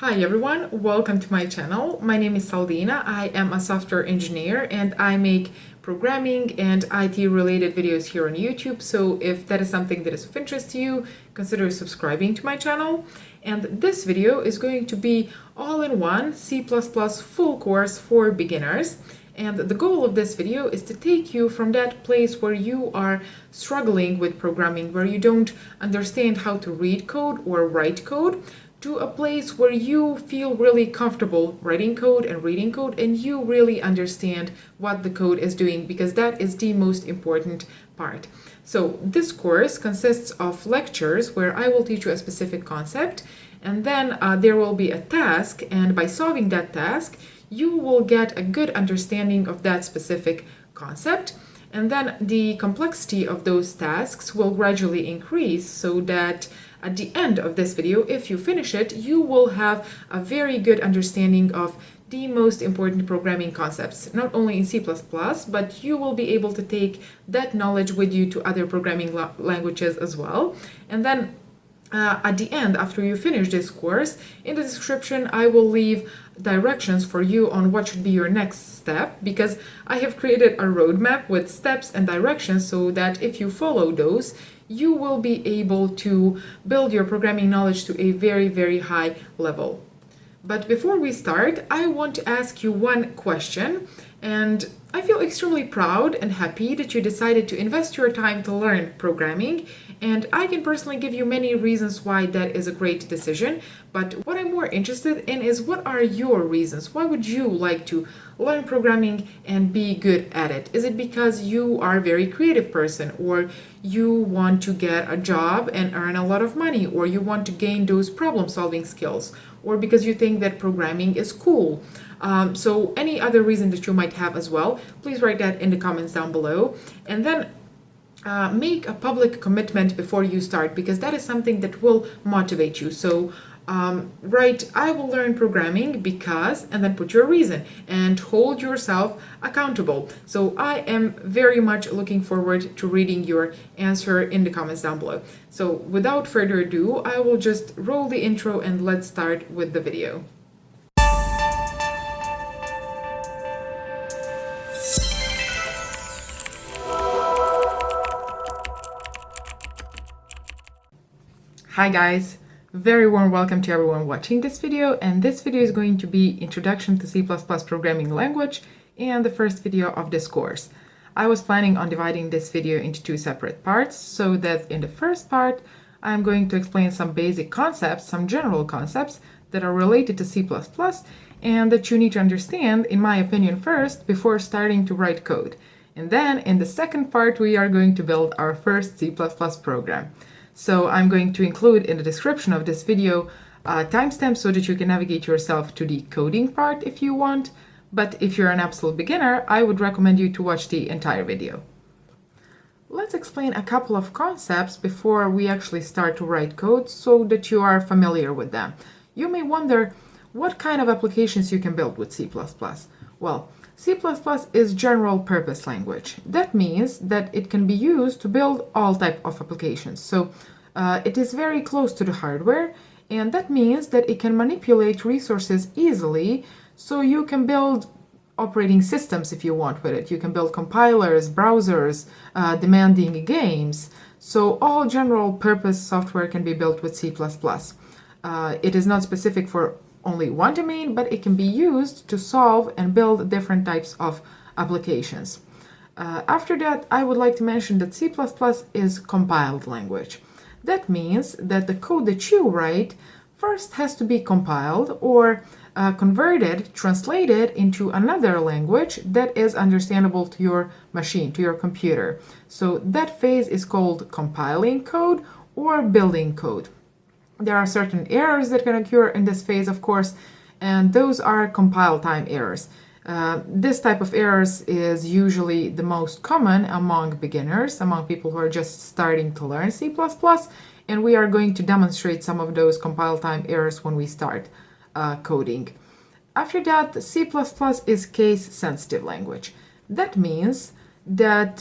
Hi everyone, welcome to my channel. My name is Saldina. I am a software engineer and I make programming and IT related videos here on YouTube. So if that is something that is of interest to you, consider subscribing to my channel. And this video is going to be all-in-one C++ full course for beginners. And the goal of this video is to take you from that place where you are struggling with programming, where you don't understand how to read code or write code, to a place where you feel really comfortable writing code and reading code and you really understand what the code is doing, because that is the most important part. So this course consists of lectures where I will teach you a specific concept, and then there will be a task, and by solving that task you will get a good understanding of that specific concept. And then the complexity of those tasks will gradually increase so that at the end of this video, if you finish it, you will have a very good understanding of the most important programming concepts, not only in C++, but you will be able to take that knowledge with you to other programming languages as well. And then at the end, after you finish this course, in the description I will leave directions for you on what should be your next step, because I have created a roadmap with steps and directions so that if you follow those, you will be able to build your programming knowledge to a very, very high level. But before we start, I want to ask you one question, and I feel extremely proud and happy that you decided to invest your time to learn programming, and I can personally give you many reasons why that is a great decision. But what I'm more interested in is, what are your reasons? Why would you like to learn programming and be good at it? Is it because you are a very creative person, or you want to get a job and earn a lot of money, or you want to gain those problem solving skills, or because you think that programming is cool? So any other reason that you might have as well, please write that in the comments down below. And then make a public commitment before you start, because that is something that will motivate you. So write, I will learn programming because, and then put your reason and hold yourself accountable. So I am very much looking forward to reading your answer in the comments down below. So without further ado, I will just roll the intro and let's start with the video. Hi guys, very warm welcome to everyone watching this video, and this video is going to be Introduction to C++ Programming Language and the first video of this course. I was planning on dividing this video into two separate parts, so that in the first part I'm going to explain some basic concepts, some general concepts that are related to C++ and that you need to understand, in my opinion, first before starting to write code. And then in the second part we are going to build our first C++ program. So I'm going to include in the description of this video timestamps so that you can navigate yourself to the coding part if you want. But if you're an absolute beginner, I would recommend you to watch the entire video. Let's explain a couple of concepts before we actually start to write code so that you are familiar with them. You may wonder what kind of applications you can build with C++. Well, C++ is general purpose language. That means that it can be used to build all types of applications. So it is very close to the hardware, and that means that it can manipulate resources easily, so you can build operating systems if you want with it. You can build compilers, browsers, demanding games. So all general purpose software can be built with C++. It is not specific for only one domain, but it can be used to solve and build different types of applications. After that, I would like to mention that C++ is compiled language. That means that the code that you write first has to be compiled or converted, translated into another language that is understandable to your machine, to your computer. So that phase is called compiling code or building code. There are certain errors that can occur in this phase, of course, and those are compile time errors. This type of errors is usually the most common among beginners, among people who are just starting to learn C++, and we are going to demonstrate some of those compile time errors when we start coding. After that, C++ is case-sensitive language. That means that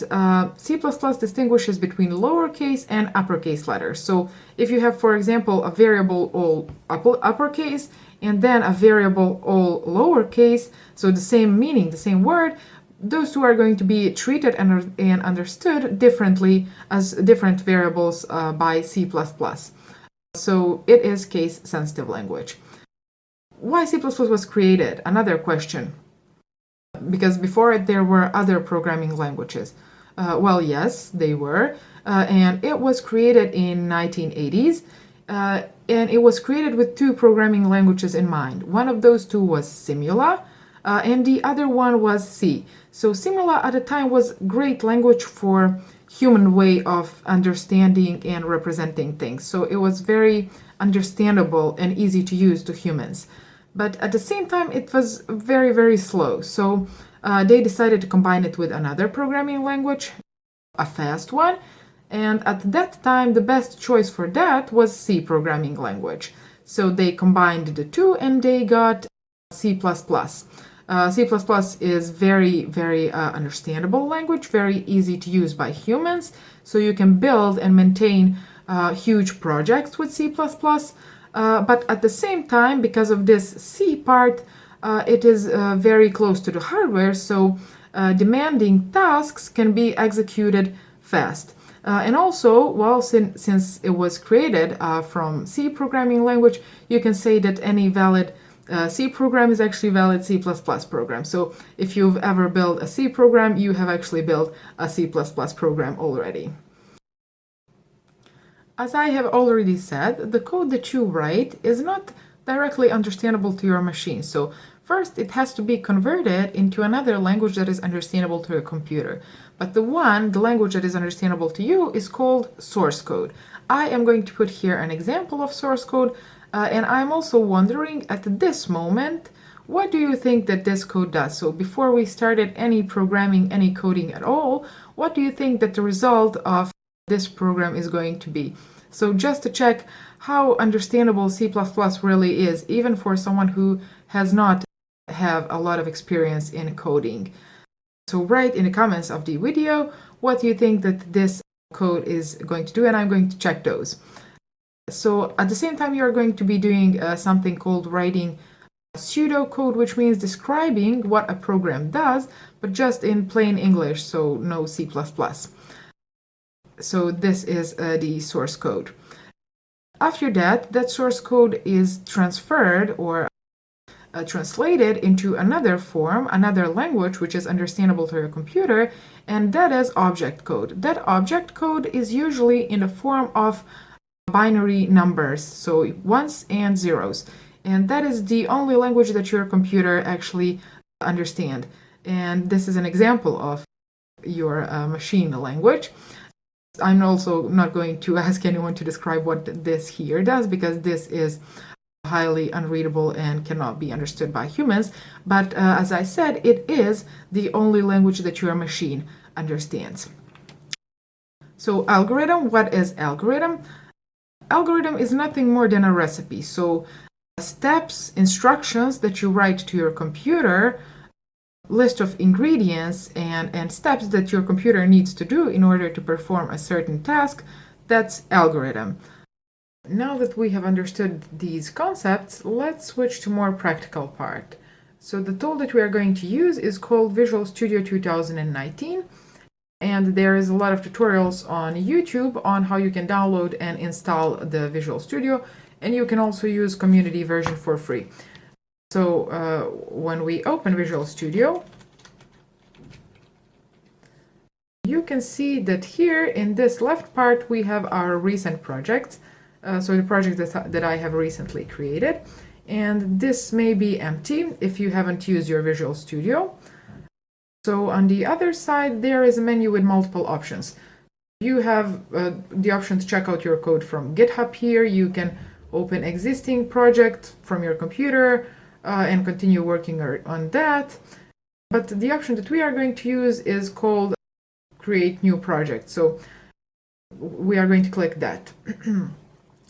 C++ distinguishes between lowercase and uppercase letters. So if you have, for example, a variable all uppercase and then a variable all lowercase, so the same meaning, the same word, those two are going to be treated and understood differently as different variables by C++. So it is case-sensitive language. Why C++ was created? Another question. Because before it there were other programming languages. Well, yes, they were, and it was created in 1980s, and it was created with two programming languages in mind. One of those two was Simula, and the other one was C. So Simula at the time was great language for human way of understanding and representing things. So it was very understandable and easy to use to humans. But at the same time, it was very, very slow. So they decided to combine it with another programming language, a fast one. And at that time, the best choice for that was C programming language. So they combined the two and they got C++. C++ is very, very understandable language, very easy to use by humans. So you can build and maintain huge projects with C++. But at the same time, because of this C part, it is very close to the hardware, so demanding tasks can be executed fast. And also, well, since it was created from C programming language, you can say that any valid C program is actually valid C++ program. So if you've ever built a C program, you have actually built a C++ program already. As I have already said, the code that you write is not directly understandable to your machine. So first, it has to be converted into another language that is understandable to your computer. But the language that is understandable to you is called source code. I am going to put here an example of source code, and I'm also wondering at this moment, what do you think that this code does? So before we started any programming, any coding at all, what do you think that the result of this program is going to be? So just to check how understandable C++ really is, even for someone who has not have a lot of experience in coding. So write in the comments of the video what you think that this code is going to do, and I'm going to check those. So at the same time, you're going to be doing something called writing pseudocode, which means describing what a program does, but just in plain English, so no C++. So this is the source code. After that, that source code is transferred or translated into another form, another language which is understandable to your computer, and that is object code. That object code is usually in the form of binary numbers, so ones and zeros. And that is the only language that your computer actually understands. And this is an example of your machine language. I'm also not going to ask anyone to describe what this here does, because this is highly unreadable and cannot be understood by humans. But as I said, it is the only language that your machine understands. So algorithm, what is algorithm? Algorithm is nothing more than a recipe. So steps, instructions that you write to your computer, list of ingredients and steps that your computer needs to do in order to perform a certain task, that's algorithm. Now that we have understood these concepts, let's switch to more practical part. So the tool that we are going to use is called Visual Studio 2019, and there is a lot of tutorials on YouTube on how you can download and install the Visual Studio, and you can also use community version for free. So when we open Visual Studio, you can see that here in this left part we have our recent projects. So the project that I have recently created. And this may be empty if you haven't used your Visual Studio. So on the other side, there is a menu with multiple options. You have the option to check out your code from GitHub here. You can open existing project from your computer and continue working on that. But the option that we are going to use is called Create New Project. So we are going to click that.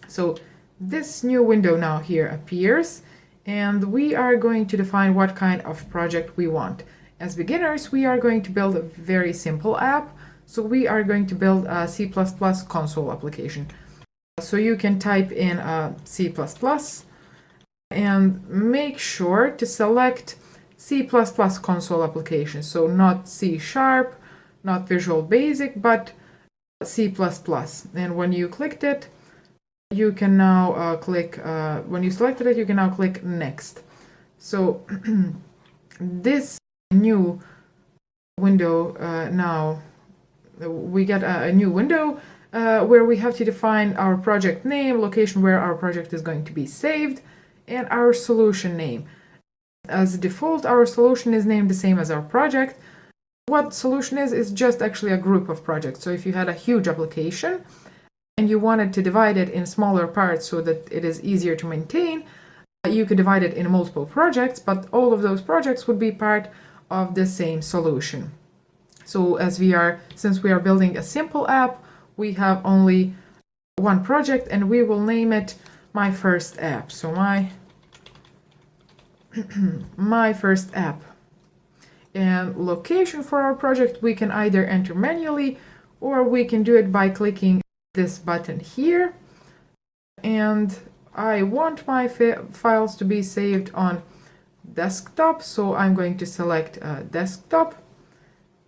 So this new window now here appears, and we are going to define what kind of project we want. As beginners, we are going to build a very simple app. So we are going to build a C++ console application. So you can type in C++ and make sure to select C++ console application. So not C#, not Visual Basic, but C++. And when you clicked it, you can now when you selected it, you can now click Next. So this new window now, we get a new window where we have to define our project name, location where our project is going to be saved, and our solution name. As default, our solution is named the same as our project. What solution is just actually a group of projects. So if you had a huge application and you wanted to divide it in smaller parts so that it is easier to maintain, you could divide it in multiple projects, but all of those projects would be part of the same solution. So since we are building a simple app, we have only one project and we will name it My First App. So my first app. And location for our project, we can either enter manually or we can do it by clicking this button here. And I want my files to be saved on desktop, so I'm going to select desktop.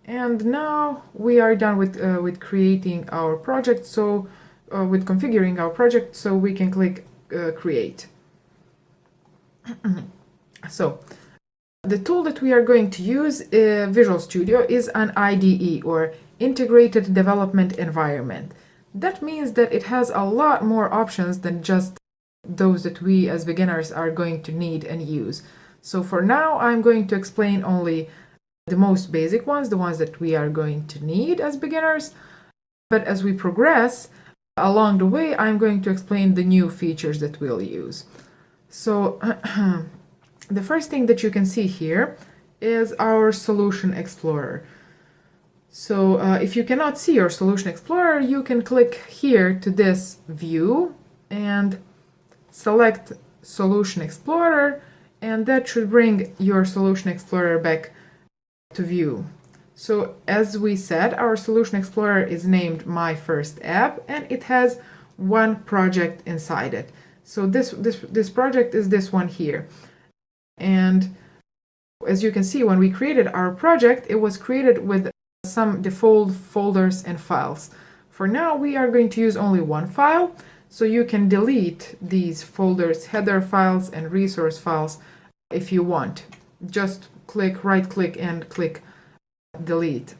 And now we are done with creating our project, so with configuring our project, so we can click create. So the tool that we are going to use, Visual Studio, is an IDE, or Integrated Development Environment. That means that it has a lot more options than just those that we as beginners are going to need and use. So for now, I'm going to explain only the most basic ones, the ones that we are going to need as beginners. But as we progress along the way, I'm going to explain the new features that we'll use. So the first thing that you can see here is our Solution Explorer. So if you cannot see your Solution Explorer, you can click here to this view and select Solution Explorer, and that should bring your Solution Explorer back to view. So as we said, our Solution Explorer is named My First App, and it has one project inside it. So this project is this one here. And as you can see, when we created our project, it was created with some default folders and files. For now, we are going to use only one file, so you can delete these folders, header files, and resource files if you want. Just right click and click delete.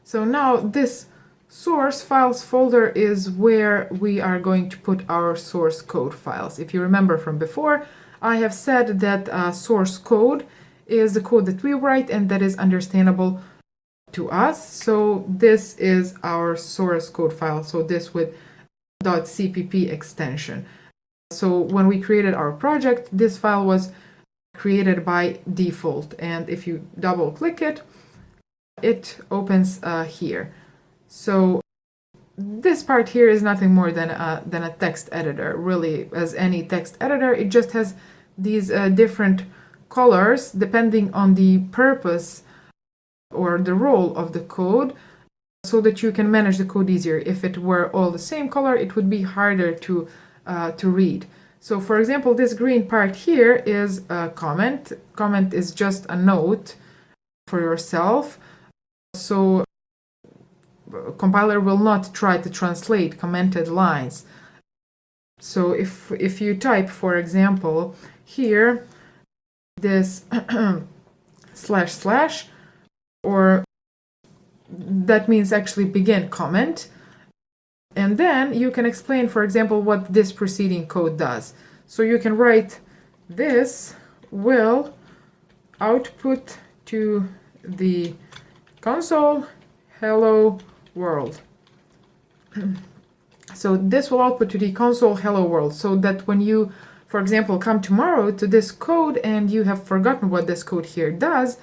So now this source files folder is where we are going to put our source code files. If you remember from before, I have said that source code is the code that we write and that is understandable to us. So this is our source code file. So this with .cpp extension. So when we created our project, this file was created by default. And if you double click it, it opens here. So this part here is nothing more than a text editor. Really, as any text editor, it just has these different colors depending on the purpose or the role of the code, so that you can manage the code easier. If it were all the same color, it would be harder to read. So for example, this green part here is a comment. Comment is just a note for yourself. So compiler will not try to translate commented lines. So if you type, for example, here this // or that means actually begin comment, and then you can explain, for example, what this preceding code does. So you can write, this will output to the console hello world. So this will output to the console hello world, so that when you, for example, come tomorrow to this code and you have forgotten what this code here does,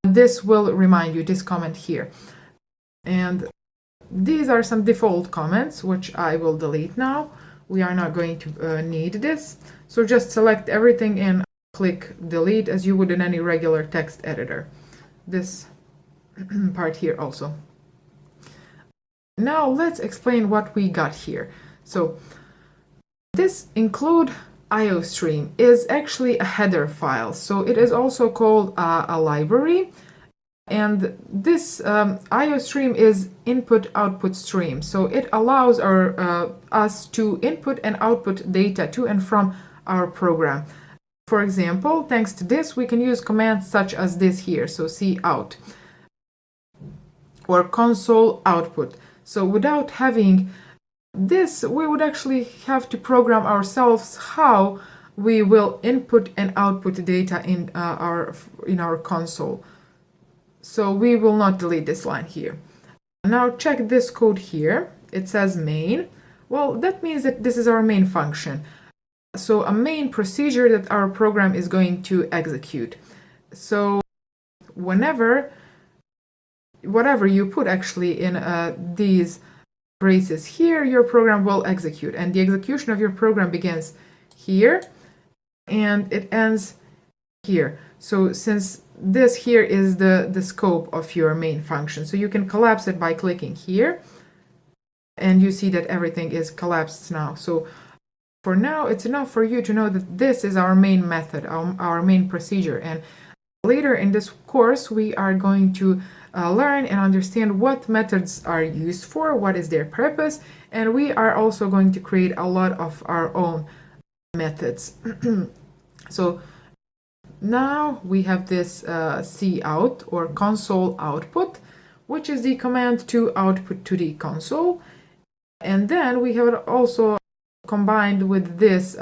this will remind you, this comment here. And these are some default comments, which I will delete now. We are not going to need this. So just select everything in click delete as you would in any regular text editor. This part here also. Now let's explain what we got here. So this include IOStream is actually a header file, so it is also called a library. And this IOStream is input-output stream, so it allows us to input and output data to and from our program. For example, thanks to this, we can use commands such as this here, so cout or console output. So without having this, we would actually have to program ourselves how we will input and output data in our console. So we will not delete this line here. Now check this code here. It says main. Well, that means that this is our main function. So a main procedure that our program is going to execute. So whatever you put actually in these braces here, your program will execute. And the execution of your program begins here and it ends here. So since this here is the scope of your main function, so you can collapse it by clicking here, and you see that everything is collapsed now. So for now, it's enough for you to know that this is our main method, our main procedure. And later in this course, we are going to learn and understand what methods are used for, what is their purpose, and we are also going to create a lot of our own methods. So now we have this cout or console output, which is the command to output to the console. And then we have it also combined with this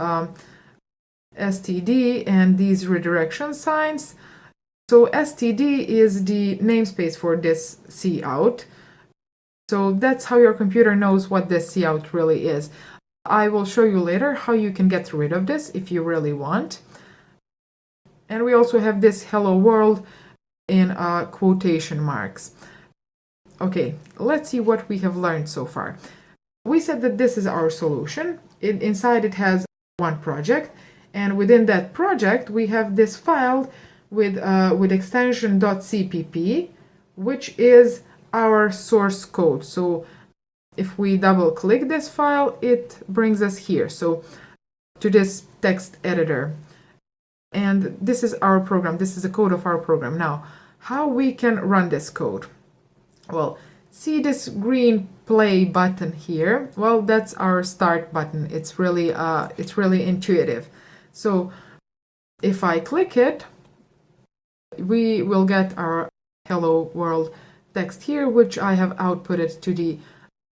std and these redirection signs. So std is the namespace for this cout. So that's how your computer knows what this cout really is. I will show you later how you can get rid of this if you really want. And we also have this hello world in quotation marks. Okay, let's see what we have learned so far. We said that this is our solution. Inside it has one project, and within that project we have this file with extension .cpp, which is our source code. So if we double click this file, it brings us here, so to this text editor. And this is our program. This is the code of our program. Now, how we can run this code? Well, see this green play button here? Well, that's our start button. It's really intuitive. So if I click it, we will get our hello world text here, which I have outputted to the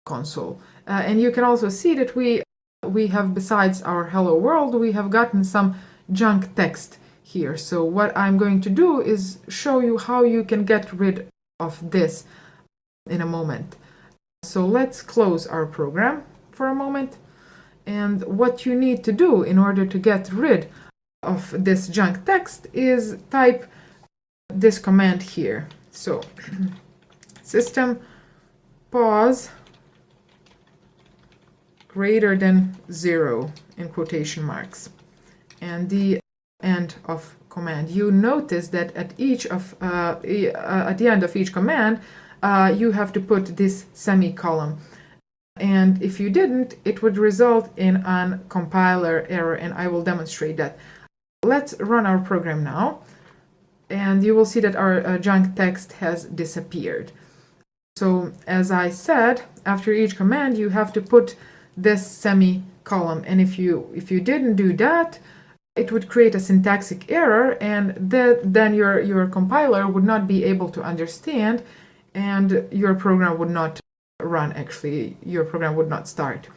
console. And you can also see that we have, besides our hello world, we have gotten some junk text here. So what I'm going to do is show you how you can get rid of this in a moment. So let's close our program for a moment. And what you need to do in order to get rid of this junk text is type this command here. So system pause greater than 0 in quotation marks, and the end of command. You notice that at the end of each command, you have to put this semicolon. And if you didn't, it would result in a compiler error, and I will demonstrate that. Let's run our program now, and you will see that our junk text has disappeared. So as I said, after each command, you have to put this semicolon, and if you didn't do that, it would create a syntactic error, and then your compiler would not be able to understand, and your program would not run. Actually, your program would not start.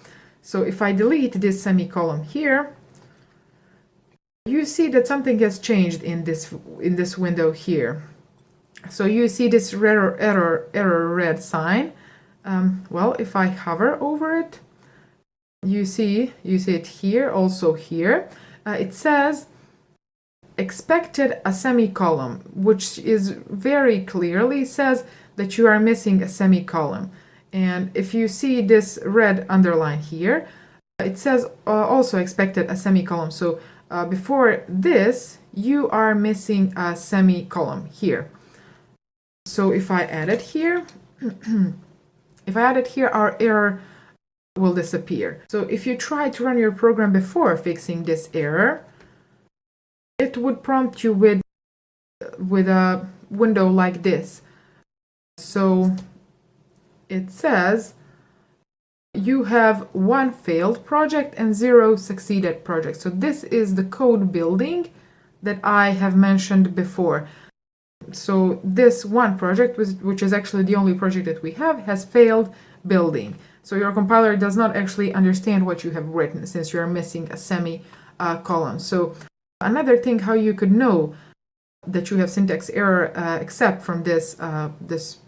So if I delete this semicolon here, you see that something has changed in this window here. So you see this error red sign. Well, if I hover over it, you see it here, also here. It says expected a semicolon, which is very clearly says that you are missing a semicolon. And if you see this red underline here, it says also expected a semicolon. So before this, you are missing a semicolon here. So if I add it here, our error will disappear. So if you try to run your program before fixing this error, it would prompt you with a window like this. So it says you have 1 failed project and 0 succeeded projects. So this is the code building that I have mentioned before. So this one project, which is actually the only project that we have, has failed building. So your compiler does not actually understand what you have written since you're missing a semicolon. So another thing how you could know that you have syntax error except from this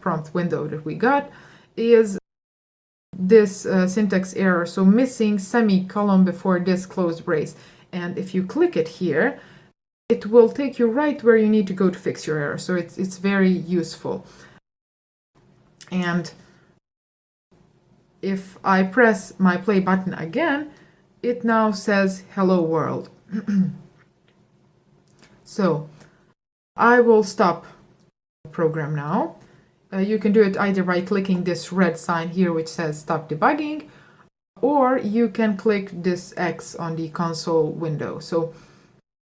prompt window that we got is this syntax error, so missing semicolon before this closed brace. And if you click it here, it will take you right where you need to go to fix your error. So it's very useful. And if I press my play button again, it now says hello world. So I will stop the program now. You can do it either by clicking this red sign here which says stop debugging, or you can click this X on the console window. So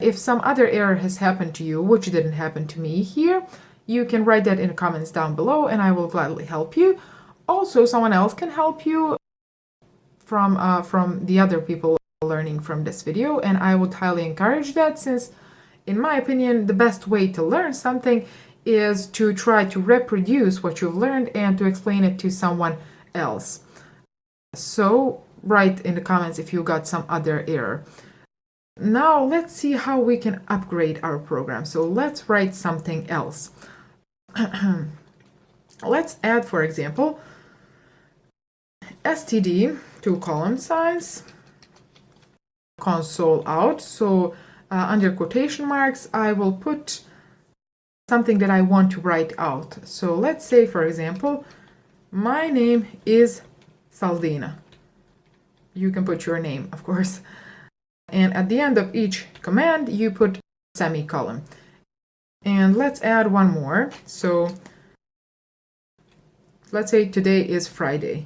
if some other error has happened to you, which didn't happen to me here, you can write that in the comments down below and I will gladly help you. Also, someone else can help you from the other people learning from this video, and I would highly encourage that, since in my opinion the best way to learn something is to try to reproduce what you've learned and to explain it to someone else. So write in the comments if you got some other error. Now let's see how we can upgrade our program. So let's write something else. Let's add, for example, std to column size, console out. So under quotation marks, I will put something that I want to write out. So let's say, for example, my name is Saldina. You can put your name, of course. And at the end of each command, you put semicolon. And let's add one more. So let's say today is Friday.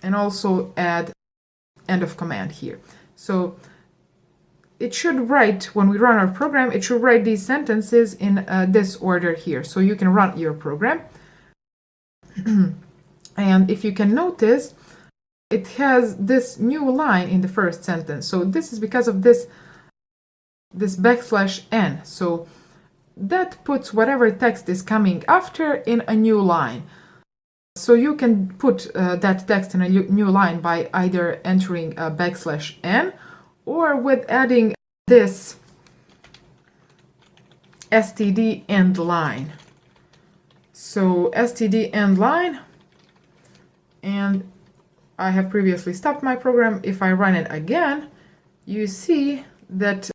And also add end of command here. So it should write, when we run our program, it should write these sentences in this order here. So you can run your program. And if you can notice, it has this new line in the first sentence. So this is because of this \n. So that puts whatever text is coming after in a new line. So you can put that text in a new line by either entering a \n or with adding this std end line. So std end line, and I have previously stopped my program. If I run it again, you see that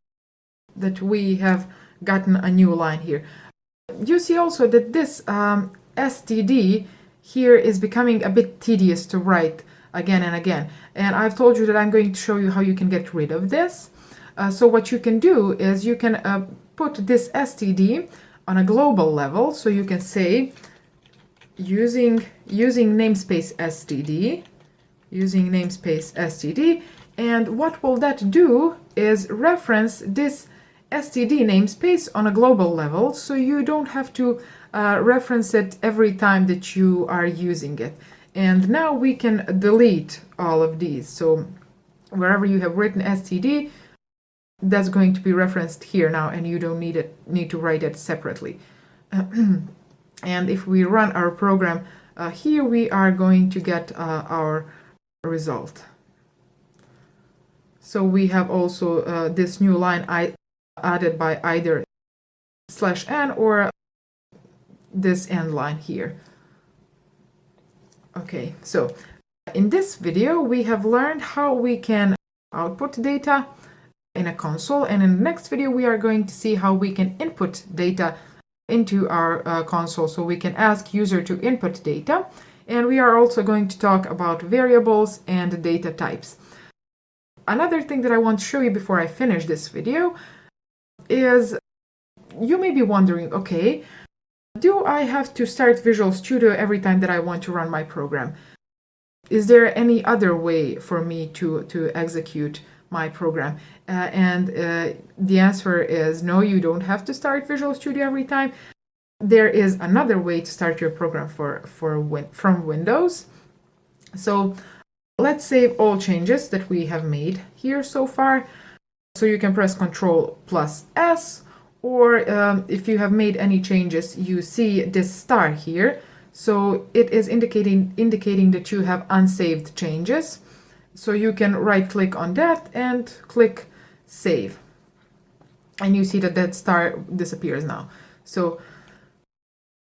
we have gotten a new line here. You see also that this std here is becoming a bit tedious to write again and again. And I've told you that I'm going to show you how you can get rid of this. So what you can do is you can put this std on a global level. So you can say using namespace std, and what will that do is reference this std namespace on a global level, so you don't have to reference it every time that you are using it. And now we can delete all of these. So wherever you have written std, that's going to be referenced here now, and you don't need to write it separately. And if we run our program here, we are going to get our result. So we have also this new line added by either /n or this end line here. Okay, so in this video we have learned how we can output data in a console, and in the next video we are going to see how we can input data into our console. So we can ask user to input data, and we are also going to talk about variables and data types. another thing that I want to show you before I finish this video is, you may be wondering, okay, do I have to start Visual Studio every time that I want to run my program? Is there any other way for me to execute my program? The answer is no, you don't have to start Visual Studio every time. There is another way to start your program from Windows. So let's save all changes that we have made here so far. So you can press Ctrl+S, or if you have made any changes, you see this star here. So it is indicating that you have unsaved changes. So you can right click on that and click Save. And you see that that star disappears now. So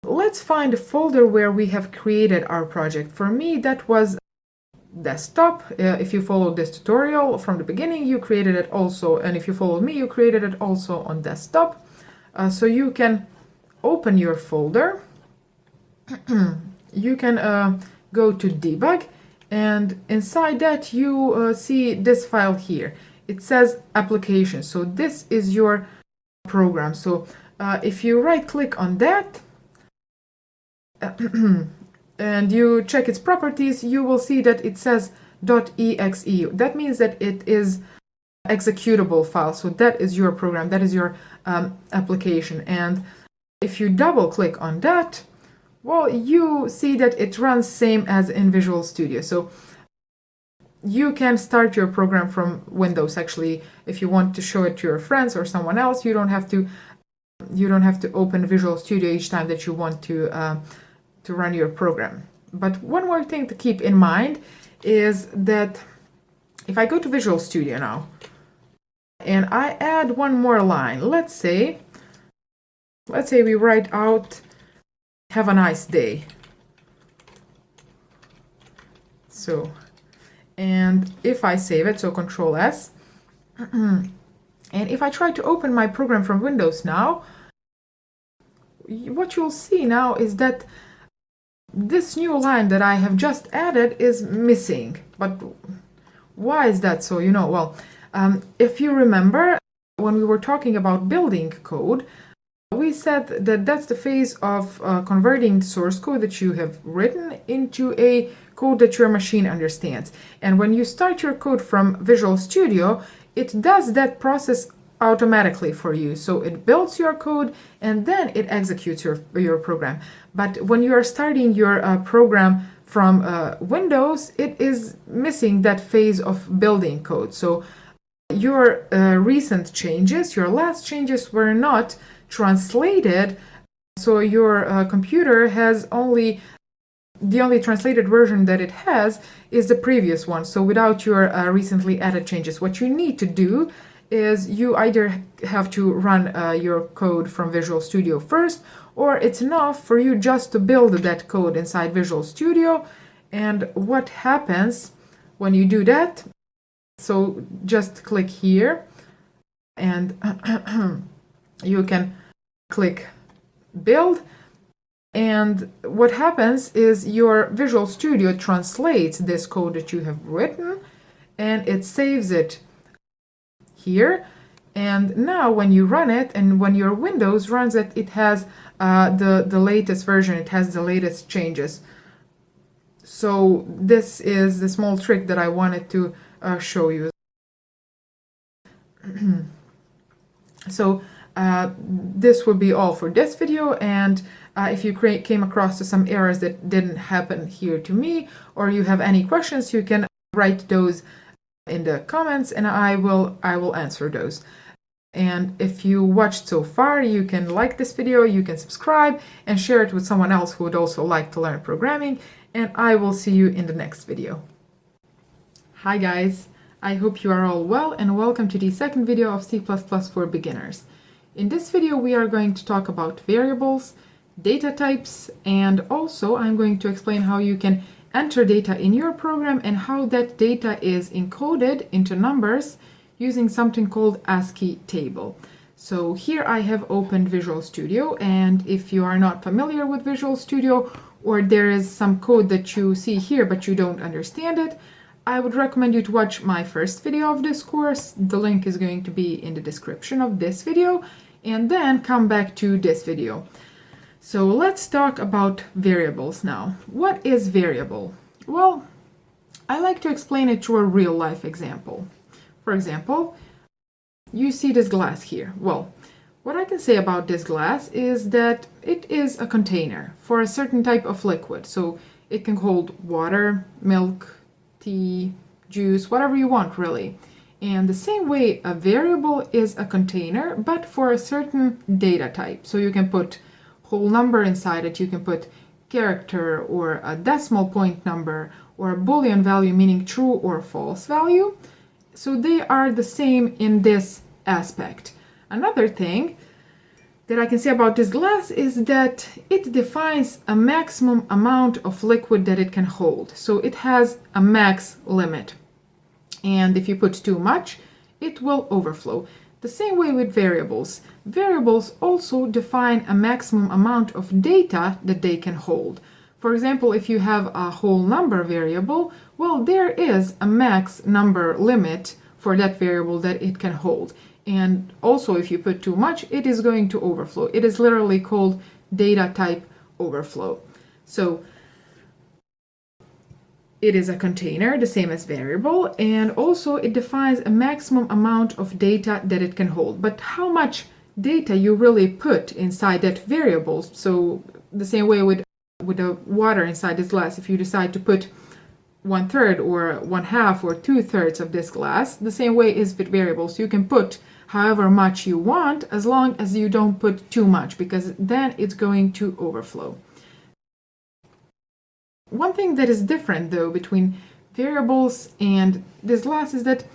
let's find a folder where we have created our project. For me, that was desktop. If you followed this tutorial from the beginning, you created it also, and if you followed me, you created it also on desktop. So you can open your folder. You can go to debug, and inside that you see this file here. It says application. So this is your program. So if you right click on that and you check its properties, you will see that it says .exe. That means that it is executable file. So that is your program, that is your application. And if you double click on that, well, you see that it runs same as in Visual Studio. So you can start your program from Windows. Actually, if you want to show it to your friends or someone else, you don't have to open Visual Studio each time that you want to run your program. But one more thing to keep in mind is that if I go to Visual Studio now and I add one more line, let's say we write out "Have a nice day." So, and if I save it, so Ctrl+S, and if I try to open my program from Windows now, what you'll see now is that this new line that I have just added is missing. But why is that so? Well, if you remember, when we were talking about building code, we said that that's the phase of converting source code that you have written into a code that your machine understands. And when you start your code from Visual Studio, it does that process automatically for you. So it builds your code and then it executes your program. But when you are starting your program from Windows, it is missing that phase of building code. So your recent changes, your last changes were not translated. So your computer has the only translated version that it has is the previous one. So without your recently added changes, what you need to do is you either have to run your code from Visual Studio first, or it's enough for you just to build that code inside Visual Studio. And what happens when you do that, so just click here and you can click build, and what happens is your Visual Studio translates this code that you have written and it saves it here. And now when you run it and when your Windows runs it, it has the latest version, it has the latest changes. So this is the small trick that I wanted to show you. So this would be all for this video, and if you came across to some errors that didn't happen here to me, or you have any questions, you can write those in the comments and I will answer those. And if you watched so far, you can like this video, you can subscribe and share it with someone else who would also like to learn programming, and I will see you in the next video. Hi guys, I hope you are all well and welcome to the second video of C++ for beginners. In this video we are going to talk about variables, data types, and also I'm going to explain how you can enter data in your program and how that data is encoded into numbers using something called ASCII table. So here I have opened Visual Studio, and if you are not familiar with Visual Studio, or there is some code that you see here but you don't understand it, I would recommend you to watch my first video of this course. The link is going to be in the description of this video, and then come back to this video. So let's talk about variables now. What is variable? Well, I like to explain it through a real life example. For example, you see this glass here. Well, what I can say about this glass is that it is a container for a certain type of liquid. So it can hold water, milk, tea, juice, whatever you want really. And the same way, a variable is a container, but for a certain data type. So you can put whole number inside it, you can put character or a decimal point number or a Boolean value meaning true or false value. So they are the same in this aspect. Another thing that I can say about this glass is that it defines a maximum amount of liquid that it can hold. So it has a max limit. And if you put too much, it will overflow. The same way with variables. Variables also define a maximum amount of data that they can hold. For example, if you have a whole number variable, well, there is a max number limit for that variable that it can hold. And also, if you put too much, it is going to overflow. It is literally called data type overflow. So it is a container, the same as variable, and also it defines a maximum amount of data that it can hold. But how much data you really put inside that variable? So the same way with the water inside this glass, if you decide to put 1/3 or 1/2 or 2/3 of this glass, the same way is with variables. You can put however much you want as long as you don't put too much, because then it's going to overflow. One thing that is different though between variables and this glass is that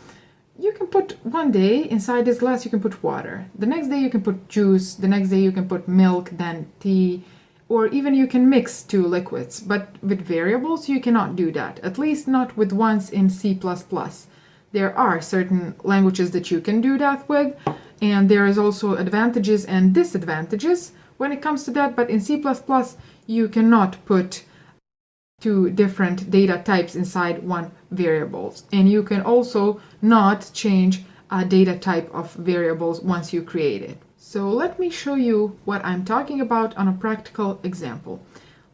you can put one day inside this glass you can put water, the next day you can put juice, the next day you can put milk, then tea, or even you can mix two liquids. But with variables you cannot do that, at least not with ones in C++. There are certain languages that you can do that with, and there is also advantages and disadvantages when it comes to that, but in C++ you cannot put two different data types inside one variable, and you can also not change a data type of variables once you create it. So let me show you what I'm talking about on a practical example.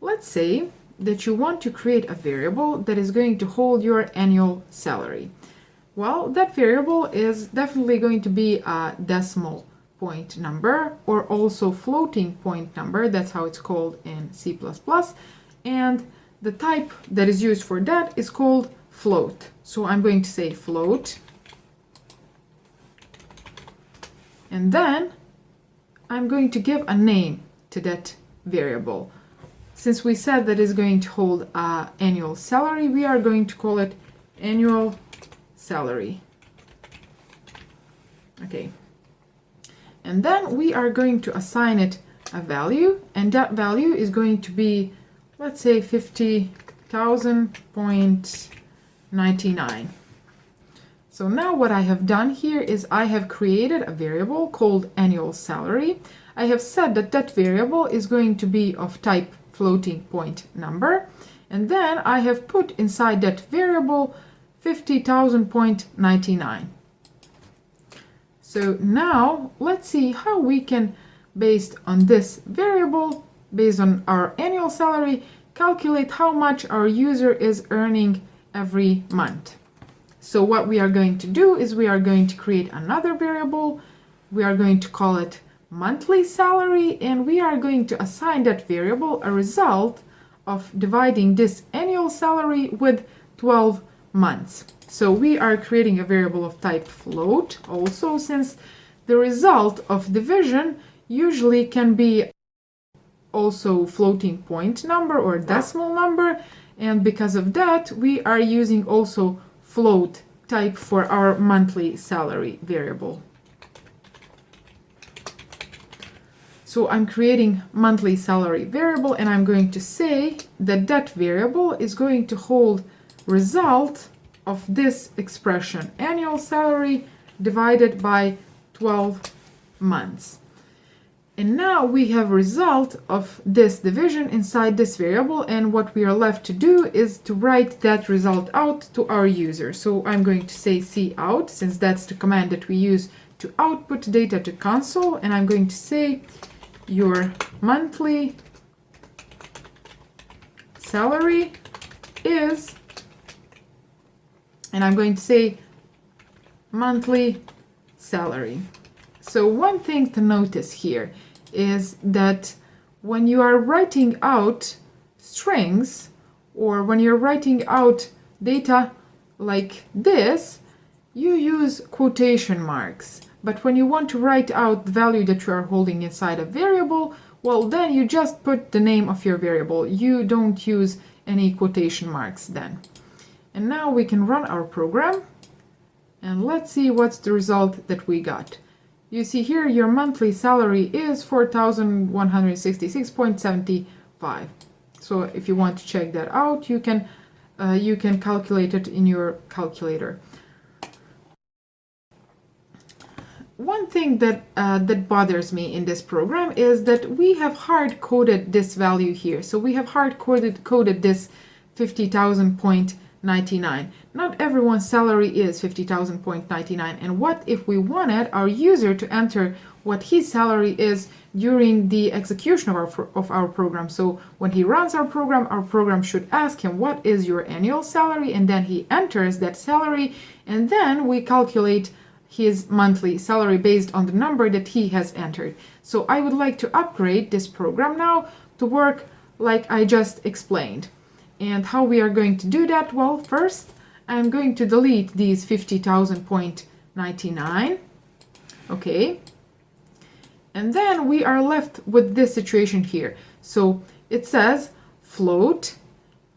Let's say that you want to create a variable that is going to hold your annual salary. Well, that variable is definitely going to be a decimal point number, or also floating point number. That's how it's called in C++. And the type that is used for that is called float. So I'm going to say float. And then I'm going to give a name to that variable. Since we said that it's going to hold annual salary, we are going to call it annual salary. Okay. And then we are going to assign it a value, and that value is going to be, let's say, 50,000.99. So now what I have done here is I have created a variable called annual salary. I have said that that variable is going to be of type floating point number, and then I have put inside that variable 50,000.99. So now let's see how we can, based on this variable, based on our annual salary, calculate how much our user is earning every month. So what we are going to do is we are going to create another variable. We are going to call it monthly salary, and we are going to assign that variable a result of dividing this annual salary with 12 months. So we are creating a variable of type float also, since the result of division usually can be also floating point number or decimal number, and because of that we are using also float type for our monthly salary variable. So I'm creating monthly salary variable, and I'm going to say that that variable is going to hold result of this expression, annual salary divided by 12 months. And now we have a result of this division inside this variable, and what we are left to do is to write that result out to our user. So I'm going to say cout, since that's the command that we use to output data to console, and I'm going to say your monthly salary is, and I'm going to say monthly salary. So one thing to notice here is that when you are writing out strings, or when you're writing out data like this, you use quotation marks. But when you want to write out the value that you are holding inside a variable, well, then you just put the name of your variable. You don't use any quotation marks then. And now we can run our program, and let's see what's the result that we got. You see here your monthly salary is 4,166.75. So if you want to check that out, you can calculate it in your calculator. One thing that that bothers me in this program is that we have hard-coded this value here. So we have hard-coded this 50,000.99. Not everyone's salary is 50,000.99. And what if we wanted our user to enter what his salary is during the execution of our program? So when he runs our program should ask him, what is your annual salary? And then he enters that salary, and then we calculate his monthly salary based on the number that he has entered. So I would like to upgrade this program now to work like I just explained. And how we are going to do that? Well, first I'm going to delete these 50,000.99. Okay. And then we are left with this situation here. So it says float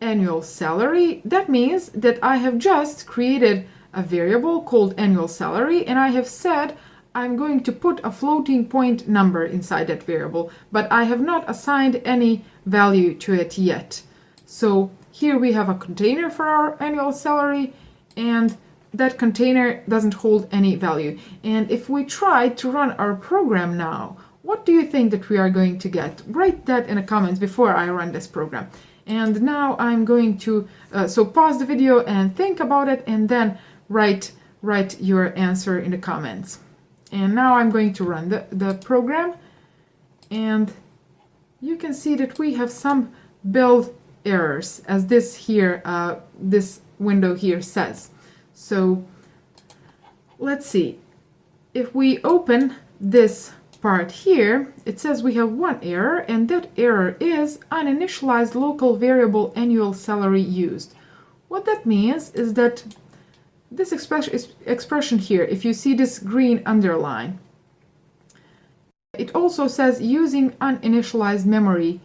annual salary. That means that I have just created a variable called annual salary, and I have said I'm going to put a floating point number inside that variable, but I have not assigned any value to it yet. So here we have a container for our annual salary, and that container doesn't hold any value. And if we try to run our program now, what do you think that we are going to get? Write that in the comments before I run this program. And now I'm going to, so pause the video and think about it, and then write your answer in the comments. And now I'm going to run the program, and you can see that we have some build errors, as this here, this window here says. So let's see. If we open this part here, it says we have one error, and that error is uninitialized local variable annual salary used. What that means is that this expression here, if you see this green underline, it also says using uninitialized memory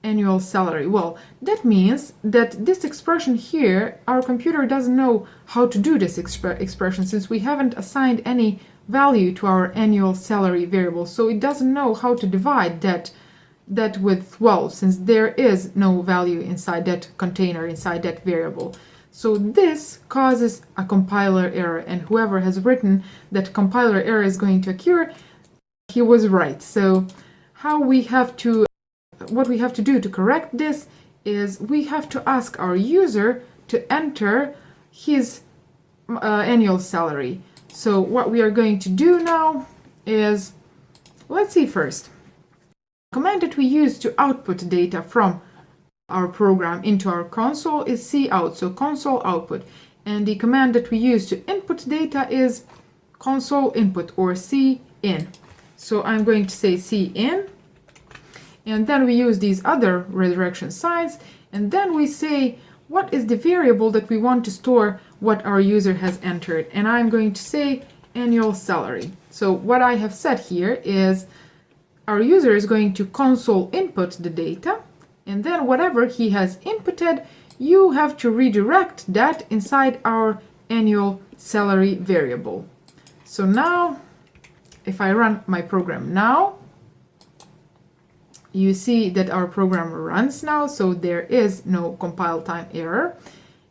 annual salary. Well, that means that this expression here, our computer doesn't know how to do this expression, since we haven't assigned any value to our annual salary variable. So it doesn't know how to divide that with 12, since there is no value inside that container, inside that variable. So this causes a compiler error, and whoever has written that compiler error is going to occur, he was right. So what we have to do to correct this is we have to ask our user to enter his annual salary. So what we are going to do now is, let's see first. The command that we use to output data from our program into our console is cout, so console output. And the command that we use to input data is console input, or cin. So I'm going to say cin, and then we use these other redirection signs, and then we say what is the variable that we want to store what our user has entered, and I'm going to say annual salary. So what I have said here is our user is going to console input the data, and then whatever he has inputted, you have to redirect that inside our annual salary variable. So now, if I run my program now, you see that our program runs now, so there is no compile time error.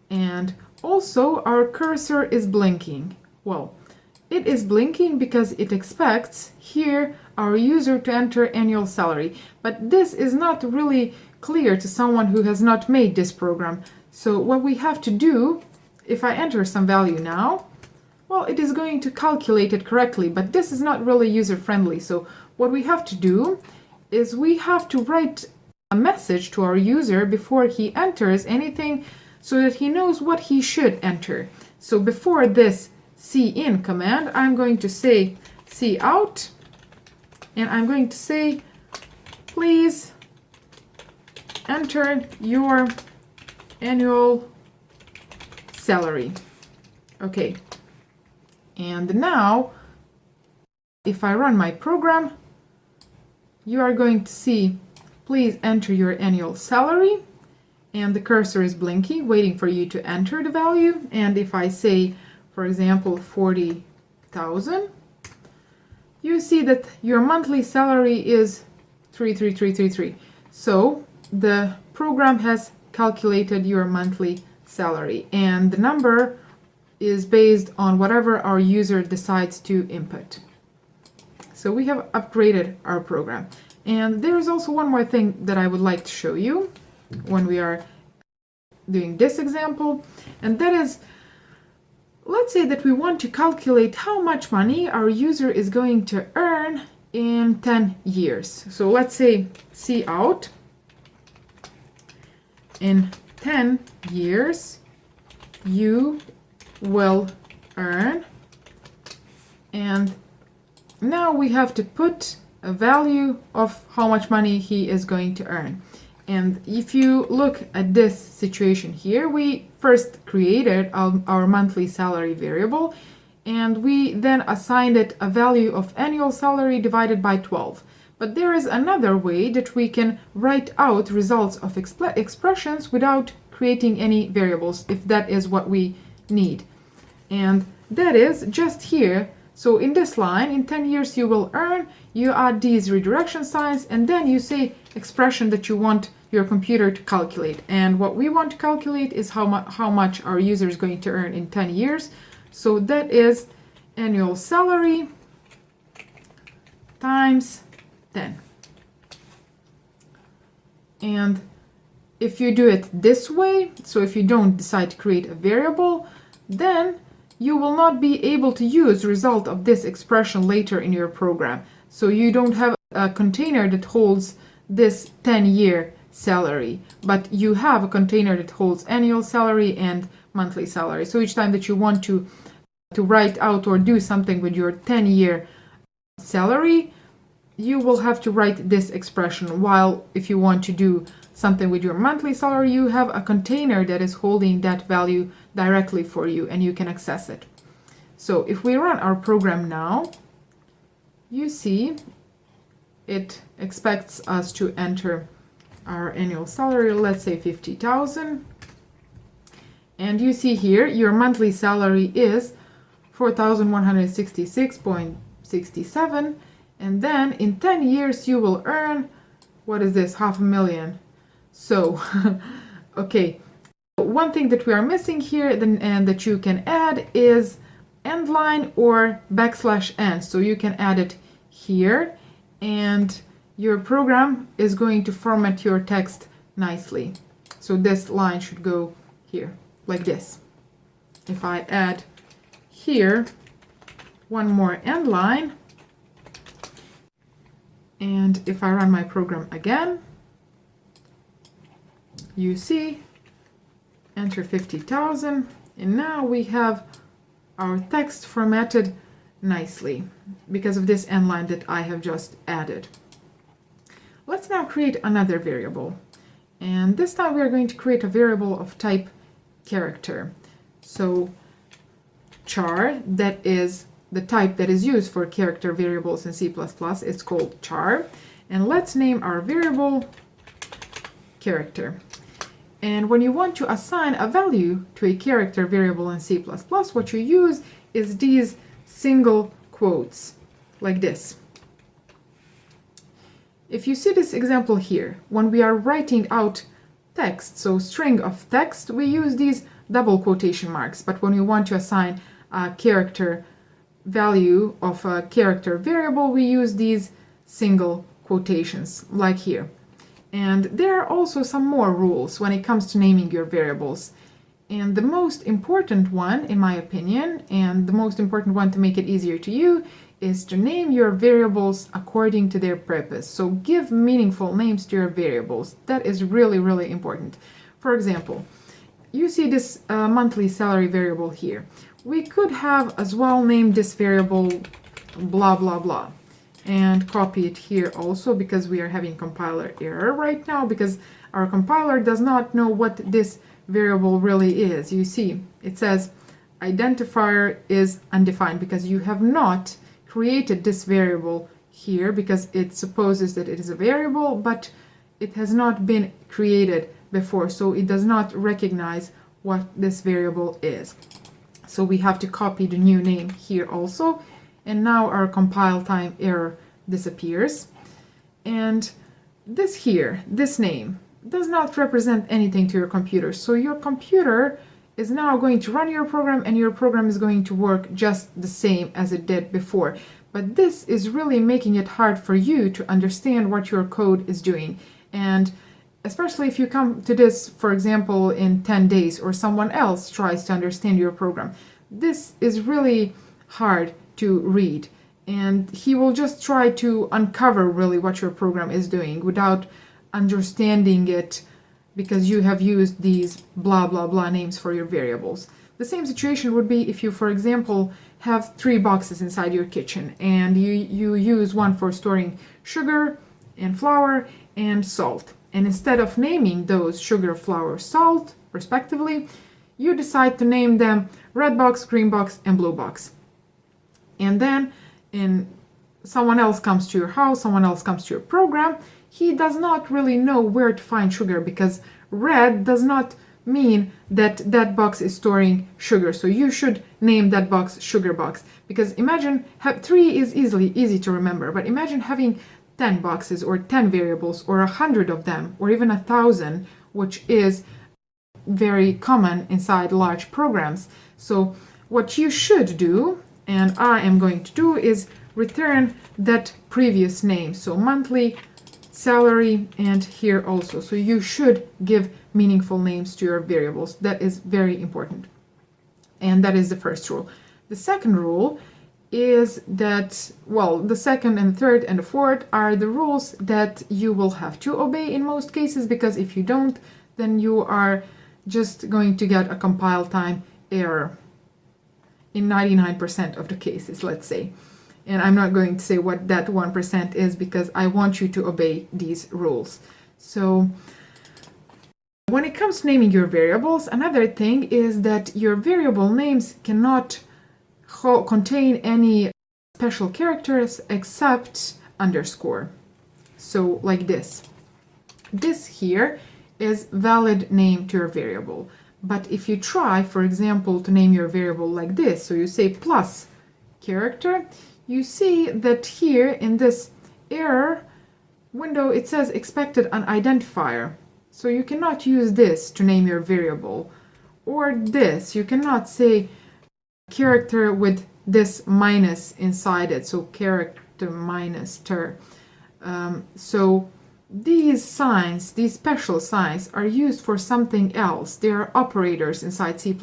And also our cursor is blinking. Well, it is blinking because it expects here our user to enter annual salary. But this is not really clear to someone who has not made this program. So what we have to do, if I enter some value now, well, it is going to calculate it correctly, but this is not really user-friendly. So what we have to do is we have to write a message to our user before he enters anything so that he knows what he should enter. So before this cin command, I'm going to say cout, and I'm going to say, please enter your annual salary. Okay. And now, if I run my program, you are going to see, please enter your annual salary, and the cursor is blinking, waiting for you to enter the value. And if I say, for example, 40,000, you see that your monthly salary is 33333. So the program has calculated your monthly salary, and the number is based on whatever our user decides to input. So we have upgraded our program. And there is also one more thing that I would like to show you when we are doing this example, and that is, let's say that we want to calculate how much money our user is going to earn in 10 years. So let's say cout, in 10 years you will earn, and now we have to put a value of how much money he is going to earn. And if you look at this situation here, we first created our monthly salary variable, and we then assigned it a value of annual salary divided by 12. But there is another way that we can write out results of expressions without creating any variables, if that is what we need. And that is just here. So in this line, in 10 years you will earn, you add these redirection signs, and then you say expression that you want your computer to calculate. And what we want to calculate is how much our user is going to earn in 10 years. So that is annual salary times 10. And if you do it this way, so if you don't decide to create a variable, then you will not be able to use result of this expression later in your program. So you don't have a container that holds this 10-year salary, but you have a container that holds annual salary and monthly salary. So each time that you want to write out or do something with your 10-year salary, you will have to write this expression, while if you want to do something with your monthly salary, you have a container that is holding that value directly for you and you can access it. So if we run our program now, you see it expects us to enter our annual salary, let's say 50,000. And you see here your monthly salary is 4,166.67, and then in 10 years you will earn, what is this, 500,000. So okay, one thing that we are missing here and that you can add is end line or \n. So you can add it here, and your program is going to format your text nicely. So this line should go here like this. If I add here one more end line, and if I run my program again, you see enter 50,000, and now we have our text formatted nicely because of this end line that I have just added. Let's now create another variable, and this time we are going to create a variable of type character. So char, that is the type that is used for character variables in C++, it's called char, and let's name our variable character. And when you want to assign a value to a character variable in C++, what you use is these single quotes, like this. If you see this example here, when we are writing out text, so string of text, we use these double quotation marks. But when you want to assign a character value of a character variable, we use these single quotations, like here. And there are also some more rules when it comes to naming your variables. And the most important one, in my opinion, and the most important one to make it easier to you, is to name your variables according to their purpose. So give meaningful names to your variables. That is really, really important. For example, you see this monthly salary variable here. We could have as well named this variable blah, blah, blah, and copy it here also, because we are having compiler error right now, because our compiler does not know what this variable really is. You see, it says identifier is undefined because you have not created this variable here, because it supposes that it is a variable, but it has not been created before, so it does not recognize what this variable is. So we have to copy the new name here also, and now our compile time error disappears. And this here, this name, does not represent anything to your computer. So your computer is now going to run your program, and your program is going to work just the same as it did before. But this is really making it hard for you to understand what your code is doing. And especially if you come to this, for example, in 10 days, or someone else tries to understand your program, this is really hard to read. And he will just try to uncover really what your program is doing without understanding it, because you have used these blah blah blah names for your variables. The same situation would be if you, for example, have 3 boxes inside your kitchen, and you use one for storing sugar and flour and salt. And instead of naming those sugar, flour, salt, respectively, you decide to name them red box, green box, and blue box. And then someone else comes to your house, someone else comes to your program, he does not really know where to find sugar, because red does not mean that that box is storing sugar. So you should name that box sugar box, because imagine 3 is easy to remember, but imagine having 10 boxes or 10 variables or 100 of them, or even 1,000, which is very common inside large programs. So what you should do, and I am going to do, is return that previous name. So monthly salary, and here also. So you should give meaningful names to your variables. That is very important. And that is the first rule. The second rule is that, well, the second and third and the fourth are the rules that you will have to obey in most cases, because if you don't, then you are just going to get a compile time error in 99% of the cases, let's say. And I'm not going to say what that 1% is, because I want you to obey these rules. So when it comes to naming your variables, another thing is that your variable names cannot contain any special characters except underscore. So like this. This here is valid name to your variable. But if you try, for example, to name your variable like this, so you say plus character, you see that here in this error window it says expected an identifier. So you cannot use this to name your variable. Or this, you cannot say character with this minus inside it, so character minus ter. So these signs, these special signs, are used for something else. They are operators inside C++.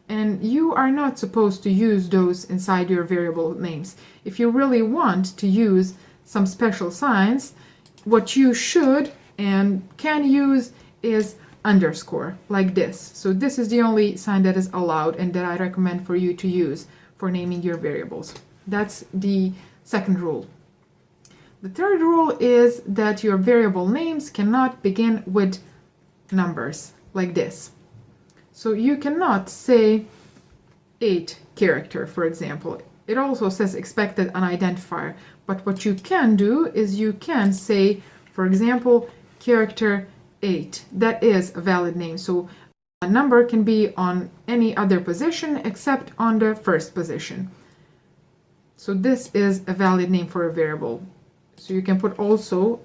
And you are not supposed to use those inside your variable names. If you really want to use some special signs, what you should and can use is underscore, like this. So this is the only sign that is allowed and that I recommend for you to use for naming your variables. That's the second rule. The third rule is that your variable names cannot begin with numbers, like this. So you cannot say 8 character, for example. It also says expected an identifier. But what you can do is you can say, for example, character 8. That is a valid name. So a number can be on any other position except on the first position. So this is a valid name for a variable. So you can put also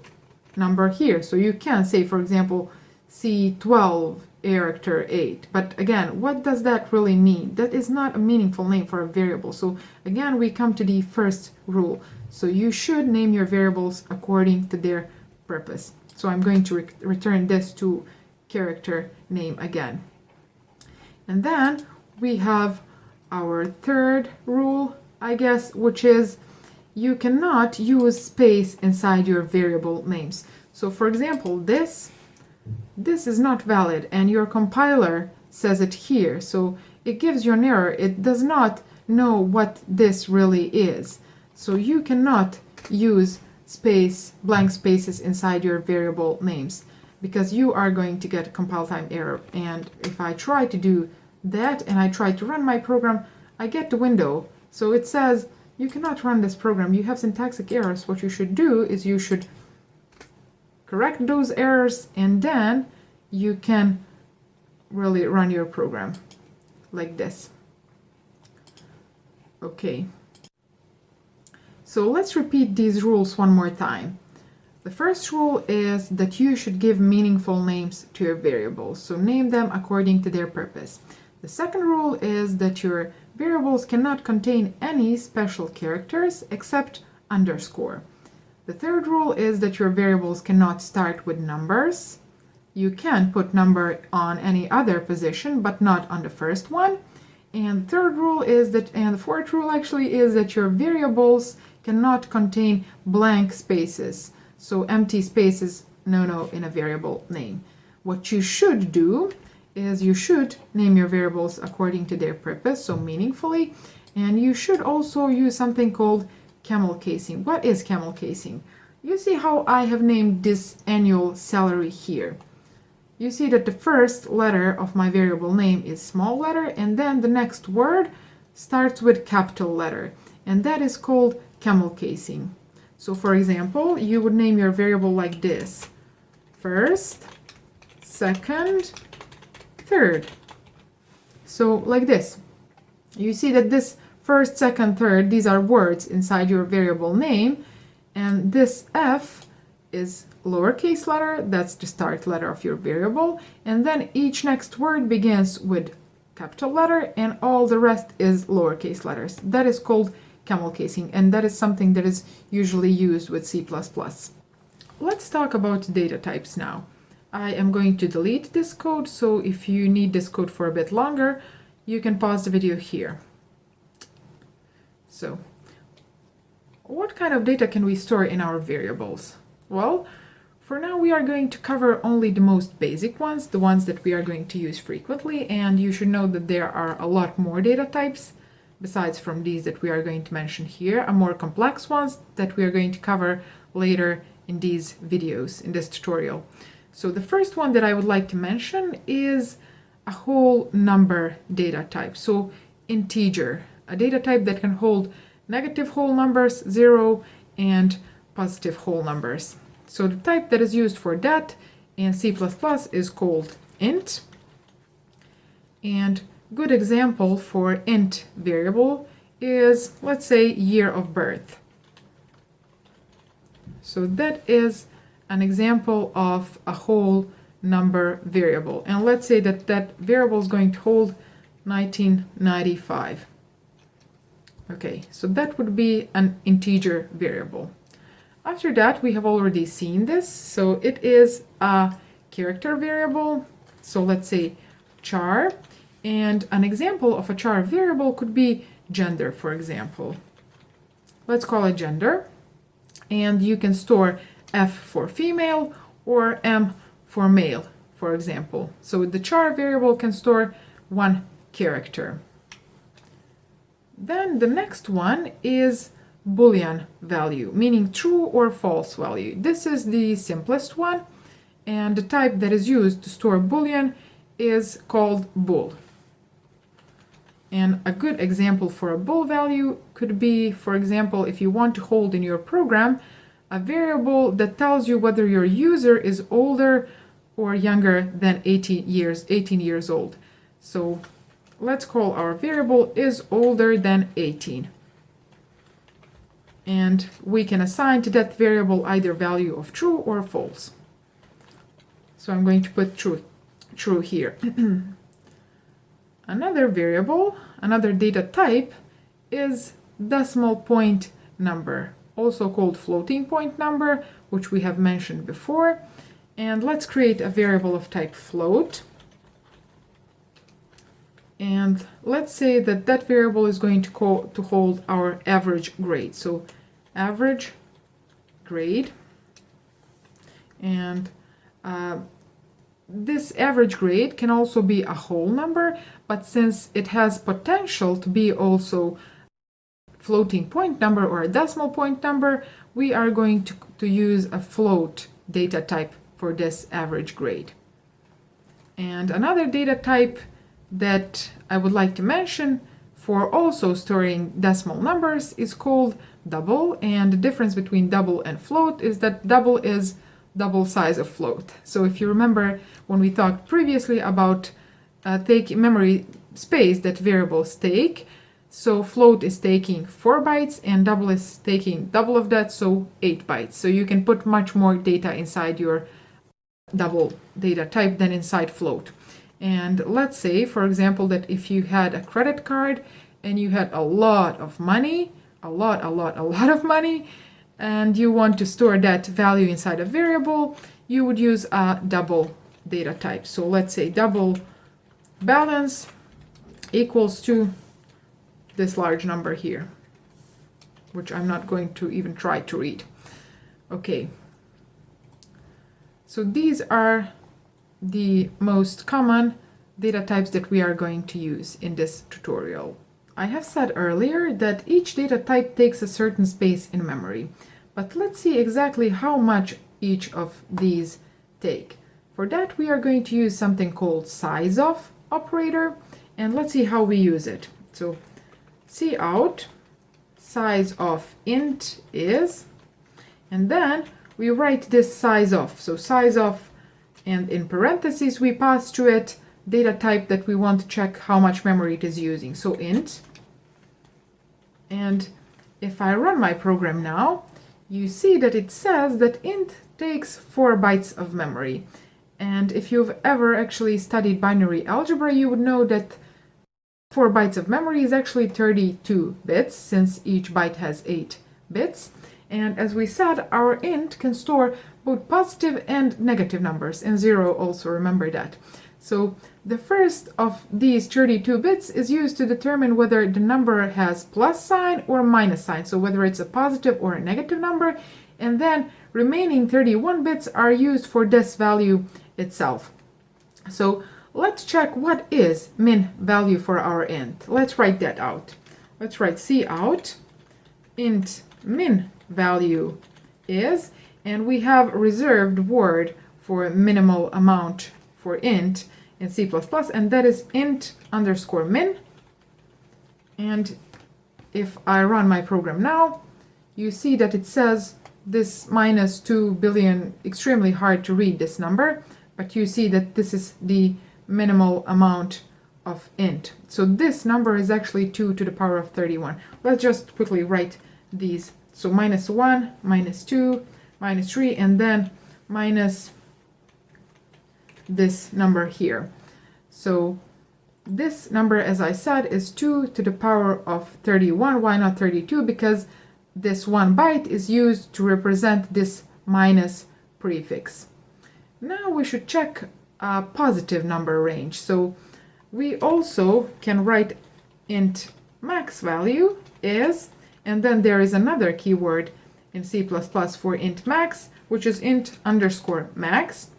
number here. So you can say, for example, C12 character 8. But again, what does that really mean? That is not a meaningful name for a variable. So again, we come to the first rule. So you should name your variables according to their purpose. So I'm going to return this to character name again. And then we have our third rule, I guess, which is you cannot use space inside your variable names. So for example, this is not valid, and your compiler says it here. So it gives you an error. It does not know what this really is. So you cannot use blank spaces inside your variable names, because you are going to get a compile time error. And if I try to do that and I try to run my program, I get the window. So it says, you cannot run this program. You have syntactic errors. What you should do is you should correct those errors, and then you can really run your program like this. Okay. So let's repeat these rules one more time. The first rule is that you should give meaningful names to your variables. So name them according to their purpose. The second rule is that your variables cannot contain any special characters except underscore. The third rule is that your variables cannot start with numbers. You can put number on any other position, but not on the first one. And the third rule is that, and the fourth rule actually, is that your variables cannot contain blank spaces. So empty spaces, no in a variable name. What you should do is you should name your variables according to their purpose, so meaningfully, and you should also use something called camel casing. What is camel casing? You see how I have named this annual salary here. You see that the first letter of my variable name is small letter, and then the next word starts with capital letter, and that is called camel casing. So for example, you would name your variable like this: first, second, third. So like this. You see that this first, second, third, these are words inside your variable name, and this F is lowercase letter, that's the start letter of your variable, and then each next word begins with capital letter, and all the rest is lowercase letters. That is called camel casing, and that is something that is usually used with C++. Let's talk about data types now. I am going to delete this code, so if you need this code for a bit longer, you can pause the video here. So, what kind of data can we store in our variables? Well, for now we are going to cover only the most basic ones, the ones that we are going to use frequently, and you should know that there are a lot more data types besides from these that we are going to mention here, and more complex ones that we are going to cover later in these videos, in this tutorial. So the first one that I would like to mention is a whole number data type. So integer, a data type that can hold negative whole numbers, 0, and positive whole numbers. So the type that is used for that in C++ is called int. And good example for int variable is, let's say, year of birth. So that is an example of a whole number variable. And let's say that that variable is going to hold 1995. Okay, so that would be an integer variable. After that, we have already seen this. So it is a character variable. So let's say char. And an example of a char variable could be gender, for example. Let's call it gender. And you can store F for female or M for male, for example. So the char variable can store one character. Then the next one is Boolean value, meaning true or false value. This is the simplest one, and the type that is used to store Boolean is called bool. And a good example for a bool value could be, for example, if you want to hold in your program a variable that tells you whether your user is older or younger than 18 years old. So let's call our variable is older than 18. And we can assign to that variable either value of true or false. So I'm going to put true true here. Another variable, another data type is decimal point number, also called floating point number, which we have mentioned before. And let's create a variable of type float. And let's say that that variable is going to hold our average grade. So average grade. And this average grade can also be a whole number, but since it has potential to be also floating point number or a decimal point number, we are going to use a float data type for this average grade. And another data type that I would like to mention for also storing decimal numbers is called double, and the difference between double and float is that double is double size of float. So if you remember when we talked previously about taking memory space that variables take, so float is taking 4 bytes and double is taking double of that, so 8 bytes. So you can put much more data inside your double data type than inside float. And let's say, for example, that if you had a credit card and you had a lot of money, a lot of money, and you want to store that value inside a variable, you would use a double data type. So let's say double balance equals to this large number here, which I'm not going to even try to read. Okay. So these are the most common data types that we are going to use in this tutorial. I have said earlier that each data type takes a certain space in memory, but let's see exactly how much each of these take. For that, we are going to use something called size of operator, and let's see how we use it. So cout size of int is, and then we write this size of. So size of, and in parentheses we pass to it data type that we want to check how much memory it is using. So int. And if I run my program now, you see that it says that int takes 4 bytes of memory. And if you've ever actually studied binary algebra, you would know that 4 bytes of memory is actually 32 bits, since each byte has 8 bits. And as we said, our int can store both positive and negative numbers, and 0 also, remember that. So the first of these 32 bits is used to determine whether the number has plus sign or minus sign, so whether it's a positive or a negative number, and then remaining 31 bits are used for this value itself. So let's check what is min value for our int. Let's write that out. Let's write cout int min value is, and we have a reserved word for minimal amount for int in C++, and that is int underscore min. And if I run my program now, you see that it says this minus 2 billion, extremely hard to read this number, but you see that this is the minimal amount of int. So this number is actually 2 to the power of 31. Let's just quickly write these. So minus 1, minus 2, minus 3, and then minus this number here. So this number, as I said, is 2 to the power of 31. Why not 32? Because this 1 byte is used to represent this minus prefix. Now we should check a positive number range. So we also can write int max value is, and then there is another keyword in C++ for int max, which is int underscore max.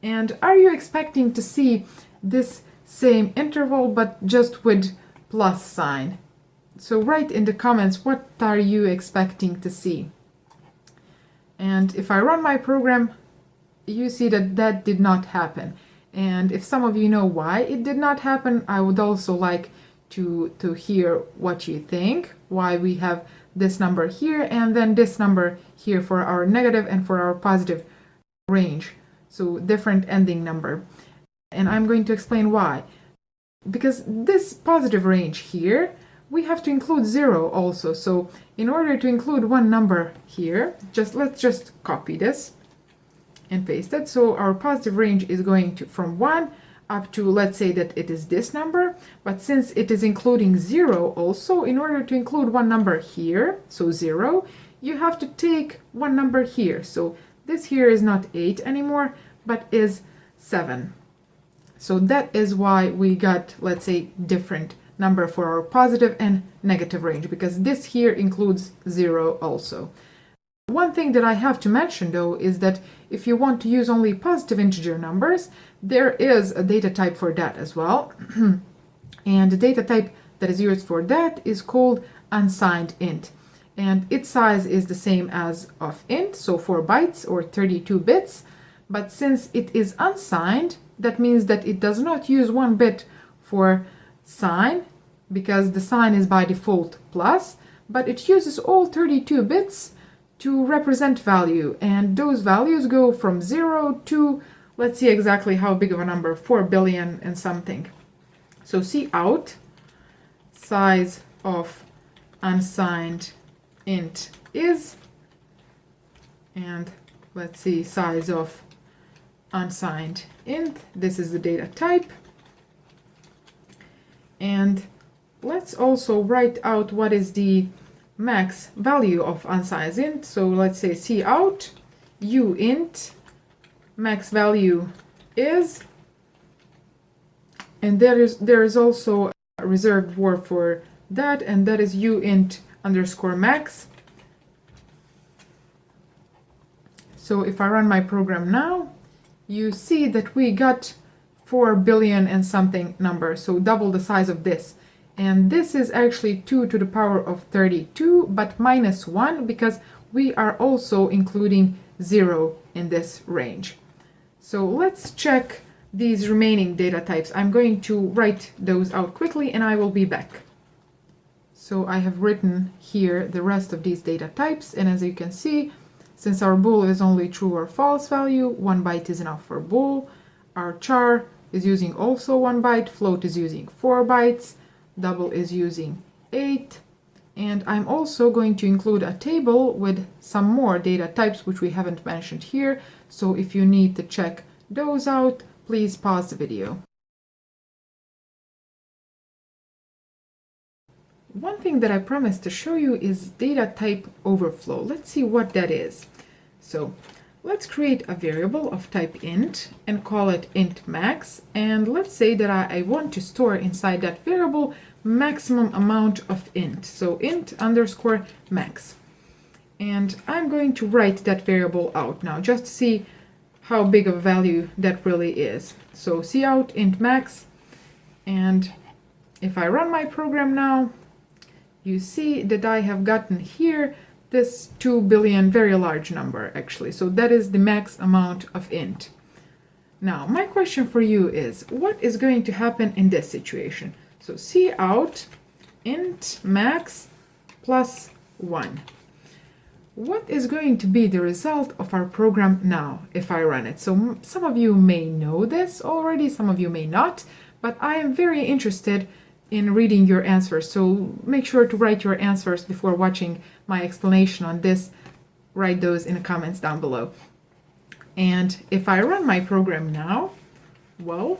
And are you expecting to see this same interval but just with plus sign? So write in the comments, what are you expecting to see? And if I run my program, you see that that did not happen. And if some of you know why it did not happen, I would also like to hear what you think, why we have this number here and then this number here for our negative and for our positive range. So different ending number. And I'm going to explain why. Because this positive range here, we have to include 0 also. So in order to include one number here, let's just copy this and paste it. So our positive range is going to from 1 up to, let's say that it is this number, but since it is including 0 also, in order to include one number here, so 0, you have to take one number here. So this here is not 8 anymore, but is 7. So that is why we got, let's say, different number for our positive and negative range, because this here includes 0 also. One thing that I have to mention though is that if you want to use only positive integer numbers, there is a data type for that as well. And the data type that is used for that is called unsigned int. And its size is the same as of int, so 4 bytes or 32 bits. But since it is unsigned, that means that it does not use 1 bit for sign, because the sign is by default plus, but it uses all 32 bits to represent value, and those values go from 0 to, let's see exactly how big of a number, 4 billion and something. So cout size of unsigned int is, and let's see, size of unsigned int, this is the data type. And let's also write out what is the max value of unsigned int. So let's say cout uint max value is, and there is also a reserved word for that, and that is uint underscore max. So if I run my program now, you see that we got 4 billion and something number, so double the size of this. And this is actually 2 to the power of 32, but minus 1, because we are also including 0 in this range. So let's check these remaining data types. I'm going to write those out quickly and I will be back. So I have written here the rest of these data types, and as you can see, since our bool is only true or false value, 1 byte is enough for bool. Our char is using also 1 byte, float is using 4 bytes, double is using 8, and I'm also going to include a table with some more data types which we haven't mentioned here, so if you need to check those out, please pause the video. One thing that I promised to show you is data type overflow. Let's see what that is. So let's create a variable of type int and call it int max, and let's say that I want to store inside that variable maximum amount of int, so int underscore max. And I'm going to write that variable out now just to see how big of a value that really is. So cout int max, and if I run my program now, you see that I have gotten here this 2 billion, very large number actually. So that is the max amount of int. Now my question for you is, what is going to happen in this situation? So cout int max plus 1. What is going to be the result of our program now if I run it? So some of you may know this already, some of you may not, but I am very interested in reading your answers. So make sure to write your answers before watching my explanation on this. Write those in the comments down below. And if I run my program now, well,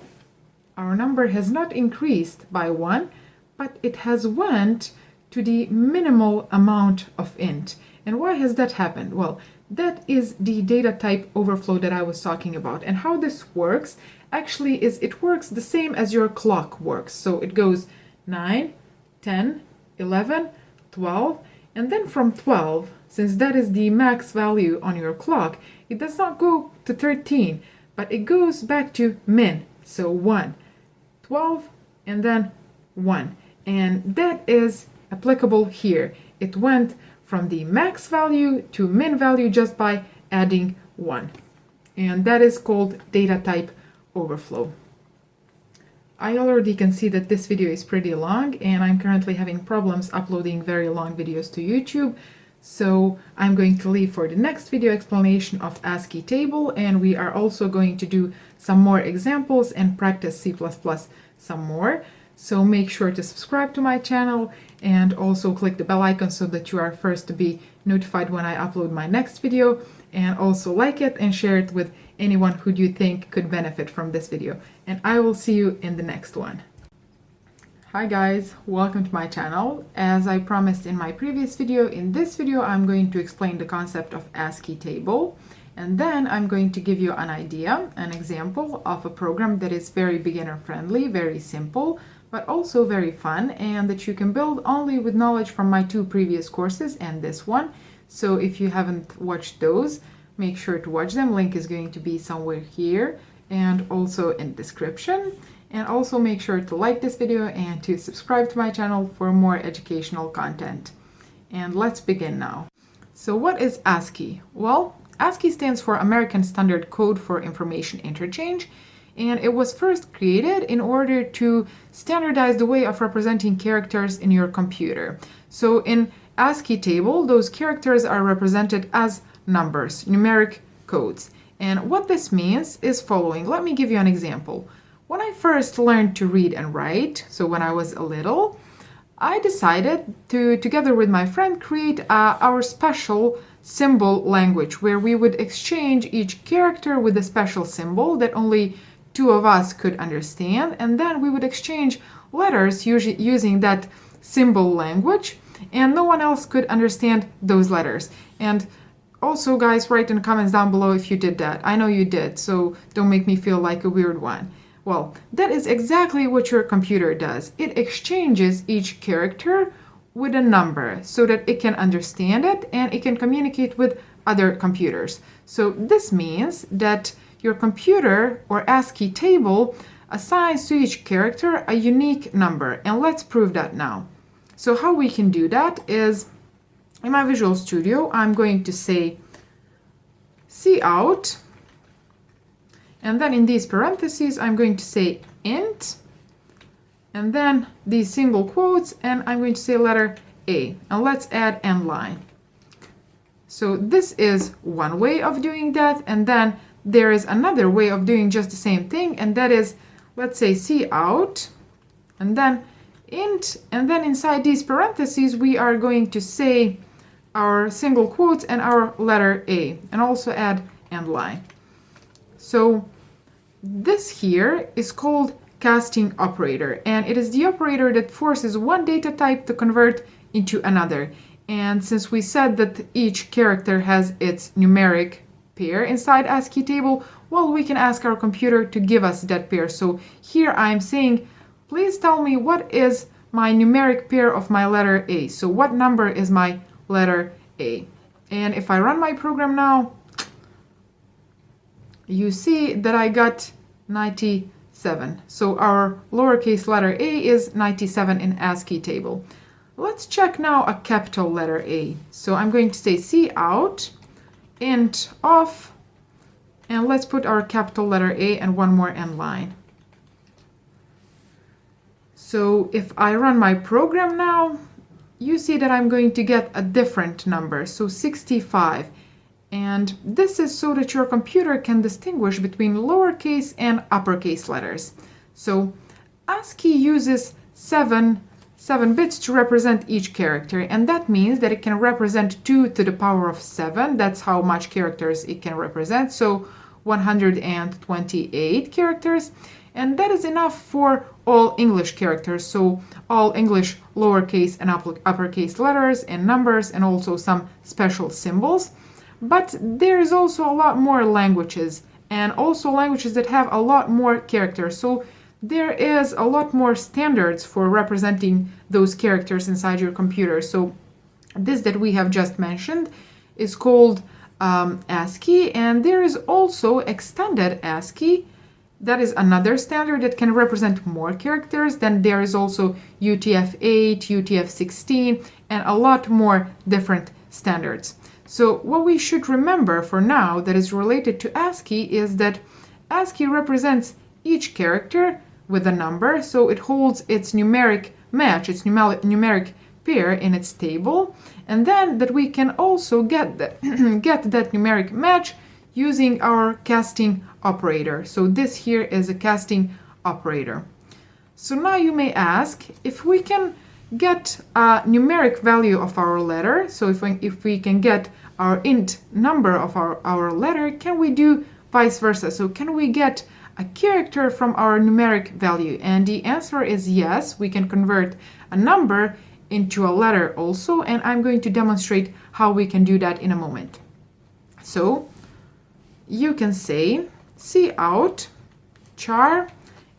our number has not increased by 1, but it has went to the minimal amount of int. And why has that happened? Well, that is the data type overflow that I was talking about. And how this works actually is it works the same as your clock works. So it goes 9, 10, 11, 12, and then from 12, since that is the max value on your clock, it does not go to 13, but it goes back to min, so 1, 12, and then 1. And that is applicable here. It went from the max value to min value just by adding 1. And that is called data type overflow. I already can see that this video is pretty long, and I'm currently having problems uploading very long videos to YouTube. So I'm going to leave for the next video explanation of ASCII table, and we are also going to do some more examples and practice C++ some more. So make sure to subscribe to my channel and also click the bell icon so that you are first to be notified when I upload my next video, and also like it and share it with anyone who you think could benefit from this video. And I will see you in the next one. Hi guys, welcome to my channel. As I promised in my previous video, in this video I'm going to explain the concept of ASCII table, and then I'm going to give you an idea, an example of a program that is very beginner friendly, very simple, but also very fun, and that you can build only with knowledge from my 2 previous courses and this one. So if you haven't watched those, make sure to watch them. Link is going to be somewhere here and also in description. And also make sure to like this video and to subscribe to my channel for more educational content. And let's begin now. So what is ASCII? Well, ASCII stands for American Standard Code for Information Interchange, and it was first created in order to standardize the way of representing characters in your computer. So in ASCII table, those characters are represented as numbers, numeric codes. And what this means is following. Let me give you an example. When I first learned to read and write, so when I was a little, I decided to, together with my friend, create our special symbol language, where we would exchange each character with a special symbol that only 2 of us could understand, and then we would exchange letters using that symbol language, and no one else could understand those letters. And also, guys, write in the comments down below if you did that. I know you did, so don't make me feel like a weird one. Well, that is exactly what your computer does. It exchanges each character with a number so that it can understand it and it can communicate with other computers. So this means that your computer or ASCII table assigns to each character a unique number. And let's prove that now. So how we can do that is, in my Visual Studio, I'm going to say cout. And then in these parentheses, I'm going to say int, and then these single quotes, and I'm going to say letter A. And let's add end line. So this is one way of doing that, and then there is another way of doing just the same thing, and that is, let's say cout, and then int, and then inside these parentheses, we are going to say our single quotes and our letter A, and also add end line. So this here is called casting operator, and it is the operator that forces one data type to convert into another. And since we said that each character has its numeric pair inside ASCII table, well, we can ask our computer to give us that pair. So here I'm saying, please tell me what is my numeric pair of my letter A. So what number is my letter A? And if I run my program now, you see that I got 97. So our lowercase letter A is 97 in ASCII table. Let's check now a capital letter A. So I'm going to say cout, int off, and let's put our capital letter A and one more end line. So if I run my program now, you see that I'm going to get a different number, so 65. And this is so that your computer can distinguish between lowercase and uppercase letters. So ASCII uses 7 bits to represent each character, and that means that it can represent 2 to the power of 7. That's how much characters it can represent, so 128 characters. And that is enough for all English characters, so all English lowercase and uppercase letters and numbers, and also some special symbols. But there is also a lot more languages, and also languages that have a lot more characters. So there is a lot more standards for representing those characters inside your computer. So this that we have just mentioned is called ASCII, and there is also extended ASCII. That is another standard that can represent more characters. Then there is also UTF-8, UTF-16, and a lot more different standards. So what we should remember for now that is related to ASCII is that ASCII represents each character with a number, so it holds its numeric match, its numeric pair in its table, and then that we can also get that numeric match using our casting operator. So this here is a casting operator. So now you may ask, if we can get a numeric value of our letter, so if we can get our int number of our letter, can we do vice versa? So can we get a character from our numeric value? And the answer is yes, we can convert a number into a letter also, and I'm going to demonstrate how we can do that in a moment. So you can say cout char,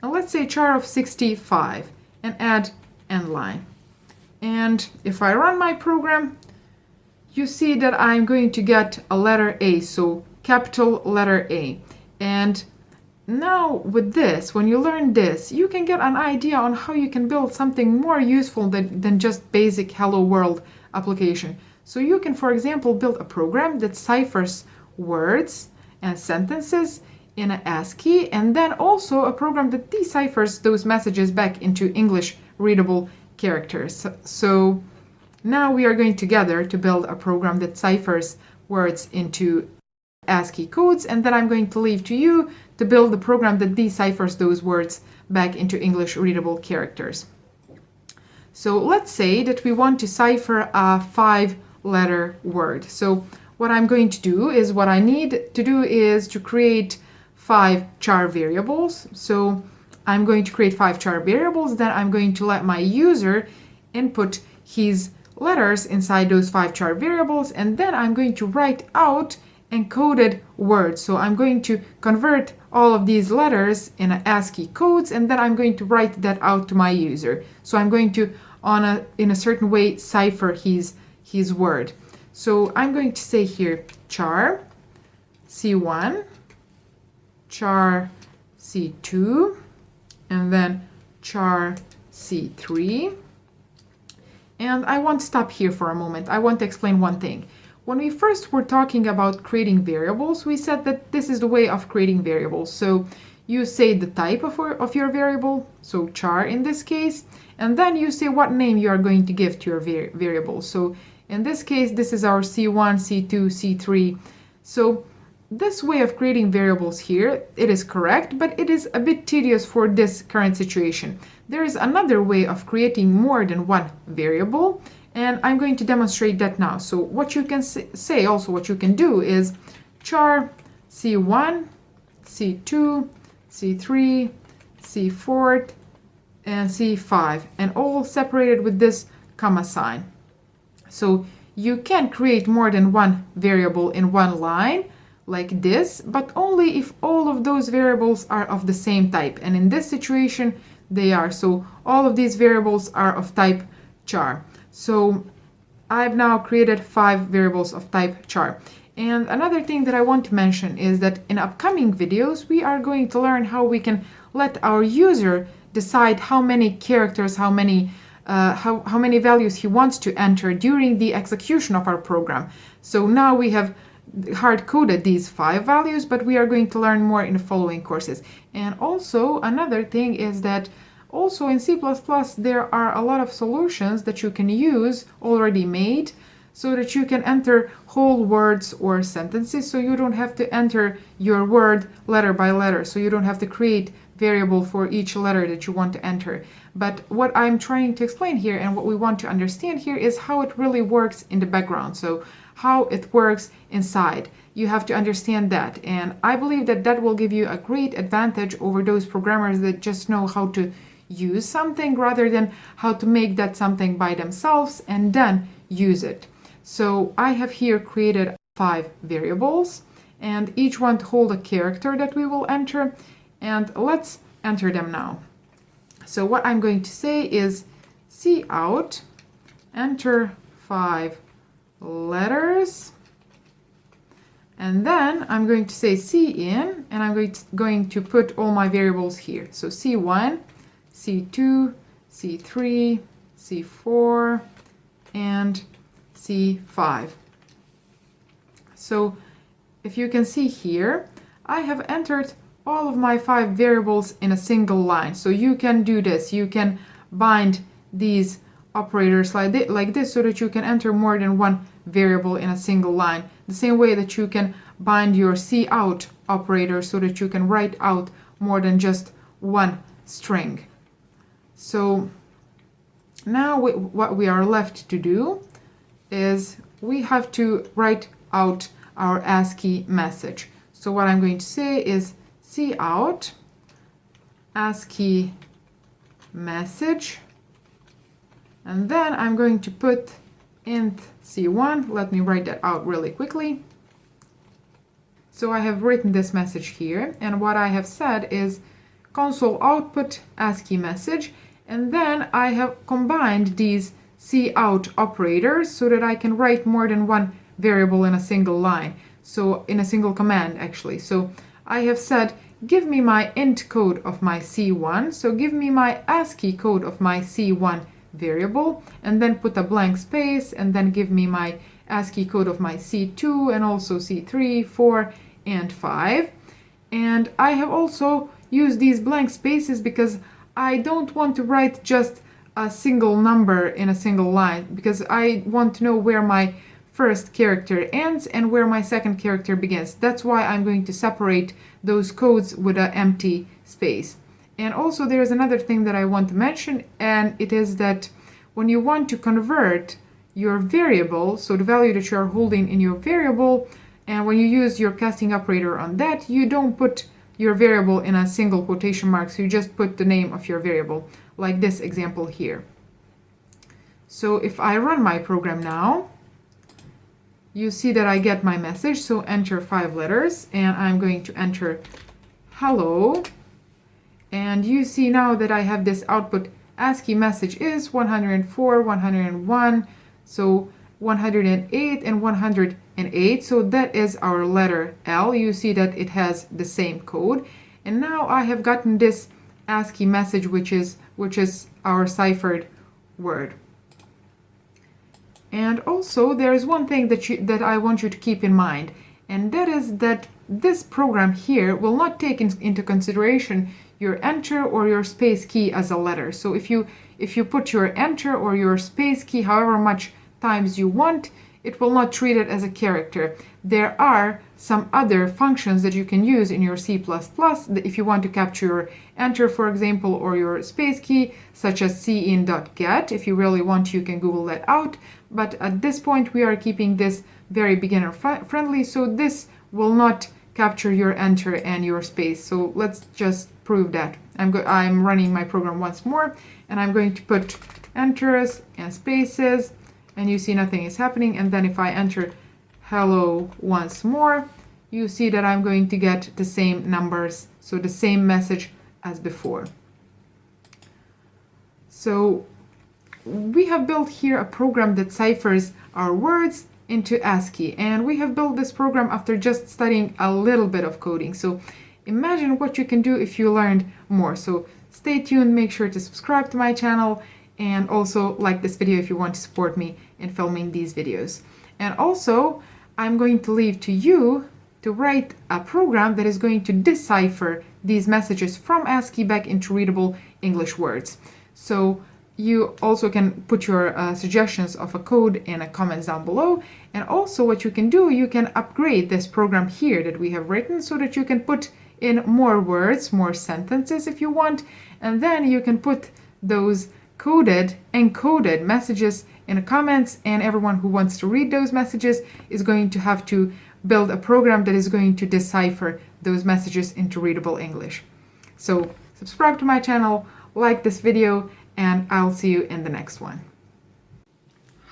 and let's say char of 65, and add end line. And if I run my program, you see that I'm going to get a letter A, so capital letter A. And now with this, when you learn this, you can get an idea on how you can build something more useful than just basic Hello World application. So you can, for example, build a program that ciphers words and sentences in an ASCII, and then also a program that deciphers those messages back into English readable characters. So now we are going together to build a program that ciphers words into ASCII codes, and then I'm going to leave to you to build the program that deciphers those words back into English readable characters. So let's say that we want to cipher a 5-letter word. So what I'm going to do is, what I need to do is to create 5 char variables. So I'm going to create 5 char variables, then I'm going to let my user input his letters inside those 5 char variables, and then I'm going to write out encoded words. So I'm going to convert all of these letters in ASCII codes, and then I'm going to write that out to my user. So I'm going to, in a certain way, cipher his word. So I'm going to say here char C1, char C2, and then char C3. And I want to stop here for a moment. I want to explain one thing. When we first were talking about creating variables, we said that this is the way of creating variables. So you say the type of your variable, so char in this case, and then you say what name you are going to give to your variable. So in this case, this is our C1, C2, C3. So this way of creating variables here, it is correct, but it is a bit tedious for this current situation. There is another way of creating more than one variable, and I'm going to demonstrate that now. So what you can say also, what you can do is char C1, C2, C3, C4, and C5, and all separated with this comma sign. So you can create more than one variable in one line like this, but only if all of those variables are of the same type, and in this situation they are. So all of these variables are of type char. So I've now created 5 variables of type char. And another thing that I want to mention is that in upcoming videos we are going to learn how we can let our user decide how many characters, how many values he wants to enter during the execution of our program. So now we have hard-coded these 5 values, but we are going to learn more in the following courses. And also another thing is that also in C++ there are a lot of solutions that you can use already made, so that you can enter whole words or sentences, so you don't have to enter your word letter by letter, so you don't have to create variable for each letter that you want to enter. But what I'm trying to explain here and what we want to understand here is how it really works in the background, so how it works inside. You have to understand that, and I believe that that will give you a great advantage over those programmers that just know how to use something rather than how to make that something by themselves and then use it. So I have here created 5 variables, and each one to hold a character that we will enter, and let's enter them now. So what I'm going to say is cout, enter 5 letters, and then I'm going to say cin, and I'm going to put all my variables here. So C1, C2, C3, C4, and C5. So if you can see here, I have entered all of my 5 variables in a single line. So you can do this. You can bind these operators like this so that you can enter more than one variable in a single line. The same way that you can bind your cout operator so that you can write out more than just one string. So now what we are left to do is we have to write out our ASCII message. So what I'm going to say is cout ASCII message, and then I'm going to put int C1. Let me write that out really quickly. So I have written this message here, and what I have said is console output ASCII message, and then I have combined these cout operators so that I can write more than one variable in a single line, so in a single command actually. So I have said give me my int code of my C1, so give me my ASCII code of my C1 variable, and then put a blank space, and then give me my ASCII code of my C2 and also C3, 4, and 5. And I have also used these blank spaces because I don't want to write just a single number in a single line, because I want to know where my first character ends and where my second character begins. That's why I'm going to separate those codes with an empty space. And also there's another thing that I want to mention, and it is that when you want to convert your variable, so the value that you are holding in your variable, and when you use your casting operator on that, you don't put your variable in a single quotation mark, so you just put the name of your variable, like this example here. So if I run my program now, you see that I get my message, so enter 5 letters, and I'm going to enter hello, and you see now that I have this output ASCII message is 104, 101, so 108 and 108, so that is our letter L. You see that it has the same code, and now I have gotten this ASCII message, which is our ciphered word. And also there is one thing that I want you to keep in mind, and that is that this program here will not take into consideration your enter or your space key as a letter. So if you put your enter or your space key however much times you want, it will not treat it as a character. There are some other functions that you can use in your C++ if you want to capture your enter, for example, or your space key, such as cin.get. If you really want, you can Google that out. But at this point, we are keeping this very beginner friendly, so this will not capture your enter and your space. So let's just prove that. I'm running my program once more, and I'm going to put enters and spaces, and you see nothing is happening. And then if I enter hello once more, you see that I'm going to get the same numbers, so the same message as before. So we have built here a program that ciphers our words into ASCII, and we have built this program after just studying a little bit of coding. So imagine what you can do if you learned more. So stay tuned, make sure to subscribe to my channel, and also like this video if you want to support me in filming these videos. And also I'm going to leave to you to write a program that is going to decipher these messages from ASCII back into readable English words. So you also can put your suggestions of a code in a comments down below. And also what you can do, you can upgrade this program here that we have written so that you can put in more words, more sentences if you want, and then you can put those encoded messages in the comments, and everyone who wants to read those messages is going to have to build a program that is going to decipher those messages into readable English. So subscribe to my channel, like this video, and I'll see you in the next one.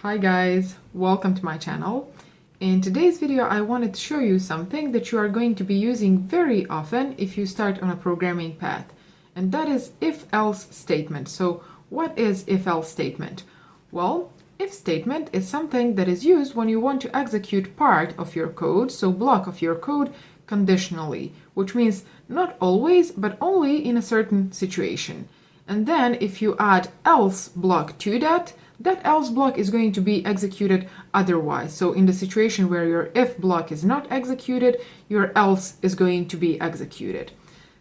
Hi guys, welcome to my channel. In today's video I wanted to show you something that you are going to be using very often if you start on a programming path, and that is if-else statement. So what is if-else statement? Well, if statement is something that is used when you want to execute part of your code, so block of your code, conditionally, which means not always, but only in a certain situation. And then if you add else block to that, that else block is going to be executed otherwise. So in the situation where your if block is not executed, your else is going to be executed.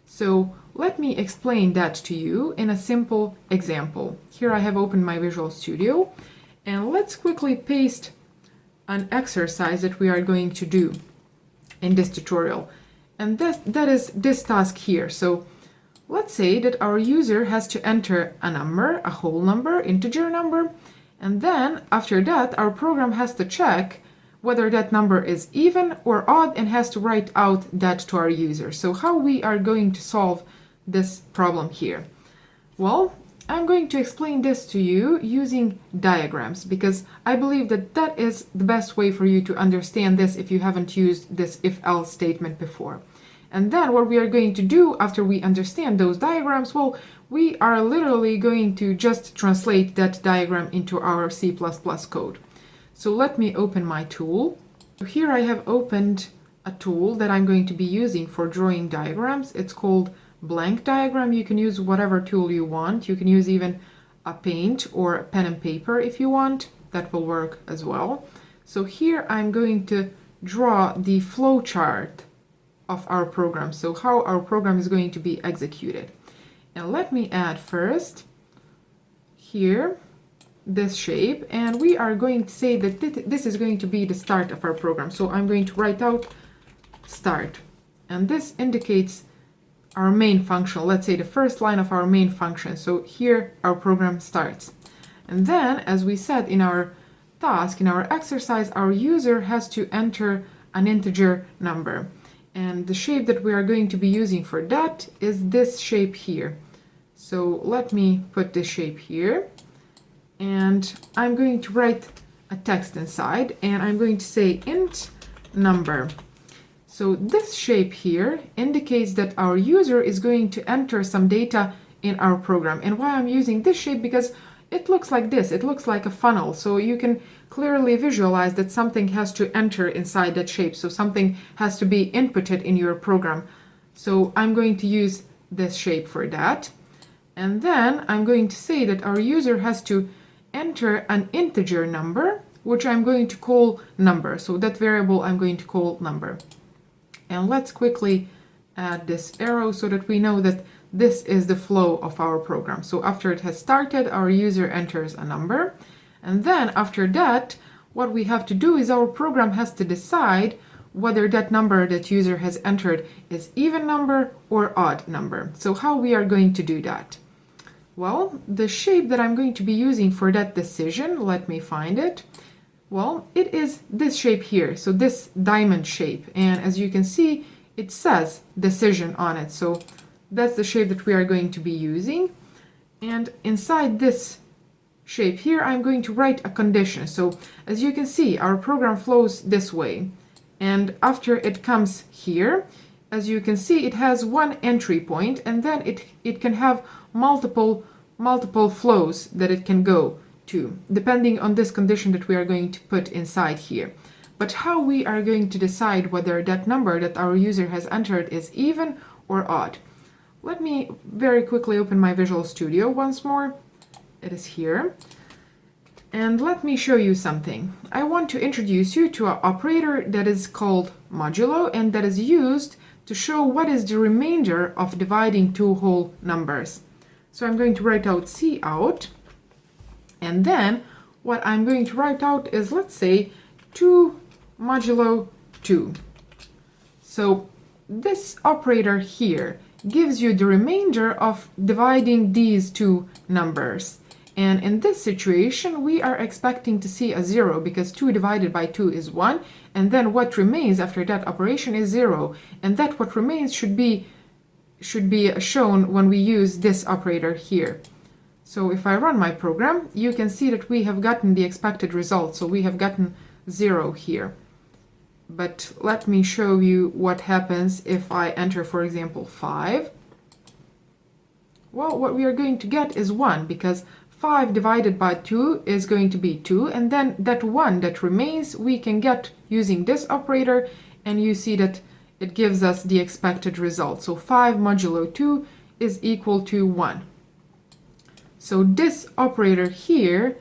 So let me explain that to you in a simple example. Here I have opened my Visual Studio, and let's quickly paste an exercise that we are going to do in this tutorial. And that is this task here. So let's say that our user has to enter a number, a whole number, integer number, and then after that our program has to check whether that number is even or odd and has to write out that to our user. So how we are going to solve this problem here? Well, I'm going to explain this to you using diagrams, because I believe that that is the best way for you to understand this if you haven't used this if-else statement before. And then what we are going to do after we understand those diagrams, well, we are literally going to just translate that diagram into our C++ code. So let me open my tool. Here I have opened a tool that I'm going to be using for drawing diagrams. It's called Blank Diagram. You can use whatever tool you want. You can use even a paint or a pen and paper if you want. That will work as well. So here I'm going to draw the flow chart of our program, so how our program is going to be executed. And let me add first here this shape, and we are going to say that this is going to be the start of our program. So I'm going to write out start, and this indicates our main function, let's say the first line of our main function. So here our program starts. And then, as we said in our task, in our exercise, our user has to enter an integer number. And the shape that we are going to be using for that is this shape here. So let me put this shape here. And I'm going to write a text inside, and I'm going to say int number. So this shape here indicates that our user is going to enter some data in our program. And why I'm using this shape, because it looks like this. It looks like a funnel. So you can clearly visualize that something has to enter inside that shape. So something has to be inputted in your program. So I'm going to use this shape for that. And then I'm going to say that our user has to enter an integer number, which I'm going to call number. So that variable I'm going to call number. And let's quickly add this arrow so that we know that this is the flow of our program. So after it has started, our user enters a number. And then after that, what we have to do is our program has to decide whether that number that user has entered is even number or odd number. So how we are going to do that? Well, the shape that I'm going to be using for that decision, let me find it. Well, it is this shape here, so this diamond shape. And as you can see, it says decision on it. So that's the shape that we are going to be using. And inside this shape here, I'm going to write a condition. So as you can see, our program flows this way. And after it comes here, as you can see, it has one entry point, and then it can have multiple flows that it can go to, depending on this condition that we are going to put inside here. But how we are going to decide whether that number that our user has entered is even or odd? Let me very quickly open my Visual Studio once more. It is here. And let me show you something. I want to introduce you to an operator that is called modulo, and that is used to show what is the remainder of dividing two whole numbers. So I'm going to write out cout, and then what I'm going to write out is, let's say, 2 modulo 2. So this operator here gives you the remainder of dividing these two numbers. And in this situation, we are expecting to see a 0, because 2 divided by 2 is 1, and then what remains after that operation is 0, and that what remains should be shown when we use this operator here. So if I run my program, you can see that we have gotten the expected result, so we have gotten 0 here. But let me show you what happens if I enter, for example, 5. Well, what we are going to get is 1, because 5 divided by 2 is going to be 2, and then that 1 that remains we can get using this operator, and you see that it gives us the expected result. So 5 modulo 2 is equal to 1. So this operator here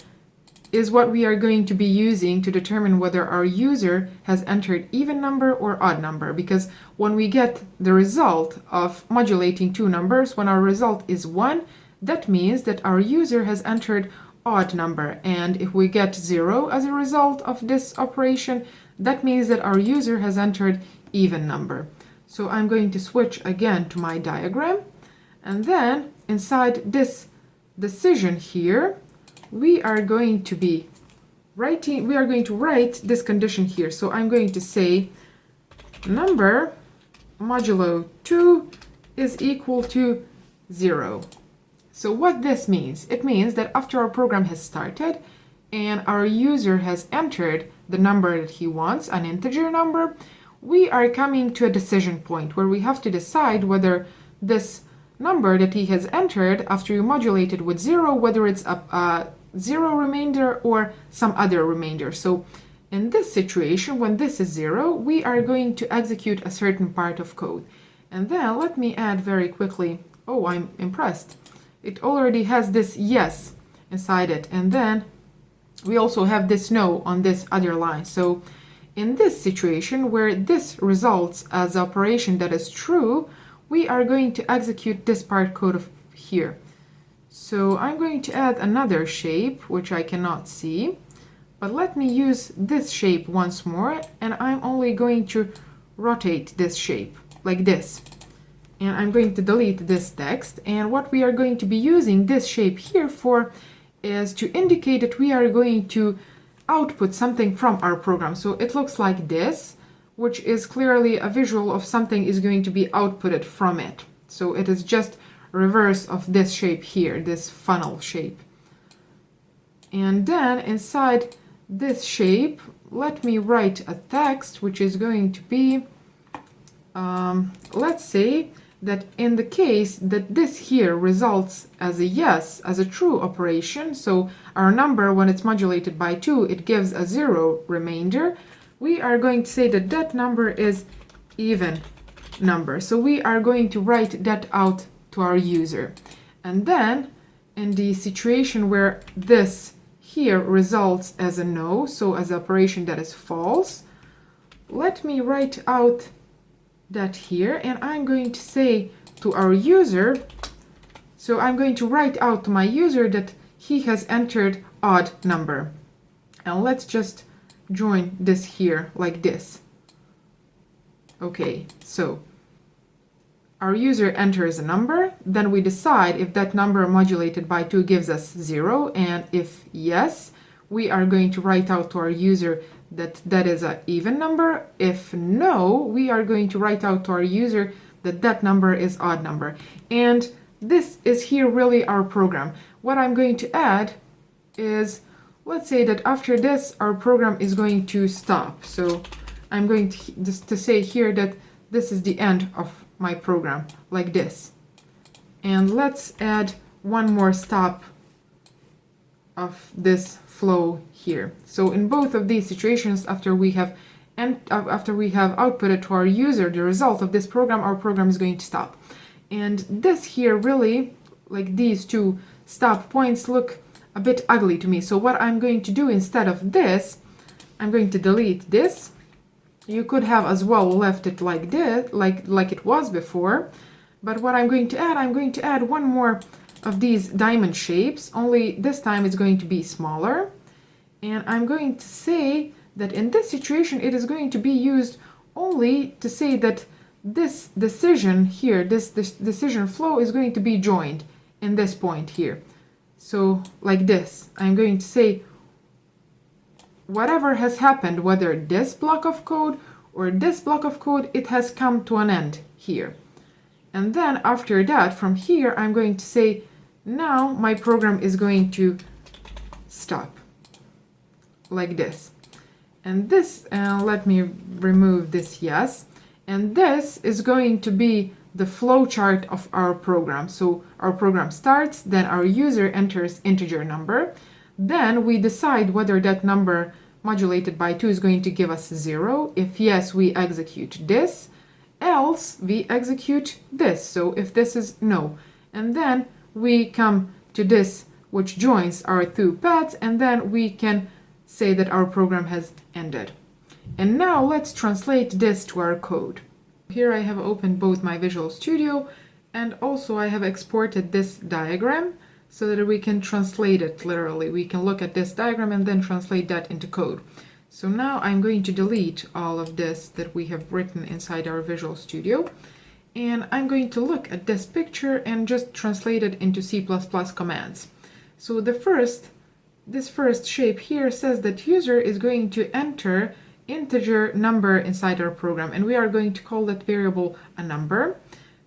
is what we are going to be using to determine whether our user has entered even number or odd number, because when we get the result of modulating two numbers, when our result is 1, that means that our user has entered odd number, and if we get 0 as a result of this operation, that means that our user has entered even number. So I'm going to switch again to my diagram, And then inside this decision here, we are going to write this condition here. So I'm going to say number modulo 2 is equal to 0. So what this means, it means that after our program has started and our user has entered the number that he wants, an integer number, we are coming to a decision point where we have to decide whether this number that he has entered after you modulate it with 0, whether it's a 0 remainder or some other remainder. So in this situation, when this is 0, we are going to execute a certain part of code. And then let me add very quickly, oh, I'm impressed. It already has this yes inside it. And then we also have this no on this other line. So in this situation where this results as an operation that is true, we are going to execute this part code of here. So I'm going to add another shape, which I cannot see, but let me use this shape once more, and I'm only going to rotate this shape like this. And I'm going to delete this text, and what we are going to be using this shape here for is to indicate that we are going to output something from our program. So it looks like this, which is clearly a visual of something is going to be outputted from it. So it is just reverse of this shape here, this funnel shape. And then inside this shape, let me write a text which is going to be, let's say that in the case that this here results as a yes, as a true operation, so our number, when it's modulated by 2, it gives a 0 remainder, we are going to say that that number is even number. So we are going to write that out to our user. And then in the situation where this here results as a no, so as an operation that is false, let me write out that here, and I'm going to say to our user, so I'm going to write out to my user that he has entered odd number. And let's just join this here like this. Okay, so our user enters a number, then we decide if that number modulated by 2 gives us 0, and if yes, we are going to write out to our user that that is an even number. If no, we are going to write out to our user that that number is odd number. And this is here really our program. What I'm going to add is, let's say that after this, our program is going to stop. So I'm going to say here that this is the end of my program, like this. And let's add one more stop of this flow here. So in both of these situations, after we have outputted to our user the result of this program, our program is going to stop. And this here really, like these two stop points, look a bit ugly to me. So what I'm going to do instead of this, I'm going to delete this. You could have as well left it like this, like it was before. But what I'm going to add one more of these diamond shapes, only this time it's going to be smaller. And I'm going to say that in this situation, it is going to be used only to say that this decision here, this decision flow is going to be joined in this point here. So like this, I'm going to say whatever has happened, whether this block of code or this block of code, it has come to an end here. And then after that, from here, I'm going to say, now my program is going to stop, like this. And this, let me remove this yes. And this is going to be the flow chart of our program. So our program starts, then our user enters integer number. Then we decide whether that number modulated by 2 is going to give us 0. If yes, we execute this. Else, we execute this. So if this is no. And then we come to this, which joins our two paths, and then we can say that our program has ended. And now let's translate this to our code. Here I have opened both my Visual Studio, and also I have exported this diagram so that we can translate it literally. We can look at this diagram and then translate that into code. So now I'm going to delete all of this that we have written inside our Visual Studio. and I'm going to look at this picture and just translate it into C++ commands. So this first shape here says that user is going to enter integer number inside our program, and we are going to call that variable a number.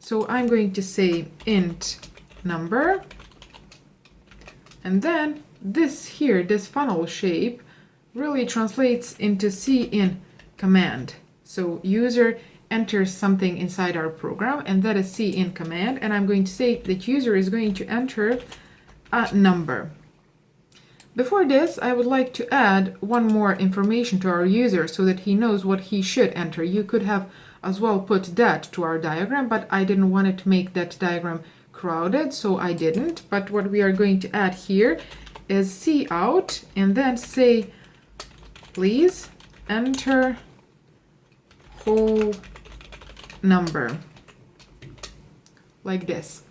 So I'm going to say int number, and then this here, this funnel shape, really translates into cin command. So user enters something inside our program, and that is cin command, and I'm going to say that user is going to enter a number. Before this, I would like to add one more information to our user so that he knows what he should enter. You could have as well put that to our diagram, but I didn't want it to make that diagram crowded, so I didn't. But what we are going to add here is cout, and then say, please enter whole number, like this.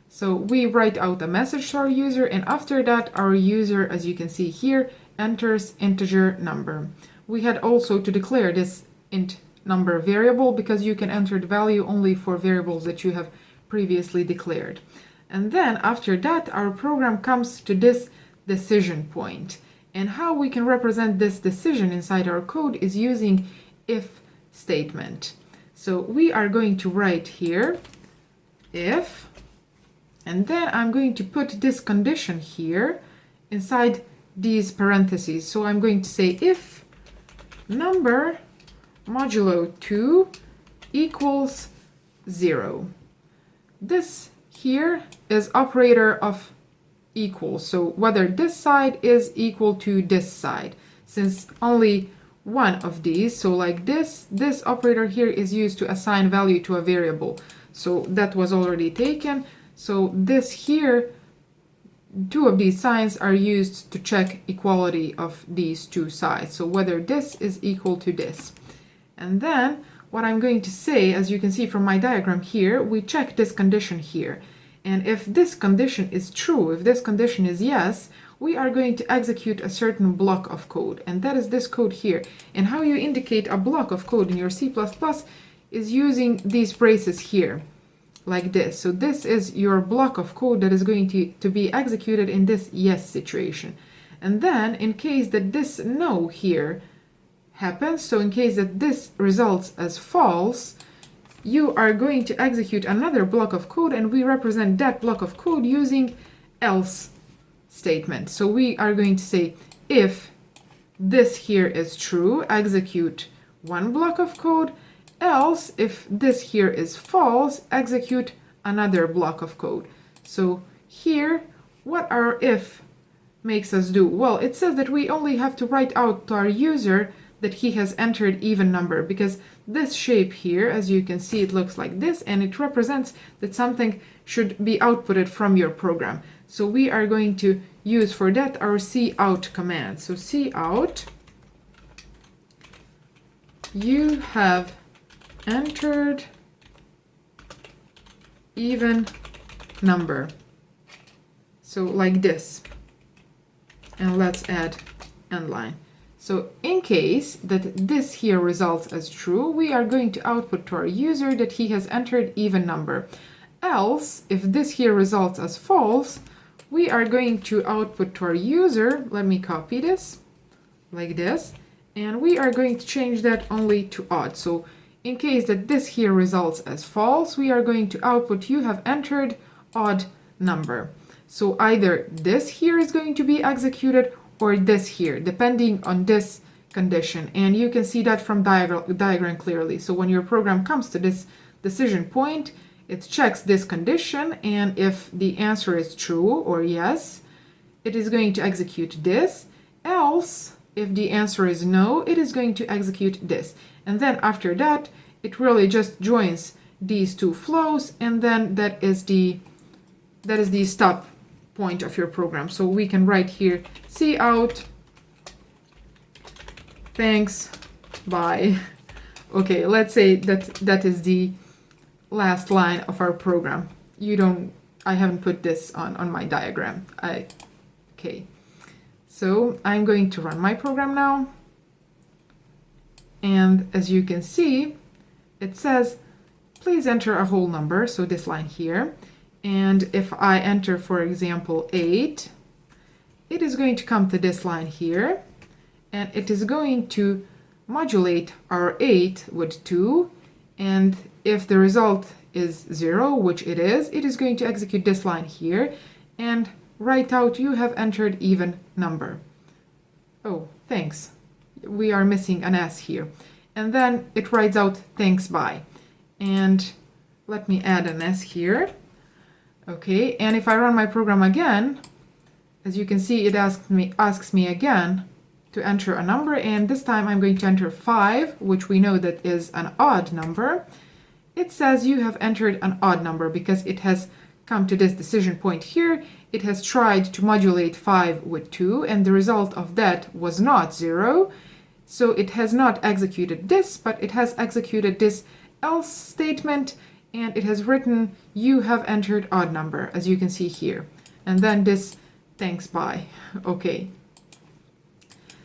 So we write out a message to our user, and after that our user, as you can see here, enters integer number. We had also to declare this int number variable, because you can enter the value only for variables that you have previously declared. And then after that our program comes to this decision point. And how we can represent this decision inside our code is using if statement. So we are going to write here if, and then I'm going to put this condition here inside these parentheses. So I'm going to say if number modulo 2 equals 0. This here is operator of equal. So whether this side is equal to this side, since only one of these, so like this operator here is used to assign value to a variable. So that was already taken. So this here, two of these signs are used to check equality of these two sides. So whether this is equal to this. And then what I'm going to say, as you can see from my diagram here, we check this condition here. And if this condition is true, if this condition is yes, we are going to execute a certain block of code, and that is this code here. And how you indicate a block of code in your C++ is using these braces here, like this. So this is your block of code that is going to be executed in this yes situation. And then in case that this no here happens, so in case that this results as false, you are going to execute another block of code, and we represent that block of code using else statement. So we are going to say if this here is true, execute one block of code, else if this here is false, execute another block of code. So here, what our if makes us do? Well, it says that we only have to write out to our user that he has entered even number, because this shape here, as you can see, it looks like this, and it represents that something should be outputted from your program. So we are going to use for that our cout command. So cout, you have entered even number. So like this. And let's add end line. So in case that this here results as true, we are going to output to our user that he has entered even number. Else, if this here results as false, we are going to output to our user, let me copy this, like this, and we are going to change that only to odd. So in case that this here results as false, we are going to output you have entered odd number. So either this here is going to be executed or this here, depending on this condition. And you can see that from diagram clearly. So when your program comes to this decision point, it checks this condition, and if the answer is true or yes, it is going to execute this. Else, if the answer is no, it is going to execute this. And then after that, it really just joins these two flows, and then that is the stop point of your program. So we can write here cout, thanks, bye. Okay, let's say that is the last line of our program. I haven't put this on my diagram. Okay, so I'm going to run my program now, and as you can see, it says please enter a whole number, so this line here. And if I enter, for example, 8, it is going to come to this line here, and it is going to modulate our 8 with 2, and if the result is 0, which it is going to execute this line here and write out you have entered even number. Oh, thanks. We are missing an S here. And then it writes out thanks bye. And let me add an S here. Okay, and if I run my program again, as you can see, it asks me again to enter a number, and this time I'm going to enter 5, which we know that is an odd number. It says you have entered an odd number because it has come to this decision point here. It has tried to modulate 5 with 2, and the result of that was not 0. So it has not executed this, but it has executed this else statement, and it has written you have entered odd number, as you can see here. And then this thanks bye. Okay.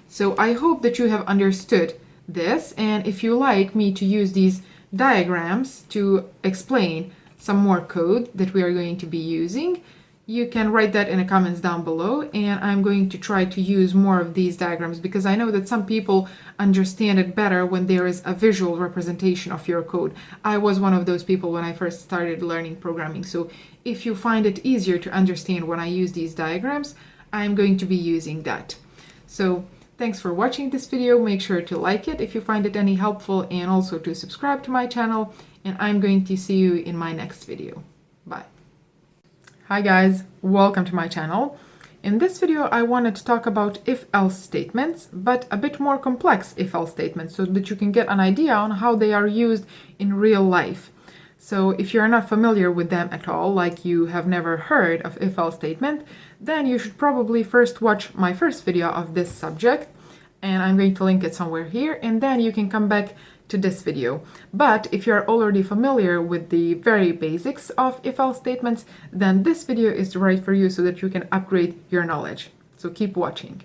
So I hope that you have understood this, and if you like me to use these diagrams to explain some more code that we are going to be using, you can write that in the comments down below, and I'm going to try to use more of these diagrams because I know that some people understand it better when there is a visual representation of your code. I was one of those people when I first started learning programming, so if you find it easier to understand when I use these diagrams, I'm going to be using that. So thanks for watching this video. Make sure to like it if you find it any helpful, and also to subscribe to my channel, and I'm going to see you in my next video. Bye. Hi guys, welcome to my channel. In this video I wanted to talk about if-else statements, but a bit more complex if-else statements so that you can get an idea on how they are used in real life. So if you're not familiar with them at all, like you have never heard of if-else statement, then you should probably first watch my first video of this subject, and I'm going to link it somewhere here, and then you can come back to this video. But if you're already familiar with the very basics of if-else statements, then this video is right for you so that you can upgrade your knowledge. So keep watching.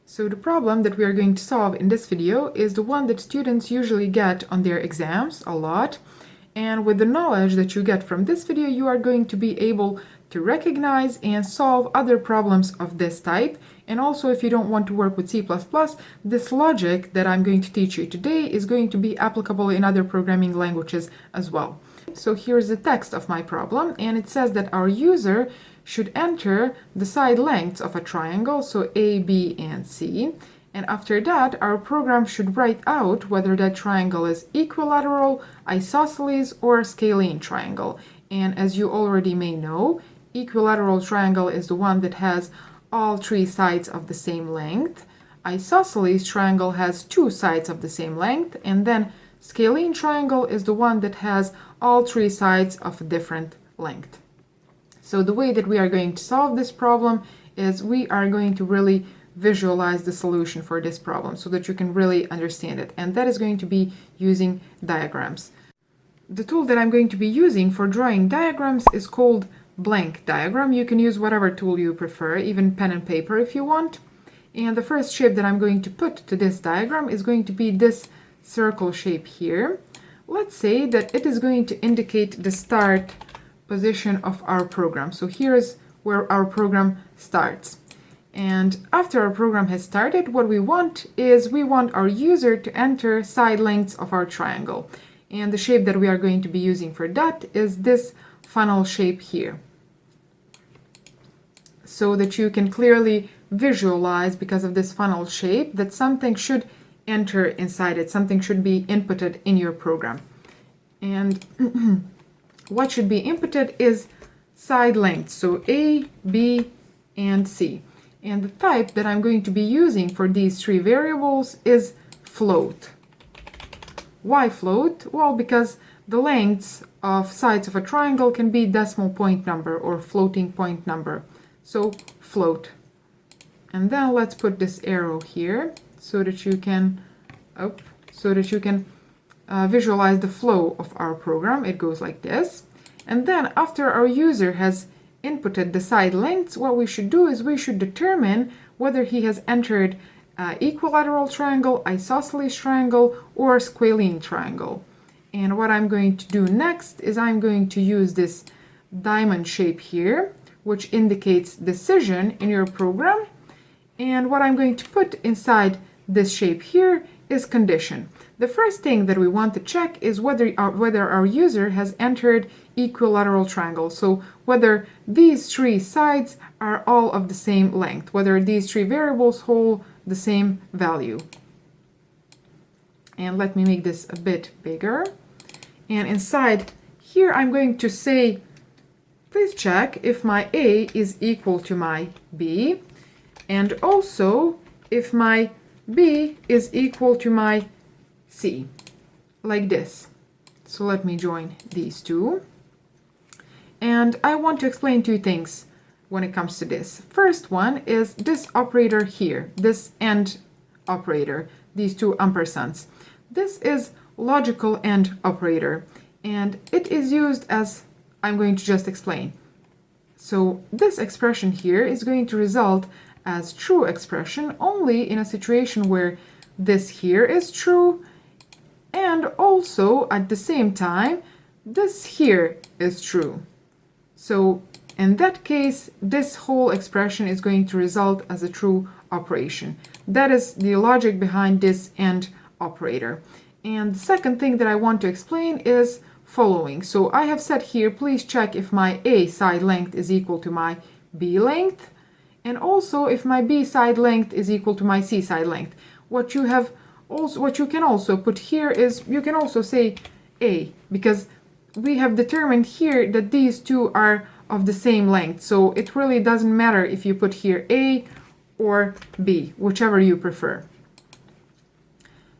So the problem that we are going to solve in this video is the one that students usually get on their exams a lot. And with the knowledge that you get from this video, you are going to be able to recognize and solve other problems of this type. And also, if you don't want to work with C++, this logic that I'm going to teach you today is going to be applicable in other programming languages as well. So here's the text of my problem, and it says that our user should enter the side lengths of a triangle, so A, B, and C. And after that, our program should write out whether that triangle is equilateral, isosceles, or scalene triangle. And as you already may know, equilateral triangle is the one that has all 3 sides of the same length. Isosceles triangle has 2 sides of the same length. And then scalene triangle is the one that has all 3 sides of a different length. So the way that we are going to solve this problem is we are going to really visualize the solution for this problem so that you can really understand it. And that is going to be using diagrams. The tool that I'm going to be using for drawing diagrams is called Blank Diagram. You can use whatever tool you prefer, even pen and paper if you want. And the first shape that I'm going to put to this diagram is going to be this circle shape here. Let's say that it is going to indicate the start position of our program. So here's where our program starts. And after our program has started, what we want is we want our user to enter side lengths of our triangle. And the shape that we are going to be using for that is this funnel shape here. So that you can clearly visualize, because of this funnel shape, that something should enter inside it, something should be inputted in your program. And what should be inputted is side lengths, so A, B, and C. And the type that I'm going to be using for these 3 variables is float. Why float? Well, because the lengths of sides of a triangle can be decimal point number or floating point number. So float. And then let's put this arrow here so that you can visualize the flow of our program. It goes like this. And then after our user has inputted the side lengths, what we should do is we should determine whether he has entered equilateral triangle, isosceles triangle, or scalene triangle. And what I'm going to do next is I'm going to use this diamond shape here, which indicates decision in your program. And what I'm going to put inside this shape here is condition. The first thing that we want to check is whether our user has entered equilateral triangle. So whether these three sides are all of the same length, whether these three variables hold the same value. And let me make this a bit bigger. And inside here, I'm going to say, please check if my A is equal to my B, and also if my B is equal to my C, like this. So let me join these two. And I want to explain two things when it comes to this. First one is this operator here, this AND operator, these two ampersands. This is logical AND operator, and it is used as I'm going to just explain. So this expression here is going to result as true expression only in a situation where this here is true, and also at the same time this here is true. So in that case, this whole expression is going to result as a true operation. That is the logic behind this AND operator. And the second thing that I want to explain is following. So I have said here, please check if my A side length is equal to my B length, and also if my B side length is equal to my C side length. What you can also put here is you can also say A, because we have determined here that these two are of the same length. So it really doesn't matter if you put here A or B, whichever you prefer.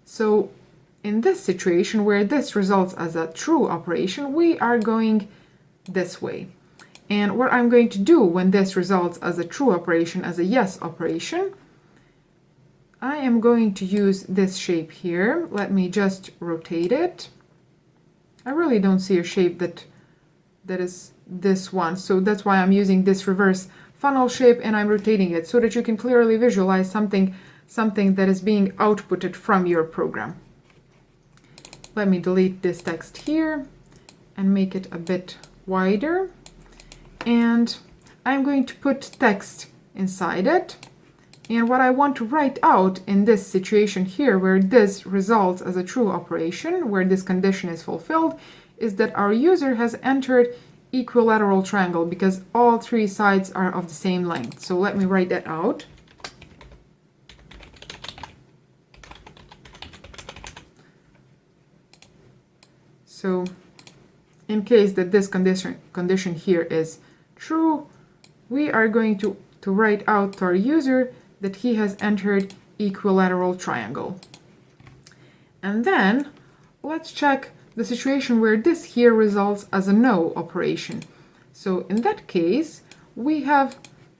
So in this situation where this results as a true operation, we are going this way. And what I'm going to do when this results as a true operation, as a yes operation, I am going to use this shape here. Let me just rotate it. I really don't see a shape that is this one, so that's why I'm using this reverse funnel shape, and I'm rotating it so that you can clearly visualize something that is being outputted from your program. Let me delete this text here and make it a bit wider, and I'm going to put text inside it. And what I want to write out in this situation here, where this results as a true operation, where this condition is fulfilled, is that our user has entered equilateral triangle because all three sides are of the same length. So let me write that out. So in case that this condition here is true, we are going to write out to our user that he has entered equilateral triangle. And then let's check the situation where this here results as a no operation. So in that case, we have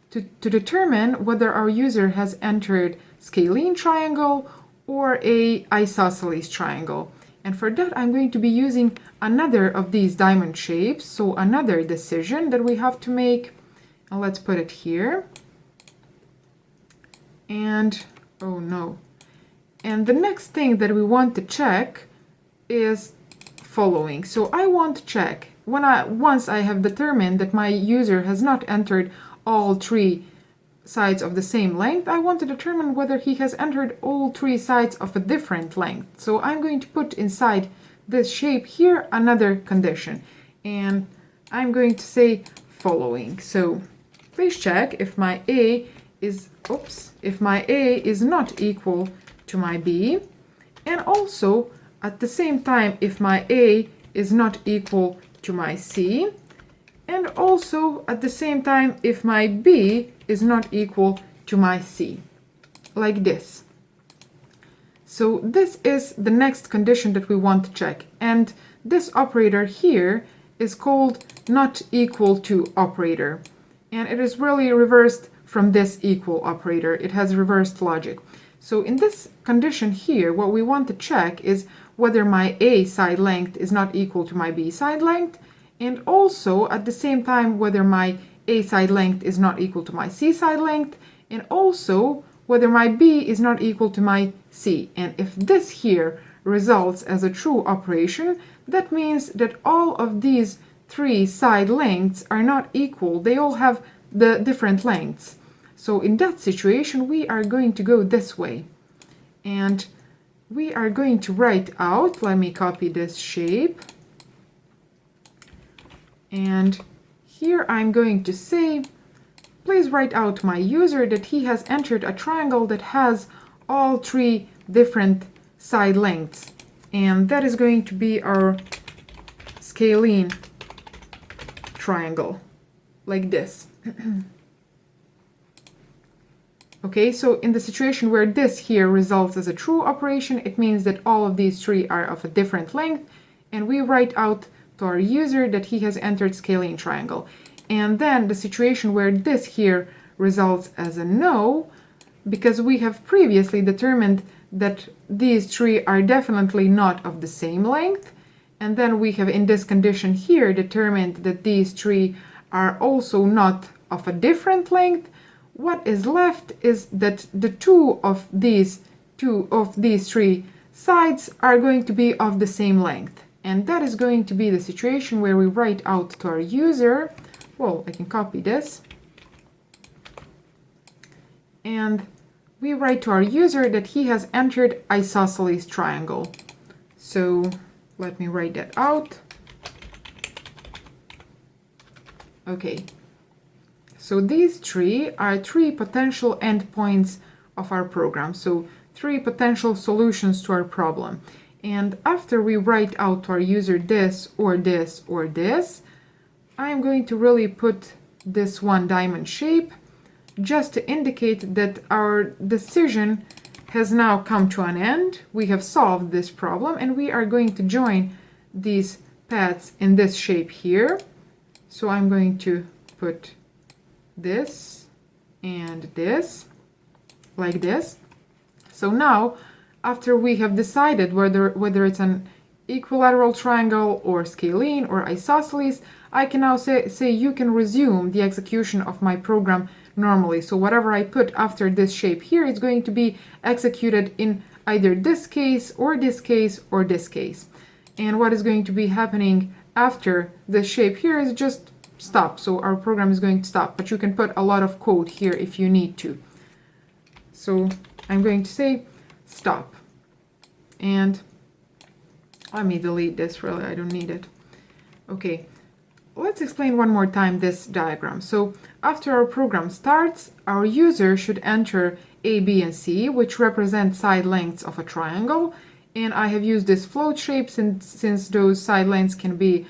to determine whether our user has entered scalene triangle or a isosceles triangle. And for that, I'm going to be using another of these diamond shapes, so another decision that we have to make. And let's put it here. And oh no. And the next thing that we want to check is following. So I want to check once I have determined that my user has not entered all three sides of the same length, I want to determine whether he has entered all three sides of a different length. So I'm going to put inside this shape here another condition, and I'm going to say following. So please check if my A is not equal to my B, and also at the same time if my A is not equal to my C, and also at the same time if my B is not equal to my C, like this. So this is the next condition that we want to check, and this operator here is called not equal to operator, and it is really reversed from this equal operator. It has reversed logic. So in this condition here, what we want to check is whether my A side length is not equal to my B side length, and also at the same time whether my A side length is not equal to my C side length, and also whether my B is not equal to my C. And if this here results as a true operation, that means that all of these three side lengths are not equal. They all have the different lengths. So in that situation, we are going to go this way. And we are going to write out, let me copy this shape. And here I'm going to say, please write out my user that he has entered a triangle that has all three different side lengths. And that is going to be our scalene triangle, like this. Okay, so in the situation where this here results as a true operation, it means that all of these three are of a different length, and we write out to our user that he has entered scalene triangle. And then the situation where this here results as a no, because we have previously determined that these three are definitely not of the same length, and then we have in this condition here determined that these three are also not of a different length. What is left is that the two of these three sides are going to be of the same length. And that is going to be the situation where we write out to our user, well, I can copy this, and we write to our user that he has entered isosceles triangle. So let me write that out. Okay. So these three are three potential endpoints of our program. So three potential solutions to our problem. And after we write out to our user this or this or this, I'm going to really put this one diamond shape just to indicate that our decision has now come to an end. We have solved this problem, and we are going to join these paths in this shape here. So I'm going to put this and this like this. So now, after we have decided whether it's an equilateral triangle or scalene or isosceles, I can now say you can resume the execution of my program normally. So whatever I put after this shape here is going to be executed in either this case or this case or this case. And what is going to be happening after this shape here is just stop. So our program is going to stop, but you can put a lot of code here if you need to. So I'm going to say stop. And let me delete this, really, I don't need it. Okay, let's explain one more time this diagram. So after our program starts, our user should enter A, B, and C, which represent side lengths of a triangle. And I have used this float shape since those side lengths can be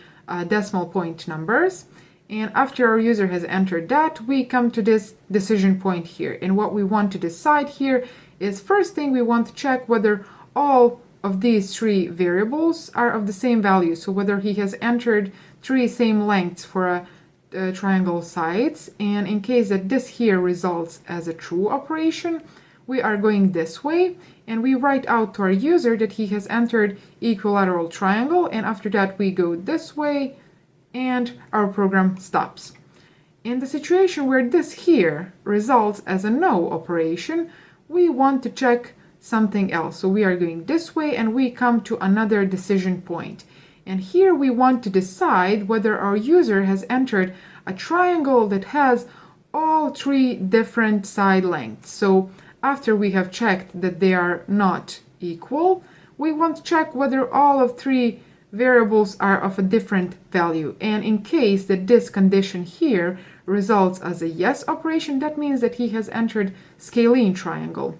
decimal point numbers. And after our user has entered that, we come to this decision point here. And what we want to decide here is, first thing, we want to check whether all of these three variables are of the same value. So whether he has entered three same lengths for a triangle sides. And in case that this here results as a true operation, we are going this way. And we write out to our user that he has entered equilateral triangle. And after that, we go this way, and our program stops. In the situation where this here results as a no operation, we want to check something else. So we are going this way, and we come to another decision point. And here we want to decide whether our user has entered a triangle that has all three different side lengths. So after we have checked that they are not equal, we want to check whether all of three variables are of a different value. And in case that this condition here results as a yes operation, that means that he has entered scalene triangle.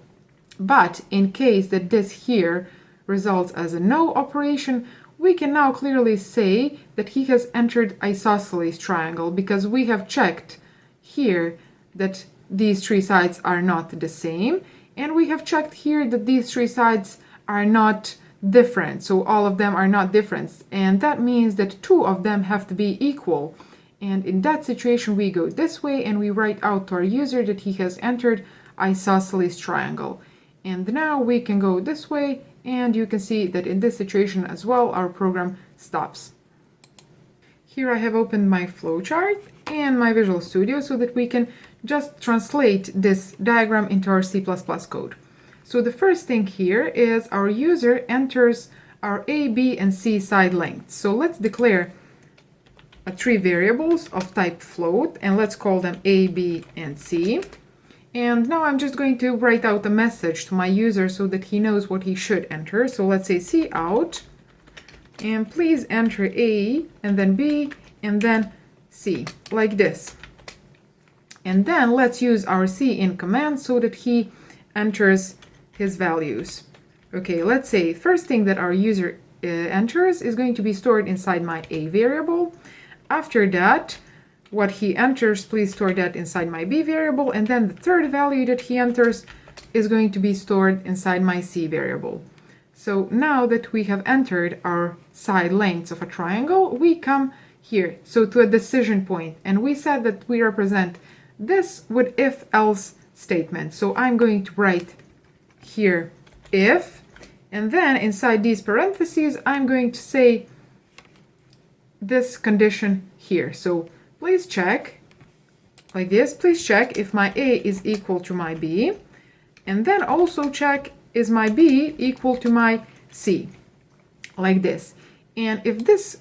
But in case that this here results as a no operation, we can now clearly say that he has entered isosceles triangle, because we have checked here that these three sides are not the same, and we have checked here that these three sides are not different. So all of them are not different, and that means that two of them have to be equal. And in that situation, we go this way, and we write out to our user that he has entered isosceles triangle. And now we can go this way, and you can see that in this situation as well, our program stops. Here I have opened my flowchart and my Visual Studio so that we can just translate this diagram into our C++ code. So the first thing here is our user enters our A, B, and C side lengths. So let's declare three variables of type float, and let's call them A, B, and C. And now I'm just going to write out a message to my user so that he knows what he should enter. So let's say cout, and please enter A, and then B, and then C, like this. And then let's use our cin command so that he enters his values. Okay, let's say first thing that our user enters is going to be stored inside my A variable. After that, what he enters, please store that inside my B variable, and then the third value that he enters is going to be stored inside my C variable. So now that we have entered our side lengths of a triangle, we come here, so to a decision point, and we said that we represent this with if-else statement. So I'm going to write here if, and then inside these parentheses, I'm going to say this condition here. So please check, like this, please check if my A is equal to my B, and then also check is my B equal to my C, like this. And if this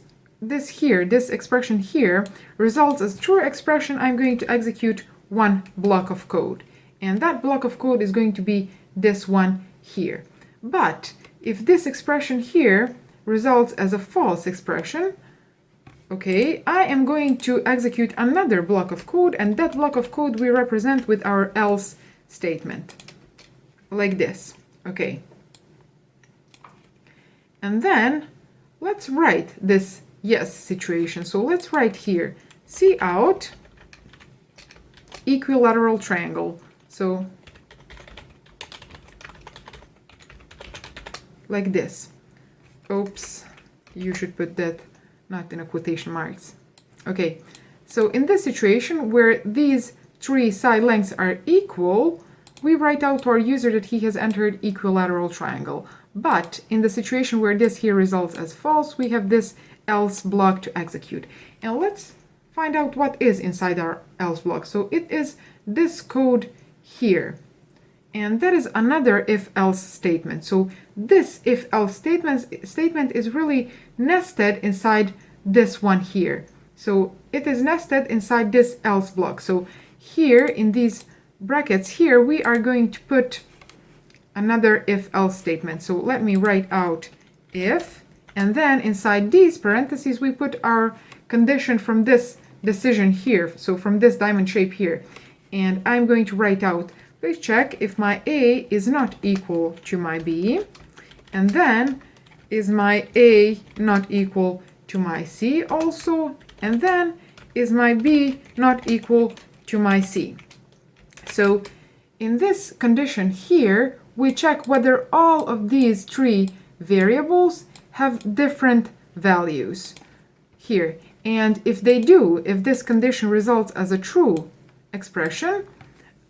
expression here results as true expression, I'm going to execute one block of code. And that block of code is going to be this one here. But if this expression here results as a false expression, okay, I am going to execute another block of code, and that block of code we represent with our else statement, like this. Okay. And then let's write this yes situation. So let's write here cout equilateral triangle. So like this. Oops, you should put that not in a quotation marks. Okay, so in this situation where these three side lengths are equal, we write out to our user that he has entered equilateral triangle. But in the situation where this here results as false, we have this else block to execute. And let's find out what is inside our else block. So it is this code here. And that is another if-else statement. So this if-else statement is really nested inside this one here. So it is nested inside this else block. So here in these brackets here, we are going to put another if-else statement. So let me write out if, and then inside these parentheses, we put our condition from this decision here. So from this diamond shape here. And I'm going to write out, please check if my A is not equal to my B, and then is my A not equal to my C also, and then is my B not equal to my C. So in this condition here, we check whether all of these three variables have different values here. And if they do, if this condition results as a true expression,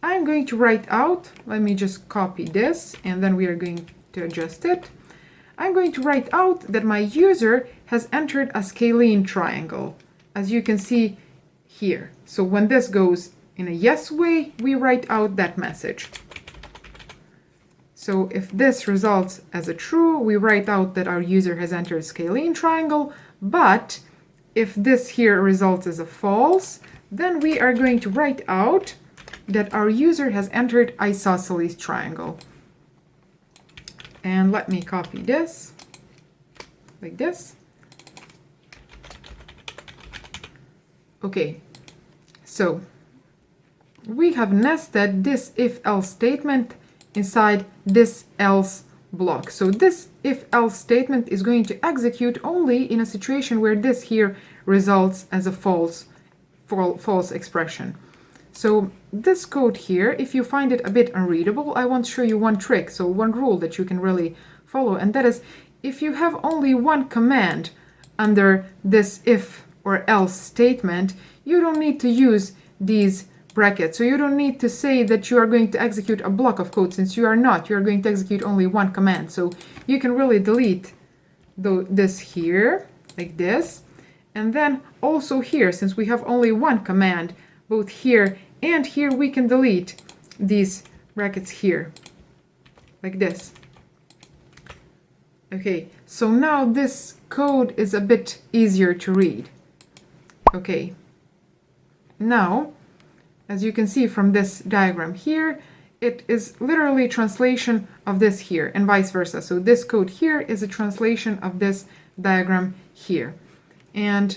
I'm going to write out, let me just copy this, and then we are going to adjust it. I'm going to write out that my user has entered a scalene triangle, as you can see here. So when this goes in a yes way, we write out that message. So if this results as a true, we write out that our user has entered scalene triangle, but if this here results as a false, then we are going to write out that our user has entered isosceles triangle. And let me copy this, like this. Okay, so we have nested this if-else statement inside this else block. So this if-else statement is going to execute only in a situation where this here results as a false expression. So this code here, if you find it a bit unreadable, I want to show you one trick, so one rule that you can really follow, and that is if you have only one command under this if or else statement, you don't need to use these brackets. So you don't need to say that you are going to execute a block of code, since you are not. You are going to execute only one command. So you can really delete this here, like this. And then also here, since we have only one command, both here and here, we can delete these brackets here, like this. Okay, so now this code is a bit easier to read. Okay, now, as you can see from this diagram here, it is literally translation of this here and vice versa. So this code here is a translation of this diagram here. And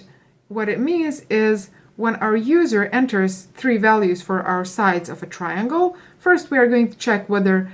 what it means is when our user enters 3 values for our sides of a triangle, first we are going to check whether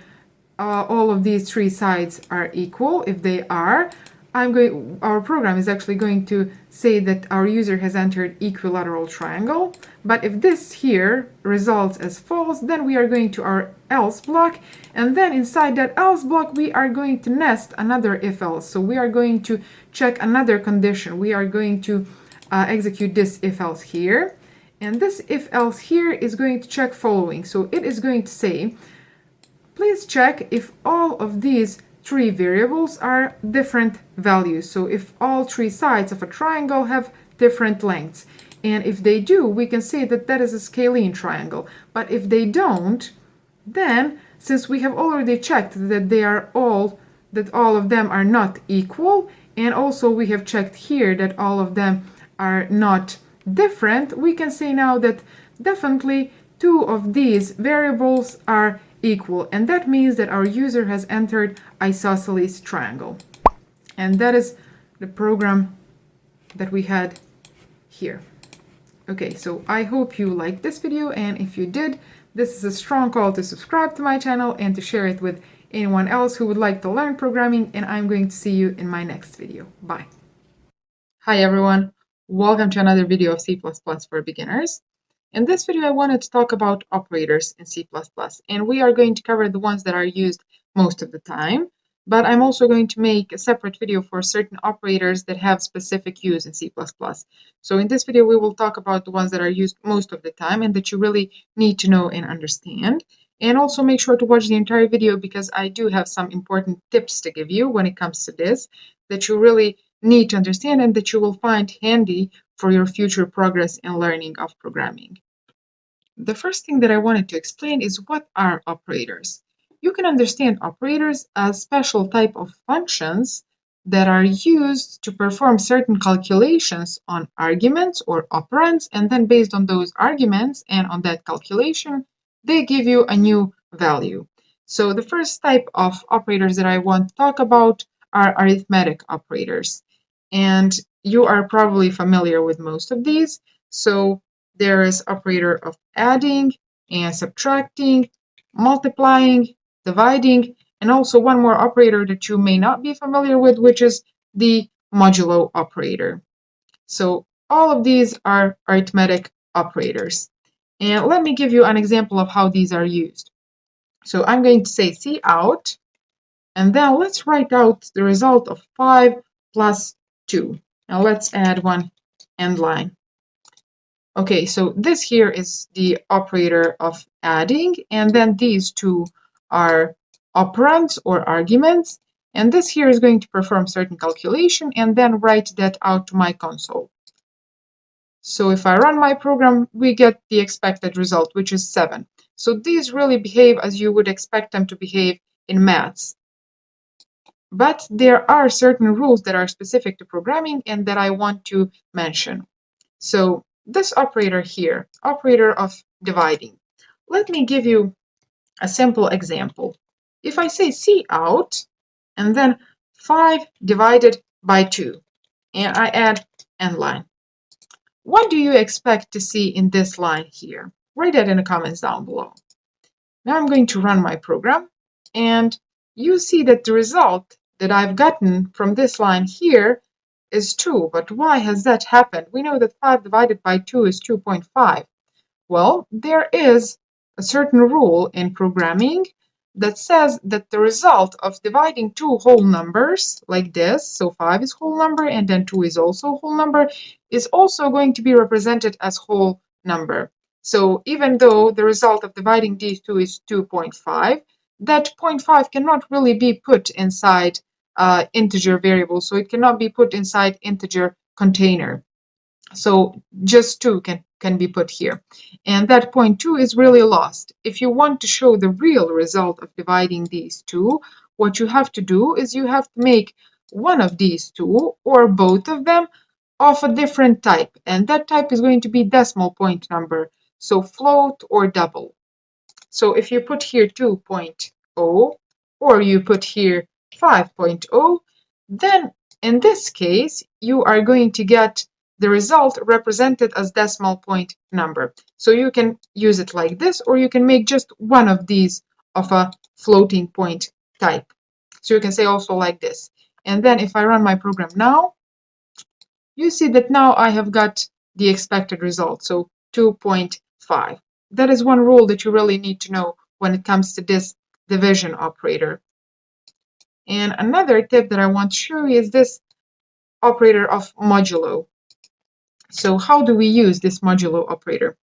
all of these 3 sides are equal. If they are, our program is actually going to say that our user has entered equilateral triangle. But if this here results as false, then we are going to our else block, and then inside that else block we are going to nest another if else. So we are going to check another condition. We are going to execute this if else here, and this if else here is going to check following. So it is going to say, please check if all of these 3 variables are different values. So if all 3 sides of a triangle have different lengths. And if they do, we can say that that is a scalene triangle. But if they don't, then since we have already checked that all of them are not equal, and also we have checked here that all of them are not different, we can say now that definitely 2 of these variables are equal, and that means that our user has entered isosceles triangle. And that is the program that we had here. Okay, so I hope you liked this video, and if you did, this is a strong call to subscribe to my channel and to share it with anyone else who would like to learn programming, and I'm going to see you in my next video. Bye. Hi everyone, welcome to another video of C++ for beginners. In this video, I wanted to talk about operators in C++, and we are going to cover the ones that are used most of the time, but I'm also going to make a separate video for certain operators that have specific use in C++. So in this video, we will talk about the ones that are used most of the time and that you really need to know and understand. And also make sure to watch the entire video because I do have some important tips to give you when it comes to this that you really need to understand and that you will find handy for your future progress and learning of programming. The first thing that I wanted to explain is what are operators. You can understand operators as special type of functions that are used to perform certain calculations on arguments or operands, and then based on those arguments and on that calculation, they give you a new value. So the first type of operators that I want to talk about are arithmetic operators. And you are probably familiar with most of these. So there is operator of adding and subtracting, multiplying, dividing, and also one more operator that you may not be familiar with, which is the modulo operator. So all of these are arithmetic operators. And let me give you an example of how these are used. So I'm going to say cout, and then let's write out the result of 5 plus 2. Now let's add one end line. Okay, so this here is the operator of adding, and then these two are operands or arguments, and this here is going to perform certain calculation and then write that out to my console. So if I run my program, we get the expected result, which is 7. So these really behave as you would expect them to behave in maths. But there are certain rules that are specific to programming and that I want to mention. So this operator here, operator of dividing. Let me give you a simple example. If I say cout and then 5 divided by 2 and I add end line, what do you expect to see in this line here? Write that in the comments down below. Now I'm going to run my program, and you see that the result that I've gotten from this line here is 2. But why has that happened? We know that 5 divided by 2 is 2.5. Well, there is a certain rule in programming that says that the result of dividing two whole numbers like this, so 5 is whole number and then 2 is also whole number, is also going to be represented as whole number. So even though the result of dividing these two is 2.5, that 0.5 cannot really be put inside integer variable, so it cannot be put inside integer container. So just 2 can be put here. And that 0.2 is really lost. If you want to show the real result of dividing these two, what you have to do is you have to make one of these two or both of them of a different type. And that type is going to be decimal point number. So float or double. So if you put here 2.0 or you put here 5.0, then in this case, you are going to get the result represented as decimal point number. So you can use it like this, or you can make just one of these of a floating point type. So you can say also like this. And then if I run my program now, you see that now I have got the expected result, so 2.5. That is one rule that you really need to know when it comes to this division operator. And another tip that I want to show you is this operator of modulo. So how do we use this modulo operator?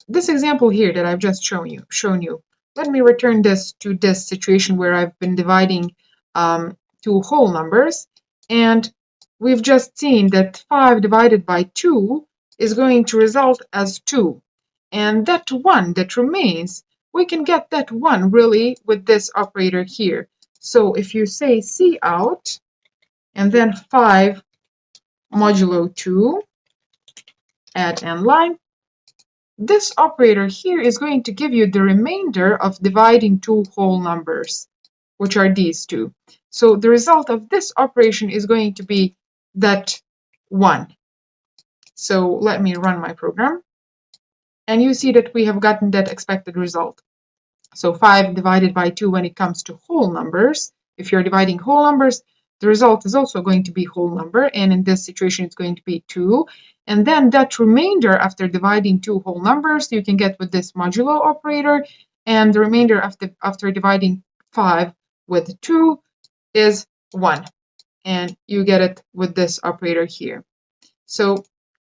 This example here that I've just shown you, let me return this to this situation where I've been dividing two whole numbers, and we've just seen that 5 divided by 2 is going to result as 2. And that 1 that remains, we can get that 1 really with this operator here. So if you say cout and then 5 modulo 2 add n line, this operator here is going to give you the remainder of dividing two whole numbers, which are these two. So the result of this operation is going to be that 1. So let me run my program. And you see that we have gotten that expected result. So 5 divided by 2 when it comes to whole numbers, if you're dividing whole numbers, the result is also going to be whole number, and in this situation it's going to be 2. And then that remainder after dividing two whole numbers you can get with this modulo operator, and the remainder after dividing 5 with 2 is 1, and you get it with this operator here. So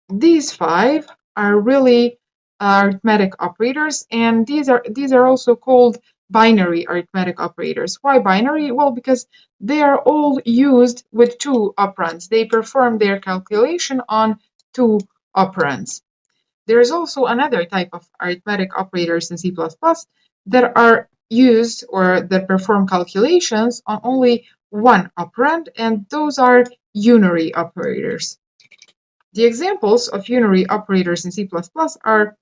these 5 are really arithmetic operators, and these are also called binary arithmetic operators. Why binary? Well, because they are all used with two operands. They perform their calculation on two operands. There is also another type of arithmetic operators in C++ that are used or that perform calculations on only one operand, and those are unary operators. The examples of unary operators in C++ are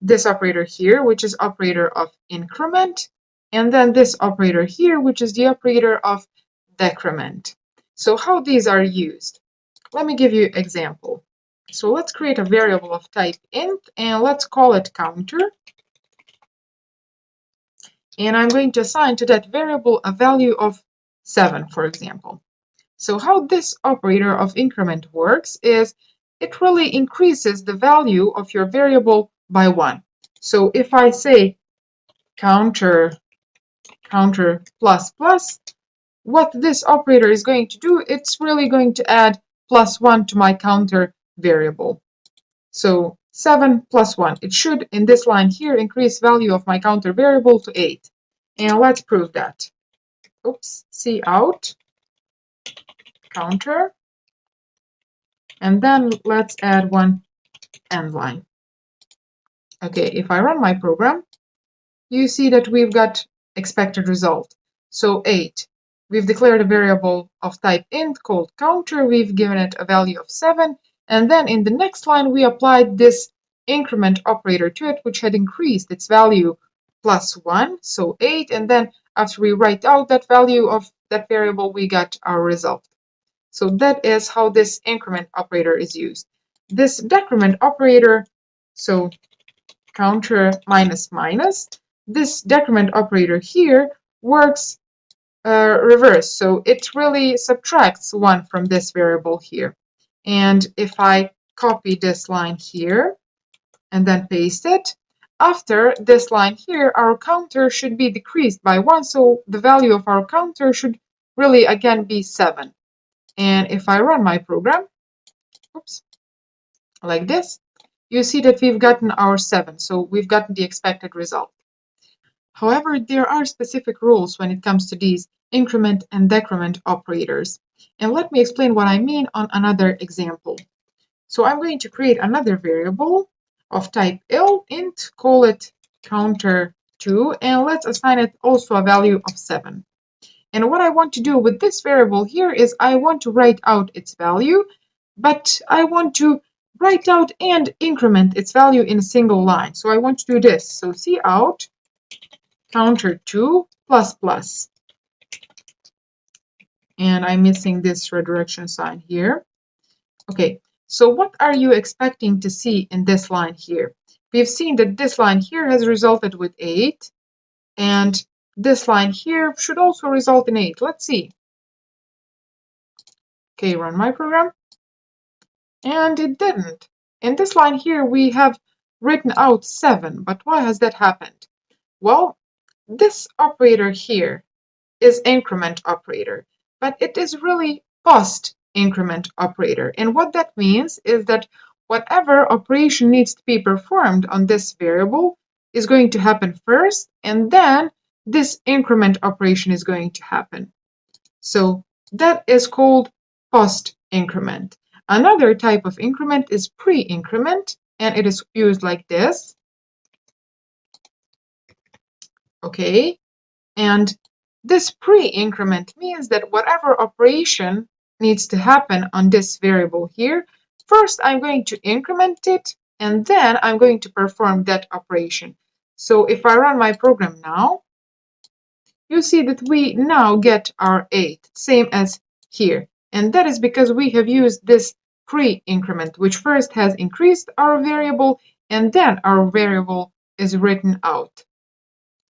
this operator here, which is operator of increment, and then this operator here, which is the operator of decrement. So how these are used? Let me give you an example. So let's create a variable of type int, and let's call it counter. And I'm going to assign to that variable a value of 7, for example. So how this operator of increment works is it really increases the value of your variable by 1. So if I say counter plus plus, what this operator is going to do, it's really going to add plus 1 to my counter variable. So 7 plus 1, it should in this line here increase value of my counter variable to 8. And let's prove that. Oops, cout counter, and then let's add one end line. Okay, if I run my program, you see that we've got expected result. So 8. We've declared a variable of type int called counter. We've given it a value of 7. And then in the next line, we applied this increment operator to it, which had increased its value plus 1, so 8. And then after we write out that value of that variable, we got our result. So that is how this increment operator is used. This decrement operator, so counter minus minus, this decrement operator here works reverse. So it really subtracts 1 from this variable here. And if I copy this line here and then paste it, after this line here, our counter should be decreased by 1. So the value of our counter should really again be 7. And if I run my program, oops, like this, you see that we've gotten our 7. So we've gotten the expected result. However, there are specific rules when it comes to these increment and decrement operators. And let me explain what I mean on another example. So I'm going to create another variable of type int, call it counter2, and let's assign it also a value of 7. And what I want to do with this variable here is I want to write out its value, but I want to write out and increment its value in a single line. So I want to do this. So cout counter2 plus plus. And I'm missing this redirection sign here. Okay, so what are you expecting to see in this line here? We've seen that this line here has resulted with 8, and this line here should also result in 8. Let's see. Okay, run my program. And it didn't. In this line here, we have written out 7, but why has that happened? Well, this operator here is increment operator, but it is really post increment operator. And what that means is that whatever operation needs to be performed on this variable is going to happen first, and then this increment operation is going to happen. So that is called post increment. Another type of increment is pre-increment, and it is used like this. Okay, and this pre-increment means that whatever operation needs to happen on this variable here, first I'm going to increment it, and then I'm going to perform that operation. So if I run my program now, you see that we now get our 8, same as here. And that is because we have used this pre-increment, which first has increased our variable, and then our variable is written out.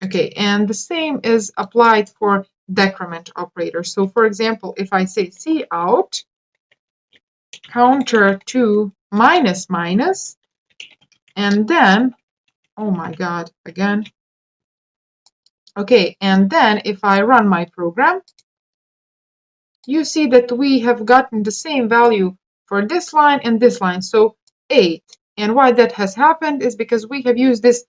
Okay, and the same is applied for decrement operator. So for example, if I say cout counter2 minus minus, and then, oh my God, again. Okay, and then if I run my program, you see that we have gotten the same value for this line and this line, so 8. And why that has happened is because we have used this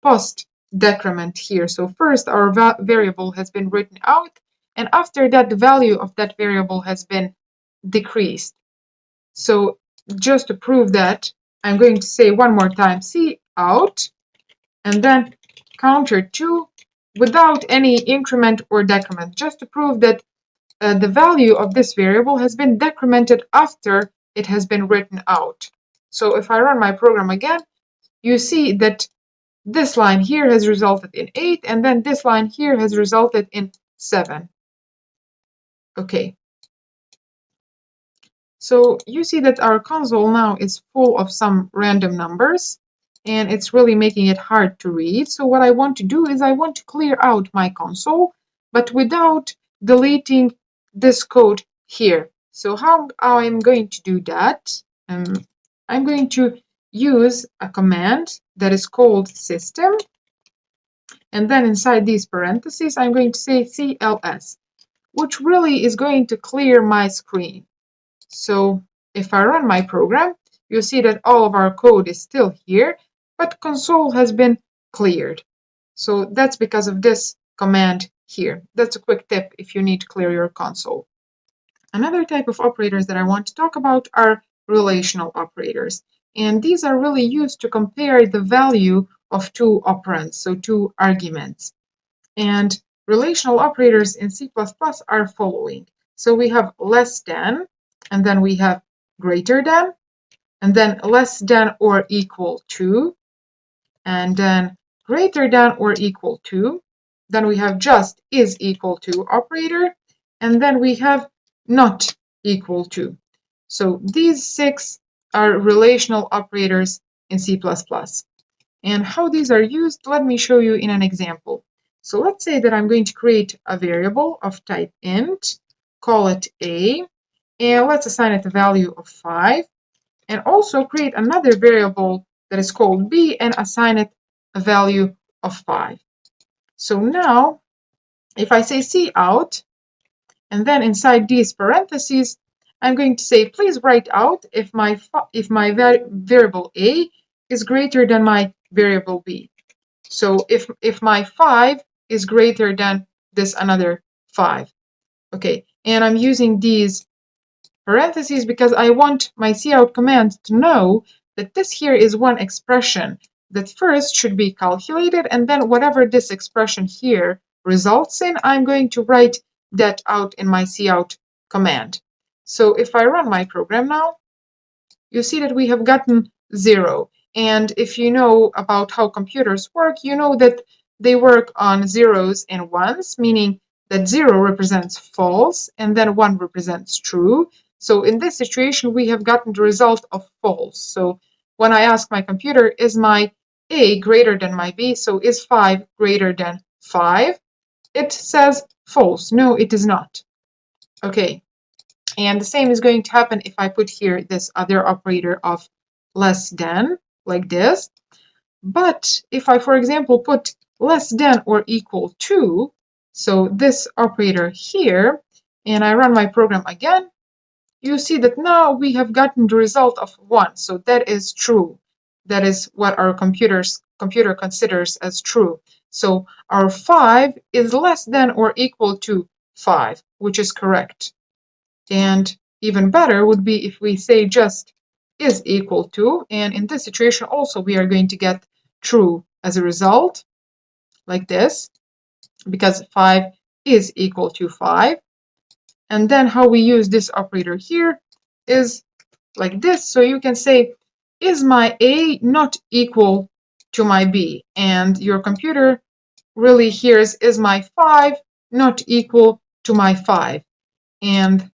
post decrement here. So first our variable has been written out, and after that the value of that variable has been decreased. So just to prove that, I'm going to say one more time cout, and then counter2 without any increment or decrement, just to prove that the value of this variable has been decremented after it has been written out. So if I run my program again, you see that this line here has resulted in 8, and then this line here has resulted in 7. Okay. So you see that our console now is full of some random numbers, and it's really making it hard to read. So what I want to do is I want to clear out my console, but without deleting this code here. So how I'm going to do that? I'm going to use a command that is called system, and then inside these parentheses I'm going to say cls, which really is going to clear my screen. So if I run my program, you'll see that all of our code is still here, but console has been cleared. So that's because of this command here. That's a quick tip if you need to clear your console. Another type of operators that I want to talk about are relational operators. And these are really used to compare the value of two operands, so two arguments. And relational operators in C++ are following. So we have less than, and then we have greater than, and then less than or equal to, and then greater than or equal to. Then we have just is equal to operator, and then we have not equal to. So these 6 are relational operators in C++. And how these are used, let me show you in an example. So let's say that I'm going to create a variable of type int, call it a, and let's assign it a value of 5, and also create another variable that is called b and assign it a value of 5. So now, if I say cout, and then inside these parentheses, I'm going to say, please write out if my variable a is greater than my variable b. So if my 5 is greater than this another 5. Okay, and I'm using these parentheses because I want my cout command to know that this here is one expression that first should be calculated, and then whatever this expression here results in, I'm going to write that out in my cout command. So if I run my program now, you see that we have gotten 0. And if you know about how computers work, you know that they work on zeros and ones, meaning that 0 represents false and then 1 represents true. So in this situation, we have gotten the result of false. So when I ask my computer, is my A greater than my B? So is 5 greater than 5? It says false. No, it is not. Okay. And the same is going to happen if I put here this other operator of less than, like this. But if I, for example, put less than or equal to, so this operator here, and I run my program again, you see that now we have gotten the result of 1. So that is true. That is what our computer considers as true. So our 5 is less than or equal to 5, which is correct. And even better would be if we say just is equal to, and in this situation also we are going to get true as a result, like this, because 5 is equal to 5. And then how we use this operator here is like this. So you can say, is my A not equal to my B? And your computer really hears, is my 5 not equal to my 5? And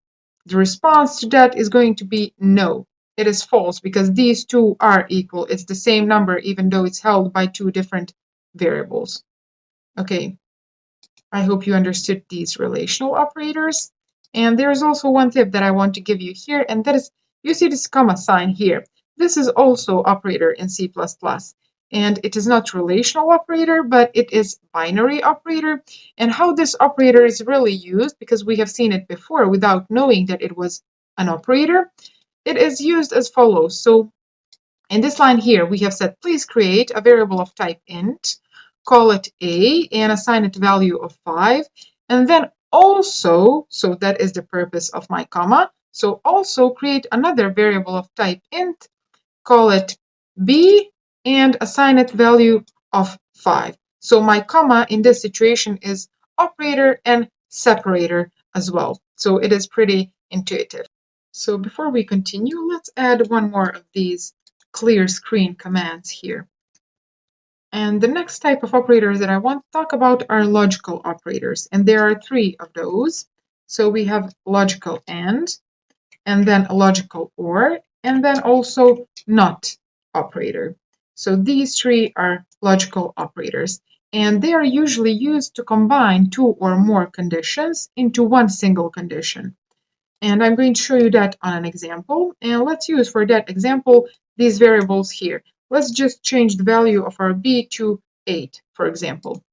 the response to that is going to be no. It is false because these two are equal. It's the same number even though it's held by two different variables. Okay, I hope you understood these relational operators. And there is also one tip that I want to give you here, and that is, you see this comma sign here. This is also operator in C++. And it is not relational operator, but it is binary operator. And how this operator is really used, because we have seen it before without knowing that it was an operator, it is used as follows. So in this line here, we have said, please create a variable of type int, call it A, and assign it value of 5. And then also, so that is the purpose of my comma, so also create another variable of type int, call it B, and assign it value of 5. So my comma in this situation is operator and separator as well. So it is pretty intuitive. So before we continue, let's add one more of these clear screen commands here. And the next type of operators that I want to talk about are logical operators. And there are 3 of those. So we have logical and then a logical or, and then also not operator. So these 3 are logical operators, and they are usually used to combine 2 or more conditions into one single condition. And I'm going to show you that on an example. And let's use for that example these variables here. Let's just change the value of our b to 8, for example.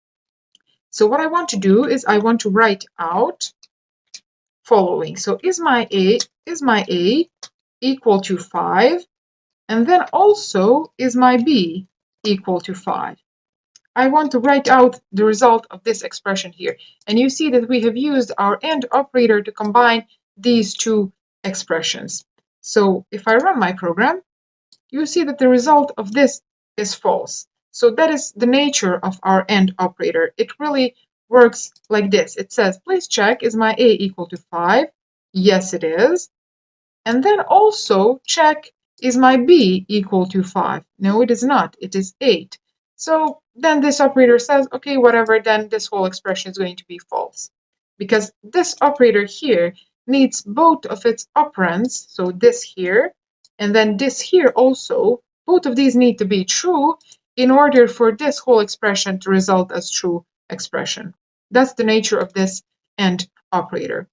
So what I want to do is I want to write out following. So is my a equal to 5? And then also, is my b equal to 5? I want to write out the result of this expression here. And you see that we have used our AND operator to combine these two expressions. So if I run my program, you see that the result of this is false. So that is the nature of our AND operator. It really works like this. It says, please check, is my a equal to 5? Yes, it is. And then also check, is my b equal to 5? No, it is not. It is 8. So then this operator says, okay, whatever, then this whole expression is going to be false. Because this operator here needs both of its operands, so this here, and then this here also, both of these need to be true in order for this whole expression to result as true expression. That's the nature of this AND operator.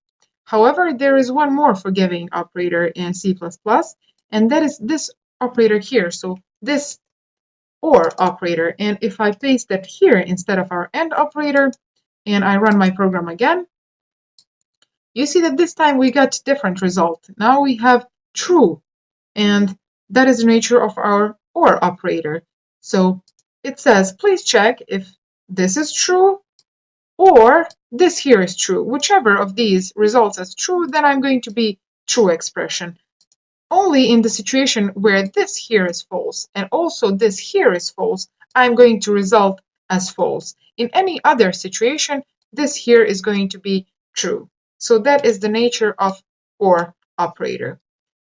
However, there is one more forgiving operator in C++, and that is this operator here. So this OR operator. And if I paste that here instead of our AND operator, and I run my program again, you see that this time we got different result. Now we have true, and that is the nature of our OR operator. So it says, please check if this is true or this here is true. Whichever of these results as true, then I'm going to be true expression. Only in the situation where this here is false and also this here is false, I'm going to result as false. In any other situation, this here is going to be true. So that is the nature of OR operator.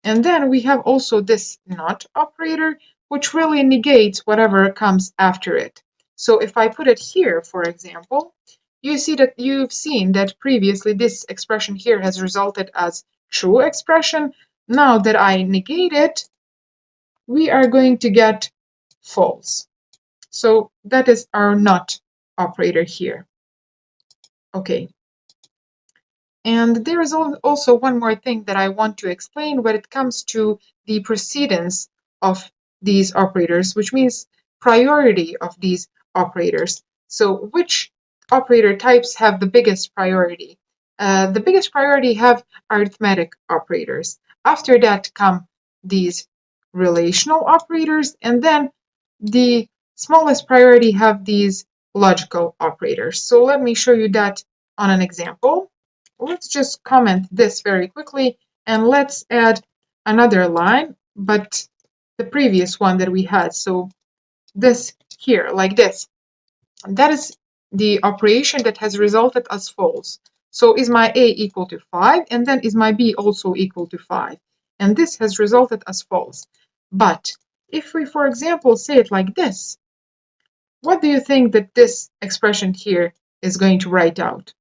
And then we have also this NOT operator, which really negates whatever comes after it. So if I put it here, for example, you see that you've seen that previously this expression here has resulted as true expression. Now that I negate it, we are going to get false. So that is our NOT operator here. Okay. And there is also one more thing that I want to explain when it comes to the precedence of these operators, which means priority of these operators. So which operator types have the biggest priority? The biggest priority have arithmetic operators. After that come these relational operators, and then the smallest priority have these logical operators. So let me show you that on an example. Let's just comment this very quickly, and let's add another line, but the previous one that we had. So this here, like this. That is the operation that has resulted as false. So is my A equal to 5, and then is my B also equal to 5? And this has resulted as false. But if we, for example, say it like this, what do you think that this expression here is going to write out?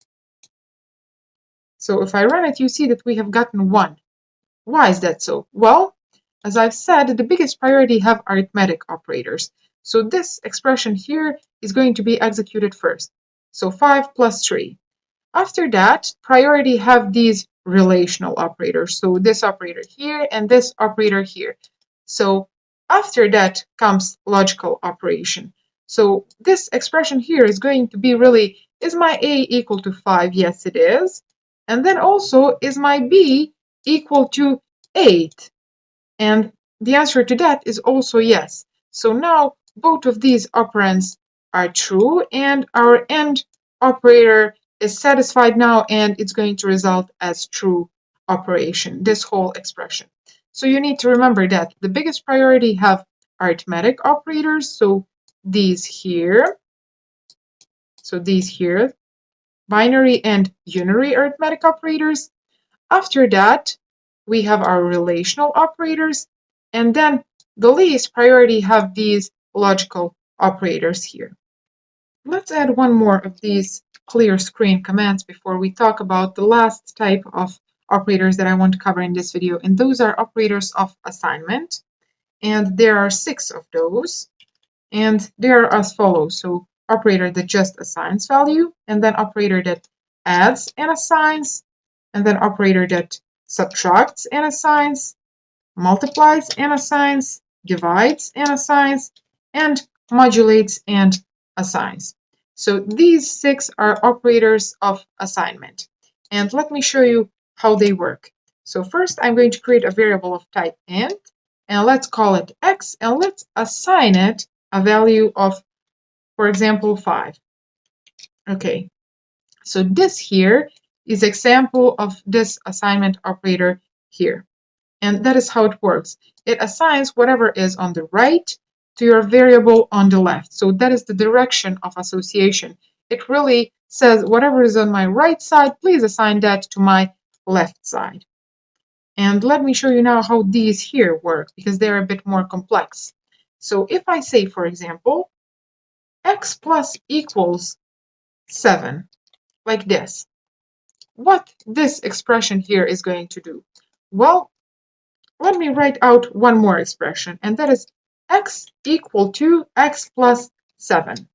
So if I run it, you see that we have gotten 1. Why is that so? Well, as I've said, the biggest priority have arithmetic operators. So this expression here is going to be executed first. So 5 plus 3. After that, priority have these relational operators. So this operator here and this operator here. So after that comes logical operation. So this expression here is going to be really, is my A equal to 5? Yes, it is. And then also, is my B equal to 8? And the answer to that is also yes. So now both of these operands are true, and our AND operator is satisfied now, and it's going to result as true operation, this whole expression. So you need to remember that the biggest priority have arithmetic operators, so these here, binary and unary arithmetic operators. After that, we have our relational operators, and then the least priority have these logical operators here. Let's add one more of these clear screen commands before we talk about the last type of operators that I want to cover in this video, and those are operators of assignment. And there are 6 of those, and they are as follows. So operator that just assigns value, and then operator that adds and assigns, and then operator that subtracts and assigns, multiplies and assigns, divides and assigns, and modulates and assigns. So these 6 are operators of assignment. And let me show you how they work. So first I'm going to create a variable of type int, and let's call it x, and let's assign it a value of, for example, 5. Okay, so this here is example of this assignment operator here. And that is how it works. It assigns whatever is on the right to your variable on the left. So that is the direction of association. It really says whatever is on my right side, please assign that to my left side. And let me show you now how these here work, because they're a bit more complex. So if I say, for example, x plus equals 7, like this, what this expression here is going to do? Well, let me write out one more expression, and that is x equal to x plus 7.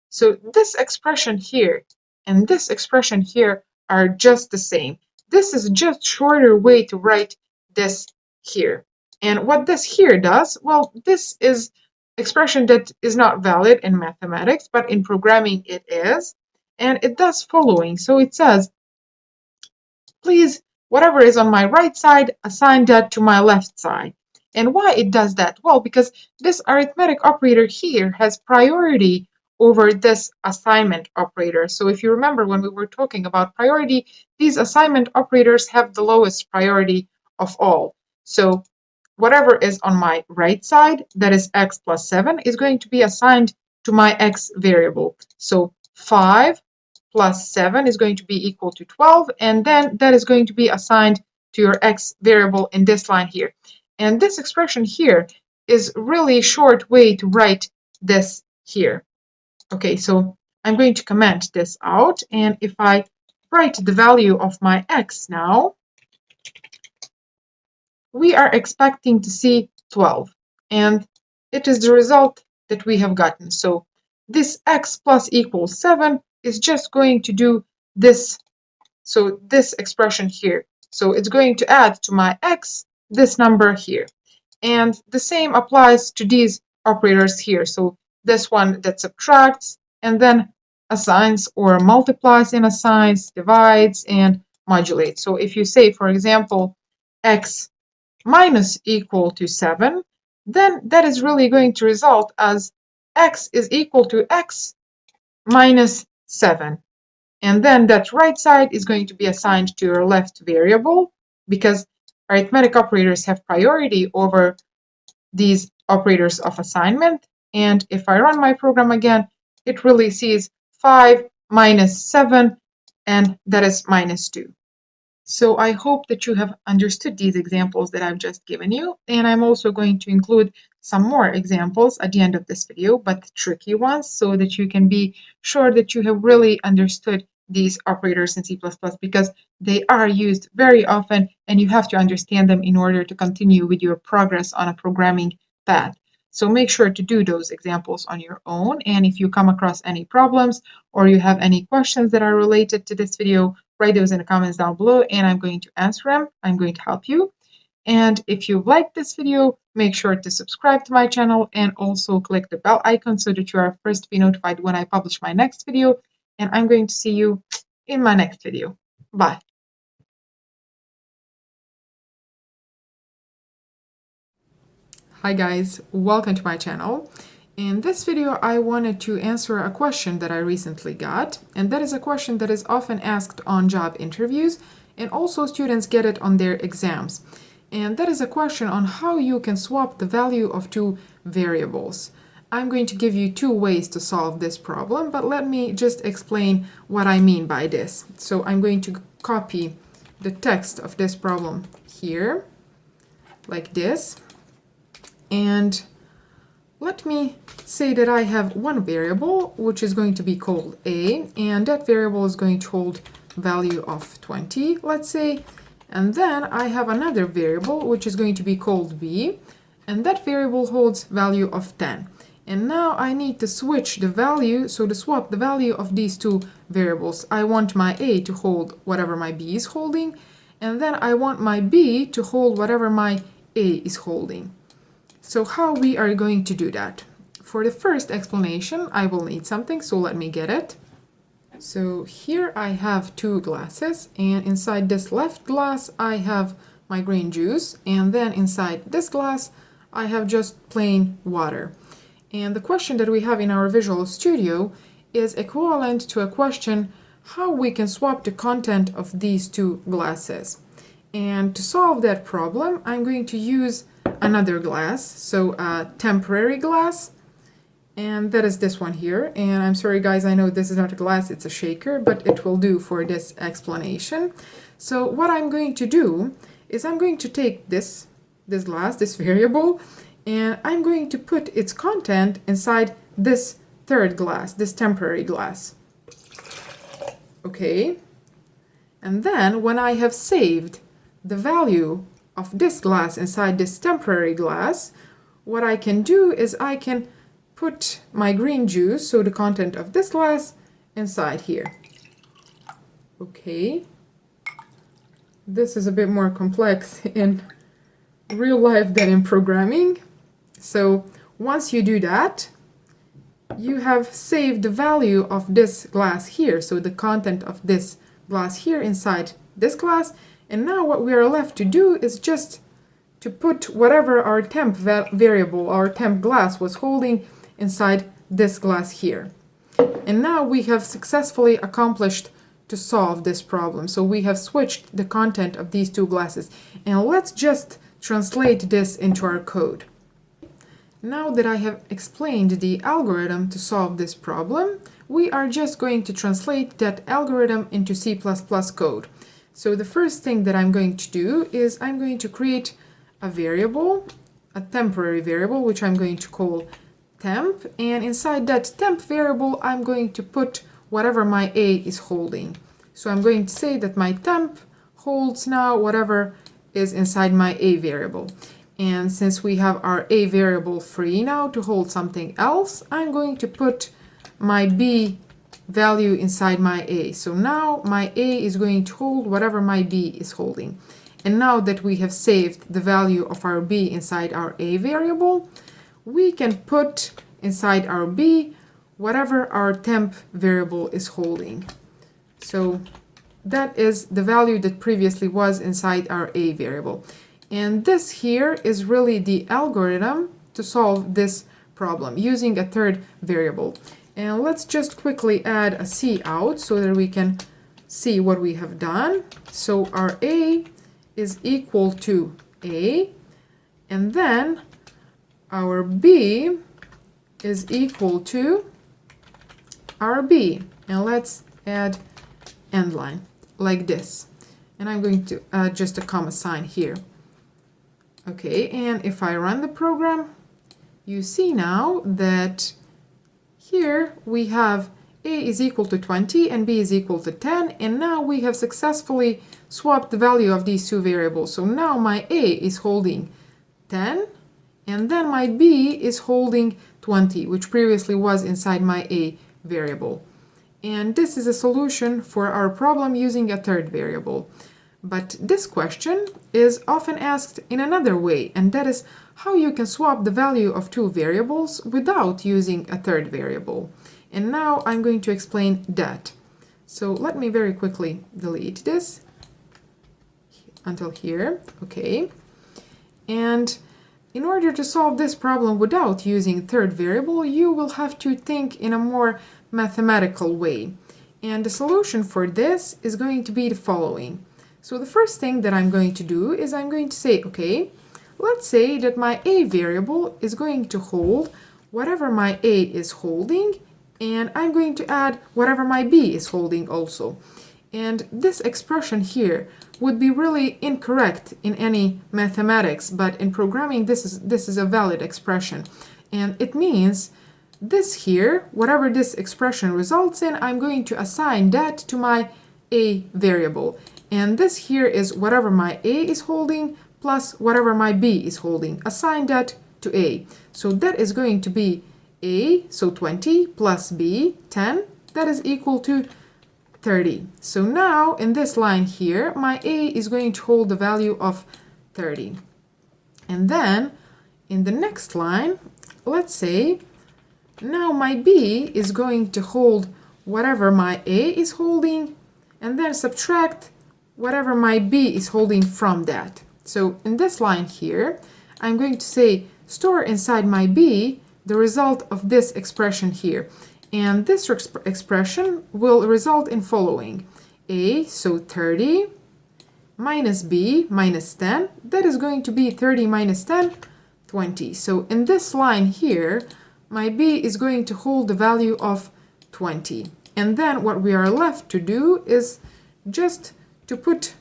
So this expression here and this expression here are just the same. This is just shorter way to write this here. And what this here does, well, this is expression that is not valid in mathematics, but in programming it is. And it does following. So it says, please, whatever is on my right side, assign that to my left side. And why it does that? Well, because this arithmetic operator here has priority over this assignment operator. So if you remember when we were talking about priority, these assignment operators have the lowest priority of all. So whatever is on my right side, that is x plus 7, is going to be assigned to my x variable. So 5 plus 7 is going to be equal to 12, and then that is going to be assigned to your x variable in this line here. And this expression here is really a short way to write this here. Okay, so I'm going to comment this out, and if I write the value of my x now, we are expecting to see 12, and it is the result that we have gotten. So this x plus equals 7 is just going to do this, so this expression here. So it's going to add to my x this number here. And the same applies to these operators here. So this one that subtracts and then assigns or multiplies and assigns, divides and modulates. So if you say, for example, x minus equal to 7, then that is really going to result as x is equal to x minus 7. And then that right side is going to be assigned to your left variable, because arithmetic operators have priority over these operators of assignment. And if I run my program again, it really sees 5 minus 7, and that is minus 2. So I hope that you have understood these examples that I've just given you, and I'm also going to include some more examples at the end of this video, but tricky ones, so that you can be sure that you have really understood these operators in C++, because they are used very often and you have to understand them in order to continue with your progress on a programming path. So make sure to do those examples on your own, and if you come across any problems or you have any questions that are related to this video, write those in the comments down below and I'm going to answer them. I'm going to help you. And if you liked this video, make sure to subscribe to my channel and also click the bell icon so that you are first to be notified when I publish my next video. And I'm going to see you in my next video. Bye. Hi guys, welcome to my channel. In this video, I wanted to answer a question that I recently got, and that is a question that is often asked on job interviews, and also students get it on their exams. And that is a question on how you can swap the value of two variables. I'm going to give you two ways to solve this problem, but let me just explain what I mean by this. So I'm going to copy the text of this problem here, like this. And let me say that I have one variable, which is going to be called a, and that variable is going to hold value of 20, let's say. And then I have another variable, which is going to be called b, and that variable holds value of 10. And now I need to switch the value, so to swap the value of these two variables. I want my a to hold whatever my b is holding, and then I want my b to hold whatever my a is holding. So how we are going to do that? For the first explanation, I will need something, so let me get it. So here I have two glasses, and inside this left glass I have my green juice, and then inside this glass I have just plain water. And the question that we have in our Visual Studio is equivalent to a question how we can swap the content of these two glasses. And to solve that problem, I'm going to use another glass, so a temporary glass, and that is this one here. And I'm sorry guys, I know this is not a glass, it's a shaker, but it will do for this explanation. So what I'm going to do is I'm going to take this glass, this variable, and I'm going to put its content inside this third glass, this temporary glass. Okay, and then when I have saved the value of this glass inside this temporary glass, what I can do is I can put my green juice, so the content of this glass, inside here. Okay, this is a bit more complex in real life than in programming. So once you do that, you have saved the value of this glass here, so the content of this glass here inside this glass. And now what we are left to do is just to put whatever our temp variable, our temp glass was holding inside this glass here. And now we have successfully accomplished to solve this problem. So we have switched the content of these two glasses. And let's just translate this into our code. Now that I have explained the algorithm to solve this problem, we are just going to translate that algorithm into C++ code. So the first thing that I'm going to do is I'm going to create a variable, a temporary variable, which I'm going to call temp, and inside that temp variable I'm going to put whatever my a is holding. So I'm going to say that my temp holds now whatever is inside my a variable. And since we have our a variable free now to hold something else, I'm going to put my b value inside my a. So now my a is going to hold whatever my b is holding. And now that we have saved the value of our b inside our a variable, we can put inside our b whatever our temp variable is holding. So that is the value that previously was inside our a variable. And this here is really the algorithm to solve this problem using a third variable. And let's just quickly add a cout so that we can see what we have done. So our a is equal to a, and then our b is equal to our b. And let's add end line like this. And I'm going to add just a comma sign here. Okay, and if I run the program, you see now that here we have a is equal to 20 and b is equal to 10, and now we have successfully swapped the value of these two variables. So now my a is holding 10, and then my b is holding 20, which previously was inside my a variable. And this is a solution for our problem using a third variable. But this question is often asked in another way, and that is how you can swap the value of two variables without using a third variable. And now I'm going to explain that. So let me very quickly delete this until here. Okay. And in order to solve this problem without using third variable, you will have to think in a more mathematical way. And the solution for this is going to be the following. So the first thing that I'm going to do is I'm going to say, okay, let's say that my a variable is going to hold whatever my a is holding, and I'm going to add whatever my b is holding also. And this expression here would be really incorrect in any mathematics, but in programming this is a valid expression. And it means this here, whatever this expression results in, I'm going to assign that to my a variable. And this here is whatever my a is holding plus whatever my b is holding. Assign that to a. So that is going to be a, so 20, plus b, 10. That is equal to 30. So now in this line here, my a is going to hold the value of 30. And then in the next line, let's say now my b is going to hold whatever my a is holding, and then subtract whatever my b is holding from that. So in this line here, I'm going to say store inside my b the result of this expression here. And this expression will result in following. A, so 30, minus b, minus 10. That is going to be 30 minus 10, 20. So in this line here, my b is going to hold the value of 20. And then what we are left to do is just to put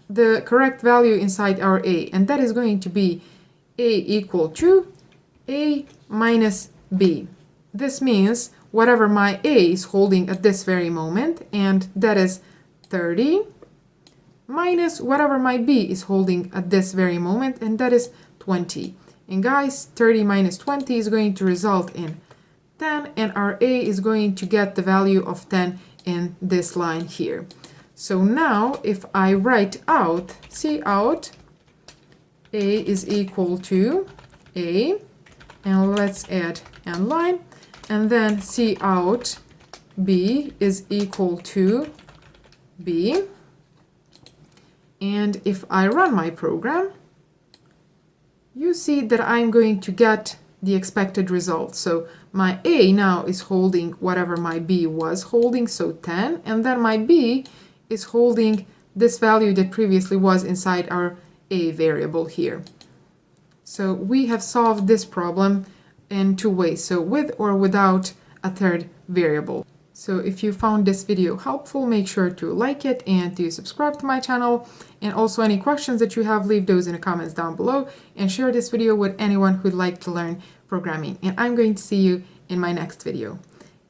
the correct value inside our a, and that is going to be a equal to a minus b. This means whatever my a is holding at this very moment, and that is 30, minus whatever my b is holding at this very moment, and that is 20. And guys, 30 minus 20 is going to result in 10, and our a is going to get the value of 10 in this line here. So now if I write out, cout a is equal to a, and let's add end line, and then cout b is equal to b, and if I run my program, you see that I'm going to get the expected result. So my A now is holding whatever my B was holding, so 10, and then my B is holding this value that previously was inside our A variable here. So we have solved this problem in two ways, so with or without a third variable. So if you found this video helpful, make sure to like it and to subscribe to my channel. And also any questions that you have, leave those in the comments down below and share this video with anyone who'd like to learn programming. And I'm going to see you in my next video.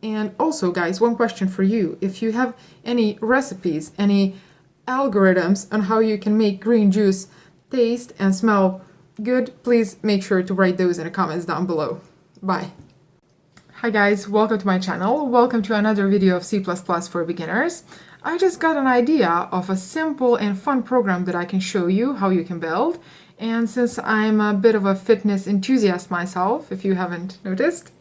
And also guys, one question for you. If you have any recipes, any algorithms on how you can make green juice taste and smell good, please make sure to write those in the comments down below. Bye. Hi guys, welcome to my channel. Welcome to another video of C++ for beginners. I just got an idea of a simple and fun program that I can show you how you can build. And since I'm a bit of a fitness enthusiast myself, if you haven't noticed,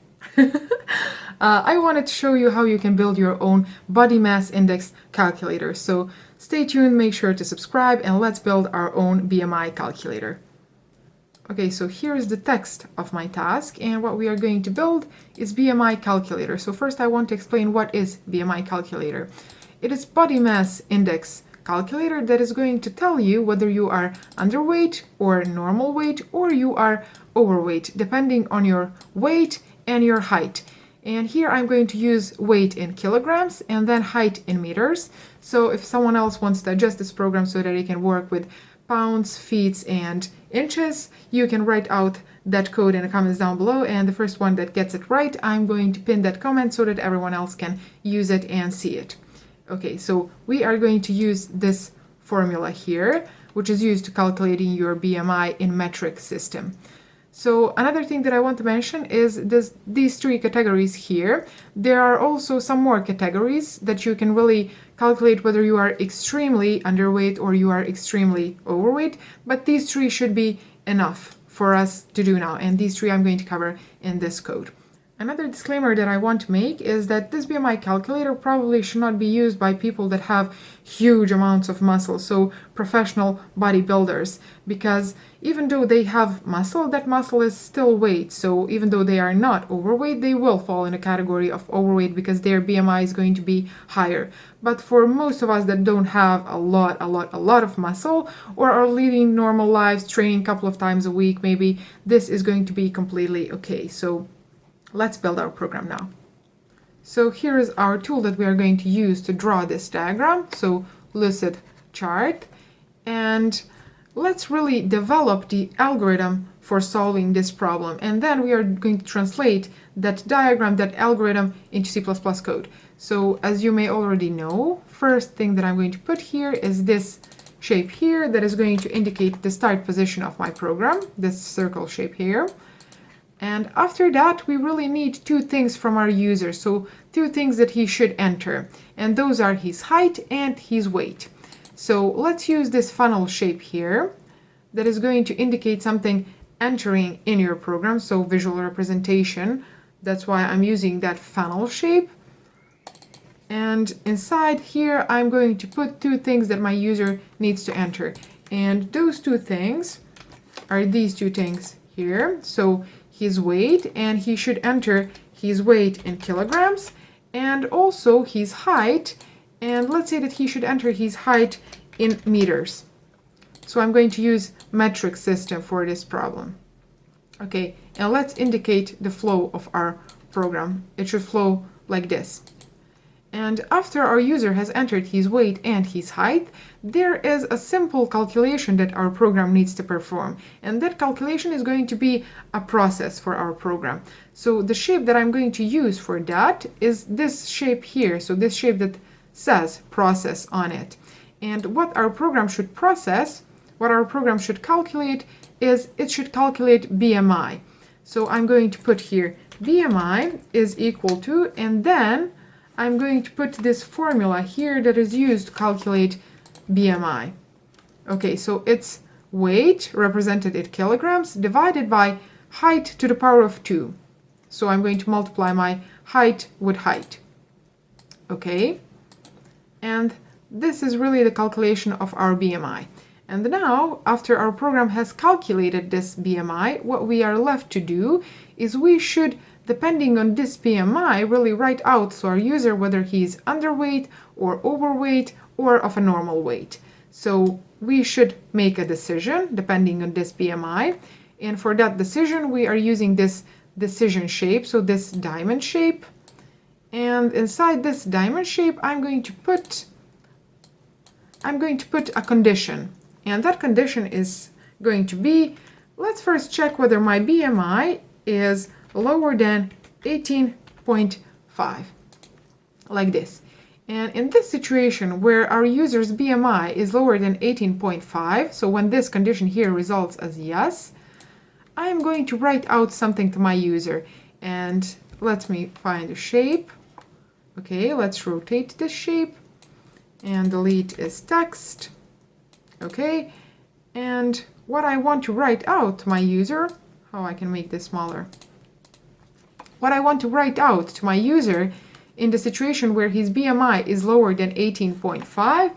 I wanted to show you how you can build your own body mass index calculator. So stay tuned, make sure to subscribe, and let's build our own BMI calculator. Okay, so here's the text of my task, and what we are going to build is BMI calculator. So first I want to explain what is BMI calculator. It is body mass index calculator that is going to tell you whether you are underweight or normal weight or you are overweight, depending on your weight and your height. And here I'm going to use weight in kilograms and then height in meters. So if someone else wants to adjust this program so that it can work with pounds, feet, and inches, you can write out that code in the comments down below, and the first one that gets it right, I'm going to pin that comment so that everyone else can use it and see it. Okay, so we are going to use this formula here, which is used to calculating your BMI in metric system. So another thing that I want to mention is these three categories here. There are also some more categories that you can really calculate whether you are extremely underweight or you are extremely overweight, but these three should be enough for us to do now, and these three I'm going to cover in this code. Another disclaimer that I want to make is that this BMI calculator probably should not be used by people that have huge amounts of muscle, so professional bodybuilders, because even though they have muscle, that muscle is still weight. So even though they are not overweight, they will fall in a category of overweight because their BMI is going to be higher. But for most of us that don't have a lot of muscle or are leading normal lives, training a couple of times a week maybe, this is going to be completely okay. So let's build our program now. So here is our tool that we are going to use to draw this diagram, so Lucid Chart, and let's really develop the algorithm for solving this problem, and then we are going to translate that diagram, that algorithm, into C++ code. So as you may already know, first thing that I'm going to put here is this shape here that is going to indicate the start position of my program, this circle shape here. And after that, we really need two things from our user, so two things that he should enter, and those are his height and his weight. So let's use this funnel shape here that is going to indicate something entering in your program, so visual representation. That's why I'm using that funnel shape. And inside here, I'm going to put two things that my user needs to enter. And those two things are these two things here. So his weight, and he should enter his weight in kilograms, and also his height, and let's say that he should enter his height in meters. So I'm going to use metric system for this problem. Okay, and let's indicate the flow of our program. It should flow like this. And after our user has entered his weight and his height, there is a simple calculation that our program needs to perform. And that calculation is going to be a process for our program. So the shape that I'm going to use for that is this shape here. So this shape that says process on it. And what our program should process, what our program should calculate, is it should calculate BMI. So I'm going to put here BMI is equal to, and then I'm going to put this formula here that is used to calculate BMI. Okay, so it's weight represented in kilograms divided by height to the power of 2. So I'm going to multiply my height with height. Okay, and this is really the calculation of our BMI. And now, after our program has calculated this BMI, what we are left to do is we should, depending on this BMI, really write out to our user whether he's underweight or overweight or of a normal weight. So we should make a decision depending on this BMI. And for that decision, we are using this decision shape, so this diamond shape. And inside this diamond shape, I'm going to put a condition. And that condition is going to be, let's first check whether my BMI is lower than 18.5, like this. And in this situation where our user's BMI is lower than 18.5, so when this condition here results as yes, I'm going to write out something to my user. And let me find a shape. Okay, let's rotate this shape and delete is text. Okay, and what I want to write out to my user, how I can make this smaller. What I want to write out to my user in the situation where his BMI is lower than 18.5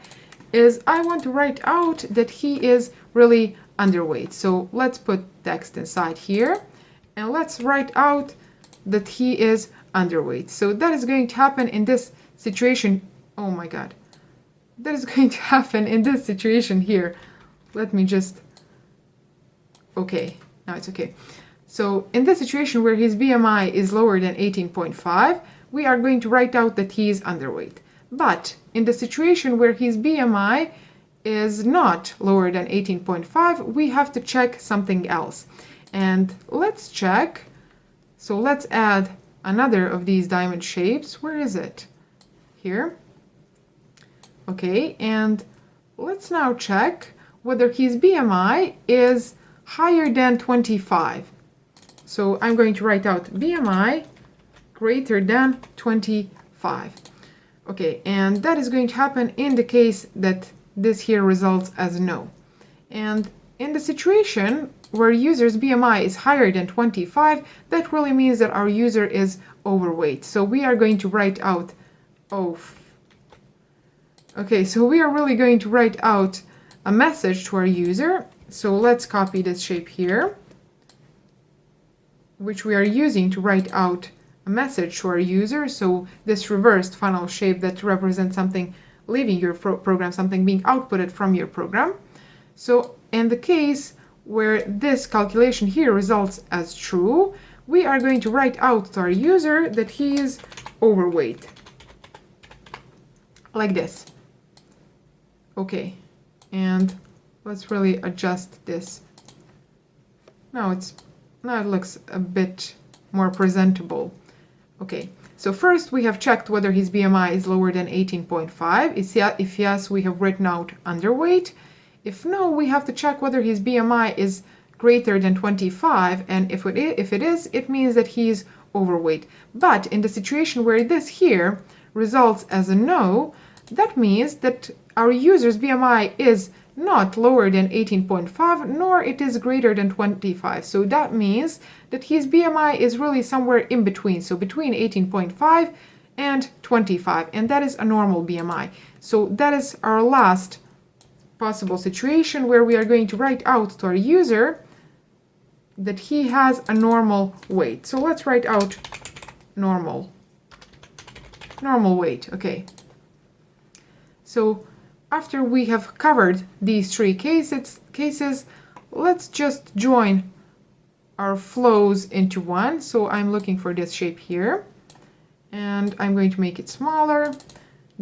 is I want to write out that he is really underweight. So let's put text inside here and let's write out that he is underweight. So that is going to happen in this situation. Oh my God. That is going to happen in this situation here. Let me just, okay, now it's okay. So in this situation where his BMI is lower than 18.5, we are going to write out that he is underweight. But in the situation where his BMI is not lower than 18.5, we have to check something else. And let's check. So let's add another of these diamond shapes. Where is it? Here. Okay, and let's now check whether his BMI is higher than 25. So I'm going to write out BMI greater than 25. Okay, and that is going to happen in the case that this here results as no. And in the situation where user's BMI is higher than 25, that really means that our user is overweight. So we are going to write out, okay, so we are really going to write out a message to our user. So let's copy this shape here, which we are using to write out a message to our user. So this reversed funnel shape that represents something leaving your program, something being outputted from your program. So in the case where this calculation here results as true, we are going to write out to our user that he is overweight, like this. Okay, and let's really adjust this. Now it looks a bit more presentable. Okay, so first we have checked whether his BMI is lower than 18.5. If yes, we have written out underweight. If no, we have to check whether his BMI is greater than 25, and if it is, it means that he is overweight. But in the situation where this here results as a no, that means that our user's BMI is not lower than 18.5, nor it is greater than 25. So that means that his BMI is really somewhere in between, so between 18.5 and 25, and that is a normal BMI. So that is our last possible situation where we are going to write out to our user that he has a normal weight. So let's write out normal weight. Okay. So after we have covered these three cases, let's just join our flows into one. So I'm looking for this shape here, and I'm going to make it smaller,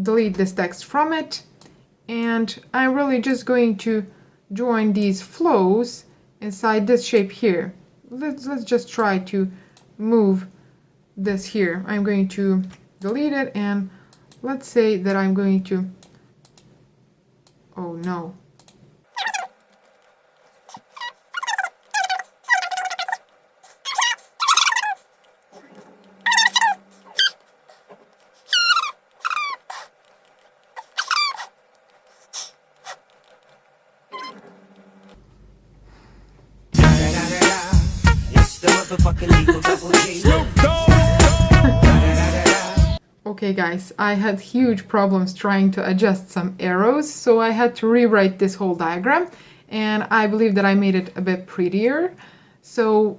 delete this text from it, and I'm really just going to join these flows inside this shape here. Let's just try to move this here. I'm going to delete it, and let's say that I'm going to, oh no. Okay guys, I had huge problems trying to adjust some arrows, so I had to rewrite this whole diagram, and I believe that I made it a bit prettier. So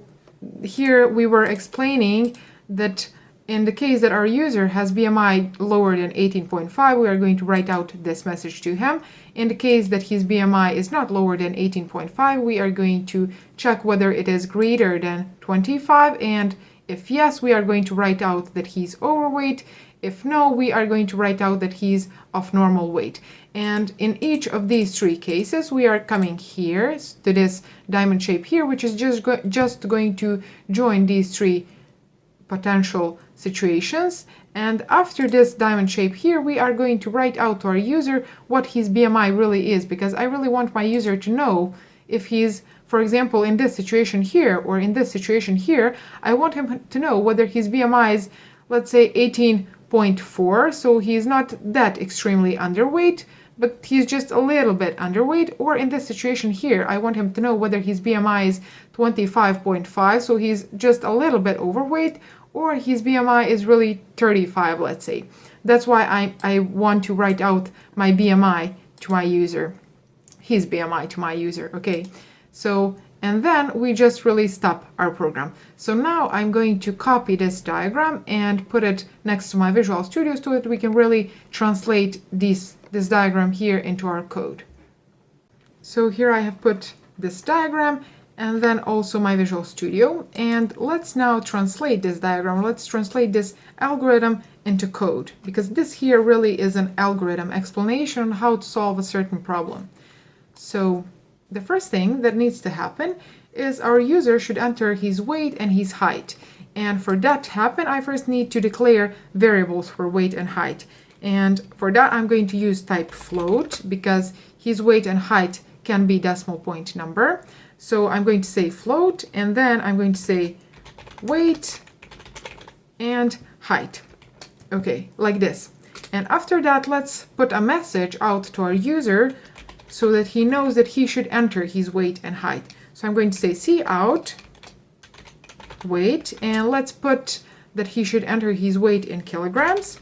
here we were explaining that in the case that our user has BMI lower than 18.5, we are going to write out this message to him. In the case that his BMI is not lower than 18.5, we are going to check whether it is greater than 25, and if yes, we are going to write out that he's overweight. If no, we are going to write out that he's of normal weight. And in each of these three cases, we are coming here to this diamond shape here, which is just going to join these three potential situations. And after this diamond shape here, we are going to write out to our user what his BMI really is, because I really want my user to know if he's, for example, in this situation here or in this situation here, I want him to know whether his BMI is, let's say, 18.4, so he's not that extremely underweight, but he's just a little bit underweight. Or in this situation here, I want him to know whether his BMI is 25.5, so he's just a little bit overweight, or his BMI is really 35, let's say. That's why I want to write out my BMI to my user, his BMI to my user, okay? So, and then we just really stop our program. So now I'm going to copy this diagram and put it next to my Visual Studio so that we can really translate this diagram here into our code. So here I have put this diagram and then also my Visual Studio. And let's now translate this diagram. Let's translate this algorithm into code, because this here really is an algorithm explanation on how to solve a certain problem. So the first thing that needs to happen is our user should enter his weight and his height. And for that to happen, I first need to declare variables for weight and height. And for that, I'm going to use type float, because his weight and height can be decimal point number. So I'm going to say float, and then I'm going to say weight and height. Okay, like this. And after that, let's put a message out to our user so that he knows that he should enter his weight and height. So I'm going to say cout weight, and let's put that he should enter his weight in kilograms,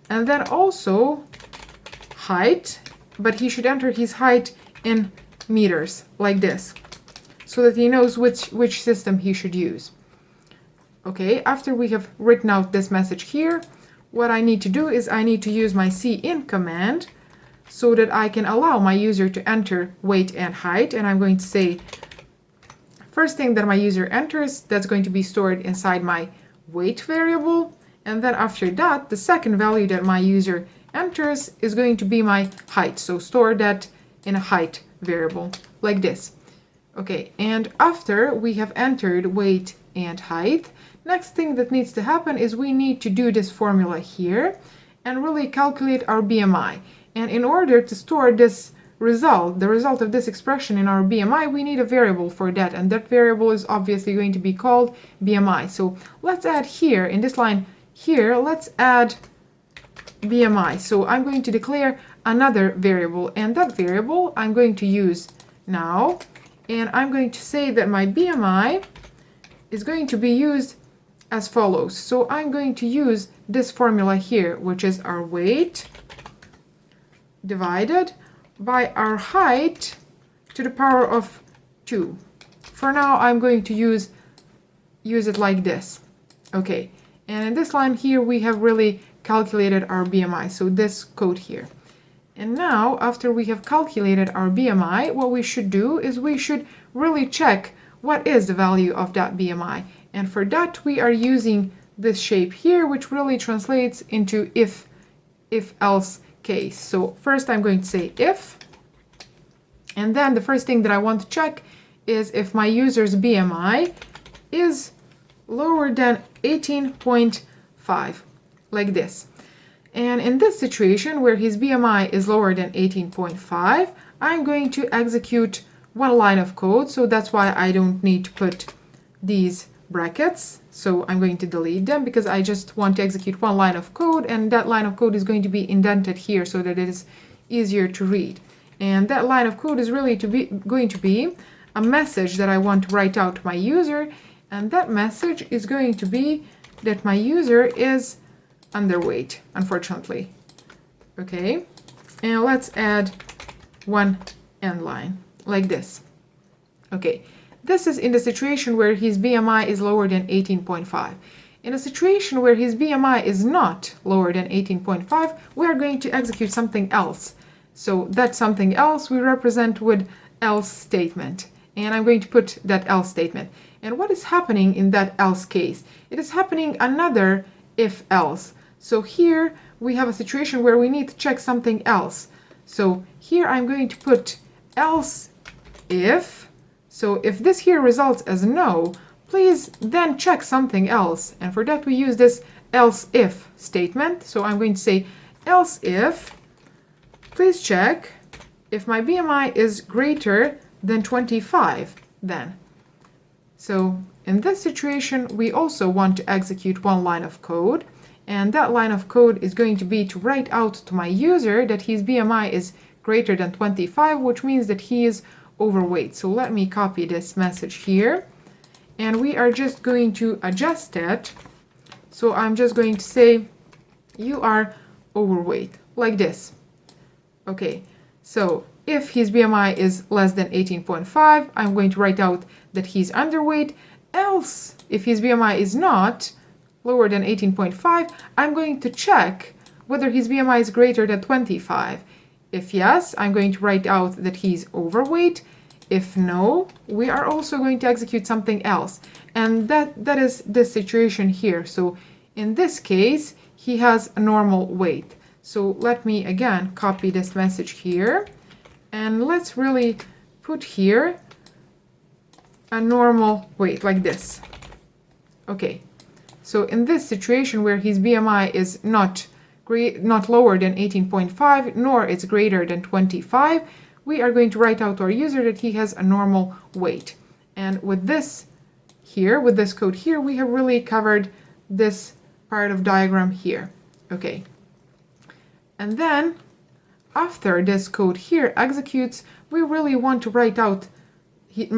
and then also height, but he should enter his height in meters, like this, so that he knows which system he should use. Okay, after we have written out this message here, what I need to do is I need to use my cin command so that I can allow my user to enter weight and height. And I'm going to say, first thing that my user enters, that's going to be stored inside my weight variable. And then after that, the second value that my user enters is going to be my height. So store that in a height variable, like this. Okay, and after we have entered weight and height, next thing that needs to happen is we need to do this formula here and really calculate our BMI. And in order to store this result, the result of this expression in our BMI, we need a variable for that, and that variable is obviously going to be called BMI. So let's add here, in this line here, let's add BMI. So I'm going to declare another variable, and that variable I'm going to use now, and I'm going to say that my BMI is going to be used as follows. So I'm going to use this formula here, which is our weight divided by our height to the power of 2. For now, I'm going to use it like this. Okay, and in this line here, we have really calculated our BMI, so this code here. And now, after we have calculated our BMI, what we should do is we should really check what is the value of that BMI. And for that, we are using this shape here, which really translates into if-else case. So first I'm going to say if, and then the first thing that I want to check is if my user's BMI is lower than 18.5, like this. And in this situation where his BMI is lower than 18.5, I'm going to execute one line of code, so that's why I don't need to put these brackets. So I'm going to delete them because I just want to execute one line of code, and that line of code is going to be indented here so that it is easier to read. And that line of code is really going to be a message that I want to write out to my user, and that message is going to be that my user is underweight, unfortunately. Okay, and let's add one end line like this. Okay, this is in the situation where his BMI is lower than 18.5. In a situation where his BMI is not lower than 18.5, we are going to execute something else. So that something else we represent with else statement. And I'm going to put that else statement. And what is happening in that else case? It is happening another if else. So here we have a situation where we need to check something else. So here I'm going to put else if. So if this here results as no, please then check something else. And for that we use this else if statement. So I'm going to say else if, please check if my BMI is greater than 25 then. So in this situation we also want to execute one line of code, and that line of code is going to be to write out to my user that his BMI is greater than 25, which means that he is overweight. So let me copy this message here, and we are just going to adjust it. So I'm just going to say you are overweight like this. Okay, so if his BMI is less than 18.5, I'm going to write out that he's underweight. Else, if his BMI is not lower than 18.5, I'm going to check whether his BMI is greater than 25. If yes, I'm going to write out that he's overweight. If no, we are also going to execute something else. And that is this situation here. So in this case, he has a normal weight. So let me again copy this message here. And let's really put here a normal weight like this. Okay, so in this situation where his BMI is not lower than 18.5, nor it's greater than 25, we are going to write out to our user that he has a normal weight. And with this here, with this code here, we have really covered this part of diagram here. Okay, and then after this code here executes, we really want to write out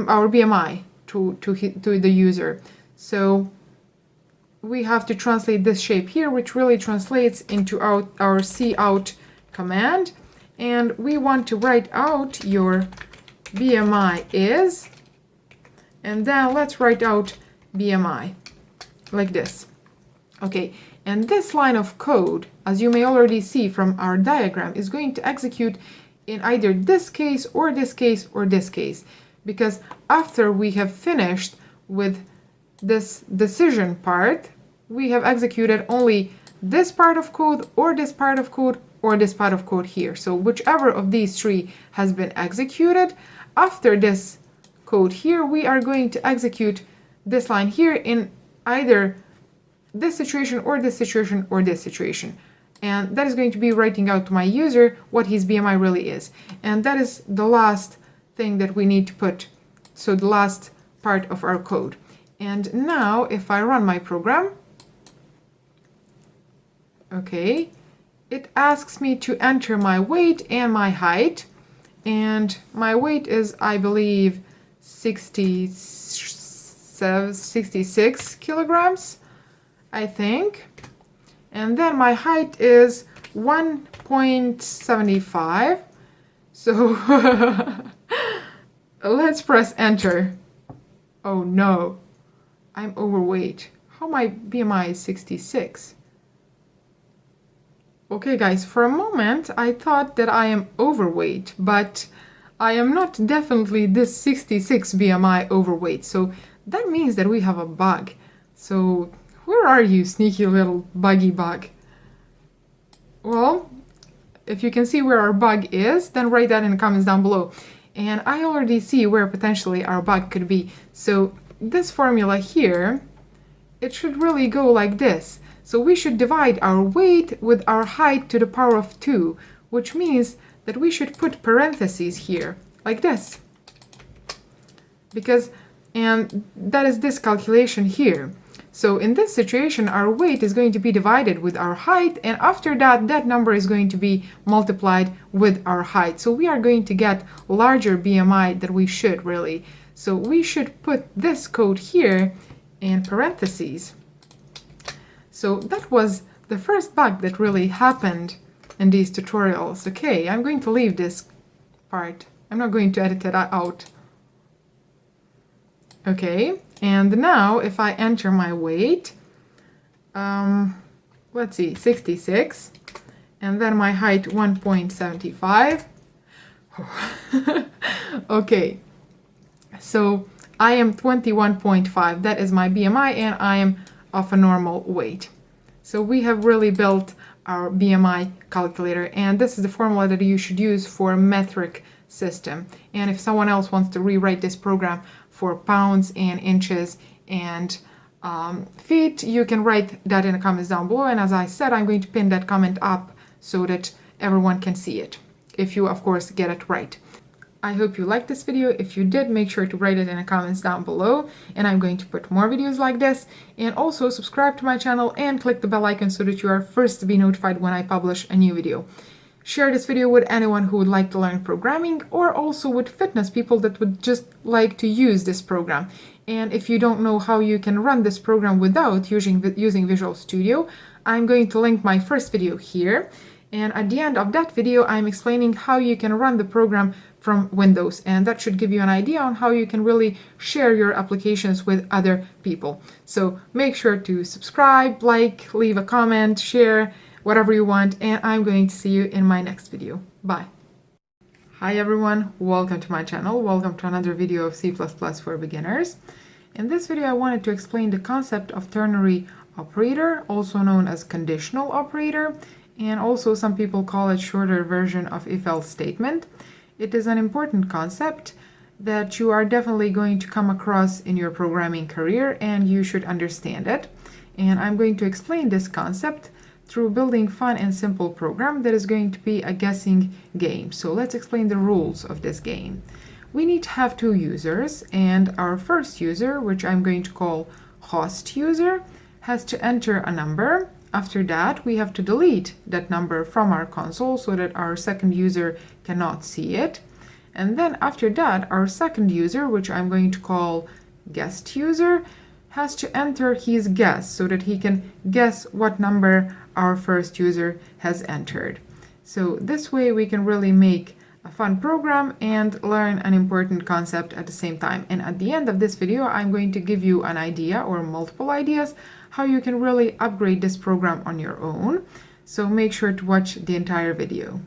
our BMI to the user. So we have to translate this shape here, which really translates into our cout command. And we want to write out your BMI is, and then let's write out BMI like this. Okay, and this line of code, as you may already see from our diagram, is going to execute in either this case or this case or this case. Because after we have finished with this decision part, we have executed only this part of code or this part of code or this part of code here. So whichever of these three has been executed, after this code here, we are going to execute this line here in either this situation or this situation or this situation. And that is going to be writing out to my user what his BMI really is. And that is the last thing that we need to put. So the last part of our code. And now if I run my program, okay, it asks me to enter my weight and my height. And my weight is, I believe, 66 kilograms, I think. And then my height is 1.75. So let's press enter. Oh no, I'm overweight. How my BMI is 66? Okay guys, for a moment I thought that I am overweight, but I am not definitely this 66 BMI overweight. So that means that we have a bug. So where are you, sneaky little buggy bug? Well, if you can see where our bug is, then write that in the comments down below. And I already see where potentially our bug could be. So this formula here, it should really go like this. So we should divide our weight with our height to the power of 2, which means that we should put parentheses here, like this. And that is this calculation here. So in this situation, our weight is going to be divided with our height, and after that, that number is going to be multiplied with our height. So we are going to get larger BMI than we should really. So we should put this code here in parentheses. So that was the first bug that really happened in these tutorials. Okay, I'm going to leave this part. I'm not going to edit it out. Okay, and now if I enter my weight, let's see, 66, and then my height 1.75. Okay, so I am 21.5. That is my BMI, and I am of a normal weight. So we have really built our BMI calculator, and this is the formula that you should use for a metric system. And if someone else wants to rewrite this program for pounds and inches and feet, you can write that in the comments down below. And as I said, I'm going to pin that comment up so that everyone can see it, if you of course get it right. I hope you liked this video. If you did, make sure to write it in the comments down below, and I'm going to put more videos like this. And also subscribe to my channel and click the bell icon so that you are first to be notified when I publish a new video. Share this video with anyone who would like to learn programming, or also with fitness people that would just like to use this program. And if you don't know how you can run this program without using Visual Studio, I'm going to link my first video here. And at the end of that video, I'm explaining how you can run the program from Windows, and that should give you an idea on how you can really share your applications with other people. So make sure to subscribe, like, leave a comment, share, whatever you want, and I'm going to see you in my next video. Bye. Hi everyone, welcome to my channel. Welcome to another video of C++ for beginners. In this video, I wanted to explain the concept of ternary operator, also known as conditional operator, and also some people call it shorter version of if-else statement. It is an important concept that you are definitely going to come across in your programming career, and you should understand it. And I'm going to explain this concept through building fun and simple program that is going to be a guessing game. So let's explain the rules of this game. We need to have two users, and our first user, which I'm going to call host user, has to enter a number. After that, we have to delete that number from our console so that our second user cannot see it. And then after that, our second user, which I'm going to call guest user, has to enter his guess so that he can guess what number our first user has entered. So this way we can really make a fun program and learn an important concept at the same time. And at the end of this video, I'm going to give you an idea or multiple ideas how you can really upgrade this program on your own. So make sure to watch the entire video.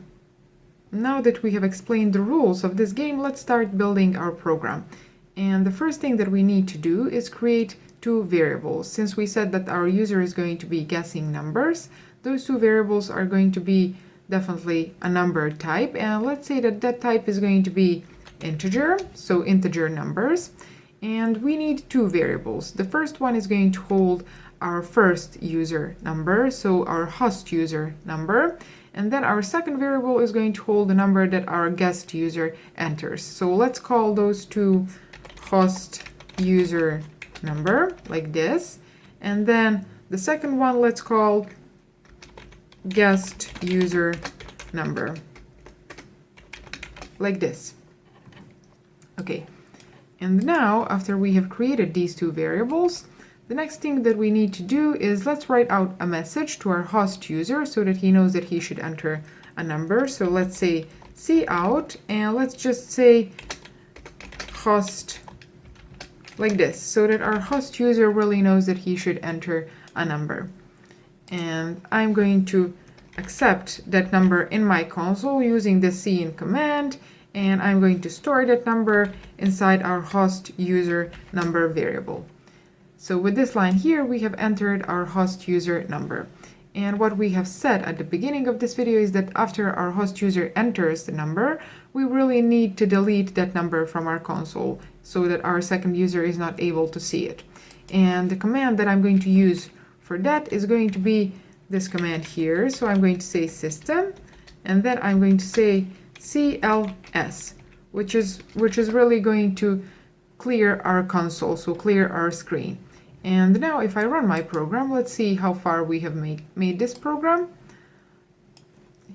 Now that we have explained the rules of this game, let's start building our program. And the first thing that we need to do is create two variables. Since we said that our user is going to be guessing numbers, those two variables are going to be definitely a number type. And let's say that that type is going to be integer, so integer numbers. And we need two variables. The first one is going to hold our first user number, so our host user number. And then our second variable is going to hold the number that our guest user enters. So let's call those two host user number, like this. And then the second one, let's call guest user number, like this. Okay. And now, after we have created these two variables, the next thing that we need to do is let's write out a message to our host user so that he knows that he should enter a number. So let's say cout, and let's just say host, like this, so that our host user really knows that he should enter a number. And I'm going to accept that number in my console using the cin command, and I'm going to store that number inside our host user number variable. So with this line here, we have entered our host user number. And what we have said at the beginning of this video is that after our host user enters the number, we really need to delete that number from our console so that our second user is not able to see it. And the command that I'm going to use for that is going to be this command here. So I'm going to say system, and then I'm going to say cls, which is really going to clear our console, so clear our screen. And now if I run my program, let's see how far we have made this program.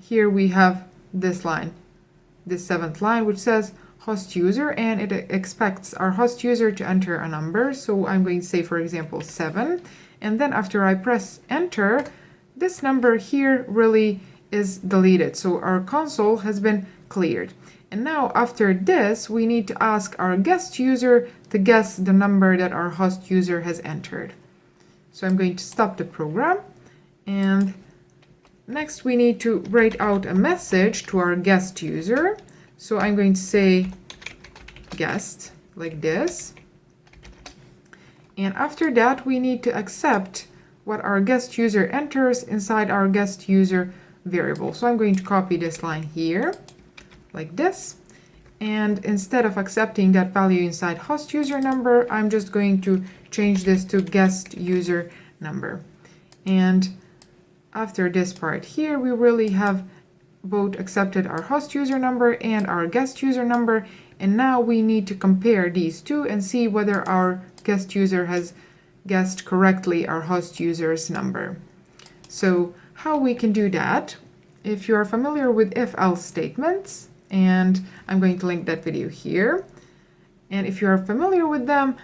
Here we have this line, this seventh line, which says host user, and it expects our host user to enter a number. So I'm going to say, for example, 7. And then after I press enter, this number here really is deleted. So our console has been cleared. And now after this, we need to ask our guest user to guess the number that our host user has entered. So I'm going to stop the program, and next we need to write out a message to our guest user. So I'm going to say guest like this. And after that, we need to accept what our guest user enters inside our guest user variable. So I'm going to copy this line here like this. And instead of accepting that value inside host user number, I'm just going to change this to guest user number. And after this part here, we really have both accepted our host user number and our guest user number. And now we need to compare these two and see whether our guest user has guessed correctly our host user's number. So how we can do that, if you are familiar with if-else statements, and I'm going to link that video here, and if you are familiar with them,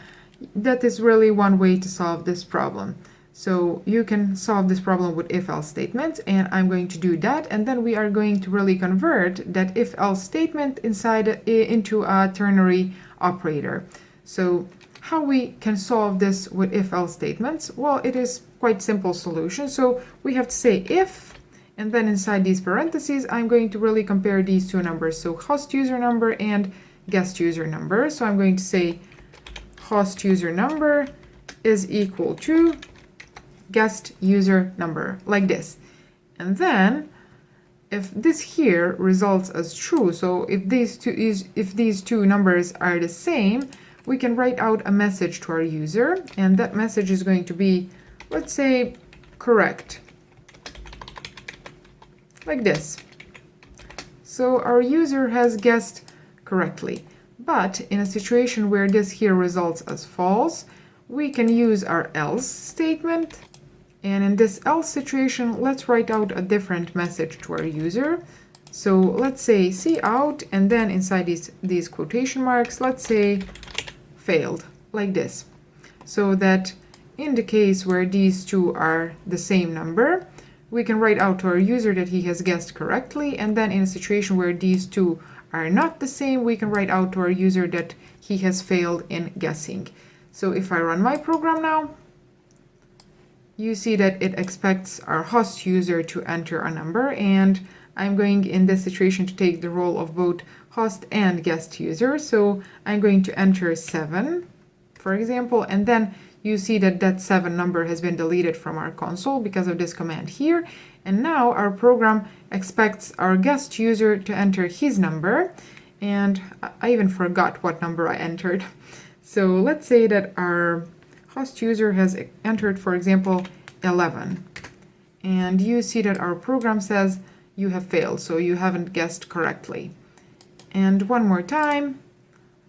that is really one way to solve this problem. So you can solve this problem with if-else statements, and I'm going to do that, and then we are going to really convert that if-else statement into a ternary operator. So how we can solve this with if-else statements? Well, it is quite simple solution. So we have to say if, and then inside these parentheses, I'm going to really compare these two numbers. So host user number and guest user number. So I'm going to say host user number is equal to guest user number, like this. And then if this here results as true, so if these two numbers are the same, we can write out a message to our user, and that message is going to be, let's say, correct, like this. So our user has guessed correctly. But in a situation where this here results as false, we can use our else statement. And in this else situation, let's write out a different message to our user. So let's say cout, and then inside these quotation marks, let's say failed, like this. So that in the case where these two are the same number, we can write out to our user that he has guessed correctly, and then in a situation where these two are not the same, we can write out to our user that he has failed in guessing. So if I run my program now, you see that it expects our host user to enter a number, and I'm going in this situation to take the role of both host and guest user. So I'm going to enter 7, for example, and then you see that that 7 number has been deleted from our console because of this command here. And now our program expects our guest user to enter his number, and I even forgot what number I entered. So let's say that our host user has entered, for example, 11. And you see that our program says you have failed, so you haven't guessed correctly. And one more time,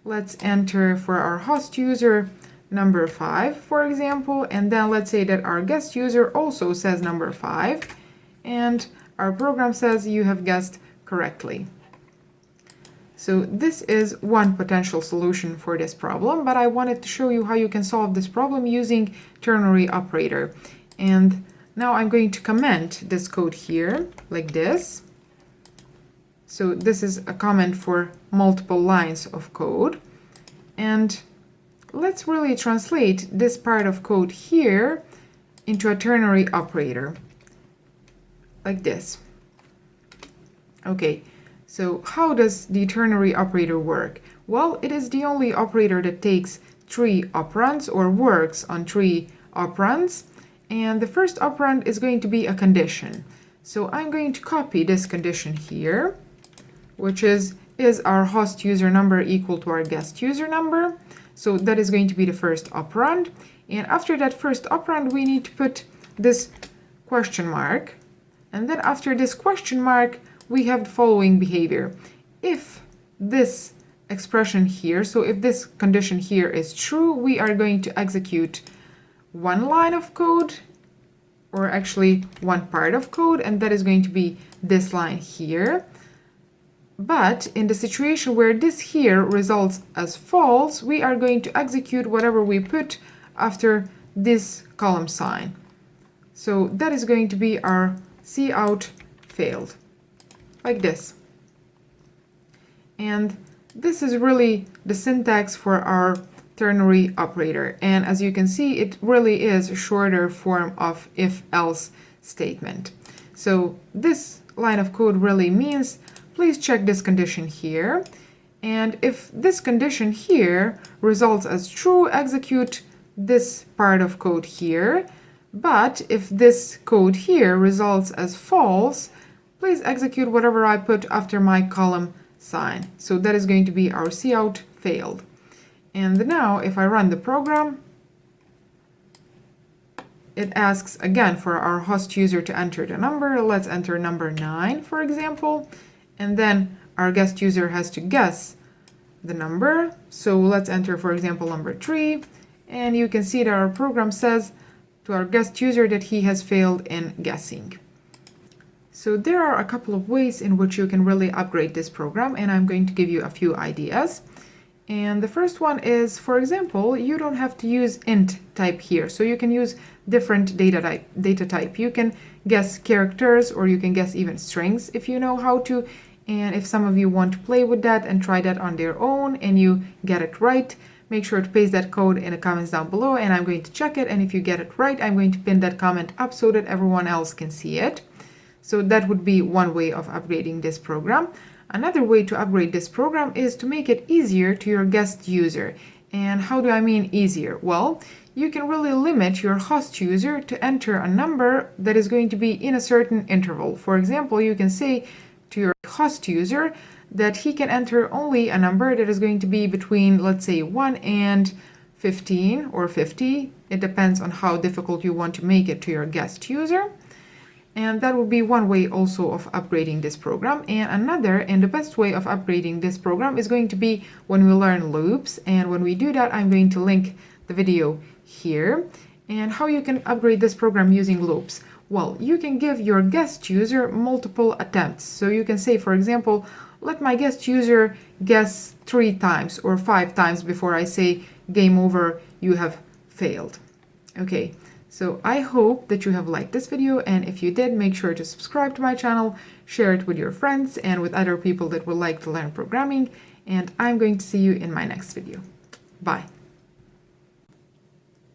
let's enter for our host user number 5, for example, and then let's say that our guest user also says number 5, and our program says you have guessed correctly. So this is one potential solution for this problem, but I wanted to show you how you can solve this problem using ternary operator. And now I'm going to comment this code here, like this. So this is a comment for multiple lines of code. And let's really translate this part of code here into a ternary operator, like this. Okay. So how does the ternary operator work? Well, it is the only operator that takes 3 operands or works on 3 operands. And the first operand is going to be a condition. So I'm going to copy this condition here, which is our host user number equal to our guest user number? So that is going to be the first operand. And after that first operand, we need to put this question mark. And then after this question mark, we have the following behavior. If this expression here, so if this condition here is true, we are going to execute one line of code, or actually one part of code, and that is going to be this line here. But in the situation where this here results as false, we are going to execute whatever we put after this column sign. So that is going to be our cout failed, like this. And this is really the syntax for our ternary operator. And as you can see, it really is a shorter form of if-else statement. So this line of code really means, please check this condition here. And if this condition here results as true, execute this part of code here. But if this code here results as false, please execute whatever I put after my column sign. So that is going to be our cout failed. And now if I run the program, it asks again for our host user to enter the number. Let's enter number 9, for example. And then our guest user has to guess the number. So let's enter, for example, number 3. And you can see that our program says to our guest user that he has failed in guessing. So there are a couple of ways in which you can really upgrade this program, and I'm going to give you a few ideas. And the first one is, for example, you don't have to use int type here. So you can use different data type. You can guess characters, or you can guess even strings if you know how to. And if some of you want to play with that and try that on their own and you get it right, make sure to paste that code in the comments down below, and I'm going to check it. And if you get it right, I'm going to pin that comment up so that everyone else can see it. So that would be one way of upgrading this program. Another way to upgrade this program is to make it easier to your guest user. And how do I mean easier? Well, you can really limit your host user to enter a number that is going to be in a certain interval. For example, you can say to your host user that he can enter only a number that is going to be between, let's say, 1 and 15 or 50. It depends on how difficult you want to make it to your guest user. And that would be one way also of upgrading this program. And another, and the best way of upgrading this program, is going to be when we learn loops. And when we do that, I'm going to link the video here. And how you can upgrade this program using loops. Well, you can give your guest user multiple attempts. So you can say, for example, let my guest user guess 3 times or 5 times before I say game over, you have failed. Okay. So I hope that you have liked this video, and if you did, make sure to subscribe to my channel, share it with your friends and with other people that would like to learn programming, and I'm going to see you in my next video. Bye.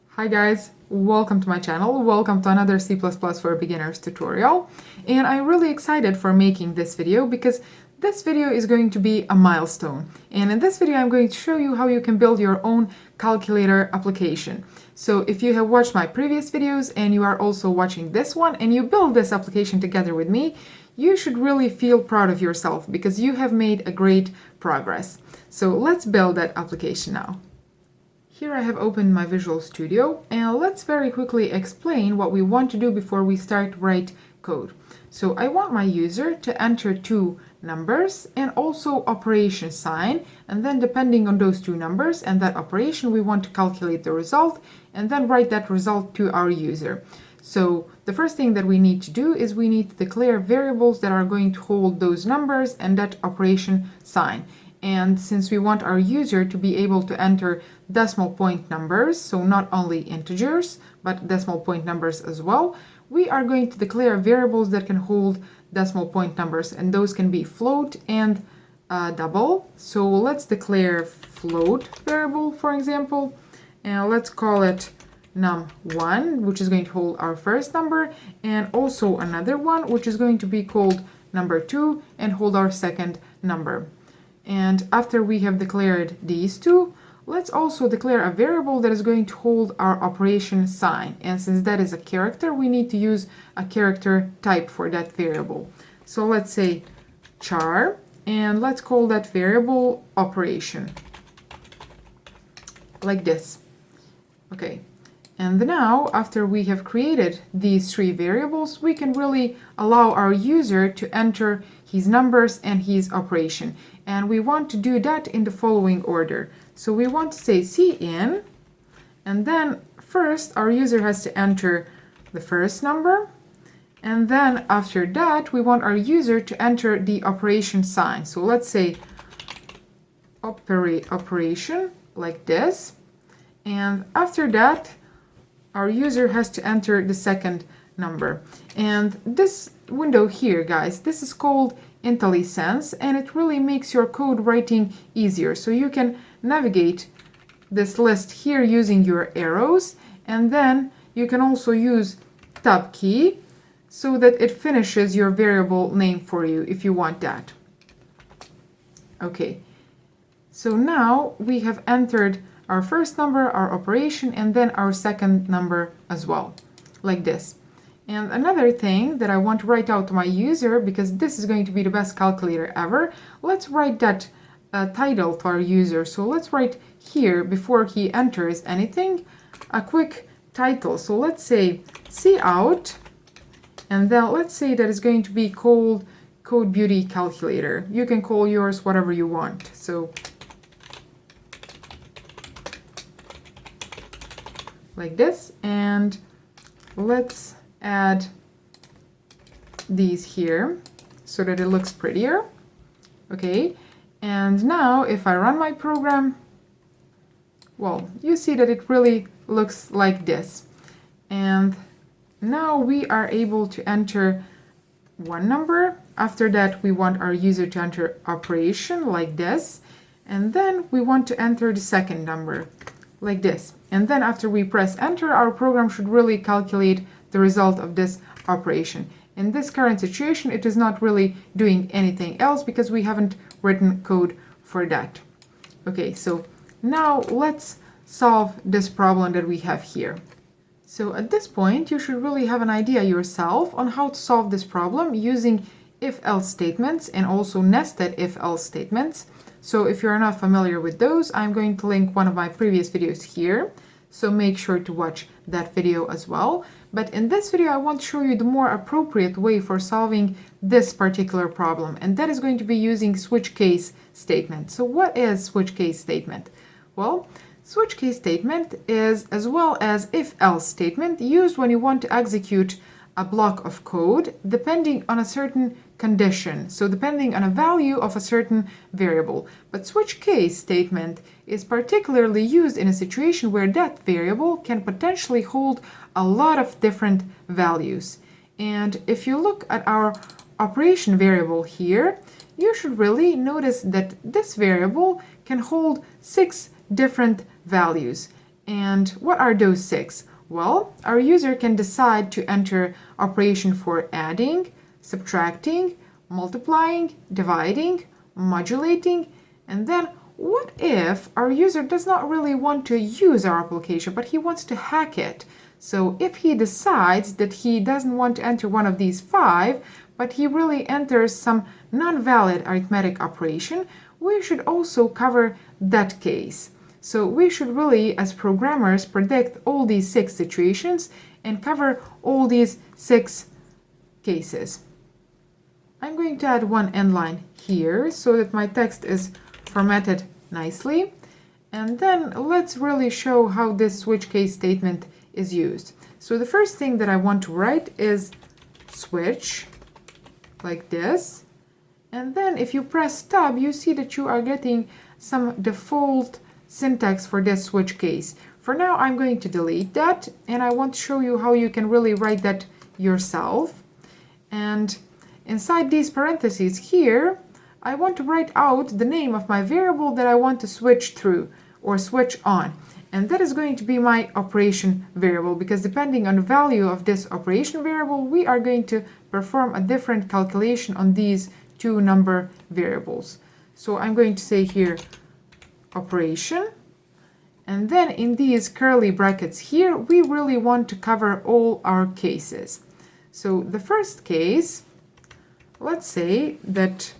Hi guys, welcome to my channel. Welcome to another C++ for Beginners tutorial. And I'm really excited for making this video because this video is going to be a milestone. And in this video, I'm going to show you how you can build your own calculator application. So if you have watched my previous videos and you are also watching this one and you build this application together with me, you should really feel proud of yourself because you have made a great progress. So let's build that application now. Here I have opened my Visual Studio, and let's very quickly explain what we want to do before we start to write code. So I want my user to enter 2 numbers and also operation sign, and then depending on those 2 numbers and that operation, we want to calculate the result and then write that result to our user. So the first thing that we need to do is we need to declare variables that are going to hold those numbers and that operation sign. And since we want our user to be able to enter decimal point numbers, so not only integers, but decimal point numbers as well, we are going to declare variables that can hold decimal point numbers, and those can be float and double. So let's declare float variable, for example, and let's call it num1, which is going to hold our first number, and also another one, which is going to be called number2 and hold our second number. And after we have declared these 2, let's also declare a variable that is going to hold our operation sign. And since that is a character, we need to use a character type for that variable. So let's say char, and let's call that variable operation, like this. Okay. And now, after we have created these 3 variables, we can really allow our user to enter his numbers and his operation. And we want to do that in the following order. So we want to say cin, and then first our user has to enter the first number, and then after that we want our user to enter the operation sign. So let's say operation, like this, and after that our user has to enter the second number. And this window here, guys, this is called IntelliSense, and it really makes your code writing easier. So you can navigate this list here using your arrows, and then you can also use Tab key so that it finishes your variable name for you if you want that. Okay, so now we have entered our first number, our operation, and then our second number as well, like this. And another thing that I want to write out to my user, because this is going to be the best calculator ever, let's write that title to our user. So let's write here, before he enters anything, a quick title. So let's say Cout, and then let's say that it's going to be called Code Beauty Calculator. You can call yours whatever you want. So like this, and let's add these here so that it looks prettier. Okay, and now if I run my program, well, you see that it really looks like this. And now we are able to enter one number. After that, we want our user to enter operation like this, and then we want to enter the second number like this. And then after we press enter, our program should really calculate the result of this operation. In this current situation, it is not really doing anything else because we haven't written code for that. Okay, so now let's solve this problem that we have here. So at this point, you should really have an idea yourself on how to solve this problem using if-else statements and also nested if-else statements. So if you're not familiar with those, I'm going to link one of my previous videos here. So make sure to watch that video as well. But in this video, I want to show you the more appropriate way for solving this particular problem. And that is going to be using switch case statement. So what is switch case statement? Well, switch case statement is, as well as if-else statement, used when you want to execute a block of code depending on a certain condition, so depending on a value of a certain variable. But switch case statement is particularly used in a situation where that variable can potentially hold a lot of different values. And if you look at our operation variable here, you should really notice that this variable can hold 6 different values. And what are those 6? Well, our user can decide to enter operation for adding, subtracting, multiplying, dividing, modulating, and then what if our user does not really want to use our application, but he wants to hack it? So if he decides that he doesn't want to enter one of these 5, but he really enters some non-valid arithmetic operation, we should also cover that case. So we should really, as programmers, predict all these 6 situations and cover all these 6 cases. I'm going to add one end line here so that my text is formatted nicely. And then let's really show how this switch case statement is used. So the first thing that I want to write is switch, like this. And then if you press tab, you see that you are getting some default syntax for this switch case. For now, I'm going to delete that, and I want to show you how you can really write that yourself. And inside these parentheses here, I want to write out the name of my variable that I want to switch through or switch on. And that is going to be my operation variable, because depending on the value of this operation variable, we are going to perform a different calculation on these 2 number variables. So I'm going to say here operation, and then in these curly brackets here, we really want to cover all our cases. So the first case, let's say that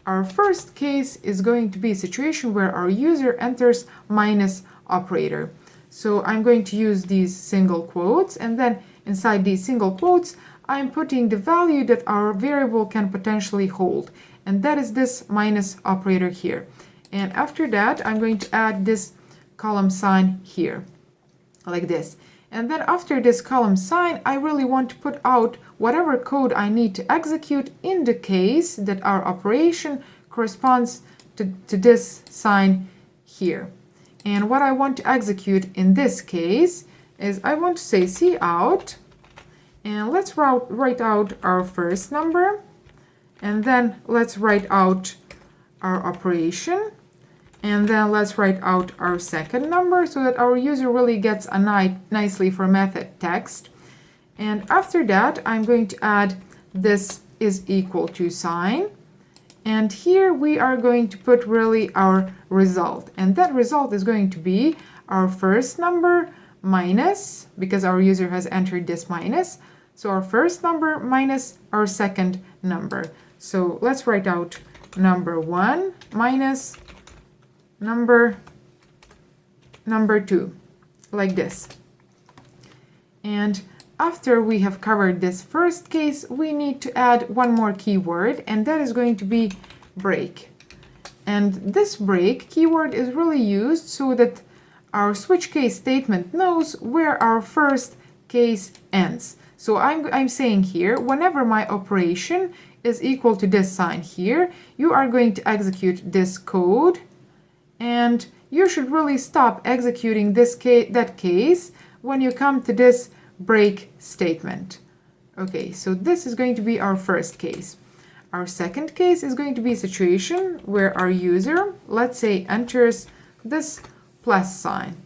our first case is going to be a situation where our user enters minus operator. So I'm going to use these single quotes, and then inside these single quotes, I'm putting the value that our variable can potentially hold, and that is this minus operator here. And after that, I'm going to add this column sign here, like this. And then after this column sign, I really want to put out whatever code I need to execute in the case that our operation corresponds to this sign here. And what I want to execute in this case is I want to say Cout, And let's write out our first number, and then let's write out our operation, and then let's write out our second number so that our user really gets a nicely formatted text. And after that, I'm going to add this is equal to sign. And here we are going to put really our result. And that result is going to be our first number minus, because our user has entered this minus. So our first number minus our second number. So let's write out number 1 minus number 2, like this. And after we have covered this first case, we need to add one more keyword, and that is going to be break. And this break keyword is really used so that our switch case statement knows where our first case ends. So I'm saying here, whenever my operation is equal to this sign here, you are going to execute this code, and you should really stop executing that case when you come to this break statement. Okay, so this is going to be our first case. Our second case is going to be a situation where our user, let's say, enters this plus sign.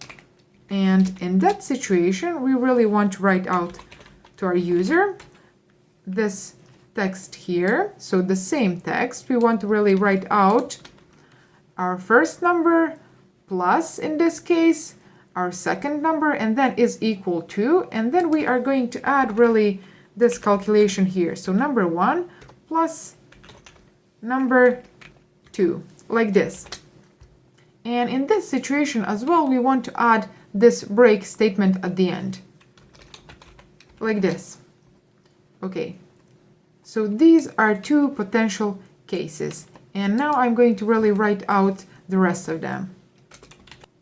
And in that situation, we really want to write out to our user this text here. So the same text, we want to really write out our first number plus, in this case, our second number, and then is equal to, and then we are going to add really this calculation here. So number 1 plus number 2, like this. And in this situation as well, we want to add this break statement at the end, like this. Okay, so these are two potential cases. And now I'm going to really write out the rest of them.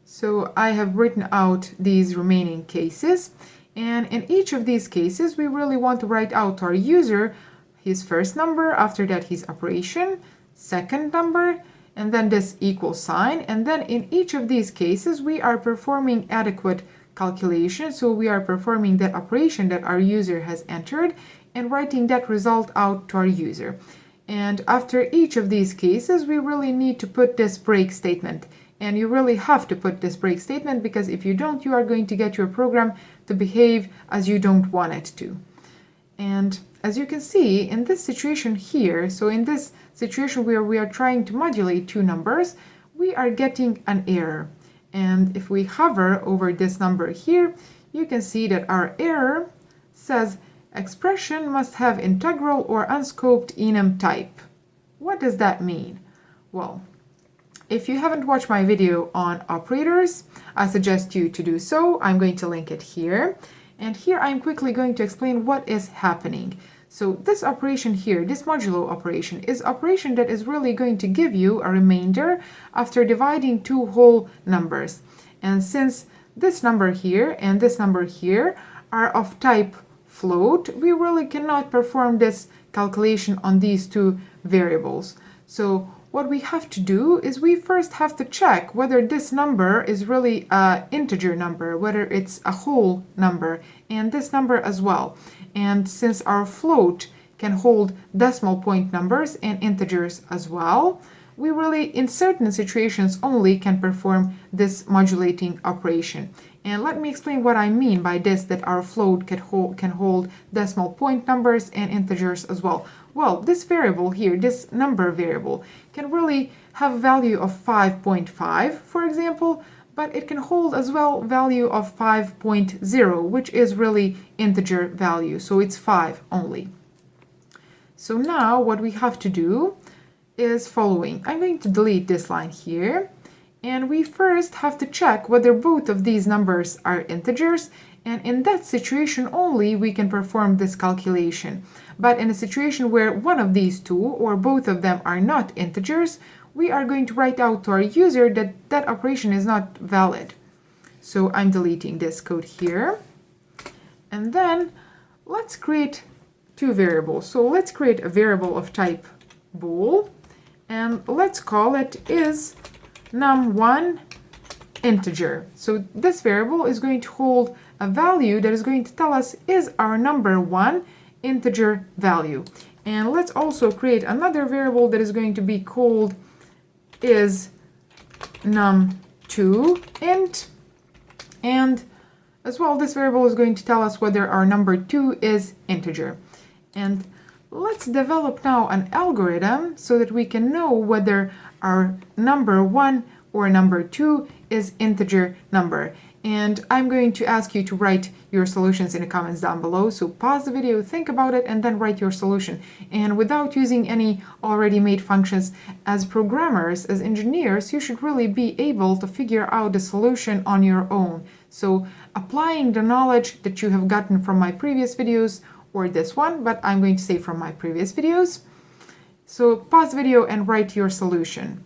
So I have written out these remaining cases, and in each of these cases we really want to write out to our user his first number, after that his operation, second number, and then this equal sign. And then in each of these cases we are performing adequate calculation, so we are performing that operation that our user has entered and writing that result out to our user. And after each of these cases we really need to put this break statement. And you really have to put this break statement, because if you don't, you are going to get your program to behave as you don't want it to. And as you can see in this situation here, so in this situation where we are trying to modulate two numbers, we are getting an error. And if we hover over this number here, you can see that our error says expression must have integral or unscoped enum type. What does that mean? Well, if you haven't watched my video on operators, I suggest you to do so. I'm going to link it here. And here I'm quickly going to explain what is happening. So this operation here, this modulo operation, is operation that is really going to give you a remainder after dividing two whole numbers. And since this number here and this number here are of type float, we really cannot perform this calculation on these two variables. So what we have to do is we first have to check whether this number is really an integer number, whether it's a whole number, and this number as well. And since our float can hold decimal point numbers and integers as well, we really, in certain situations only, can perform this modulating operation. And let me explain what I mean by this, that our float can hold decimal point numbers and integers as well. Well, this variable here, this number variable, can really have value of 5.5, for example, but it can hold as well value of 5.0, which is really integer value, so it's 5 only. So now what we have to do is following. I'm going to delete this line here, and we first have to check whether both of these numbers are integers, and in that situation only we can perform this calculation. But in a situation where one of these two or both of them are not integers, we are going to write out to our user that that operation is not valid. So I'm deleting this code here. And then let's create two variables. So let's create a variable of type bool, and let's call it is num1 integer. So this variable is going to hold a value that is going to tell us, is our number 1 integer value? And let's also create another variable that is going to be called is num2 int, and as well this variable is going to tell us whether our number 2 is integer. And let's develop now an algorithm so that we can know whether our number 1 or number 2 is integer number. And I'm going to ask you to write your solutions in the comments down below. So pause the video, think about it, and then write your solution. And without using any already made functions, as programmers, as engineers, you should really be able to figure out the solution on your own. So applying the knowledge that you have gotten from my previous videos, or this one, but I'm going to say from my previous videos. So pause the video and write your solution.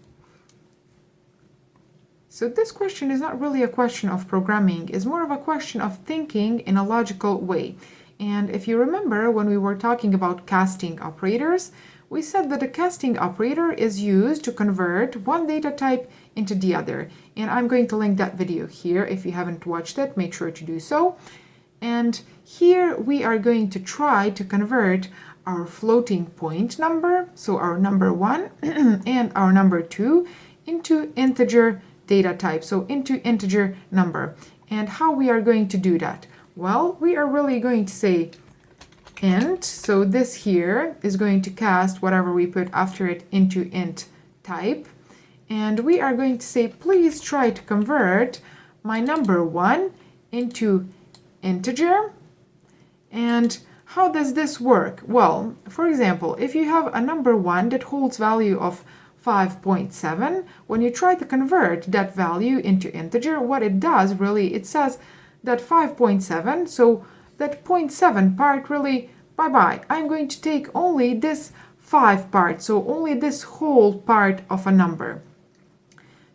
So this question is not really a question of programming, it's more of a question of thinking in a logical way. And if you remember when we were talking about casting operators, we said that a casting operator is used to convert one data type into the other. And I'm going to link that video here. If you haven't watched it, make sure to do so. And here we are going to try to convert our floating point number, so our number 1 and our number 2, into integer data type, so into integer number. And how we are going to do that? Well, we are really going to say int, so this here is going to cast whatever we put after it into int type. And we are going to say, please try to convert my number 1 into integer. And how does this work? Well, for example, if you have a number 1 that holds value of 5.7, when you try to convert that value into integer, what it does really, it says that 5.7, so that 0.7 part really, bye-bye. I'm going to take only this 5 part, so only this whole part of a number.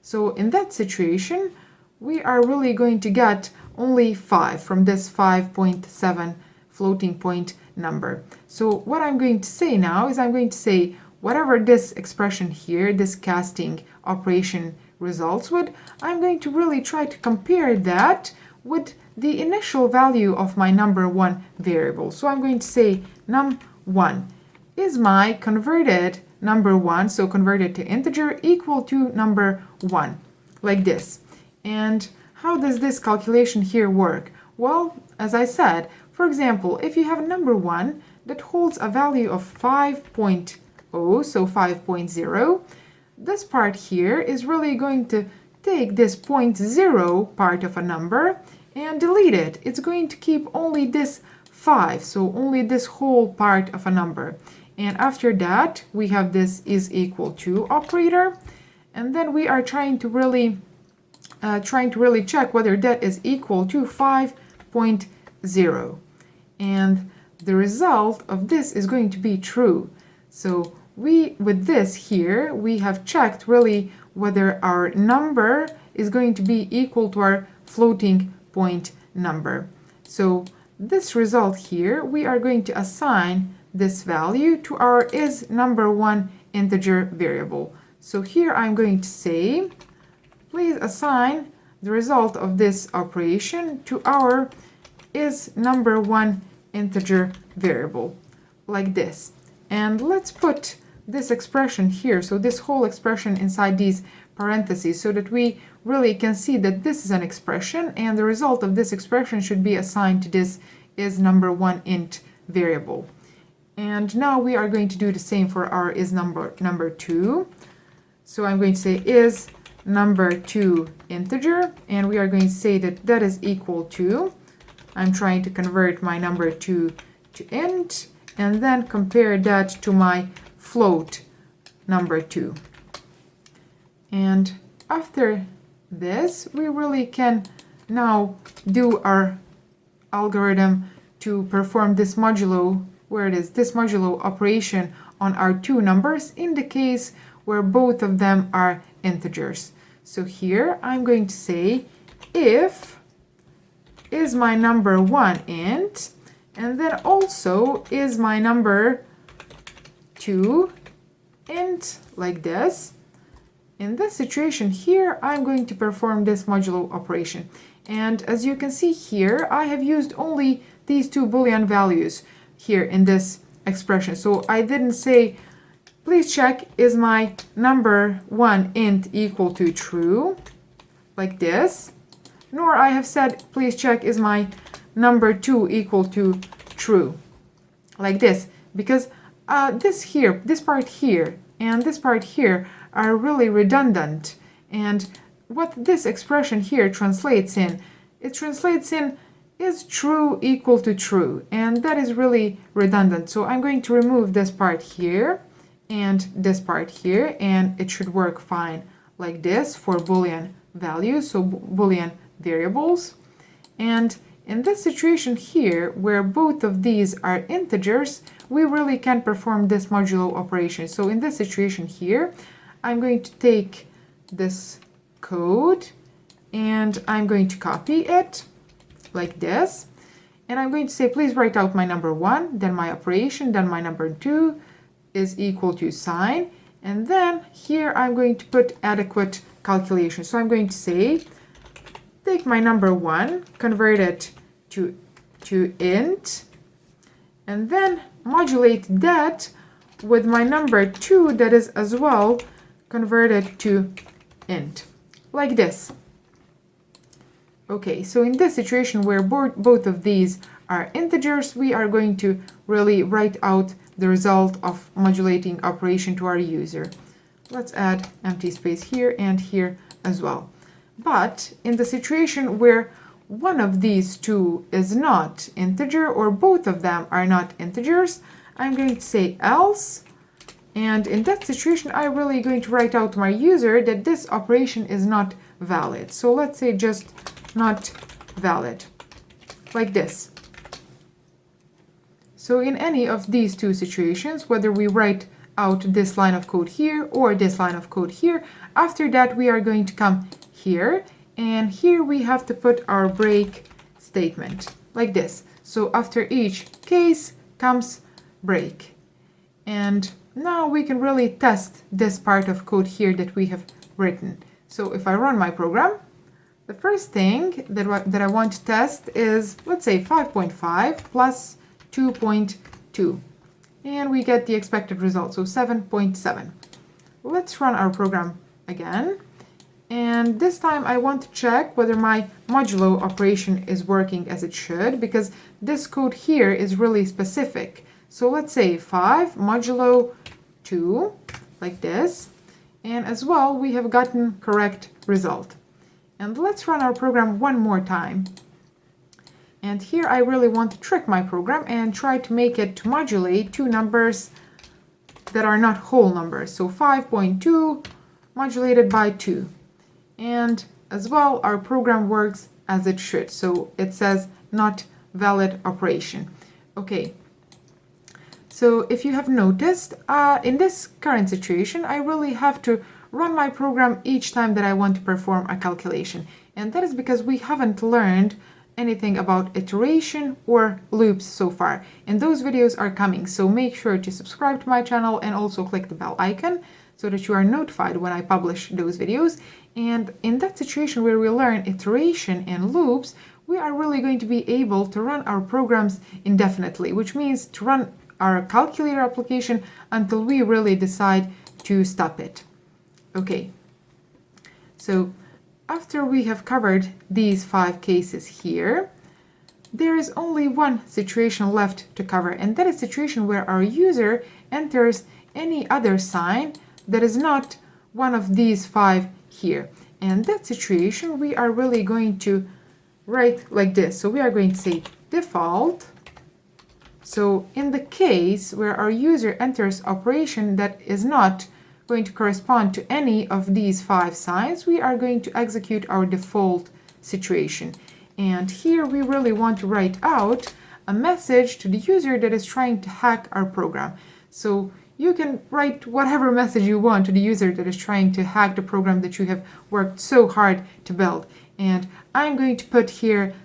So in that situation, we are really going to get only 5 from this 5.7 floating point number. So what I'm going to say now is I'm going to say whatever this expression here, this casting operation results with, I'm going to really try to compare that with the initial value of my number 1 variable. So I'm going to say num1 is my converted number 1, so converted to integer, equal to number 1, like this. And how does this calculation here work? Well, as I said, for example, if you have a number 1 that holds a value of 5.0, so 5.0, this part here is really going to take this 0.0 part of a number and delete it. It's going to keep only this 5, so only this whole part of a number. And after that, we have this is equal to operator, and then we are trying to really check whether that is equal to 5.0. And the result of this is going to be true. So with this here, we have checked really whether our number is going to be equal to our floating point number. So this result here, we are going to assign this value to our is number 1 integer variable. So here I'm going to say, please assign the result of this operation to our is number 1 integer variable, like this. And let's put this expression here, so this whole expression inside these parentheses, so that we really can see that this is an expression, and the result of this expression should be assigned to this is number 1 int variable. And now we are going to do the same for our is number 2. So I'm going to say is number 2 integer, and we are going to say that that is equal to, I'm trying to convert my number 2 to int, and then compare that to my float number 2. And after this, we really can now do our algorithm to perform this modulo, where it is, this modulo operation on our two numbers in the case where both of them are integers. So here I'm going to say if is my number 1 int, and then also is my number 2 int, like this. In this situation here, I'm going to perform this modulo operation. And as you can see here, I have used only these two Boolean values here in this expression. So I didn't say, please check, is my number 1 int equal to true, like this. Nor I have said, please check, is my number 2 equal to true, like this. Because this part here, and this part here are really redundant. And what this expression here translates in, it translates in is true equal to true, and that is really redundant. So I'm going to remove this part here and this part here, and it should work fine like this for Boolean values, so Boolean variables. And in this situation here, where both of these are integers, we really can perform this modulo operation. So in this situation here, I'm going to take this code and I'm going to copy it like this. And I'm going to say, please write out my number 1, then my operation, then my number 2 is equal to sign. And then here I'm going to put adequate calculation. So I'm going to say, take my number 1, convert it to int, and then modulate that with my number 2 that is as well converted to int, like this. Okay, so in this situation where both of these are integers, we are going to really write out the result of modulating operation to our user. Let's add empty space here and here as well. But in the situation where one of these two is not integer, or both of them are not integers, I'm going to say else. And in that situation, I'm really going to write out to my user that this operation is not valid. So let's say just not valid, like this. So in any of these two situations, whether we write out this line of code here or this line of code here, after that we are going to come here, and here we have to put our break statement, like this. So after each case comes break. And now we can really test this part of code here that we have written. So if I run my program, the first thing that I want to test is, let's say, 5.5 plus 2.2. And we get the expected result, so 7.7. Let's run our program again. And this time I want to check whether my modulo operation is working as it should, because this code here is really specific. So let's say 5 modulo 2, like this. And as well, we have gotten correct result. And let's run our program one more time. And here I really want to trick my program and try to make it to modulate two numbers that are not whole numbers. So 5.2 modulated by 2. And as well, our program works as it should. So it says not valid operation. Okay. So if you have noticed, in this current situation, I really have to run my program each time that I want to perform a calculation. And that is because we haven't learned anything about iteration or loops so far. And those videos are coming, so make sure to subscribe to my channel and also click the bell icon so that you are notified when I publish those videos. And in that situation where we learn iteration and loops, we are really going to be able to run our programs indefinitely, which means to run our calculator application until we really decide to stop it. Okay, so after we have covered these 5 cases here, there is only one situation left to cover, and that is a situation where our user enters any other sign that is not one of these 5 here. And that situation we are really going to write like this. So we are going to say default. So in the case where our user enters operation that is not going to correspond to any of these 5 signs, we are going to execute our default situation. And here we really want to write out a message to the user that is trying to hack our program. So you can write whatever message you want to the user that is trying to hack the program that you have worked so hard to build. And I'm going to put here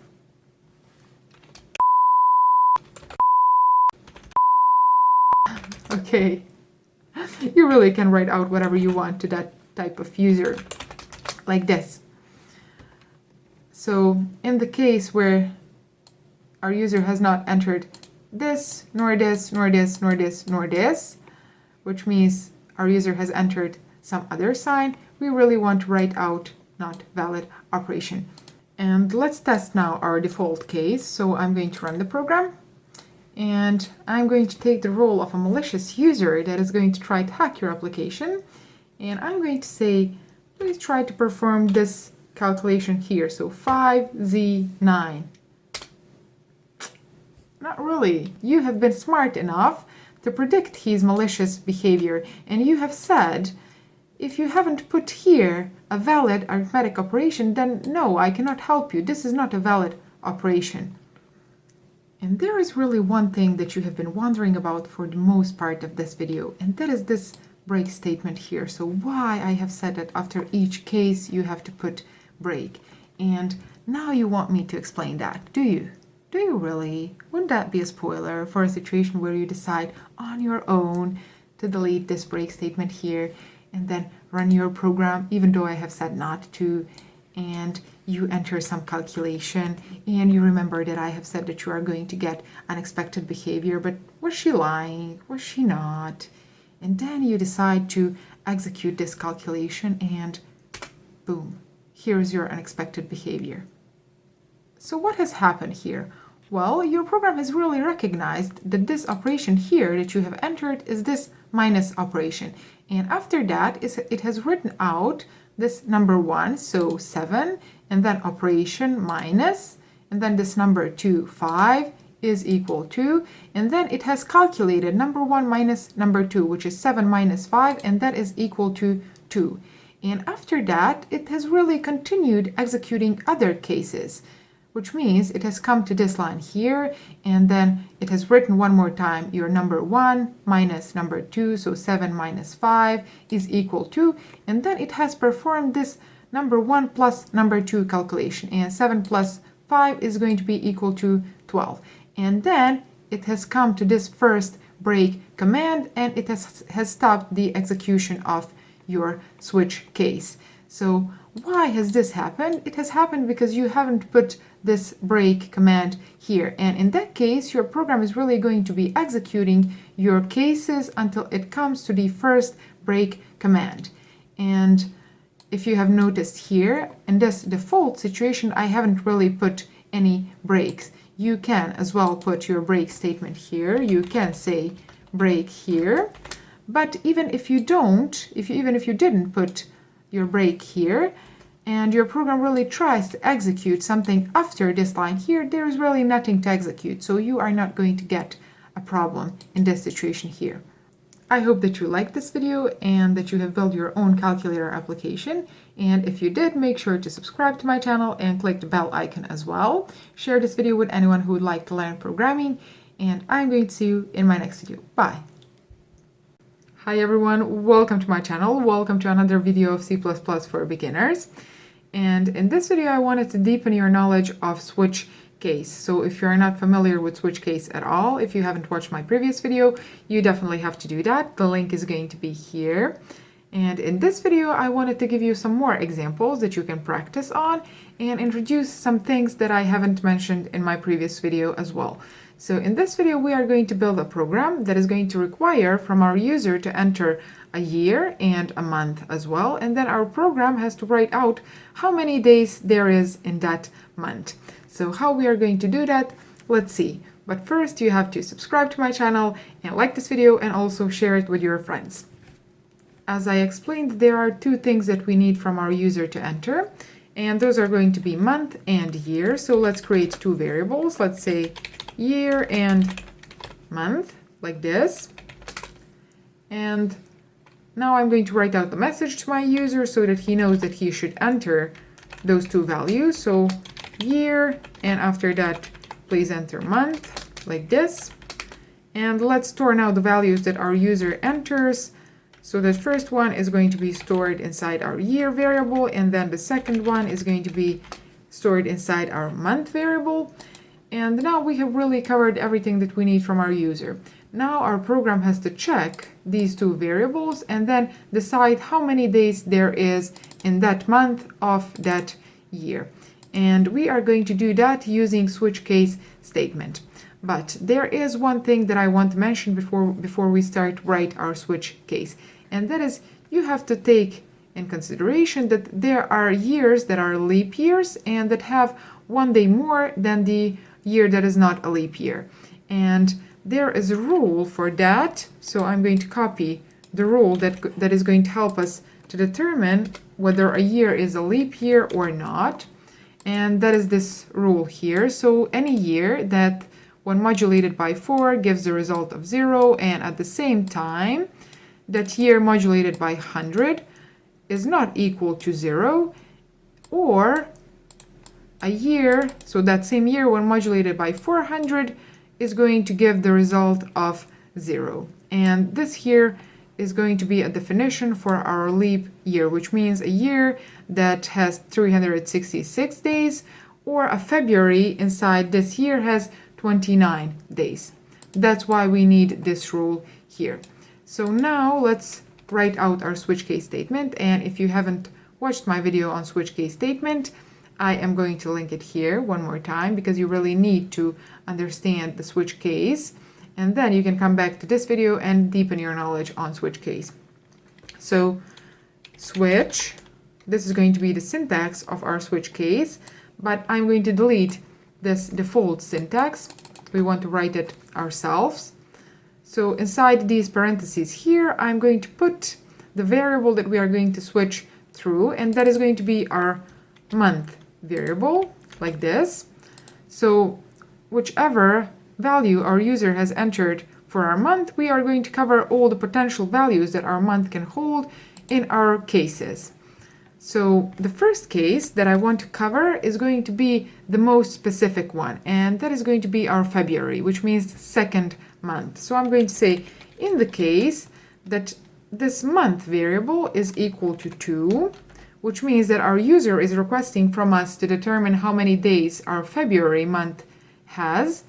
okay. You really can write out whatever you want to that type of user, like this. So in the case where our user has not entered this, nor this, nor this, nor this, nor this, which means our user has entered some other sign, we really want to write out not valid operation. And let's test now our default case. So I'm going to run the program, and I'm going to take the role of a malicious user that is going to try to hack your application. And I'm going to say, please try to perform this calculation here. So 5Z9. Not really. You have been smart enough to predict his malicious behavior, and you have said, if you haven't put here a valid arithmetic operation, then no, I cannot help you. This is not a valid operation. And there is really one thing that you have been wondering about for the most part of this video, and that is this break statement here. So why I have said that after each case you have to put break. And now you want me to explain that, do you? Do you really? Wouldn't that be a spoiler for a situation where you decide on your own to delete this break statement here and then run your program, even though I have said not to, and you enter some calculation and you remember that I have said that you are going to get unexpected behavior, but was she lying? Was she not? And then you decide to execute this calculation and boom, here's your unexpected behavior. So what has happened here? Well, your program has really recognized that this operation here that you have entered is this minus operation. And after that, it has written out this number 1, so 7, and then operation minus, and then this number 2, 5, is equal to, and then it has calculated number 1 minus number 2, which is 7 minus 5, and that is equal to 2. And after that, it has really continued executing other cases, which means it has come to this line here, and then it has written one more time your number 1 minus number 2, so 7 minus 5 is equal to, and then it has performed this number 1 plus number 2 calculation, and 7 plus 5 is going to be equal to 12. And then it has come to this first break command, and it has stopped the execution of your switch case. So why has this happened? It has happened because you haven't put this break command here, and in that case your program is really going to be executing your cases until it comes to the first break command. And if you have noticed here, in this default situation I haven't really put any breaks. You can as well put your break statement here. You can say break here, but even if you didn't put your break here, and your program really tries to execute something after this line here, there is really nothing to execute, so you are not going to get a problem in this situation here. I hope that you liked this video and that you have built your own calculator application, and if you did, make sure to subscribe to my channel and click the bell icon as well. Share this video with anyone who would like to learn programming, and I'm going to see you in my next video. Bye! Hi everyone, welcome to my channel. Welcome to another video of C++ for beginners. And in this video I wanted to deepen your knowledge of switch case. So if you're not familiar with switch case at all, if you haven't watched my previous video, you definitely have to do that. The link is going to be here. And in this video I wanted to give you some more examples that you can practice on and introduce some things that I haven't mentioned in my previous video as well. So in this video, we are going to build a program that is going to require from our user to enter a year and a month as well. And then our program has to write out how many days there is in that month. So how we are going to do that, let's see. But first, you have to subscribe to my channel and like this video and also share it with your friends. As I explained, there are two things that we need from our user to enter. And those are going to be month and year. So let's create two variables. Let's say year and month, like this. And now I'm going to write out the message to my user so that he knows that he should enter those two values. So year, and after that, please enter month, like this. And let's store now the values that our user enters. So the first one is going to be stored inside our year variable, and then the second one is going to be stored inside our month variable. And now we have really covered everything that we need from our user. Now our program has to check these two variables and then decide how many days there is in that month of that year. And we are going to do that using switch case statement. But there is one thing that I want to mention before we start write our switch case, and that is you have to take in consideration that there are years that are leap years and that have one day more than the year that is not a leap year. And there is a rule for that, so I'm going to copy the rule that is going to help us to determine whether a year is a leap year or not. And that is this rule here. So any year that when modulated by 4 gives the result of 0, and at the same time that year modulated by 100 is not equal to 0, or a year, so that same year when modulated by 400 is going to give the result of 0. And this here is going to be a definition for our leap year, which means a year that has 366 days, or a February inside this year has 29 days. That's why we need this rule here. So now let's write out our switch case statement. And if you haven't watched my video on switch case statement, I am going to link it here one more time because you really need to understand the switch case. And then you can come back to this video and deepen your knowledge on switch case. So switch, this is going to be the syntax of our switch case, but I'm going to delete this default syntax. We want to write it ourselves. So inside these parentheses here, I'm going to put the variable that we are going to switch through, and that is going to be our month variable, like this. So whichever value our user has entered for our month, we are going to cover all the potential values that our month can hold in our cases. So the first case that I want to cover is going to be the most specific one, and that is going to be our February, which means second month. So I'm going to say in the case that this month variable is equal to 2, which means that our user is requesting from us to determine how many days our February month has,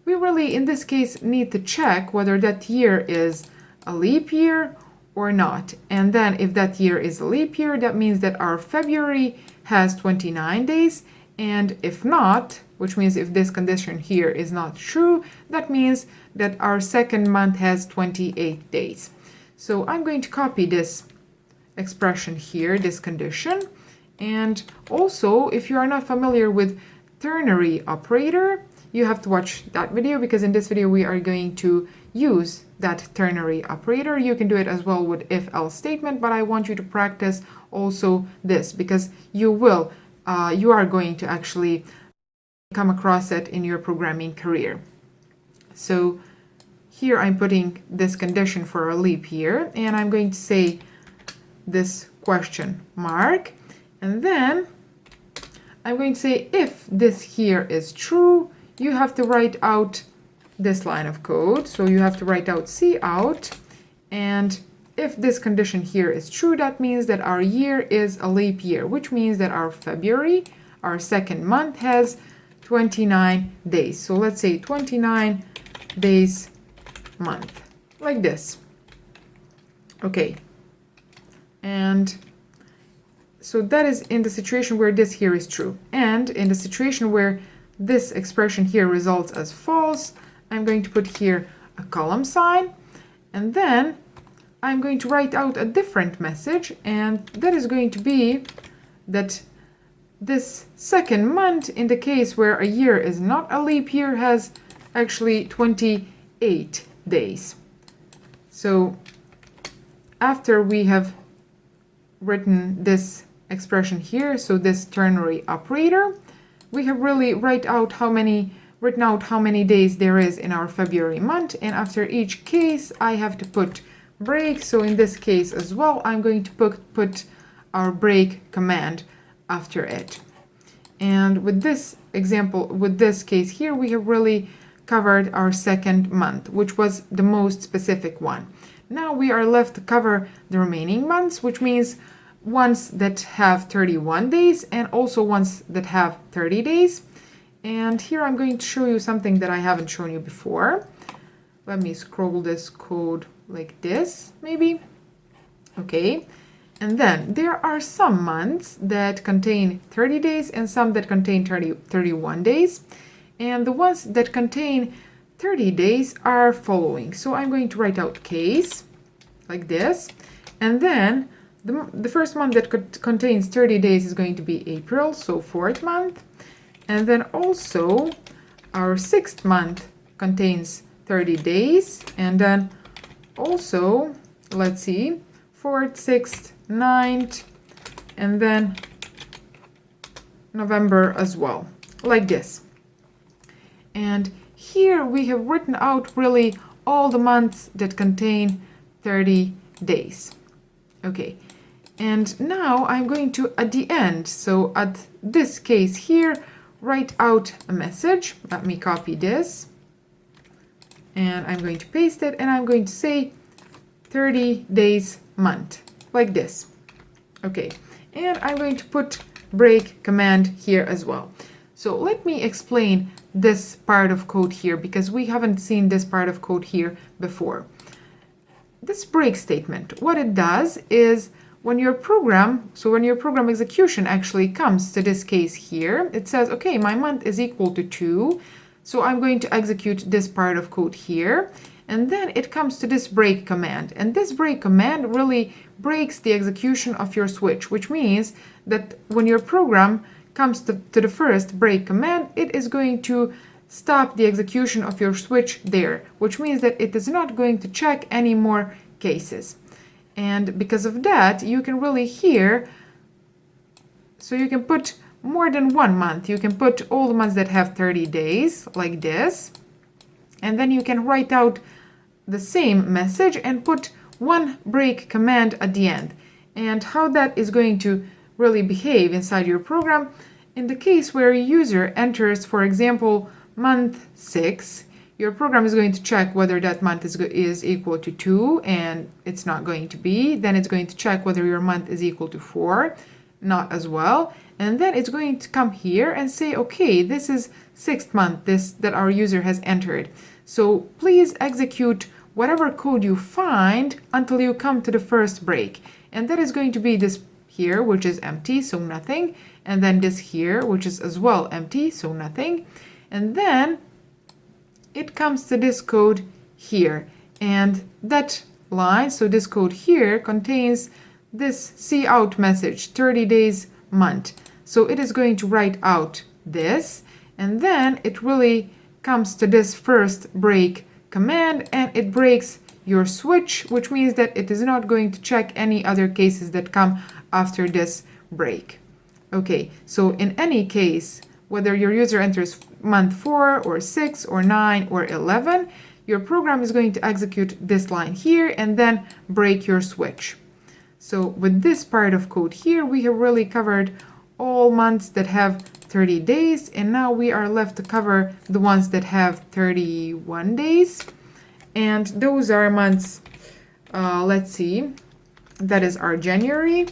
we really in this case need to check whether that year is a leap year or not. And then if that year is a leap year, that means that our February has 29 days, and if not, which means if this condition here is not true, that means that our second month has 28 days. So I'm going to copy this expression here, this condition. And also, if you are not familiar with ternary operator, you have to watch that video, because in this video we are going to use that ternary operator. You can do it as well with if-else statement, but I want you to practice also this, because you are going to actually come across it in your programming career. So here I'm putting this condition for a leap year, and I'm going to say this question mark, and then I'm going to say if this here is true, you have to write out this line of code. So you have to write out cout, and if this condition here is true, that means that our year is a leap year, which means that our February, our second month, has 29 days. So let's say 29 days month, like this. Okay. And so that is in the situation where this here is true. And in the situation where this expression here results as false, I'm going to put here a column sign, and then I'm going to write out a different message, and that is going to be that this second month, in the case where a year is not a leap year, has actually 28 days. So after we have written this expression here, so this ternary operator, we have really written out how many days there is in our February month, and after each case I have to put break. So in this case as well, I'm going to put our break command after it. And with this example, with this case here, we have really covered our second month, which was the most specific one. Now we are left to cover the remaining months, which means ones that have 31 days and also ones that have 30 days. And here I'm going to show you something that I haven't shown you before. Let me scroll this code like this, maybe. Okay. And then there are some months that contain 30 days and some that contain 31 days. And the ones that contain 30 days are following. So I'm going to write out case like this. And then the first month that contains 30 days is going to be April, so 4th month. And then also our 6th month contains 30 days. And then also, let's see, 4th, 6th, 9th, and then November as well, like this. And here we have written out really all the months that contain 30 days. Okay, and now I'm going to, at the end, so at this case here, write out a message. Let me copy this. And I'm going to paste it, and I'm going to say 30 days month, like this. Okay, and I'm going to put break command here as well. So let me explain this part of code here, because we haven't seen this part of code here before. This break statement, what it does is when your program execution actually comes to this case here, it says, okay, my month is equal to 2, so I'm going to execute this part of code here. And then it comes to this break command. And this break command really breaks the execution of your switch, which means that when your program comes to the first break command, it is going to stop the execution of your switch there, which means that it is not going to check any more cases. And because of that, you can really here, so you can put more than 1 month. You can put all the months that have 30 days, like this. And then you can write out the same message and put one break command at the end. And how that is going to really behave inside your program, in the case where a user enters, for example, month 6, your program is going to check whether that month is equal to 2, and it's not going to be. Then it's going to check whether your month is equal to 4, not as well. And then it's going to come here and say, okay, this is 6th month that our user has entered. So please execute whatever code you find until you come to the first break. And that is going to be this here, which is empty, so nothing. And then this here, which is as well empty, so nothing. And then it comes to this code here. And that line, so this code here, contains this cout message, 30 days month. So it is going to write out this. And then it really comes to this first break command, and it breaks your switch, which means that it is not going to check any other cases that come after this break. Okay, so in any case, whether your user enters month 4 or 6 or 9 or 11, your program is going to execute this line here and then break your switch. So with this part of code here, we have really covered all months that have 30 days, and now we are left to cover the ones that have 31 days. And those are months, let's see, that is our January,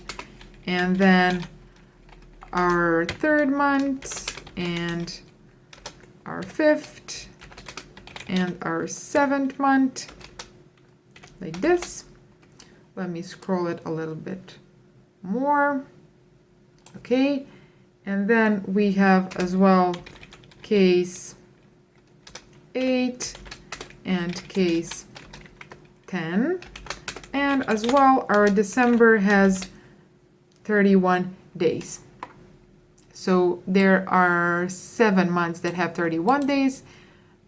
and then our 3rd month, and our 5th, and our 7th month, like this. Let me scroll it a little bit more. Okay, and then we have as well case 8 and case 10, and as well our December has 31 days. So there are 7 months that have 31 days,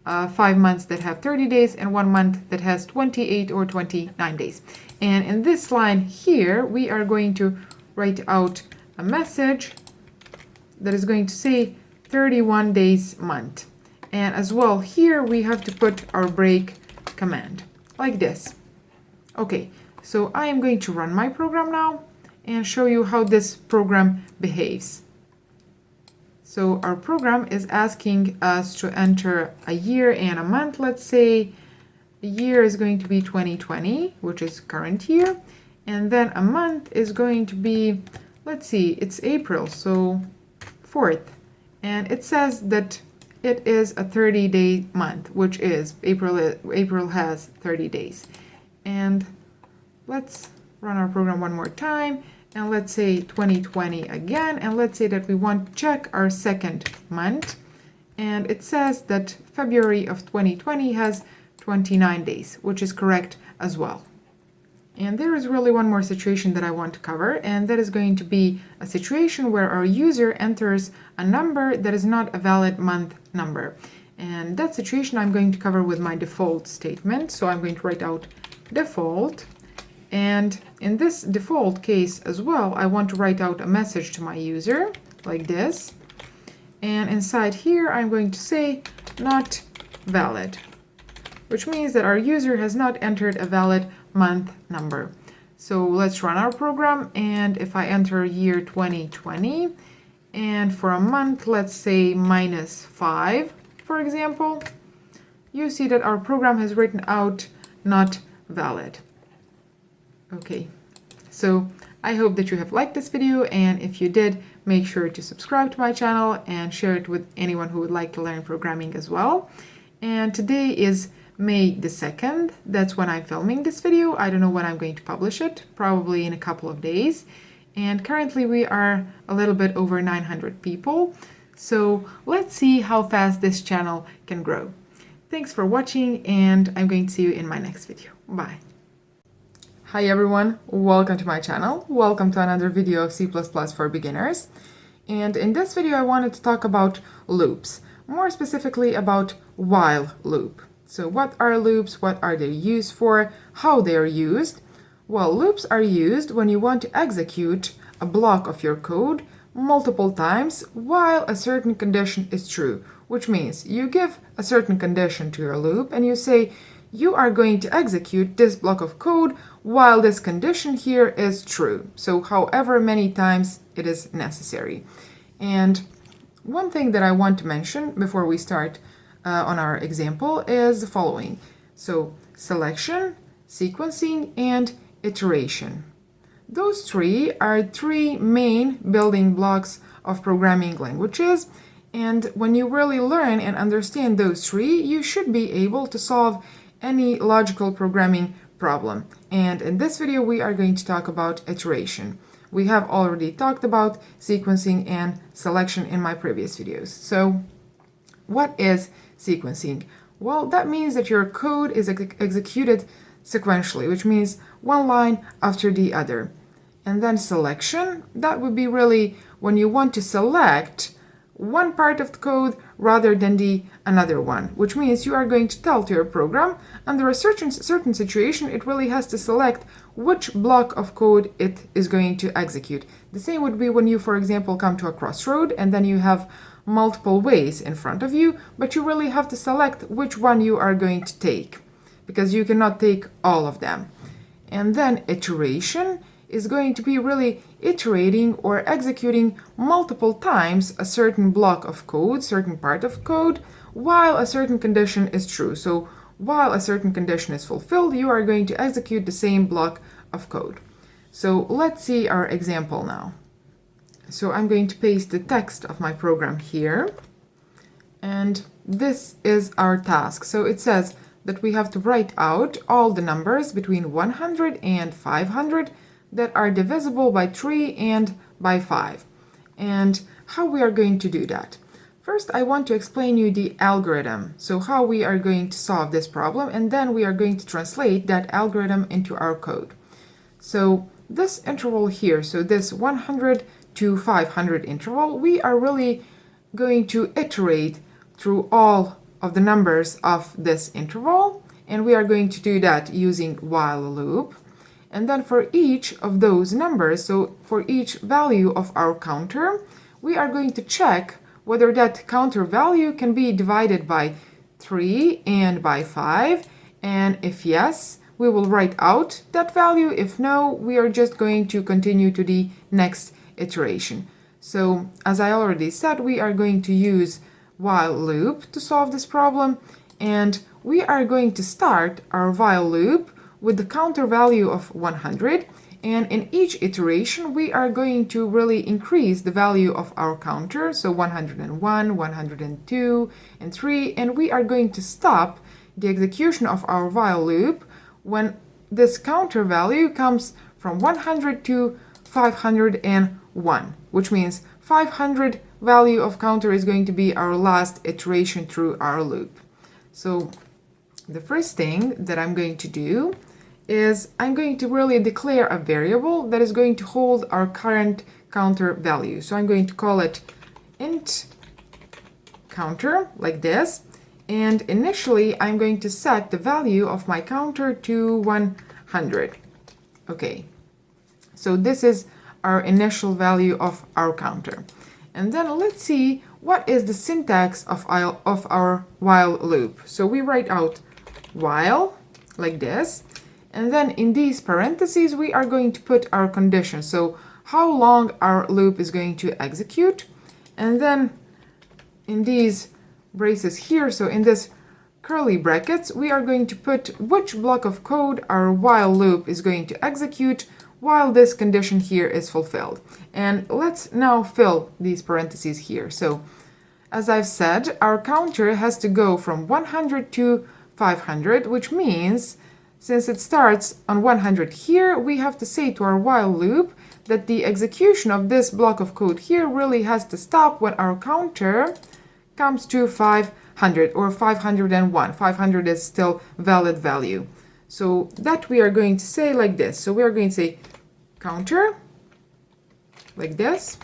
5 months that have 30 days, and 1 month that has 28 or 29 days. And in this line here, we are going to write out a message that is going to say 31 days month. And as well here, we have to put our break command, like this. Okay, so I am going to run my program now and show you how this program behaves. So our program is asking us to enter a year and a month. Let's say the year is going to be 2020, which is current year. And then a month is going to be, let's see, it's April, so 4th. And it says that it is a 30-day month, which is April has 30 days. And let's run our program one more time, and let's say 2020 again, and let's say that we want to check our second month, and it says that February of 2020 has 29 days, which is correct as well. And there is really one more situation that I want to cover, and that is going to be a situation where our user enters a number that is not a valid month number. And that situation I'm going to cover with my default statement. So I'm going to write out default. And in this default case as well, I want to write out a message to my user like this. And inside here, I'm going to say not valid, which means that our user has not entered a valid month number. So let's run our program, and if I enter year 2020, and for a month, let's say -5, for example, you see that our program has written out not valid. Okay, so I hope that you have liked this video, and if you did, make sure to subscribe to my channel and share it with anyone who would like to learn programming as well. And today is May the 2nd. That's when I'm filming this video. I don't know when I'm going to publish it, probably in a couple of days. And currently we are a little bit over 900 people. So let's see how fast this channel can grow. Thanks for watching, and I'm going to see you in my next video. Bye. Hi everyone, welcome to my channel. Welcome to another video of C++ for beginners. And in this video I wanted to talk about loops, more specifically about while loop. So what are loops, what are they used for, how they are used? Well, loops are used when you want to execute a block of your code multiple times while a certain condition is true, which means you give a certain condition to your loop and you say you are going to execute this block of code while this condition here is true. So however many times it is necessary. And one thing that I want to mention before we start on our example is the following. So selection, sequencing, and iteration. Those three are three main building blocks of programming languages. And when you really learn and understand those three, you should be able to solve any logical programming problem. And in this video, we are going to talk about iteration. We have already talked about sequencing and selection in my previous videos. So what is sequencing? Well, that means that your code is executed sequentially, which means one line after the other. And then selection, that would be really when you want to select one part of the code rather than the another one, which means you are going to tell to your program under a certain situation it really has to select which block of code it is going to execute. The same would be when you, for example, come to a crossroad and then you have multiple ways in front of you, but you really have to select which one you are going to take, because you cannot take all of them. And then iteration is going to be really iterating or executing multiple times a certain block of code, certain part of code, while a certain condition is true. So while a certain condition is fulfilled, you are going to execute the same block of code. So let's see our example now. So I'm going to paste the text of my program here. And this is our task. So it says that we have to write out all the numbers between 100 and 500 that are divisible by 3 and by 5. And how we are going to do that. First, I want to explain you the algorithm, so how we are going to solve this problem, and then we are going to translate that algorithm into our code. So this interval here, so this 100 to 500 interval, we are really going to iterate through all of the numbers of this interval, and we are going to do that using while loop. And then for each of those numbers, so for each value of our counter, we are going to check whether that counter value can be divided by 3 and by 5. And if yes, we will write out that value. If no, we are just going to continue to the next iteration. So as I already said, we are going to use while loop to solve this problem. And we are going to start our while loop with the counter value of 100, And in each iteration, we are going to really increase the value of our counter. So 101, 102, and 3. And we are going to stop the execution of our while loop when this counter value comes from 100 to 501, which means 500 value of counter is going to be our last iteration through our loop. So the first thing that I'm going to do is I'm going to really declare a variable that is going to hold our current counter value. So I'm going to call it int counter, like this. And initially, I'm going to set the value of my counter to 100. Okay, so this is our initial value of our counter. And then let's see what is the syntax of our while loop. So we write out while, like this. And then in these parentheses, we are going to put our condition. So how long our loop is going to execute. And then in these braces here, so in this curly brackets, we are going to put which block of code our while loop is going to execute while this condition here is fulfilled. And let's now fill these parentheses here. So as I've said, our counter has to go from 100 to 500, which means since it starts on 100 here, we have to say to our while loop that the execution of this block of code here really has to stop when our counter comes to 500 or 501. 500 is still valid value. So that we are going to say like this. So we are going to say counter, like this.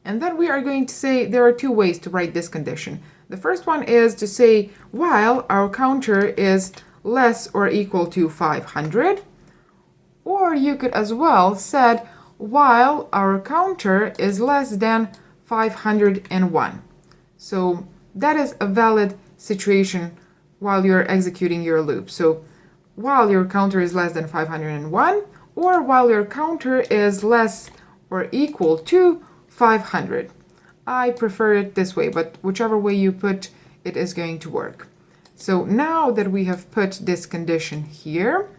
And then we are going to say there are two ways to write this condition. The first one is to say while our counter is less or equal to 500, or you could as well set while our counter is less than 501. So that is a valid situation while you're executing your loop. So while your counter is less than 501, or while your counter is less or equal to 500. I prefer it this way, but whichever way you put it is going to work. So now that we have put this condition here,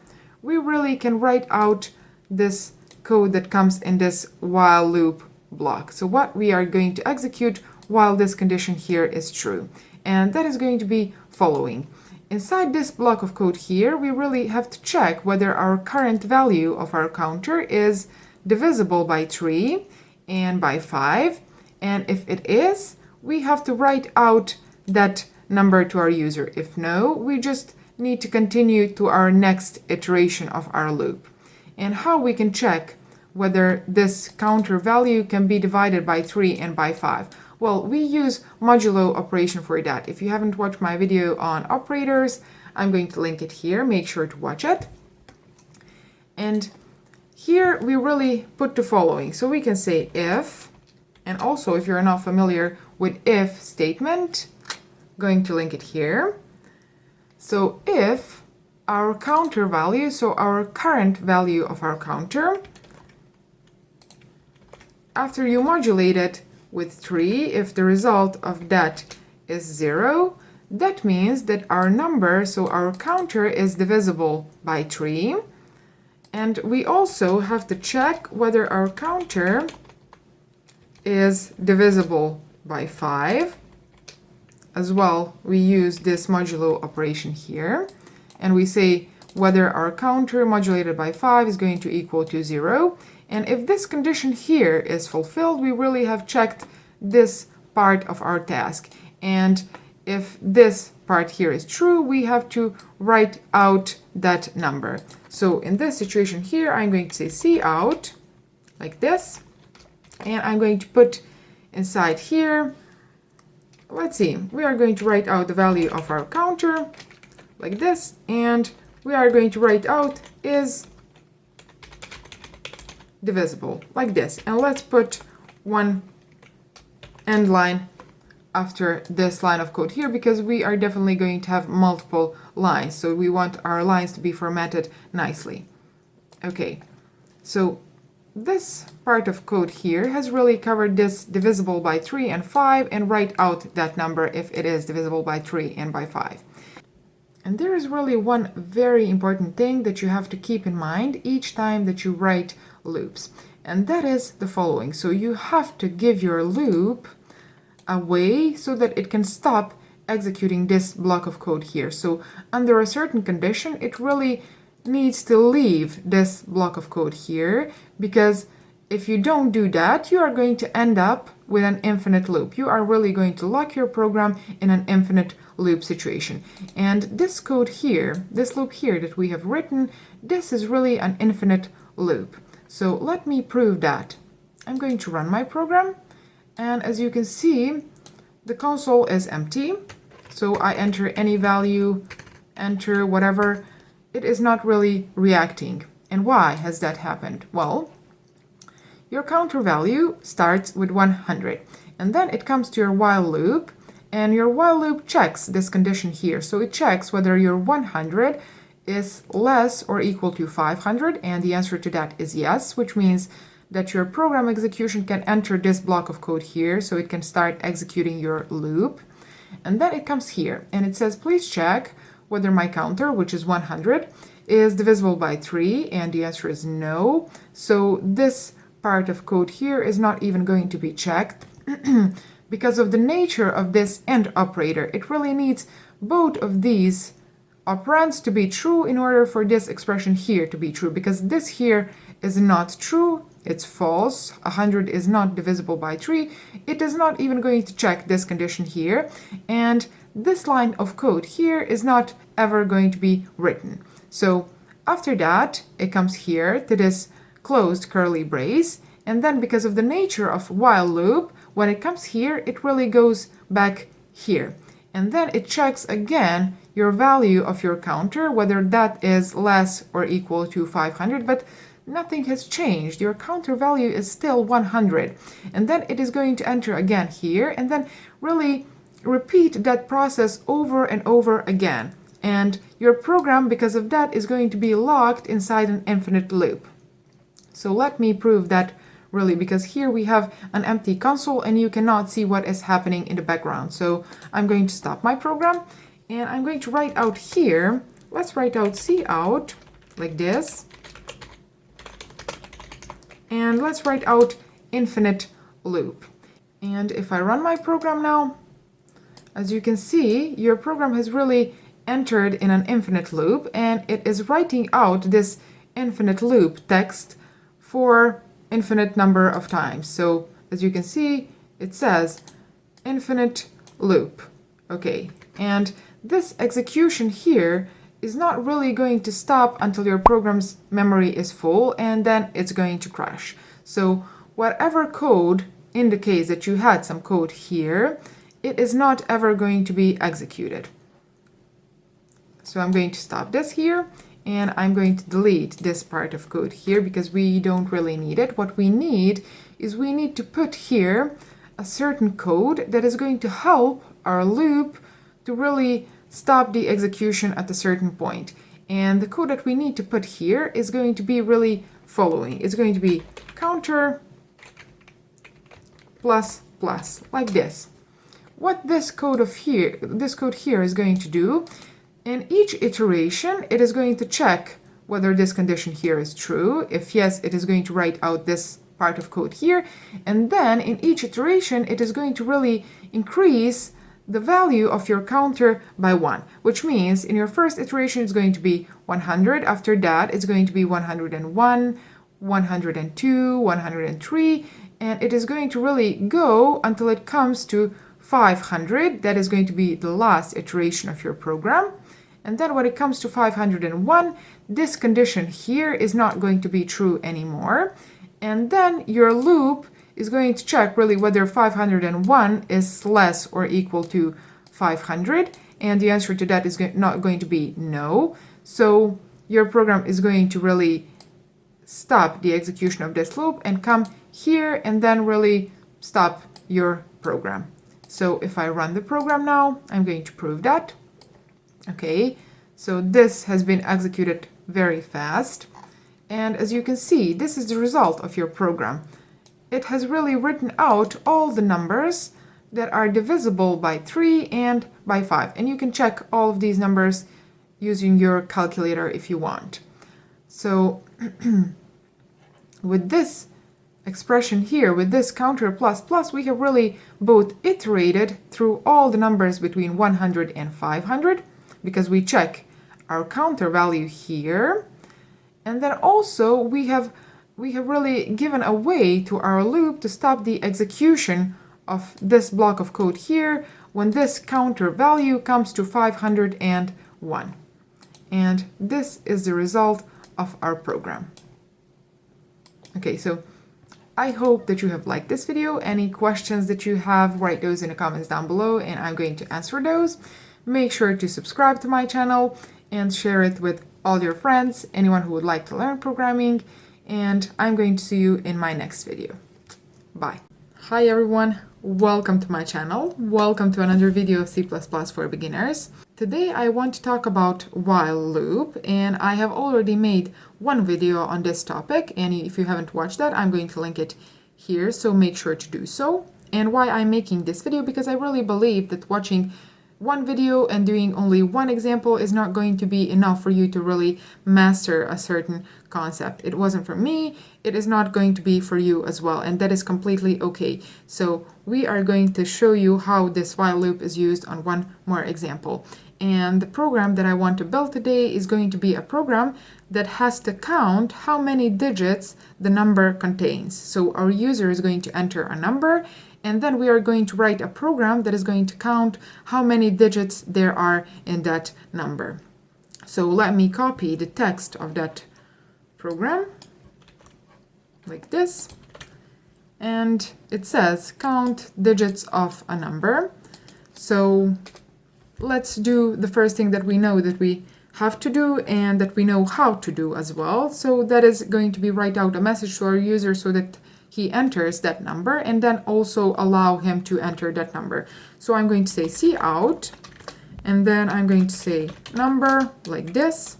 we really can write out this code that comes in this while loop block. So what we are going to execute while this condition here is true. And that is going to be following. Inside this block of code here, we really have to check whether our current value of our counter is divisible by 3 and by 5. And if it is, we have to write out that number to our user. If no, we just need to continue to our next iteration of our loop. And how we can check whether this counter value can be divided by 3 and by 5. Well, we use modulo operation for that. If you haven't watched my video on operators, I'm going to link it here. Make sure to watch it. And here we really put the following. So we can say if, and also if you're not familiar with if statement, going to link it here. So if our counter value, so our current value of our counter, after you modulate it with 3, if the result of that is 0, that means that our number, so our counter, is divisible by 3. And we also have to check whether our counter is divisible by 5. As well, we use this modulo operation here. And we say whether our counter modulated by 5 is going to equal to 0. And if this condition here is fulfilled, we really have checked this part of our task. And if this part here is true, we have to write out that number. So in this situation here, I'm going to say cout, like this. And I'm going to put inside here, let's see, we are going to write out the value of our counter, like this. And we are going to write out is divisible, like this. And let's put one end line after this line of code here, because we are definitely going to have multiple lines. So we want our lines to be formatted nicely. Okay, so this part of code here has really covered this divisible by 3 and 5 and write out that number if it is divisible by 3 and by 5. And there is really one very important thing that you have to keep in mind each time that you write loops, and that is the following. So you have to give your loop a way so that it can stop executing this block of code here. So under a certain condition, it really needs to leave this block of code here, because if you don't do that, you are going to end up with an infinite loop. You are really going to lock your program in an infinite loop situation. And this code here, this loop here that we have written, this is really an infinite loop. So let me prove that. I'm going to run my program, and as you can see, the console is empty. So I enter any value, enter whatever, it is not really reacting. And why has that happened? Well, your counter value starts with 100, and then it comes to your while loop, and your while loop checks this condition here. So it checks whether your 100 is less or equal to 500, and the answer to that is yes, which means that your program execution can enter this block of code here, so it can start executing your loop. And then it comes here, and it says, please check whether my counter, which is 100, is divisible by 3, and the answer is no. So this part of code here is not even going to be checked because of the nature of this AND operator. It really needs both of these operands to be true in order for this expression here to be true, because this here is not true, it's false. 100 is not divisible by 3. It is not even going to check this condition here, and this line of code here is not ever going to be written. So after that, it comes here to this closed curly brace, and then because of the nature of while loop, when it comes here, it really goes back here. And then it checks again your value of your counter, whether that is less or equal to 500, but nothing has changed. Your counter value is still 100. And then it is going to enter again here, and then really repeat that process over and over again. And your program, because of that, is going to be locked inside an infinite loop. So let me prove that really, because here we have an empty console and you cannot see what is happening in the background. So I'm going to stop my program, and I'm going to write out here, let's write out cout like this, and let's write out infinite loop. And if I run my program now, as you can see, your program has really entered in an infinite loop, and it is writing out this infinite loop text for infinite number of times. So as you can see, it says infinite loop. Okay, and this execution here is not really going to stop until your program's memory is full, and then it's going to crash. So whatever code indicates that you had some code here, it is not ever going to be executed. So I'm going to stop this here, and I'm going to delete this part of code here because we don't really need it. What we need is we need to put here a certain code that is going to help our loop to really stop the execution at a certain point. And the code that we need to put here is going to be really following. It's going to be counter plus plus, like this. What this code here is going to do, in each iteration, it is going to check whether this condition here is true. If yes, it is going to write out this part of code here. And then in each iteration, it is going to really increase the value of your counter by 1, which means in your first iteration, it's going to be 100. After that, it's going to be 101, 102, 103, and it is going to really go until it comes to 500. That is going to be the last iteration of your program. And then when it comes to 501, this condition here is not going to be true anymore. And then your loop is going to check really whether 501 is less or equal to 500. And the answer to that is not going to be no. So your program is going to really stop the execution of this loop and come here and then really stop your program. So if I run the program now, I'm going to prove that. Okay, so this has been executed very fast. And as you can see, this is the result of your program. It has really written out all the numbers that are divisible by 3 and by 5. And you can check all of these numbers using your calculator if you want. So with this expression here, with this counter plus plus, we have really both iterated through all the numbers between 100 and 500, because we check our counter value here, and then also we have really given a way to our loop to stop the execution of this block of code here when this counter value comes to 501. And this is the result of our program. Okay, so I hope that you have liked this video. Any questions that you have, write those in the comments down below and I'm going to answer those. Make sure to subscribe to my channel and share it with all your friends, anyone who would like to learn programming, and I'm going to see you in my next video. Bye. Hi everyone, welcome to my channel. Welcome to another video of C++ for beginners. Today I want to talk about while loop, and I have already made one video on this topic, and if you haven't watched that, I'm going to link it here, so make sure to do so. And why I'm making this video, because I really believe that watching one video and doing only one example is not going to be enough for you to really master a certain concept. It wasn't for me, it is not going to be for you as well, and that is completely okay. So we are going to show you how this while loop is used on one more example. And the program that I want to build today is going to be a program that has to count how many digits the number contains. So our user is going to enter a number, and then we are going to write a program that is going to count how many digits there are in that number. So let me copy the text of that program like this. And it says count digits of a number. So let's do the first thing that we know that we have to do and that we know how to do as well. So that is going to be write out a message to our user so that he enters that number, and then also allow him to enter that number. So I'm going to say cout, and then I'm going to say number like this,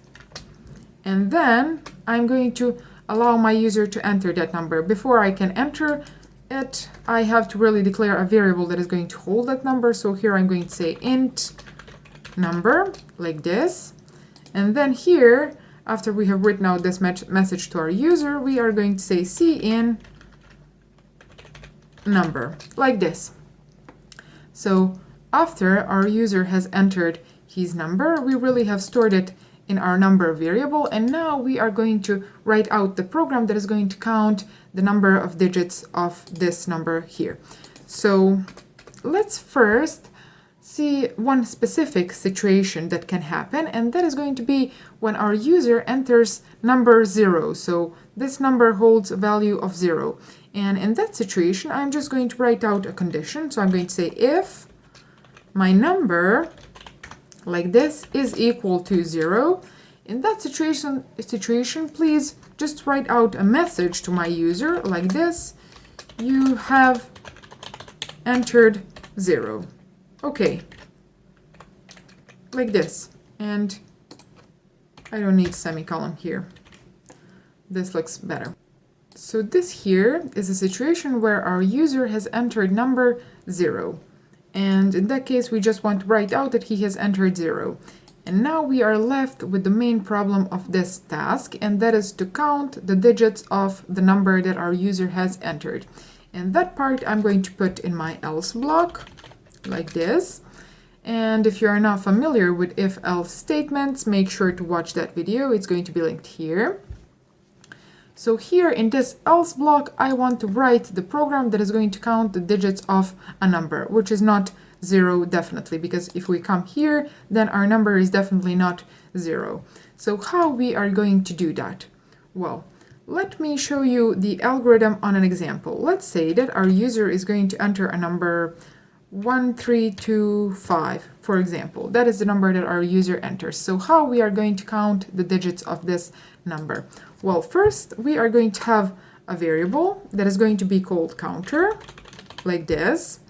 and then I'm going to allow my user to enter that number. Before I can enter it, I have to really declare a variable that is going to hold that number. So here I'm going to say int number like this, and then here, after we have written out this message to our user, we are going to say cin number like this. So after our user has entered his number, we really have stored it in our number variable, and now we are going to write out the program that is going to count the number of digits of this number here. So let's first see one specific situation that can happen, and that is going to be when our user enters number 0. So this number holds a value of 0. And in that situation, I'm just going to write out a condition. So I'm going to say if my number, like this, is equal to 0, in that situation, please just write out a message to my user like this: you have entered 0. Okay, like this. And I don't need semicolon here. This looks better. So this here is a situation where our user has entered number 0. And in that case, we just want to write out that he has entered 0. And now we are left with the main problem of this task, and that is to count the digits of the number that our user has entered. And that part I'm going to put in my else block, like this. And if you are not familiar with if-else statements, make sure to watch that video. It's going to be linked here. So here in this else block, I want to write the program that is going to count the digits of a number, which is not 0 definitely, because if we come here, then our number is definitely not 0. So how we are going to do that? Well, let me show you the algorithm on an example. Let's say that our user is going to enter a number 1325, for example. That is the number that our user enters. So how we are going to count the digits of this number? Well, first we are going to have a variable that is going to be called counter, like this.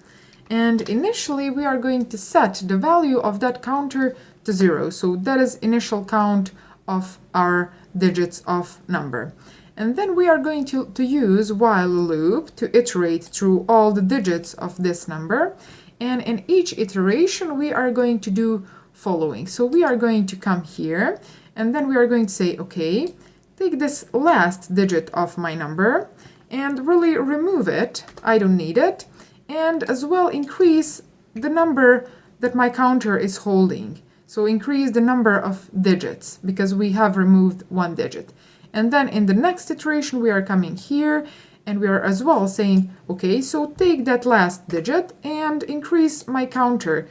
And initially we are going to set the value of that counter to 0. So that is initial count of our digits of number. And then we are going to use while loop to iterate through all the digits of this number. And in each iteration, we are going to do following. So we are going to come here, and then we are going to say, okay, take this last digit of my number and really remove it. I don't need it. And as well increase the number that my counter is holding. So increase the number of digits because we have removed one digit. And then in the next iteration, we are coming here and we are as well saying, okay, so take that last digit and increase my counter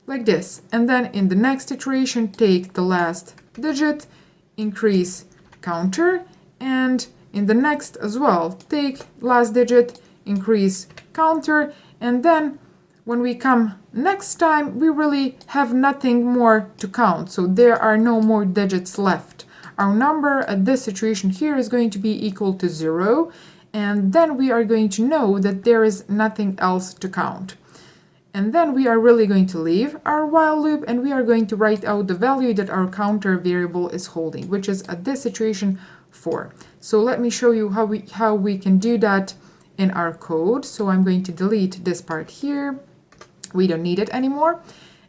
like this. And then in the next iteration, take the last digit, increase counter, and in the next as well, take last digit, increase counter, and then when we come next time, we really have nothing more to count. So there are no more digits left. Our number at this situation here is going to be equal to 0, and then we are going to know that there is nothing else to count. And then we are really going to leave our while loop and we are going to write out the value that our counter variable is holding, which is at this situation 4. So let me show you how we can do that in our code. So I'm going to delete this part here. We don't need it anymore.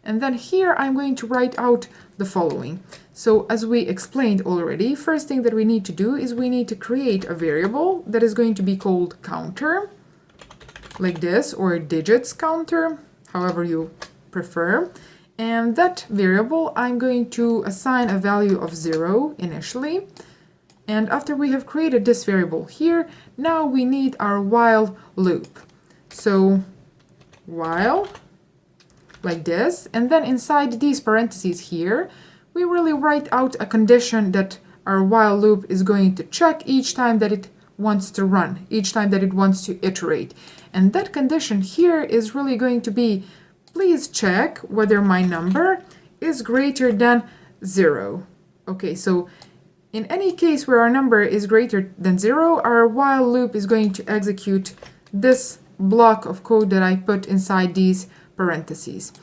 And then here I'm going to write out the following. So as we explained already, first thing that we need to do is we need to create a variable that is going to be called counter, like this, or digits counter, however you prefer. And that variable I'm going to assign a value of 0 initially. And after we have created this variable here, now we need our while loop. So while, like this, and then inside these parentheses here, we really write out a condition that our while loop is going to check each time that it wants to run, each time that it wants to iterate. And that condition here is really going to be, please check whether my number is greater than 0. Okay, so in any case where our number is greater than 0, our while loop is going to execute this block of code that I put inside these parentheses.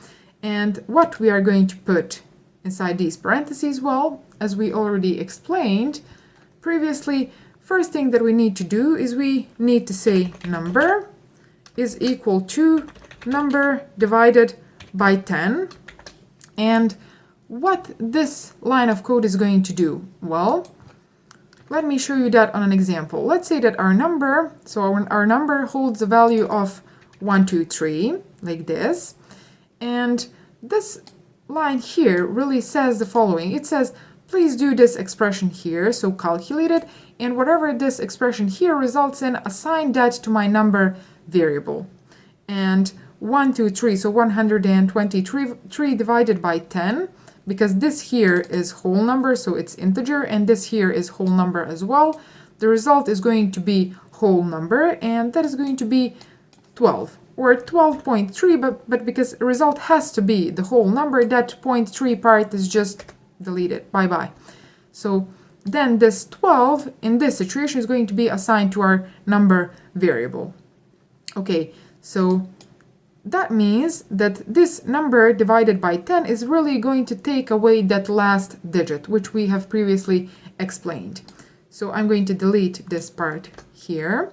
And what we are going to put inside these parentheses, well, as we already explained previously, first thing that we need to do is we need to say number is equal to number divided by 10. And what this line of code is going to do, well, let me show you that on an example. Let's say that our number, so our number holds a value of 1, 2, 3, like this. And this line here really says the following. It says, please do this expression here, so calculate it, and whatever this expression here results in, assign that to my number variable. And 1, 2, 3, so 123 divided by 10, because this here is whole number, so it's integer, and this here is whole number as well. The result is going to be whole number, and that is going to be 12, or 12.3, but because the result has to be the whole number, that 0.3 part is just deleted. Bye-bye. So then this 12 in this situation is going to be assigned to our number variable. Okay, so that means that this number divided by 10 is really going to take away that last digit, which we have previously explained. So I'm going to delete this part here.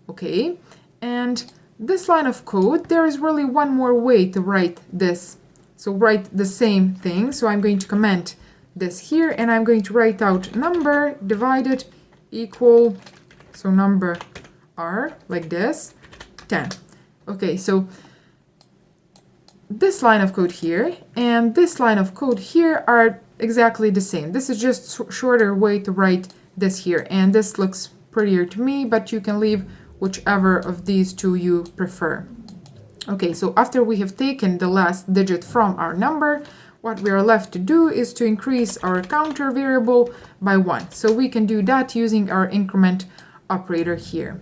Okay, and this line of code, there is really one more way to write this. So write the same thing. So I'm going to comment this here, and I'm going to write out number divided equal, so number r, like this, 10. Okay, so this line of code here and this line of code here are exactly the same. This is just a shorter way to write this here, and this looks prettier to me, but you can leave whichever of these two you prefer. Okay, so after we have taken the last digit from our number, what we are left to do is to increase our counter variable by 1. So we can do that using our increment operator here.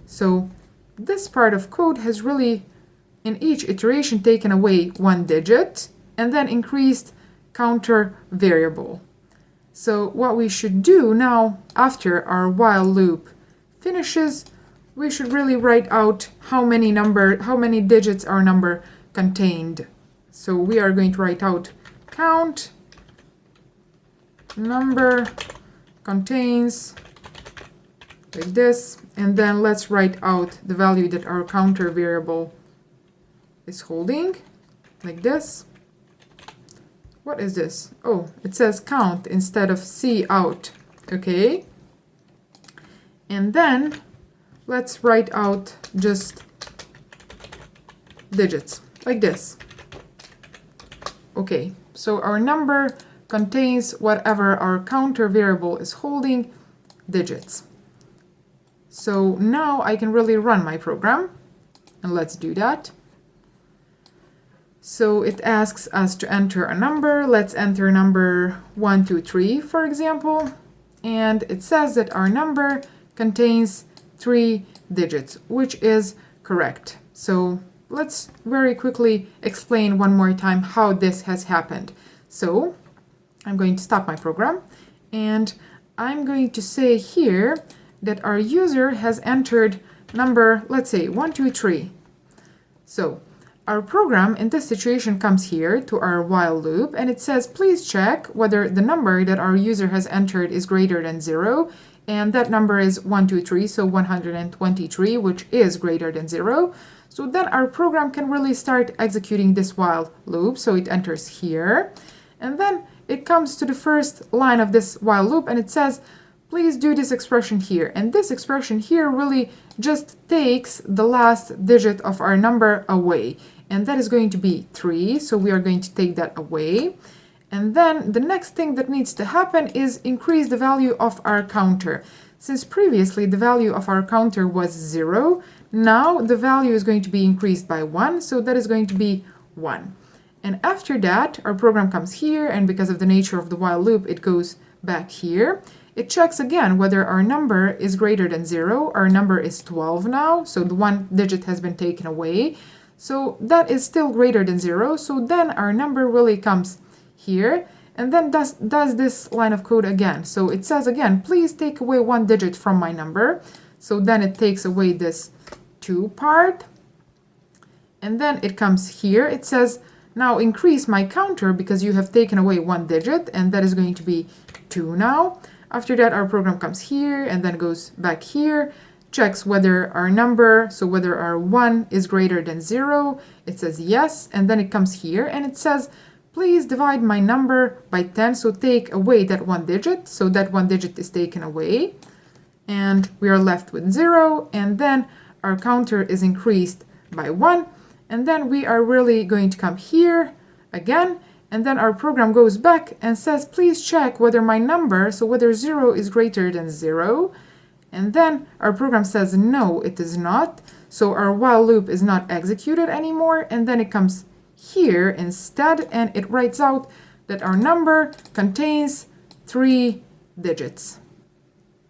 So this part of code has really, in each iteration, taken away one digit and then increased counter variable. So what we should do now, after our while loop finishes, we should really write out how many digits our number contained. So we are going to write out count number contains, like this, and then let's write out the value that our counter variable is holding, like this. What is this? Oh, it says count instead of C out. Okay. And then let's write out just digits like this. Okay, so our number contains whatever our counter variable is holding, digits. So now I can really run my program, and let's do that. So it asks us to enter a number. Let's enter number 1, 2, 3, for example. And it says that our number contains 3 digits, which is correct. So let's very quickly explain one more time how this has happened. So I'm going to stop my program, and I'm going to say here that our user has entered number, let's say 1, 2, 3. So our program in this situation comes here to our while loop, and it says please check whether the number that our user has entered is greater than 0, and that number is 1, 2, 3, so 123, which is greater than 0. So then our program can really start executing this while loop. So it enters here, and then it comes to the first line of this while loop, and it says please do this expression here. And this expression here really just takes the last digit of our number away, and that is going to be 3, so we are going to take that away. And then the next thing that needs to happen is increase the value of our counter. Since previously the value of our counter was 0, now the value is going to be increased by 1, so that is going to be 1. And after that, our program comes here, and because of the nature of the while loop, it goes back here. It checks again whether our number is greater than 0. Our number is 12 now, so the 1 digit has been taken away. So that is still greater than 0, so then our number really comes here, and then does this line of code again. So it says again, please take away 1 digit from my number. So then it takes away this 2 part, and then it comes here. It says, now increase my counter because you have taken away 1 digit, and that is going to be 2 now. After that, our program comes here and then goes back here, checks whether our number, so whether our 1 is greater than 0. It says yes, and then it comes here and it says, please divide my number by 10, so take away that 1 digit. So that 1 digit is taken away, and we are left with 0, and then our counter is increased by 1, and then we are really going to come here again, and then our program goes back and says, please check whether my number, so whether 0 is greater than 0. And then our program says, no, it is not. So our while loop is not executed anymore. And then it comes here instead, and it writes out that our number contains 3 digits.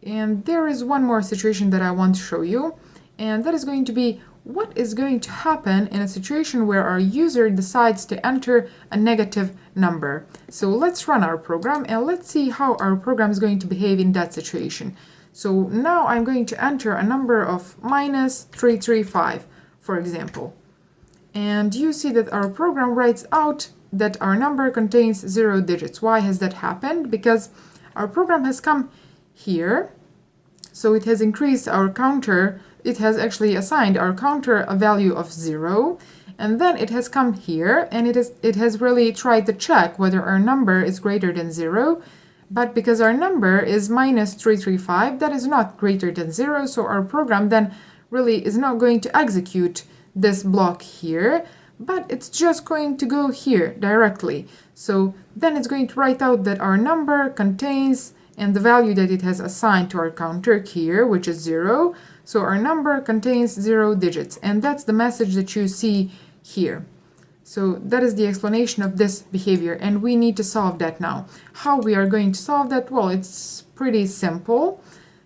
And there is one more situation that I want to show you, and that is going to be what is going to happen in a situation where our user decides to enter a negative number. So let's run our program and let's see how our program is going to behave in that situation. So now I'm going to enter a number of -335, for example. And you see that our program writes out that our number contains 0 digits. Why has that happened? Because our program has come here, so it has increased our counter. It has actually assigned our counter a value of 0, and then it has come here and it has really tried to check whether our number is greater than 0, but because our number is -335, that is not greater than 0, so our program then really is not going to execute this block here, but it's just going to go here directly. So then it's going to write out that our number contains, and the value that it has assigned to our counter here, which is 0. So our number contains 0 digits, and that's the message that you see here. So that is the explanation of this behavior, and we need to solve that now. How we are going to solve that? Well, it's pretty simple.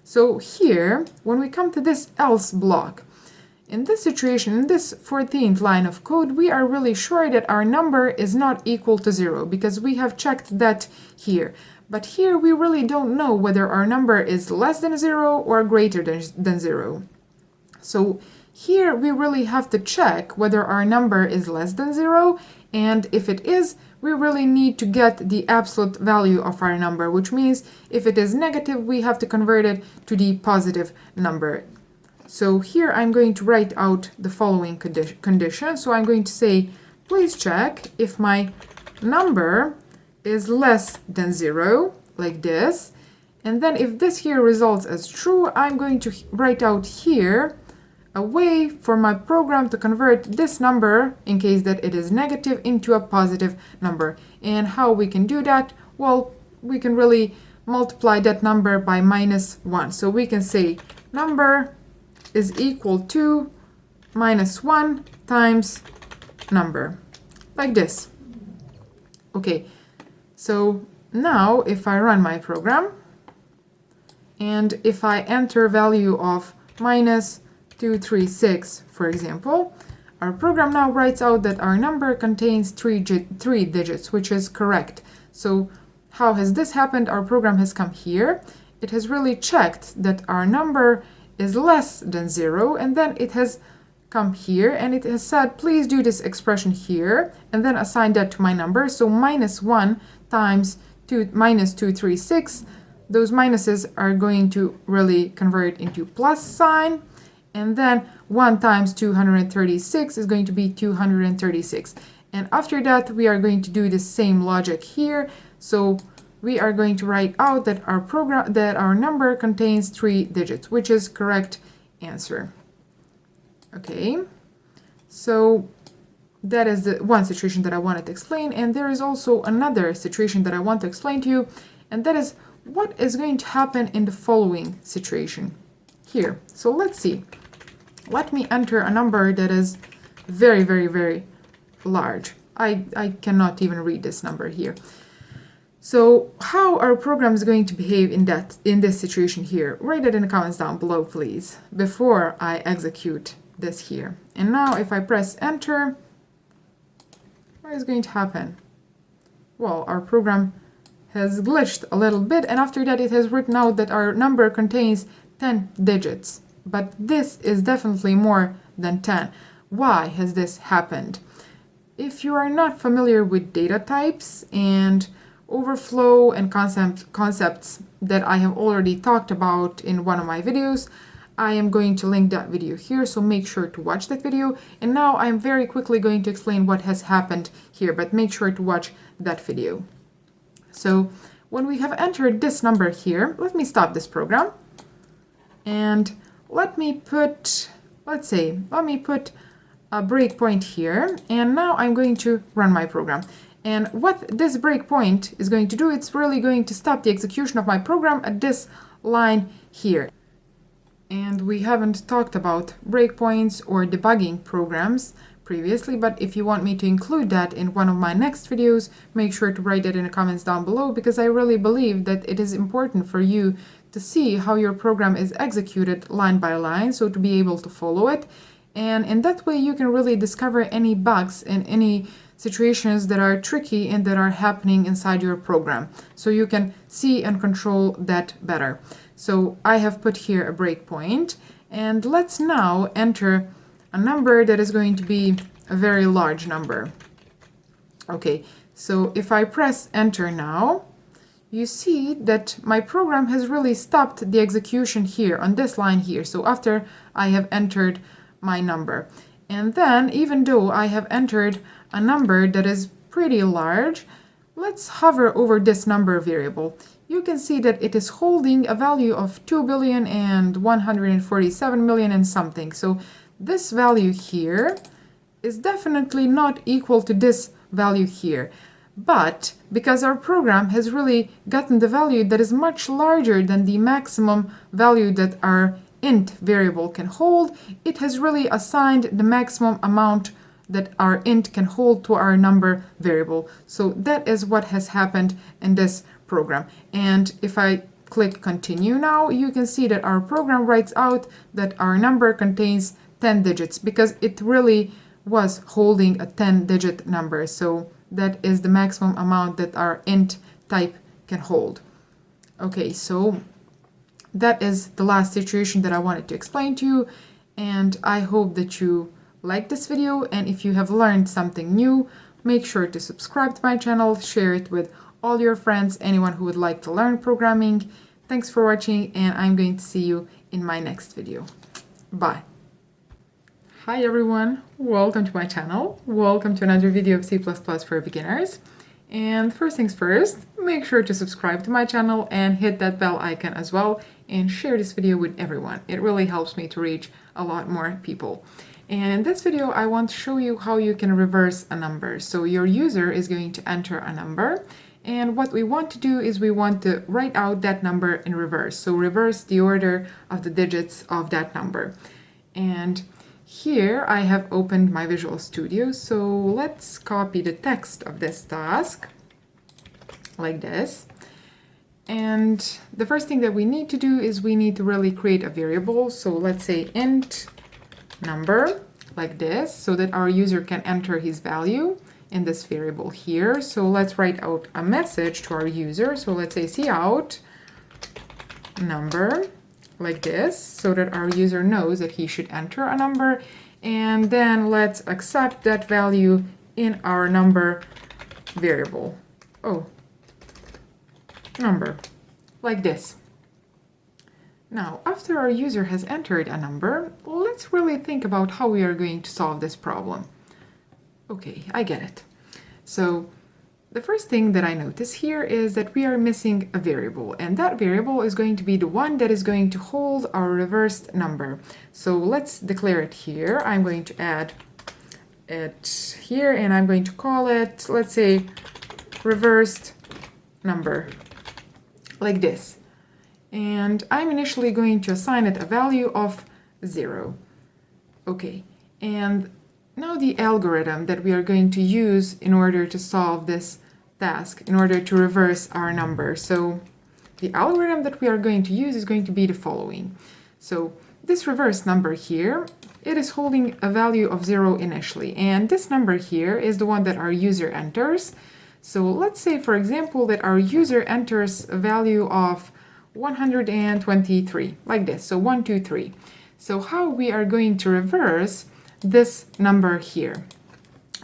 So here, when we come to this else block, in this situation, in this 14th line of code, we are really sure that our number is not equal to 0 because we have checked that here. But here we really don't know whether our number is less than 0 or greater than 0. So here we really have to check whether our number is less than 0, and if it is, we really need to get the absolute value of our number, which means if it is negative, we have to convert it to the positive number. So here I'm going to write out the following condition. So I'm going to say, please check if my number is less than 0, like this. And then if this here results as true, I'm going to write out here a way for my program to convert this number, in case that it is negative, into a positive number. And how we can do that? Well, we can really multiply that number by -1. So we can say number is equal to -1 times number, like this. Okay, so now if I run my program, and if I enter value of -236, for example, our program now writes out that our number contains three digits, which is correct. So how has this happened? Our program has come here. It has really checked that our number is less than 0, and then it has come here and it has said, please do this expression here, and then assign that to my number. So -1 times -236, those minuses are going to really convert into plus sign, and then 1 times 236 is going to be 236. And after that, we are going to do the same logic here. So we are going to write out that our number contains 3 digits, which is correct answer. Okay, so that is the one situation that I wanted to explain, and there is also another situation that I want to explain to you, and that is what is going to happen in the following situation here. So let's see. Let me enter a number that is very, very, very large. I cannot even read this number here. So how our program is going to behave in this situation here? Write it in the comments down below, please, before I execute this here. And now if I press enter, what is going to happen? Well, our program has glitched a little bit, and after that it has written out that our number contains 10 digits. But this is definitely more than 10. Why has this happened? If you are not familiar with data types and overflow and concepts that I have already talked about in one of my videos, I am going to link that video here, so make sure to watch that video. And now I am very quickly going to explain what has happened here, but make sure to watch that video. So when we have entered this number here, let me stop this program and let me put a breakpoint here, and now I'm going to run my program. And what this breakpoint is going to do, it's really going to stop the execution of my program at this line here. And we haven't talked about breakpoints or debugging programs previously, but if you want me to include that in one of my next videos, make sure to write it in the comments down below, because I really believe that it is important for you to see how your program is executed line by line, so to be able to follow it. And in that way you can really discover any bugs and any situations that are tricky and that are happening inside your program, so you can see and control that better. So I have put here a breakpoint, and let's now enter a number that is going to be a very large number. Okay, so if I press enter now, you see that my program has really stopped the execution here on this line here. So after I have entered my number, and then even though I have entered a number that is pretty large, let's hover over this number variable. You can see that it is holding a value of 2,147,000,000 and something. So this value here is definitely not equal to this value here. But because our program has really gotten the value that is much larger than the maximum value that our int variable can hold, it has really assigned the maximum amount that our int can hold to our number variable. So that is what has happened in this program. And if I click continue now, you can see that our program writes out that our number contains 10 digits, because it really was holding a 10-digit number. So that is the maximum amount that our int type can hold. Okay, so that is the last situation that I wanted to explain to you, and I hope that you like this video, and if you have learned something new, make sure to subscribe to my channel, share it with all your friends, anyone who would like to learn programming. Thanks for watching, and I'm going to see you in my next video. Bye. Hi everyone, welcome to my channel. Welcome to another video of C++ for beginners. And first things first, make sure to subscribe to my channel and hit that bell icon as well, and share this video with everyone. It really helps me to reach a lot more people. And in this video, I want to show you how you can reverse a number. So your user is going to enter a number, and what we want to do is we want to write out that number in reverse. So reverse the order of the digits of that number. And here I have opened my Visual Studio, so let's copy the text of this task like this. And the first thing that we need to do is we need to really create a variable. So let's say int number like this, so that our user can enter his value in this variable here. So let's write out a message to our user. So let's say cout number like this, so that our user knows that he should enter a number, and then let's accept that value in our number variable. Oh, number, like this. Now, after our user has entered a number, let's really think about how we are going to solve this problem. Okay, I get it. So the first thing that I notice here is that we are missing a variable, and that variable is going to be the one that is going to hold our reversed number. So let's declare it here. I'm going to add it here, and I'm going to call it, let's say, reversed number, like this. And I'm initially going to assign it a value of 0. Okay, and now the algorithm that we are going to use in order to solve this task, in order to reverse our number. So the algorithm that we are going to use is going to be the following. So this reverse number here, it is holding a value of 0 initially, and this number here is the one that our user enters. So let's say, for example, that our user enters a value of 123, like this, so 123. So how we are going to reverse this number here?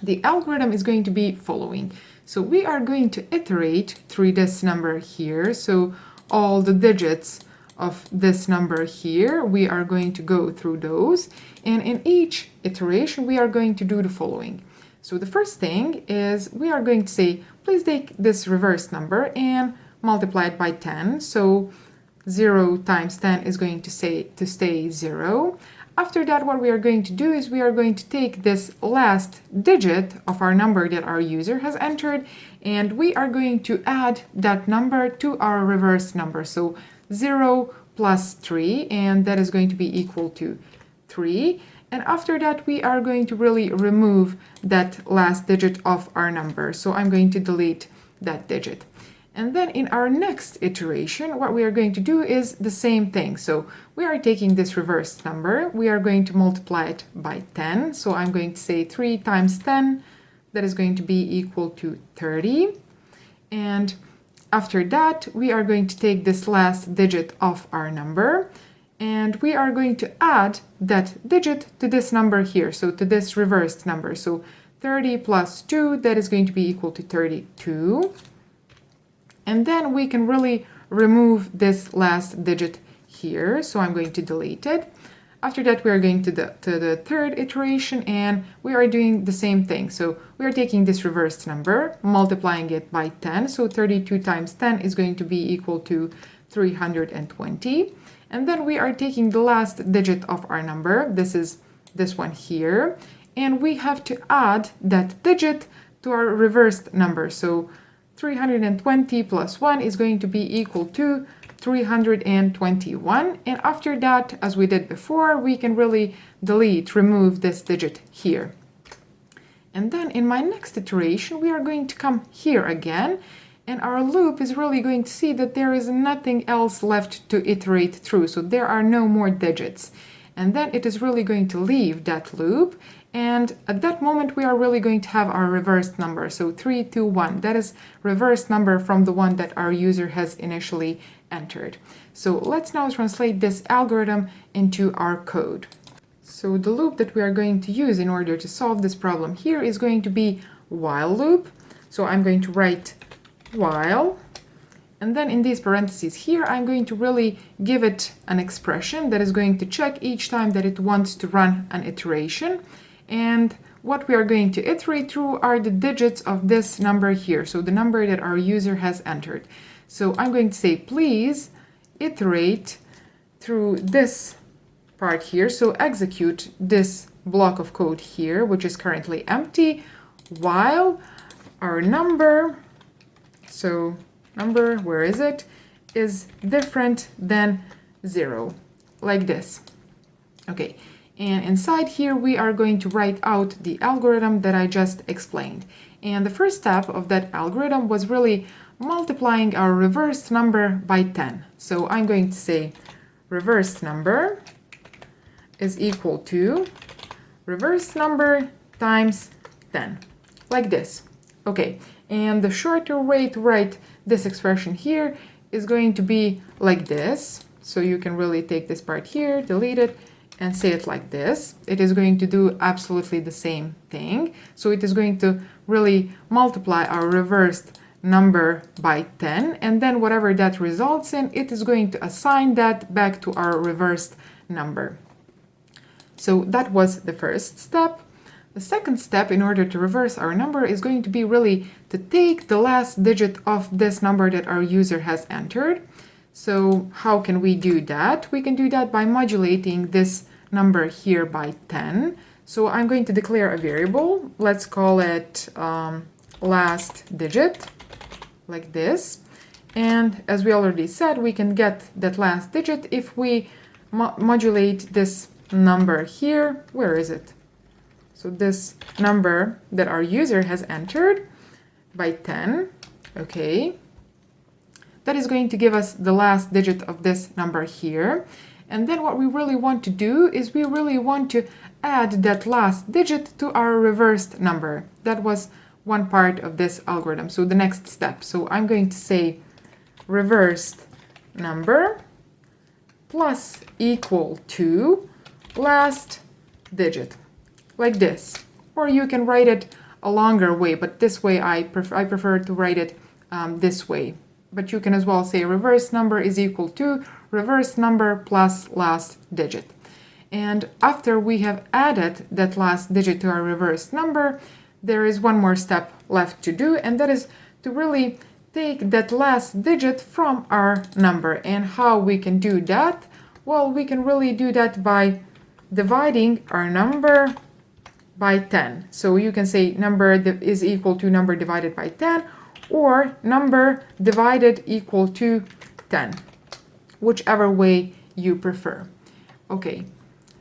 The algorithm is going to be following. So we are going to iterate through this number here. So all the digits of this number here, we are going to go through those. And in each iteration, we are going to do the following. So the first thing is we are going to say, please take this reverse number and multiply it by 10. So 0 times 10 is going to stay 0. After that, what we are going to do is we are going to take this last digit of our number that our user has entered, and we are going to add that number to our reverse number. So 0 plus 3, and that is going to be equal to 3. And after that, we are going to really remove that last digit of our number. So I'm going to delete that digit. And then in our next iteration, what we are going to do is the same thing. So we are taking this reverse number, we are going to multiply it by 10. So I'm going to say 3 times 10, that is going to be equal to 30. And after that, we are going to take this last digit of our number, and we are going to add that digit to this number here, so to this reversed number. So 30 plus 2, that is going to be equal to 32. And then we can really remove this last digit here. So I'm going to delete it. After that, we are going to the third iteration, and we are doing the same thing. So we are taking this reversed number, multiplying it by 10. So 32 times 10 is going to be equal to 320. And then we are taking the last digit of our number. This is this one here. And we have to add that digit to our reversed number. So 320 plus 1 is going to be equal to 321. And after that, as we did before, we can really remove this digit here. And then in my next iteration, we are going to come here again, and our loop is really going to see that there is nothing else left to iterate through. So there are no more digits. And then it is really going to leave that loop. And at that moment, we are really going to have our reversed number. So 321, that is reverse number from the one that our user has initially entered. So let's now translate this algorithm into our code. So the loop that we are going to use in order to solve this problem here is going to be while loop. So I'm going to write while, and then in these parentheses here, I'm going to really give it an expression that is going to check each time that it wants to run an iteration. And what we are going to iterate through are the digits of this number here, so the number that our user has entered. So I'm going to say, please iterate through this part here, so execute this block of code here, which is currently empty, while our number, so number, where is it, is different than 0, like this. Okay, and inside here we are going to write out the algorithm that I just explained. And the first step of that algorithm was really multiplying our reversed number by 10. So I'm going to say reversed number is equal to reversed number times 10, like this. Okay, and the shorter way to write this expression here is going to be like this. So you can really take this part here, delete it, and say it like this. It is going to do absolutely the same thing. So it is going to really multiply our reversed number by 10, and then whatever that results in, it is going to assign that back to our reversed number. So that was the first step. The second step in order to reverse our number is going to be really to take the last digit of this number that our user has entered. So how can we do that? We can do that by modulating this number here by 10. So I'm going to declare a variable. Let's call it last digit, like this. And as we already said, we can get that last digit if we modulate this number here. Where is it? So this number that our user has entered by 10, okay. That is going to give us the last digit of this number here. And then what we really want to do is we really want to add that last digit to our reversed number. That was one part of this algorithm, so the next step. So I'm going to say reversed number plus equal to last digit, like this. Or you can write it a longer way, but this way I prefer to write it this way. But you can as well say reverse number is equal to reverse number plus last digit. And after we have added that last digit to our reverse number, there is one more step left to do, and that is to really take that last digit from our number. And how we can do that? Well, we can really do that by dividing our number by 10. So you can say number is equal to number divided by 10, or number divided equal to 10, whichever way you prefer. Okay,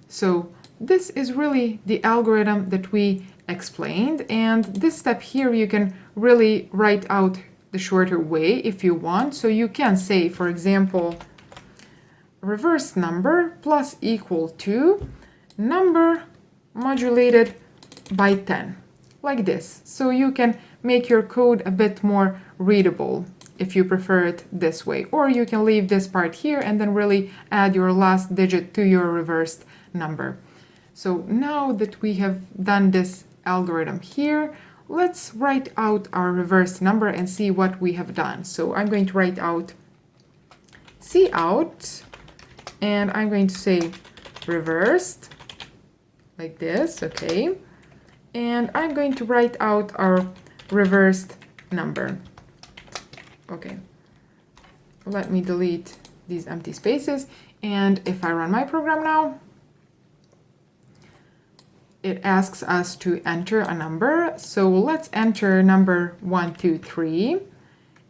so this is really the algorithm that we explained, and this step here you can really write out the shorter way if you want. So you can say, for example, reverse number plus equal to number modulated by 10, like this. So you can make your code a bit more readable if you prefer it this way, or you can leave this part here and then really add your last digit to your reversed number. So now that we have done this algorithm here, let's write out our reversed number and see what we have done. So I'm going to write out cout, and I'm going to say reversed, like this, okay. And I'm going to write out our reversed number. Okay, let me delete these empty spaces, and if I run my program now, it asks us to enter a number. So let's enter number 123,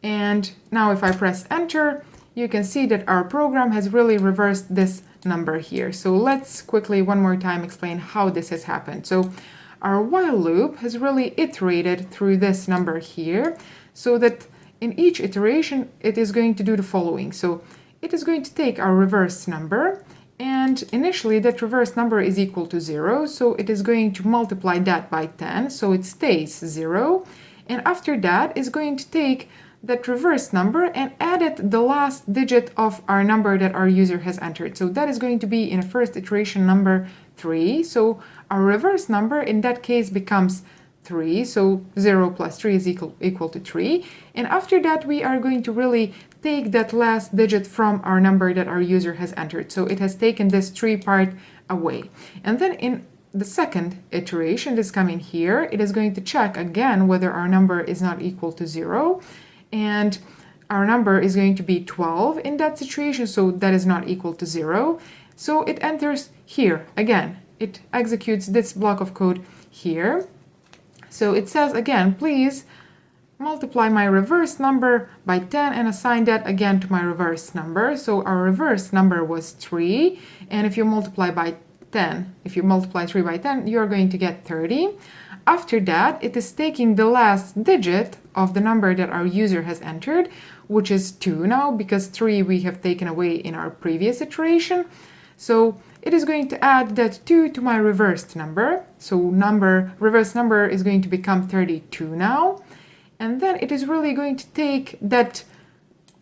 and now if I press enter, you can see that our program has really reversed this number here. So let's quickly one more time explain how this has happened. So our while loop has really iterated through this number here, so that in each iteration it is going to do the following. So it is going to take our reverse number, and initially that reverse number is equal to 0, so it is going to multiply that by 10, so it stays 0. And after that is going to take that reverse number and add it the last digit of our number that our user has entered. So that is going to be in a first iteration number 3. So our reverse number in that case becomes 3. So 0 plus 3 is equal to 3. And after that, we are going to really take that last digit from our number that our user has entered. So it has taken this 3 part away. And then in the second iteration is coming here. It is going to check again whether our number is not equal to 0. And our number is going to be 12 in that situation, so that is not equal to 0. So it enters here again. It executes this block of code here. So it says again, please multiply my reverse number by 10 and assign that again to my reverse number. So our reverse number was 3, and if you multiply by 10, if you multiply 3 by 10, you're going to get 30. After that, it is taking the last digit of the number that our user has entered, which is 2 now, because 3 we have taken away in our previous iteration. So it is going to add that 2 to my reversed number. So reverse number is going to become 32 now. And then it is really going to take that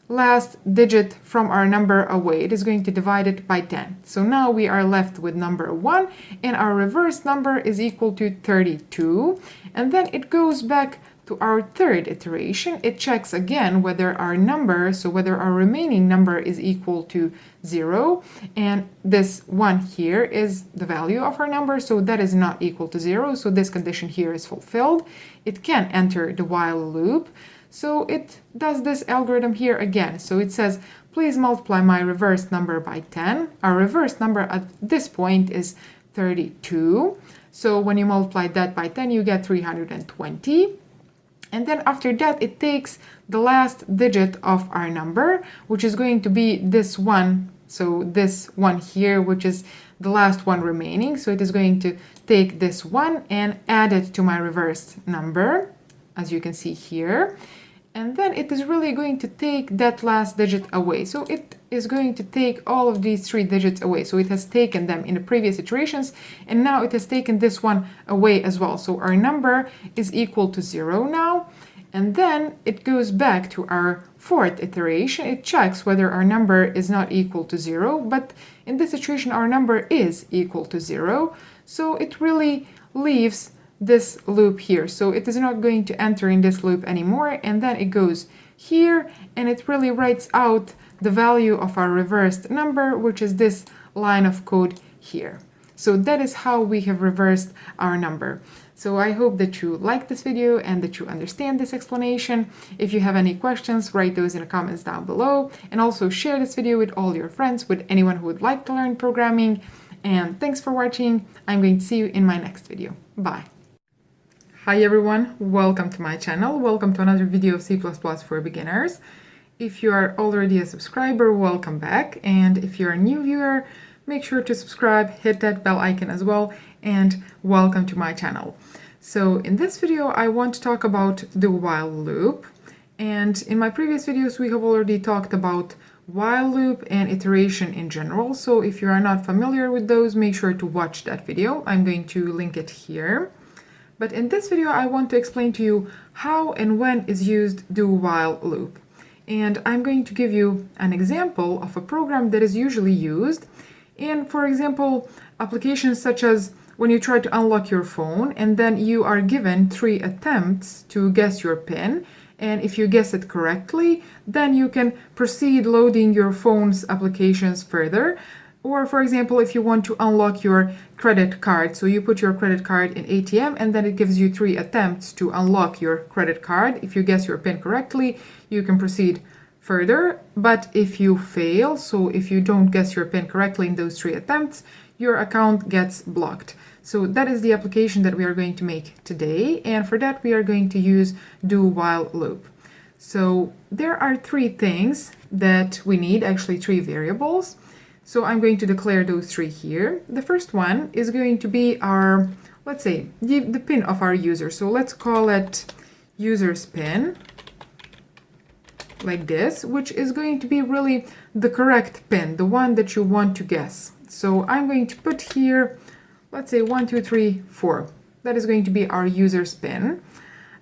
last digit from our number away. It is going to divide it by 10. So now we are left with number 1, and our reverse number is equal to 32. And then it goes back to our third iteration. It checks again whether our number, so whether our remaining number is equal to 0. And this 1 here is the value of our number, so that is not equal to 0. So this condition here is fulfilled. It can enter the while loop. So it does this algorithm here again. So it says, please multiply my reverse number by 10. Our reverse number at this point is 32. So when you multiply that by 10, you get 320. And then after that, it takes the last digit of our number, which is going to be this one. So this one here, which is the last one remaining. So it is going to take this one and add it to my reversed number, as you can see here. And then it is really going to take that last digit away. So it is going to take all of these 3 digits away. So it has taken them in the previous iterations, and now it has taken this one away as well. So our number is equal to 0 now. And then it goes back to our fourth iteration. It checks whether our number is not equal to 0, but in this iteration our number is equal to 0. So it really leaves this loop here. So it is not going to enter in this loop anymore, and then it goes here and it really writes out the value of our reversed number, which is this line of code here. So that is how we have reversed our number. So I hope that you like this video and that you understand this explanation. If you have any questions, write those in the comments down below, and also share this video with all your friends, with anyone who would like to learn programming. And thanks for watching. I'm going to see you in my next video. Bye. Hi everyone, welcome to my channel. Welcome to another video of C++ for beginners. If you are already a subscriber, welcome back. And if you're a new viewer, make sure to subscribe, hit that bell icon as well, and welcome to my channel. So in this video, I want to talk about the while loop. And in my previous videos, we have already talked about while loop and iteration in general. So if you are not familiar with those, make sure to watch that video. I'm going to link it here. But in this video, I want to explain to you how and when is used do while loop. And I'm going to give you an example of a program that is usually used. And for example, applications such as when you try to unlock your phone and then you are given 3 attempts to guess your PIN. And if you guess it correctly, then you can proceed loading your phone's applications further. Or for example, if you want to unlock your credit card, so you put your credit card in ATM and then it gives you 3 attempts to unlock your credit card. If you guess your PIN correctly, you can proceed further. But if you fail, so if you don't guess your PIN correctly in those 3 attempts, your account gets blocked. So that is the application that we are going to make today. And for that, we are going to use do while loop. So there are 3 things that we need, actually 3 variables. So I'm going to declare those 3 here. The first one is going to be our, let's say, the PIN of our user. So let's call it user's PIN, like this, which is going to be really the correct PIN, the one that you want to guess. So I'm going to put here, let's say 1, 2, 3, 4. That is going to be our user's PIN.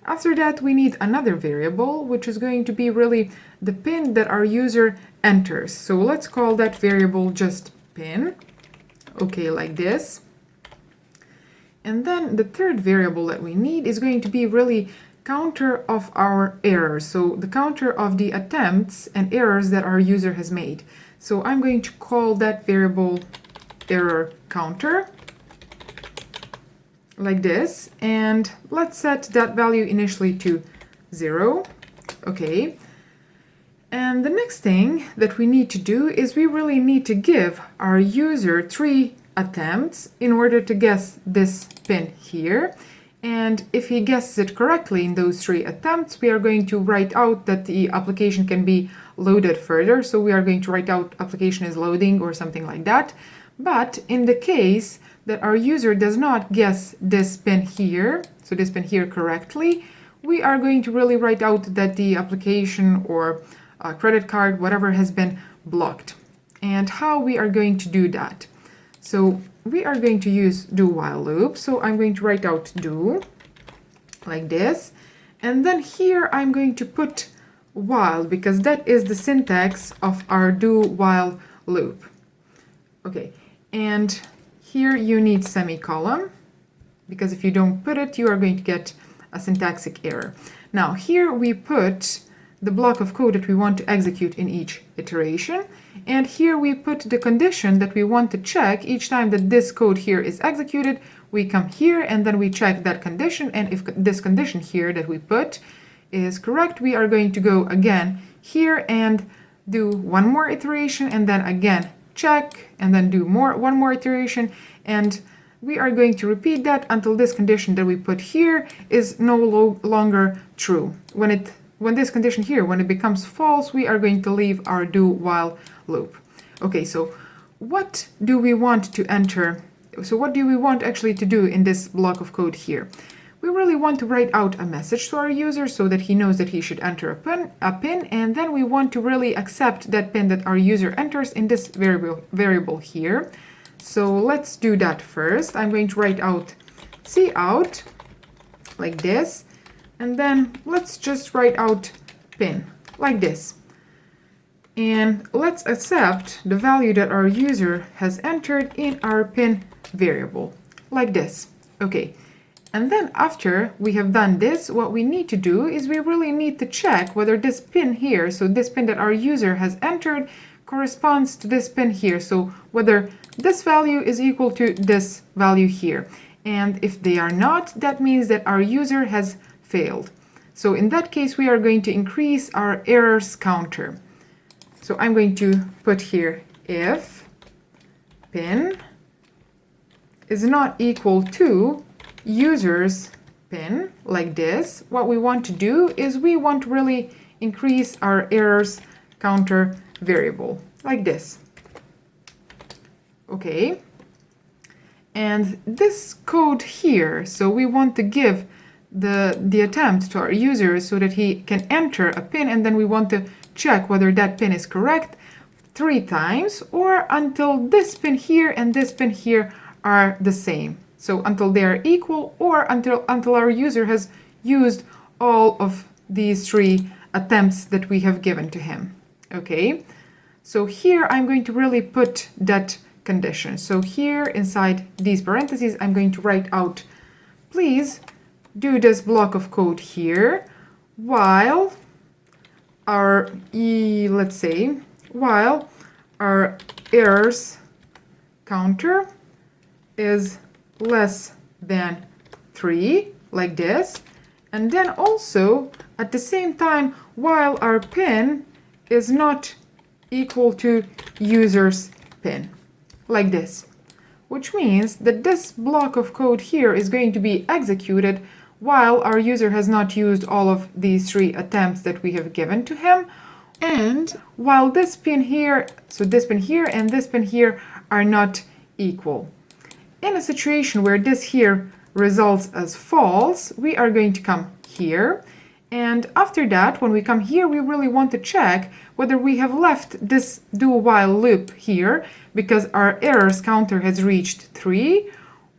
After that, we need another variable, which is going to be really the PIN that our user enters. So let's call that variable just PIN. Okay, like this. And then the third variable that we need is going to be really counter of our errors. So the counter of the attempts and errors that our user has made. So I'm going to call that variable error counter. like this, and let's set that value initially to 0. Okay. And the next thing that we need to do is we really need to give our user 3 attempts in order to guess this pin here. And if he guesses it correctly in those 3 attempts, we are going to write out that the application can be loaded further. So we are going to write out application is loading or something like that. But in the case that our user does not guess this pin here, so this pin here correctly, we are going to really write out that the application or credit card, whatever, has been blocked. And how we are going to do that? So we are going to use do while loop. So I'm going to write out do like this. And then here I'm going to put while, because that is the syntax of our do while loop. Okay, and here you need semicolon, because if you don't put it, you are going to get a syntactic error. Now here we put the block of code that we want to execute in each iteration, and here we put the condition that we want to check each time that this code here is executed. We come here and then we check that condition, and if this condition here that we put is correct, we are going to go again here and do one more iteration, and then again check, and then do one more iteration, and we are going to repeat that until this condition that we put here is no longer true. When this condition here, when it becomes false, we are going to leave our do while loop. Okay, so what do we want to enter? So what do we want actually to do in this block of code here? We really want to write out a message to our user so that he knows that he should enter a pin, and then we want to really accept that pin that our user enters in this variable here. So let's do that first. I'm going to write out cout like this. And then let's just write out pin like this. And let's accept the value that our user has entered in our pin variable like this. Okay. And then after we have done this, what we need to do is we really need to check whether this pin here, so this pin that our user has entered, corresponds to this pin here. So whether this value is equal to this value here. And if they are not, that means that our user has failed. So in that case, we are going to increase our errors counter. So I'm going to put here if pin is not equal to user's pin like this. What we want to do is we want to really increase our errors counter variable like this. Okay. And this code here, so we want to give the attempt to our user so that he can enter a pin, and then we want to check whether that pin is correct 3 times, or until this pin here and this pin here are the same. So until they are equal, or until our user has used all of these 3 attempts that we have given to him. Okay, so here I'm going to really put that condition. So here inside these parentheses, I'm going to write out, please do this block of code here while our let's say while our errors counter is less than 3 like this, and then also at the same time while our pin is not equal to user's pin like this, which means that this block of code here is going to be executed while our user has not used all of these 3 attempts that we have given to him, and while this pin here, so this pin here and this pin here are not equal. In a situation where this here results as false, we are going to come here, and after that, when we come here, we really want to check whether we have left this do while loop here because our errors counter has reached 3,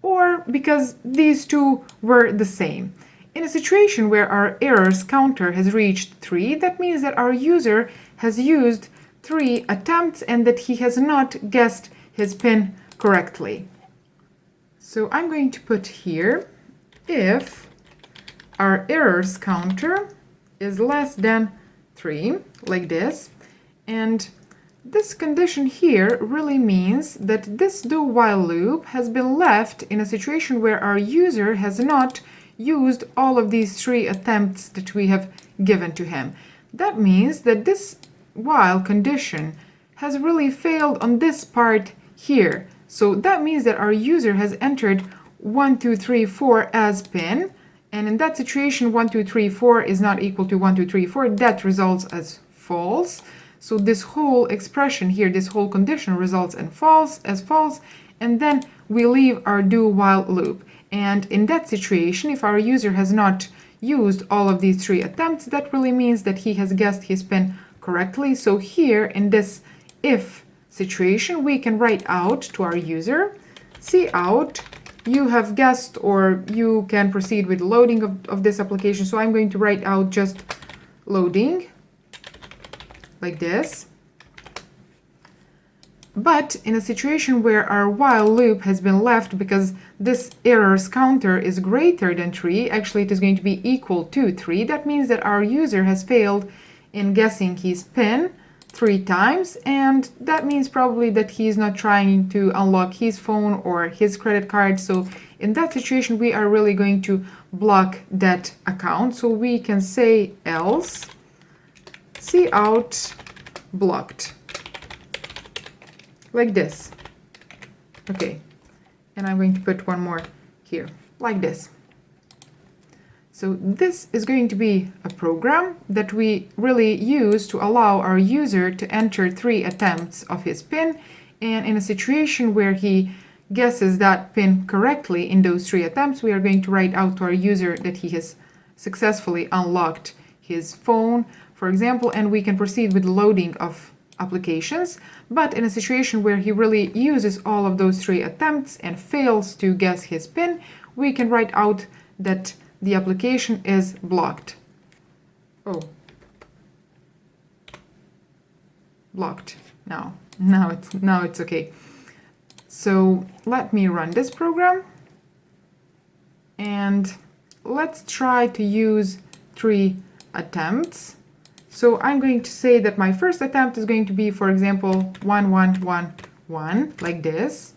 or because these 2 were the same. In a situation where our errors counter has reached 3, that means that our user has used 3 attempts and that he has not guessed his pin correctly. So I'm going to put here if our errors counter is less than 3, like this, and This condition here really means that this do-while loop has been left in a situation where our user has not used all of these 3 attempts that we have given to him. That means that this while condition has really failed on this part here. So that means that our user has entered 1, 2, 3, 4 as pin, and in that situation 1, 2, 3, 4 is not equal to 1, 2, 3, 4. That results as false. So this whole expression here, this whole condition results in false, and then we leave our do while loop. And in that situation, if our user has not used all of these 3 attempts, that really means that he has guessed his pin correctly. So here in this if situation, we can write out to our user, cout, you have guessed, or you can proceed with loading of this application. So I'm going to write out just loading, like this. But in a situation where our while loop has been left because this errors counter is greater than 3, actually it is going to be equal to 3, that means that our user has failed in guessing his pin 3 times, and that means probably that he is not trying to unlock his phone or his credit card. So in that situation, we are really going to block that account. So we can say else cout blocked, like this. Okay, and I'm going to put one more here, like this. So this is going to be a program that we really use to allow our user to enter 3 attempts of his PIN, and in a situation where he guesses that PIN correctly in those 3 attempts, we are going to write out to our user that he has successfully unlocked his phone, for example, and we can proceed with loading of applications. But in a situation where he really uses all of those 3 attempts and fails to guess his PIN, we can write out that the application is blocked. Oh, blocked. Now it's okay. So let me run this program, and let's try to use 3 attempts. So I'm going to say that my first attempt is going to be, for example, 1, 1, 1, 1, like this.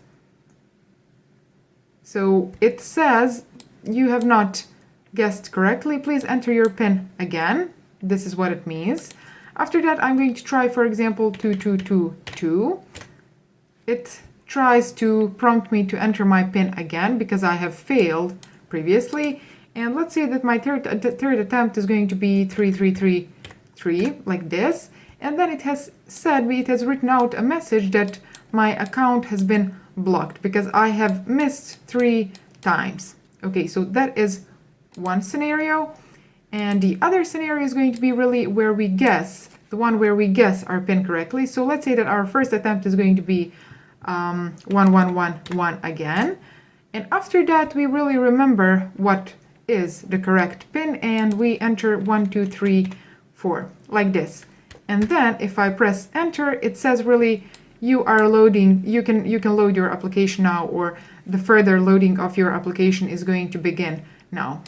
So it says you have not guessed correctly. Please enter your PIN again. This is what it means. After that, I'm going to try, for example, 2, 2, 2, 2. It tries to prompt me to enter my PIN again because I have failed previously. And let's say that my third attempt is going to be 3, 3, 3, 3, like this. And then it has written out a message that my account has been blocked because I have missed 3 times. Okay, so that is one scenario. And the other scenario is going to be really where we guess, the one where we guess our PIN correctly. So let's say that our first attempt is going to be 1, 1, 1, 1 again. And after that, we really remember what is the correct PIN, and we enter 1, 2, 3, 4, like this. And then if I press enter, it says really you are loading, you can load your application now, or the further loading of your application is going to begin now,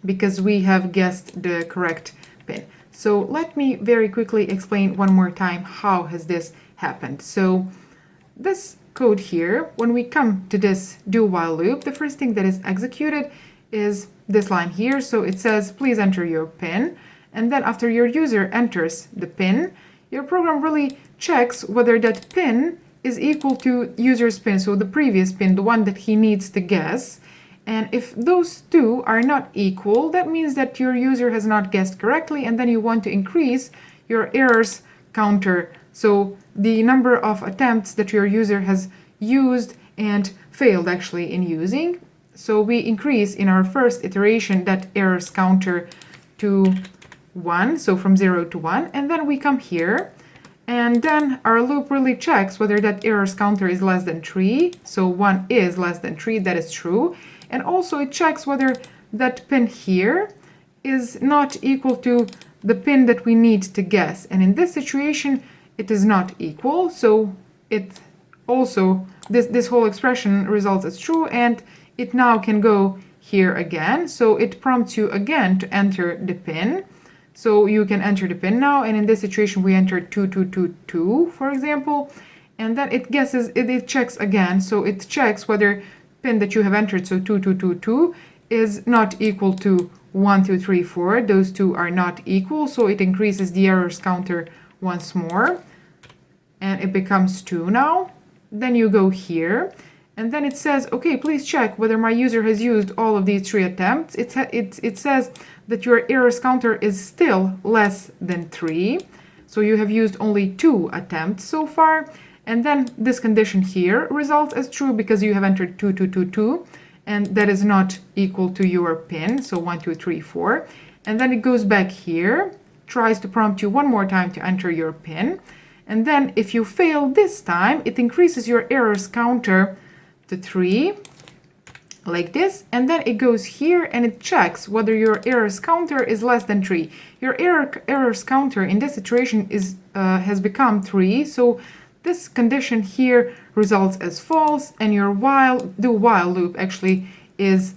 because we have guessed the correct PIN. So let me very quickly explain one more time how has this happened. So this code here, when we come to this do while loop, the first thing that is executed is this line here. So it says, please enter your PIN. And then after your user enters the PIN, your program really checks whether that PIN is equal to user's PIN, so the previous PIN, the one that he needs to guess. And if those two are not equal, that means that your user has not guessed correctly, and then you want to increase your errors counter, so the number of attempts that your user has used and failed actually in using. So we increase in our first iteration that errors counter to 1, so from 0 to 1, and then we come here, and then our loop really checks whether that errors counter is less than 3, so 1 is less than 3, that is true, and also it checks whether that PIN here is not equal to the PIN that we need to guess, and in this situation it is not equal, so it also, this whole expression results as true, and it now can go here again, so it prompts you again to enter the PIN. So you can enter the PIN now, and in this situation we entered 2222, for example, and then it guesses, it checks again, so it checks whether PIN that you have entered, so 2222, is not equal to 1234. Those two are not equal, so it increases the errors counter once more, and it becomes 2 now. Then you go here, and then it says, okay, please check whether my user has used all of these 3 attempts. It says that your errors counter is still less than 3, so you have used only 2 attempts so far. And then this condition here results as true because you have entered 2222, and that is not equal to your PIN, so 1234. And then it goes back here, tries to prompt you one more time to enter your PIN. And then if you fail this time, it increases your errors counter to 3, like this. And then it goes here and it checks whether your errors counter is less than 3. Your errors counter in this situation has become 3, so this condition here results as false, and your do while loop actually is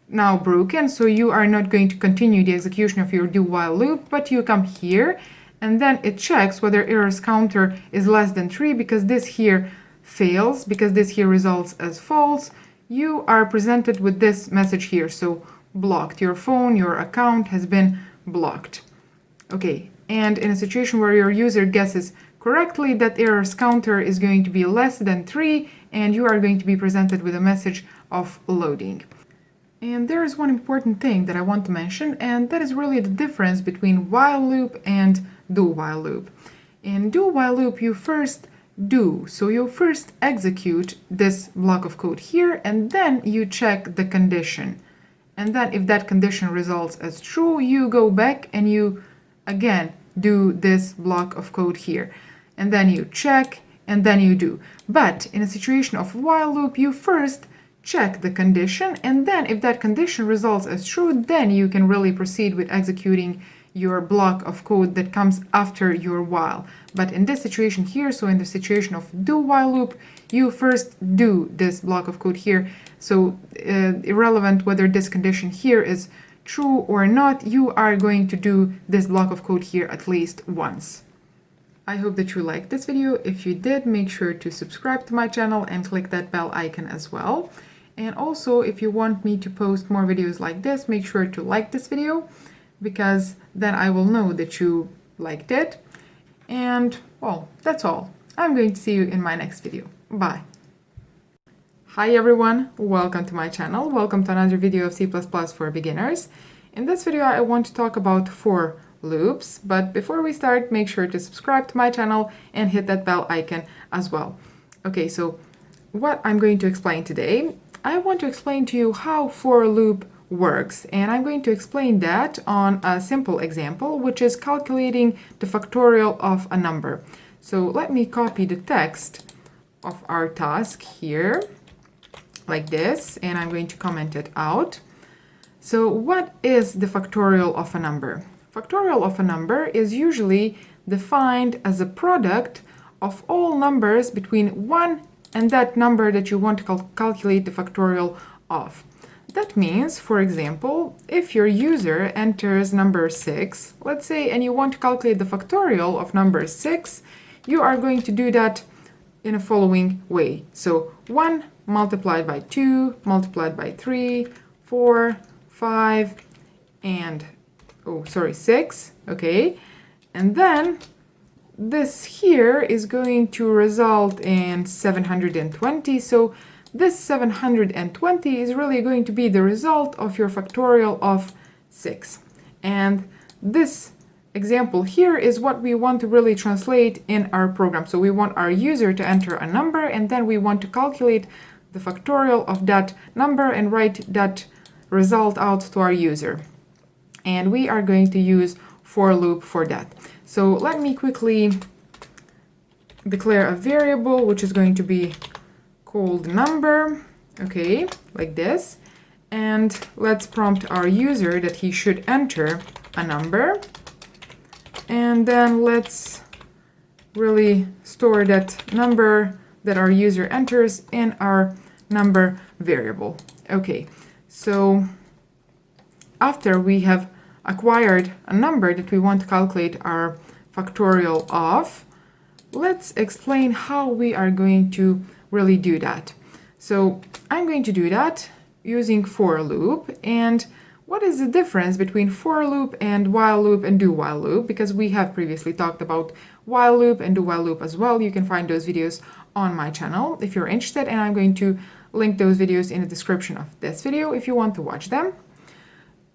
now broken, so you are not going to continue the execution of your do while loop, but you come here and then it checks whether errors counter is less than 3, because this here fails, because this here results as false. You are presented with this message here, so blocked. Your phone, your account has been blocked. Okay, and in a situation where your user guesses correctly that errors counter is going to be less than 3, and you are going to be presented with a message of loading. And there is one important thing that I want to mention, and that is really the difference between while loop and do while loop. In do while loop, you first do, so you first execute this block of code here, and then you check the condition. And then if that condition results as true, you go back and you again do this block of code here. And then you check, and then you do. But in a situation of while loop, you first check the condition, and then if that condition results as true, then you can really proceed with executing your block of code that comes after your while. But in this situation here, so in the situation of do while loop, you first do this block of code here. So irrelevant whether this condition here is true or not, you are going to do this block of code here at least once. I hope that you liked this video. If you did, make sure to subscribe to my channel and click that bell icon as well. And also, if you want me to post more videos like this, make sure to like this video, because then I will know that you liked it. And, well, that's all. I'm going to see you in my next video. Bye. Hi everyone, welcome to my channel. Welcome to another video of C++ for beginners. In this video, I want to talk about for loops, but before we start, make sure to subscribe to my channel and hit that bell icon as well. Okay, so what I'm going to explain today, I want to explain to you how for loop works, and I'm going to explain that on a simple example, which is calculating the factorial of a number. So let me copy the text of our task here, like this, and I'm going to comment it out. So what is the factorial of a number? Factorial of a number is usually defined as a product of all numbers between 1 and that number that you want to calculate the factorial of. That means, for example, if your user enters number 6, let's say, and you want to calculate the factorial of number 6, you are going to do that in a following way. So 1 multiplied by 2 multiplied by 3, 4, 5, and 6, okay? And then this here is going to result in 720, so this 720 is really going to be the result of your factorial of 6. And this example here is what we want to really translate in our program. So we want our user to enter a number, and then we want to calculate the factorial of that number and write that result out to our user. And we are going to use for loop for that. So let me quickly declare a variable which is going to be called number, okay, like this. And let's prompt our user that he should enter a number. And then let's really store that number that our user enters in our number variable. Okay, so after we have acquired a number that we want to calculate our factorial of, let's explain how we are going to really do that. So I'm going to do that using for loop. And what is the difference between for loop and while loop and do while loop? Because we have previously talked about while loop and do while loop as well. You can find those videos on my channel if you're interested, and I'm going to link those videos in the description of this video if you want to watch them.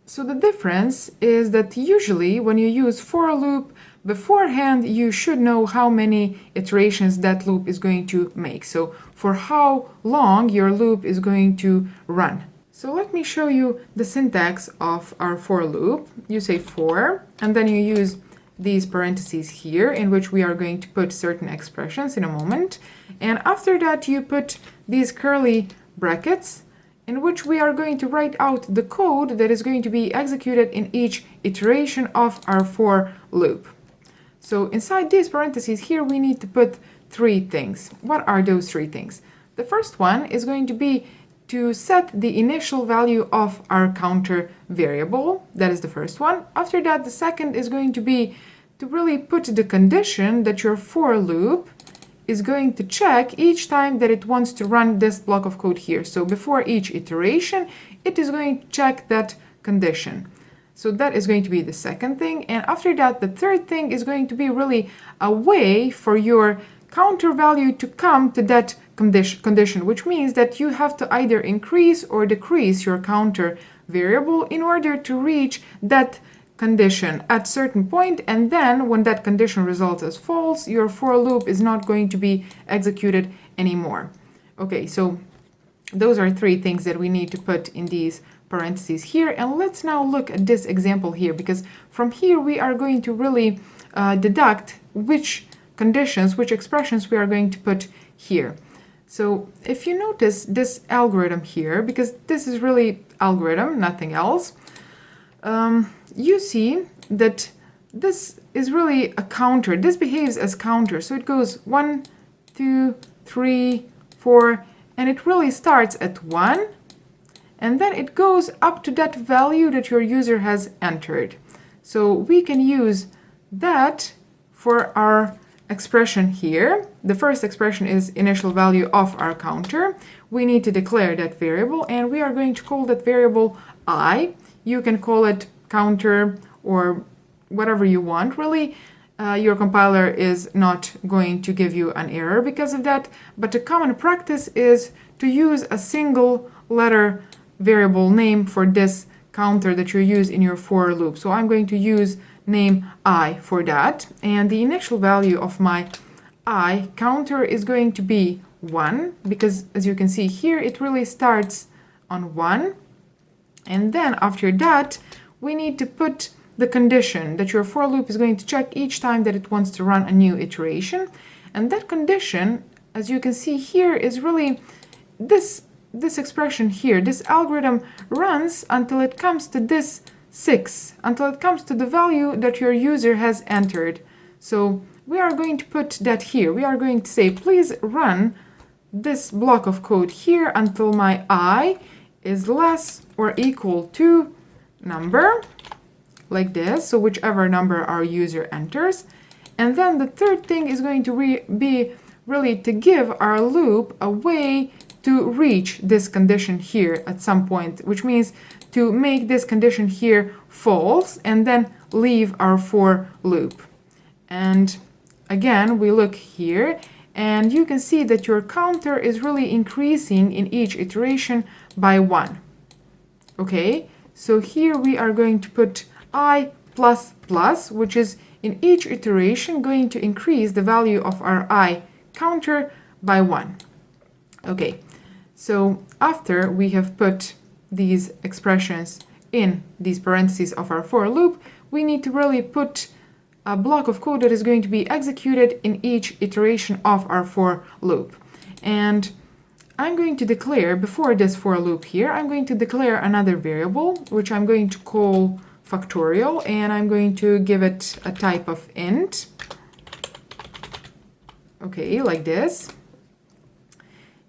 So the difference is that usually when you use for loop, beforehand you should know how many iterations that loop is going to make. So for how long your loop is going to run. So let me show you the syntax of our for loop. You say for, and then you use these parentheses here in which we are going to put certain expressions in a moment. And after that you put these curly brackets in which we are going to write out the code that is going to be executed in each iteration of our for loop. So inside these parentheses here, we need to put three things. What are those three things? The first one is going to be to set the initial value of our counter variable. That is the first one. After that, the second is going to be to really put the condition that your for loop is going to check each time that it wants to run this block of code here. So before each iteration, it is going to check that condition. So that is going to be the second thing. And after that, the third thing is going to be really a way for your counter value to come to that condition, which means that you have to either increase or decrease your counter variable in order to reach that condition at certain point, and then when that condition results as false, your for loop is not going to be executed anymore. Okay, so those are three things that we need to put in these parentheses here. And let's now look at this example here, because from here we are going to really deduct which conditions, which expressions we are going to put here. So if you notice this algorithm here, because this is really algorithm, nothing else, you see that this is really a counter. This behaves as counter. So it goes 1, 2, 3, 4, and it really starts at 1, and then it goes up to that value that your user has entered. So we can use that for our expression here. The first expression is initial value of our counter. We need to declare that variable, and we are going to call that variable I. You can call it counter or whatever you want. Really, your compiler is not going to give you an error because of that, but the common practice is to use a single letter variable name for this counter that you use in your for loop. So I'm going to use name I for that, and the initial value of my I counter is going to be 1, because as you can see here, it really starts on 1. And then after that, we need to put the condition that your for loop is going to check each time that it wants to run a new iteration. And that condition, as you can see here, is really this expression here. This algorithm runs until it comes to this 6, until it comes to the value that your user has entered. So we are going to put that here. We are going to say, please run this block of code here until my I is less or equal to number, like this, so whichever number our user enters. And then the third thing is going to be really to give our loop a way to reach this condition here at some point, which means to make this condition here false and then leave our for loop. And again, we look here and you can see that your counter is really increasing in each iteration by 1. Okay, so here we are going to put I++, which is in each iteration going to increase the value of our I counter by 1. Okay, so after we have put these expressions in these parentheses of our for loop, we need to really put a block of code that is going to be executed in each iteration of our for loop. And I'm going to declare, before this for loop here, I'm going to declare another variable, which I'm going to call factorial, and I'm going to give it a type of int. Okay, like this.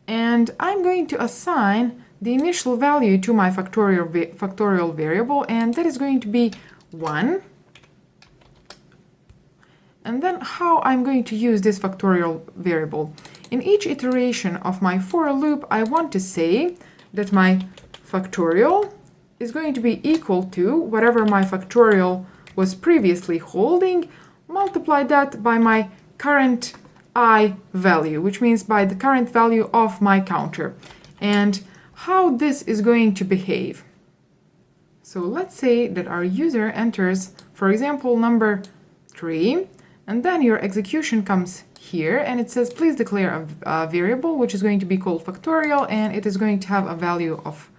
And I'm going to assign the initial value to my factorial variable, and that is going to be 1. And then how I'm going to use this factorial variable. In each iteration of my for loop, I want to say that my factorial is going to be equal to whatever my factorial was previously holding, multiply that by my current I value, which means by the current value of my counter. And how this is going to behave. So let's say that our user enters, for example, number 3, and then your execution comes here and it says, please declare a variable which is going to be called factorial, and it is going to have a value of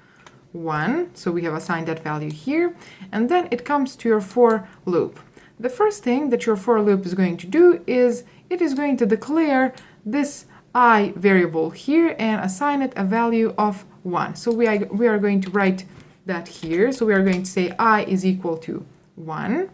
1. So we have assigned that value here, and then it comes to your for loop. The first thing that your for loop is going to do is it is going to declare this I variable here and assign it a value of 1. So we are going to write that here. So we are going to say I is equal to 1.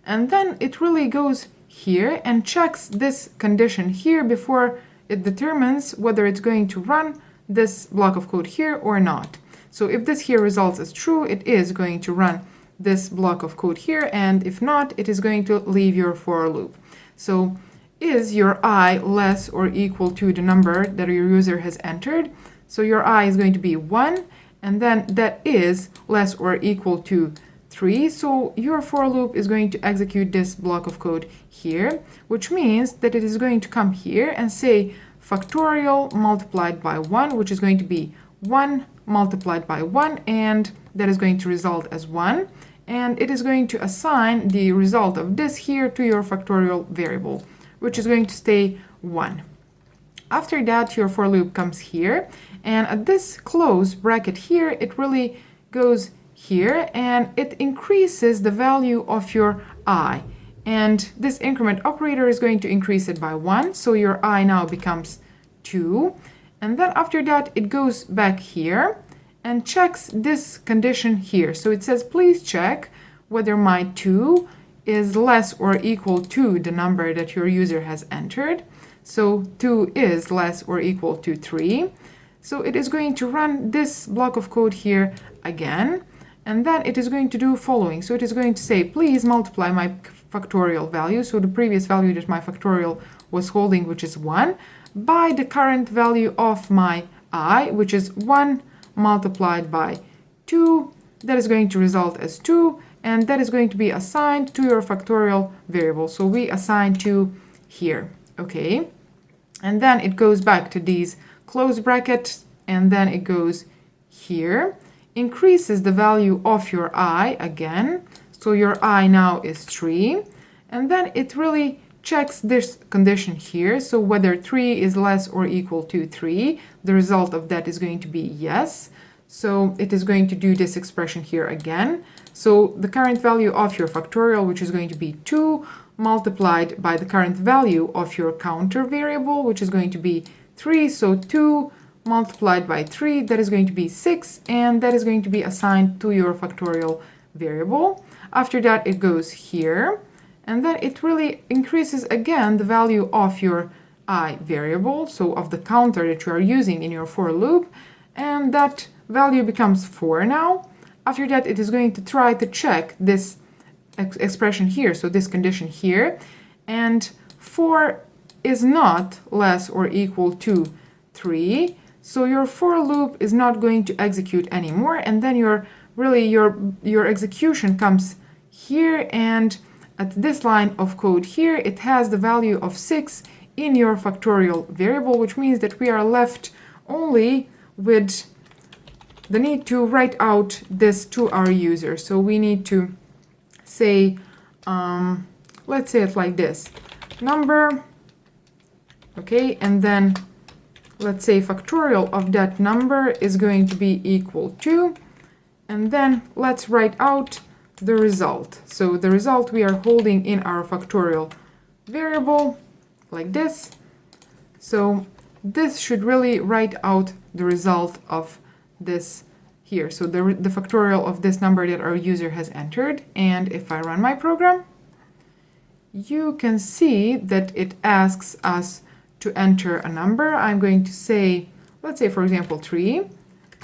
And then it really goes here and checks this condition here before it determines whether it's going to run this block of code here or not. So if this here results as true, it is going to run this block of code here, and if not, it is going to leave your for loop. So is your I less or equal to the number that your user has entered? So your I is going to be 1, and then that is less or equal to 3. So your for loop is going to execute this block of code here, which means that it is going to come here and say factorial multiplied by 1, which is going to be 1 multiplied by 1, and that is going to result as 1. And it is going to assign the result of this here to your factorial variable, which is going to stay 1. After that, your for loop comes here, and at this close bracket here, it really goes here, and it increases the value of your I. And this increment operator is going to increase it by 1, so your I now becomes 2. And then after that, it goes back here and checks this condition here. So it says, please check whether my 2 is less or equal to the number that your user has entered. So 2 is less or equal to 3. So it is going to run this block of code here again, and then it is going to do following. So it is going to say, please multiply my factorial value, so the previous value that my factorial was holding, which is 1, by the current value of my I, which is 1 multiplied by 2. That is going to result as 2, and that is going to be assigned to your factorial variable. So we assign 2 here, okay? And then it goes back to these close brackets, and then it goes here, increases the value of your I again. So your I now is 3, and then it really checks this condition here. So whether 3 is less or equal to 3, the result of that is going to be yes. So it is going to do this expression here again. So the current value of your factorial, which is going to be 2, multiplied by the current value of your counter variable, which is going to be 3. So 2 multiplied by 3, that is going to be 6, and that is going to be assigned to your factorial variable. After that, it goes here, and then it really increases again the value of your I variable, so of the counter that you are using in your for loop, and that value becomes 4 now. After that, it is going to try to check this expression here, so this condition here, and 4 is not less or equal to 3, so your for loop is not going to execute anymore, and then your execution comes here, and at this line of code here, it has the value of 6 in your factorial variable, which means that we are left only with the need to write out this to our user. So we need to say, let's say it like this, number, okay, and then let's say factorial of that number is going to be equal to, and then let's write out the result. So the result we are holding in our factorial variable like this. So this should really write out the result of this here. So the factorial of this number that our user has entered. And if I run my program, you can see that it asks us to enter a number. I'm going to say, let's say, for example, 3.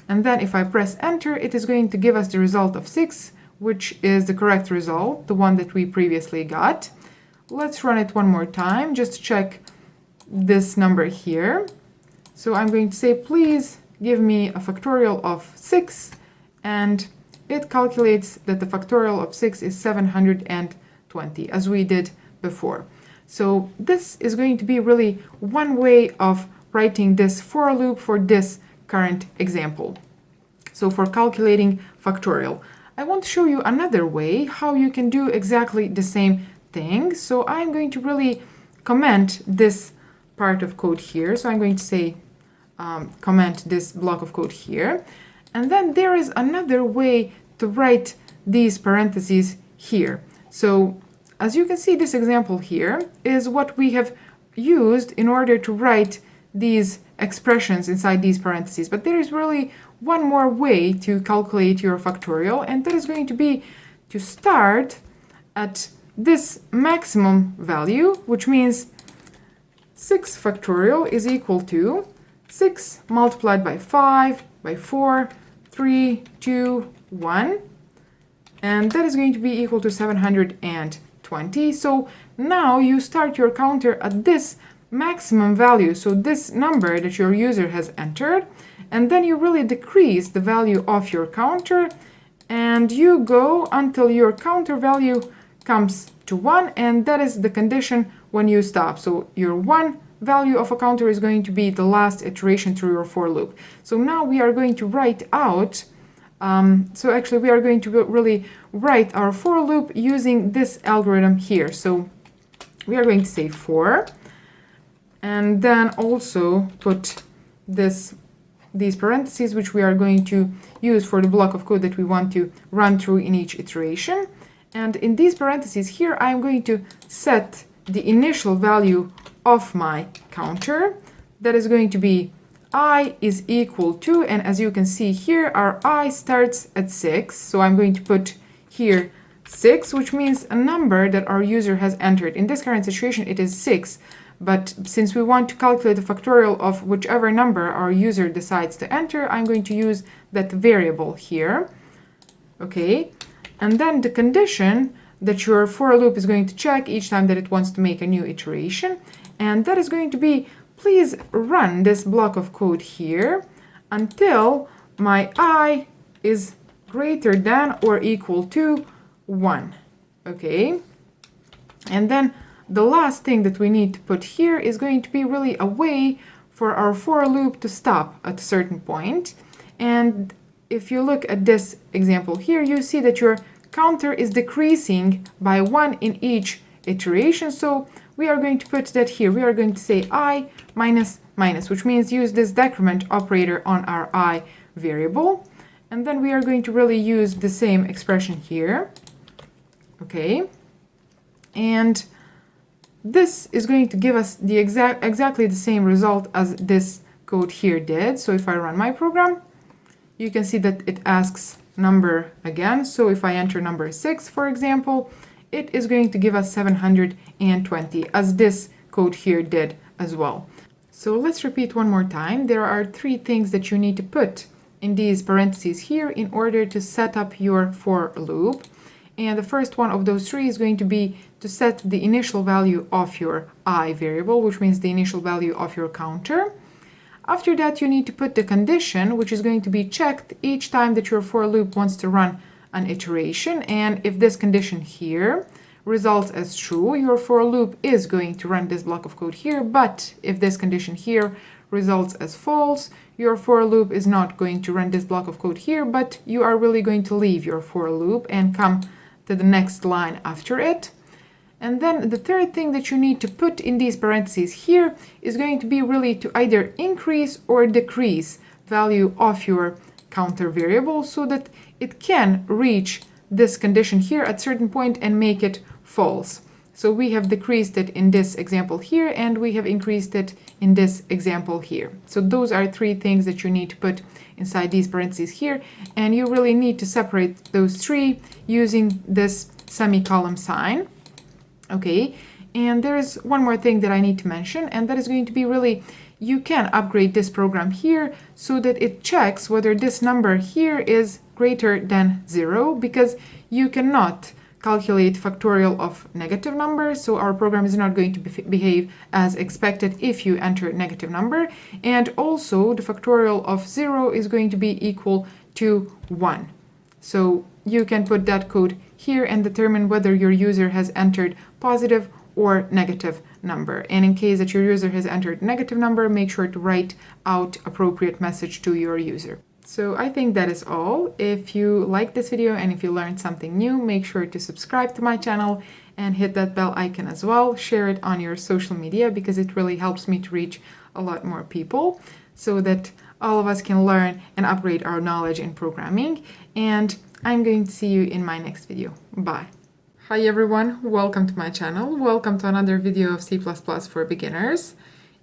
And then if I press enter, it is going to give us the result of 6, which is the correct result, the one that we previously got. Let's run it one more time just to check this number here. So I'm going to say, please give me a factorial of 6, and it calculates that the factorial of 6 is 720, as we did before. So this is going to be really one way of writing this for loop for this current example. So for calculating factorial, I want to show you another way how you can do exactly the same thing. So I'm going to really comment this part of code here. So I'm going to say comment this block of code here. And then there is another way to write these parentheses here. So as you can see, this example here is what we have used in order to write these expressions inside these parentheses. But there is really one more way to calculate your factorial, and that is going to be to start at this maximum value, which means 6 factorial is equal to 6 multiplied by 5, by 4, 3, 2, 1, and that is going to be equal to 720. So now you start your counter at this maximum value, so this number that your user has entered, and then you really decrease the value of your counter, and you go until your counter value comes to 1, and that is the condition when you stop. So your 1 value of a counter is going to be the last iteration through your for loop. So now we are going to write out, we are going to really write our for loop using this algorithm here. So we are going to say for, and then also put these parentheses, which we are going to use for the block of code that we want to run through in each iteration. And in these parentheses here, I'm going to set the initial value of my counter. That is going to be I is equal to, and as you can see here, our I starts at 6. So I'm going to put here 6, which means a number that our user has entered. In this current situation, it is 6. But since we want to calculate the factorial of whichever number our user decides to enter, I'm going to use that variable here. Okay, and then the condition that your for loop is going to check each time that it wants to make a new iteration, and that is going to be, please run this block of code here until my I is greater than or equal to 1. Okay, and then the last thing that we need to put here is going to be really a way for our for loop to stop at a certain point. And if you look at this example here, you see that your counter is decreasing by 1 in each iteration. So we are going to put that here. We are going to say I minus minus, which means use this decrement operator on our I variable. And then we are going to really use the same expression here. Okay. And this is going to give us the exactly the same result as this code here did. So if I run my program, you can see that it asks number again. So if I enter number 6, for example, it is going to give us 720, as this code here did as well. So let's repeat one more time. There are 3 things that you need to put in these parentheses here in order to set up your for loop. And the first one of those 3 is going to be to set the initial value of your I variable, which means the initial value of your counter. After that, you need to put the condition, which is going to be checked each time that your for loop wants to run an iteration. And if this condition here results as true, your for loop is going to run this block of code here. But if this condition here results as false, your for loop is not going to run this block of code here, but you are really going to leave your for loop and come to the next line after it. And then the third thing that you need to put in these parentheses here is going to be really to either increase or decrease value of your counter variable so that it can reach this condition here at certain point and make it false. So we have decreased it in this example here, and we have increased it in this example here. So those are 3 things that you need to put inside these parentheses here, and you really need to separate those 3 using this semicolon sign. Okay, and there is one more thing that I need to mention, and that is going to be really you can upgrade this program here so that it checks whether this number here is greater than 0, because you cannot calculate factorial of negative numbers, so our program is not going to behave as expected if you enter negative number. And also the factorial of 0 is going to be equal to 1. So you can put that code here and determine whether your user has entered positive or negative number. And in case that your user has entered negative number, make sure to write out appropriate message to your user. So I think that is all. If you like this video and if you learned something new, make sure to subscribe to my channel and hit that bell icon as well. Share it on your social media because it really helps me to reach a lot more people so that all of us can learn and upgrade our knowledge in programming. And I'm going to see you in my next video. Bye. Hi everyone, welcome to my channel. Welcome to another video of C++ for beginners.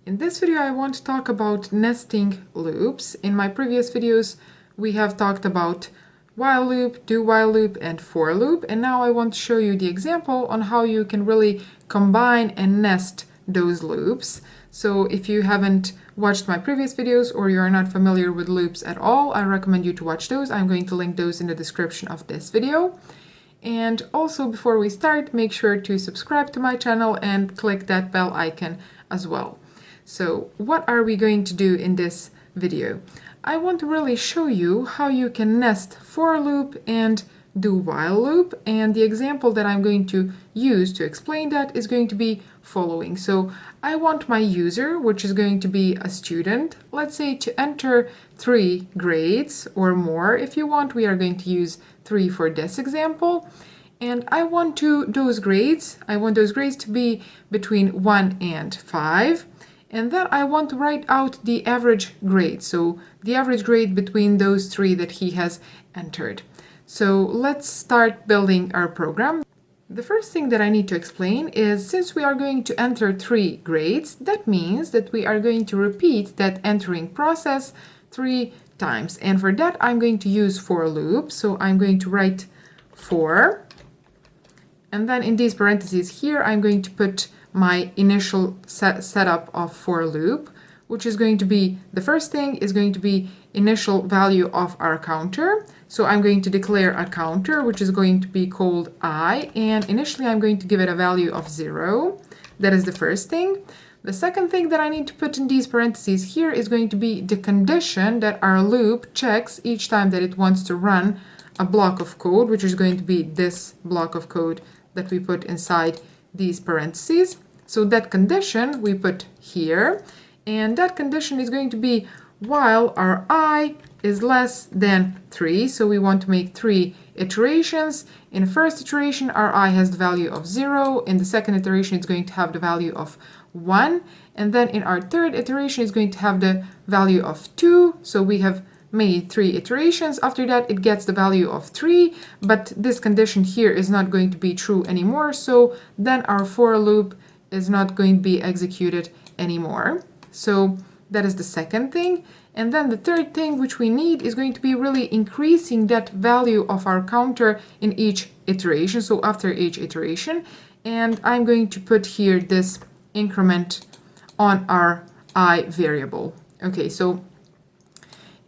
In this video, I want to talk about nesting loops. In my previous videos, we have talked about while loop, do while loop, and for loop. And now I want to show you the example on how you can really combine and nest those loops. So if you haven't watched my previous videos or you are not familiar with loops at all, I recommend you to watch those. I'm going to link those in the description of this video. And also, before we start, make sure to subscribe to my channel and click that bell icon as well. So what are we going to do in this video? I want to really show you how you can nest for loop and do while loop, and the example that I'm going to use to explain that is going to be following. So I want my user, which is going to be a student, let's say, to enter 3 grades or more. If you want, we are going to use 3 for this example. And I want those grades to be between 1 and 5. And then I want to write out the average grade, so the average grade between those 3 that he has entered. So let's start building our program. The first thing that I need to explain is, since we are going to enter 3 grades, that means that we are going to repeat that entering process 3 times. And for that, I'm going to use for loop. So I'm going to write for, and then in these parentheses here, I'm going to put my initial setup of for loop, which is going to be, the first thing is going to be initial value of our counter. So I'm going to declare a counter, which is going to be called I, and initially I'm going to give it a value of 0. That is the first thing. The second thing that I need to put in these parentheses here is going to be the condition that our loop checks each time that it wants to run a block of code, which is going to be this block of code that we put inside these parentheses. So that condition we put here, and that condition is going to be while our I is less than 3. So we want to make 3 iterations. In the first iteration, our I has the value of 0. In the second iteration, it's going to have the value of 1. And then in our third iteration, it's going to have the value of 2. So we have made 3 iterations. After that, it gets the value of 3, but this condition here is not going to be true anymore. So then our for loop is not going to be executed anymore. So that is the second thing. And then the third thing which we need is going to be really increasing that value of our counter in each iteration, so after each iteration. And I'm going to put here this increment on our I variable. Okay, so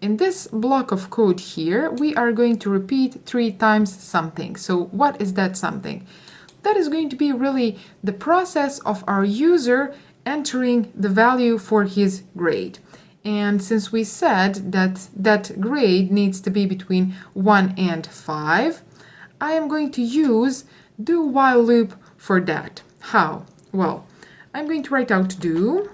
in this block of code here, we are going to repeat 3 times something. So what is that something? That is going to be really the process of our user entering the value for his grade. And since we said that that grade needs to be between 1 and 5, I am going to use do while loop for that. How? Well, I'm going to write out do,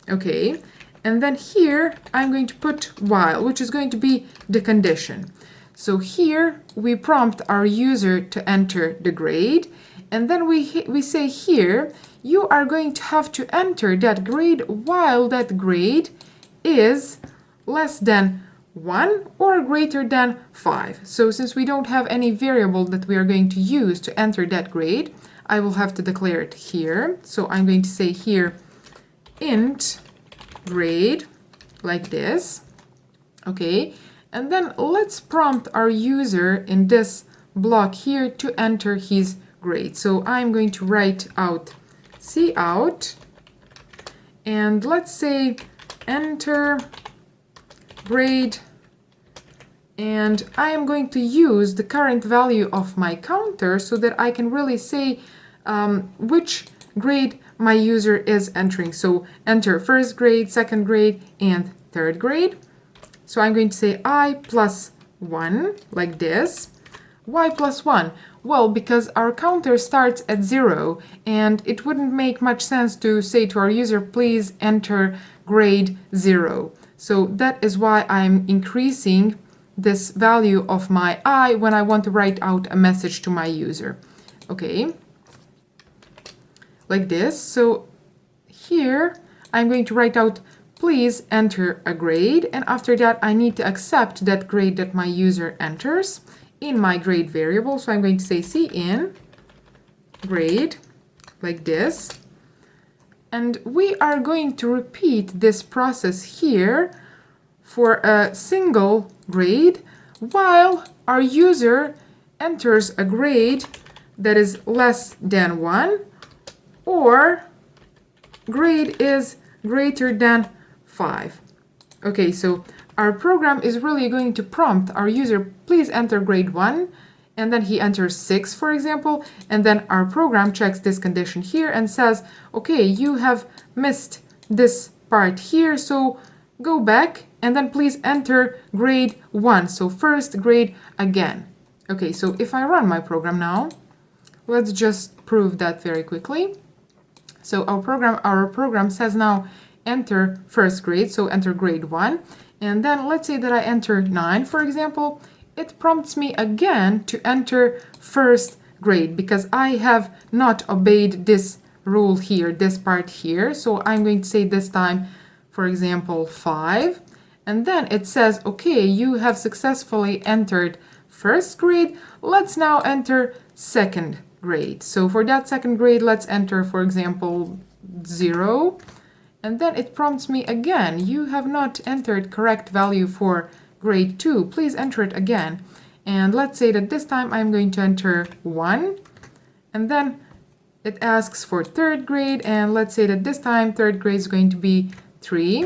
okay, and then here I'm going to put while, which is going to be the condition. So here we prompt our user to enter the grade, and then we say here, you are going to have to enter that grade while that grade is less than 1 or greater than 5. So since we don't have any variable that we are going to use to enter that grade, I will have to declare it here. So I'm going to say here int grade, like this. Okay, and then let's prompt our user in this block here to enter his grade. So I'm going to write out cout, and let's say enter grade, and I am going to use the current value of my counter so that I can really say which grade my user is entering. So enter first grade, second grade, and third grade. So I'm going to say I plus 1, like this. Why plus 1? Well, because our counter starts at 0, and it wouldn't make much sense to say to our user, please enter grade 0. So that is why I'm increasing this value of my I when I want to write out a message to my user. Okay, like this. So here I'm going to write out, please enter a grade, and after that I need to accept that grade that my user enters in my grade variable. So I'm going to say cin grade, like this. And we are going to repeat this process here for a single grade while our user enters a grade that is less than 1 or grade is greater than 5. Okay, so our program is really going to prompt our user, please enter grade 1, and then he enters 6, for example, and then our program checks this condition here and says, okay, you have missed this part here, so go back and then please enter grade 1, so first grade again. Okay, so if I run my program now, let's just prove that very quickly. So our program says now enter first grade, so enter grade 1, and then let's say that I enter 9, for example. It prompts me again to enter first grade because I have not obeyed this rule here, this part here. So I'm going to say this time, for example, 5, and then it says, okay, you have successfully entered first grade. Let's now enter second grade. So for that second grade, let's enter, for example, 0. And then it prompts me again, you have not entered correct value for grade 2. Please enter it again. And let's say that this time I'm going to enter 1. And then it asks for third grade. And let's say that this time third grade is going to be 3.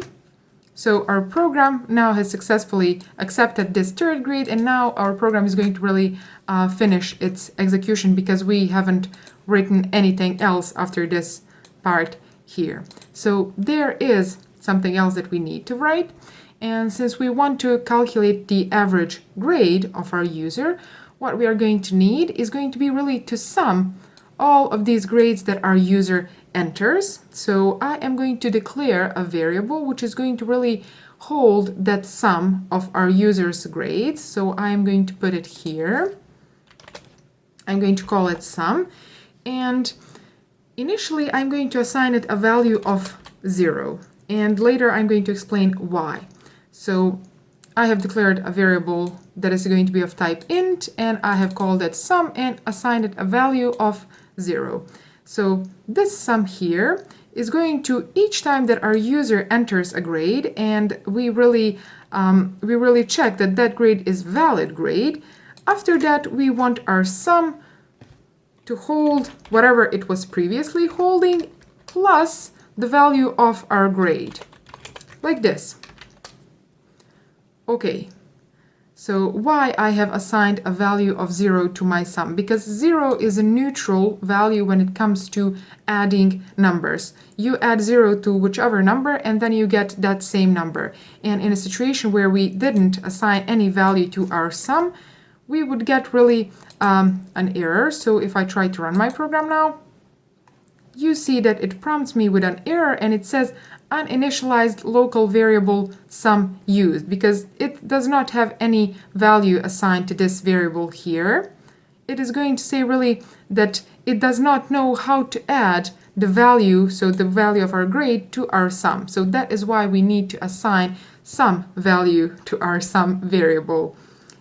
So our program now has successfully accepted this third grade, and now our program is going to really finish its execution because we haven't written anything else after this part here. So there is something else that we need to write, and since we want to calculate the average grade of our user, what we are going to need is going to be really to sum all of these grades that our user enters. So I am going to declare a variable which is going to really hold that sum of our user's grades. So I am going to put it here. I'm going to call it sum, and initially I'm going to assign it a value of 0, and later I'm going to explain why. So I have declared a variable that is going to be of type int, and I have called it sum and assigned it a value of 0. So this sum here is going to, each time that our user enters a grade, and we really check that that grade is valid grade. After that, we want our sum to hold whatever it was previously holding plus the value of our grade, like this. Okay, so why I have assigned a value of 0 to my sum? Because 0 is a neutral value when it comes to adding numbers. You add 0 to whichever number and then you get that same number. And in a situation where we didn't assign any value to our sum, we would get really an error. So if I try to run my program now, you see that it prompts me with an error and it says uninitialized local variable sum used, because it does not have any value assigned to this variable here. It is going to say really that it does not know how to add the value, so the value of our grade, to our sum. So that is why we need to assign some value to our sum variable.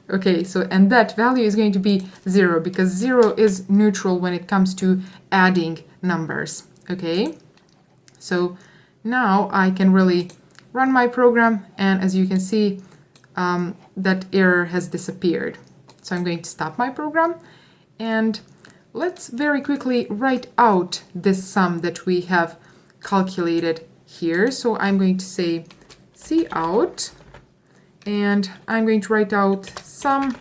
Okay, so and that value is going to be 0 because 0 is neutral when it comes to adding numbers. Okay, so now I can really run my program, and as you can see, that error has disappeared. So I'm going to stop my program, and let's very quickly write out this sum that we have calculated here. So I'm going to say Cout, and I'm going to write out sum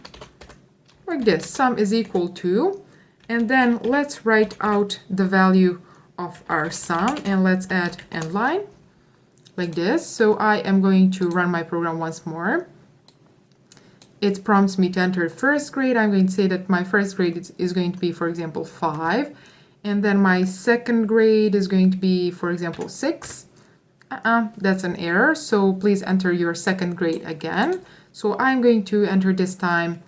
like this. Sum is equal to, and then let's write out the value of our sum, and let's add end line like this. So I am going to run my program once more. It prompts me to enter first grade. I'm going to say that my first grade is going to be, for example, 5. And then my second grade is going to be, for example, 6. That's an error. So please enter your second grade again. So I'm going to enter this time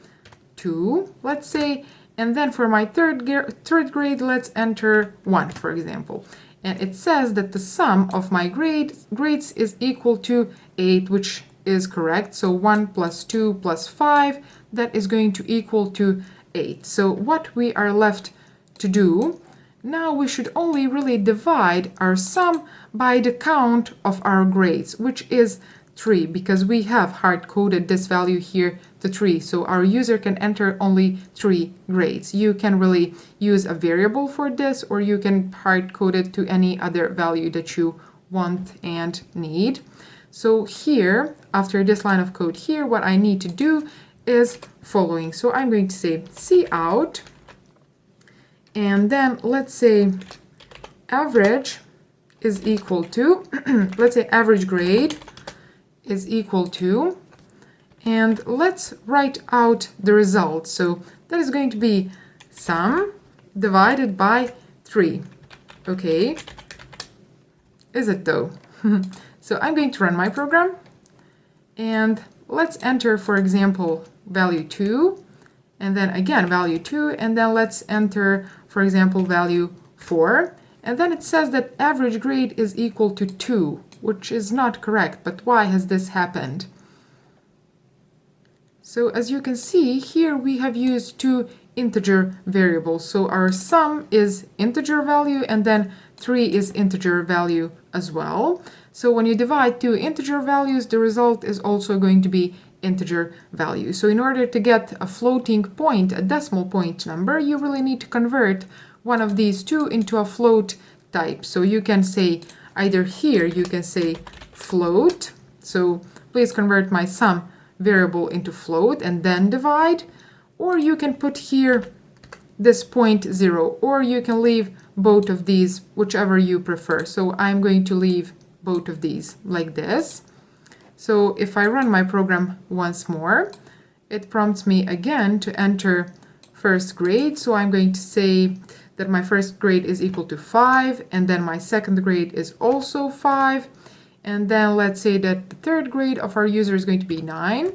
2, let's say. And then for my third grade, let's enter 1, for example. And it says that the sum of my grades is equal to 8, which is correct. So 1 plus 2 plus 5, that is going to equal to 8. So what we are left to do, now we should only really divide our sum by the count of our grades, which is 3, because we have hard-coded this value here to 3. So our user can enter only 3 grades. You can really use a variable for this, or you can hard-code it to any other value that you want and need. So here, after this line of code here, what I need to do is following. So I'm going to say cout, and then let's say average is equal to, let's say average grade is equal to, and let's write out the result. So that is going to be sum divided by 3. Okay, is it though? So I'm going to run my program, and let's enter, for example, value 2, and then again value 2, and then let's enter, for example, value 4. And then it says that average grade is equal to 2, which is not correct. But why has this happened? So as you can see, here we have used 2 integer variables. So our sum is integer value, and then 3 is integer value as well. So when you divide 2 integer values, the result is also going to be integer value. So in order to get a floating point, a decimal point number, you really need to convert one of these 2 into a float type. So you can say either here, you can say float. So please convert my sum variable into float and then divide. Or you can put here this 0.0, or you can leave both of these, whichever you prefer. So I'm going to leave both of these like this. So if I run my program once more, it prompts me again to enter first grade. So I'm going to say that my first grade is equal to 5, and then my second grade is also 5. And then let's say that the third grade of our user is going to be 9.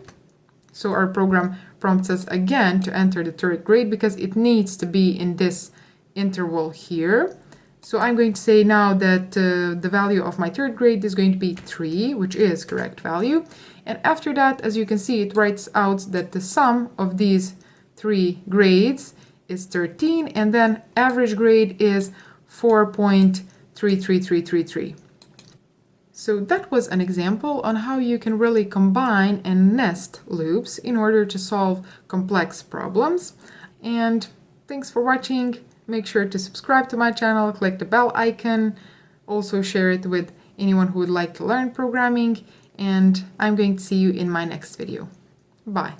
So our program prompts us again to enter the third grade because it needs to be in this interval here. So I'm going to say now that the value of my third grade is going to be 3, which is correct value. And after that, as you can see, it writes out that the sum of these 3 grades is 13, and then average grade is 4.33333. So that was an example on how you can really combine and nest loops in order to solve complex problems. And thanks for watching. Make sure to subscribe to my channel, click the bell icon, also share it with anyone who would like to learn programming, and I'm going to see you in my next video. Bye.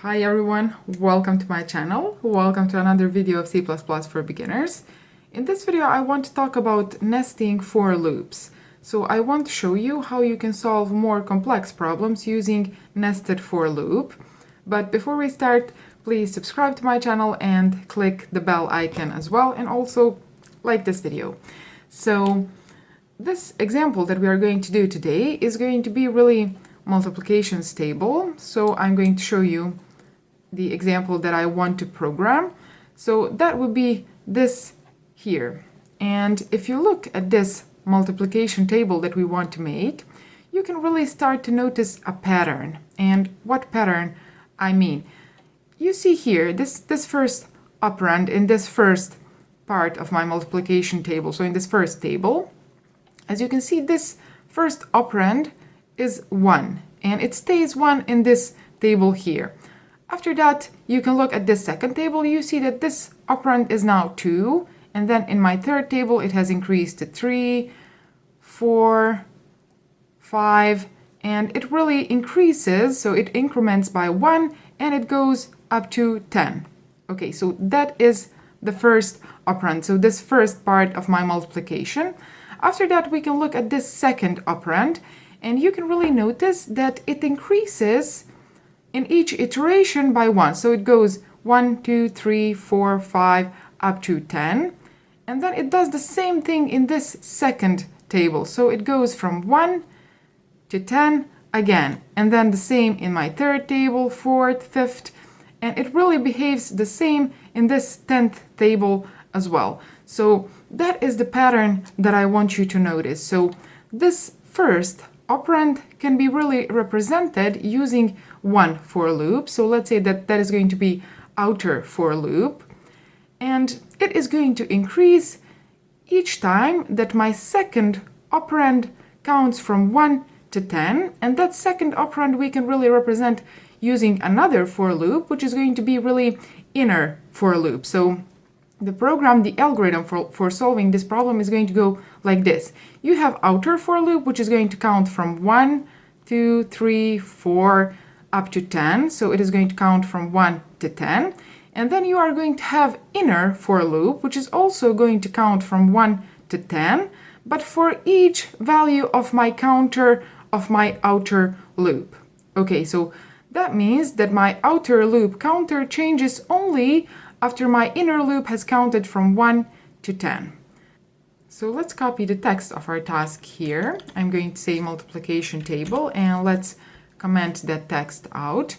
Hi everyone, welcome to my channel. Welcome to another video of C++ for beginners. In this video I want to talk about nesting for loops. So I want to show you how you can solve more complex problems using nested for loop. But before we start, please subscribe to my channel and click the bell icon as well, and also like this video. So this example that we are going to do today is going to be really multiplications table. So I'm going to show you the example that I want to program. So that would be this here. And if you look at this multiplication table that we want to make, you can really start to notice a pattern. And what pattern I mean? You see here, this first operand in this first part of my multiplication table, so in this first table, as you can see, this first operand is 1, and it stays 1 in this table here. After that, you can look at this second table, you see that this operand is now 2, and then in my third table, it has increased to 3, 4, 5, and it really increases, so it increments by 1 and it goes up to 10. Okay, so that is the first operand, so this first part of my multiplication. After that, we can look at this second operand, and you can really notice that it increases in each iteration by 1. So it goes 1, 2, 3, 4, 5, up to 10. And then it does the same thing in this second table. So it goes from 1 to 10 again. And then the same in my third table, fourth, fifth. And it really behaves the same in this 10th table as well. So that is the pattern that I want you to notice. So this first operand can be really represented using one for loop. So let's say that that is going to be outer for loop. And it is going to increase each time that my second operand counts from 1 to 10. And that second operand we can really represent using another for loop, which is going to be really inner for loop. So the program, the algorithm for solving this problem is going to go like this. You have outer for loop, which is going to count from 1, 2, 3, 4, up to 10. So it is going to count from 1 to 10. And then you are going to have inner for loop, which is also going to count from 1 to 10, but for each value of my counter of my outer loop. Okay, so that means that my outer loop counter changes only after my inner loop has counted from 1 to 10. So let's copy the text of our task here. I'm going to say multiplication table, and let's comment that text out.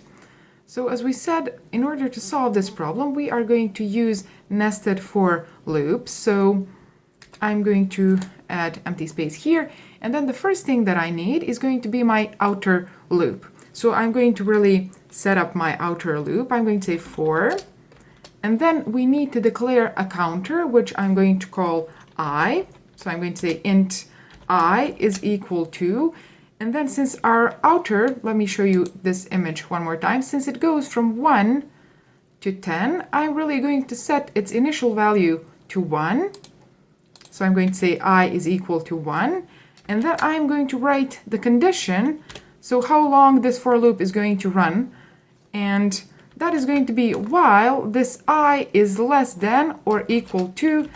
So as we said, in order to solve this problem, we are going to use nested for loops. So I'm going to add empty space here. And then the first thing that I need is going to be my outer loop. So I'm going to really set up my outer loop. I'm going to say for, and then we need to declare a counter, which I'm going to call I. So I'm going to say int I is equal to, and then since our outer, let me show you this image one more time. Since it goes from 1 to 10, I'm really going to set its initial value to 1. So I'm going to say I is equal to 1. And then I'm going to write the condition, so how long this for loop is going to run. And that is going to be while this I is less than or equal to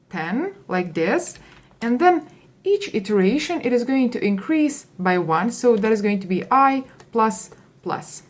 10, like this. And then each iteration, it is going to increase by 1. So that is going to be I plus plus.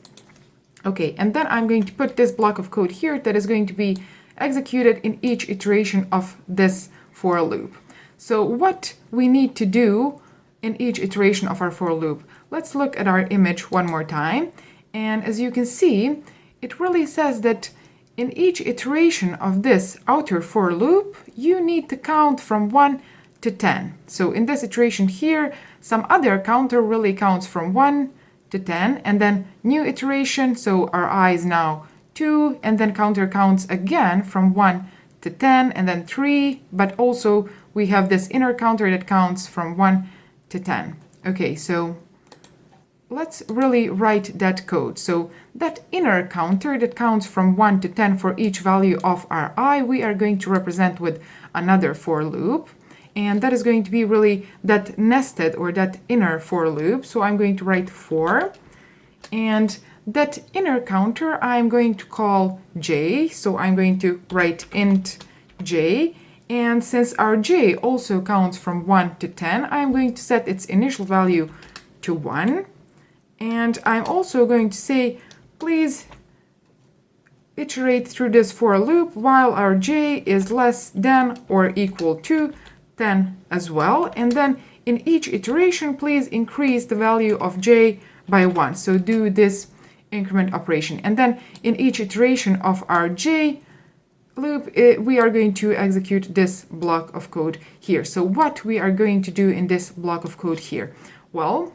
Okay, and then I'm going to put this block of code here that is going to be executed in each iteration of this for loop. So what we need to do in each iteration of our for loop, let's look at our image one more time. And as you can see, it really says that in each iteration of this outer for loop, you need to count from 1 to 10. So in this iteration here, some other counter really counts from 1 to 10, and then new iteration, so our I is now 2, and then counter counts again from 1 to 10, and then 3, but also we have this inner counter that counts from 1 to 10. Okay, so let's really write that code. So that inner counter that counts from 1 to 10 for each value of our I, we are going to represent with another for loop. And that is going to be really that nested or that inner for loop. So I'm going to write for. And that inner counter I'm going to call j. So I'm going to write int j. And since our j also counts from 1 to 10, I'm going to set its initial value to 1. And I'm also going to say, please iterate through this for loop while our j is less than or equal to 10 as well. And then in each iteration, please increase the value of j by 1. So do this increment operation. And then in each iteration of our j loop, we are going to execute this block of code here. So what we are going to do in this block of code here? Well,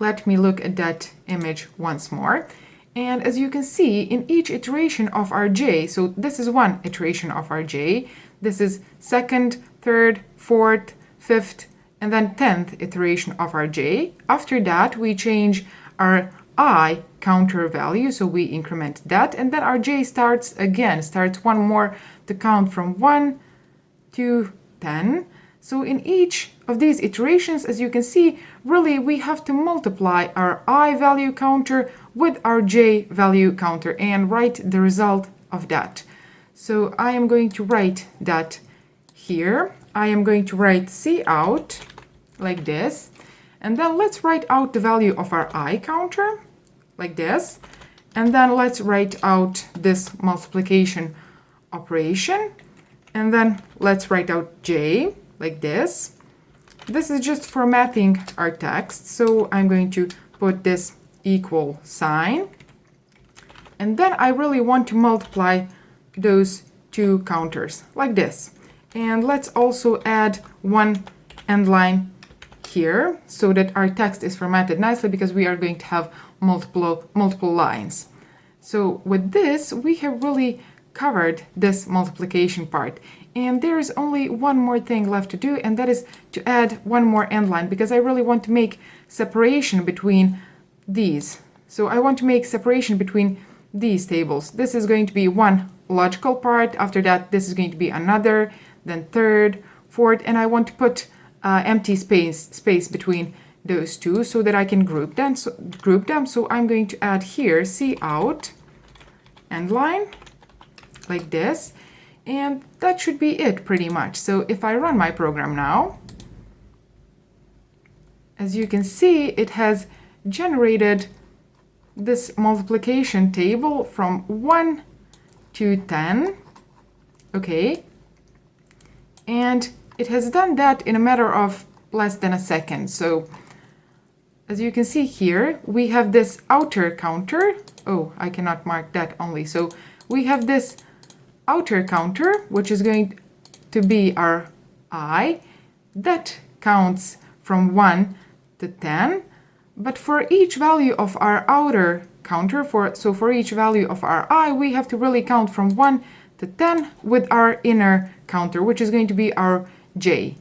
let me look at that image once more. And as you can see, in each iteration of our j, so this is one iteration of our j, this is second, third, fourth, fifth, and then 10th iteration of our j. After that, we change our I counter value, so we increment that, and then our j starts one more to count from 1 to 10. So in each of these iterations, as you can see, really we have to multiply our I value counter with our J value counter and write the result of that. So I am going to write that here. I am going to write Cout like this. And then let's write out the value of our I counter like this. And then let's write out this multiplication operation. And then let's write out J like this. This is just formatting our text. So I'm going to put this equal sign. And then I really want to multiply those two counters like this. And let's also add one end line here so that our text is formatted nicely, because we are going to have multiple lines. So with this, we have really covered this multiplication part. And there is only one more thing left to do, and that is to add one more end line, because I really want to make separation between these. So I want to make separation between these tables. This is going to be one logical part. After that, this is going to be another, then third, fourth, and I want to put empty space between those two so that I can group them. So I'm going to add here Cout end line like this, and that should be it pretty much. So if I run my program now, as you can see, it has generated this multiplication table from 1 to 10. Okay, and it has done that in a matter of less than a second. So as you can see here, we have this outer counter. Oh, I cannot mark that only. So we have this outer counter, which is going to be our I. That counts from 1 to 10. But for each value of our outer counter, for each value of our I, we have to really count from 1 to 10 with our inner counter, which is going to be our J,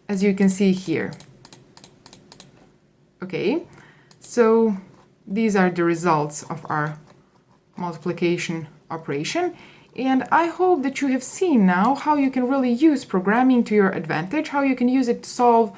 as you can see here. Okay, so these are the results of our multiplication operation. And I hope that you have seen now how you can really use programming to your advantage, how you can use it to solve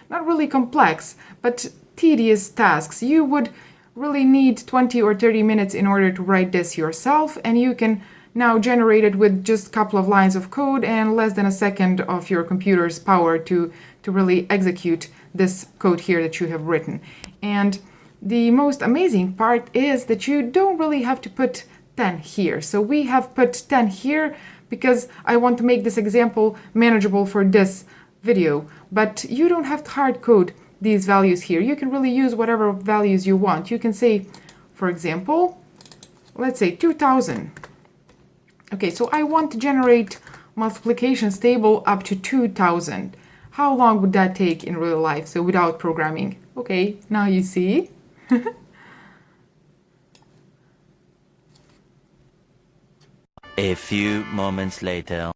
not really complex, but tedious tasks. You would really need 20 or 30 minutes in order to write this yourself, and you can now generate it with just a couple of lines of code and less than a second of your computer's power to really execute this code here that you have written. And the most amazing part is that you don't really have to put 10 here. So we have put 10 here because I want to make this example manageable for this video, but you don't have to hard code these values here. You can really use whatever values you want. You can say, for example, let's say 2000. Okay, so I want to generate multiplications table up to 2000. How long would that take in real life? So without programming. Okay, now you see. A few moments later.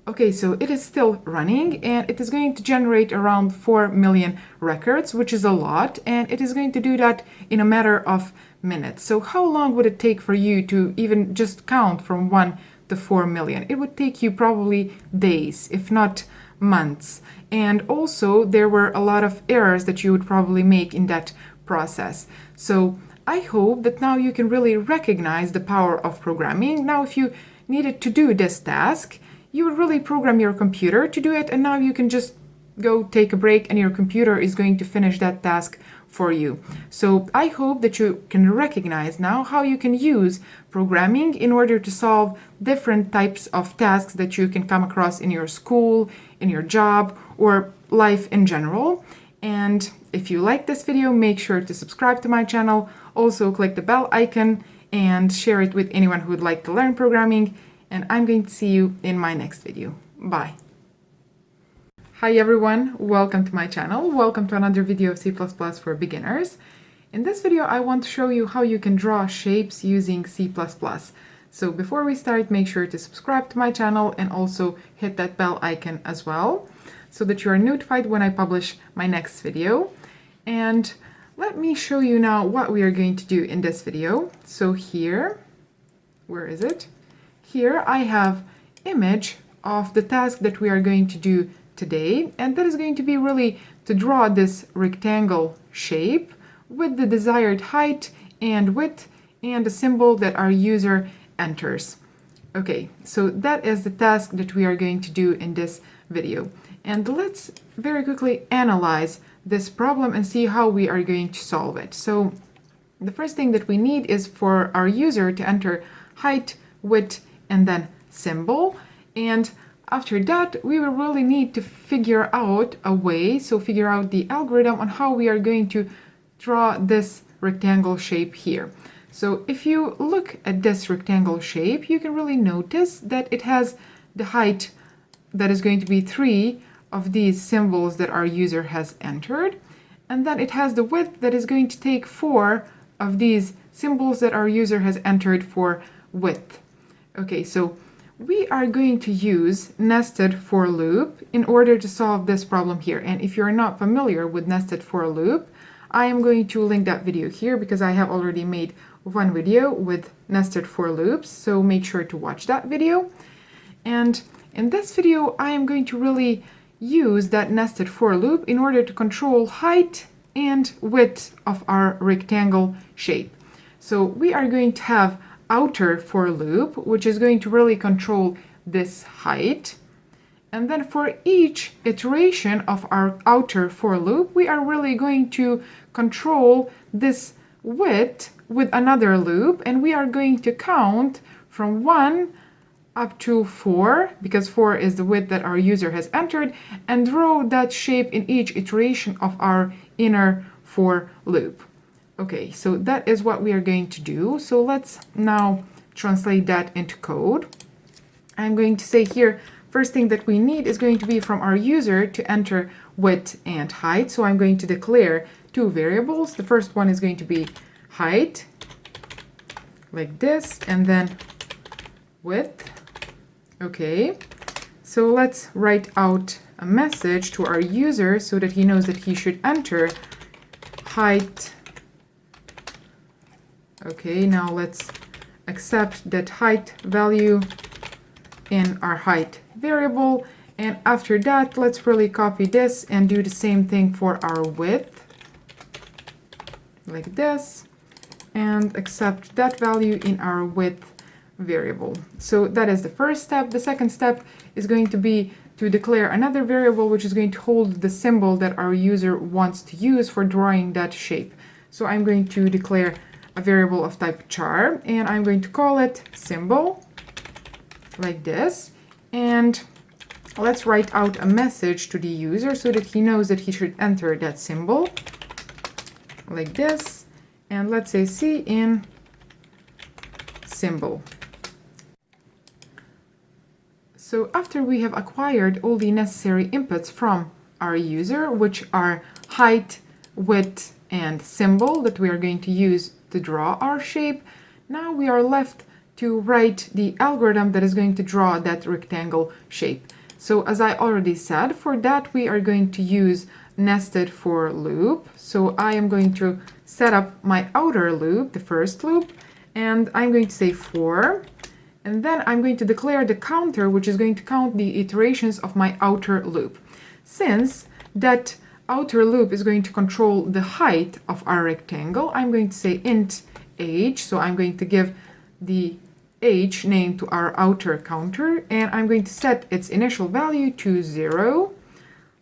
Okay, so it is still running, and it is going to generate around 4 million records, which is a lot, and it is going to do that in a matter of minutes. So how long would it take for you to even just count from 1 to 4 million? It would take you probably days, if not months. And also there were a lot of errors that you would probably make in that process. So I hope that now you can really recognize the power of programming. Now if you needed to do this task, you would really program your computer to do it, and now you can just go take a break and your computer is going to finish that task for you. So I hope that you can recognize now how you can use programming in order to solve different types of tasks that you can come across in your school, in your job, or life in general. And if you like this video, make sure to subscribe to my channel. Also click the bell icon and share it with anyone who would like to learn programming. And I'm going to see you in my next video. Bye. Hi everyone, welcome to my channel. Welcome to another video of C++ for beginners. In this video, I want to show you how you can draw shapes using C++. So before we start, make sure to subscribe to my channel and also hit that bell icon as well, so that you are notified when I publish my next video. And let me show you now what we are going to do in this video. So here, where is it? Here I have image of the task that we are going to do today, and that is going to be really to draw this rectangle shape with the desired height and width and a symbol that our user enters. Okay, so that is the task that we are going to do in this video. And let's very quickly analyze this problem and see how we are going to solve it. So the first thing that we need is for our user to enter height, width, and then symbol. And after that, we will really need to figure out a way, so figure out the algorithm on how we are going to draw this rectangle shape here. So if you look at this rectangle shape, you can really notice that it has the height that is going to be 3 of these symbols that our user has entered. And then it has the width that is going to take 4 of these symbols that our user has entered for width. Okay, so we are going to use nested for loop in order to solve this problem here. And if you're not familiar with nested for loop, I am going to link that video here because I have already made one video with nested for loops, so make sure to watch that video. And in this video, I am going to really use that nested for loop in order to control height and width of our rectangle shape. So we are going to have outer for loop, which is going to really control this height. And then for each iteration of our outer for loop, we are really going to control this width with another loop, and we are going to count from 1 up to 4, because 4 is the width that our user has entered, and draw that shape in each iteration of our inner for loop. Okay, so that is what we are going to do. So let's now translate that into code. I'm going to say here, first thing that we need is going to be from our user to enter width and height. So I'm going to declare 2 variables. The first one is going to be height, like this, and then width. Okay, so let's write out a message to our user so that he knows that he should enter height. Okay, now let's accept that height value in our height variable. And after that, let's really copy this and do the same thing for our width, like this, and accept that value in our width variable. So that is the first step. The second step is going to be to declare another variable which is going to hold the symbol that our user wants to use for drawing that shape. So I'm going to declare a variable of type char, and I'm going to call it symbol, like this. And let's write out a message to the user so that he knows that he should enter that symbol, like this. And let's say cin symbol. So after we have acquired all the necessary inputs from our user, which are height, width, and symbol that we are going to use to draw our shape, now we are left to write the algorithm that is going to draw that rectangle shape. So as I already said, for that we are going to use nested for loop. So I am going to set up my outer loop, the first loop, and I'm going to say for, and then I'm going to declare the counter, which is going to count the iterations of my outer loop. Since that outer loop is going to control the height of our rectangle, I'm going to say int age, so I'm going to give the age name to our outer counter, and I'm going to set its initial value to 0,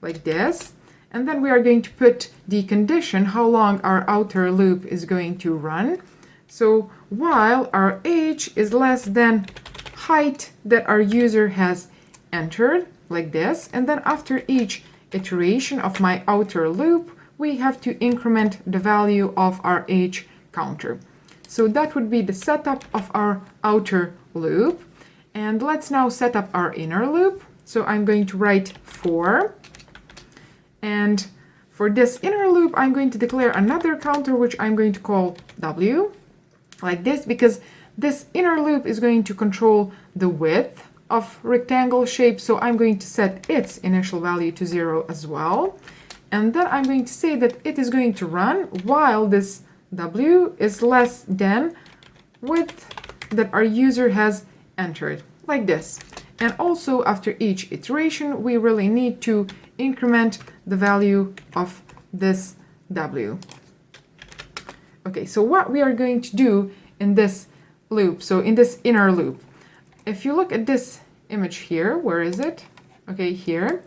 like this. And then we are going to put the condition how long our outer loop is going to run. So while our age is less than height that our user has entered, like this. And then after each iteration of my outer loop, we have to increment the value of our age counter. So that would be the setup of our outer loop. And let's now set up our inner loop. So I'm going to write for, and for this inner loop, I'm going to declare another counter, which I'm going to call w, like this, because this inner loop is going to control the width of rectangle shape. So I'm going to set its initial value to 0 as well. And then I'm going to say that it is going to run while this w is less than width that our user has entered, like this. And also after each iteration, we really need to increment the value of this w. Okay, so what we are going to do in this loop, so in this inner loop, if you look at this image here, where is it? Okay, here,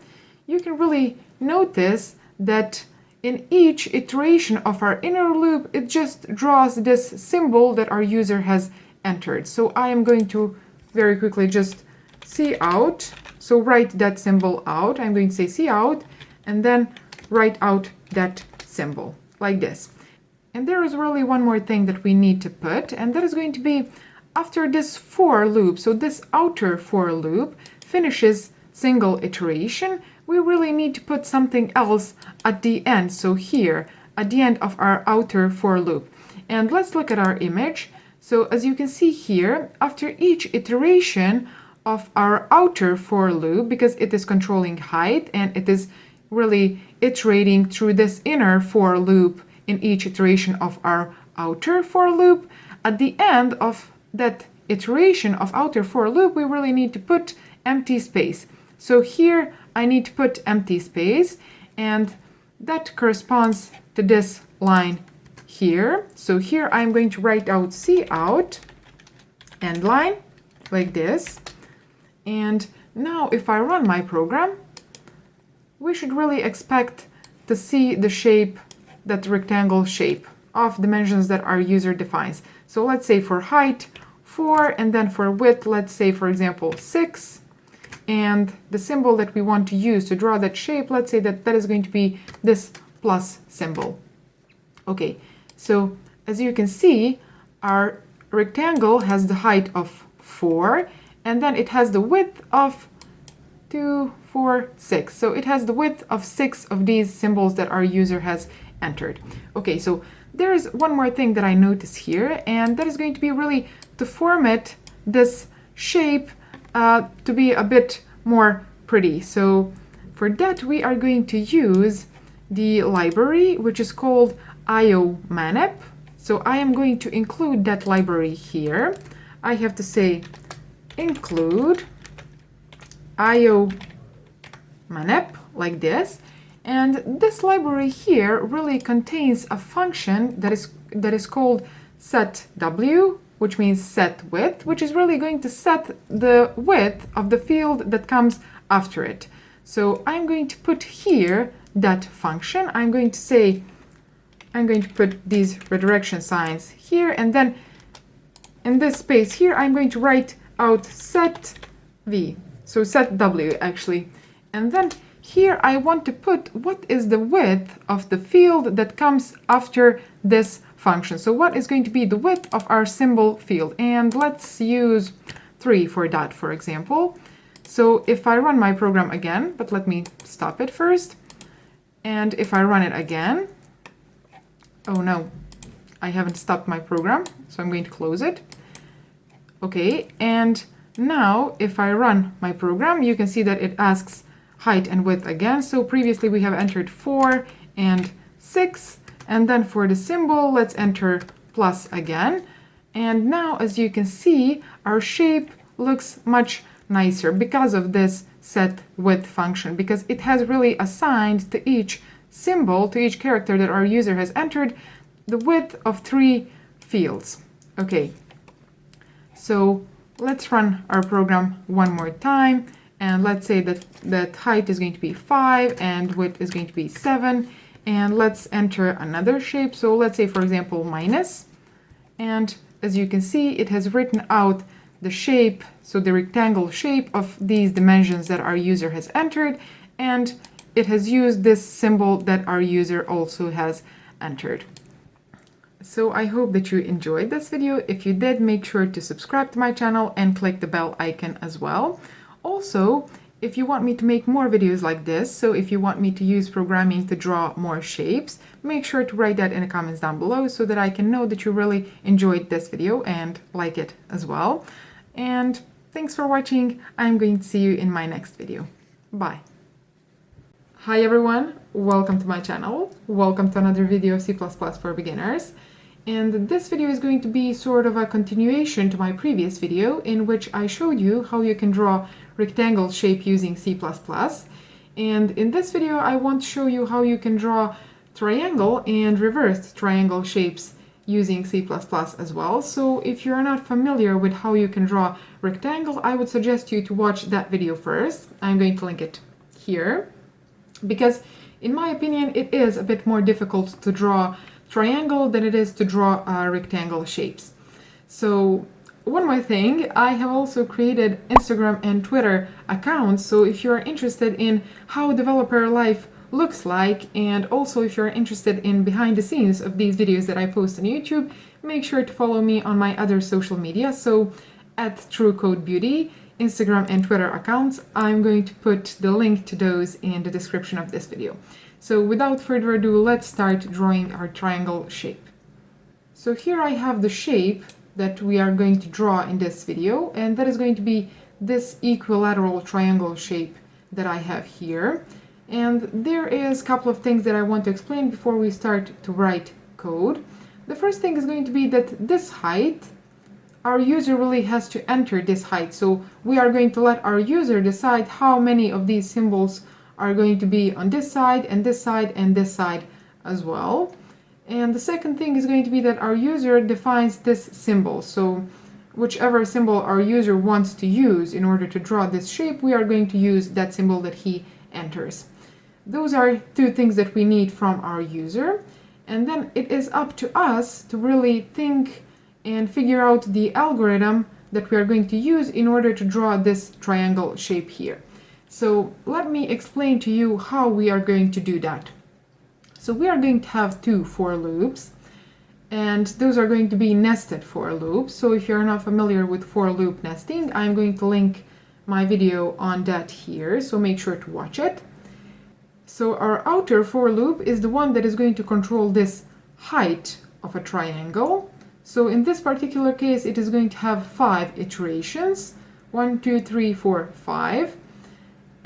you can really notice that in each iteration of our inner loop, it just draws this symbol that our user has entered. So I am going to very quickly just see out. So write that symbol out. I'm going to say see out and then write out that symbol like this. And there is really one more thing that we need to put, and that is going to be after this for loop. So this outer for loop finishes single iteration. We really need to put something else at the end. So here, at the end of our outer for loop. And let's look at our image. So as you can see here, after each iteration of our outer for loop, because it is controlling height and it is really iterating through this inner for loop in each iteration of our outer for loop, at the end of that iteration of outer for loop, we really need to put empty space. So here I need to put empty space, and that corresponds to this line here. So here I'm going to write out cout end line like this. And now if I run my program, we should really expect to see the shape, that rectangle shape of dimensions that our user defines. So let's say for height 4, and then for width, let's say for example 6. And the symbol that we want to use to draw that shape, let's say that that is going to be this plus symbol. Okay, so as you can see, our rectangle has the height of 4, and then it has the width of 2, 4, 6. So it has the width of 6 of these symbols that our user has entered. Okay, so there is one more thing that I notice here, and that is going to be really to format this shape to be a bit more pretty. So for that, we are going to use the library, which is called iomanip. So I am going to include that library here. I have to say include iomanip like this. And this library here really contains a function that is called setW, which means set width, which is really going to set the width of the field that comes after it. So I'm going to put here that function. I'm going to put these redirection signs here, and then in this space here, I'm going to write out set v, so set w actually. And then here I want to put what is the width of the field that comes after this function. So what is going to be the width of our symbol field? And let's use 3 for that, for example. So if I run my program again, but let me stop it first. And if I run it again, oh no, I haven't stopped my program, so I'm going to close it. Okay, and now if I run my program, you can see that it asks height and width again. So previously we have entered 4 and 6, and then for the symbol, let's enter plus again. And now, as you can see, our shape looks much nicer because of this set width function, because it has really assigned to each symbol, to each character that our user has entered, the width of 3 fields. Okay, so let's run our program one more time, and let's say that height is going to be 5 and width is going to be 7, and let's enter another shape. So let's say, for example, minus, and as you can see, it has written out the shape, so the rectangle shape of these dimensions that our user has entered, and it has used this symbol that our user also has entered. So I hope that you enjoyed this video. If you did, make sure to subscribe to my channel and click the bell icon as well. Also, if you want me to make more videos like this, so if you want me to use programming to draw more shapes, make sure to write that in the comments down below so that I can know that you really enjoyed this video and like it as well. And thanks for watching. I'm going to see you in my next video. Bye. Hi everyone, welcome to my channel. Welcome to another video of C++ for beginners. And this video is going to be sort of a continuation to my previous video in which I showed you how you can draw rectangle shape using C++. And in this video I want to show you how you can draw triangle and reversed triangle shapes using C++ as well. So if you're not familiar with how you can draw rectangle, I would suggest you to watch that video first. I'm going to link it here because in my opinion it is a bit more difficult to draw triangle than it is to draw rectangle shapes. So one more thing, I have also created Instagram and Twitter accounts, so if you're interested in how developer life looks like, and also if you're interested in behind the scenes of these videos that I post on YouTube, make sure to follow me on my other social media. So at TrueCodeBeauty, Instagram and Twitter accounts, I'm going to put the link to those in the description of this video. So without further ado, let's start drawing our triangle shape. So here I have the shape that we are going to draw in this video, and that is going to be this equilateral triangle shape that I have here. And there is a couple of things that I want to explain before we start to write code. The first thing is going to be that this height, our user really has to enter this height. So we are going to let our user decide how many of these symbols are going to be on this side and this side and this side as well. And the second thing is going to be that our user defines this symbol. So whichever symbol our user wants to use in order to draw this shape, we are going to use that symbol that he enters. Those are two things that we need from our user. And then it is up to us to really think and figure out the algorithm that we are going to use in order to draw this triangle shape here. So let me explain to you how we are going to do that. So we are going to have two for loops, and those are going to be nested for loops. So if you're not familiar with for loop nesting, I'm going to link my video on that here, so make sure to watch it. So our outer for loop is the one that is going to control this height of a triangle. So in this particular case, it is going to have 5 iterations, 1, 2, 3, 4, 5.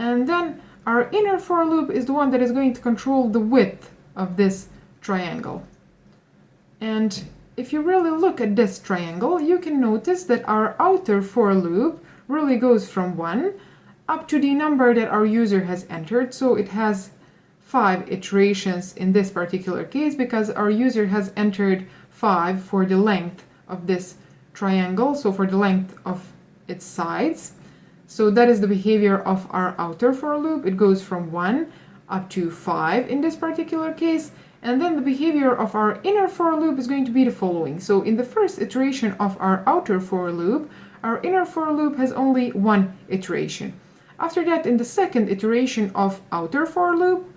And then our inner for loop is the one that is going to control the width of this triangle. And if you really look at this triangle, you can notice that our outer for loop really goes from 1 up to the number that our user has entered. So it has 5 iterations in this particular case because our user has entered 5 for the length of this triangle, so for the length of its sides. So that is the behavior of our outer for loop. It goes from 1 up to 5 in this particular case. And then the behavior of our inner for loop is going to be the following. So in the first iteration of our outer for loop, our inner for loop has only 1 iteration. After that, in the second iteration of outer for loop,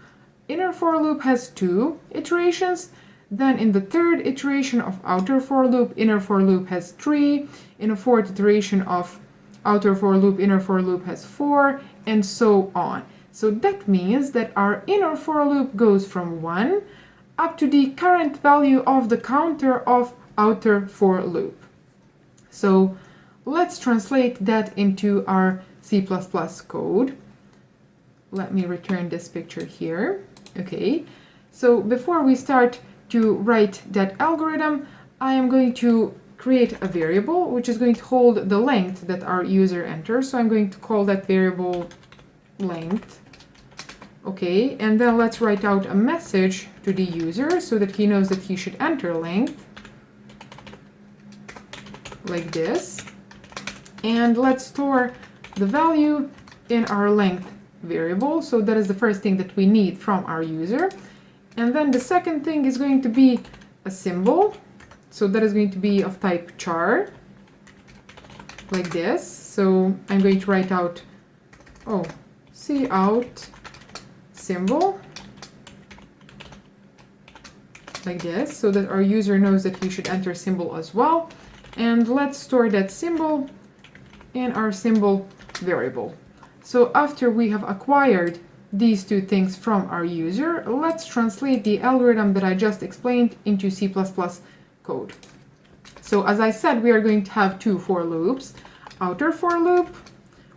inner for loop has 2 iterations. Then in the third iteration of outer for loop, inner for loop has 3. In a fourth iteration of outer for loop, inner for loop has 4, and so on. So that means that our inner for loop goes from 1 up to the current value of the counter of outer for loop. So let's translate that into our C++ code. Let me return this picture here. Okay, so before we start to write that algorithm, I am going to create a variable which is going to hold the length that our user enters. So I'm going to call that variable length. Okay, and then let's write out a message to the user so that he knows that he should enter length like this. And let's store the value in our length variable. So that is the first thing that we need from our user. And then the second thing is going to be a symbol. So that is going to be of type char, like this. So I'm going to write out, cout symbol, like this, so that our user knows that he should enter symbol as well. And let's store that symbol in our symbol variable. So after we have acquired these two things from our user, let's translate the algorithm that I just explained into C++ code. So as I said, we are going to have two for loops. Outer for loop,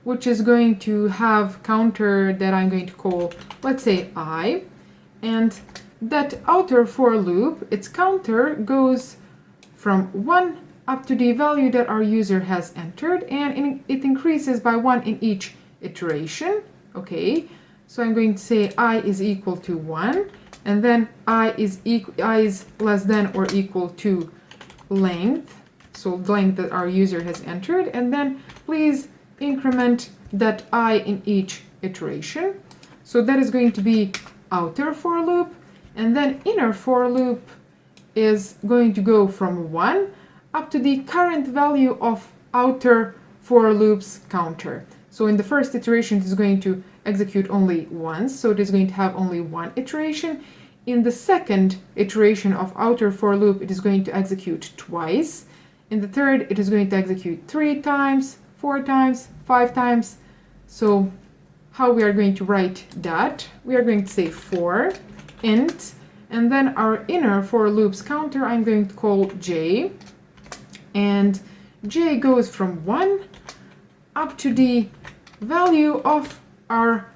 which is going to have counter that I'm going to call, let's say, I. And that outer for loop, its counter goes from 1 up to the value that our user has entered, and it increases by 1 in each iteration. Okay, so I'm going to say I is equal to 1, and then I is less than or equal to length, so length that our user has entered, and then please increment that I in each iteration. So that is going to be outer for loop, and then inner for loop is going to go from 1 up to the current value of outer for loops counter. So in the first iteration it is going to execute only once, so it is going to have only one iteration. In the second iteration of outer for loop it is going to execute twice. In the third it is going to execute 3 times, 4 times, 5 times. So how we are going to write that? We are going to say for int, and then our inner for loops counter I'm going to call j, and j goes from 1 up to the value of our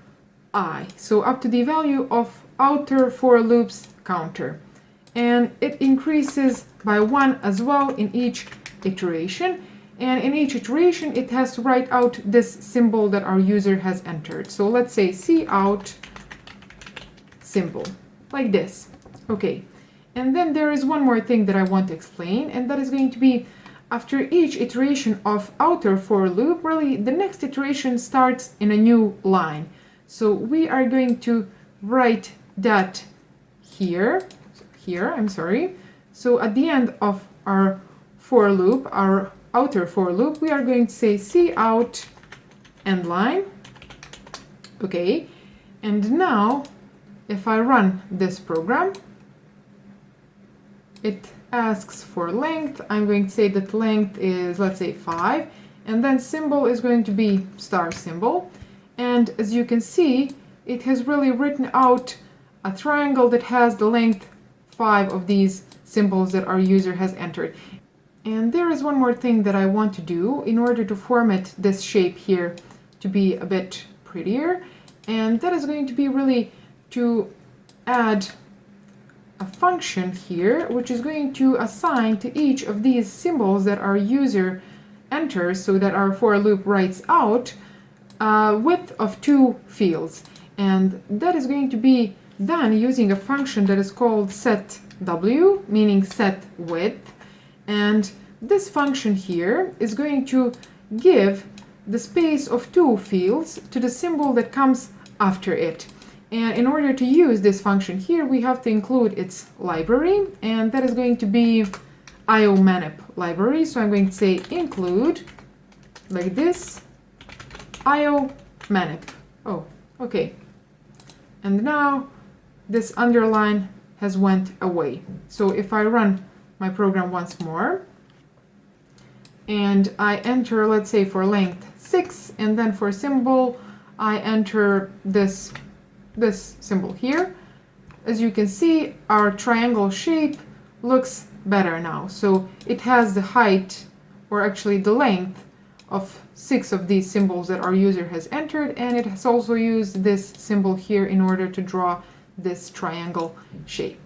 I, so up to the value of outer for loops counter, and it increases by 1 as well in each iteration, and in each iteration it has to write out this symbol that our user has entered. So let's say cout symbol, like this. Okay, and then there is one more thing that I want to explain, and that is going to be after each iteration of outer for loop, really the next iteration starts in a new line. So we are going to write that here, So at the end of our for loop, our outer for loop, we are going to say cout end line. Okay, and now if I run this program, it asks for length. I'm going to say that length is, let's say, 5, and then symbol is going to be star symbol. And as you can see, it has really written out a triangle that has the length 5 of these symbols that our user has entered. And there is one more thing that I want to do in order to format this shape here to be a bit prettier, and that is going to be really to add a function here which is going to assign to each of these symbols that our user enters, so that our for loop writes out width of 2 fields, and that is going to be done using a function that is called setW, meaning set width. And this function here is going to give the space of 2 fields to the symbol that comes after it. And in order to use this function here, we have to include its library, and that is going to be iomanip library. So I'm going to say include, like this, iomanip. Oh, okay. And now this underline has went away. So if I run my program once more, and I enter, let's say, for length 6, and then for symbol I enter this symbol here, as you can see, our triangle shape looks better now. So it has the height, or actually the length, of 6 of these symbols that our user has entered, and it has also used this symbol here in order to draw this triangle shape.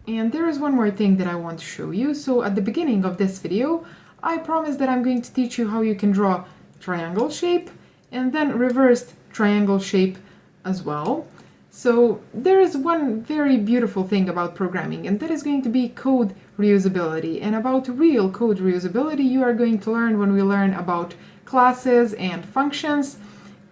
And there is one more thing that I want to show you. So at the beginning of this video, I promised that I'm going to teach you how you can draw triangle shape and then reversed triangle shape as well. So there is one very beautiful thing about programming, and that is going to be code reusability. And about real code reusability you are going to learn when we learn about classes and functions.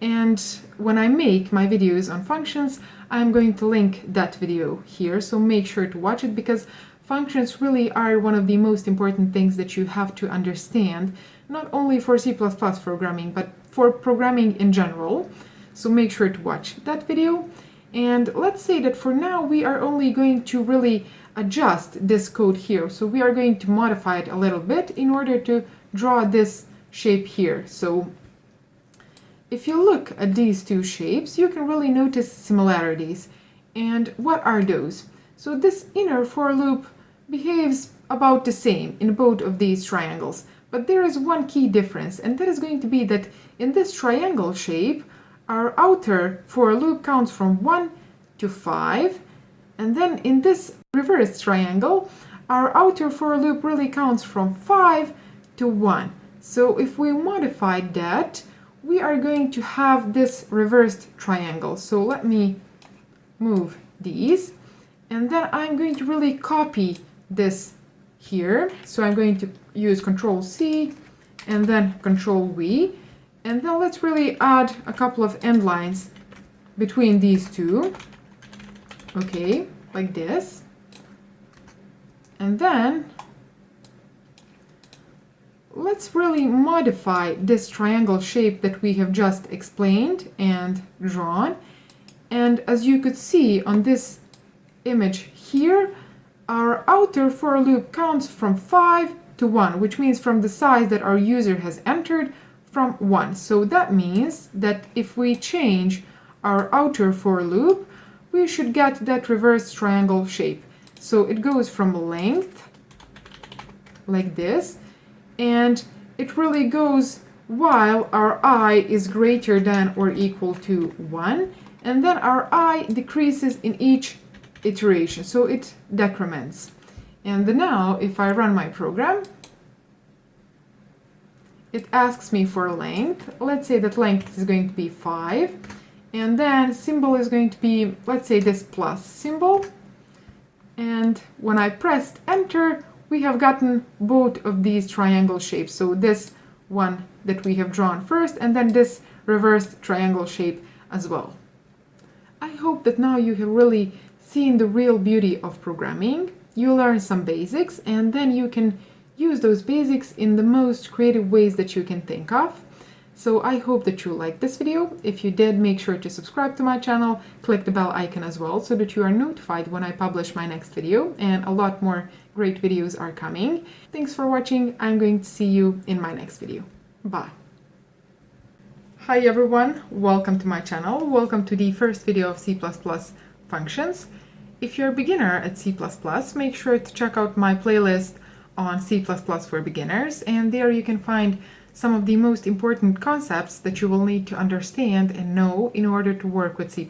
And when I make my videos on functions, I'm going to link that video here, so make sure to watch it, because functions really are one of the most important things that you have to understand, not only for C++ programming, but for programming in general. So make sure to watch that video. And let's say that for now we are only going to really adjust this code here. So we are going to modify it a little bit in order to draw this shape here. So if you look at these two shapes, you can really notice similarities. And what are those? So this inner for loop behaves about the same in both of these triangles. But there is one key difference, and that is going to be that in this triangle shape, our outer for loop counts from 1 to 5, and then in this reversed triangle, our outer for loop really counts from 5 to 1. So if we modify that, we are going to have this reversed triangle. So let me move these, and then I'm going to really copy this here. So I'm going to use Control C and then Control V, and then let's really add a couple of end lines between these two. Okay, like this. And then let's really modify this triangle shape that we have just explained and drawn. And as you could see on this image here, our outer for loop counts from 5 to 1, which means from the size that our user has entered from 1. So that means that if we change our outer for loop, we should get that reverse triangle shape. So it goes from length, like this, and it really goes while our I is greater than or equal to 1, and then our I decreases in each iteration, so it decrements. And now, if I run my program, it asks me for length. Let's say that length is going to be 5, and then symbol is going to be, let's say, this plus symbol. And when I pressed enter, we have gotten both of these triangle shapes. So this one that we have drawn first, and then this reversed triangle shape as well. I hope that now you have really seen the real beauty of programming. You learn some basics, and then you can use those basics in the most creative ways that you can think of. So I hope that you liked this video. If you did, make sure to subscribe to my channel, click the bell icon as well, so that you are notified when I publish my next video, and a lot more great videos are coming. Thanks for watching. I'm going to see you in my next video. Bye. Hi everyone, welcome to my channel. Welcome to the first video of C++ functions. If you're a beginner at C++, make sure to check out my playlist on C++ for beginners, and there you can find some of the most important concepts that you will need to understand and know in order to work with C++.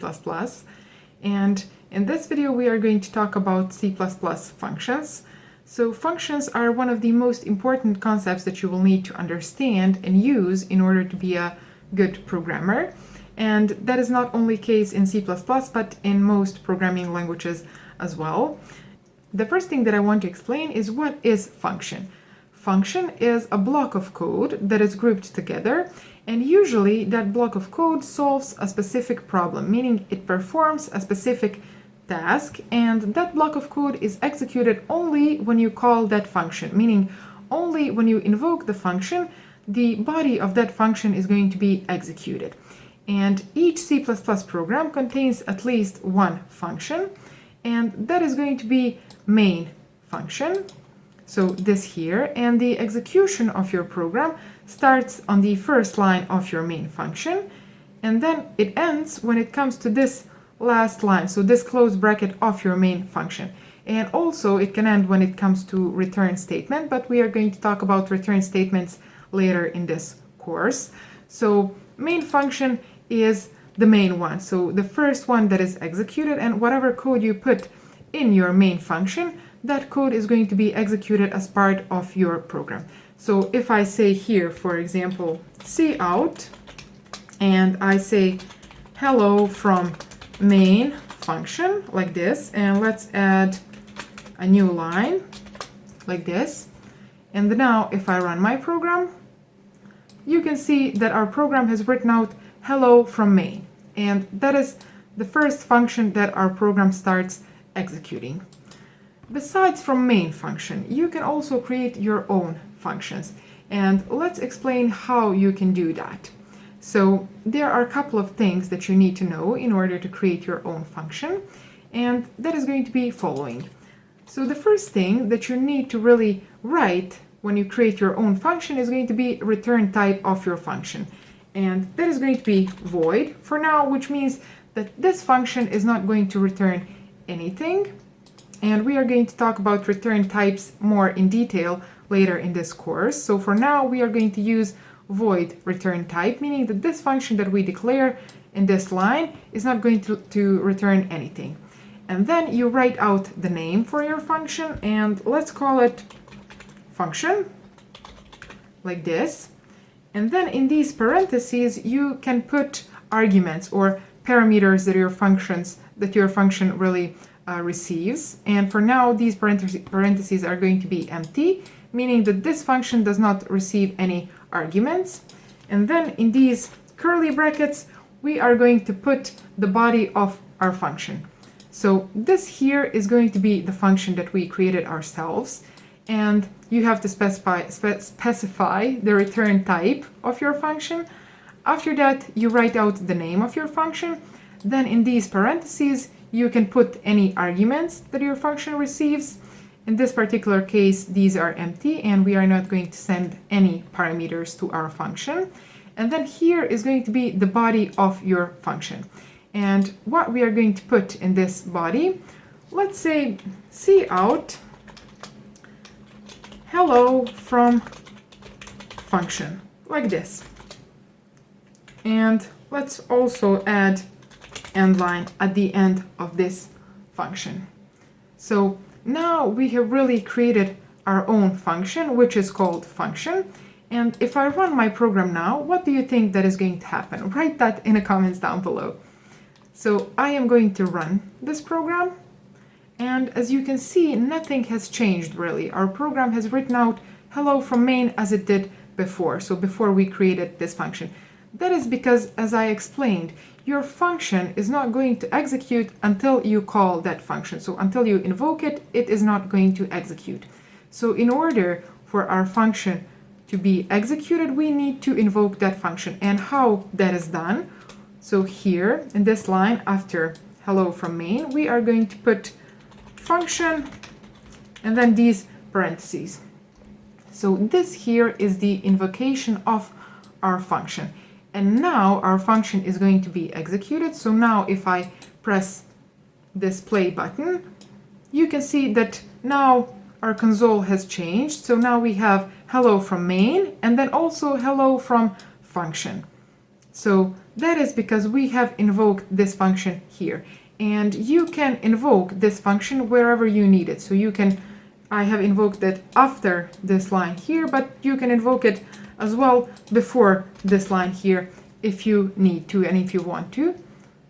And in this video we are going to talk about C++ functions. So functions are one of the most important concepts that you will need to understand and use in order to be a good programmer. And that is not only the case in C++, but in most programming languages as well. The first thing that I want to explain is what is function. Function is a block of code that is grouped together, and usually that block of code solves a specific problem, meaning it performs a specific task, and that block of code is executed only when you call that function, meaning only when you invoke the function, the body of that function is going to be executed. And each C++ program contains at least one function, and that is going to be main function. So this here, and the execution of your program starts on the first line of your main function, and then it ends when it comes to this last line, so this close bracket of your main function. And also it can end when it comes to return statement, but we are going to talk about return statements later in this course. So main function is the main one, so the first one that is executed, and whatever code you put in your main function, that code is going to be executed as part of your program. So if I say here, for example, cout, and I say hello from main function, like this, and let's add a new line, like this. And now if I run my program, you can see that our program has written out hello from main. And that is the first function that our program starts executing. Besides from main function, you can also create your own functions. And let's explain how you can do that. So there are a couple of things that you need to know in order to create your own function, and that is going to be following. So the first thing that you need to really write when you create your own function is going to be return type of your function. And that is going to be void for now, which means that this function is not going to return anything. And we are going to talk about return types more in detail later in this course. So for now, we are going to use void return type, meaning that this function that we declare in this line is not going to return anything. And then you write out the name for your function, and let's call it function, like this. And then in these parentheses, you can put arguments or parameters that your function really receives. And for now, these parentheses are going to be empty, meaning that this function does not receive any arguments. And then in these curly brackets, we are going to put the body of our function. So this here is going to be the function that we created ourselves, and you have to specify the return type of your function. After that, you write out the name of your function. Then in these parentheses, you can put any arguments that your function receives. In this particular case, these are empty, and we are not going to send any parameters to our function. And then here is going to be the body of your function. And what we are going to put in this body, let's say cout hello from function, like this. And let's also add end line at the end of this function. So now we have really created our own function, which is called function. And if I run my program now, what do you think that is going to happen? Write that in the comments down below. So I am going to run this program, and as you can see, nothing has changed really. Our program has written out hello from main as it did before, so before we created this function. That is because, as I explained, your function is not going to execute until you call that function. So until you invoke it, it is not going to execute. So in order for our function to be executed, we need to invoke that function. And how that is done? So here in this line after hello from main, we are going to put function and then these parentheses. So this here is the invocation of our function. And now our function is going to be executed. So now if I press this play button, you can see that now our console has changed. So now we have hello from main and then also hello from function. So that is because we have invoked this function here. And you can invoke this function wherever you need it. So you can, I have invoked it after this line here, but you can invoke it as well before this line here if you need to and if you want to.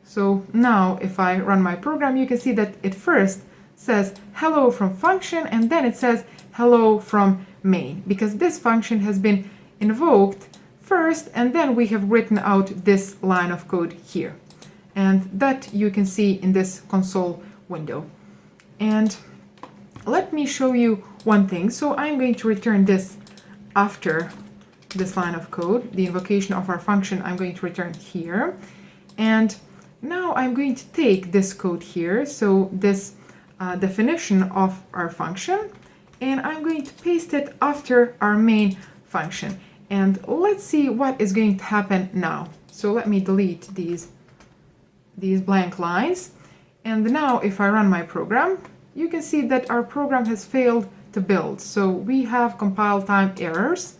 So now if I run my program, you can see that it first says hello from function and then it says hello from main, because this function has been invoked first and then we have written out this line of code here. And that you can see in this console window. And let me show you one thing. So I'm going to return this after this line of code, the invocation of our function. I'm going to return here. And now I'm going to take this code here, so this definition of our function, and I'm going to paste it after our main function. And let's see what is going to happen now. So let me delete these blank lines. And now if I run my program, you can see that our program has failed to build. So we have compile time errors.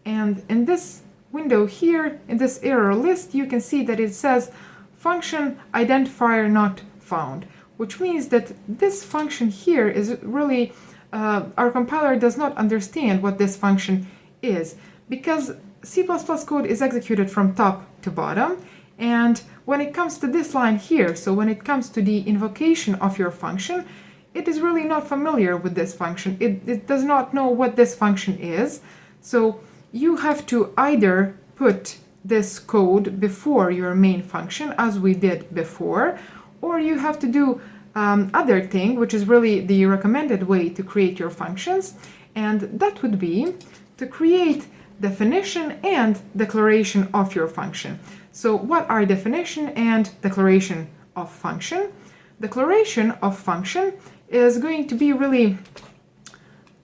And in this window here, in this error list, you can see that it says function identifier not found, which means that this function here is really, our compiler does not understand what this function is, because C++ code is executed from top to bottom. And when it comes to this line here, so when it comes to the invocation of your function, it is really not familiar with this function. It does not know what this function is. So you have to either put this code before your main function, as we did before, or you have to do other thing, which is really the recommended way to create your functions. And that would be to create definition and declaration of your function. So what are definition and declaration of function? Declaration of function is going to be really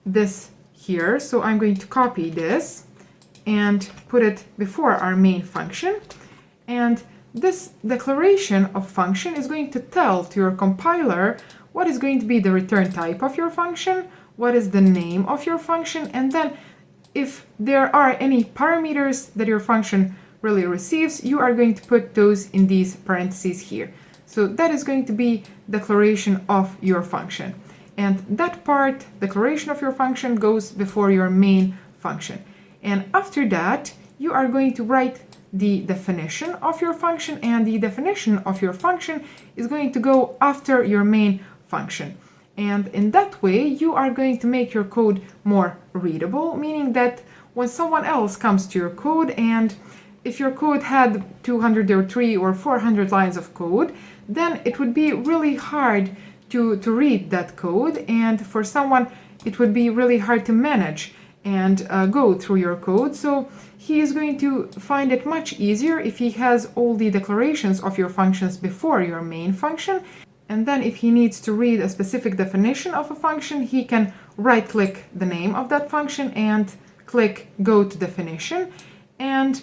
this here. So I'm going to copy this and put it before our main function. And this declaration of function is going to tell to your compiler what is going to be the return type of your function, what is the name of your function, and then if there are any parameters that your function really receives, you are going to put those in these parentheses here. So that is going to be declaration of your function. And that part, declaration of your function, goes before your main function. And after that, you are going to write the definition of your function, and the definition of your function is going to go after your main function. And in that way, you are going to make your code more readable, meaning that when someone else comes to your code, and if your code had 200 or 300 or 400 lines of code, then it would be really hard to read that code, and for someone it would be really hard to manage and go through your code. So he is going to find it much easier if he has all the declarations of your functions before your main function. And then if he needs to read a specific definition of a function, he can right-click the name of that function and click Go to Definition. And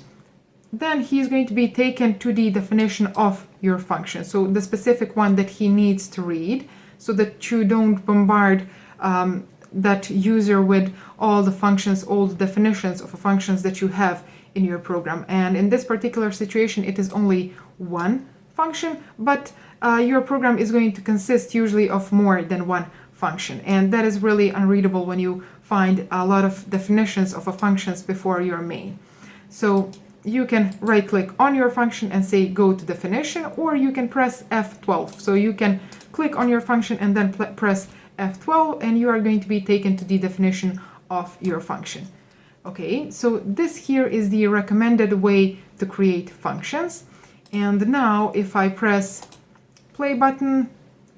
then he's going to be taken to the definition of your function, so the specific one that he needs to read, so that you don't bombard that user with all the functions, all the definitions of the functions that you have in your program. And in this particular situation, it is only one function, but your program is going to consist usually of more than one function. And that is really unreadable when you find a lot of definitions of a functions before your main. So you can right click on your function and say go to definition, or you can press F12. So you can click on your function and then press F12, and you are going to be taken to the definition of your function. Okay, so this here is the recommended way to create functions. And now if I press play button,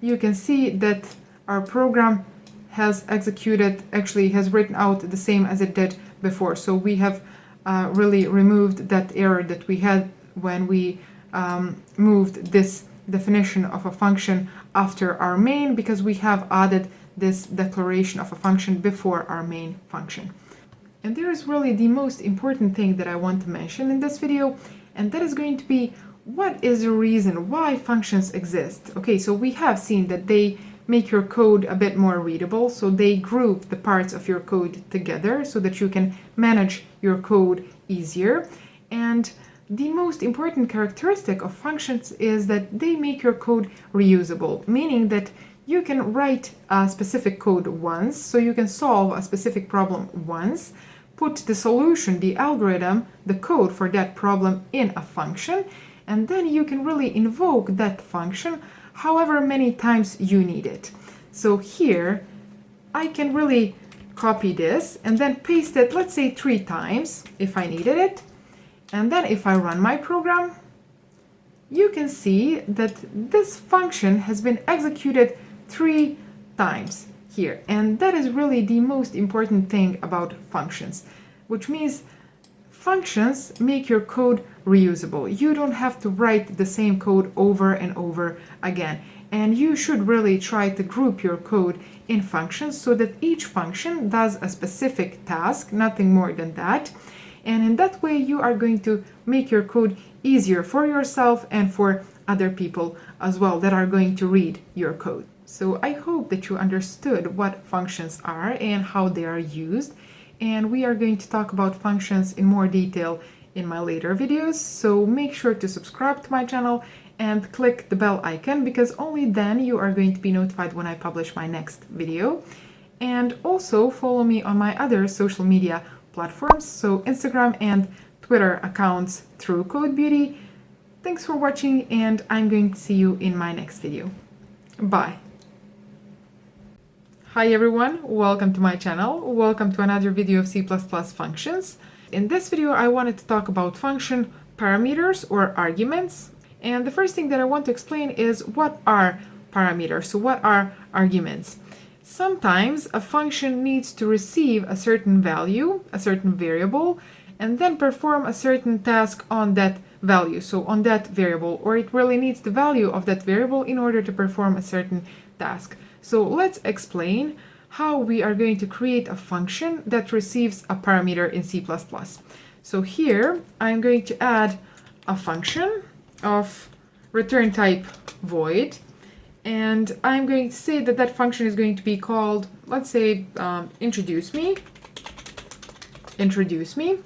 you can see that our program has executed, actually has written out the same as it did before. So we have really removed that error that we had when we moved this definition of a function after our main, because we have added this declaration of a function before our main function. And there is really the most important thing that I want to mention in this video, and that is going to be what is the reason why functions exist. Okay, so we have seen that they make your code a bit more readable, so they group the parts of your code together so that you can manage your code easier. And the most important characteristic of functions is that they make your code reusable, meaning that you can write a specific code once, so you can solve a specific problem once, put the solution, the algorithm, the code for that problem in a function, and then you can really invoke that function however many times you need it. So here I can really copy this and then paste it, let's say 3 times if I needed it. And then if I run my program, you can see that this function has been executed 3 times here. And that is really the most important thing about functions, which means functions make your code reusable. You don't have to write the same code over and over again. And you should really try to group your code in functions so that each function does a specific task, nothing more than that. And in that way, you are going to make your code easier for yourself and for other people as well that are going to read your code. So I hope that you understood what functions are and how they are used. And we are going to talk about functions in more detail in my later videos. So make sure to subscribe to my channel and click the bell icon, because only then you are going to be notified when I publish my next video. And also follow me on my other social media platforms, so Instagram and Twitter accounts through Code Beauty. Thanks for watching, and I'm going to see you in my next video. Bye. Hi everyone, welcome to my channel. Welcome to another video of C++ functions. In this video, I wanted to talk about function parameters or arguments. And the first thing that I want to explain is what are parameters. So what are arguments? Sometimes a function needs to receive a certain value, a certain variable, and then perform a certain task on that value, so on that variable, or it really needs the value of that variable in order to perform a certain task. So let's explain how we are going to create a function that receives a parameter in C++. So here I'm going to add a function of return type void, and I'm going to say that that function is going to be called, let's say, introduce me,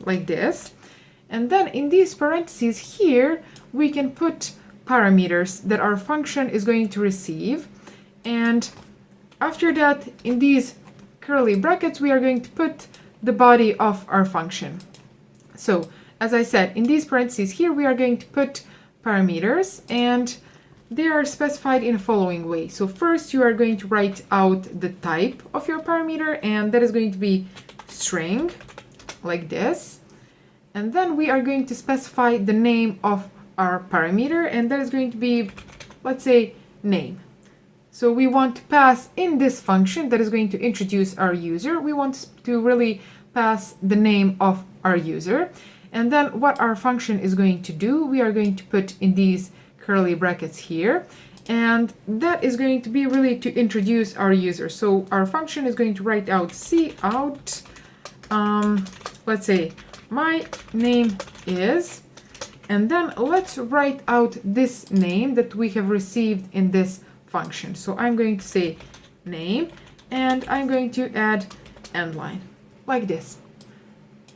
like this. And then in these parentheses here, we can put parameters that our function is going to receive. And after that, in these curly brackets, we are going to put the body of our function. So as I said, in these parentheses here, we are going to put parameters, and they are specified in the following way. So first, you are going to write out the type of your parameter, and that is going to be string, like this. And then we are going to specify the name of our parameter, and that is going to be, let's say, name. So we want to pass in this function that is going to introduce our user, we want to really pass the name of our user. And then what our function is going to do, we are going to put in these curly brackets here, and that is going to be really to introduce our user. So our function is going to write out cout, let's say my name is, and then let's write out this name that we have received in this function. So I'm going to say name, and I'm going to add end line, like this.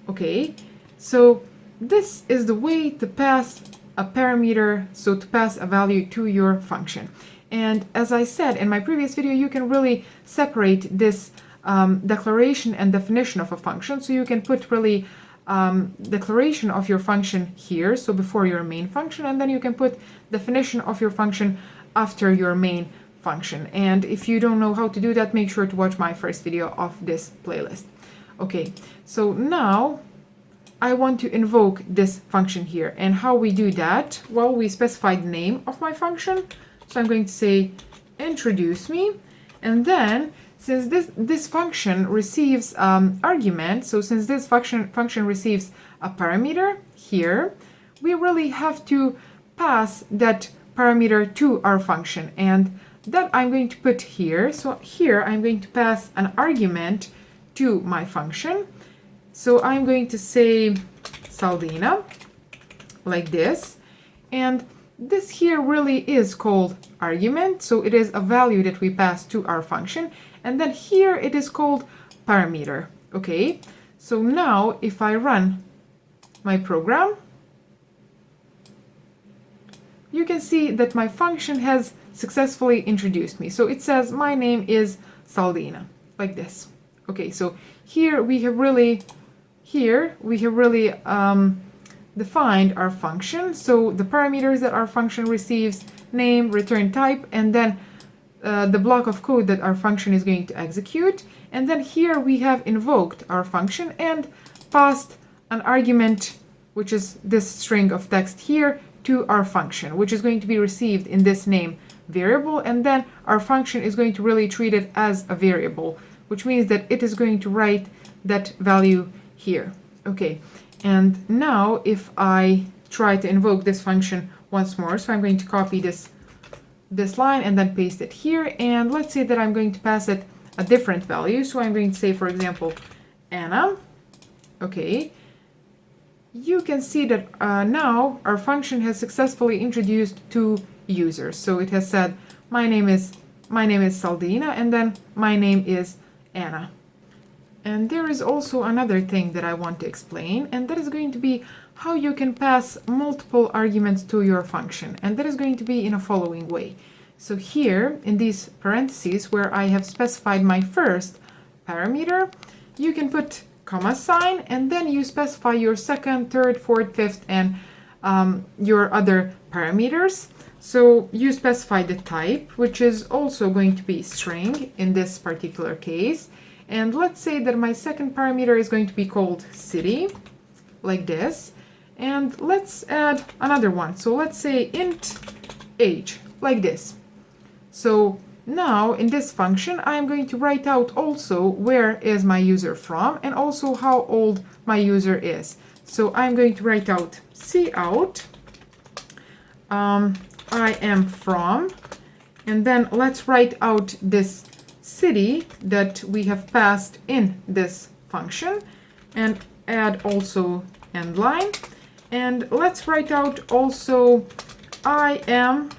Okay, so this is the way to pass a parameter, so to pass a value to your function. And as I said in my previous video, you can really separate this declaration and definition of a function. So you can put really declaration of your function here, so before your main function, and then you can put definition of your function after your main function. And if you don't know how to do that, make sure to watch my first video of this playlist. Okay, so now I want to invoke this function here. And how we do that? Well, we specify the name of my function. So I'm going to say introduce me. And then since this function receives argument, so since this function receives a parameter here, we really have to pass that parameter to our function. And that I'm going to put here. So here I'm going to pass an argument to my function. So I'm going to say Saldina, like this. And this here really is called argument. So it is a value that we pass to our function. And then here it is called parameter. Okay, so now if I run my program, you can see that my function has successfully introduced me. So it says my name is Saldina, like this. Okay, so here we have really defined our function. So the parameters that our function receives, name, return type, and then the block of code that our function is going to execute. And then here we have invoked our function and passed an argument, which is this string of text here, to our function, which is going to be received in this name variable. And then our function is going to really treat it as a variable, which means that it is going to write that value here. Okay, and now if I try to invoke this function once more, so I'm going to copy this line and then paste it here, and let's say that I'm going to pass it a different value. So I'm going to say, for example, Anna. Okay, you can see that now our function has successfully introduced two users. So it has said my name is Saldina, and then my name is Anna. And there is also another thing that I want to explain, and that is going to be how you can pass multiple arguments to your function. And that is going to be in a following way. So here in these parentheses where I have specified my first parameter, you can put comma sign, and then you specify your second, third, fourth, fifth, and your other parameters. So you specify the type, which is also going to be string in this particular case. And let's say that my second parameter is going to be called city, like this. And let's add another one. So let's say int age, like this. So now in this function, I'm going to write out also where is my user from and also how old my user is. So I'm going to write out cout, I am from, and then let's write out this city that we have passed in this function and add also end line. And let's write out also I am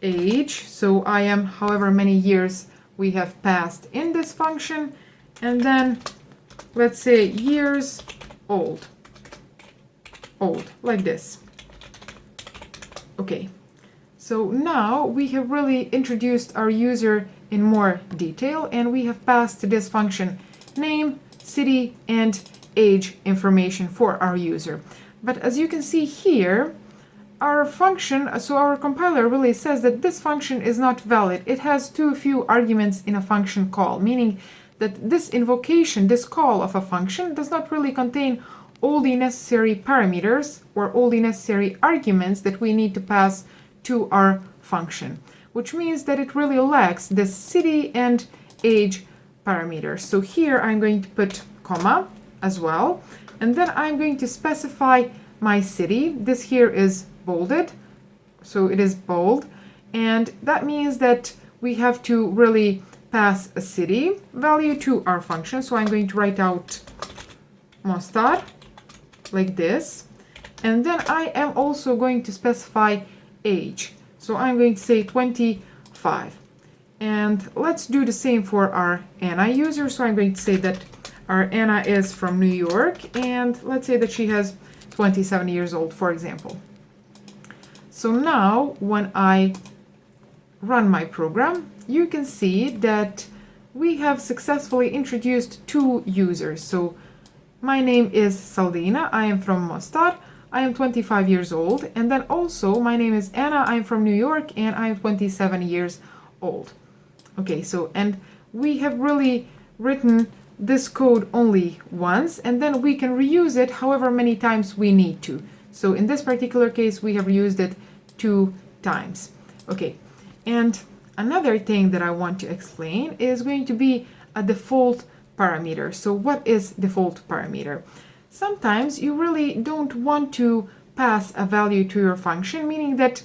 age, so I am however many years we have passed in this function, and then let's say years old, old, like this. Okay, so now we have really introduced our user in more detail, and we have passed to this function name, city, and age information for our user. But as you can see here, our function, so our compiler really says that this function is not valid. It has too few arguments in a function call, meaning that this invocation, this call of a function, does not really contain all the necessary parameters or all the necessary arguments that we need to pass to our function, which means that it really lacks the city and age parameters. So here I'm going to put comma as well, and then I'm going to specify my city. This here is bolded, so it is bold, and that means that we have to really pass a city value to our function. So I'm going to write out Mostar like this, and then I am also going to specify age. So I'm going to say 25, and let's do the same for our Anna user. So I'm going to say that our Anna is from New York, and let's say that she has 27 years old, for example. So now when I run my program, you can see that we have successfully introduced two users. So my name is Saldina, I am from Mostar, I am 25 years old, and then also my name is Anna, I am from New York, and I am 27 years old. Okay, so, and we have really written this code only once, and then we can reuse it however many times we need to. So in this particular case, we have used it 2 times. Okay, and another thing that I want to explain is going to be a default parameter. So what is default parameter? Sometimes you really don't want to pass a value to your function, meaning that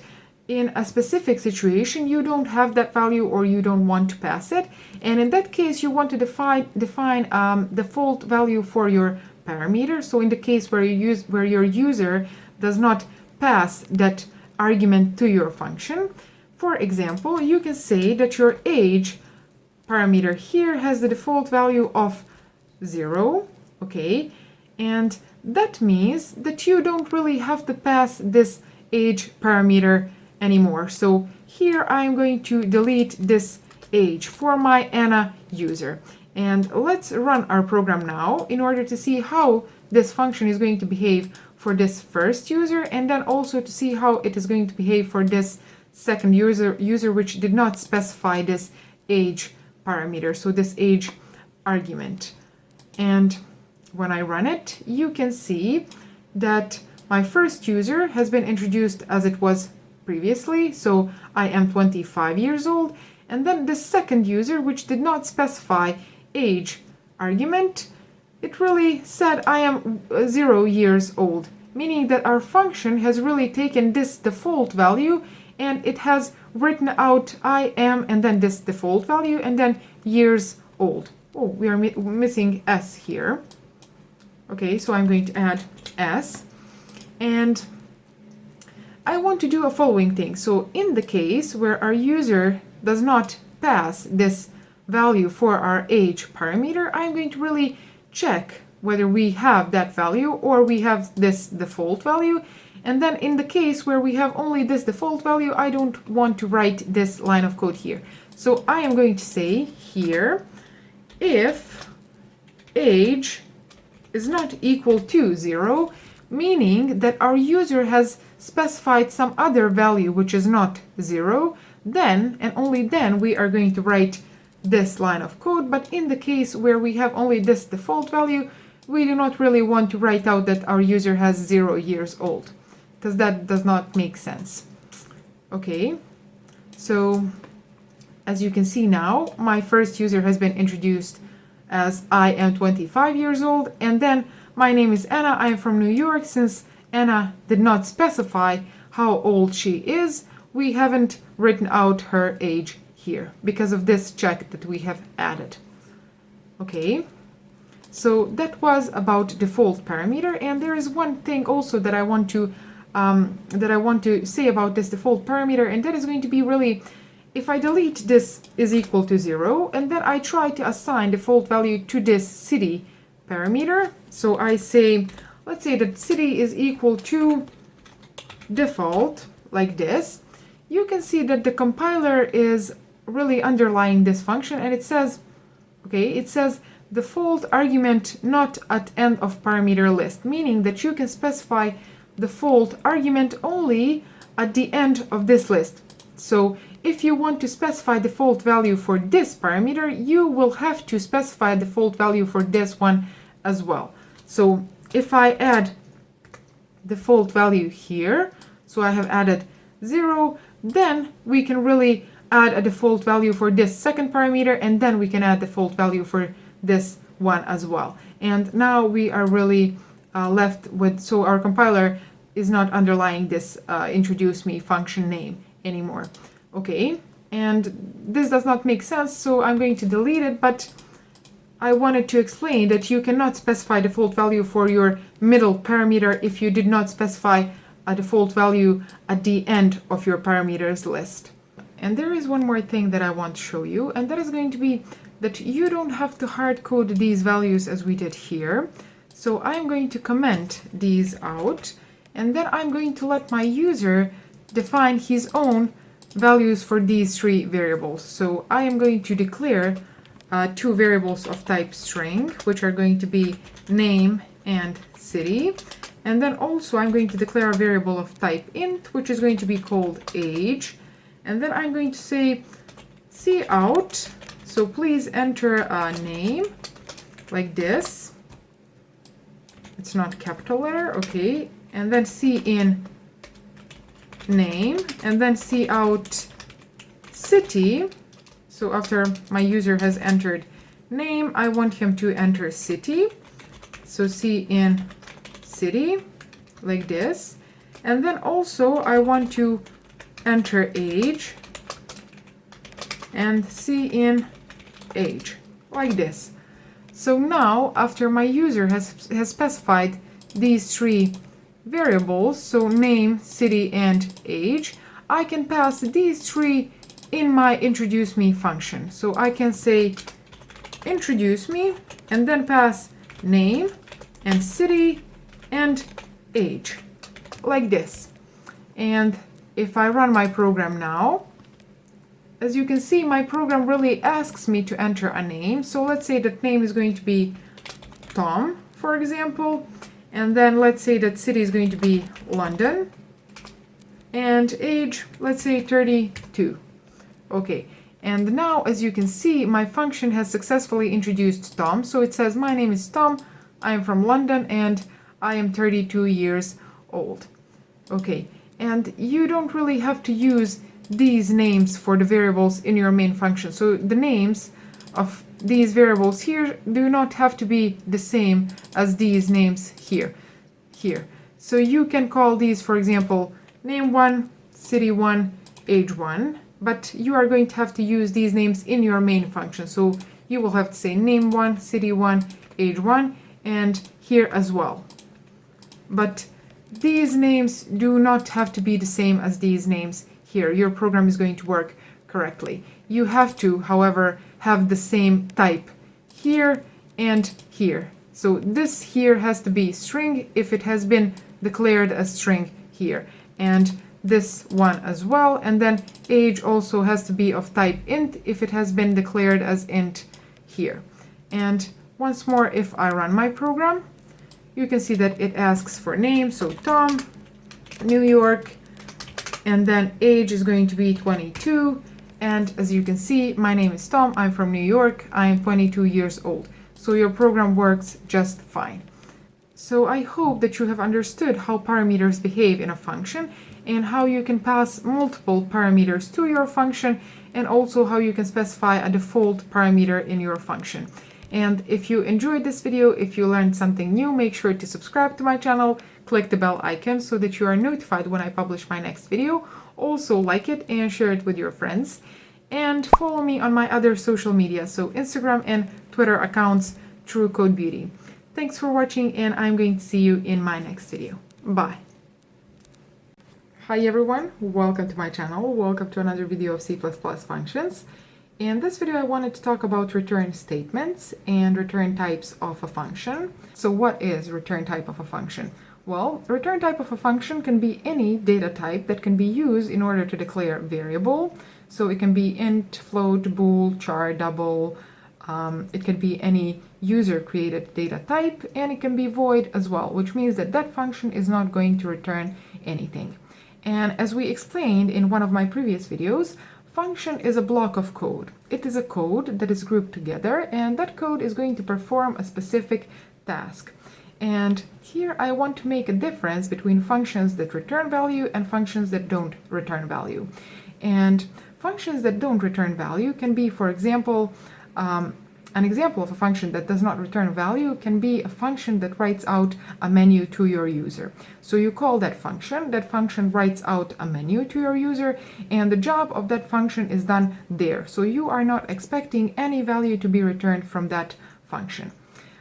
in a specific situation you don't have that value or you don't want to pass it, and in that case you want to define default value for your parameter. So in the case where your user does not pass that argument to your function, for example, you can say that your age parameter here has the default value of 0, okay, and that means that you don't really have to pass this age parameter anymore. So here I'm going to delete this age for my Anna user, and let's run our program now in order to see how this function is going to behave for this first user, and then also to see how it is going to behave for this second user which did not specify this age parameter, so this age argument. And when I run it, you can see that my first user has been introduced as it was previously, so I am 25 years old, and then the second user, which did not specify age argument, it really said I am 0 years old, meaning that our function has really taken this default value and it has written out I am and then this default value and then years old. Oh, we are missing S here. Okay, so I'm going to add S, and I want to do a following thing. So in the case where our user does not pass this value for our age parameter, I'm going to really check whether we have that value or we have this default value. And then in the case where we have only this default value, I don't want to write this line of code here. So I am going to say here, if age is not equal to 0, meaning that our user has specified some other value which is not 0, then and only then we are going to write this line of code. But in the case where we have only this default value, we do not really want to write out that our user has 0 years old, because that does not make sense. Okay, so as you can see now, my first user has been introduced as I am 25 years old, and then my name is Anna, I am from New York. Since Anna did not specify how old she is, we haven't written out her age here because of this check that we have added. Okay, so that was about default parameter, and there is one thing also that I want to say about this default parameter, and that is going to be really, if I delete this is equal to 0 and then I try to assign default value to this city parameter, so I say let's say that city is equal to default, like this, you can see that the compiler is really underlying this function, and it says, okay, it says default argument not at end of parameter list, meaning that you can specify default argument only at the end of this list. So if you want to specify default value for this parameter, you will have to specify default value for this one as well. So if I add default value here, so I have added 0, then we can really add a default value for this second parameter, and then we can add default value for this one as well. And now we are really left with, so our compiler is not underlying this introduce me function name anymore. Okay, and this does not make sense, so I'm going to delete it, but I wanted to explain that you cannot specify default value for your middle parameter if you did not specify a default value at the end of your parameters list. And there is one more thing that I want to show you, and that is going to be that you don't have to hard code these values as we did here. So I'm going to comment these out, and then I'm going to let my user define his own values for these three variables. So I am going to declare two variables of type string, which are going to be name and city. And then also I'm going to declare a variable of type int, which is going to be called age. And then I'm going to say cout, so please enter a name, like this. It's not capital letter, okay. And then cin name, and then cout city. So after my user has entered name, I want him to enter city. So cin city, like this. And then also I want to enter age and cin age, like this. So now after my user has specified these three variables, so name, city, and age, I can pass these three in my introduce me function. So I can say introduce me and then pass name and city and age, like this. And if I run my program now, as you can see, my program really asks me to enter a name. So let's say that name is going to be Tom, for example. And then let's say that city is going to be London. And age, let's say 32. Okay. And now, as you can see, my function has successfully introduced Tom. So it says, my name is Tom, I am from London, and I am 32 years old. Okay. And you don't really have to use these names for the variables in your main function. So the names of these variables here do not have to be the same as these names here. So you can call these, for example, name 1, city 1, age 1, but you are going to have to use these names in your main function. So you will have to say name 1, city 1, age 1, and here as well. But these names do not have to be the same as these names here. Your program is going to work correctly. You have to, however, have the same type here and here. So this here has to be string if it has been declared as string here, and this one as well. And then age also has to be of type int if it has been declared as int here. And once more, if I run my program, you can see that it asks for name, so Tom, New York, and then age is going to be 22. And as you can see, my name is Tom, I'm from New York, I am 22 years old. So your program works just fine. So I hope that you have understood how parameters behave in a function and how you can pass multiple parameters to your function, and also how you can specify a default parameter in your function. And if you enjoyed this video, if you learned something new, make sure to subscribe to my channel, click the bell icon so that you are notified when I publish my next video. Also like it and share it with your friends. And follow me on my other social media, so Instagram and Twitter accounts, True Code Beauty. Thanks for watching, and I'm going to see you in my next video. Bye. Hi everyone, welcome to my channel. Welcome to another video of C++ functions. In this video, I wanted to talk about return statements and return types of a function. So what is return type of a function? Well, return type of a function can be any data type that can be used in order to declare variable. So it can be int, float, bool, char, double. It can be any user-created data type, and it can be void as well, which means that that function is not going to return anything. And as we explained in one of my previous videos, function is a block of code. It is a code that is grouped together, and that code is going to perform a specific task. And here I want to make a difference between functions that return value and functions that don't return value. And functions that don't return value can be, for example, an example of a function that does not return value can be a function that writes out a menu to your user. So you call that function writes out a menu to your user, and the job of that function is done there. So you are not expecting any value to be returned from that function.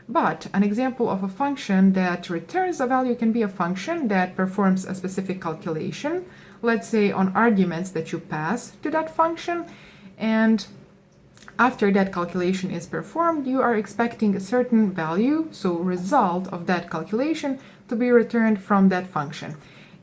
But an example of a function that returns a value can be a function that performs a specific calculation, let's say on arguments that you pass to that function, and after that calculation is performed, you are expecting a certain value, so result of that calculation, to be returned from that function.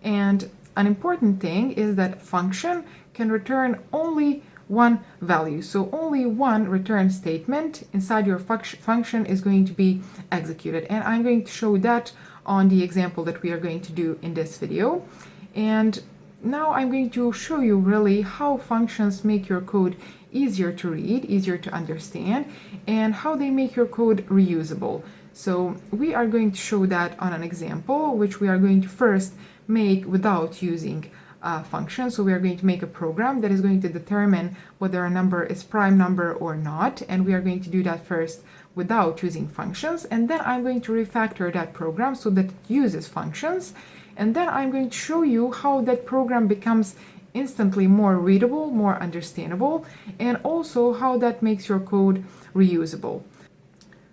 And an important thing is that function can return only one value. So only one return statement inside your function is going to be executed. And I'm going to show that on the example that we are going to do in this video. And now I'm going to show you really how functions make your code easier to read, easier to understand, and how they make your code reusable. So we are going to show that on an example, which we are going to first make without using a function. So we are going to make a program that is going to determine whether a number is prime number or not, and we are going to do that first without using functions, and then I'm going to refactor that program so that it uses functions, and then I'm going to show you how that program becomes instantly more readable, more understandable, and also how that makes your code reusable.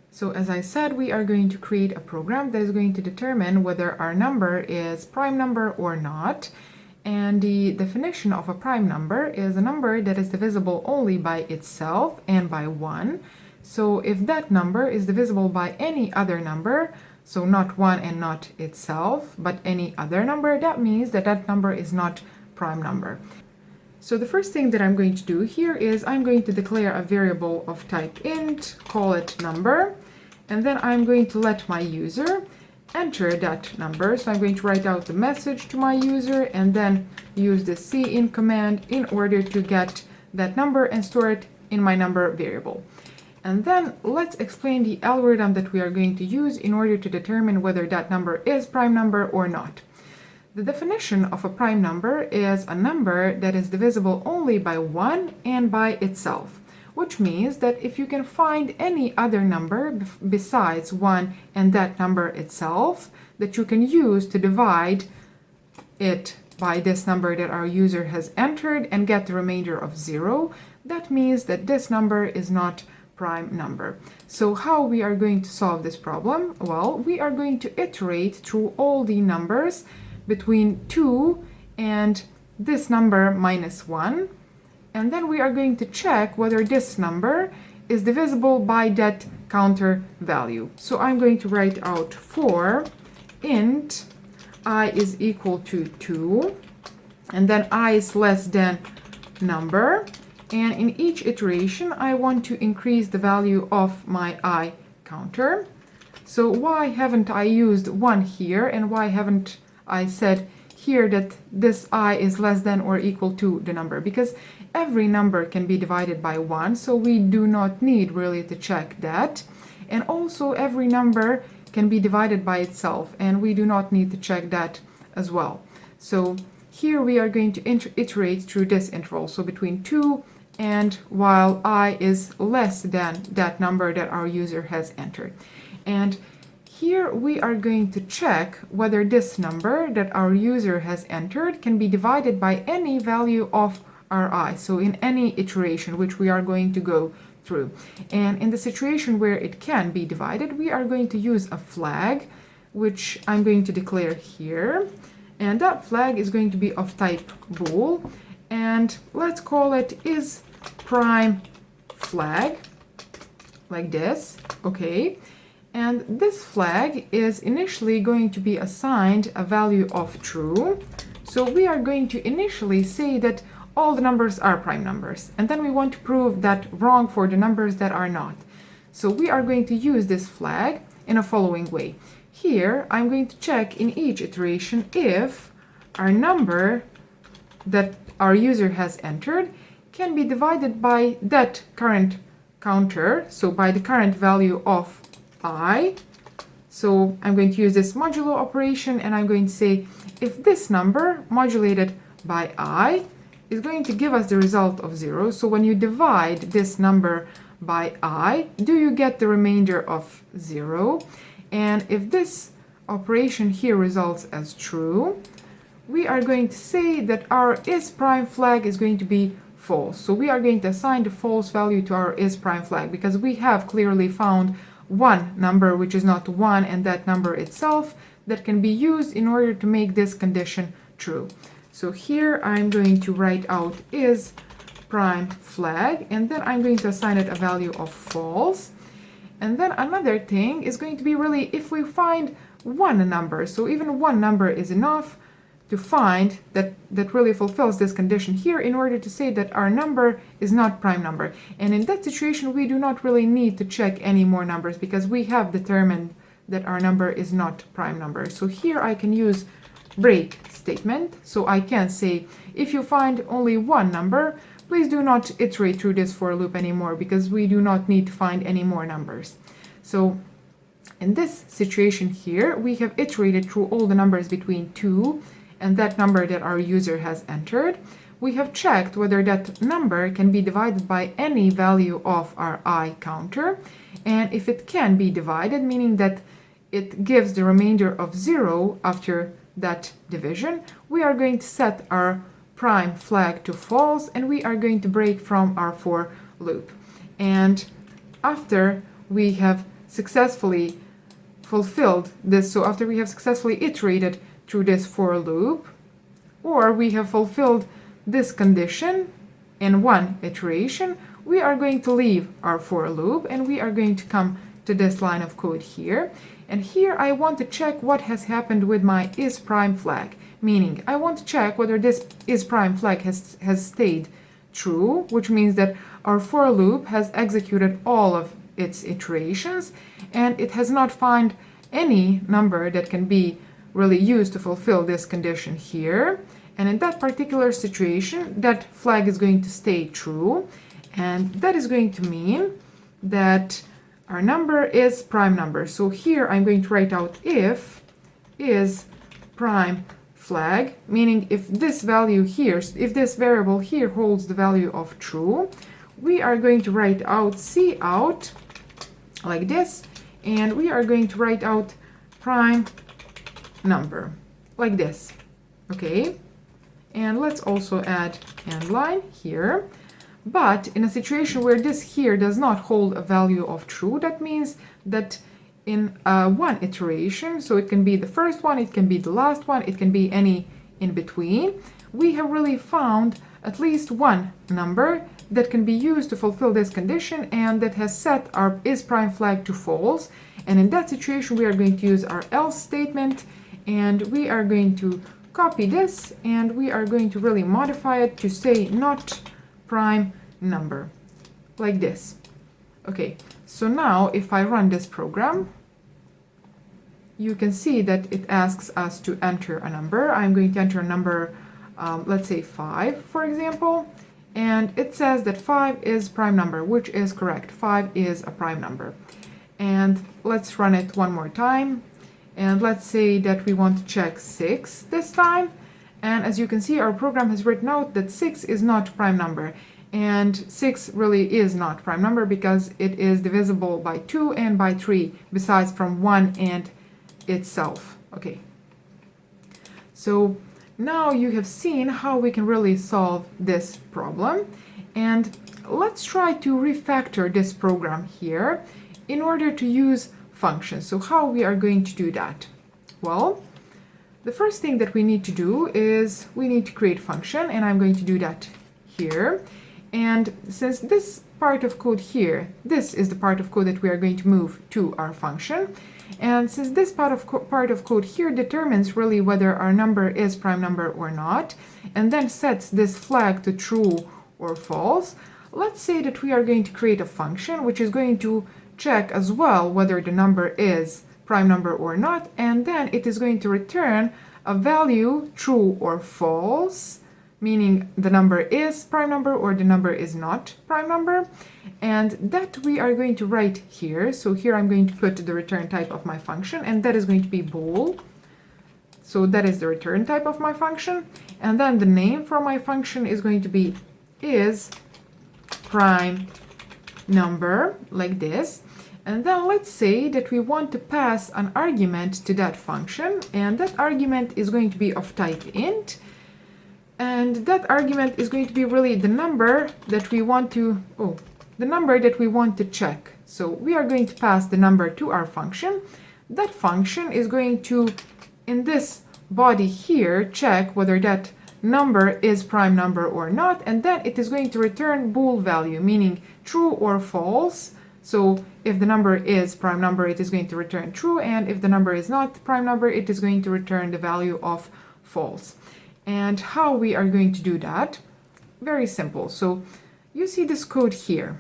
So as I said, we are going to create a program that is going to determine whether our number is prime number or not. And the definition of a prime number is a number that is divisible only by itself and by 1. So if that number is divisible by any other number, so not 1 and not itself, but any other number, that means that that number is not prime number. So the first thing that I'm going to do here is I'm going to declare a variable of type int, call it number, and then I'm going to let my user enter that number. So I'm going to write out the message to my user and then use the cin command in order to get that number and store it in my number variable. And then let's explain the algorithm that we are going to use in order to determine whether that number is prime number or not. The definition of a prime number is a number that is divisible only by 1 and by itself, which means that if you can find any other number besides 1 and that number itself that you can use to divide it by this number that our user has entered and get the remainder of 0, that means that this number is not prime number. So how we are going to solve this problem? Well, we are going to iterate through all the numbers between 2 and this number minus 1, and then we are going to check whether this number is divisible by that counter value. So I'm going to write out for int I is equal to 2, and then I is less than number, and in each iteration I want to increase the value of my I counter. So why haven't I used 1 here, and why haven't I said here that this I is less than or equal to the number? Because every number can be divided by 1, so we do not need really to check that. And also every number can be divided by itself, and we do not need to check that as well. So here we are going to iterate through this interval, so between 2 and while I is less than that number that our user has entered. And here we are going to check whether this number that our user has entered can be divided by any value of our I, so in any iteration which we are going to go through. And in the situation where it can be divided, we are going to use a flag, which I'm going to declare here. And that flag is going to be of type bool. And let's call it is prime flag like this, okay? And this flag is initially going to be assigned a value of true. So we are going to initially say that all the numbers are prime numbers, and then we want to prove that wrong for the numbers that are not. So we are going to use this flag in a following way. Here, I'm going to check in each iteration if our number that our user has entered can be divided by that current counter, so by the current value of I. So I'm going to use this modulo operation, and I'm going to say if this number modulated by I is going to give us the result of 0. So when you divide this number by I, do you get the remainder of 0? And if this operation here results as true, we are going to say that our is prime flag is going to be false. So we are going to assign the false value to our is prime flag because we have clearly found one number which is not 1, and that number itself that can be used in order to make this condition true. So here I'm going to write out is prime flag, and then I'm going to assign it a value of false. And then another thing is going to be really if we find one number, so even one number is enough to find that really fulfills this condition here in order to say that our number is not prime number. And in that situation, we do not really need to check any more numbers because we have determined that our number is not prime number. So here I can use break statement. So I can say, if you find only one number, please do not iterate through this for loop anymore because we do not need to find any more numbers. So in this situation here, we have iterated through all the numbers between 2 and that number that our user has entered. We have checked whether that number can be divided by any value of our I counter. And if it can be divided, meaning that it gives the remainder of 0 after that division, we are going to set our prime flag to false, and we are going to break from our for loop. And after we have successfully fulfilled this, so after we have successfully iterated through this for loop, or we have fulfilled this condition in one iteration, we are going to leave our for loop and we are going to come to this line of code here. And here I want to check what has happened with my is prime flag, meaning I want to check whether this is prime flag has stayed true, which means that our for loop has executed all of its iterations and it has not found any number that can be really used to fulfill this condition here. And in that particular situation, that flag is going to stay true, and that is going to mean that our number is prime number. So here I'm going to write out if is prime flag, meaning if this value here, if this variable here holds the value of true, we are going to write out cout like this, and we are going to write out prime number like this, okay? And let's also add end line here. But in a situation where this here does not hold a value of true, that means that in one iteration, so it can be the first one, it can be the last one, it can be any in between, we have really found at least one number that can be used to fulfill this condition and that has set our is prime flag to false. And in that situation, we are going to use our else statement, and we are going to copy this and we are going to really modify it to say not prime number like this. Okay, so now if I run this program, you can see that it asks us to enter a number. I'm going to enter a number, let's say 5, for example, and it says that 5 is prime number, which is correct. 5 is a prime number. And let's run it one more time. And let's say that we want to check 6 this time. And as you can see, our program has written out that 6 is not prime number. And 6 really is not prime number because it is divisible by 2 and by 3, besides from 1 and itself. Okay. So now you have seen how we can really solve this problem. And let's try to refactor this program here in order to use functions. So how we are going to do that? Well, the first thing that we need to do is we need to create a function, and I'm going to do that here. And since this part of code here, this is the part of code that we are going to move to our function. And since this part of code here determines really whether our number is prime number or not, and then sets this flag to true or false, let's say that we are going to create a function which is going to check as well whether the number is prime number or not, and then it is going to return a value true or false, meaning the number is prime number or the number is not prime number, and that we are going to write here. So here I'm going to put the return type of my function, and that is going to be bool. So that is the return type of my function, and then the name for my function is going to be is prime number, like this. And then let's say that we want to pass an argument to that function, and that argument is going to be of type int, and that argument is going to be really the number that we want to check. So we are going to pass the number to our function. That function is going to, in this body here, check whether that number is prime number or not, and then it is going to return bool value, meaning true or false. So if the number is prime number, it is going to return true, and if the number is not prime number, it is going to return the value of false. And how we are going to do that? Very simple. So you see this code here.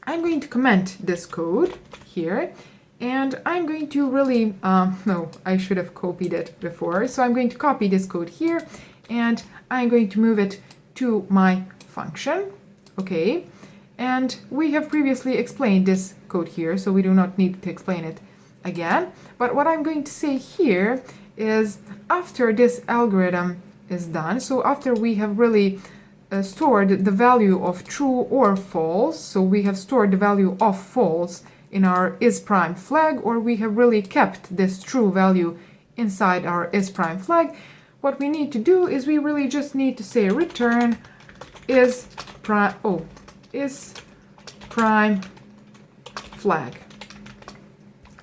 I'm going to comment this code here, and I'm going to really, no, I should have copied it before. So I'm going to copy this code here, and I'm going to move it to my function. Okay. And we have previously explained this code here, so we do not need to explain it again. But what I'm going to say here is after this algorithm is done, so after we have really stored the value of true or false, so we have stored the value of false in our is prime flag, or we have really kept this true value inside our is prime flag, what we need to do is we really just need to say return is prime flag,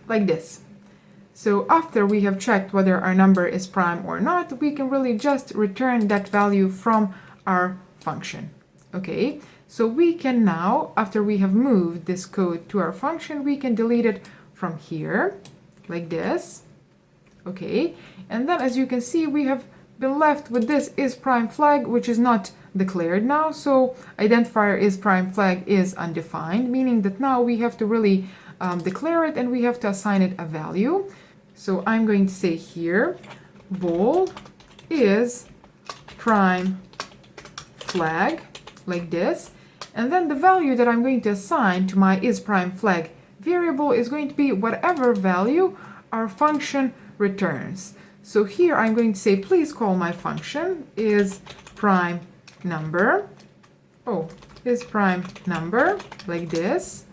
like this. So after we have checked whether our number is prime or not, we can really just return that value from our function. Okay, so we can now, after we have moved this code to our function, we can delete it from here, like this. Okay, and then as you can see, we have been left with this is prime flag, which is not declared now. So identifier is prime flag is undefined, meaning that now we have to really declare it, and we have to assign it a value. So I'm going to say here bool is prime flag, like this, and then the value that I'm going to assign to my is prime flag variable is going to be whatever value our function returns. So here I'm going to say please call my function is prime number, is prime number, like this.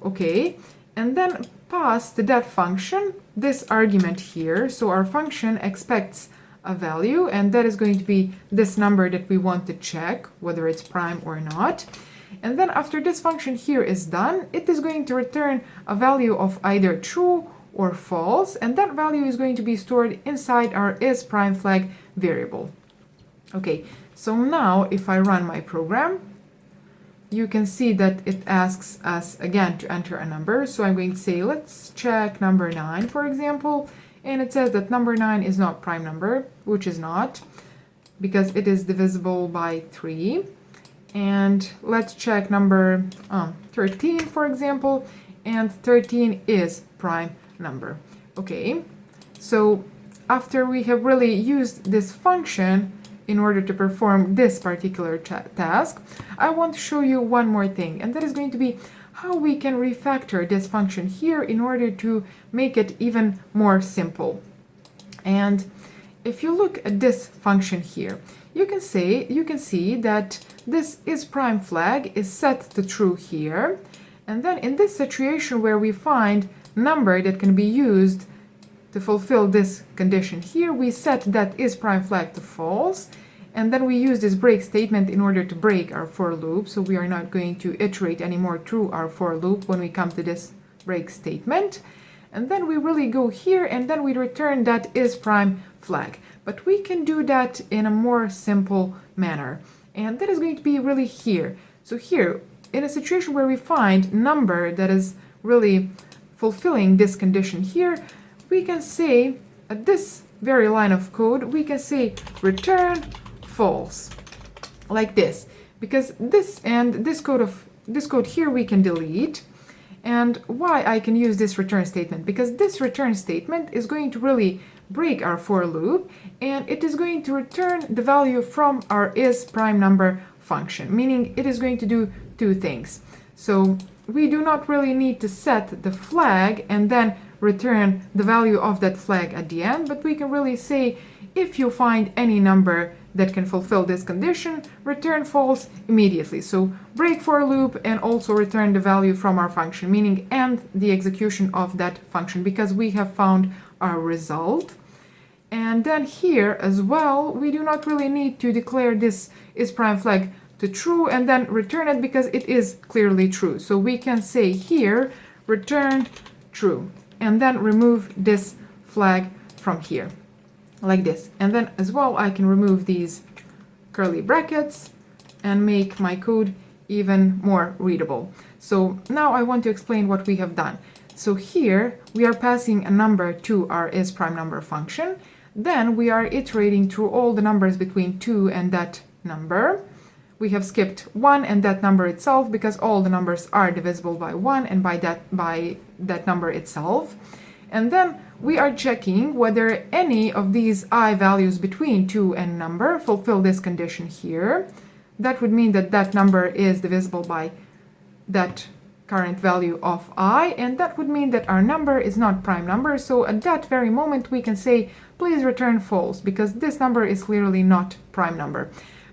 Okay, and then pass to that function this argument here. So our function expects a value, and that is going to be this number that we want to check whether it's prime or not. And then after this function here is done, it is going to return a value of either true or false, and that value is going to be stored inside our is prime flag variable. Okay, so now if I run my program, you can see that it asks us again to enter a number. So I'm going to say let's check number 9, for example, and it says that number 9 is not prime number, which is not, because it is divisible by 3. And let's check number 13, for example, and 13 is prime number. Okay, so after we have really used this function in order to perform this particular task, I want to show you one more thing, and that is going to be how we can refactor this function here in order to make it even more simple. And if you look at this function here, you can see that this is prime flag is set to true here, and then in this situation where we find number that can be used to fulfill this condition here, we set that is prime flag to false, and then we use this break statement in order to break our for loop. So we are not going to iterate anymore through our for loop when we come to this break statement. And then we really go here, and then we return that is prime flag. But we can do that in a more simple manner, and that is going to be really here. So here in a situation where we find number that is really fulfilling this condition here, we can say at this very line of code, we can say return false, like this, because this code here we can delete. And why I can use this return statement? Because this return statement is going to really break our for loop, and it is going to return the value from our isPrimeNumber function, meaning it is going to do two things. So we do not really need to set the flag and then return the value of that flag at the end, but we can really say if you find any number that can fulfill this condition, return false immediately. So break for loop and also return the value from our function, meaning end the execution of that function because we have found our result. And then here as well, we do not really need to declare this isPrime flag to true and then return it because it is clearly true. So we can say here, return true, and then remove this flag from here, like this. And then as well, I can remove these curly brackets and make my code even more readable. So now I want to explain what we have done. So here we are passing a number to our isPrimeNumber function. Then we are iterating through all the numbers between 2 and that number. We have skipped 1 and that number itself because all the numbers are divisible by 1 and by that number itself. And then we are checking whether any of these I values between 2 and number fulfill this condition here. That would mean that that number is divisible by that current value of I, and that would mean that our number is not prime number. So at that very moment we can say please return false because this number is clearly not prime number.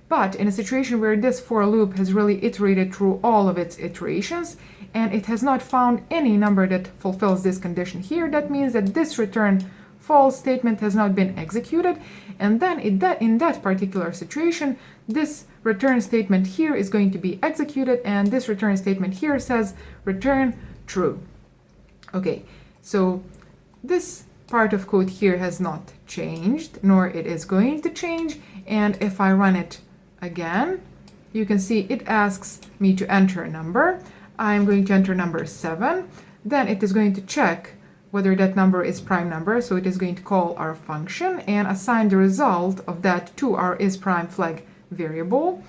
But in a situation where this for loop has really iterated through all of its iterations and it has not found any number that fulfills this condition here, that means that this return false statement has not been executed. And then in that particular situation, this return statement here is going to be executed, and this return statement here says return true. Okay, so this part of code here has not changed, nor it is going to change. And if I run it again, you can see it asks me to enter a number. I'm going to enter number 7. Then it is going to check whether that number is prime number. So it is going to call our function and assign the result of that to our isPrime flag variable.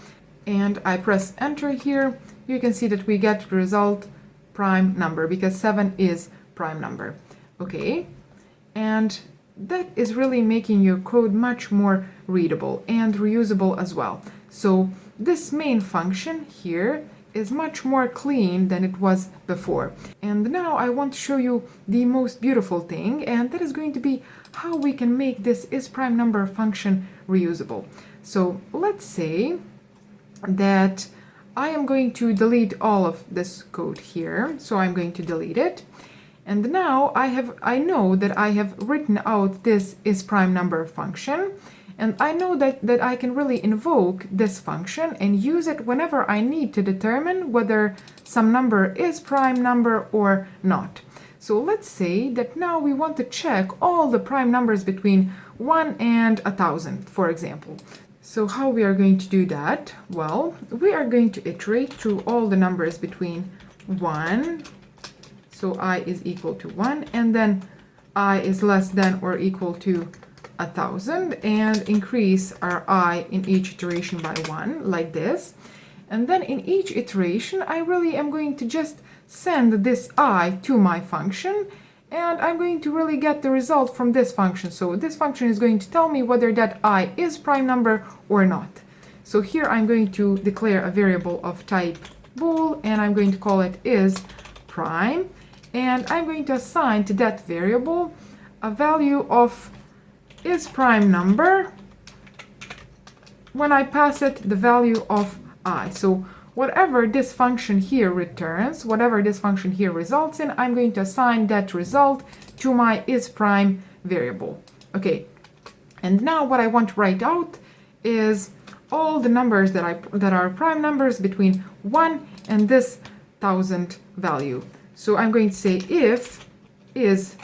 And I press enter here. You can see that we get the result prime number because 7 is prime number. Okay. And that is really making your code much more readable and reusable as well. So this main function here is much more clean than it was before. And now I want to show you the most beautiful thing, and that is going to be how we can make this isPrimeNumber function reusable. So let's say that I am going to delete all of this code here. So I'm going to delete it. And now I know that I have written out this isPrimeNumber function, and I know that I can really invoke this function and use it whenever I need to determine whether some number is prime number or not. So let's say that now we want to check all the prime numbers between 1 and 1,000, for example. So how we are going to do that? Well, we are going to iterate through all the numbers between 1, so I is equal to 1, and then I is less than or equal to 1,000, and increase our I in each iteration by 1, like this. And then in each iteration, I really am going to just send this I to my function, and I'm going to really get the result from this function. So this function is going to tell me whether that I is prime number or not. So here I'm going to declare a variable of type bool, and I'm going to call it is prime, and I'm going to assign to that variable a value of is prime number when I pass it the value of I. So whatever this function here returns, whatever this function here results in, I'm going to assign that result to my isPrime variable. Okay, and now what I want to write out is all the numbers that are prime numbers between 1 and this 1,000 value. So I'm going to say if is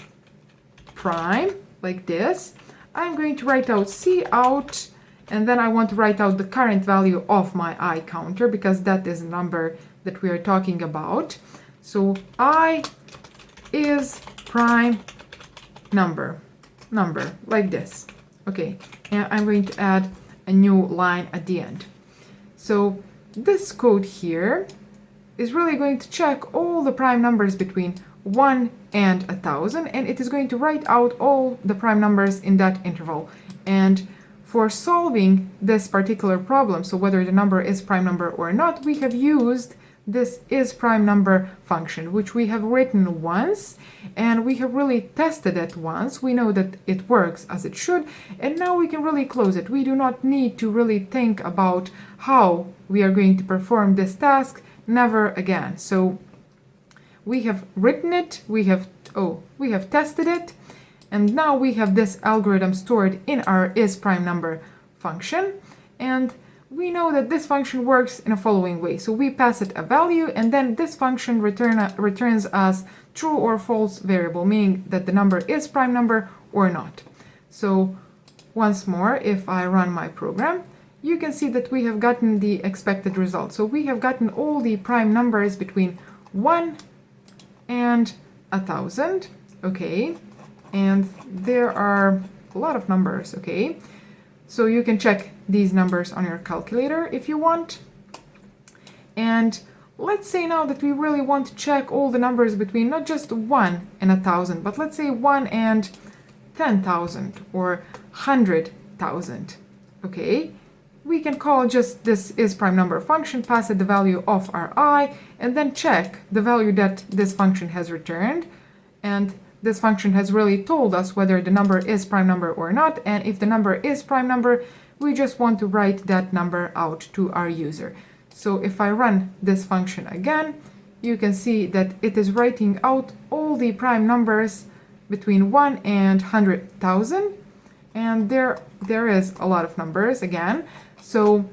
prime, like this. I'm going to write out cout, And then I want to write out the current value of my I counter, because that is the number that we are talking about. So I is prime number, like this. Okay, and I'm going to add a new line at the end. So this code here is really going to check all the prime numbers between 1 and 1,000, and it is going to write out all the prime numbers in that interval. And for solving this particular problem, so whether the number is prime number or not, we have used this is prime number function, which we have written once, and we have really tested it once. We know that it works as it should, and now we can really close it. We do not need to really think about how we are going to perform this task, never again. So we have written it, we have tested it, and now we have this algorithm stored in our is prime number function, and we know that this function works in a following way. So we pass it a value, and then this function returns us true or false variable, meaning that the number is prime number or not. So once more, if I run my program, you can see that we have gotten the expected result. So we have gotten all the prime numbers between 1 and 1,000, okay? And there are a lot of numbers, okay? So you can check these numbers on your calculator if you want. And let's say now that we really want to check all the numbers between not just 1 and 1,000, but let's say 1 and 10,000 or 100,000, okay? We can call just this is prime number function, pass it the value of our I, and then check the value that this function has returned. And this function has really told us whether the number is prime number or not, and if the number is prime number, we just want to write that number out to our user. So if I run this function again, you can see that it is writing out all the prime numbers between 1 and 100,000, and there is a lot of numbers again. So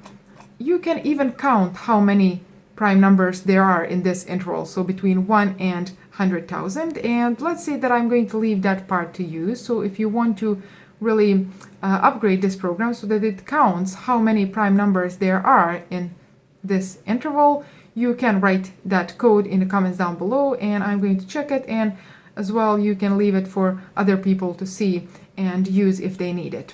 you can even count how many prime numbers there are in this interval, so between 1 and 100,000, and let's say that I'm going to leave that part to you. So if you want to really upgrade this program so that it counts how many prime numbers there are in this interval, you can write that code in the comments down below, and I'm going to check it, and as well you can leave it for other people to see and use if they need it.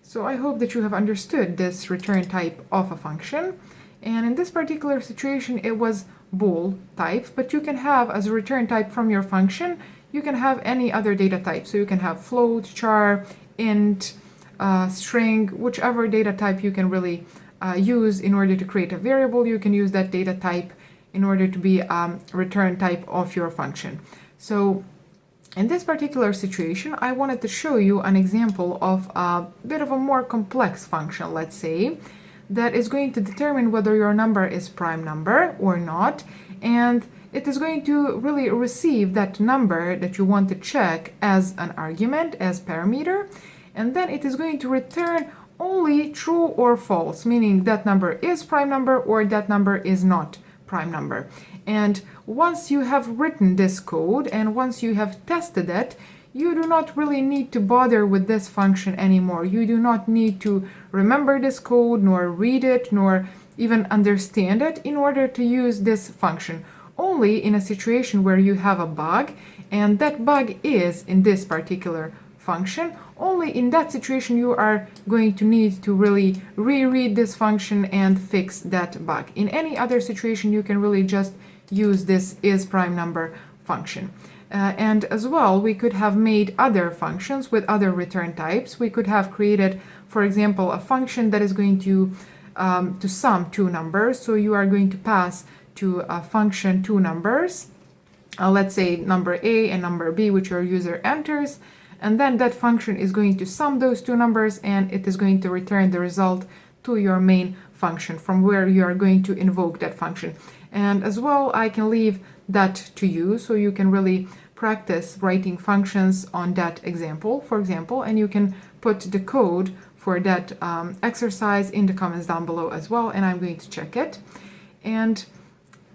So I hope that you have understood this return type of a function. And in this particular situation, it was bool type, but you can have as a return type from your function, you can have any other data type. So you can have float, char, int, string, whichever data type you can really use in order to create a variable. You can use that data type in order to be a return type of your function. So in this particular situation, I wanted to show you an example of a bit of a more complex function, let's say, that is going to determine whether your number is prime number or not, and it is going to really receive that number that you want to check as an argument, as parameter, and then it is going to return only true or false, meaning that number is prime number or that number is not prime number. And once you have written this code and once you have tested it, you do not really need to bother with this function anymore. You do not need to remember this code, nor read it, nor even understand it in order to use this function. Only in a situation where you have a bug, and that bug is in this particular function, only in that situation you are going to need to really reread this function and fix that bug. In any other situation, you can really just use this is prime number function. And as well, we could have made other functions with other return types. We could have created, for example, a function that is going to sum two numbers. So you are going to pass to a function two numbers, let's say number A and number B, which your user enters. And then that function is going to sum those two numbers, and it is going to return the result to your main function from where you are going to invoke that function. And as well, I can leave that to you, so you can really practice writing functions on that example, for example, and you can put the code for that exercise in the comments down below as well, and I'm going to check it. And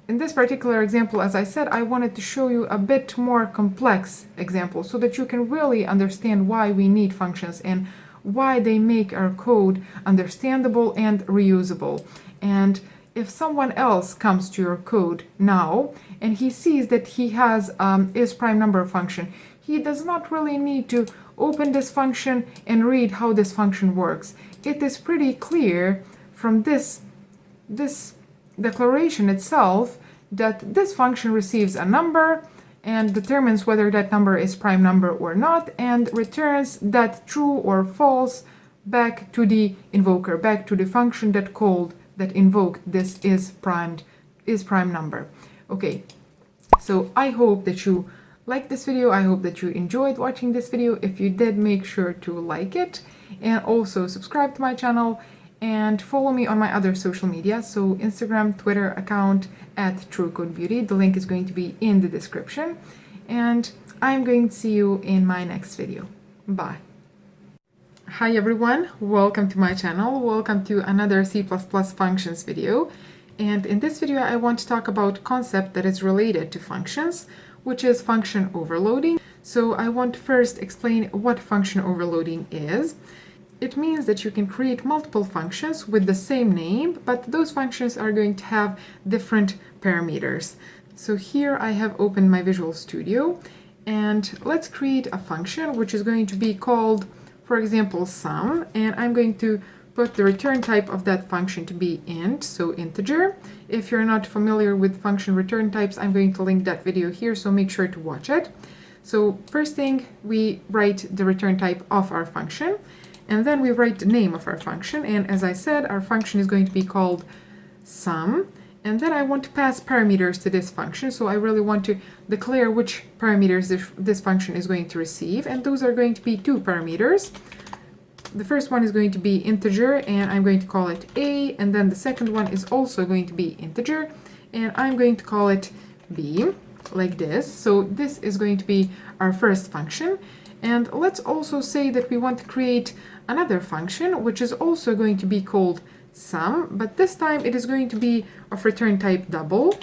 in this particular example, as I said, I wanted to show you a bit more complex example so that you can really understand why we need functions and why they make our code understandable and reusable. And if someone else comes to your code now and he sees that he has isPrimeNumber function, he does not really need to open this function and read how this function works. It is pretty clear from this declaration itself that this function receives a number and determines whether that number is prime number or not, and returns that true or false back to the invoker, back to the function that invoked this is prime number. Okay, so I hope that you liked this video. I hope that you enjoyed watching this video. If you did, make sure to like it and also subscribe to my channel and follow me on my other social media, so Instagram, Twitter account at TrueCodeBeauty. The link is going to be in the description, and I'm going to see you in my next video. Bye. Hi everyone, welcome to my channel. Welcome to another C++ functions video. And in this video I want to talk about a concept that is related to functions, which is function overloading. So I want to first explain what function overloading is. It means that you can create multiple functions with the same name, but those functions are going to have different parameters. So here I have opened my Visual Studio, and let's create a function which is going to be called, for example, sum, and I'm going to put the return type of that function to be int, so integer. If you're not familiar with function return types, I'm going to link that video here, so make sure to watch it. So first thing, we write the return type of our function, and then we write the name of our function, and as I said, our function is going to be called sum, and then I want to pass parameters to this function, so I really want to declare which parameters this function is going to receive, and those are going to be two parameters. The first one is going to be integer, and I'm going to call it a, and then the second one is also going to be integer, and I'm going to call it b, like this. So this is going to be our first function. And let's also say that we want to create another function, which is also going to be called sum, but this time it is going to be of return type double,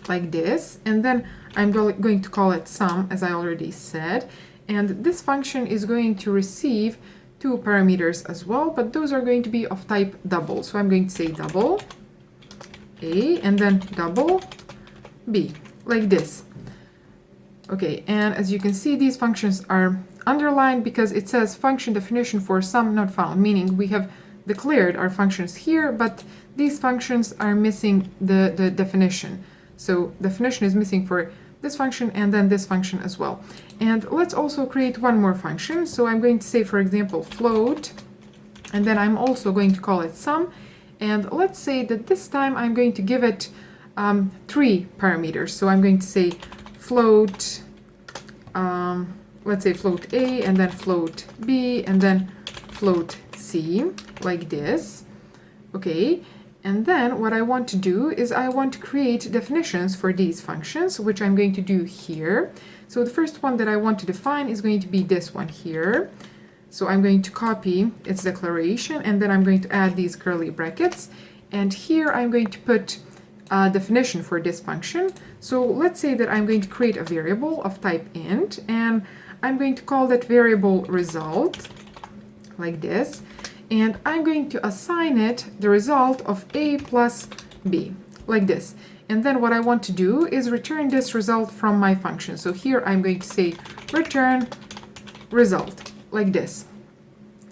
like this. And then I'm going to call it sum, as I already said. And this function is going to receive two parameters as well, but those are going to be of type double. So I'm going to say double a and then double b, like this. Okay, and as you can see, these functions are underlined because it says function definition for sum not found, meaning we have declared our functions here, but these functions are missing the definition. So definition is missing for this function and then this function as well. And let's also create one more function. So I'm going to say, for example, float, and then I'm also going to call it sum. And let's say that this time I'm going to give it 3 parameters. So I'm going to say float, let's say float a, and then float b, and then float c, like this. Okay, and then what I want to do is I want to create definitions for these functions, which I'm going to do here. So the first one that I want to define is going to be this one here. So I'm going to copy its declaration, and then I'm going to add these curly brackets, and here I'm going to put a definition for this function. So let's say that I'm going to create a variable of type int, and I'm going to call that variable result, like this, and I'm going to assign it the result of a plus b, like this. And then what I want to do is return this result from my function. So here I'm going to say return result, like this.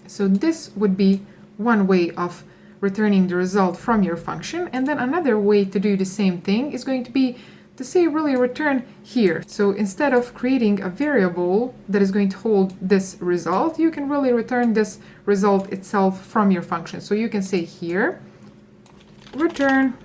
So this would be one way of returning the result from your function. And then another way to do the same thing is going to be to say really return here. So instead of creating a variable that is going to hold this result, you can really return this result itself from your function. So you can say here return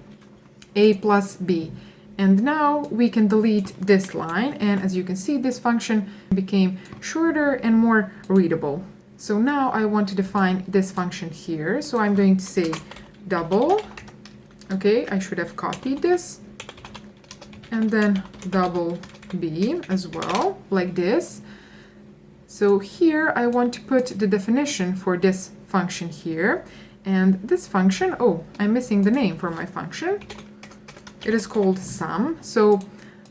a plus b. And now we can delete this line, and as you can see, this function became shorter and more readable. So now I want to define this function here. So I'm going to say double, okay, I should have copied this, and then double b as well, like this. So here I want to put the definition for this function here, and this function, oh, I'm missing the name for my function. It is called sum. So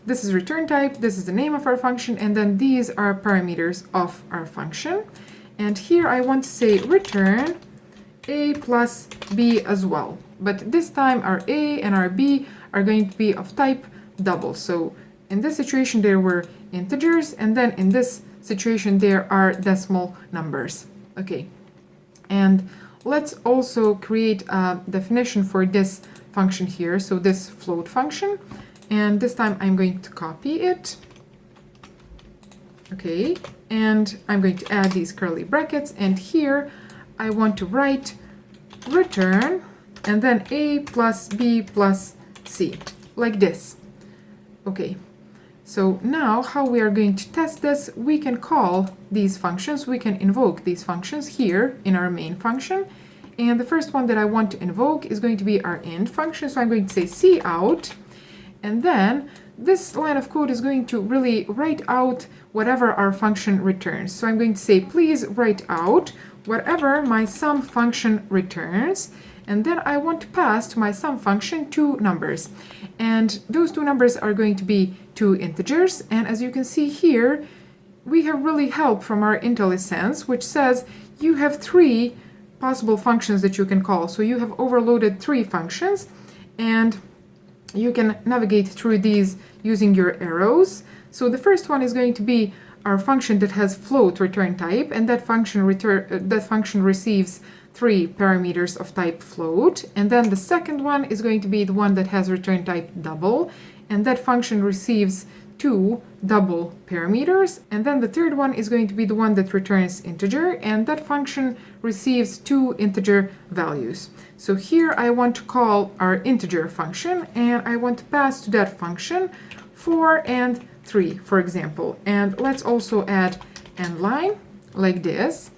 this is return type, this is the name of our function, and then these are parameters of our function. And here I want to say return a plus b as well. But this time our a and our b are going to be of type double. So in this situation there were integers, and then in this situation there are decimal numbers. Okay, and let's also create a definition for this function here, so this float function, and this time I'm going to copy it. Okay, and I'm going to add these curly brackets, and here I want to write return and then a plus b plus c, like this. Okay, so now how we are going to test this, we can call these functions, we can invoke these functions here in our main function. And the first one that I want to invoke is going to be our end function. So I'm going to say cout, and then this line of code is going to really write out whatever our function returns. So I'm going to say please write out whatever my sum function returns, and then I want to pass to my sum function two numbers, and those two numbers are going to be two integers. And as you can see here, we have really help from our IntelliSense, which says you have three possible functions that you can call. So you have overloaded three functions, and you can navigate through these using your arrows. So the first one is going to be our function that has float return type, and that function receives three parameters of type float. And then the second one is going to be the one that has return type double, and that function receives two double parameters. And then the third one is going to be the one that returns integer, and that function receives two integer values. So here I want to call our integer function, and I want to pass to that function 4 and 3, for example. And let's also add end line like this.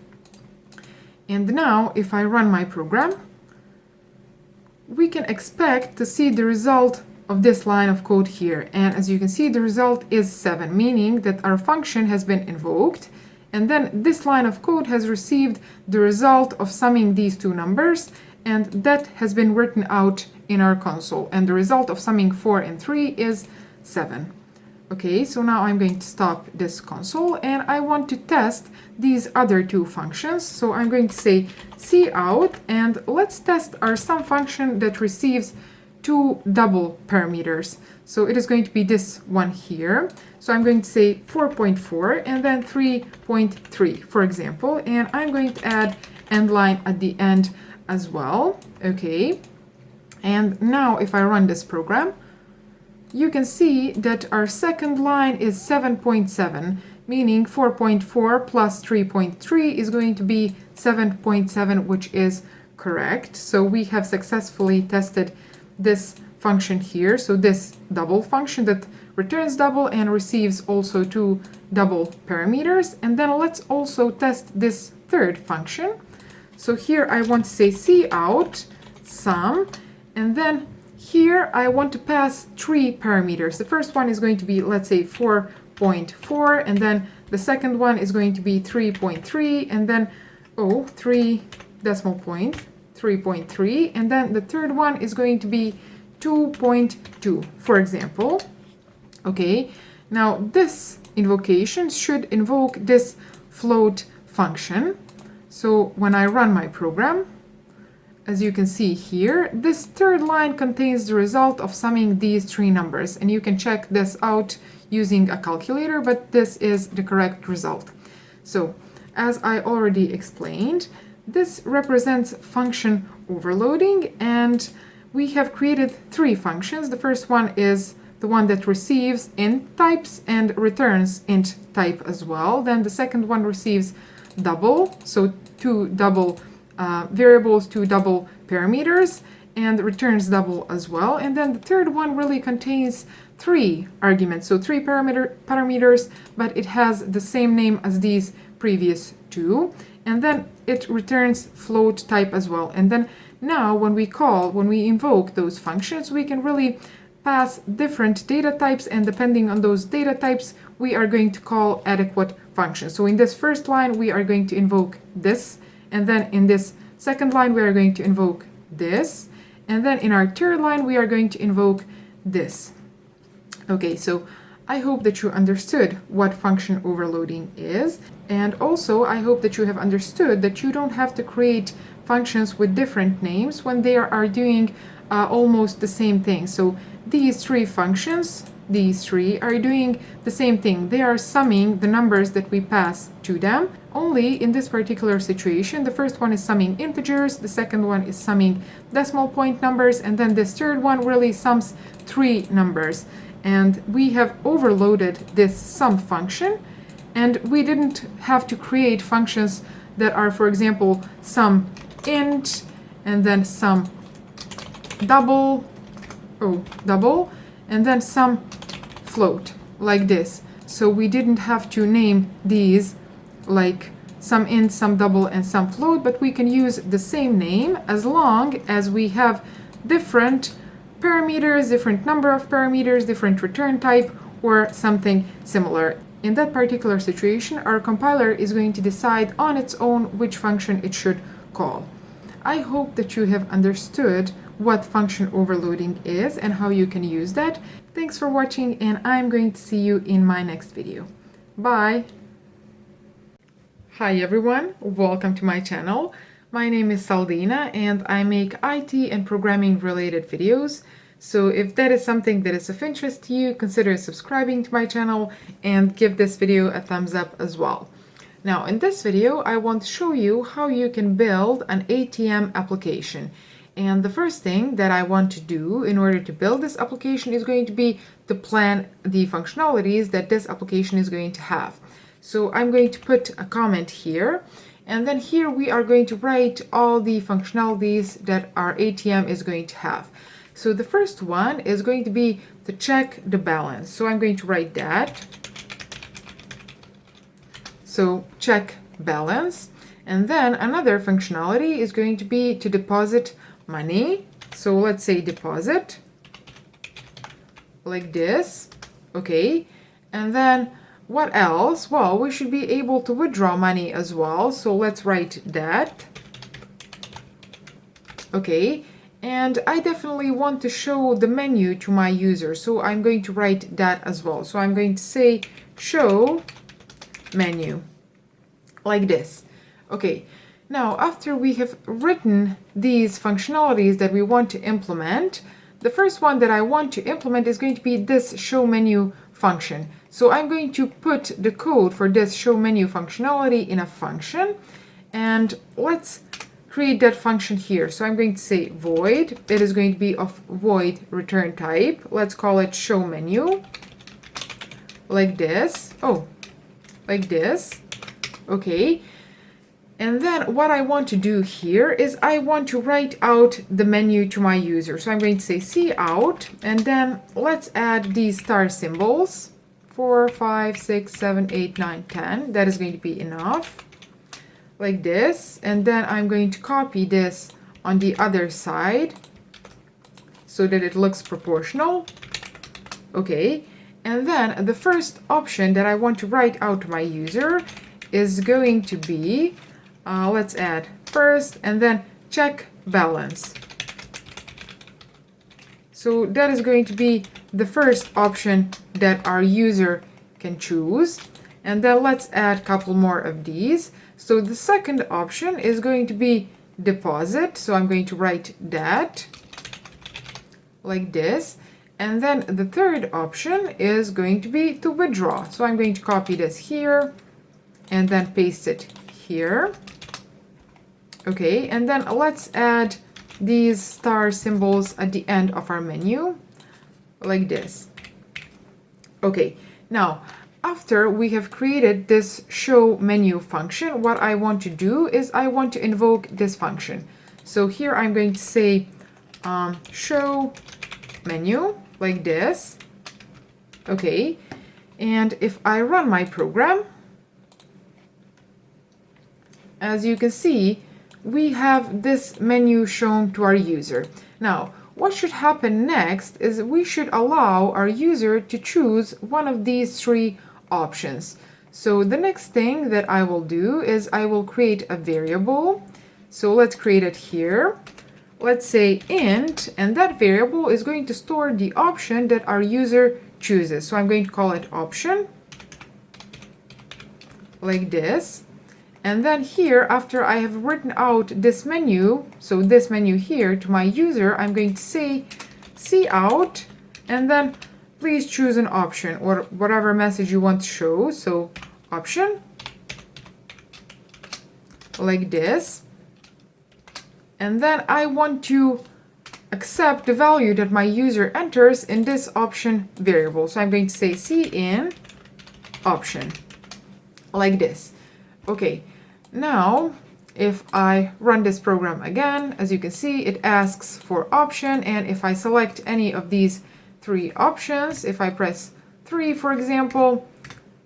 And now if I run my program, we can expect to see the result of this line of code here. And as you can see, the result is 7, meaning that our function has been invoked, and then this line of code has received the result of summing these two numbers, and that has been written out in our console, and the result of summing 4 and 3 is 7. Okay, so now I'm going to stop this console, and I want to test these other two functions. So I'm going to say cout, and let's test our sum function that receives two double parameters. So it is going to be this one here. So I'm going to say 4.4 and then 3.3, for example, and I'm going to add end line at the end as well. Okay, and now if I run this program, you can see that our second line is 7.7, meaning 4.4 plus 3.3 is going to be 7.7, which is correct. So we have successfully tested this function here, so this double function that returns double and receives also two double parameters. And then let's also test this third function. So here I want to say cout sum, and then here I want to pass three parameters. The first one is going to be, let's say, 4.4, and then the second one is going to be 3.3, and then 3 decimal point 3.3, and then the third one is going to be 2.2, for example. Okay, now this invocation should invoke this float function. So when I run my program, as you can see here, this third line contains the result of summing these three numbers, and you can check this out using a calculator, but this is the correct result. So as I already explained, this represents function overloading, and we have created three functions. The first one is the one that receives int types and returns int type as well. Then the second one receives double, so two double variables, two double parameters, and returns double as well. And then the third one really contains three arguments, so three parameters, but it has the same name as these previous two. And then it returns float type as well. And then now when we invoke those functions, we can really pass different data types, and depending on those data types, we are going to call adequate functions. So in this first line, we are going to invoke this, and then in this second line, we are going to invoke this, and then in our third line, we are going to invoke this. Okay, so I hope that you understood what function overloading is, and also I hope that you have understood that you don't have to create functions with different names when they are doing almost the same thing. So these three functions, these three are doing the same thing. They are summing the numbers that we pass to them. Only in this particular situation, the first one is summing integers, the second one is summing decimal point numbers, and then this third one really sums three numbers. And we have overloaded this sum function, and we didn't have to create functions that are, for example, sum int and then sum double, and then sum float, like this. So we didn't have to name these like sum int, sum double, and sum float, but we can use the same name as long as we have different parameters, different number of parameters, different return type, or something similar. In that particular situation, our compiler is going to decide on its own which function it should call. I hope that you have understood what function overloading is and how you can use that. Thanks for watching, and I'm going to see you in my next video. Bye! Hi everyone, welcome to my channel. My name is Saldina and I make IT and programming related videos. So if that is something that is of interest to you, consider subscribing to my channel and give this video a thumbs up as well. Now in this video, I want to show you how you can build an ATM application. And the first thing that I want to do in order to build this application is going to be to plan the functionalities that this application is going to have. So I'm going to put a comment here, and then here we are going to write all the functionalities that our ATM is going to have. So the first one is going to be to check the balance. So I'm going to write that. So check balance. And then another functionality is going to be to deposit money. So let's say deposit, like this. Okay. And then what else? Well, we should be able to withdraw money as well. So let's write that. Okay. And I definitely want to show the menu to my user. So I'm going to write that as well. So I'm going to say show menu, like this. Okay. Now, after we have written these functionalities that we want to implement, the first one that I want to implement is going to be this show menu function. So I'm going to put the code for this show menu functionality in a function, and let's create that function here. So I'm going to say void. It is going to be of void return type. Let's call it show menu, like this. Oh, like this. Okay. And then what I want to do here is I want to write out the menu to my user. So I'm going to say cout, and then let's add these star symbols. 4, 5, 6, 7, 8, 9, 10. That is going to be enough. Like this. And then I'm going to copy this on the other side so that it looks proportional. Okay. And then the first option that I want to write out to my user is going to be, let's add first, and then check balance. So that is going to be the first option that our user can choose. And then let's add a couple more of these. So the second option is going to be deposit. So I'm going to write that, like this. And then the third option is going to be to withdraw. So I'm going to copy this here and then paste it here. Okay, and then let's add these star symbols at the end of our menu, like this. Okay, now after we have created this show menu function, what I want to do is I want to invoke this function. So here I'm going to say show menu, like this. Okay, and if I run my program, as you can see, we have this menu shown to our user. Now, what should happen next is we should allow our user to choose one of these three options. So the next thing that I will do is I will create a variable. So let's create it here. let's say int, and that variable is going to store the option that our user chooses. So I'm going to call it option, like this. And then here, after I have written out this menu, so this menu here to my user, I'm going to say cout, and then please choose an option or whatever message you want to show. So option, like this. And then I want to accept the value that my user enters in this option variable. So I'm going to say cin option, like this. Okay, now if I run this program again, as you can see, it asks for option, and if I select any of these three options, if I press 3, for example,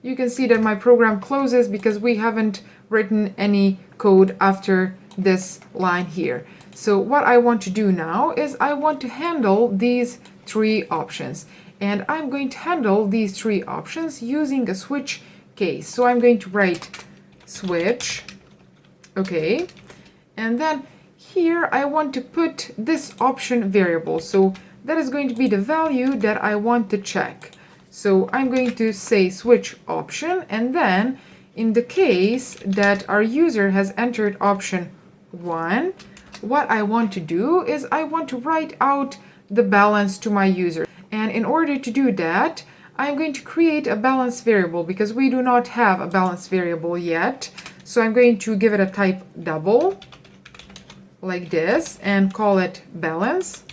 you can see that my program closes because we haven't written any code after this line here. So what I want to do now is I want to handle these three options, and I'm going to handle these three options using a switch case. So I'm going to write switch, okay, and then here I want to put this option variable. So that is going to be the value that I want to check. So I'm going to say switch option, and then in the case that our user has entered option 1, what I want to do is I want to write out the balance to my user. And in order to do that, I'm going to create a balance variable because we do not have a balance variable yet. So I'm going to give it a type double, like this, and call it balance.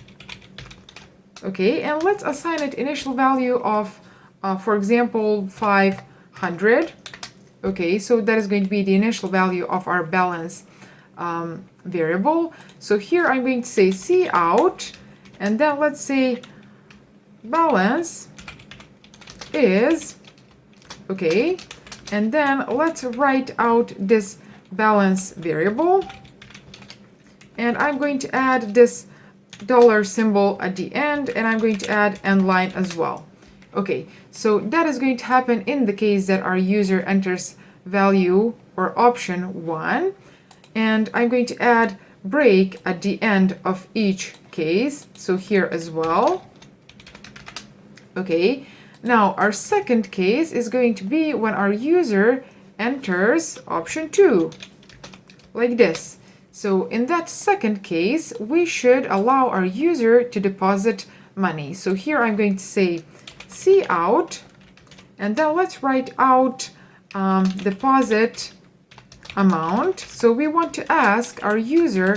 Okay, and let's assign it initial value of, for example, 500. Okay, so that is going to be the initial value of our balance variable. So here I'm going to say cout, and then let's say balance is, okay, and then let's write out this balance variable, and I'm going to add this dollar symbol at the end, and I'm going to add end line as well. Okay, so that is going to happen in the case that our user enters value or option 1, and I'm going to add break at the end of each case, so here as well. Okay, now our second case is going to be when our user enters option 2, like this. So in that second case, we should allow our user to deposit money. So here I'm going to say cout, and then let's write out deposit amount. So we want to ask our user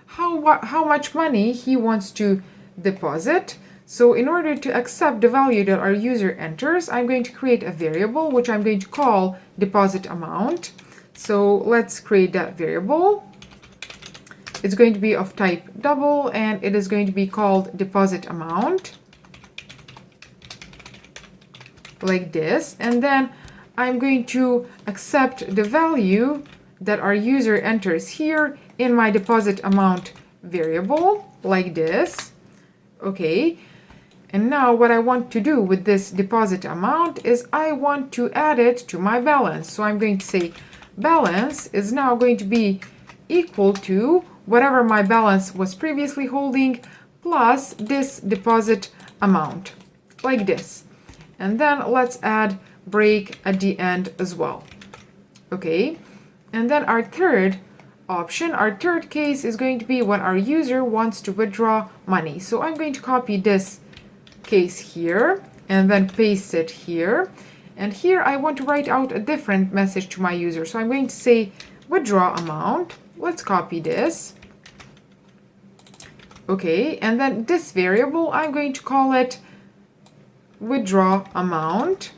how much money he wants to deposit. So in order to accept the value that our user enters, I'm going to create a variable which I'm going to call deposit amount. So let's create that variable. It's going to be of type double, and it is going to be called deposit amount, like this. And then I'm going to accept the value that our user enters here in my deposit amount variable, like this. Okay, and now what I want to do with this deposit amount is I want to add it to my balance. So I'm going to say balance is now going to be equal to whatever my balance was previously holding plus this deposit amount, like this. And then let's add break at the end as well. Okay, and then our third option, our third case is going to be when our user wants to withdraw money. So I'm going to copy this case here and then paste it here. And here I want to write out a different message to my user. So I'm going to say withdraw amount. Let's copy this. Okay, and then this variable, I'm going to call it withdraw amount,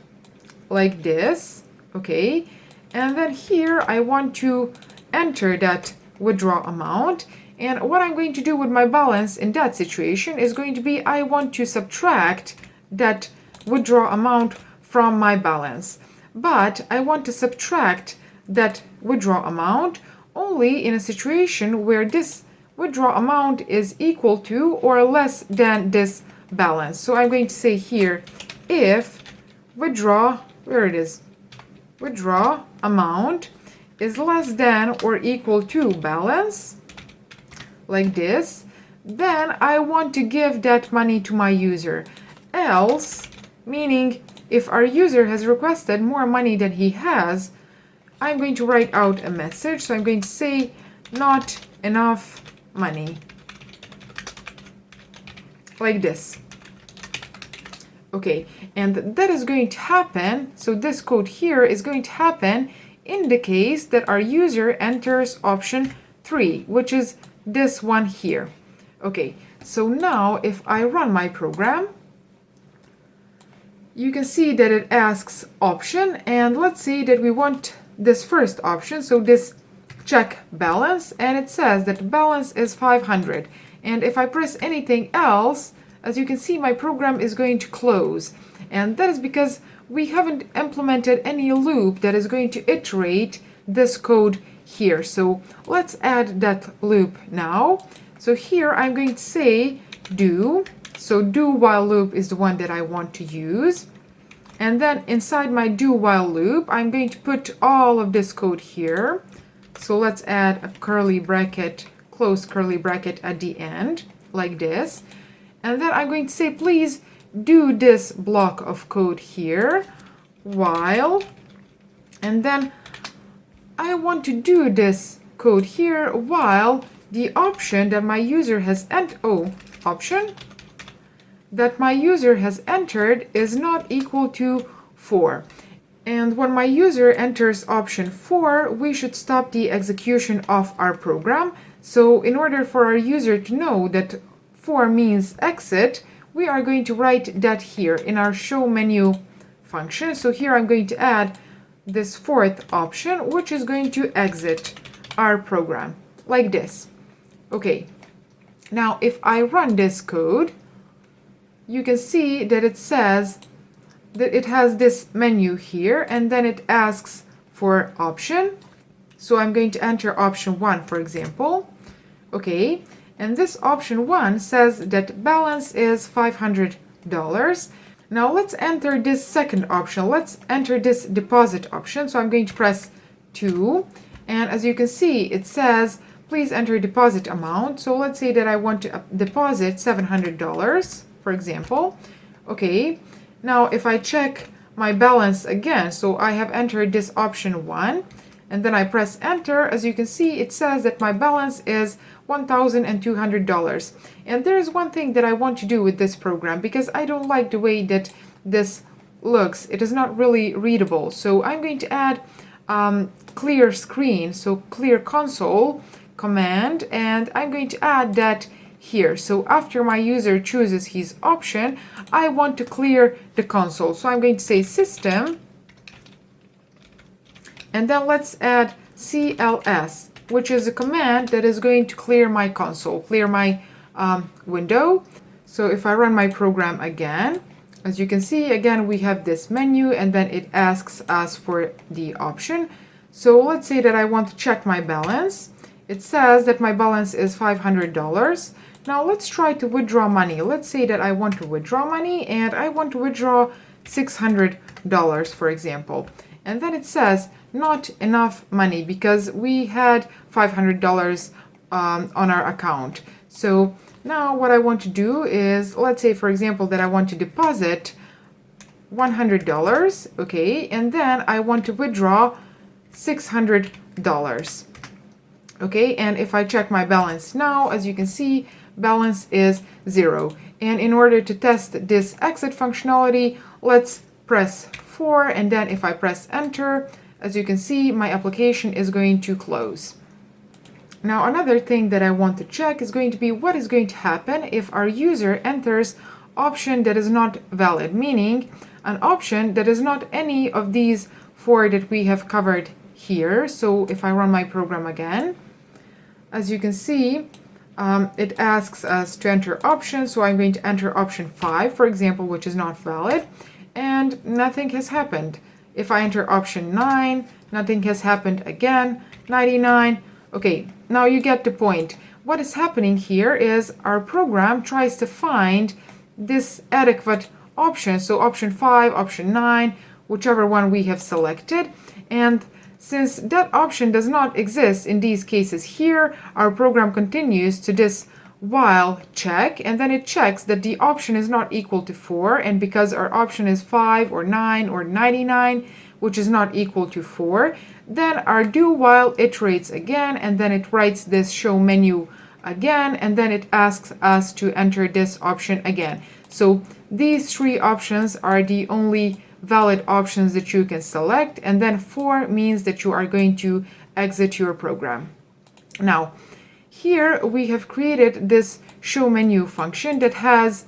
like this. Okay, and then here I want to enter that withdraw amount, and what I'm going to do with my balance in that situation is going to be I want to subtract that withdraw amount from my balance, but I want to subtract that withdraw amount only in a situation where this withdraw amount is equal to or less than this balance. So I'm going to say here if withdraw, where it is, withdraw amount is less than or equal to balance, like this, then I want to give that money to my user. Else, meaning if our user has requested more money than he has, I'm going to write out a message. So I'm going to say not enough money, like this. Okay, and that is going to happen, so this code here is going to happen in the case that our user enters option 3, which is this one here. Okay, so now if I run my program, you can see that it asks option, and let's say that we want this first option, so this check balance, and it says that balance is 500. And if I press anything else, as you can see, my program is going to close. And that is because we haven't implemented any loop that is going to iterate this code here. So let's add that loop now. So here I'm going to say do. So do while loop is the one that I want to use. And then inside my do while loop, I'm going to put all of this code here. So let's add a curly bracket, close curly bracket at the end, like this. And then I'm going to say, please do this block of code here while, and then I want to do this code here while the option that my user has option that my user has entered is not equal to 4. And when my user enters option 4, we should stop the execution of our program. So in order for our user to know that 4 means exit, we are going to write that here in our show menu function. So here I'm going to add this fourth option, which is going to exit our program, like this. Okay, now if I run this code, you can see that it says that it has this menu here, and then it asks for option. So I'm going to enter option 1, for example. Okay, and this option 1 says that balance is $500. Now let's enter this second option. Let's enter this deposit option. So I'm going to press 2, and as you can see, it says please enter deposit amount. So let's say that I want to deposit $700, for example. Okay, now if I check my balance again, so I have entered this option 1, and then I press enter, as you can see, it says that my balance is $1,200. And there's one thing that I want to do with this program, because I don't like the way that this looks. It is not really readable. So I'm going to add clear screen, so clear console command, and I'm going to add that here. So after my user chooses his option, I want to clear the console. So I'm going to say system, and then let's add CLS, which is a command that is going to clear my console, clear my window. So if I run my program again, as you can see, again, we have this menu, and then it asks us for the option. So let's say that I want to check my balance. It says that my balance is $500. Now let's try to withdraw money. Let's say that I want to withdraw money, and I want to withdraw $600, for example. And then it says not enough money because we had $500 on our account. So now what I want to do is, let's say, for example, that I want to deposit $100, okay, and then I want to withdraw $600. Okay, and if I check my balance now, as you can see, balance is 0. And in order to test this exit functionality, let's press 4, and then if I press enter, as you can see, my application is going to close. Now another thing that I want to check is going to be what is going to happen if our user enters option that is not valid, meaning an option that is not any of these 4 that we have covered here. So if I run my program again, as you can see, it asks us to enter options. So I'm going to enter option 5, for example, which is not valid, and nothing has happened. If I enter option 9, nothing has happened again. 99. Okay, now you get the point. What is happening here is our program tries to find this adequate option. So option 5, option 9, whichever one we have selected. And since that option does not exist in these cases here, our program continues to this while check, and then it checks that the option is not equal to 4, and because our option is 5 or 9 or 99, which is not equal to 4, then our do while iterates again, and then it writes this show menu again, and then it asks us to enter this option again. So these 3 options are the only valid options that you can select, and then 4 means that you are going to exit your program. Now, here we have created this show menu function that has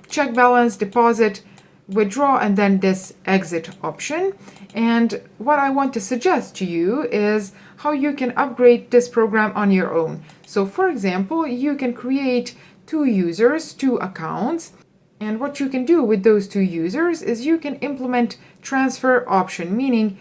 check balance, deposit, withdraw, and then this exit option. And what I want to suggest to you is how you can upgrade this program on your own. So for example, you can create 2 users, 2 accounts, and what you can do with those 2 users is you can implement transfer option, meaning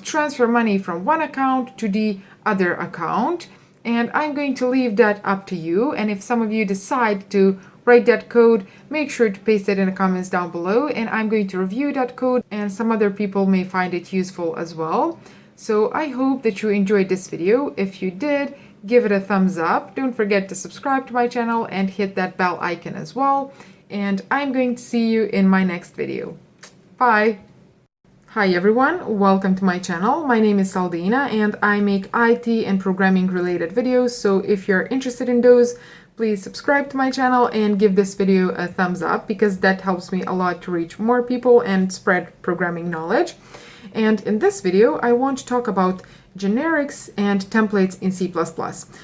transfer money from one account to the other account. And I'm going to leave that up to you, and if some of you decide to write that code, make sure to paste it in the comments down below, and I'm going to review that code, and some other people may find it useful as well. So I hope that you enjoyed this video. If you did, give it a thumbs up. Don't forget to subscribe to my channel and hit that bell icon as well. And I'm going to see you in my next video. Bye! Hi everyone, welcome to my channel. My name is Saldina and I make IT and programming related videos, so if you're interested in those, please subscribe to my channel and give this video a thumbs up because that helps me a lot to reach more people and spread programming knowledge. And in this video, I want to talk about generics and templates in C++.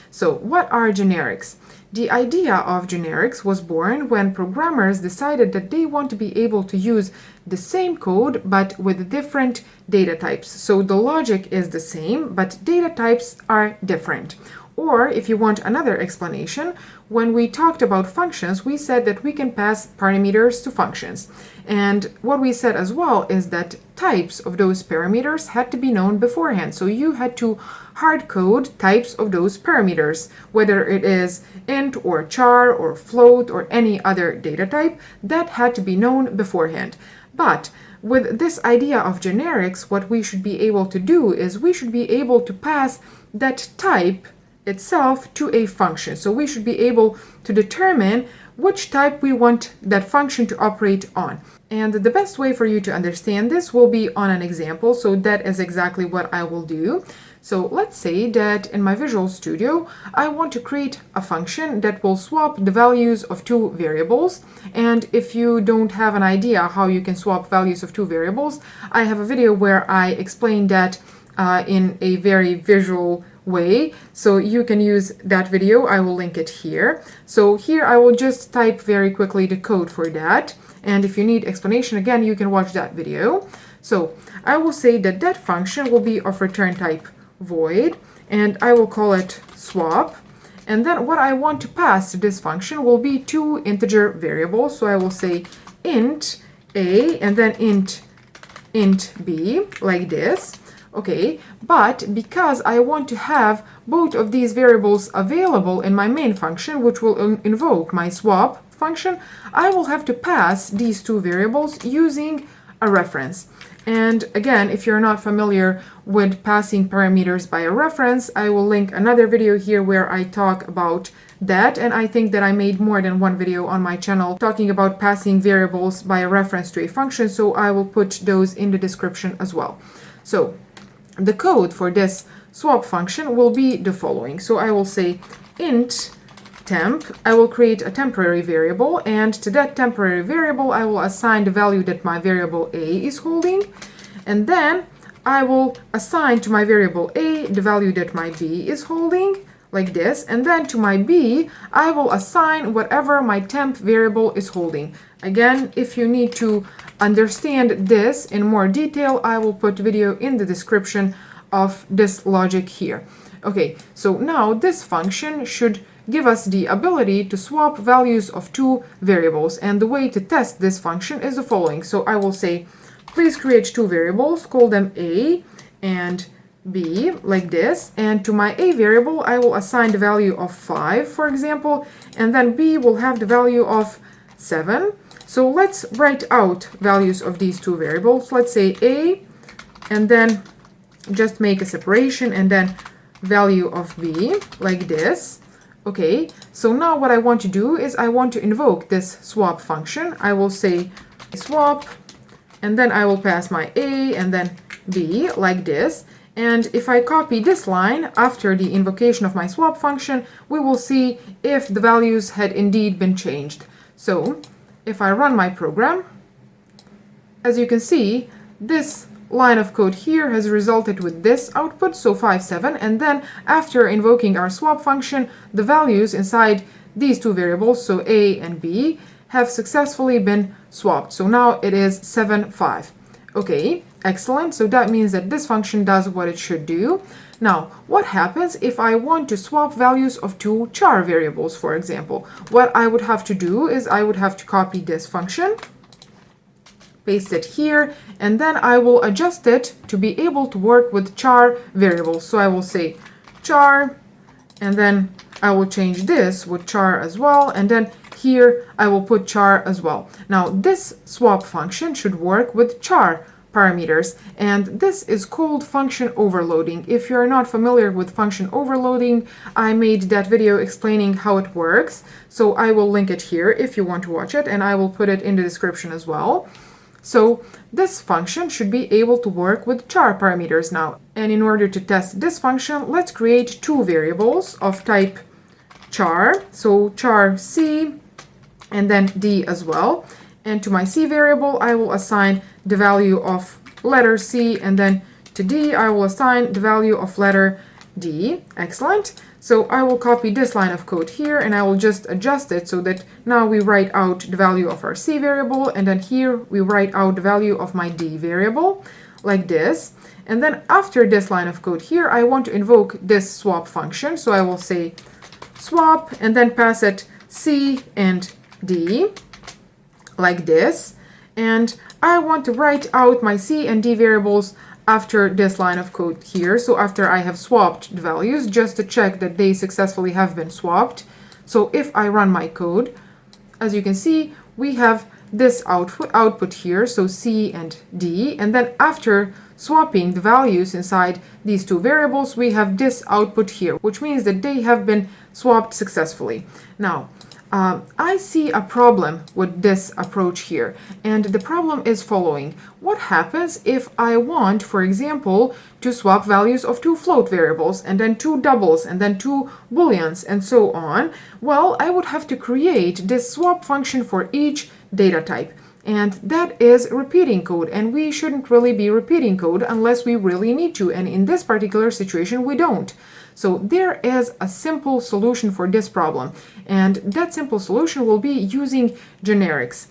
So what are generics? The idea of generics was born when programmers decided that they want to be able to use the same code but with different data types. So the logic is the same, but data types are different. Or if you want another explanation, when we talked about functions, we said that we can pass parameters to functions. And what we said as well is that types of those parameters had to be known beforehand. So you had to hard code types of those parameters, whether it is int or char or float or any other data type, that had to be known beforehand. But with this idea of generics, what we should be able to do is we should be able to pass that type itself to a function. So we should be able to determine which type we want that function to operate on. And the best way for you to understand this will be on an example. So that is exactly what I will do. So let's say that in my Visual Studio, I want to create a function that will swap the values of 2 variables. And if you don't have an idea how you can swap values of 2 variables, I have a video where I explain that in a very visual way, so you can use that video. I will link it here. So here I will just type very quickly the code for that, and if you need explanation again, you can watch that video. So I will say that that function will be of return type void, and I will call it swap, and then what I want to pass to this function will be 2 integer variables. So I will say int a and then int b, like this. Okay, but because I want to have both of these variables available in my main function, which will invoke my swap function, I will have to pass these 2 variables using a reference. And again, if you're not familiar with passing parameters by a reference, I will link another video here where I talk about that, and I think that I made more than one video on my channel talking about passing variables by a reference to a function, so I will put those in the description as well. So the code for this swap function will be the following. So I will say int temp, I will create a temporary variable, and to that temporary variable I will assign the value that my variable a is holding, and then I will assign to my variable a the value that my b is holding, like this, and then to my b I will assign whatever my temp variable is holding. Again, if you need to understand this in more detail, I will put video in the description of this logic here. Okay, so now this function should give us the ability to swap values of 2 variables, and the way to test this function is the following. So I will say, please create 2 variables, call them a and b, like this, and to my a variable I will assign the value of 5, for example, and then b will have the value of 7. So let's write out values of these 2 variables. Let's say a, and then just make a separation, and then value of b, like this. Okay, so now what I want to do is I want to invoke this swap function. I will say swap, and then I will pass my A and then B like this. And if I copy this line after the invocation of my swap function, we will see if the values had indeed been changed. So if I run my program, as you can see, this line of code here has resulted with this output, so 5, 7, and then after invoking our swap function, the values inside these two variables, so A and B, have successfully been swapped. So now it is 7, 5. Okay, excellent. So that means that this function does what it should do. Now, what happens if I want to swap values of two char variables, for example? What I would have to do is I would have to copy this function, paste it here, and then I will adjust it to be able to work with char variables. So I will say char, and then I will change this with char as well, and then here I will put char as well. Now this swap function should work with char parameters, and this is called function overloading. If you're not familiar with function overloading, I made that video explaining how it works, so I will link it here if you want to watch it, and I will put it in the description as well. So this function should be able to work with char parameters now. And in order to test this function, let's create two variables of type char. So char C and then D as well. And to my C variable, I will assign the value of letter C, and then to D, I will assign the value of letter D. Excellent. So I will copy this line of code here, and I will just adjust it so that now we write out the value of our C variable, and then here we write out the value of my D variable, like this. And then after this line of code here, I want to invoke this swap function. So I will say swap, and then pass it C and D, like this. And I want to write out my C and D variables after this line of code here. So after I have swapped the values, just to check that they successfully have been swapped. So if I run my code, as you can see, we have this output here, so C and D. And then after swapping the values inside these two variables, we have this output here, which means that they have been swapped successfully. Now, I see a problem with this approach here, and the problem is following. What happens if I want, for example, to swap values of two float variables, and then two doubles, and then two booleans, and so on? Well, I would have to create this swap function for each data type. And that is repeating code, and we shouldn't really be repeating code unless we really need to, and in this particular situation we don't. So there is a simple solution for this problem, and that simple solution will be using generics.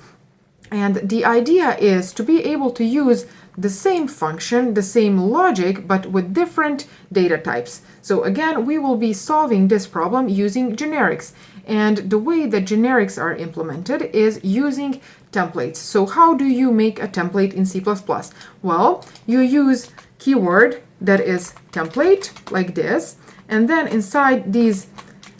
And the idea is to be able to use the same function, the same logic, but with different data types. So again, we will be solving this problem using generics. And the way that generics are implemented is using templates. So how do you make a template in C++? Well, you use keyword that is template, like this, and then inside these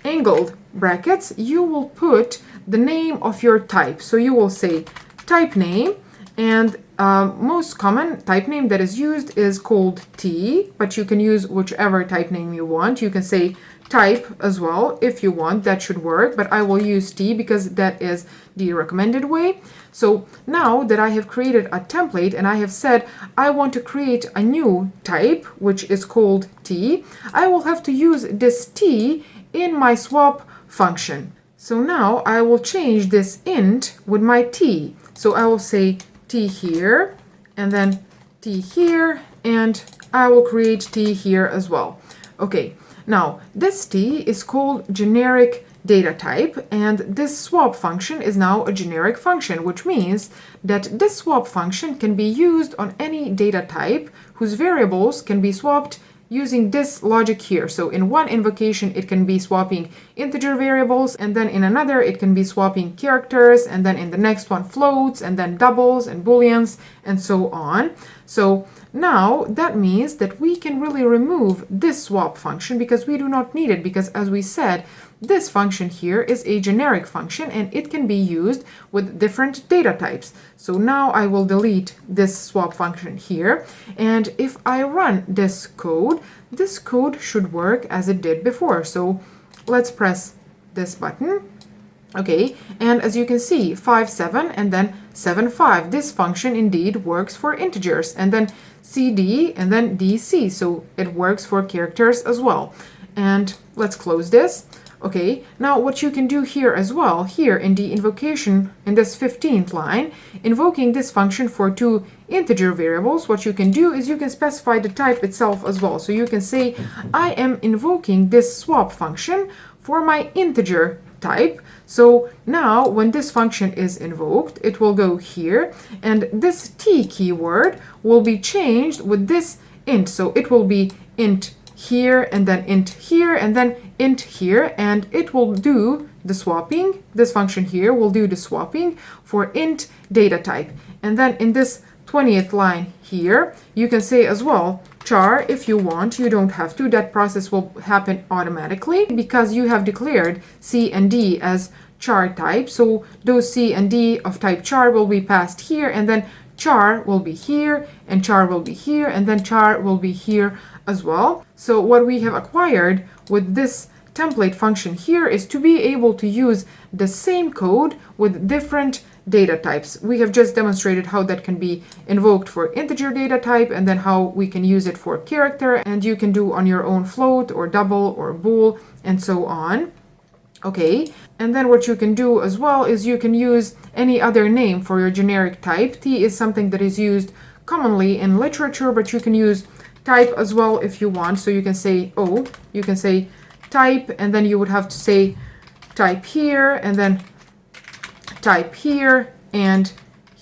angled brackets, you will put the name of your type. So you will say type name, and most common type name that is used is called T, but you can use whichever type name you want. You can say type as well if you want, that should work, but I will use T because that is the recommended way. So now that I have created a template and I have said I want to create a new type, which is called T, I will have to use this T in my swap function. So now I will change this int with my T. So I will say T here, and then T here, and I will create T here as well. Okay, now this T is called generic data type, and this swap function is now a generic function, which means that this swap function can be used on any data type whose variables can be swapped using this logic here. So in one invocation it can be swapping integer variables, and then in another it can be swapping characters, and then in the next one floats, and then doubles and booleans, and so on. So now that means that we can really remove this swap function because we do not need it, because as we said, this function here is a generic function and it can be used with different data types. So now I will delete this swap function here, and if I run this code should work as it did before. So let's press this button. Okay, and as you can see, 5, 7, and then 7, 5. This function indeed works for integers, and then CD, and then DC, so it works for characters as well. And let's close this. Okay, now what you can do here as well, here in the invocation, in this 15th line, invoking this function for two integer variables, what you can do is you can specify the type itself as well. So you can say, I am invoking this swap function for my integer type. So now when this function is invoked, it will go here, and this t keyword will be changed with this int. So it will be int here, and then int here, and then int here, and it will do the swapping. This function here will do the swapping for int data type. And then in this 20th line here, you can say as well char if you want. You don't have to. That process will happen automatically because you have declared C and D as char type. So those C and D of type char will be passed here, and then char will be here, and char will be here, and then char will be here as well. So what we have acquired with this template function here is to be able to use the same code with different data types. We have just demonstrated how that can be invoked for integer data type, and then how we can use it for character, and you can do on your own float or double or bool and so on. Okay, and then what you can do as well is you can use any other name for your generic type. T is something that is used commonly in literature, but you can use type as well if you want. So you can say O, you can say type, and then you would have to say type here, and then type here, and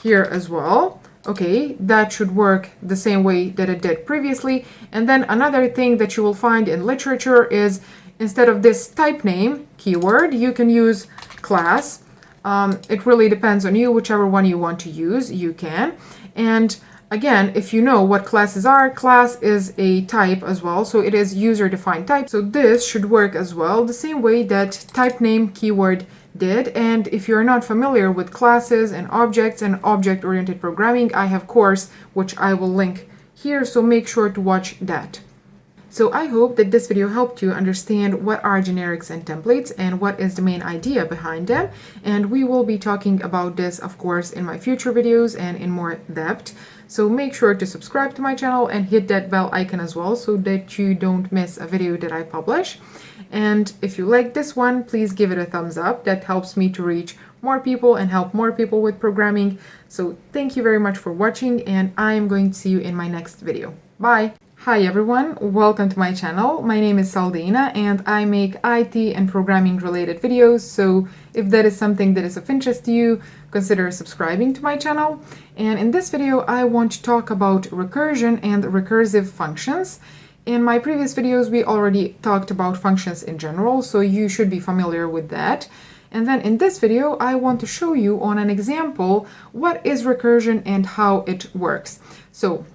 here as well. Okay, that should work the same way that it did previously. And then another thing that you will find in literature is instead of this type name keyword, you can use class. It really depends on you. Whichever one you want to use, you can. And again, if you know what classes are, class is a type as well, so it is user-defined type. So this should work as well, the same way that type name keyword did. And if you're not familiar with classes and objects and object-oriented programming, I have a course which I will link here, so make sure to watch that. So I hope that this video helped you understand what are generics and templates and what is the main idea behind them. And we will be talking about this, of course, in my future videos and in more depth. So make sure to subscribe to my channel and hit that bell icon as well so that you don't miss a video that I publish. And if you like this one, please give it a thumbs up. That helps me to reach more people and help more people with programming. So thank you very much for watching, and I am going to see you in my next video. Bye! Hi everyone, welcome to my channel. My name is Saldina and I make IT and programming related videos, so if that is something that is of interest to you, consider subscribing to my channel. And in this video I want to talk about recursion and recursive functions. In my previous videos we already talked about functions in general, so you should be familiar with that. And then in this video I want to show you on an example what is recursion and how it works. So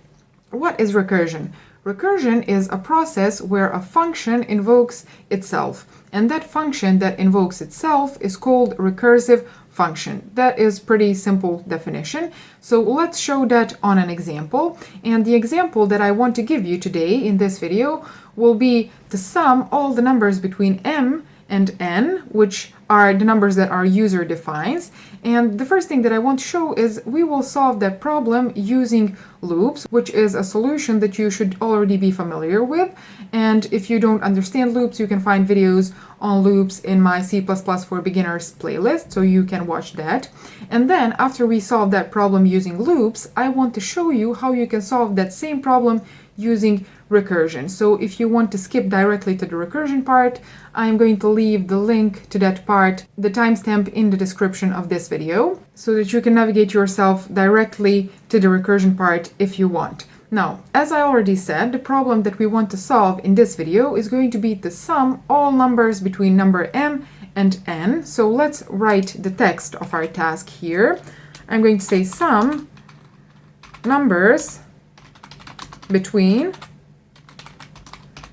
what is recursion? Recursion is a process where a function invokes itself, and that function that invokes itself is called recursive function. That is pretty simple definition. So let's show that on an example. And the example that I want to give you today in this video will be to sum all the numbers between m and n, which are the numbers that our user defines. And the first thing that I want to show is we will solve that problem using loops, which is a solution that you should already be familiar with. And if you don't understand loops, you can find videos on loops in my C++ for Beginners playlist, so you can watch that. And then after we solve that problem using loops, I want to show you how you can solve that same problem using recursion. So if you want to skip directly to the recursion part, I'm going to leave the link to that part, the timestamp, in the description of this video, so that you can navigate yourself directly to the recursion part if you want. Now, as I already said, the problem that we want to solve in this video is going to be to sum all numbers between number m and n. So let's write the text of our task here. I'm going to say sum numbers between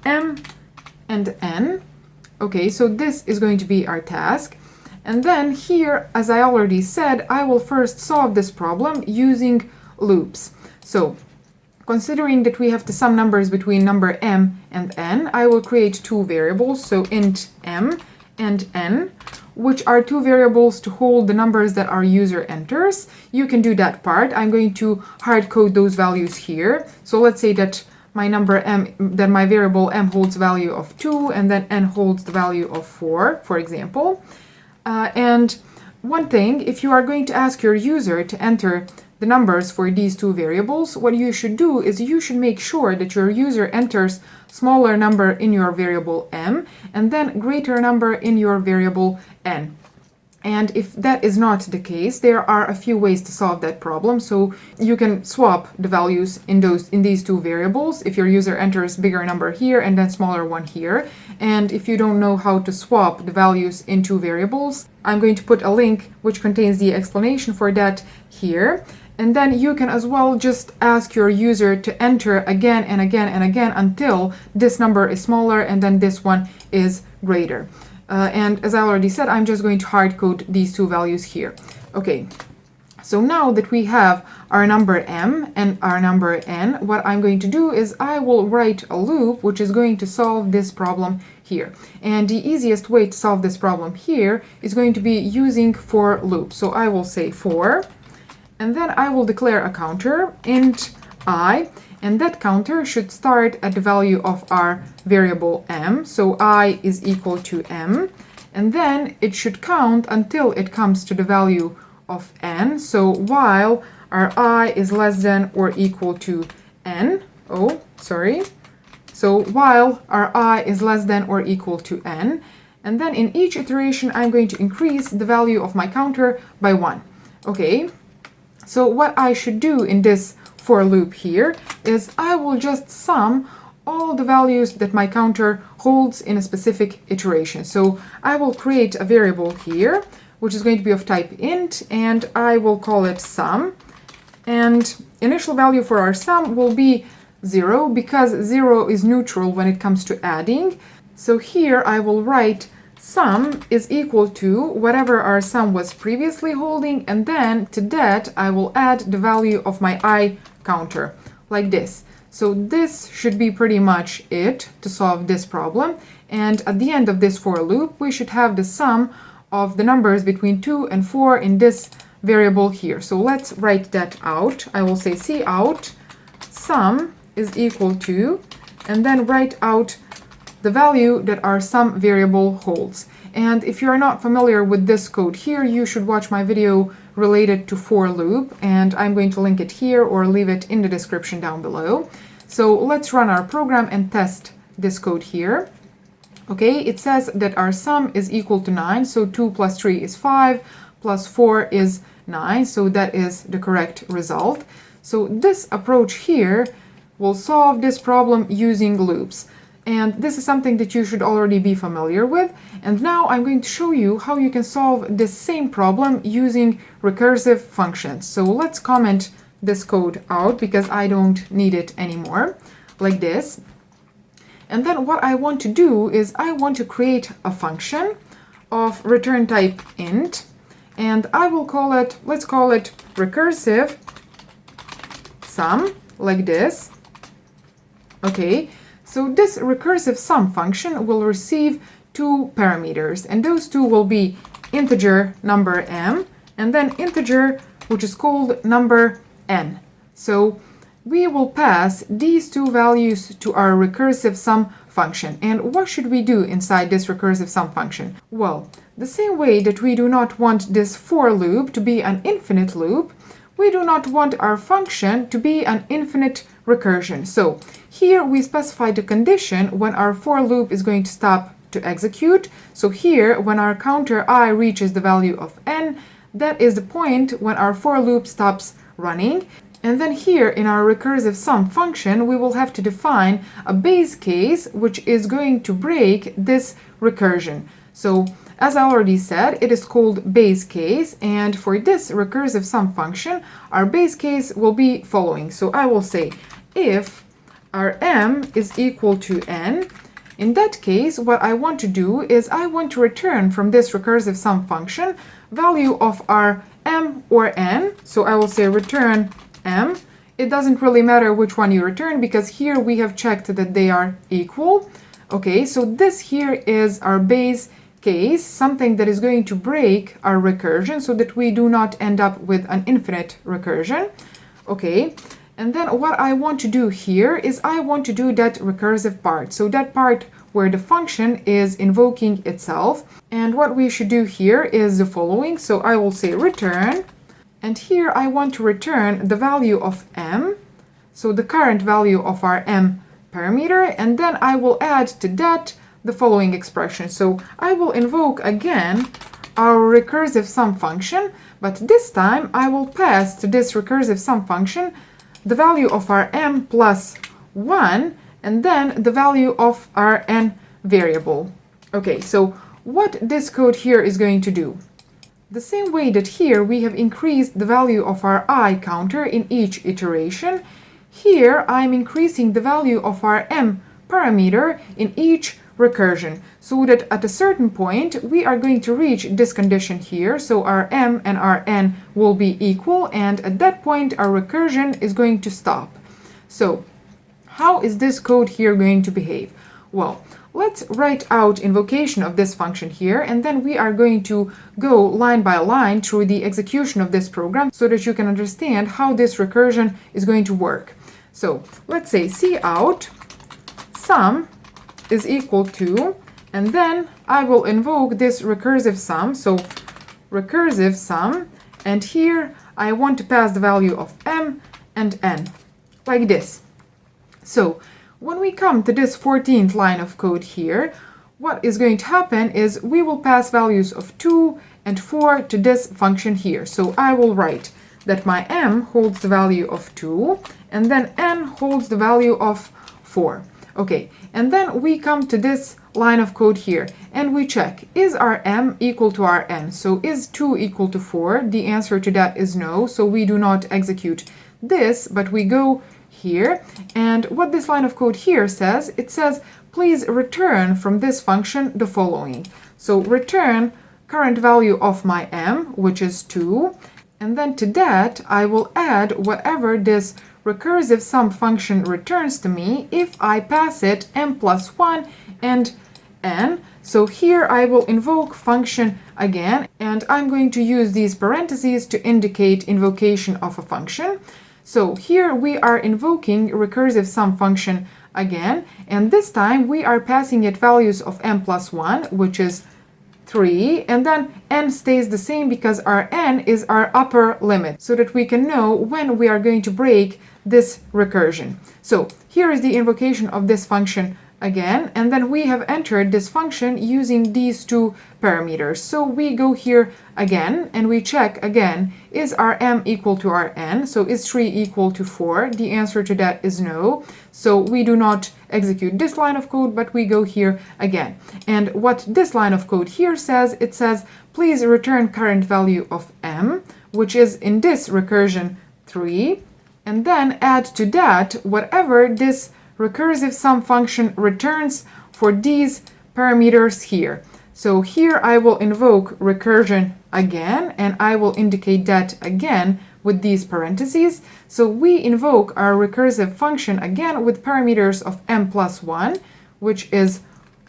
m and n. Okay, so this is going to be our task. And then here, as I already said, I will first solve this problem using loops. So considering that we have to sum numbers between number m and n, I will create two variables, so int m and n. which are two variables to hold the numbers that our user enters, you can do that part. I'm going to hard code those values here. So let's say that my number m, that my variable m holds value of 2, and then n holds the value of 4, for example. And one thing, if you are going to ask your user to enter the numbers for these two variables, what you should do is you should make sure that your user enters smaller number in your variable m and then greater number in your variable n. And if that is not the case, there are a few ways to solve that problem. So you can swap the values in these two variables. If your user enters bigger number here and then smaller one here, and if you don't know how to swap the values in two variables, I'm going to put a link which contains the explanation for that here. And then you can as well just ask your user to enter again and again and again until this number is smaller and then this one is greater. And as I already said, I'm just going to hard code these two values here. Okay, so now that we have our number m and our number n, what I'm going to do is I will write a loop which is going to solve this problem here. And the easiest way to solve this problem here is going to be using for loop. So I will say for, and then I will declare a counter, int I, and that counter should start at the value of our variable m, so I is equal to m, and then it should count until it comes to the value of n, so while our I is less than or equal to n, so while our I is less than or equal to n, and then in each iteration I'm going to increase the value of my counter by 1. Okay, so what I should do in this for loop here is I will just sum all the values that my counter holds in a specific iteration. So I will create a variable here which is going to be of type int, and I will call it sum, and initial value for our sum will be 0 because 0 is neutral when it comes to adding. So here I will write sum is equal to whatever our sum was previously holding, and then to that I will add the value of my I counter, like this. So this should be pretty much it to solve this problem, and at the end of this for loop we should have the sum of the numbers between 2 and 4 in this variable here. So let's write that out. I will say cout sum is equal to, and then write out the value that our sum variable holds. And if you are not familiar with this code here, you should watch my video related to for loop, and I'm going to link it here or leave it in the description down below. So let's run our program and test this code here. Okay, it says that our sum is equal to 9, so 2 plus 3 is 5, plus 4 is 9, so that is the correct result. So this approach here will solve this problem using loops. And this is something that you should already be familiar with. And now I'm going to show you how you can solve this same problem using recursive functions. So let's comment this code out because I don't need it anymore, like this. And then what I want to do is I want to create a function of return type int, and I will call it, let's call it recursive sum, like this. Okay. So this recursive sum function will receive two parameters, and those two will be integer number m and then integer which is called number n. So we will pass these two values to our recursive sum function. And what should we do inside this recursive sum function? Well, the same way that we do not want this for loop to be an infinite loop, we do not want our function to be an infinite recursion. So here we specify the condition when our for loop is going to stop to execute. So here, when our counter I reaches the value of n, that is the point when our for loop stops running. And then here in our recursive sum function, we will have to define a base case which is going to break this recursion. So as I already said, it is called base case, and for this recursive sum function, our base case will be following. So I will say if our m is equal to n, in that case, what I want to do is I want to return from this recursive sum function value of our m or n. So I will say return m. It doesn't really matter which one you return because here we have checked that they are equal. Okay, so this here is our base case, something that is going to break our recursion so that we do not end up with an infinite recursion. Okay, and then what I want to do here is I want to do that recursive part. So that part where the function is invoking itself. And what we should do here is the following. So I will say return, and here I want to return the value of m, so the current value of our m parameter, and then I will add to that the following expression. So I will invoke again our recursive sum function, but this time I will pass to this recursive sum function the value of our m plus 1 and then the value of our n variable. Okay, so what this code here is going to do. The same way that here we have increased the value of our I counter in each iteration, here I'm increasing the value of our m parameter in each recursion, so that at a certain point we are going to reach this condition here, so our m and our n will be equal, and at that point our recursion is going to stop. So how is this code here going to behave? Well, let's write out invocation of this function here, and then we are going to go line by line through the execution of this program so that you can understand how this recursion is going to work. So let's say cout sum is equal to, and then I will invoke this recursive sum, so recursive sum, and here I want to pass the value of m and n, like this. So when we come to this 14th line of code here, what is going to happen is we will pass values of 2 and 4 to this function here. So I will write that my m holds the value of 2, and then n holds the value of 4. Okay, and then we come to this line of code here, and we check, is our m equal to our n? So is 2 equal to 4? The answer to that is no, so we do not execute this, but we go here, and what this line of code here says, it says, please return from this function the following. So return current value of my m, which is 2, and then to that I will add whatever this recursive sum function returns to me if I pass it m plus 1 and n. So here I will invoke function again, and I'm going to use these parentheses to indicate invocation of a function. So here we are invoking recursive sum function again, and this time we are passing it values of m plus 1, which is 3, and then n stays the same because our n is our upper limit, so that we can know when we are going to break this recursion. So here is the invocation of this function again, and then we have entered this function using these two parameters. So we go here again and we check again, is our m equal to our n? So is 3 equal to 4? The answer to that is no. So we do not execute this line of code, but we go here again. And what this line of code here says, it says, please return current value of m, which is in this recursion 3, and then add to that whatever this recursive sum function returns for these parameters here. So here I will invoke recursion again, and I will indicate that again with these parentheses. So we invoke our recursive function again with parameters of m plus 1, which is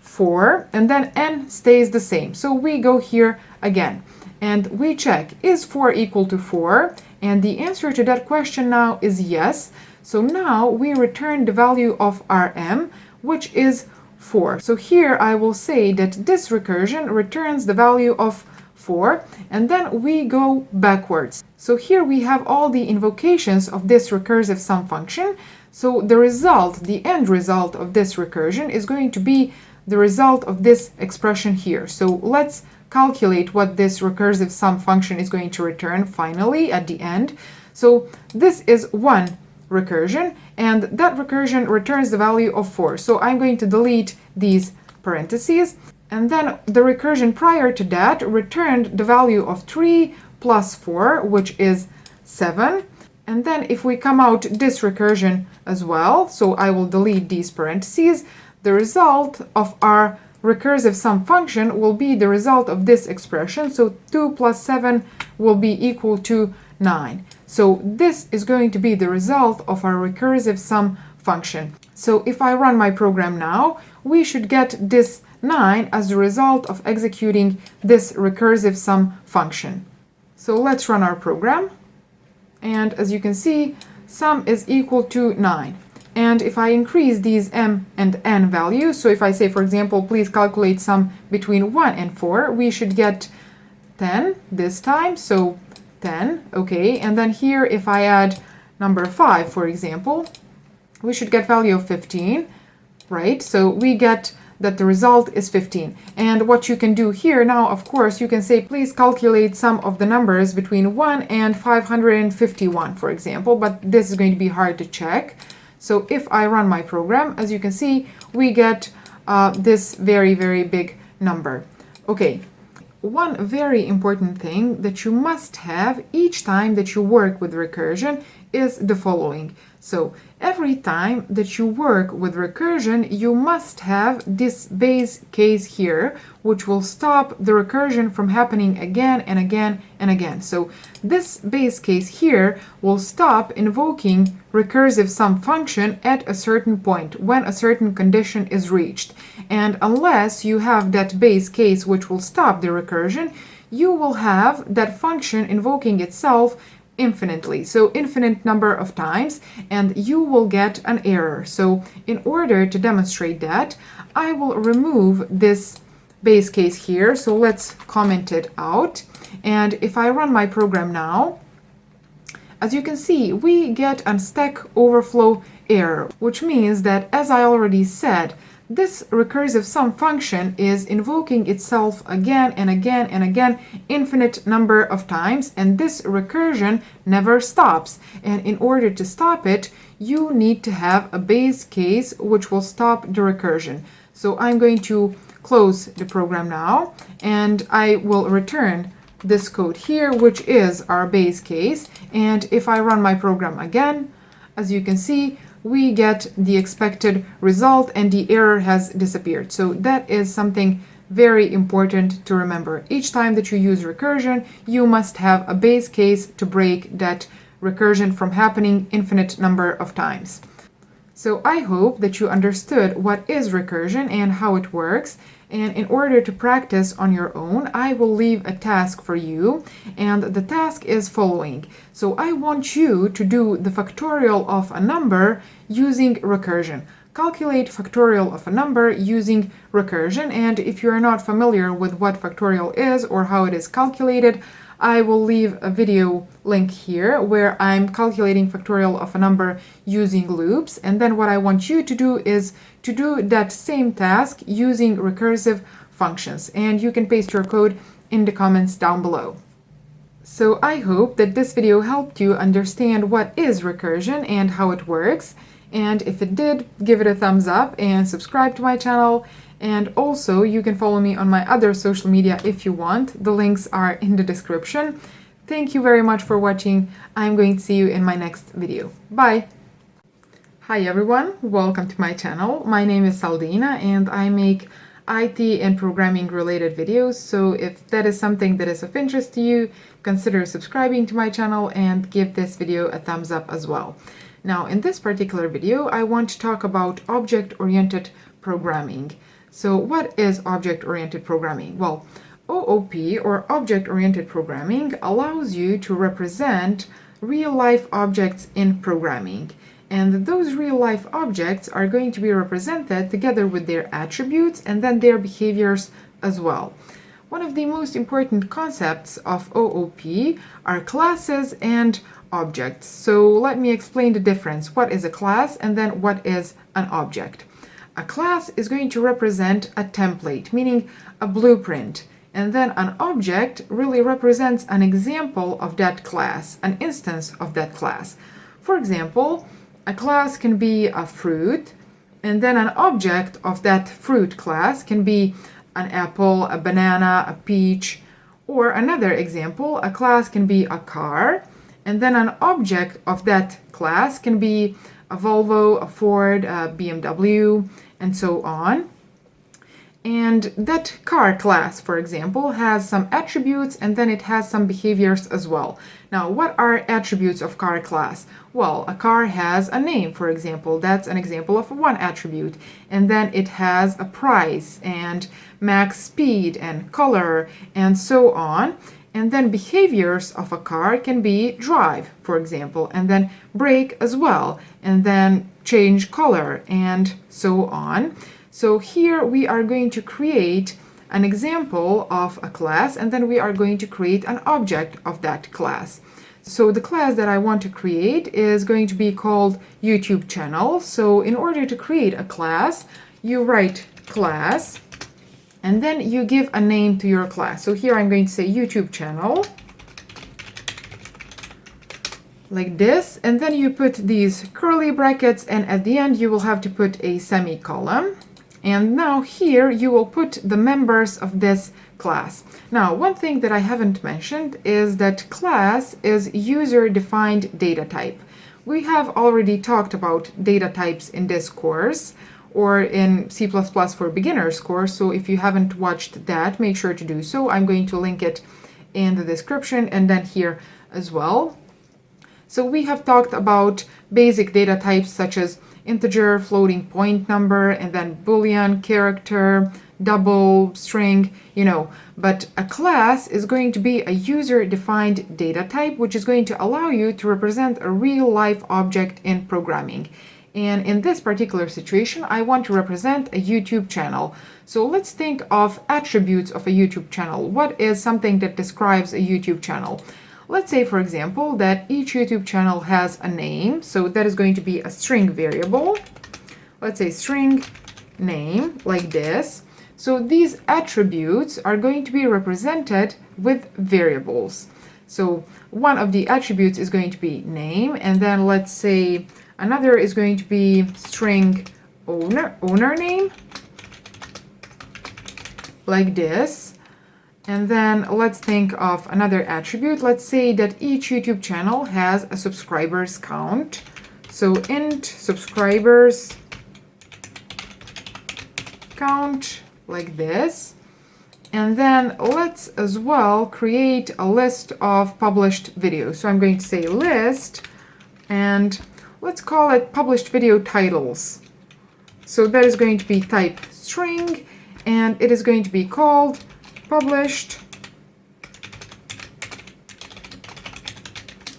4, and then n stays the same. So we go here again, and we check, is 4 equal to 4? And the answer to that question now is yes. So now we return the value of our m, which is 4. So here I will say that this recursion returns the value of 4, and then we go backwards. So here we have all the invocations of this recursive sum function. So the result, the end result of this recursion is going to be the result of this expression here. So let's calculate what this recursive sum function is going to return finally at the end. So this is one recursion, and that recursion returns the value of 4. So I'm going to delete these parentheses, and then the recursion prior to that returned the value of 3 plus 4, which is 7. And then if we come out this recursion as well, so I will delete these parentheses, the result of our recursive sum function will be the result of this expression. So 2 plus 7 will be equal to 9. So this is going to be the result of our recursive sum function. So if I run my program now, we should get this 9 as a result of executing this recursive sum function. So let's run our program. And as you can see, sum is equal to 9. And if I increase these m and n values, so if I say, for example, please calculate sum between 1 and 4, we should get 10 this time, so 10, okay. And then here, if I add number 5, for example, we should get value of 15, right? So we get that the result is 15. And what you can do here now, of course, you can say, please calculate sum of the numbers between 1 and 551, for example, but this is going to be hard to check. So if I run my program, as you can see, we get this very, very big number. Okay, one very important thing that you must have each time that you work with recursion is the following. So every time that you work with recursion, you must have this base case here, which will stop the recursion from happening again and again and again. So this base case here will stop invoking recursive sum function at a certain point when a certain condition is reached. And unless you have that base case which will stop the recursion, you will have that function invoking itself infinitely, so infinite number of times, and you will get an error. So in order to demonstrate that, I will remove this base case here. So let's comment it out. And if I run my program now, as you can see, we get a Stack Overflow error, which means that, as I already said, this recursive sum function is invoking itself again and again and again, infinite number of times, and this recursion never stops. And in order to stop it, you need to have a base case which will stop the recursion. So I'm going to close the program now, and I will return this code here, which is our base case. And if I run my program again, as you can see, we get the expected result and the error has disappeared. So that is something very important to remember. Each time that you use recursion, you must have a base case to break that recursion from happening infinite number of times. So I hope that you understood what is recursion and how it works. And in order to practice on your own, I will leave a task for you. And the task is following. So I want you to do the factorial of a number using recursion. Calculate factorial of a number using recursion. And if you're not familiar with what factorial is or how it is calculated, I will leave a video link here where I'm calculating factorial of a number using loops. And then what I want you to do is to do that same task using recursive functions. And you can paste your code in the comments down below. So I hope that this video helped you understand what is recursion and how it works. And if it did, give it a thumbs up and subscribe to my channel. And also, you can follow me on my other social media if you want. The links are in the description. Thank you very much for watching. I'm going to see you in my next video. Bye! Hi everyone, welcome to my channel. My name is Saldina and I make IT and programming related videos. So if that is something that is of interest to you, consider subscribing to my channel and give this video a thumbs up as well. Now, in this particular video, I want to talk about object-oriented programming. So what is object-oriented programming? Well, OOP, or object-oriented programming, allows you to represent real-life objects in programming. And those real-life objects are going to be represented together with their attributes and then their behaviors as well. One of the most important concepts of OOP are classes and objects. So let me explain the difference. What is a class and then what is an object? A class is going to represent a template, meaning a blueprint. And then an object really represents an example of that class, an instance of that class. For example, a class can be a fruit, and then an object of that fruit class can be an apple, a banana, a peach. Or another example, a class can be a car, and then an object of that class can be a Volvo, a Ford, a BMW, and so on. And that car class, for example, has some attributes and then it has some behaviors as well. Now, what are attributes of car class? Well, a car has a name, for example. That's an example of one attribute. And then it has a price and max speed and color and so on. And then behaviors of a car can be drive, for example, and then brake as well, and then change color and so on. So here we are going to create an example of a class, and then we are going to create an object of that class. So the class that I want to create is going to be called YouTube channel. So in order to create a class, you write class, and then you give a name to your class. So here I'm going to say YouTube channel, like this, and then you put these curly brackets, and at the end you will have to put a semicolon. And now here you will put the members of this class. Now, one thing that I haven't mentioned is that class is user-defined data type. We have already talked about data types in this course or in C++ for Beginners course, so if you haven't watched that, make sure to do so. I'm going to link it in the description and then here as well. So we have talked about basic data types such as integer, floating point number, and then Boolean, character, double, string, but a class is going to be a user-defined data type, which is going to allow you to represent a real-life object in programming. And in this particular situation, I want to represent a YouTube channel. So let's think of attributes of a YouTube channel. What is something that describes a YouTube channel? Let's say, for example, that each YouTube channel has a name, so that is going to be a string variable. Let's say string name, like this. So these attributes are going to be represented with variables. So one of the attributes is going to be name, and then let's say another is going to be string owner name, like this. And then let's think of another attribute. Let's say that each YouTube channel has a subscribers count. So int subscribers count, like this. And then let's as well create a list of published videos. So I'm going to say list, and let's call it published video titles. So that is going to be type string, and it is going to be called published,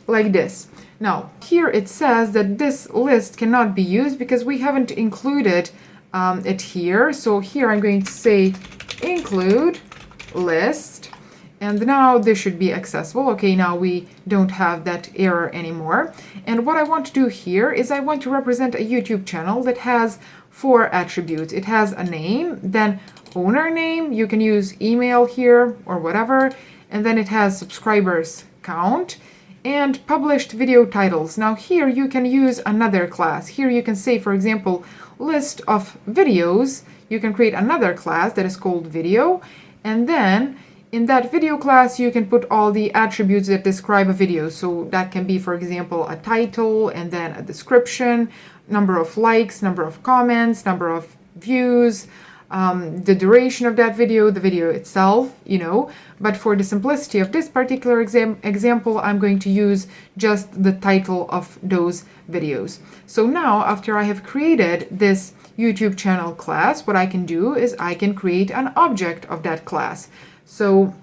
like this. Now, here it says that this list cannot be used because we haven't included it here. So here I'm going to say include list, and now this should be accessible. Okay, now we don't have that error anymore. And what I want to do here is I want to represent a YouTube channel that has 4 attributes. It has a name, then owner name, you can use email here or whatever, and then it has subscribers count and published video titles. Now here you can use another class. Here you can say, for example, list of videos. You can create another class that is called video, and then in that video class you can put all the attributes that describe a video. So that can be, for example, a title, and then a description, number of likes, number of comments, number of views, the duration of that video, the video itself, but for the simplicity of this particular example, I'm going to use just the title of those videos. So now, after I have created this YouTube channel class, what I can do is I can create an object of that class. So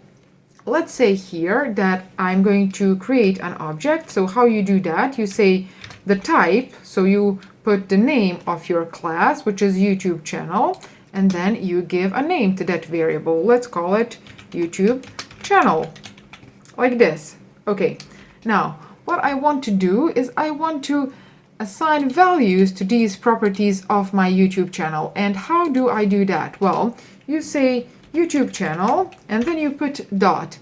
let's say here that I'm going to create an object. So how you do that, you say the type, so you put the name of your class, which is YouTube channel, and then you give a name to that variable. Let's call it YouTube channel, like this. Okay, now what I want to do is I want to assign values to these properties of my YouTube channel. And how do I do that? Well, you say YouTube channel, and then you put dot.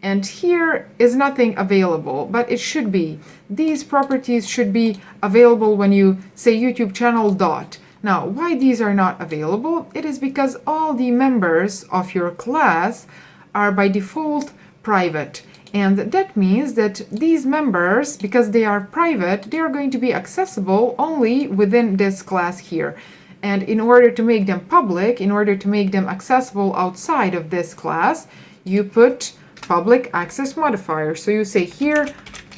And here is nothing available, but it should be. These properties should be available when you say YouTube channel dot. Now, why these are not available? It is because all the members of your class are by default private. And that means that these members, because they are private, they are going to be accessible only within this class here. And in order to make them public, in order to make them accessible outside of this class, you put public access modifier. So you say here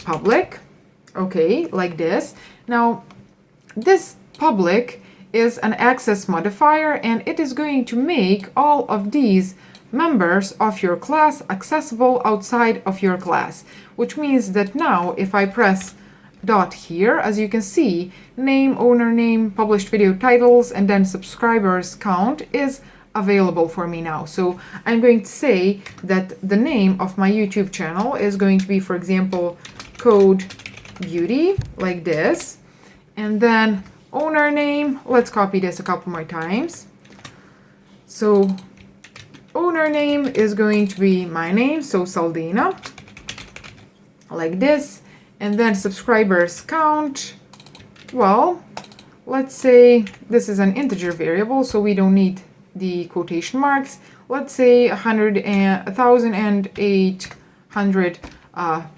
public, okay, like this. Now this public is an access modifier, and it is going to make all of these members of your class accessible outside of your class, which means that now if I press dot here, as you can see, name, owner name, published video titles, and then subscribers count is available for me now. So I'm going to say that the name of my YouTube channel is going to be, for example, Code Beauty, like this. And then owner name, let's copy this a couple more times. So owner name is going to be my name, so Saldina, like this. And then subscribers count, well, let's say this is an integer variable, so we don't need the quotation marks. Let's say 1,800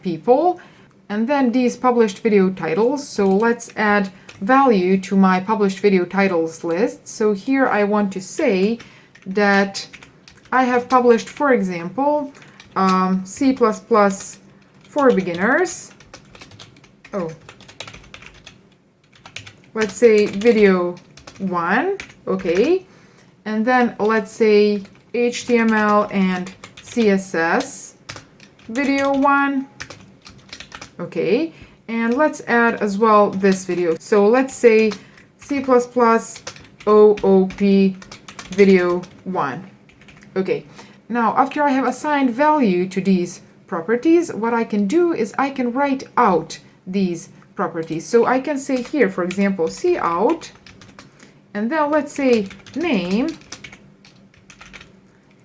people. And then these published video titles, so let's add value to my published video titles list. So here I want to say that I have published, for example, C++ for beginners. Oh, let's say video 1, okay, and then let's say HTML and CSS video 1, okay, and let's add as well this video. So let's say C++ OOP video 1, okay. Now after I have assigned value to these properties, what I can do is I can write out these properties. So I can say here, for example, cout, and then let's say name,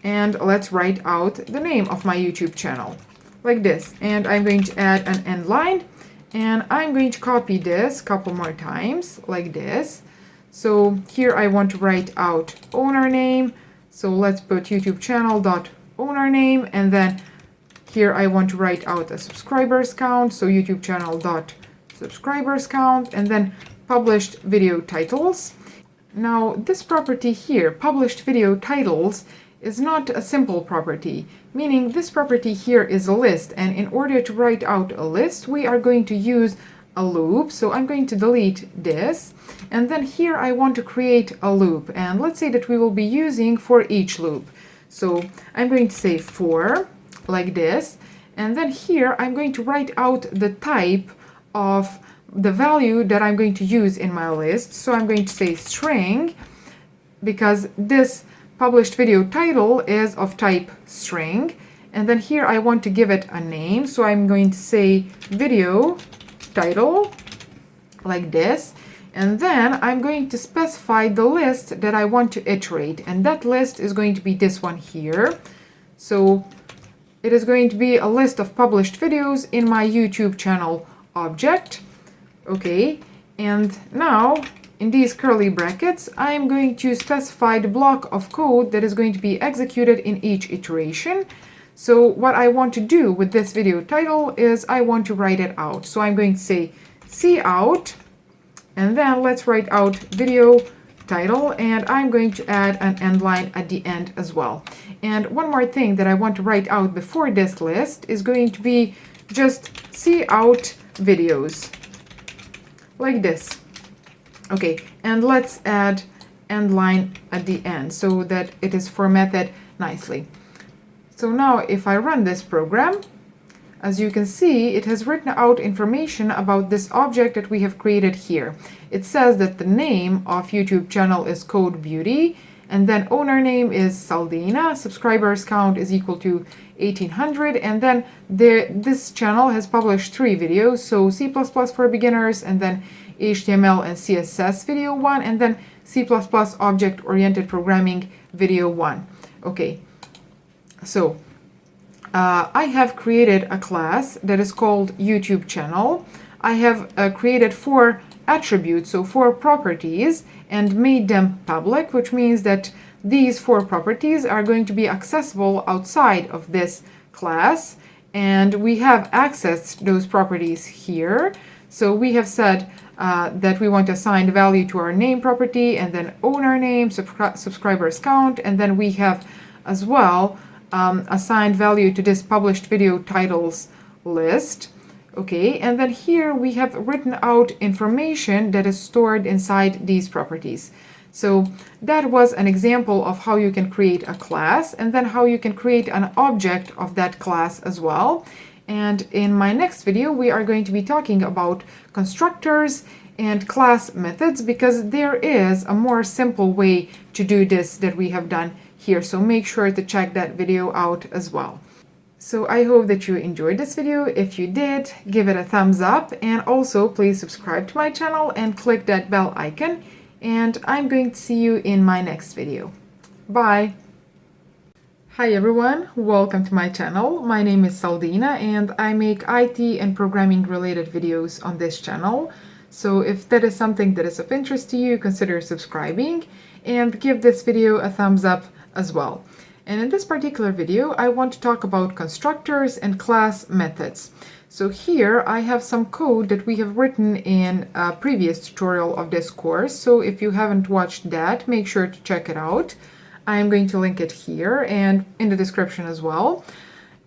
and let's write out the name of my YouTube channel, like this. And I'm going to add an end line, and I'm going to copy this a couple more times, like this. So here I want to write out owner name, so let's put YouTube channel dot owner name, and then here I want to write out a subscribers count, so YouTube channel dot subscribers count, and then published video titles. Now this property here, published video titles, is not a simple property, meaning this property here is a list, and in order to write out a list we are going to use a loop. So I'm going to delete this, and then here I want to create a loop, and let's say that we will be using for each loop. So I'm going to say for, like this, and then here I'm going to write out the type of the value that I'm going to use in my list. So I'm going to say string, because this published video title is of type string, and then here I want to give it a name, so I'm going to say video title, like this, and then I'm going to specify the list that I want to iterate, and that list is going to be this one here. So it is going to be a list of published videos in my YouTube channel object. Okay, and now in these curly brackets, I am going to specify the block of code that is going to be executed in each iteration. So what I want to do with this video title is I want to write it out. So I'm going to say cout, and then let's write out video title, and I'm going to add an end line at the end as well. And one more thing that I want to write out before this list is going to be just cout videos, like this. Okay, and let's add end line at the end so that it is formatted nicely. So now if I run this program, as you can see, it has written out information about this object that we have created here. It says that the name of YouTube channel is Code Beauty, and then owner name is Saldina, subscribers count is equal to 1800, and then this channel has published 3 videos, so C++ for beginners, and then HTML and CSS video 1, and then C++ object-oriented programming video 1. Okay, so I have created a class that is called YouTube channel. I have created 4 attributes, so 4 properties, and made them public, which means that these 4 properties are going to be accessible outside of this class, and we have accessed those properties here. So we have said that we want to assign the value to our name property, and then owner name, subscribers count, and then we have as well assigned value to this published video titles list. Okay, and then here we have written out information that is stored inside these properties. So that was an example of how you can create a class, and then how you can create an object of that class as well. And in my next video, we are going to be talking about constructors and class methods, because there is a more simple way to do this that we have done here. So make sure to check that video out as well. So I hope that you enjoyed this video. If you did, give it a thumbs up, and also please subscribe to my channel and click that bell icon. And I'm going to see you in my next video. Bye! Hi everyone, welcome to my channel. My name is Saldina and I make IT and programming related videos on this channel. So if that is something that is of interest to you, consider subscribing and give this video a thumbs up as well. And in this particular video, I want to talk about constructors and class methods. So here I have some code that we have written in a previous tutorial of this course. So if you haven't watched that, make sure to check it out. I'm going to link it here and in the description as well.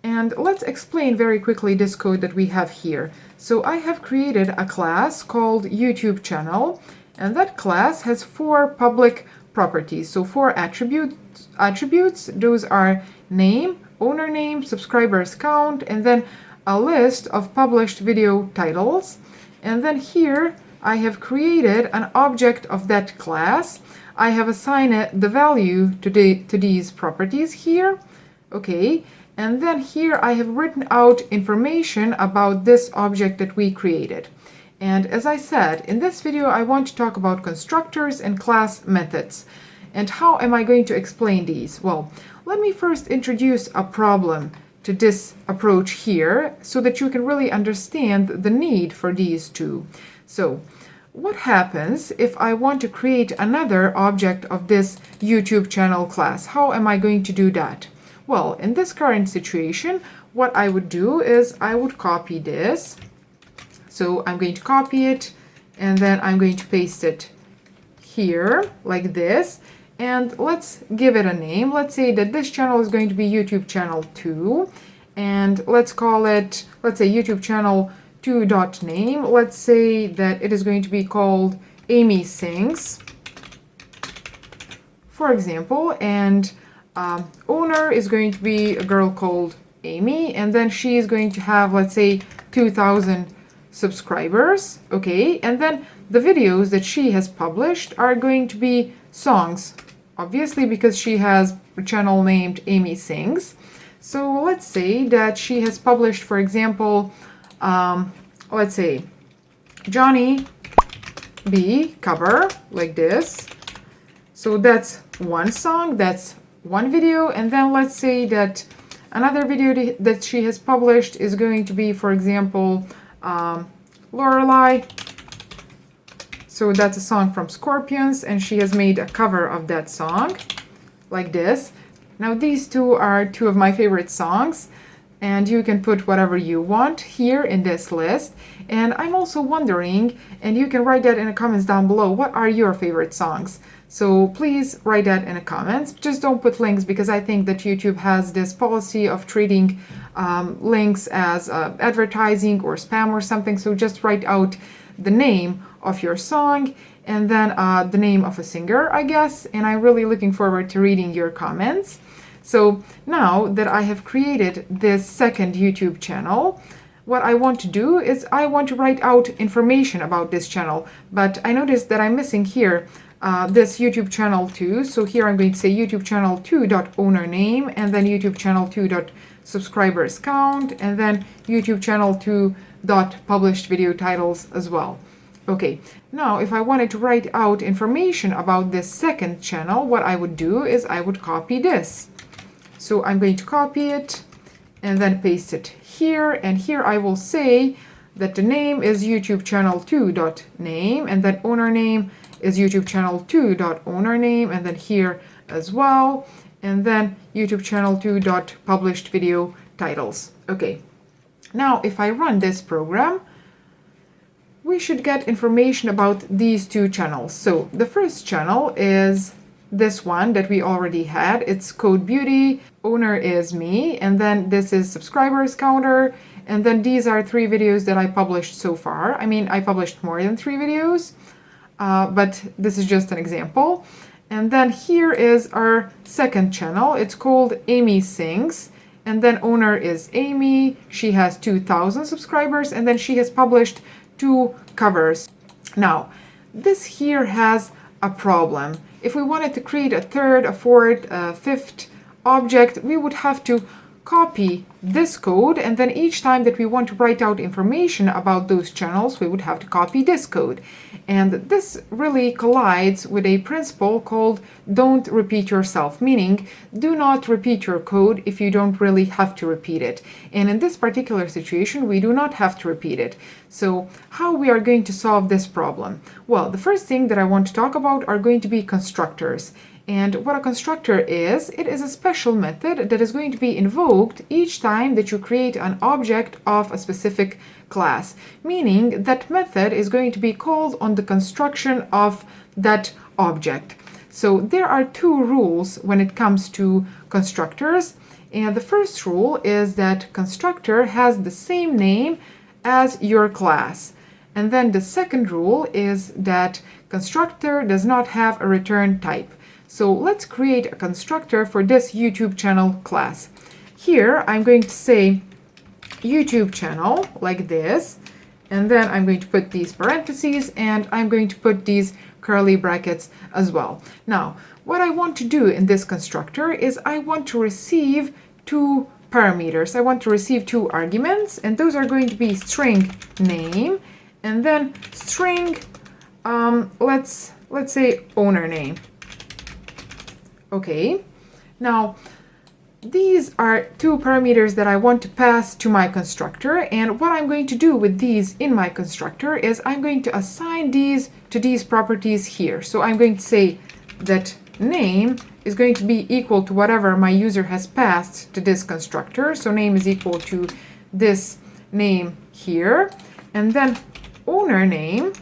And let's explain very quickly this code that we have here. So I have created a class called YouTube channel, and that class has 4 public properties. So 4 attributes. Those are name, owner name, subscribers count, and then a list of published video titles. And then here I have created an object of that class. I have assigned the value to these properties here. Okay, and then here I have written out information about this object that we created. And as I said, in this video I want to talk about constructors and class methods. And how am I going to explain these? Well, let me first introduce a problem to this approach here so that you can really understand the need for these two. So what happens if I want to create another object of this YouTube channel class? How am I going to do that? Well, in this current situation, what I would do is I would copy this. So I'm going to copy it and then I'm going to paste it here like this. And let's give it a name. Let's say that this channel is going to be YouTube channel 2. And let's call it, let's say YouTube channel 2.name. Let's say that it is going to be called Amy Sings, for example. And owner is going to be a girl called Amy. And then she is going to have, let's say, 2,000 subscribers. Okay. And then the videos that she has published are going to be songs, obviously, because she has a channel named Amy Sings. So let's say that she has published, for example, let's say Johnny B cover like this. So that's one song, that's one video. And then let's say that another video that she has published is going to be, for example, Lorelei. So that's a song from Scorpions, and she has made a cover of that song like this. Now these two are 2 of my favorite songs, and you can put whatever you want here in this list. And I'm also wondering, and you can write that in the comments down below, what are your favorite songs? So please write that in the comments. Just don't put links, because I think that YouTube has this policy of treating links as advertising or spam or something. So just write out the name of your song and then the name of a singer, I guess. And I'm really looking forward to reading your comments. So now that I have created this second YouTube channel, what I want to do is I want to write out information about this channel. But I noticed that I'm missing here this YouTube channel 2. So here I'm going to say YouTube channel 2.owner name, and then YouTube channel 2.subscribers count, and then YouTube channel 2.published video titles as well. Okay, now if I wanted to write out information about this second channel, what I would do is I would copy this. So I'm going to copy it and then paste it here, and here I will say that the name is YouTube channel 2.name, and then owner name is YouTube channel 2.owner name, and then here as well, and then YouTube channel 2.published video titles. Okay, now if I run this program, we should get information about these two channels. So the first channel is this one that we already had. It's Code Beauty, owner is me, and then this is subscribers counter, and then these are 3 videos that I published so far. I mean, I published more than 3 videos, but this is just an example. And then here is our second channel. It's called Amy Sings, and then owner is Amy. She has 2,000 subscribers, and then she has published 2 covers. Now, this here has a problem. If we wanted to create a third, a fourth, a fifth object, we would have to copy this code, and then each time that we want to write out information about those channels, we would have to copy this code. And this really collides with a principle called don't repeat yourself, meaning do not repeat your code if you don't really have to repeat it. And in this particular situation, we do not have to repeat it. So how we are going to solve this problem? Well, the first thing that I want to talk about are going to be constructors. And what a constructor is, it is a special method that is going to be invoked each time that you create an object of a specific class, meaning that method is going to be called on the construction of that object. So there are 2 rules when it comes to constructors, and the first rule is that constructor has the same name as your class. And then the second rule is that constructor does not have a return type. So let's create a constructor for this YouTube channel class. Here I'm going to say YouTube channel like this, and then I'm going to put these parentheses, and I'm going to put these curly brackets as well. Now, what I want to do in this constructor is I want to receive 2 parameters. I want to receive 2 arguments, and those are going to be string name and then string let's say owner name. Okay, now these are 2 parameters that I want to pass to my constructor, and what I'm going to do with these in my constructor is I'm going to assign these to these properties here. So I'm going to say that name is going to be equal to whatever my user has passed to this constructor. So name is equal to this name here, and then owner name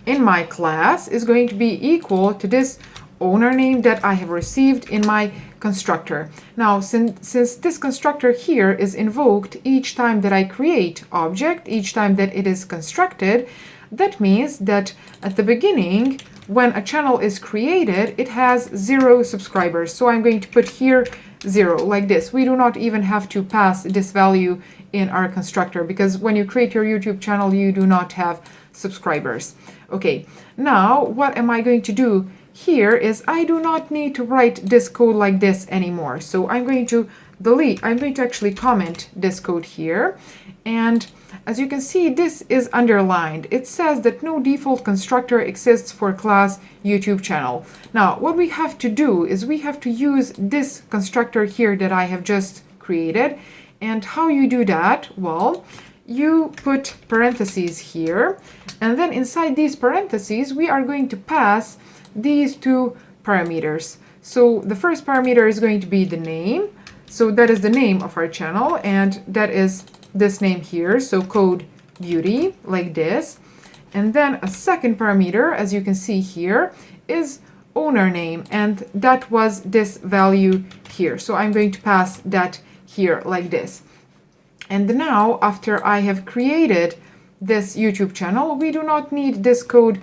in my class is going to be equal to this owner name that I have received in my constructor. Now, since this constructor here is invoked each time that I create object, each time that it is constructed, that means that at the beginning, when a channel is created, it has 0 subscribers. So I'm going to put here 0 like this. We do not even have to pass this value in our constructor, because when you create your YouTube channel, you do not have subscribers. Okay, now what am I going to do here is I do not need to write this code like this anymore. So I'm going to actually comment this code here. And as you can see, this is underlined. It says that no default constructor exists for class YouTube channel. Now, what we have to do is we have to use this constructor here that I have just created. And how you do that? Well, you put parentheses here, and then inside these parentheses, we are going to pass these 2 parameters. So the first parameter is going to be the name. So that is the name of our channel, and that is this name here. So Code Beauty, like this. And then a second parameter, as you can see here, is owner name, and that was this value here. So I'm going to pass that here like this. And now, after I have created this YouTube channel, we do not need this code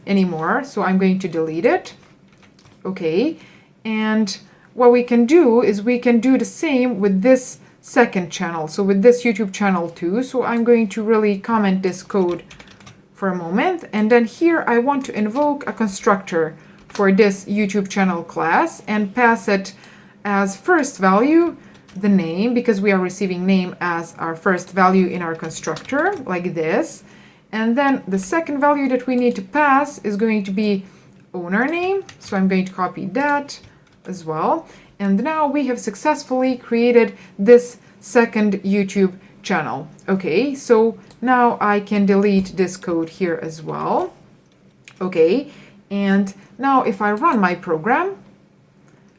anymore. So I'm going to delete it. Okay. And what we can do is we can do the same with this second channel. So with this YouTube channel too. So I'm going to really comment this code for a moment. And then here I want to invoke a constructor for this YouTube channel class and pass it as first value the name, because we are receiving name as our first value in our constructor, like this. And then the second value that we need to pass is going to be owner name. So I'm going to copy that as well. And now we have successfully created this second YouTube channel. Okay, so now I can delete this code here as well. Okay, and now if I run my program,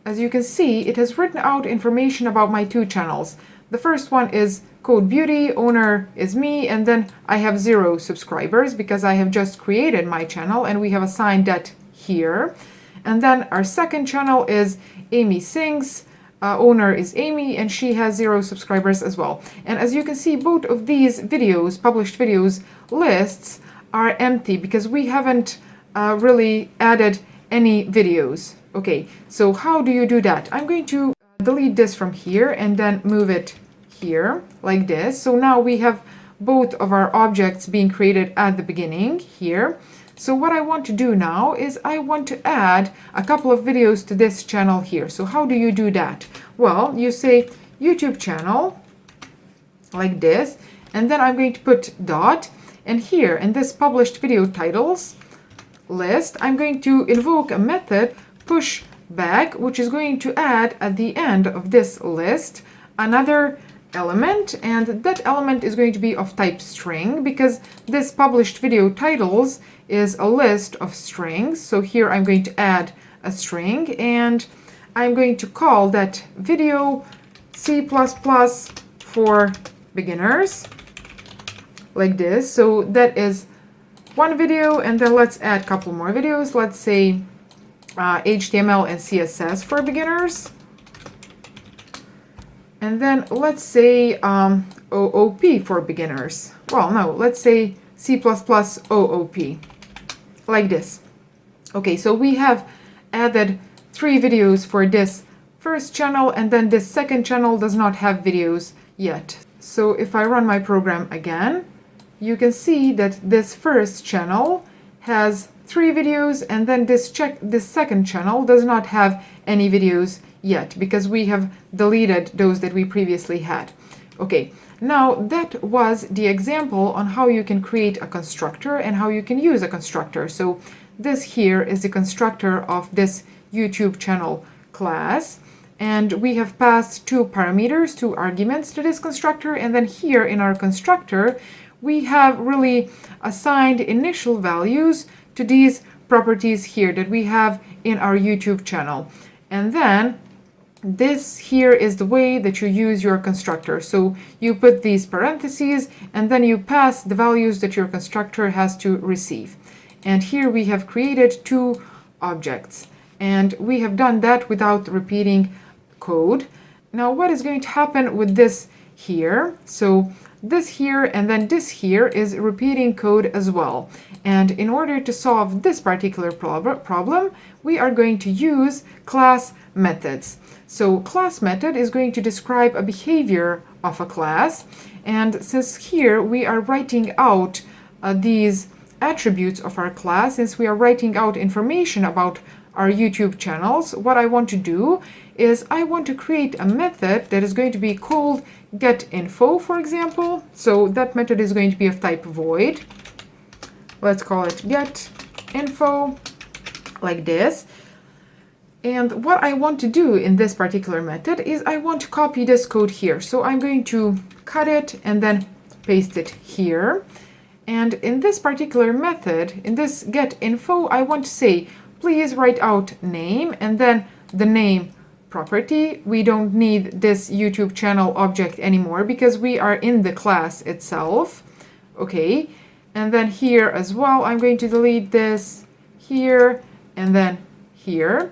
as you can see, it has written out information about my 2 channels. The first one is Code Beauty, owner is me, and then I have 0 subscribers because I have just created my channel and we have assigned that here. And then our second channel is Amy Sings, owner is Amy, and she has 0 subscribers as well. And as you can see, both of these videos, published videos lists, are empty because we haven't really added any videos. Okay, so how do you do that? I'm going to delete this from here and then move it here like this. So now we have both of our objects being created at the beginning here. So what I want to do now is I want to add a couple of videos to this channel here. So how do you do that? Well, you say YouTube channel like this, and then I'm going to put dot, and here in this published video titles list, I'm going to invoke a method push back, which is going to add at the end of this list another element, and that element is going to be of type string because this published video titles is a list of strings. So here I'm going to add a string and I'm going to call that video C++ for beginners like this. So that is one video, and then let's add a couple more videos. Let's say HTML and CSS for beginners. And then let's say OOP for beginners. Well, no, let's say C++ OOP, like this. Okay, so we have added 3 videos for this first channel, and then this second channel does not have videos yet. So if I run my program again, you can see that this first channel has 3 videos, and then this second channel does not have any videos yet because we have deleted those that we previously had. Okay, now that was the example on how you can create a constructor and how you can use a constructor. So this here is the constructor of this YouTube channel class, and we have passed 2 parameters, 2 arguments to this constructor, and then here in our constructor we have really assigned initial values to these properties here that we have in our YouTube channel. And then this here is the way that you use your constructor. So you put these parentheses and then you pass the values that your constructor has to receive. And here we have created 2 objects, and we have done that without repeating code. Now what is going to happen with this here? So this here and then this here is repeating code as well. And in order to solve this particular problem, we are going to use class methods. So class method is going to describe a behavior of a class. And since here we are writing out these attributes of our class, since we are writing out information about our YouTube channels, what I want to do is I want to create a method that is going to be called getInfo, for example. So that method is going to be of type void. Let's call it getInfo, like this. And what I want to do in this particular method is I want to copy this code here. So I'm going to cut it and then paste it here. And in this particular method, in this getInfo, I want to say, please write out name and then the name property. We don't need this YouTube channel object anymore because we are in the class itself. Okay, and then here as well, I'm going to delete this here and then here.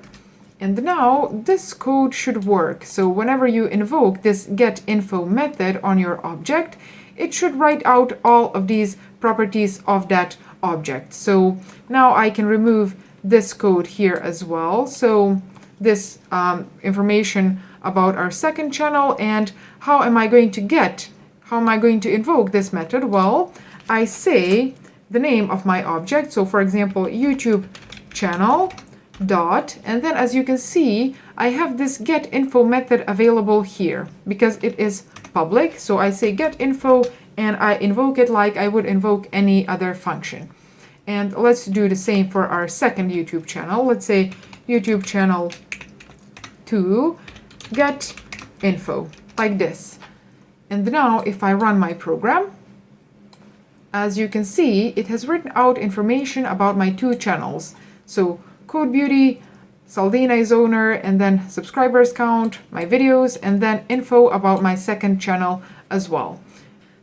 And now this code should work. So whenever you invoke this getInfo method on your object, it should write out all of these properties of that object. So now I can remove this code here as well. So this information about our second channel, and how am I going to invoke this method? Well, I say the name of my object. So for example, YouTube channel dot, and then as you can see, I have this getInfo method available here because it is public. So I say getInfo and I invoke it like I would invoke any other function. And let's do the same for our second YouTube channel. Let's say YouTube channel 2 getInfo, like this. And now if I run my program, as you can see, it has written out information about my 2 channels. So Code Beauty Saldina is owner, and then subscribers count, my videos, and then info about my second channel as well.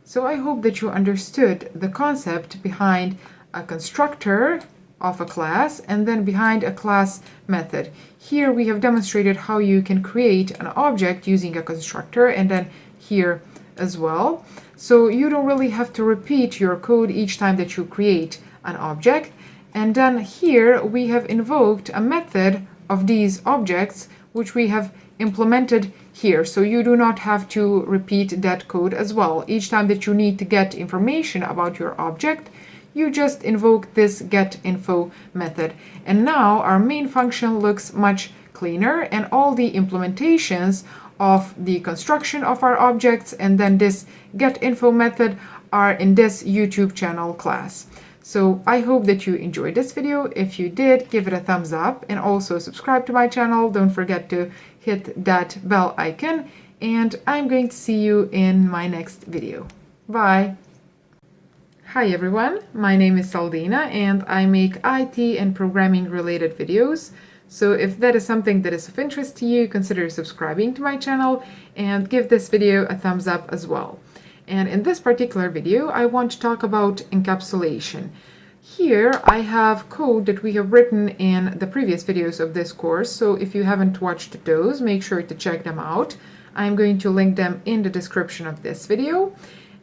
So I hope that you understood the concept behind a constructor of a class and then behind a class method. Here we have demonstrated how you can create an object using a constructor, and then here as well. So you don't really have to repeat your code each time that you create an object. And then here we have invoked a method of these objects, which we have implemented here. So you do not have to repeat that code as well. Each time that you need to get information about your object, you just invoke this getInfo method. And now our main function looks much cleaner, and all the implementations of the construction of our objects and then this getInfo method are in this YouTube channel class. So I hope that you enjoyed this video. If you did, give it a thumbs up and also subscribe to my channel. Don't forget to hit that bell icon, and I'm going to see you in my next video. Bye! Hi everyone, my name is Saldina and I make IT and programming related videos. So if that is something that is of interest to you, consider subscribing to my channel and give this video a thumbs up as well. And in this particular video, I want to talk about encapsulation. Here I have code that we have written in the previous videos of this course, so if you haven't watched those, make sure to check them out. I'm going to link them in the description of this video.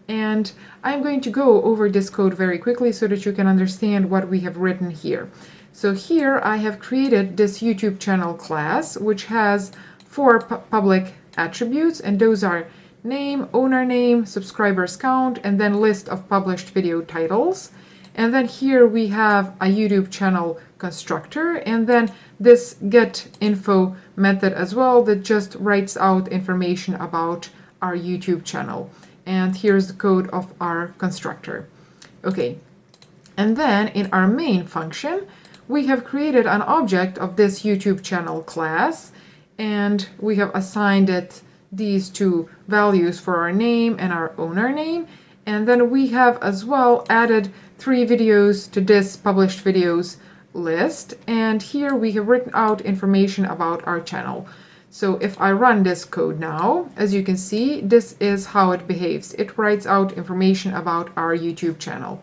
And I'm going to go over this code very quickly so that you can understand what we have written here. So here I have created this YouTube channel class, which has 4 public attributes, and those are name, owner name, subscribers count, and then list of published video titles. And then here we have a YouTube channel constructor, and then this getInfo method as well that just writes out information about our YouTube channel. And here's the code of our constructor. Okay, and then in our main function, we have created an object of this YouTube channel class, and we have assigned it these 2 values for our name and our owner name. And then we have as well added 3 videos to this published videos list. And here we have written out information about our channel. So if I run this code now, as you can see, this is how it behaves. It writes out information about our YouTube channel.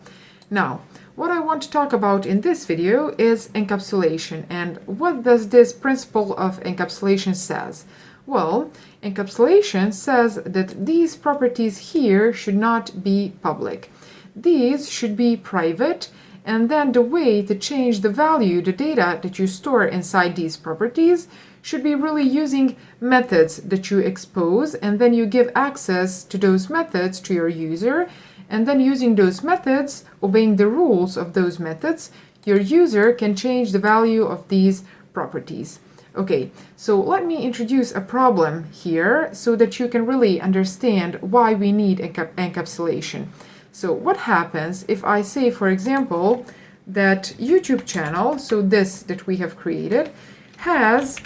Now, what I want to talk about in this video is encapsulation. And what does this principle of encapsulation says? Well, encapsulation says that these properties here should not be public. These should be private, and then the way to change the value, the data that you store inside these properties, should be really using methods that you expose, and then you give access to those methods to your user, and then using those methods, obeying the rules of those methods, your user can change the value of these properties. Okay, so let me introduce a problem here so that you can really understand why we need encapsulation. So what happens if I say, for example, that YouTube channel, so this that we have created, has,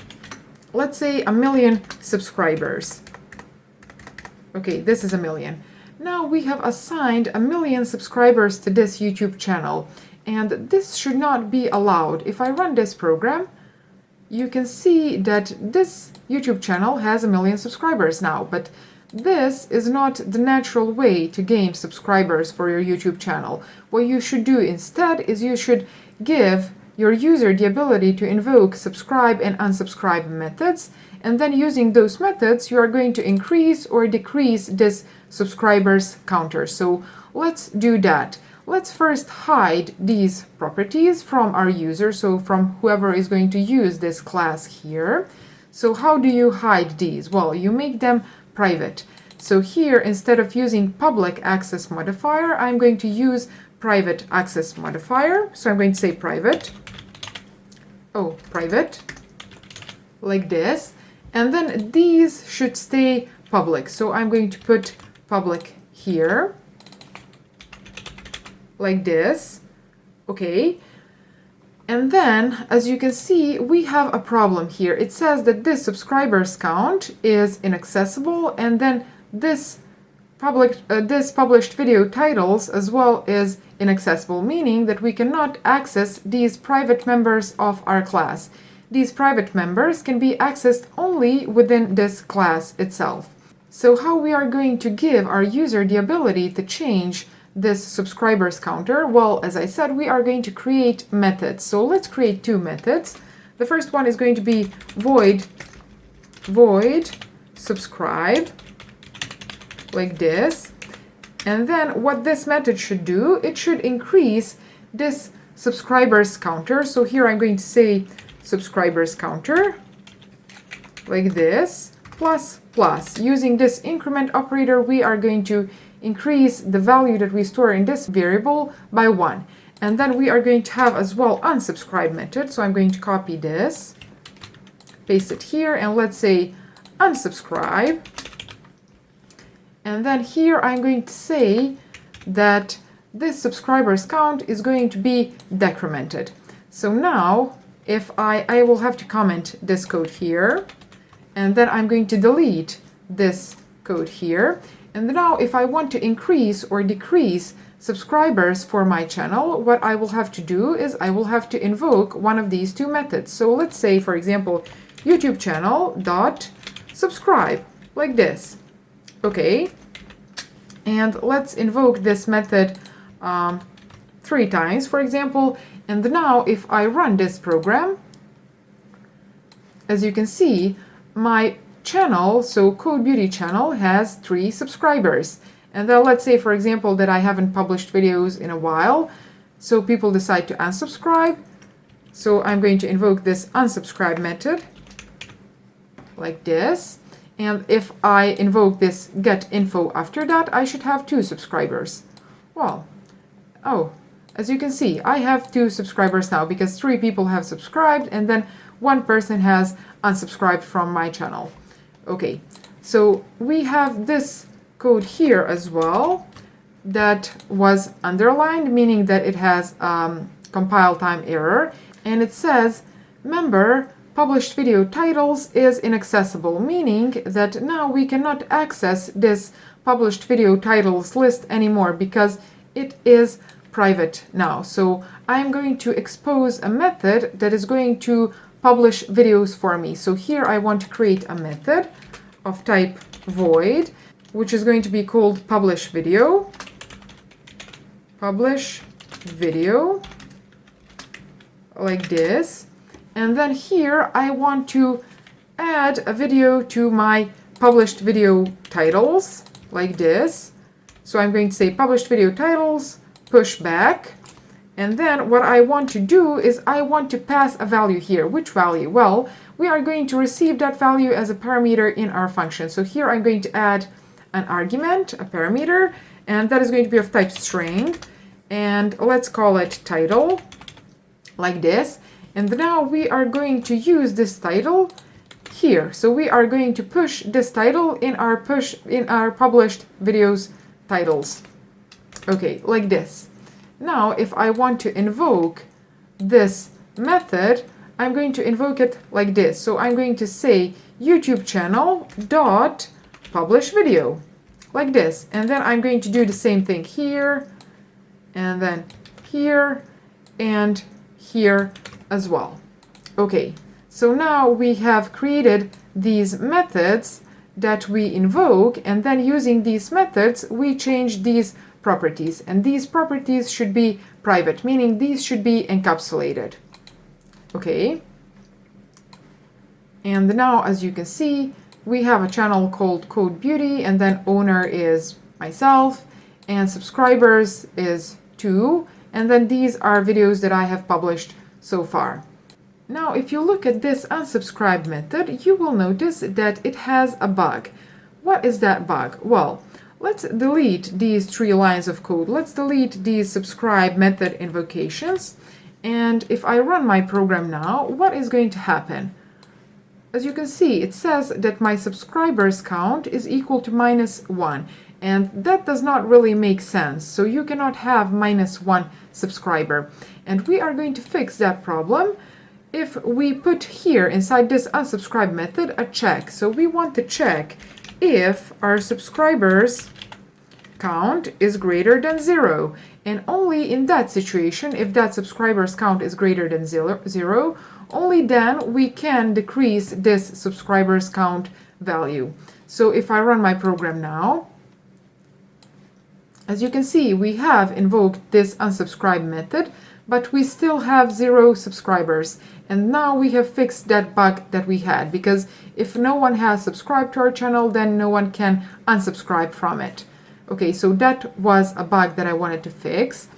let's say, 1 million subscribers. Okay, this is 1 million. Now we have assigned 1 million subscribers to this YouTube channel, and this should not be allowed. If I run this program, you can see that this YouTube channel has 1 million subscribers now, but this is not the natural way to gain subscribers for your YouTube channel. What you should do instead is you should give your user the ability to invoke subscribe and unsubscribe methods, and then using those methods you are going to increase or decrease this subscribers counter. So let's do that. Let's first hide these properties from our user, so from whoever is going to use this class here. So how do you hide these? Well, you make them private. So here, instead of using public access modifier, I'm going to use private access modifier. So I'm going to say private, like this. And then these should stay public. So I'm going to put public here, like this. Okay. And then, as you can see, we have a problem here. It says that this subscribers count is inaccessible, and then this published video titles as well is inaccessible, meaning that we cannot access these private members of our class. these private members can be accessed only within this class itself. So how we are going to give our user the ability to change this subscribers counter? Well, as I said, we are going to create methods. So let's create two methods. The first one is going to be void subscribe, like this. And then what this method should do, it should increase this subscribers counter. So here I'm going to say subscribers counter, like this, plus plus. Using this increment operator, we are going to increase the value that we store in this variable by 1. And then we are going to have as well unsubscribe method. So I'm going to copy this, paste it here, and let's say unsubscribe. And then here I'm going to say that this subscribers count is going to be decremented. So now if I will have to comment this code here, and then I'm going to delete this code here. And now if I want to increase or decrease subscribers for my channel, what I will have to do is I will have to invoke one of these two methods. So let's say, for example, YouTube channel dot subscribe, like this. Okay, and let's invoke this method 3 times, for example. And now if I run this program, as you can see, my channel, so Code Beauty channel, has 3 subscribers. And then let's say, for example, that I haven't published videos in a while, so people decide to unsubscribe. So I'm going to invoke this unsubscribe method, like this. And if I invoke this get info after that, I should have 2 subscribers. Well, oh, as you can see, I have 2 subscribers now because 3 people have subscribed and then 1 person has unsubscribed from my channel. Okay, so we have this code here as well that was underlined, meaning that it has compile time error, and it says member published video titles is inaccessible, meaning that now we cannot access this published video titles list anymore because it is private now. So I'm going to expose a method that is going to publish videos for me. So here I want to create a method of type void, which is going to be called publish video, like this. And then here I want to add a video to my published video titles, like this. So I'm going to say published video titles, push back. And then what I want to do is I want to pass a value here. Which value? Well, we are going to receive that value as a parameter in our function. So here I'm going to add an argument, a parameter, and that is going to be of type string. And let's call it title, like this. And now we are going to use this title here. So we are going to push this title in our published videos titles. Okay, like this. Now, if I want to invoke this method, I'm going to invoke it like this. So I'm going to say YouTube channel dot publish video, like this. And then I'm going to do the same thing here, and then here, and here as well. Okay, so now we have created these methods that we invoke, and then using these methods, we change these properties, and these properties should be private, meaning these should be encapsulated. Okay, and now as you can see, we have a channel called Code Beauty, and then owner is myself, and subscribers is 2, and then these are videos that I have published so far. Now, if you look at this unsubscribe method, you will notice that it has a bug. What is that bug? Well, let's delete these 3 lines of code. Let's delete these subscribe method invocations. And if I run my program now, what is going to happen? As you can see, it says that my subscribers count is equal to -1. And that does not really make sense. So you cannot have -1 subscriber. And we are going to fix that problem if we put here inside this unsubscribe method a check. So we want to check if our subscribers count is greater than 0. And only in that situation, if that subscribers count is greater than 0, only then we can decrease this subscribers count value. So if I run my program now, as you can see, we have invoked this unsubscribe method, but we still have 0 subscribers. And now we have fixed that bug that we had, because if no one has subscribed to our channel, then no one can unsubscribe from it. Okay, so that was a bug that I wanted to fix.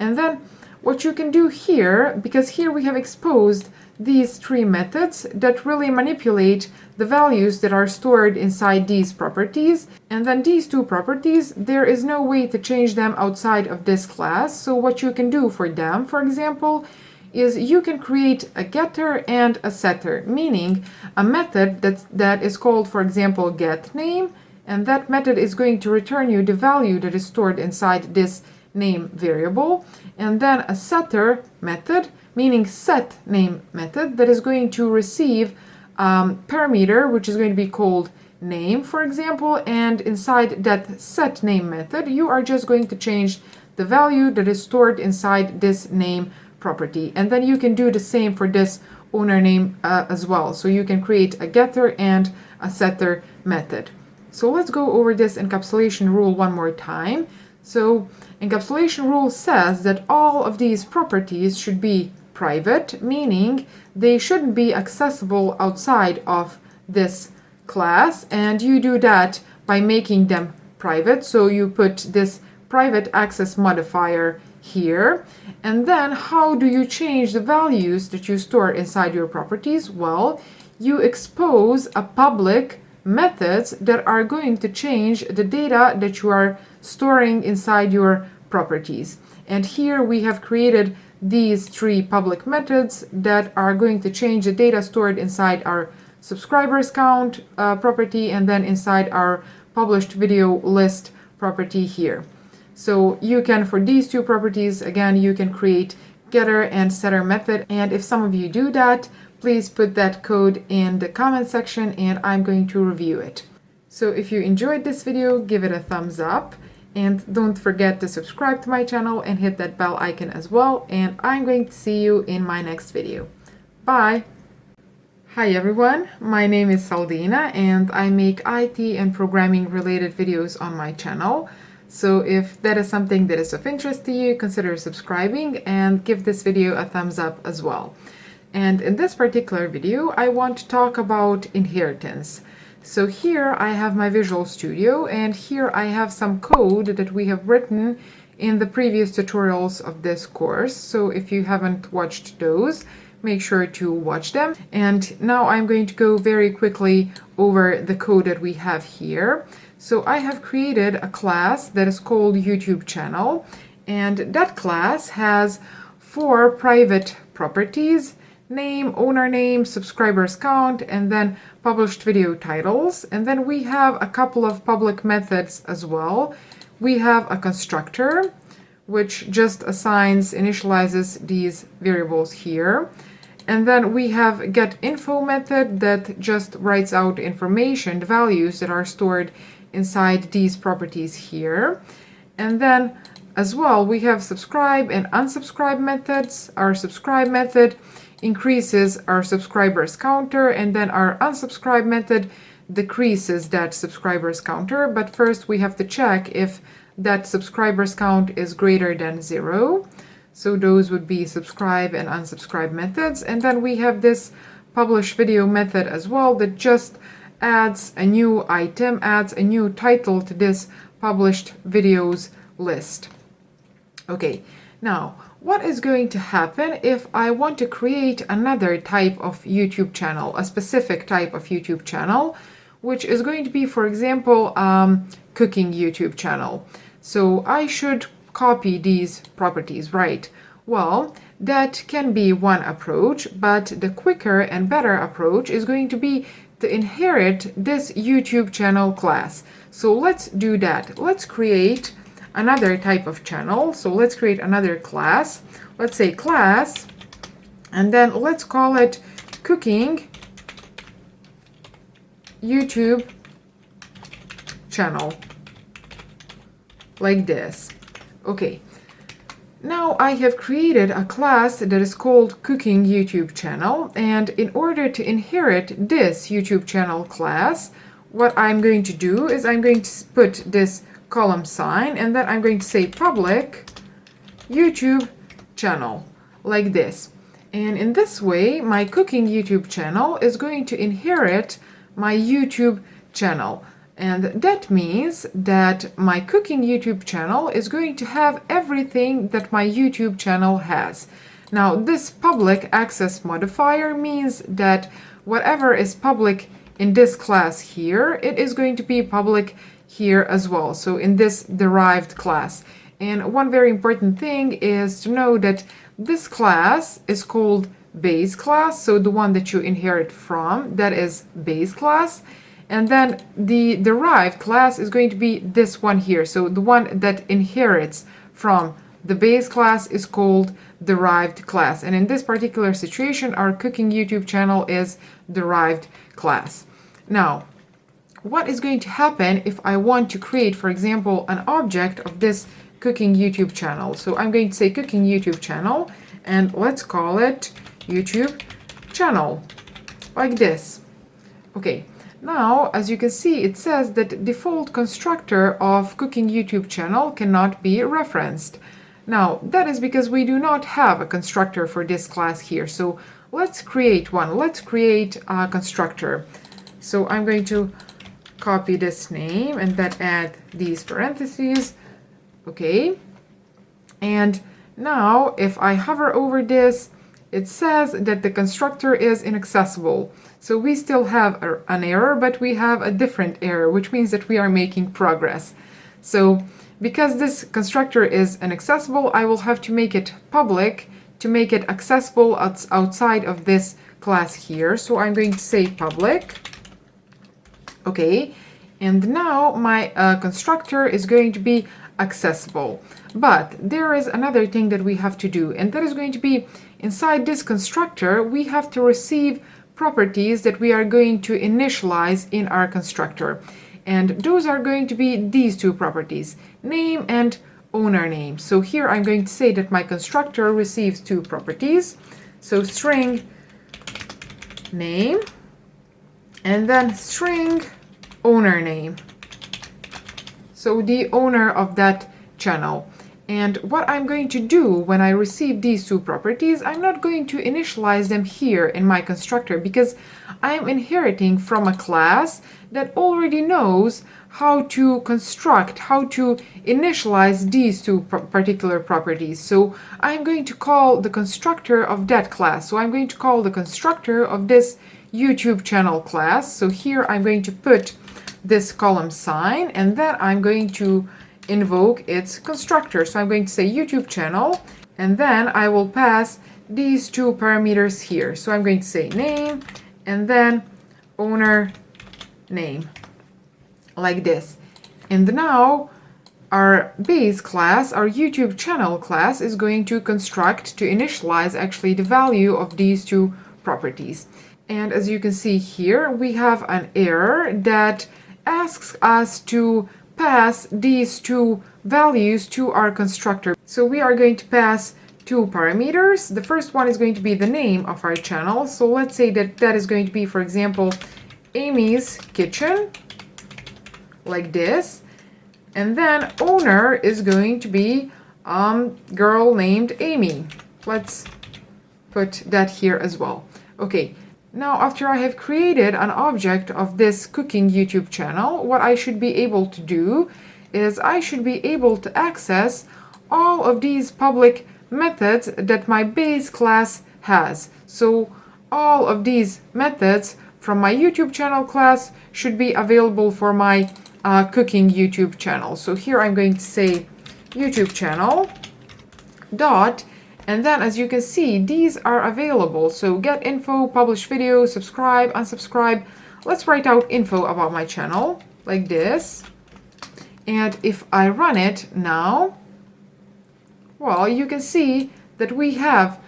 And then what you can do here, because here we have exposed these 3 methods that really manipulate the values that are stored inside these properties. And then these 2 properties, there is no way to change them outside of this class. So what you can do for them, for example, is you can create a getter and a setter, meaning a method that is called, for example, getName, and that method is going to return you the value that is stored inside this name variable, and then a setter method, meaning setName method, that is going to receive parameter which is going to be called name, for example, and inside that setName method you are just going to change the value that is stored inside this name property. And then you can do the same for this owner name as well. So you can create a getter and a setter method. So let's go over this encapsulation rule one more time. So encapsulation rule says that all of these properties should be private, meaning they shouldn't be accessible outside of this class, and you do that by making them private. So you put this private access modifier here. And then how do you change the values that you store inside your properties? Well, you expose a public methods that are going to change the data that you are storing inside your properties. And here we have created these 3 public methods that are going to change the data stored inside our subscribers count property, and then inside our published video list property here. So you can, for these 2 properties, again, you can create getter and setter method. And if some of you do that, please put that code in the comment section and I'm going to review it. So if you enjoyed this video, give it a thumbs up. And don't forget to subscribe to my channel and hit that bell icon as well. And I'm going to see you in my next video. Bye! Hi everyone, my name is Saldina and I make IT and programming related videos on my channel. So if that is something that is of interest to you, consider subscribing and give this video a thumbs up as well. And in this particular video, I want to talk about inheritance. So here I have my Visual Studio, and here I have some code that we have written in the previous tutorials of this course. So if you haven't watched those, make sure to watch them. And now I'm going to go very quickly over the code that we have here. So I have created a class that is called YouTube channel, and that class has 4 private properties: name, owner name, subscribers count, and then published video titles. And then we have a couple of public methods as well. We have a constructor, which just assigns, initializes these variables here. And then we have getInfo method that just writes out information, the values that are stored inside these properties here. And then as well, we have subscribe and unsubscribe methods. Our subscribe method increases our subscribers counter, and then our unsubscribe method decreases that subscribers counter. But first we have to check if that subscribers count is greater than 0. So those would be subscribe and unsubscribe methods. And then we have this publish video method as well that just adds a new item, adds a new title to this published videos list. Okay, now what is going to happen if I want to create another type of YouTube channel, a specific type of YouTube channel, which is going to be, for example, cooking YouTube channel. So I should copy these properties, right? Well, that can be one approach, but the quicker and better approach is going to be to inherit this YouTube channel class. So let's do that. Let's create another type of channel. So let's create another class. Let's say class, and then let's call it cooking YouTube channel. like this. Okay, now I have created a class that is called Cooking YouTube Channel, and in order to inherit this YouTube channel class, what I'm going to do is I'm going to put this column sign, and then I'm going to say public YouTube channel, like this. And in this way, my cooking YouTube channel is going to inherit my YouTube channel. And that means that my cooking YouTube channel is going to have everything that my YouTube channel has. Now, this public access modifier means that whatever is public in this class here, it is going to be public here as well. So in this derived class. And one very important thing is to know that this class is called base class. So the one that you inherit from, that is base class. And then the derived class is going to be this one here. So the one that inherits from the base class is called derived class. And in this particular situation, our cooking YouTube channel is derived class. Now, what is going to happen if I want to create, for example, an object of this cooking YouTube channel? So I'm going to say cooking YouTube channel, and let's call it YouTube channel, like this. Okay. Now, as you can see, it says that default constructor of cooking YouTube channel cannot be referenced. Now, that is because we do not have a constructor for this class here. So let's create one. Let's create a constructor. So I'm going to copy this name and then add these parentheses. Okay. And now, if I hover over this, it says that the constructor is inaccessible. So we still have an error, but we have a different error, which means that we are making progress. So because this constructor is inaccessible, I will have to make it public to make it accessible outside of this class here. So I'm going to say public. Okay, and now my constructor is going to be accessible. But there is another thing that we have to do, and that is going to be inside this constructor, we have to receive properties that we are going to initialize in our constructor. And those are going to be these two properties, name and owner name. So here I'm going to say that my constructor receives two properties. So string name and then string owner name. So the owner of that channel. And what I'm going to do when I receive these two properties, I'm not going to initialize them here in my constructor because I'm inheriting from a class that already knows how to construct, how to initialize these two particular properties. So I'm going to call the constructor of that class. So I'm going to call the constructor of this YouTube channel class. So here I'm going to put this column sign, and then I'm going to invoke its constructor. So I'm going to say YouTube channel, and then I will pass these two parameters here. So I'm going to say name and then owner name, like this. And now our base class, our YouTube channel class, is going to construct, to initialize actually the value of these two properties. And as you can see here, we have an error that asks us to pass these two values to our constructor. So we are going to pass two parameters. The first one is going to be the name of our channel. So let's say that that is going to be, for example, Amy's Kitchen, like this. And then owner is going to be girl named Amy. Let's put that here as well. Okay. Now, after I have created an object of this cooking YouTube channel, what I should be able to do is I should be able to access all of these public methods that my base class has. So all of these methods from my YouTube channel class should be available for my cooking YouTube channel. So here I'm going to say YouTube channel dot. And then, as you can see, these are available. So get info, publish video, subscribe, unsubscribe. Let's write out info about my channel, like this. And if I run it now, well, you can see that we have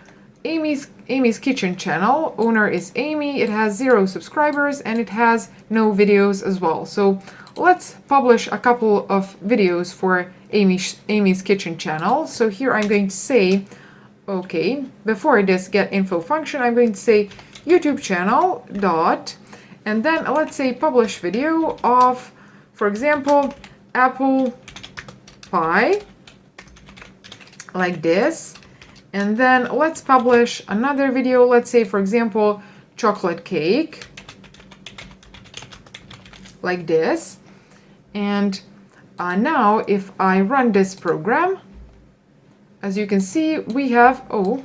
Amy's Kitchen channel. Owner is Amy. It has 0 subscribers and it has no videos as well. So let's publish a couple of videos for Amy's Kitchen channel. So here I'm going to say, okay, before this get info function, I'm going to say YouTube channel dot, and then let's say publish video of, for example, apple pie, like this. And then let's publish another video, let's say, for example, chocolate cake, like this. And now if I run this program, as you can see, we have two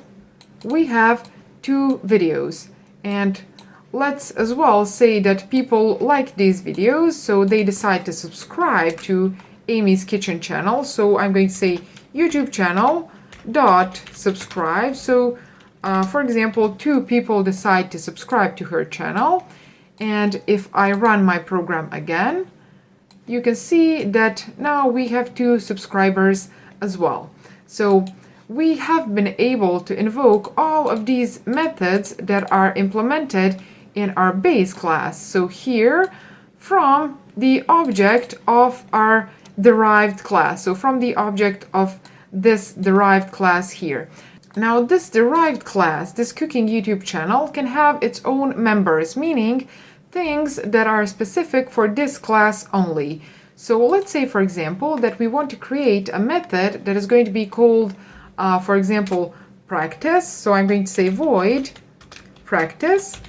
videos. And let's as well say that people like these videos, so they decide to subscribe to Amy's Kitchen channel. So I'm going to say YouTube channel dot subscribe. So for example, 2 people decide to subscribe to her channel. And if I run my program again, you can see that now we have 2 subscribers as well. So we have been able to invoke all of these methods that are implemented in our base class. So here, from the object of our derived class, so from the object of this derived class here. Now this derived class, this cooking YouTube channel, can have its own members, meaning things that are specific for this class only. So let's say, for example, that we want to create a method that is going to be called, for example, practice. So I'm going to say void practice,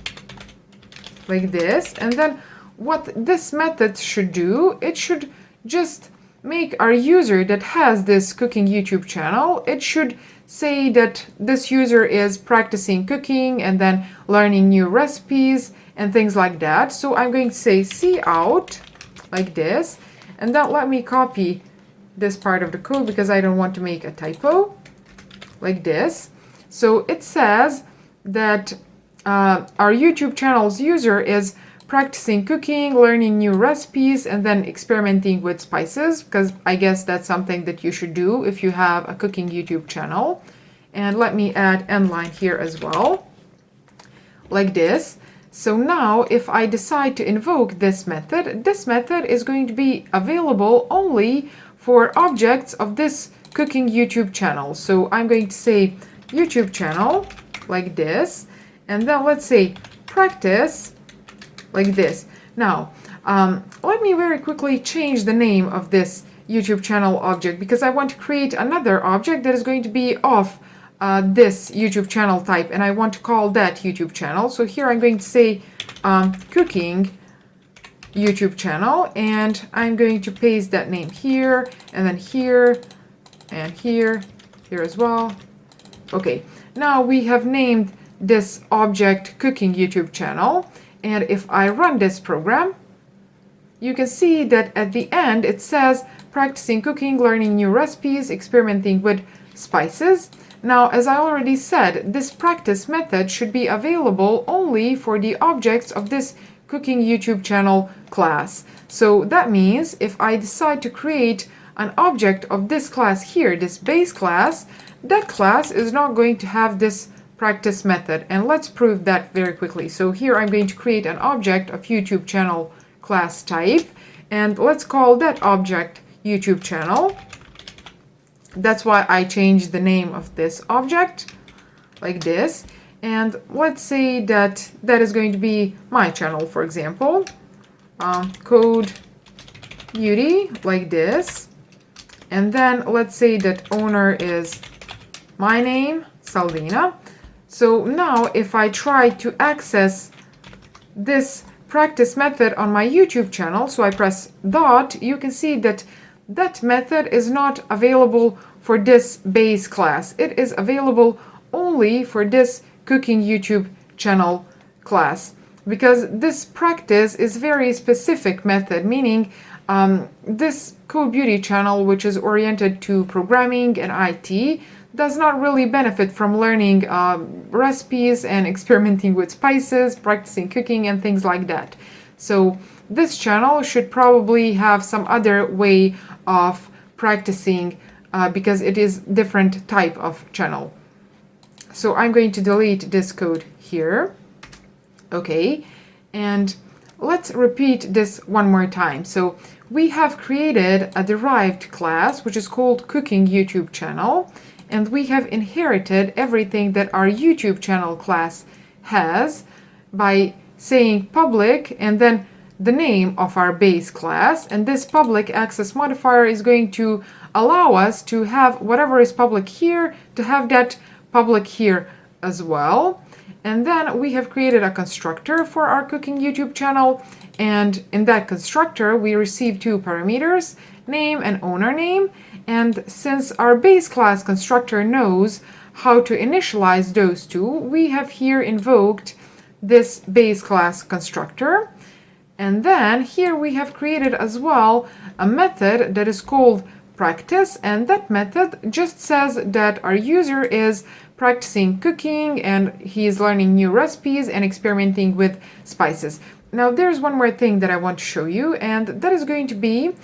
like this. And then what this method should do, it should just make our user that has this cooking YouTube channel, it should say that this user is practicing cooking and then learning new recipes and things like that. So I'm going to say cout, like this, and then let me copy this part of the code because I don't want to make a typo, like this. So it says that our YouTube channel's user is practicing cooking, learning new recipes, and then experimenting with spices, because I guess that's something that you should do if you have a cooking YouTube channel. And let me add end line here as well, like this. So now if I decide to invoke this method is going to be available only for objects of this cooking YouTube channel. So I'm going to say YouTube channel, like this, and then let's say practice, like this. Now, let me very quickly change the name of this YouTube channel object because I want to create another object that is going to be of this YouTube channel type, and I want to call that YouTube channel. So here I'm going to say cooking YouTube channel, and I'm going to paste that name here, and then here, and here as well. Okay, now we have named this object cooking YouTube channel. And if I run this program, you can see that at the end it says practicing cooking, learning new recipes, experimenting with spices. Now, as I already said, this practice method should be available only for the objects of this cooking YouTube channel class. So that means if I decide to create an object of this class here, this base class, that class is not going to have this practice method. And let's prove that very quickly. So here I'm going to create an object of YouTube channel class type, and let's call that object YouTube channel. That's why I changed the name of this object, like this. And let's say that that is going to be my channel, for example, code beauty, like this. And then let's say that owner is my name, Saldina. So now if I try to access this practice method on my YouTube channel, so I press dot, you can see that that method is not available for this base class. It is available only for this cooking YouTube channel class, because this practice is very specific method, meaning this Code Beauty channel, which is oriented to programming and IT, does not really benefit from learning recipes and experimenting with spices, practicing cooking and things like that. So this channel should probably have some other way of practicing because it is different type of channel. So I'm going to delete this code here. Okay, and let's repeat this one more time. So we have created a derived class which is called Cooking YouTube Channel, and we have inherited everything that our YouTube channel class has by saying public and then the name of our base class, and this public access modifier is going to allow us to have whatever is public here to have that public here as well. And then we have created a constructor for our Cooking YouTube channel, and in that constructor we receive two parameters, name and owner name. And since our base class constructor knows how to initialize those two, we have here invoked this base class constructor. And then here we have created as well a method that is called practice, and that method just says that our user is practicing cooking and he is learning new recipes and experimenting with spices. Now there's one more thing that I want to show you, and that is going to be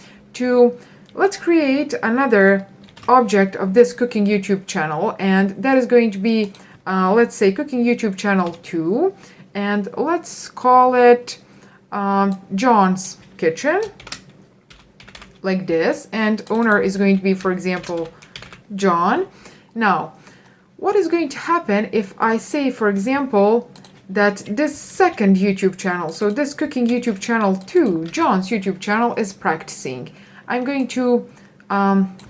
let's create another object of this Cooking YouTube channel, and that is going to be let's say Cooking YouTube channel 2, and let's call it John's Kitchen, like this, and owner is going to be, for example, John. Now, what is going to happen if I say, for example, that this second YouTube channel, so this Cooking YouTube channel 2, John's YouTube channel, is practicing? I'm going to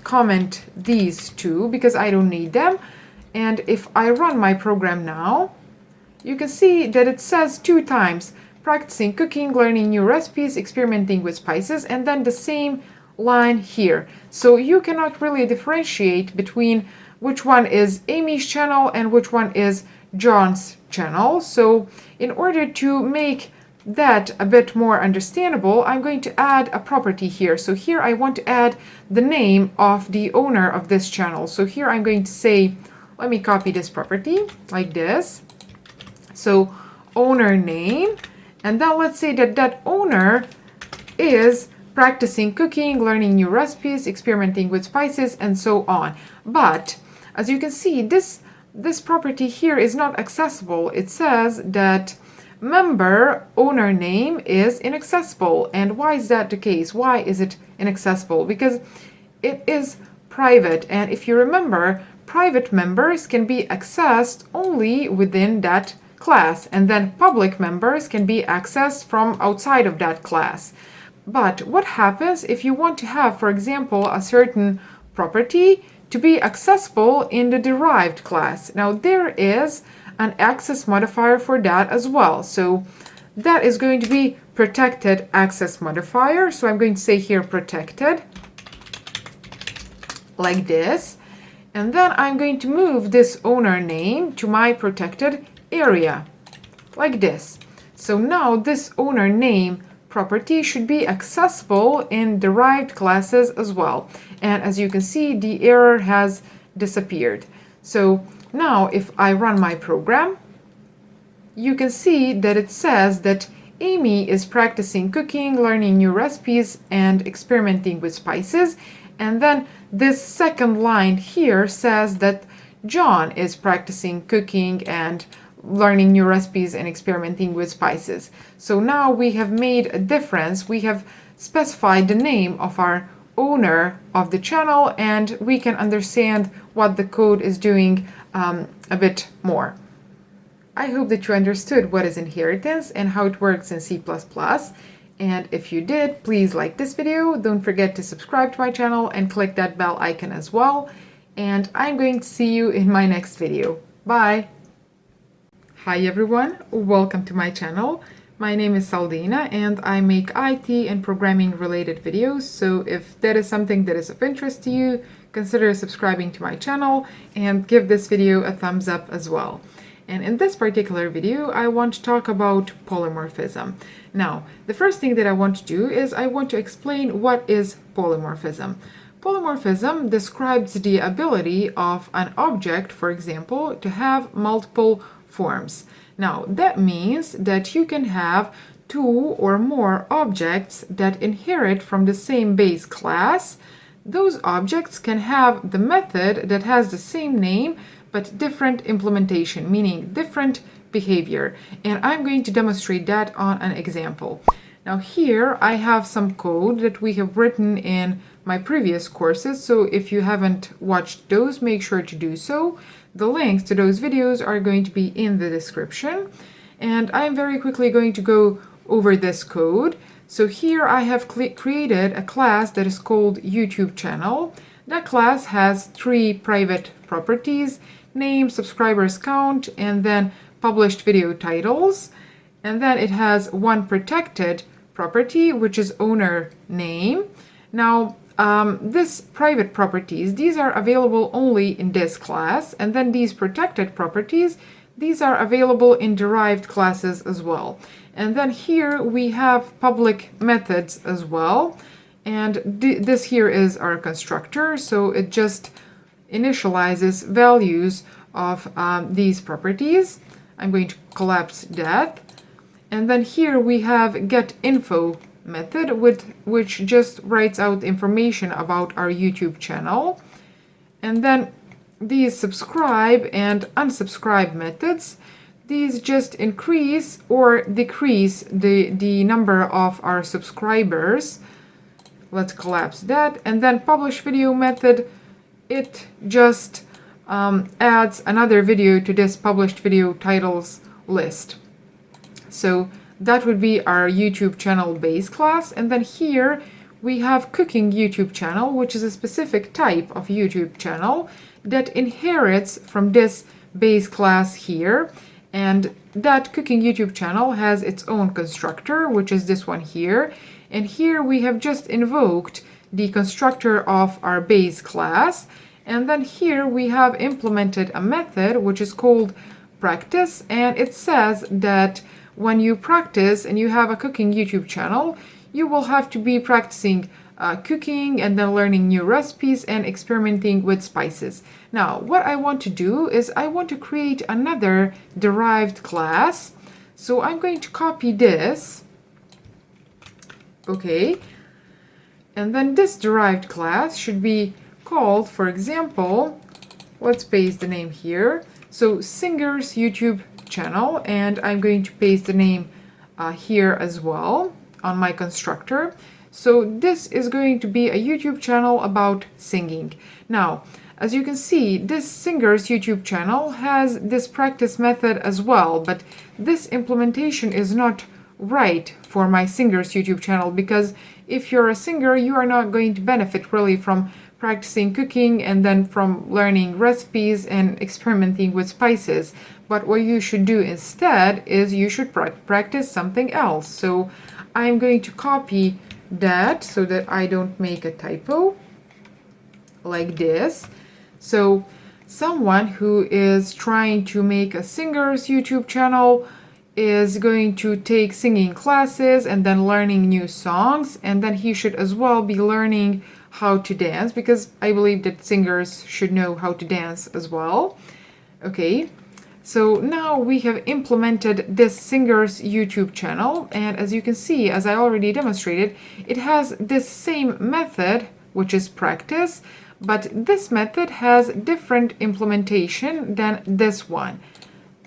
comment these two because I don't need them, and if I run my program now, you can see that it says 2 times practicing cooking, learning new recipes, experimenting with spices, and then the same line here. So you cannot really differentiate between which one is Amy's channel and which one is John's channel. So in order to make that a bit more understandable, I'm going to add a property here. So here I want to add the name of the owner of this channel. So here I'm going to say, let me copy this property like this. So owner name, and then let's say that that owner is practicing cooking, learning new recipes, experimenting with spices, and so on. But as you can see, this property here is not accessible. It says that member owner name is inaccessible. And why is that the case? Why is it inaccessible? Because it is private, and if you remember, private members can be accessed only within that class, and then public members can be accessed from outside of that class. But what happens if you want to have, for example, a certain property to be accessible in the derived class? Now there is an access modifier for that as well. So that is going to be protected access modifier. So I'm going to say here protected, like this. And then I'm going to move this owner name to my protected area, like this. So now this owner name property should be accessible in derived classes as well. And as you can see, the error has disappeared. So now if I run my program, you can see that it says that Amy is practicing cooking, learning new recipes, and experimenting with spices. And then this second line here says that John is practicing cooking and learning new recipes and experimenting with spices. So now we have made a difference. We have specified the name of our owner of the channel, and we can understand what the code is doing a bit more. I hope that you understood what is inheritance and how it works in C++. And if you did, please like this video. Don't forget to subscribe to my channel and click that bell icon as well. And I'm going to see you in my next video. Bye! Hi everyone, welcome to my channel. My name is Saldina and I make IT and programming related videos, so if that is something that is of interest to you, consider subscribing to my channel and give this video a thumbs up as well. And in this particular video, I want to talk about polymorphism. Now, the first thing that I want to do is I want to explain what is polymorphism. Polymorphism describes the ability of an object, for example, to have multiple forms. Now, that means that you can have 2 or more objects that inherit from the same base class. Those objects can have the method that has the same name but different implementation, meaning different behavior. And I'm going to demonstrate that on an example. Now here I have some code that we have written in my previous courses, so if you haven't watched those, make sure to do so. The links to those videos are going to be in the description, and I'm very quickly going to go over this code. So here I have created a class that is called YouTube channel. That class has 3 private properties: name, subscribers count, and then published video titles. And then it has 1 protected property, which is owner name. Now, this private properties, these are available only in this class, and then these protected properties, these are available in derived classes as well. And then here we have public methods as well, and this here is our constructor, so it just initializes values of these properties. I'm going to collapse that. And then here we have getInfo method, which just writes out information about our YouTube channel. And then these subscribe and unsubscribe methods, these just increase or decrease the number of our subscribers. Let's collapse that. And then publish video method, it just adds another video to this published video titles list. So that would be our YouTube channel base class. And then here we have cooking YouTube channel, which is a specific type of YouTube channel that inherits from this base class here. And that cooking YouTube channel has its own constructor, which is this one here. And here we have just invoked the constructor of our base class. And then here we have implemented a method which is called practice, and it says that when you practice and you have a cooking YouTube channel, you will have to be practicing cooking and then learning new recipes and experimenting with spices. Now, what I want to do is I want to create another derived class. So I'm going to copy this. Okay. And then this derived class should be called, for example, let's paste the name here. So Singers YouTube channel, and I'm going to paste the name here as well on my constructor. So this is going to be a YouTube channel about singing. Now, as you can see, this Singers YouTube channel has this practice method as well, but this implementation is not right for my Singers YouTube channel, because if you're a singer, you are not going to benefit really from practicing cooking and then from learning recipes and experimenting with spices. But what you should do instead is you should practice something else. So I'm going to copy that so that I don't make a typo like this. So someone who is trying to make a Singers YouTube channel is going to take singing classes and then learning new songs, and then he should as well be learning how to dance, because I believe that singers should know how to dance as well. Okay, so now we have implemented this Singers YouTube channel, and as you can see, as I already demonstrated, it has this same method, which is practice, but this method has different implementation than this one.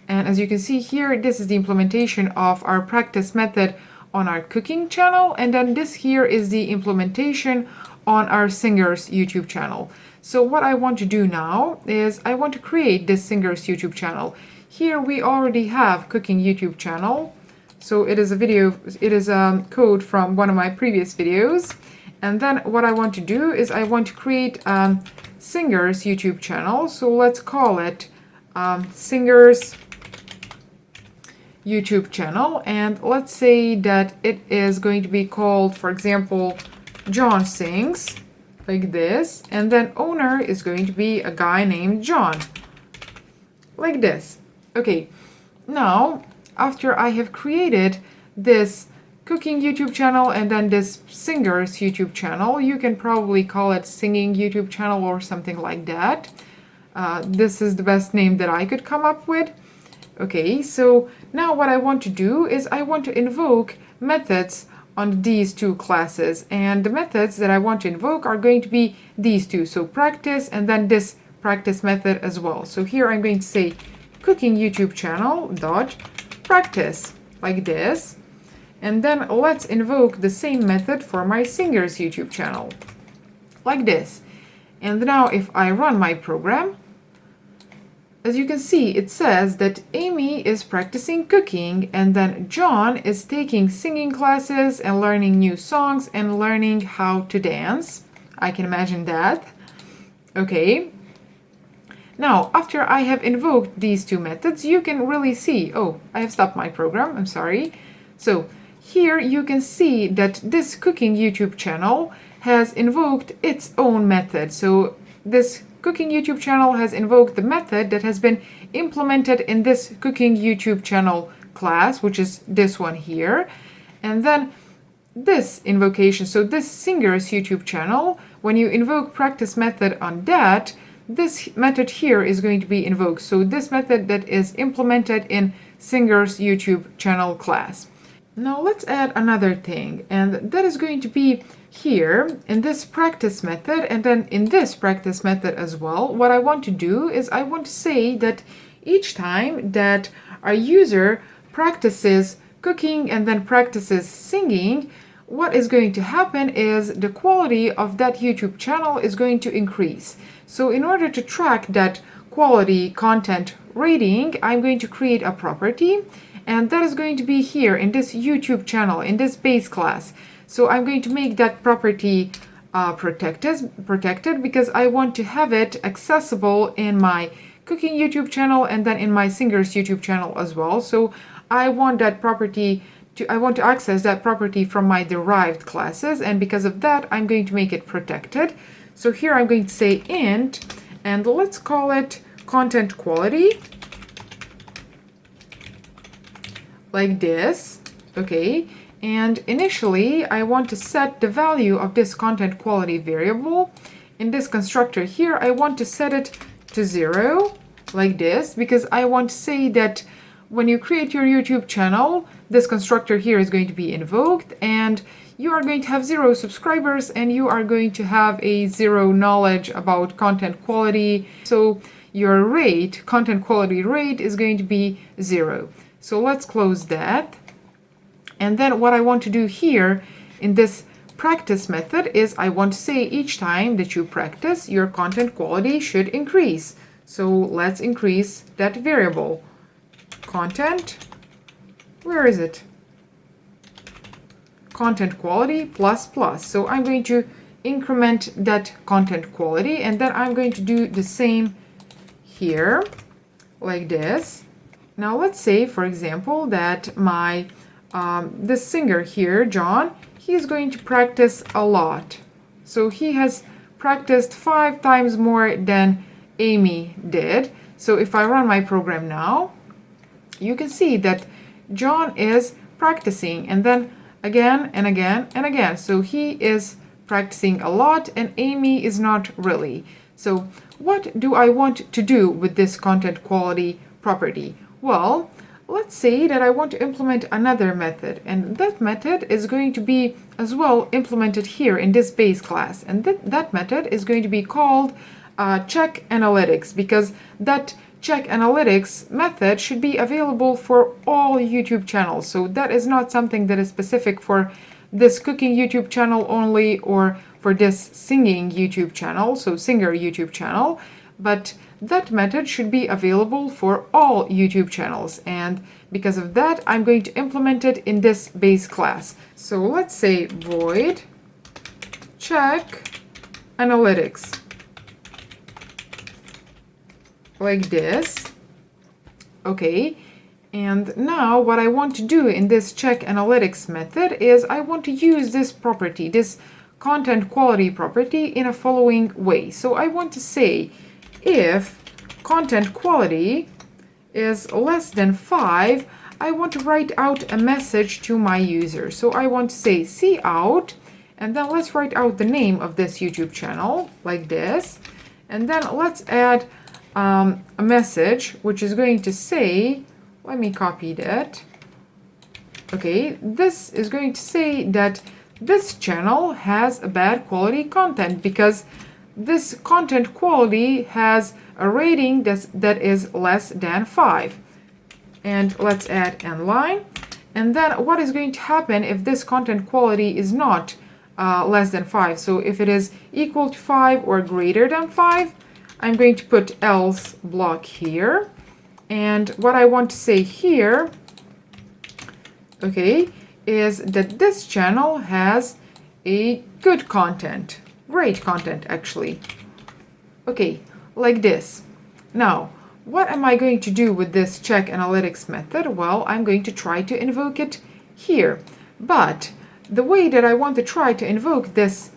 And as you can see here, this is the implementation of our practice method on our cooking channel, and then this here is the implementation on our Singers YouTube channel. So what I want to do now is I want to create this Singers YouTube channel. Here we already have cooking YouTube channel. So it is a video, it is code from one of my previous videos. And then what I want to do is I want to create Singers YouTube channel. So let's call it Singers YouTube channel. And let's say that it is going to be called, for example, John Sings, like this. And then owner is going to be a guy named John, like this. Okay, now after I have created this cooking YouTube channel and then this Singers YouTube channel, you can probably call it singing YouTube channel or something like that. This is the best name that I could come up with. Okay, so now what I want to do is I want to invoke methods on these two classes, and the methods that I want to invoke are going to be these two, so practice and then this practice method as well. So here I'm going to say cooking YouTube channel dot practice, like this. And then let's invoke the same method for my singer's YouTube channel, like this. And now if I run my program, as you can see, it says that Amy is practicing cooking, and then John is taking singing classes and learning new songs and learning how to dance. I can imagine that. Okay. Now, after I have invoked these two methods, you can really see, oh, I have stopped my program, I'm sorry. So here you can see that this cooking YouTube channel has invoked its own method. So this cooking YouTube channel has invoked the method that has been implemented in this cooking YouTube channel class, which is this one here. And then this invocation, so this singer's YouTube channel, when you invoke practice method on that, this method here is going to be invoked. So this method that is implemented in singer's YouTube channel class. Now let's add another thing, and that is going to be here in this practice method, and then in this practice method as well. What I want to do is I want to say that each time that our user practices cooking and then practices singing, what is going to happen is the quality of that YouTube channel is going to increase. So in order to track that quality content rating, I'm going to create a property, and that is going to be here in this YouTube channel, in this base class. So I'm going to make that property protected because I want to have it accessible in my cooking YouTube channel and then in my singer's YouTube channel as well. So I want that property I want to access that property from my derived classes, and because of that, I'm going to make it protected. So here I'm going to say int, and let's call it content quality, like this, okay? And initially, I want to set the value of this content quality variable. In this constructor here, I want to set it to 0, like this, because I want to say that when you create your YouTube channel, this constructor here is going to be invoked, and you are going to have 0 subscribers, and you are going to have a 0 knowledge about content quality. So your rate, content quality rate, is going to be 0. So let's close that. And then what I want to do here in this practice method is I want to say each time that you practice, your content quality should increase. So let's increase that variable. Content, where is it? Content quality plus plus. So I'm going to increment that content quality, and then I'm going to do the same here, like this. Now let's say, for example, that my this singer here, John, he's going to practice a lot. So he has practiced 5 times more than Amy did. So if I run my program now, you can see that John is practicing, and then again and again and again. So he is practicing a lot, and Amy is not really. So what do I want to do with this content quality property? Well, let's say that I want to implement another method, and that method is going to be as well implemented here in this base class, and that method is going to be called check analytics, because that check analytics method should be available for all YouTube channels. So that is not something that is specific for this cooking YouTube channel only, or for this singing YouTube channel, so singer YouTube channel, but that method should be available for all YouTube channels. And because of that, I'm going to implement it in this base class. So let's say void check analytics, like this. Okay, and now what I want to do in this check analytics method is I want to use this property, this content quality property, in a following way. So I want to say if content quality is less than 5, I want to write out a message to my user. So I want to say cout, and then let's write out the name of this YouTube channel, like this. And then let's add a message which is going to say, let me copy that. Okay, this is going to say that this channel has a bad quality content because this content quality has a rating that is less than 5. And let's add end line. And then what is going to happen if this content quality is not less than 5? So if it is equal to 5 or greater than 5, I'm going to put else block here. And what I want to say here, okay, is that this channel has a good content, great content actually. Okay, like this. Now, what am I going to do with this check analytics method? Well, I'm going to try to invoke it here. But the way that I want to try to invoke this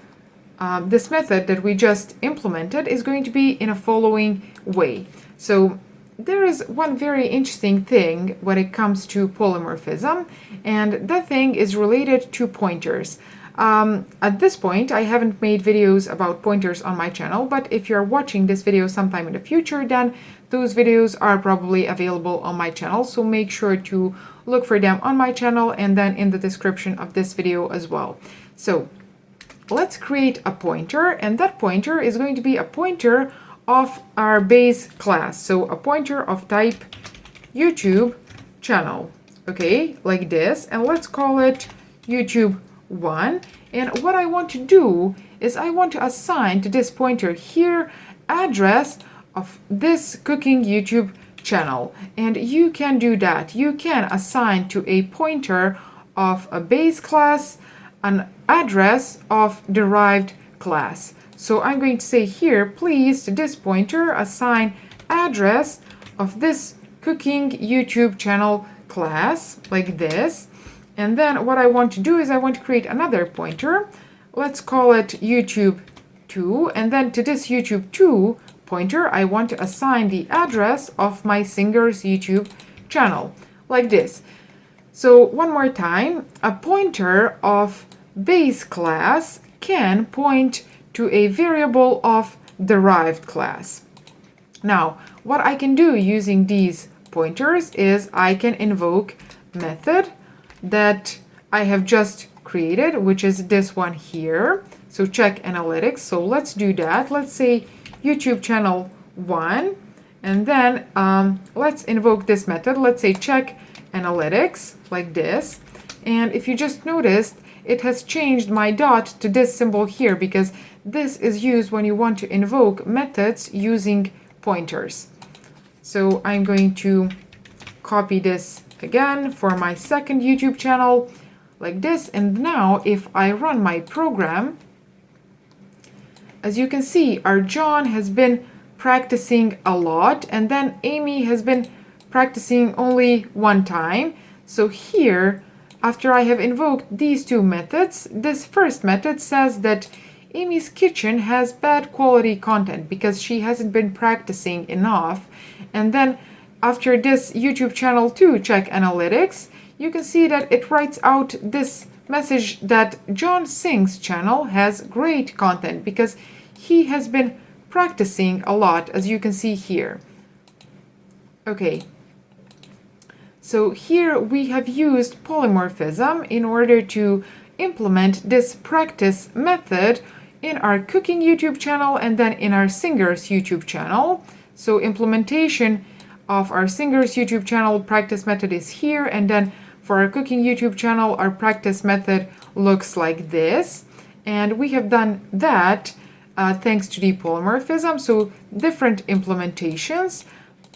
this method that we just implemented is going to be in a following way. So there is one very interesting thing when it comes to polymorphism, and that thing is related to pointers. At this point, I haven't made videos about pointers on my channel, but if you're watching this video sometime in the future, then those videos are probably available on my channel, so make sure to look for them on my channel and then in the description of this video as well. So let's create a pointer, and that pointer is going to be a pointer of our base class. So a pointer of type YouTube channel, okay, like this, and let's call it YouTube1. And what I want to do is I want to assign to this pointer here address of this cooking YouTube channel. And you can do that. You can assign to a pointer of a base class an address of derived class. So I'm going to say here, please, to this pointer, assign address of this cooking YouTube channel class, like this. And then what I want to do is I want to create another pointer. Let's call it YouTube2. And then to this YouTube2 pointer, I want to assign the address of my singer's YouTube channel, like this. So one more time, a pointer of base class can point to a variable of derived class. Now, what I can do using these pointers is I can invoke method that I have just created, which is this one here. So check analytics. So let's do that. Let's say YouTube channel 1, and then let's invoke this method. Let's say check analytics, like this. And if you just noticed, it has changed my dot to this symbol here because this is used when you want to invoke methods using pointers. So I'm going to copy this again for my second YouTube channel, like this. And now if I run my program, as you can see, our John has been practicing a lot, and then Amy has been practicing only one time. So here, after I have invoked these two methods, this first method says that Amy's kitchen has bad quality content because she hasn't been practicing enough. And then after this YouTube channel 2 check analytics, you can see that it writes out this message that John Sing's channel has great content because he has been practicing a lot, as you can see here. Okay. So here we have used polymorphism in order to implement this practice method in our cooking YouTube channel and then in our singers YouTube channel. So implementation of our singers YouTube channel practice method is here, and then for our cooking YouTube channel, our practice method looks like this. And we have done that thanks to the polymorphism, so different implementations,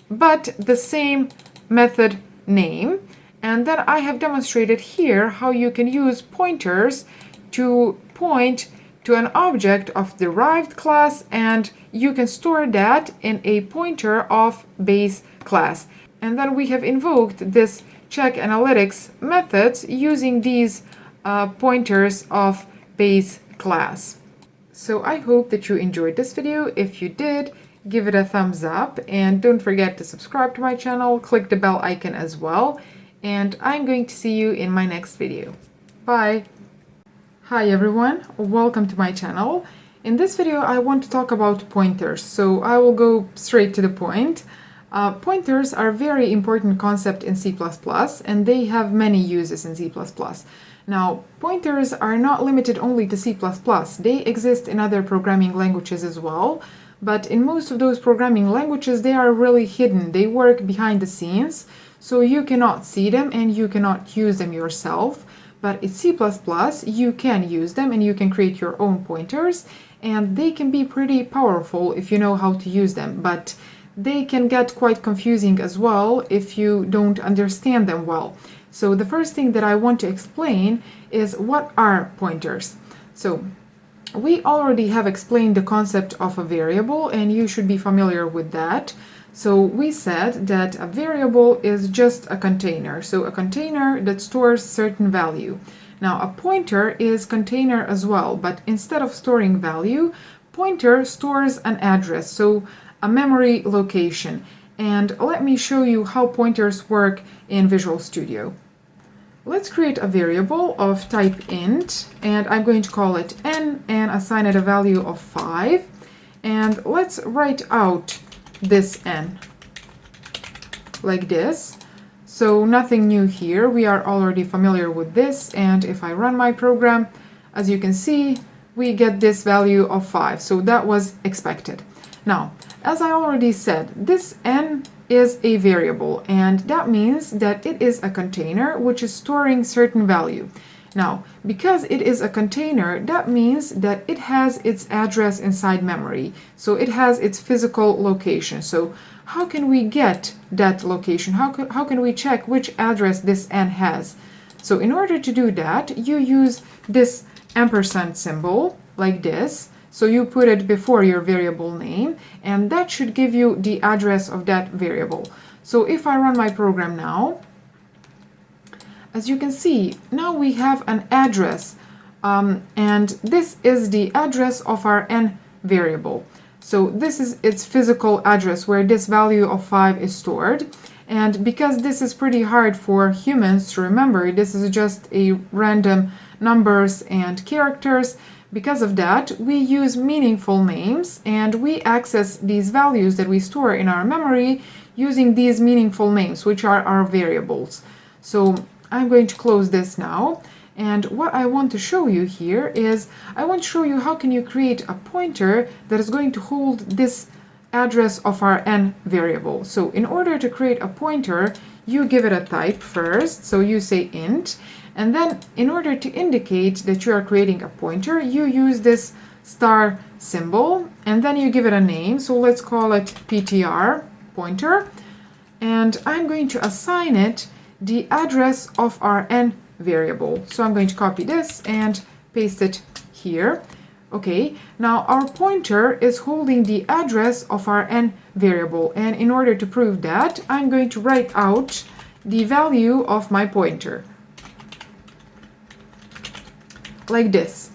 but the same method name. And then I have demonstrated here how you can use pointers to point to an object of derived class, and you can store that in a pointer of base class. And then we have invoked this check analytics methods using these pointers of base class. So I hope that you enjoyed this video. If you did, give it a thumbs up, and don't forget to subscribe to my channel, click the bell icon as well, and I'm going to see you in my next video. Bye! Hi everyone, welcome to my channel. In this video I want to talk about pointers, so I will go straight to the point. Pointers are a very important concept in C++, and they have many uses in C++. Now, pointers are not limited only to C++, they exist in other programming languages as well. But in most of those programming languages, they are really hidden. They work behind the scenes. so you cannot see them and you cannot use them yourself. But in C++, you can use them and you can create your own pointers, and they can be pretty powerful if you know how to use them, but they can get quite confusing as well if you don't understand them well. So the first thing that I want to explain is what are pointers. So we already have explained the concept of a variable, and you should be familiar with that. So we said that a variable is just a container, so a container that stores certain value. Now a pointer is container as well, but instead of storing value, pointer stores an address, so a memory location. And let me show you how pointers work in Visual Studio. Let's create a variable of type int, and I'm going to call it n and assign it a value of 5. And let's write out this n like this. So nothing new here, we are already familiar with this, and if I run my program, as you can see, we get this value of 5, so that was expected. Now, as I already said, this n is a variable, and that means that it is a container which is storing certain value. Now, because it is a container, that means that it has its address inside memory, so it has its physical location. So how can we get that location? How can we check which address this n has? So in order to do that, you use this ampersand symbol like this. So you put it before your variable name, and that should give you the address of that variable. So if I run my program now, as you can see, now we have an address, and this is the address of our n variable. So this is its physical address where this value of 5 is stored. And because this is pretty hard for humans to remember, this is just a random numbers and characters. Because of that, we use meaningful names, and we access these values that we store in our memory using these meaningful names, which are our variables. So I'm going to close this now, and what I want to show you here is I want to show you how can you create a pointer that is going to hold this address of our n variable. So in order to create a pointer, you give it a type first, so you say int, and then in order to indicate that you are creating a pointer, you use this star symbol, and then you give it a name. So let's call it PTR pointer, and I'm going to assign it the address of our n variable. So I'm going to copy this and paste it here. Okay, now our pointer is holding the address of our n variable, and in order to prove that, I'm going to write out the value of my pointer like this.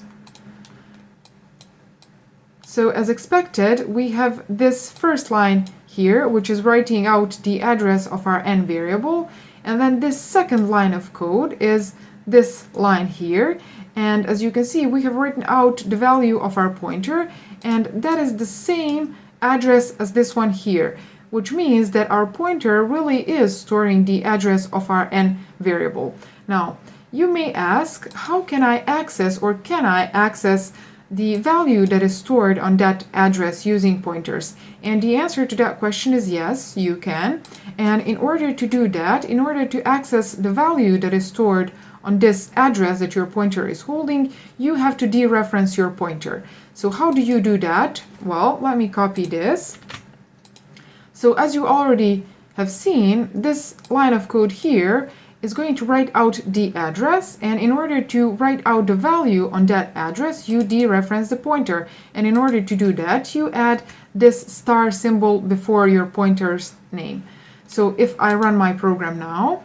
So as expected, we have this first line here, which is writing out the address of our n variable, and then this second line of code is this line here, and as you can see, we have written out the value of our pointer, and that is the same address as this one here, which means that our pointer really is storing the address of our n variable. Now, you may ask, how can I access, or can I access the value that is stored on that address using pointers? And the answer to that question is yes, you can. And in order to do that, in order to access the value that is stored on this address that your pointer is holding, you have to dereference your pointer. So how do you do that? Well, let me copy this. So as you already have seen, this line of code here is going to write out the address, and in order to write out the value on that address, you dereference the pointer, and in order to do that, you add this star symbol before your pointer's name. So if I run my program now,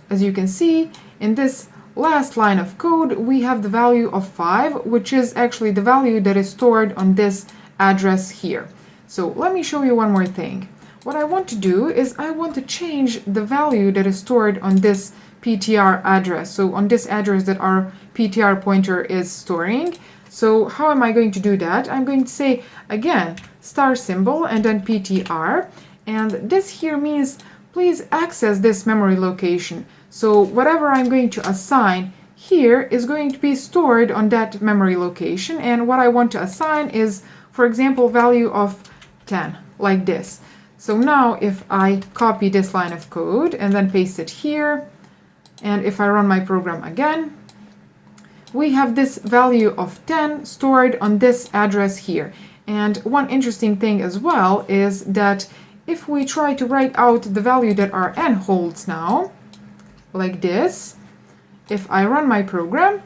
as you can see, in this last line of code, we have the value of 5, which is actually the value that is stored on this address here. So let me show you one more thing. What I want to do is I want to change the value that is stored on this PTR address, so on this address that our PTR pointer is storing. So how am I going to do that? I'm going to say, again, star symbol and then PTR, and this here means please access this memory location. So whatever I'm going to assign here is going to be stored on that memory location, and what I want to assign is, for example, value of 10, like this. So now if I copy this line of code and then paste it here, and if I run my program again, we have this value of 10 stored on this address here. And one interesting thing as well is that if we try to write out the value that our n holds now, like this, if I run my program,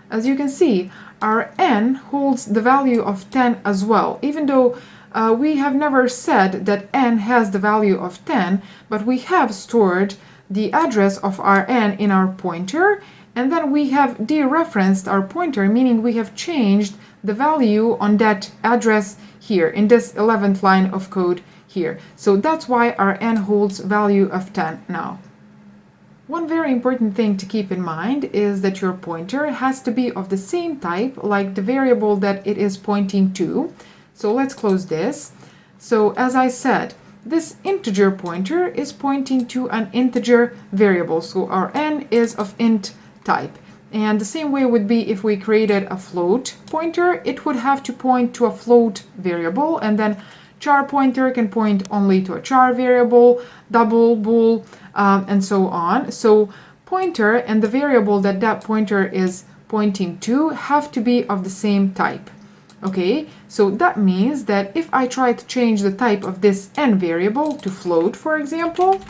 as you can see, our n holds the value of 10 as well, even though we have never said that n has the value of 10, but we have stored the address of our n in our pointer, and then we have dereferenced our pointer, meaning we have changed the value on that address here in this 11th line of code here. So that's why our n holds value of 10 now. One very important thing to keep in mind is that your pointer has to be of the same type like the variable that it is pointing to. So let's close this. So as I said, this integer pointer is pointing to an integer variable. So our n is of int type. And the same way would be if we created a float pointer, it would have to point to a float variable, and then char pointer can point only to a char variable, double, bool, and so on. So pointer and the variable that that pointer is pointing to have to be of the same type. Okay, so that means that if I try to change the type of this n variable to float, for example,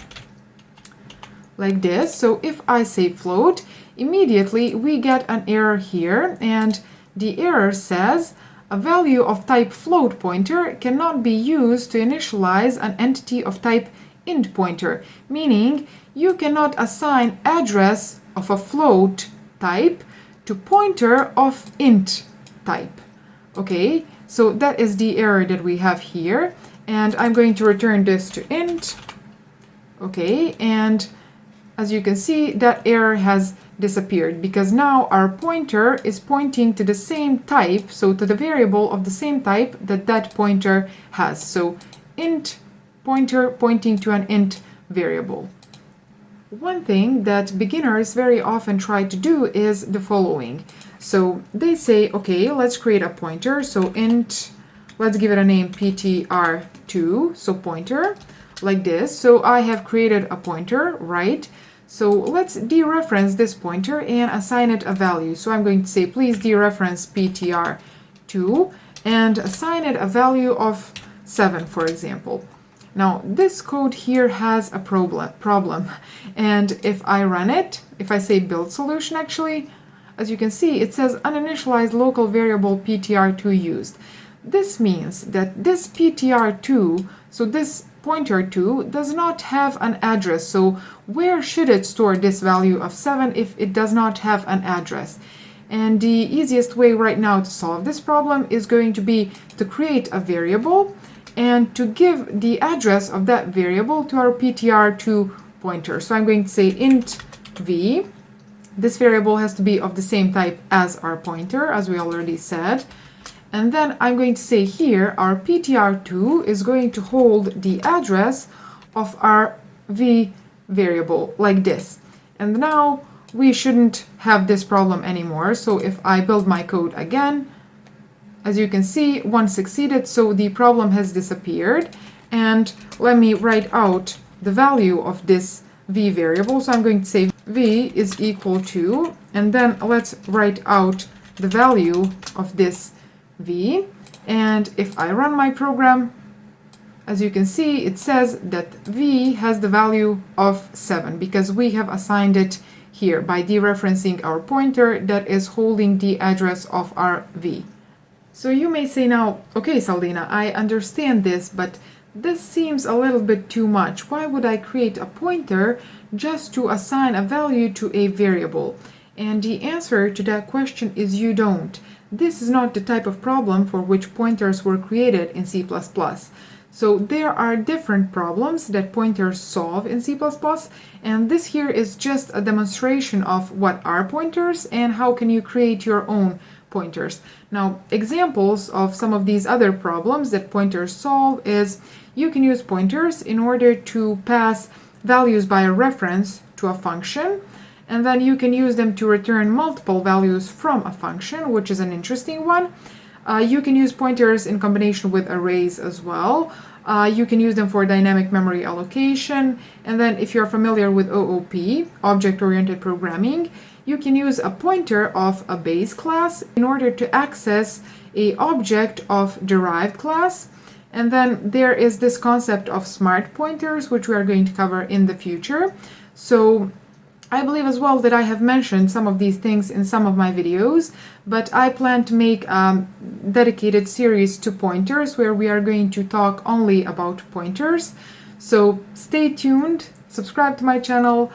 like this, so if I say float, immediately we get an error here, and the error says a value of type float pointer cannot be used to initialize an entity of type int pointer, meaning you cannot assign address of a float type to pointer of int type. Okay, so that is the error that we have here, and I'm going to return this to int. Okay, and as you can see, that error has disappeared because now our pointer is pointing to the same type, so to the variable of the same type that that pointer has. So int pointer pointing to an int variable. One thing that beginners very often try to do is the following. So they say, okay, let's create a pointer. So int, let's give it a name ptr2, so pointer, like this. So I have created a pointer, right? So let's dereference this pointer and assign it a value. So I'm going to say, please dereference ptr2 and assign it a value of 7, for example. Now, this code here has a problem. And if I run it, if I say build solution, actually, as you can see, it says uninitialized local variable ptr2 used. This means that this ptr2, so this pointer 2, does not have an address. So where should it store this value of 7 if it does not have an address? And the easiest way right now to solve this problem is going to be to create a variable and to give the address of that variable to our ptr2 pointer. So I'm going to say int v. This variable has to be of the same type as our pointer, as we already said. And then I'm going to say here our ptr2 is going to hold the address of our v variable, like this. And now we shouldn't have this problem anymore. So if I build my code again, as you can see, one succeeded, so the problem has disappeared. And let me write out the value of this v variable. So I'm going to say v is equal to, and then let's write out the value of this v. And if I run my program, as you can see, it says that v has the value of 7 because we have assigned it here by dereferencing our pointer that is holding the address of our v. So you may say now, okay, Saldina, I understand this, but this seems a little bit too much. Why would I create a pointer just to assign a value to a variable? And the answer to that question is you don't. This is not the type of problem for which pointers were created in C++. So there are different problems that pointers solve in C++, and this here is just a demonstration of what are pointers and how can you create your own pointers. Now, examples of some of these other problems that pointers solve is you can use pointers in order to pass values by a reference to a function, and then you can use them to return multiple values from a function, which is an interesting one. You can use pointers in combination with arrays as well. You can use them for dynamic memory allocation. And then if you're familiar with OOP, object-oriented programming, you can use a pointer of a base class in order to access a object of derived class. And then there is this concept of smart pointers, which we are going to cover in the future. So I believe as well that I have mentioned some of these things in some of my videos, but I plan to make a dedicated series to pointers where we are going to talk only about pointers. So stay tuned, subscribe to my channel,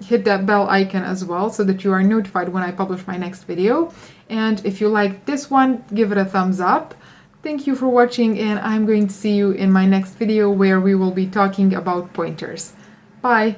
hit that bell icon as well so that you are notified when I publish my next video. And if you like this one, give it a thumbs up. Thank you for watching, and I'm going to see you in my next video where we will be talking about pointers. Bye!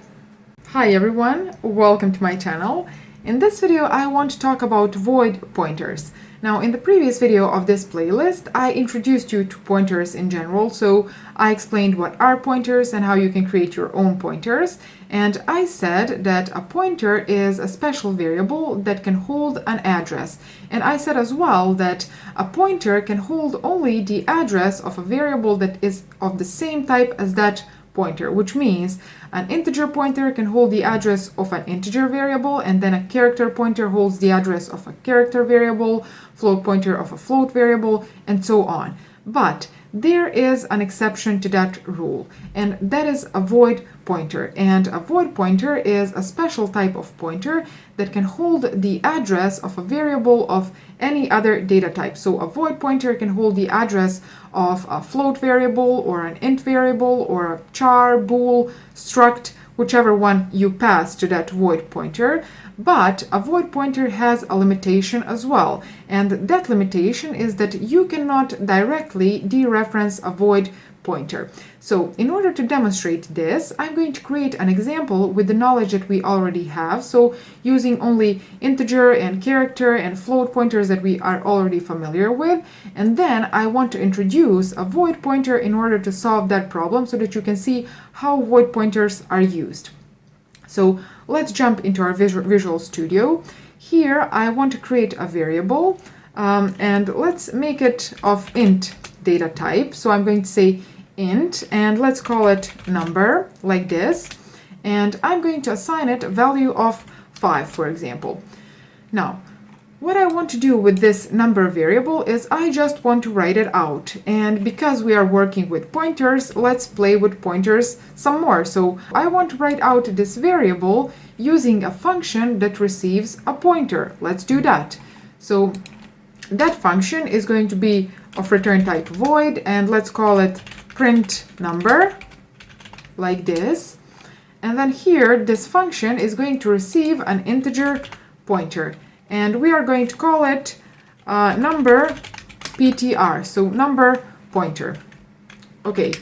Hi everyone, welcome to my channel. In this video I want to talk about void pointers. Now in the previous video of this playlist I introduced you to pointers in general, so I explained what are pointers and how you can create your own pointers, and I said that a pointer is a special variable that can hold an address, and I said as well that a pointer can hold only the address of a variable that is of the same type as that pointer, which means an integer pointer can hold the address of an integer variable, and then a character pointer holds the address of a character variable, float pointer of a float variable, and so on. But there is an exception to that rule, and that is a void pointer. And a void pointer is a special type of pointer that can hold the address of a variable of any other data type. So a void pointer can hold the address of a float variable or an int variable or a char, bool, struct, whichever one you pass to that void pointer. But a void pointer has a limitation as well, and that limitation is that you cannot directly dereference a void pointer. So in order to demonstrate this, I'm going to create an example with the knowledge that we already have, so using only integer and character and float pointers that we are already familiar with, and then I want to introduce a void pointer in order to solve that problem so that you can see how void pointers are used. So let's jump into our Visual Studio. Here I want to create a variable, and let's make it of int data type. So I'm going to say int, and let's call it number, like this. And I'm going to assign it a value of 5, for example. Now, what I want to do with this number variable is I just want to write it out. And because we are working with pointers, let's play with pointers some more. So I want to write out this variable using a function that receives a pointer. Let's do that. So that function is going to be of return type void, and let's call it print number, like this. And then here, this function is going to receive an integer pointer, and we are going to call it number ptr, so number pointer. Okay,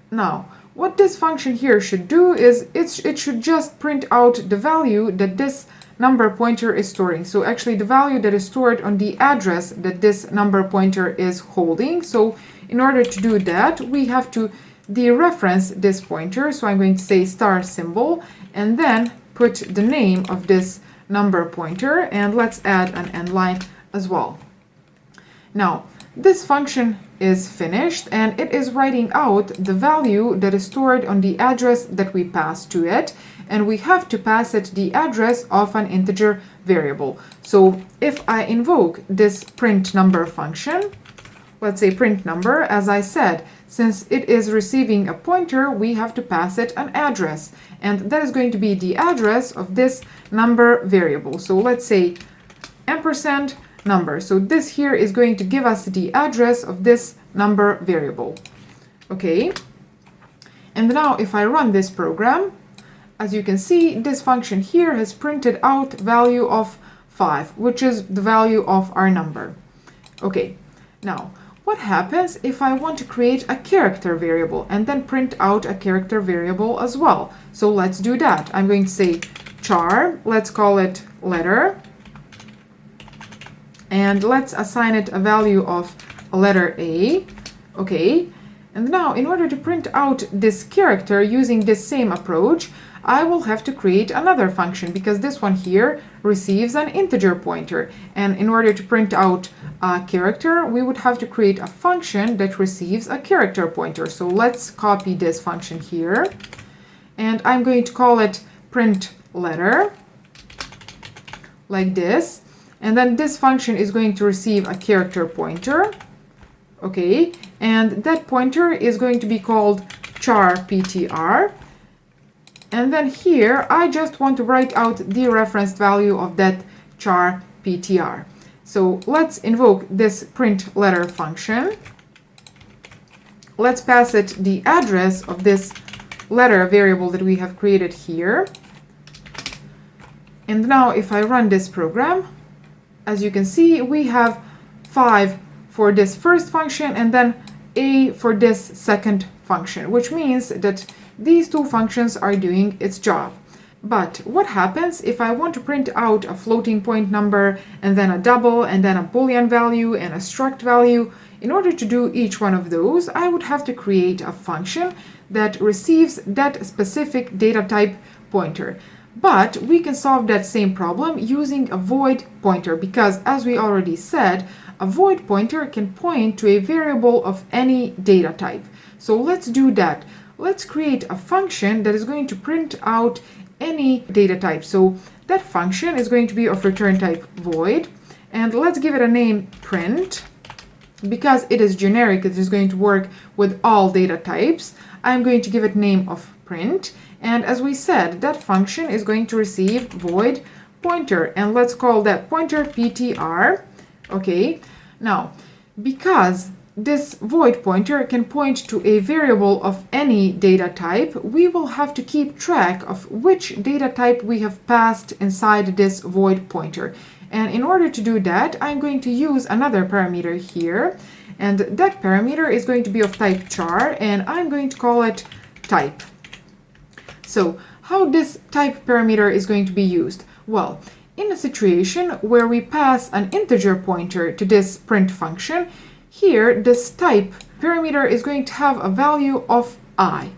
now what this function here should do is it should just print out the value that this number pointer is storing. So actually the value that is stored on the address that this number pointer is holding. So in order to do that, we have to dereference this pointer. So I'm going to say star symbol and then put the name of this number pointer, and let's add an end line as well. Now this function is finished, and it is writing out the value that is stored on the address that we pass to it, and we have to pass it the address of an integer variable. So if I invoke this print number function, let's say print number, as I said, since it is receiving a pointer, we have to pass it an address, and that is going to be the address of this number variable. So let's say ampersand number. So this here is going to give us the address of this number variable. Okay, and now if I run this program, as you can see, this function here has printed out value of 5, which is the value of our number. Okay, now what happens if I want to create a character variable and then print out a character variable as well? So let's do that. I'm going to say char, let's call it letter, and let's assign it a value of letter A. Okay, and now in order to print out this character using this same approach, I will have to create another function because this one here receives an integer pointer. And in order to print out a character, we would have to create a function that receives a character pointer. So let's copy this function here. And I'm going to call it print letter, like this. And then this function is going to receive a character pointer. Okay, and that pointer is going to be called char ptr. And then here, I just want to write out the referenced value of that char ptr. So let's invoke this print letter function. Let's pass it the address of this letter variable that we have created here. And now if I run this program, as you can see, we have 5 for this first function and then a for this second function, which means that these two functions are doing its job. But what happens if I want to print out a floating point number and then a double and then a Boolean value and a struct value? In order to do each one of those, I would have to create a function that receives that specific data type pointer. But we can solve that same problem using a void pointer because, as we already said, a void pointer can point to a variable of any data type. So let's do that. Let's create a function that is going to print out any data type. So that function is going to be of return type void. And let's give it a name print. Because it is generic, it is going to work with all data types. I'm going to give it name of print. And as we said, that function is going to receive void pointer. And let's call that pointer ptr. Okay, now because this void pointer can point to a variable of any data type, we will have to keep track of which data type we have passed inside this void pointer. And in order to do that, I'm going to use another parameter here. And that parameter is going to be of type char, and I'm going to call it type. So how this type parameter is going to be used? Well, in a situation where we pass an integer pointer to this print function, here this type parameter is going to have a value of I.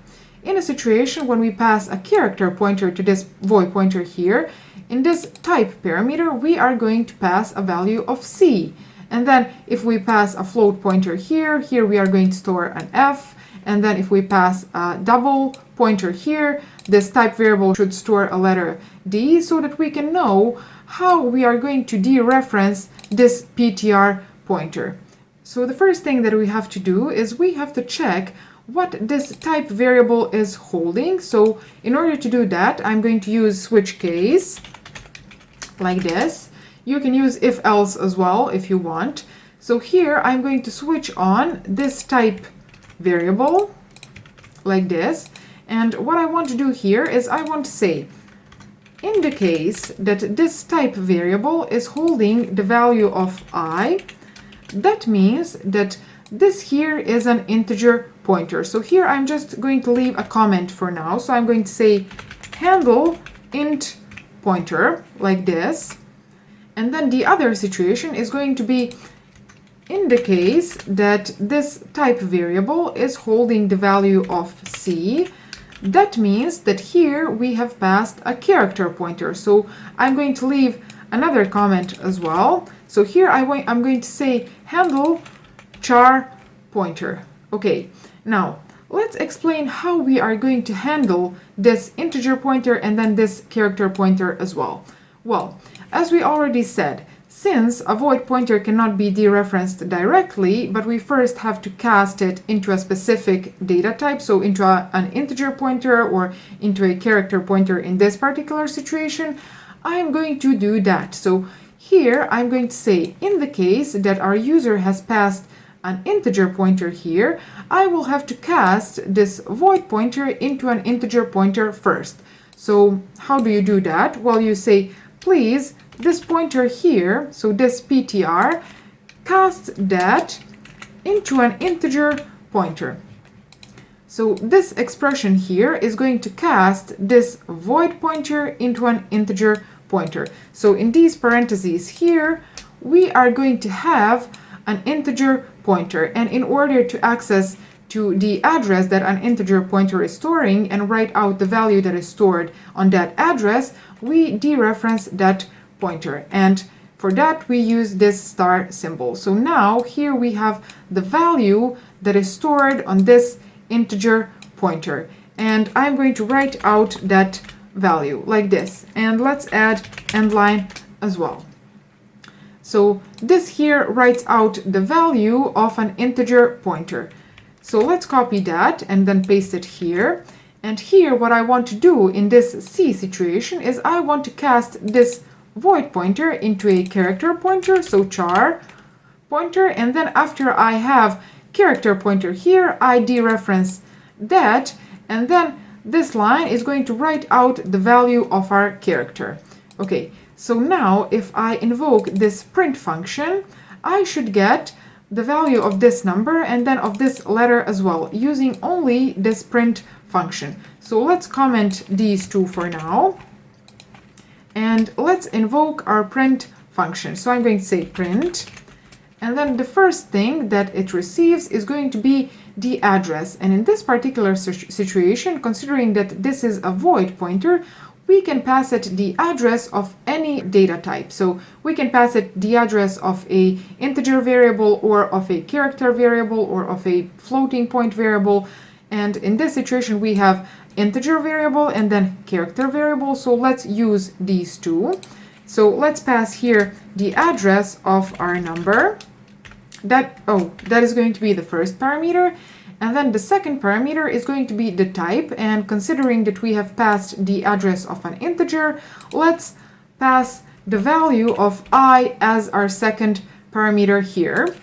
In a situation when we pass a character pointer to this void pointer here, in this type parameter we are going to pass a value of C. And then if we pass a float pointer here, we are going to store an F. And then if we pass a double pointer here, this type variable should store a letter D so that we can know how we are going to dereference this PTR pointer. So the first thing that we have to do is we have to check what this type variable is holding. So in order to do that, I'm going to use switch case like this. You can use if else as well if you want. So here I'm going to switch on this type variable like this. And what I want to do here is I want to say, in the case that this type variable is holding the value of I, that means that this here is an integer pointer. So here I'm just going to leave a comment for now. So I'm going to say handle int pointer like this. And then the other situation is going to be in the case that this type variable is holding the value of C. That means that here we have passed a character pointer. So I'm going to leave another comment as well. So here I'm going to say handle char pointer. Okay, now let's explain how we are going to handle this integer pointer and then this character pointer as well. Well, as we already said, since a void pointer cannot be dereferenced directly, but we first have to cast it into a specific data type, so into an integer pointer or into a character pointer in this particular situation, I am going to do that. So here I'm going to say, in the case that our user has passed an integer pointer here, I will have to cast this void pointer into an integer pointer first. So how do you do that? Well, you say, please, this pointer here, so this PTR, cast that into an integer pointer. So this expression here is going to cast this void pointer into an integer pointer. So in these parentheses here, we are going to have an integer pointer. And in order to access to the address that an integer pointer is storing and write out the value that is stored on that address, we dereference that pointer. And for that, we use this star symbol. So now here we have the value that is stored on this integer pointer. And I'm going to write out that value like this. And let's add end line as well. So this here writes out the value of an integer pointer. So let's copy that and then paste it here. And here what I want to do in this C situation is I want to cast this void pointer into a character pointer, so char pointer, and then after I have character pointer here, I dereference that, and then this line is going to write out the value of our character. Okay, so now if I invoke this print function, I should get the value of this number and then of this letter as well, using only this print function. So let's comment these two for now. And let's invoke our print function. So I'm going to say print, and then the first thing that it receives is going to be the address. And in this particular situation, considering that this is a void pointer, we can pass it the address of any data type. So we can pass it the address of a integer variable or of a character variable or of a floating point variable. And in this situation, we have integer variable and then character variable. So let's use these two. So let's pass here the address of our number. That is going to be the first parameter. And then the second parameter is going to be the type. And considering that we have passed the address of an integer, let's pass the value of I as our second parameter here.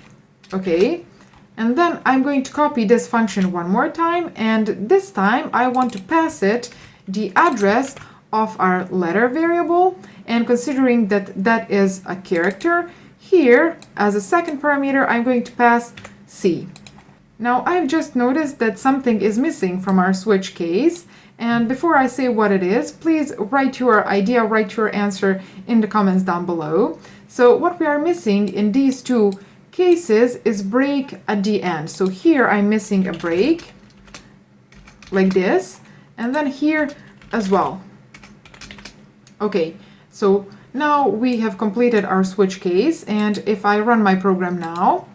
Okay. And then I'm going to copy this function one more time, and this time I want to pass it the address of our letter variable, and considering that that is a character, here as a second parameter I'm going to pass C. Now I've just noticed that something is missing from our switch case, and before I say what it is, please write your idea, write your answer in the comments down below. So what we are missing in these two cases is break at the end. So here I'm missing a break like this, and then here as well. Okay, so now we have completed our switch case, and if I run my program now,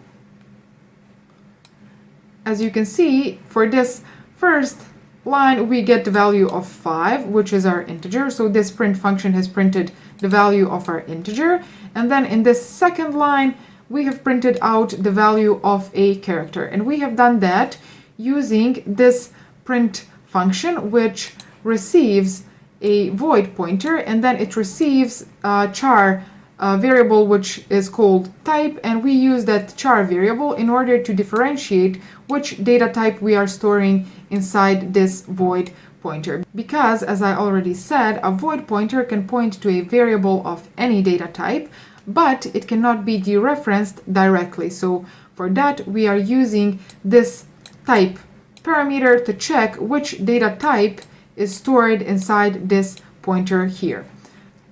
as you can see, for this first line we get the value of 5, which is our integer. So this print function has printed the value of our integer, and then in this second line we have printed out the value of a character, and we have done that using this print function, which receives a void pointer, and then it receives a char variable which is called type, and we use that char variable in order to differentiate which data type we are storing inside this void pointer. Because, as I already said, a void pointer can point to a variable of any data type, but it cannot be dereferenced directly. So for that, we are using this type parameter to check which data type is stored inside this pointer here.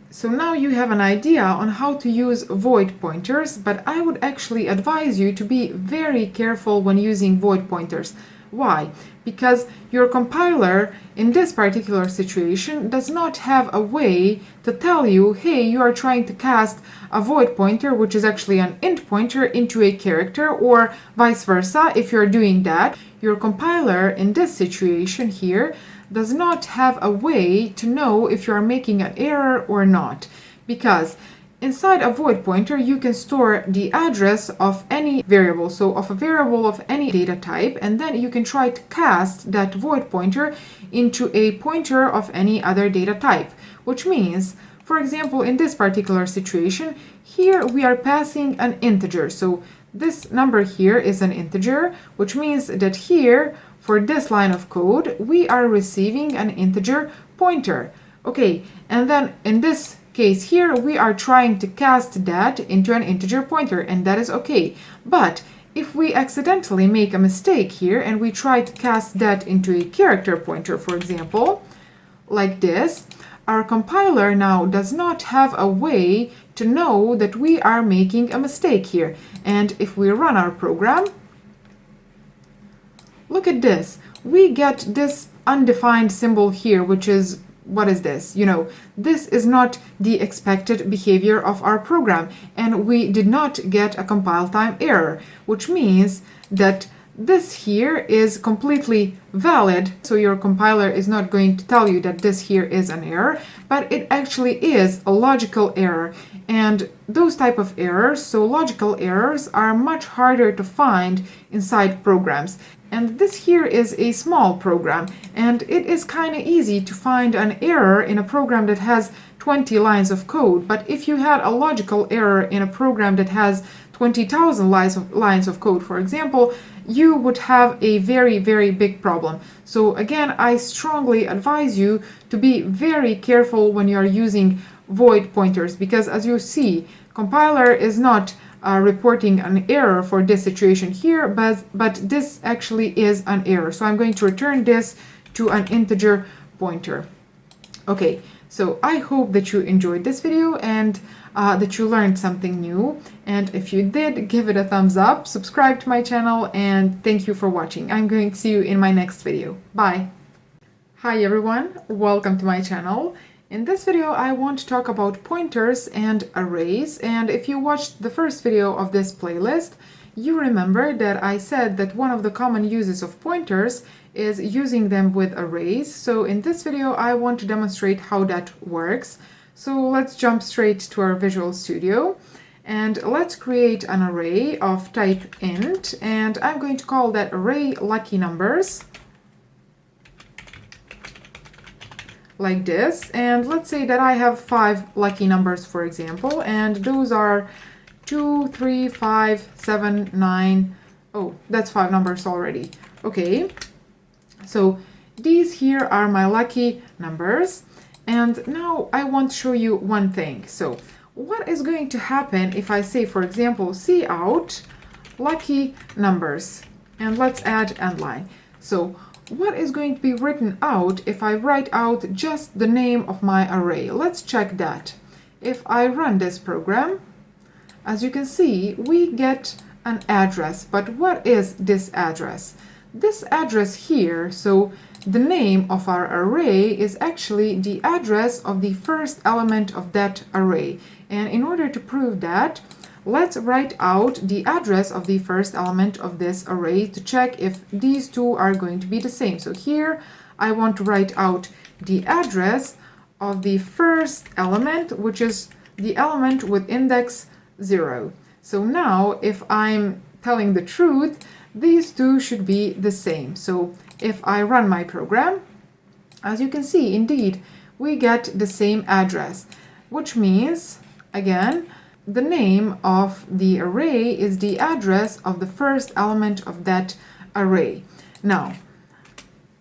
So now you have an idea on how to use void pointers, but I would actually advise you to be very careful when using void pointers. Why? Because your compiler in this particular situation does not have a way to tell you, hey, you are trying to cast a void pointer, which is actually an int pointer, into a character, or vice versa. If you're doing that, your compiler in this situation here does not have a way to know if you are making an error or not, because inside a void pointer you can store the address of any variable, so of a variable of any data type, and then you can try to cast that void pointer into a pointer of any other data type, which means, for example, in this particular situation, here we are passing an integer. So this number here is an integer, which means that here, for this line of code, we are receiving an integer pointer. Okay, and then in this case here, we are trying to cast that into an integer pointer, and that is okay. But if we accidentally make a mistake here and we try to cast that into a character pointer, for example, like this, our compiler now does not have a way to know that we are making a mistake here. And if we run our program, look at this. We get this undefined symbol here, which is, what is this? This is not the expected behavior of our program, and we did not get a compile time error, which means that this here is completely valid. So your compiler is not going to tell you that this here is an error, but it actually is a logical error. And those type of errors, so logical errors, are much harder to find inside programs. And this here is a small program, and it is kind of easy to find an error in a program that has 20 lines of code. But if you had a logical error in a program that has 20,000 lines of code, for example, you would have a very, very big problem. So again, I strongly advise you to be very careful when you are using void pointers, because as you see, compiler is not reporting an error for this situation here, but this actually is an error. So I'm going to return this to an integer pointer. Okay, so I hope that you enjoyed this video and that you learned something new. And if you did, give it a thumbs up, subscribe to my channel, and thank you for watching. I'm going to see you in my next video. Bye! Hi everyone, welcome to my channel. In this video, I want to talk about pointers and arrays. And if you watched the first video of this playlist, you remember that I said that one of the common uses of pointers is using them with arrays. So in this video, I want to demonstrate how that works. So let's jump straight to our Visual Studio and let's create an array of type int, and I'm going to call that array lucky numbers, like this. And let's say that I have 5 lucky numbers, for example, and those are 2, 3, 5, 7, 9. Oh, that's 5 numbers already. Okay, so these here are my lucky numbers. And now I want to show you one thing. So what is going to happen if I say, for example, cout lucky numbers, and let's add endline. So what is going to be written out if I write out just the name of my array? Let's check that. If I run this program, as you can see, we get an address. But what is this address? This address here, so the name of our array is actually the address of the first element of that array. And in order to prove that, let's write out the address of the first element of this array to check if these two are going to be the same. So here I want to write out the address of the first element, which is the element with index 0. So now if I'm telling the truth, these two should be the same. So if I run my program, as you can see, indeed, we get the same address, which means, again, the name of the array is the address of the first element of that array. Now,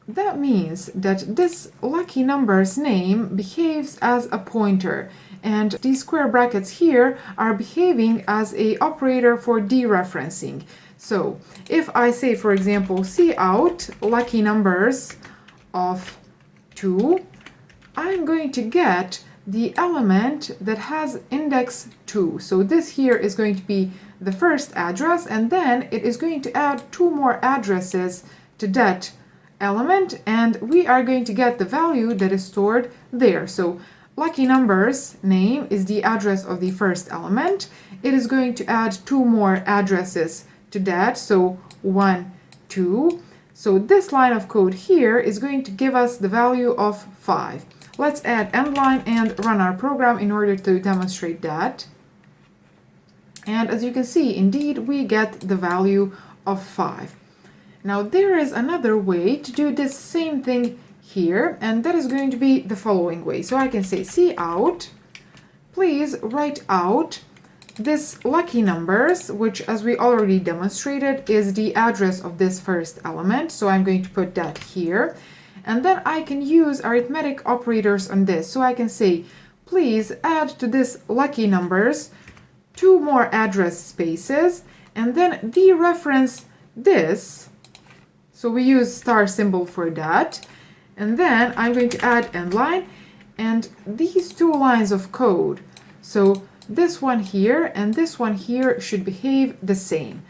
that means that this lucky numbers name behaves as a pointer, and these square brackets here are behaving as an operator for dereferencing. So if I say, for example, cout lucky numbers of 2, I'm going to get the element that has index 2. So this here is going to be the first address, and then it is going to add 2 more addresses to that element, and we are going to get the value that is stored there. So lucky numbers name is the address of the first element. It is going to add 2 more addresses to that, so 1, 2. So this line of code here is going to give us the value of 5. Let's add endline and run our program in order to demonstrate that. And as you can see, indeed, we get the value of 5. Now there is another way to do this same thing here, and that is going to be the following way. So I can say cout, please write out this lucky numbers, which, as we already demonstrated, is the address of this first element. So I'm going to put that here. And then I can use arithmetic operators on this. So I can say, please add to this lucky numbers 2 more address spaces, and then dereference this. So we use star symbol for that. And then I'm going to add endline and these 2 lines of code. So this one here and this one here should behave the same.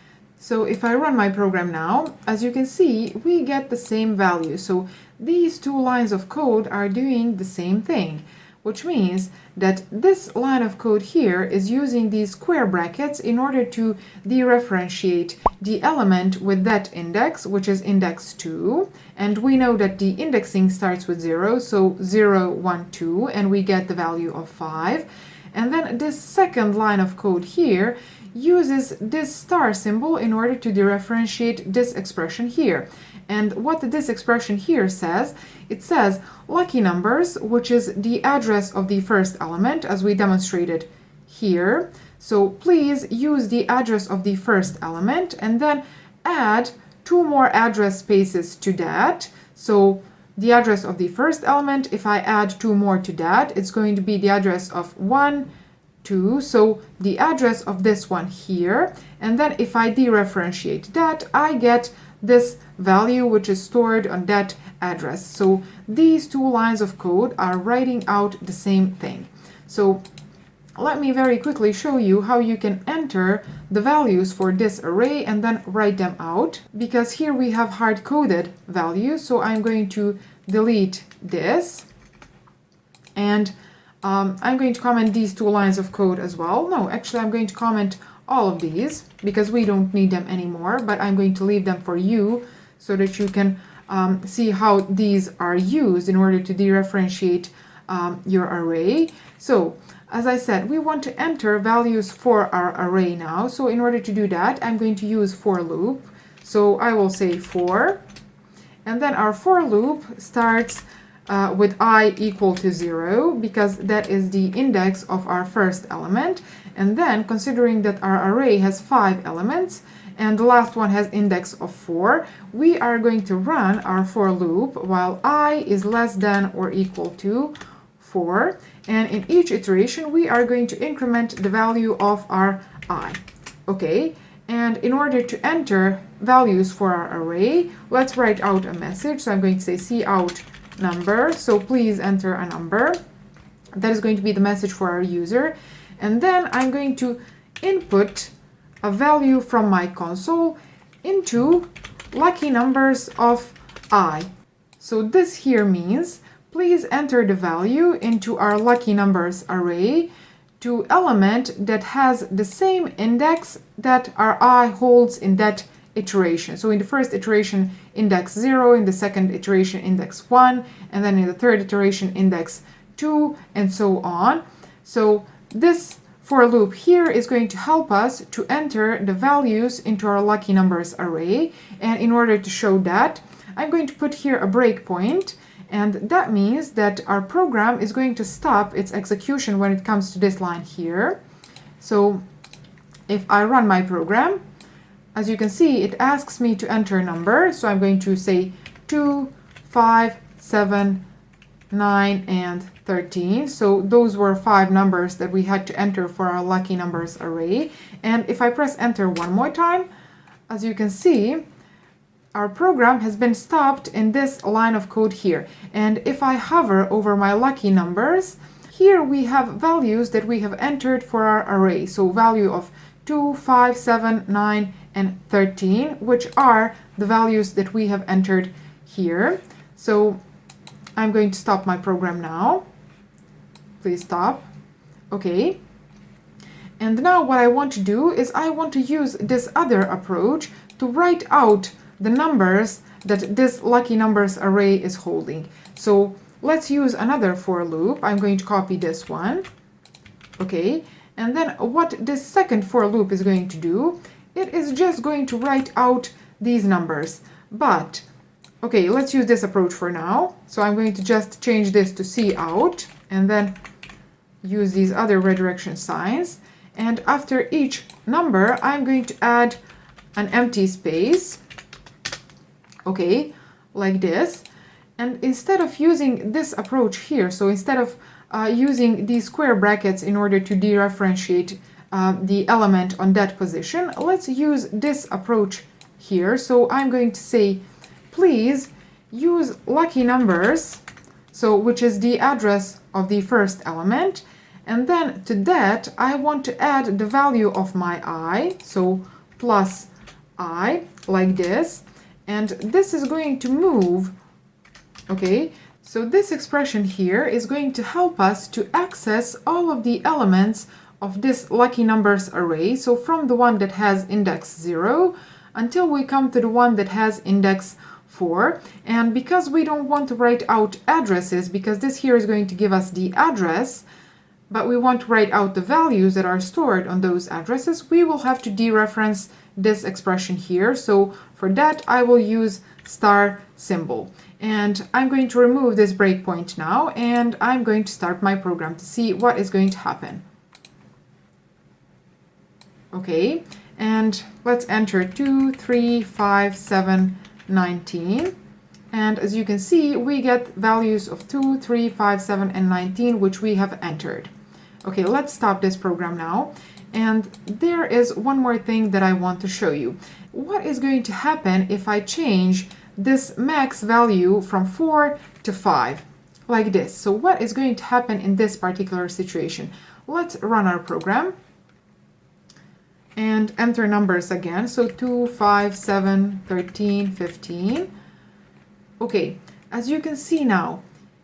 So if I run my program now, as you can see, we get the same value. So these two lines of code are doing the same thing, which means that this line of code here is using these square brackets in order to dereferentiate the element with that index, which is index 2. And we know that the indexing starts with 0, so 0, 1, 2, and we get the value of 5. And then this second line of code here uses this star symbol in order to dereferentiate this expression here. And what this expression here says, it says lucky numbers, which is the address of the first element, as we demonstrated here. So please use the address of the first element and then add 2 more address spaces to that. So the address of the first element, if I add 2 more to that, it's going to be the address of 1, 2, so the address of this one here. And then if I dereferentiate that, I get this value which is stored on that address. So these two lines of code are writing out the same thing. So let me very quickly show you how you can enter the values for this array and then write them out, because here we have hard-coded values. So I'm going to delete this, and I'm going to comment these two lines of code as well. No, actually I'm going to comment all of these because we don't need them anymore, but I'm going to leave them for you so that you can see how these are used in order to dereferentiate your array. So as I said, we want to enter values for our array now. So in order to do that, I'm going to use for loop. So I will say for, and then our for loop starts with I equal to 0, because that is the index of our first element. And then, considering that our array has 5 elements and the last one has index of 4, we are going to run our for loop while I is less than or equal to 4. And in each iteration, we are going to increment the value of our I. Okay, and in order to enter values for our array, let's write out a message. So I'm going to say cout number. So please enter a number. That is going to be the message for our user. And then I'm going to input a value from my console into lucky numbers of I. So this here means please enter the value into our lucky numbers array to element that has the same index that our I holds in that iteration. So in the first iteration, index 0, in the second iteration, index 1, and then in the third iteration, index 2, and so on. So this for loop here is going to help us to enter the values into our lucky numbers array. And in order to show that, I'm going to put here a breakpoint, and that means that our program is going to stop its execution when it comes to this line here. So if I run my program, as you can see, it asks me to enter a number. So I'm going to say 2, 5, 7, 9, and 13. So those were 5 numbers that we had to enter for our lucky numbers array. And if I press enter one more time, as you can see, our program has been stopped in this line of code here. And if I hover over my lucky numbers, here we have values that we have entered for our array. So value of 2, 5, 7, 9, and 13, which are the values that we have entered here. So I'm going to stop my program now. Please stop. Okay. And now what I want to do is I want to use this other approach to write out the numbers that this lucky numbers array is holding. So let's use another for loop. I'm going to copy this one. Okay. And then what this second for loop is going to do, it is just going to write out these numbers. But, okay, let's use this approach for now. So I'm going to just change this to cout and then use these other redirection signs. And after each number, I'm going to add an empty space. Okay, like this. And instead of using this approach here, so instead of using these square brackets in order to dereferentiate the element on that position, let's use this approach here. So I'm going to say, please use lucky numbers, so which is the address of the first element, and then to that I want to add the value of my I, so plus I, like this, and this is going to move, okay? So this expression here is going to help us to access all of the elements of this lucky numbers array. So from the one that has index 0 until we come to the one that has index 4. And because we don't want to write out addresses, because this here is going to give us the address, but we want to write out the values that are stored on those addresses, we will have to dereference this expression here. So for that, I will use star symbol. And I'm going to remove this breakpoint now, and I'm going to start my program to see what is going to happen. Okay, and let's enter 2, 3, 5, 7, 19. And as you can see, we get values of 2, 3, 5, 7, and 19, which we have entered. Okay, let's stop this program now. And there is one more thing that I want to show you. What is going to happen if I change this max value from 4 to 5, like this? So what is going to happen in this particular situation? Let's run our program and enter numbers again. So 2, 5, 7, 13, 15. Okay, as you can see now,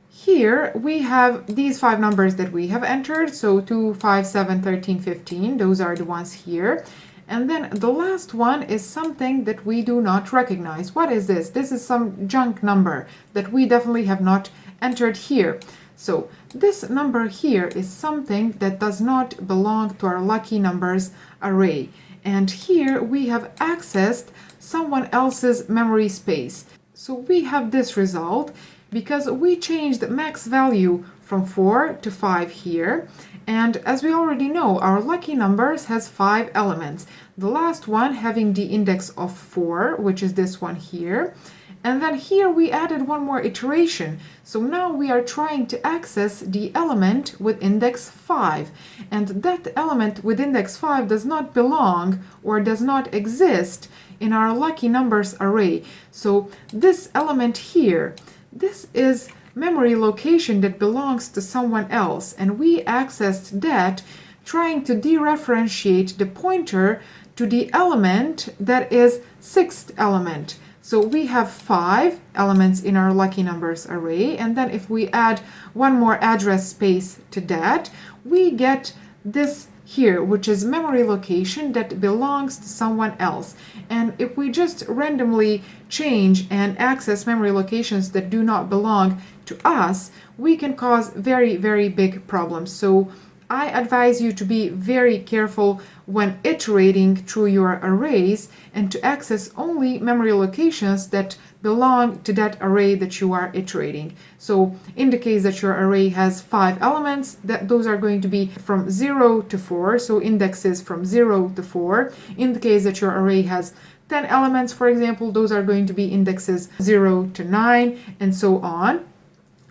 here we have these 5 numbers that we have entered. So 2, 5, 7, 13, 15. Those are the ones here. And then the last one is something that we do not recognize. What is this? This is some junk number that we definitely have not entered here. So this number here is something that does not belong to our lucky numbers array. And here we have accessed someone else's memory space. So we have this result because we changed the max value from 4 to 5 here. And as we already know, our lucky numbers has 5 elements. The last one having the index of 4, which is this one here. And then here we added one more iteration. So now we are trying to access the element with index 5. And that element with index 5 does not belong or does not exist in our lucky numbers array. So this element here, this is memory location that belongs to someone else, and we accessed that trying to dereferentiate the pointer to the element that is 6th element. So we have 5 elements in our lucky numbers array, and then if we add one more address space to that, we get this here, which is memory location that belongs to someone else. And if we just randomly change and access memory locations that do not belong to us, we can cause very, very big problems. So I advise you to be very careful when iterating through your arrays and to access only memory locations that belong to that array that you are iterating. So in the case that your array has 5 elements, those are going to be from 0 to 4, so indexes from 0 to 4. In the case that your array has 10 elements, for example, those are going to be indexes 0 to 9, and so on.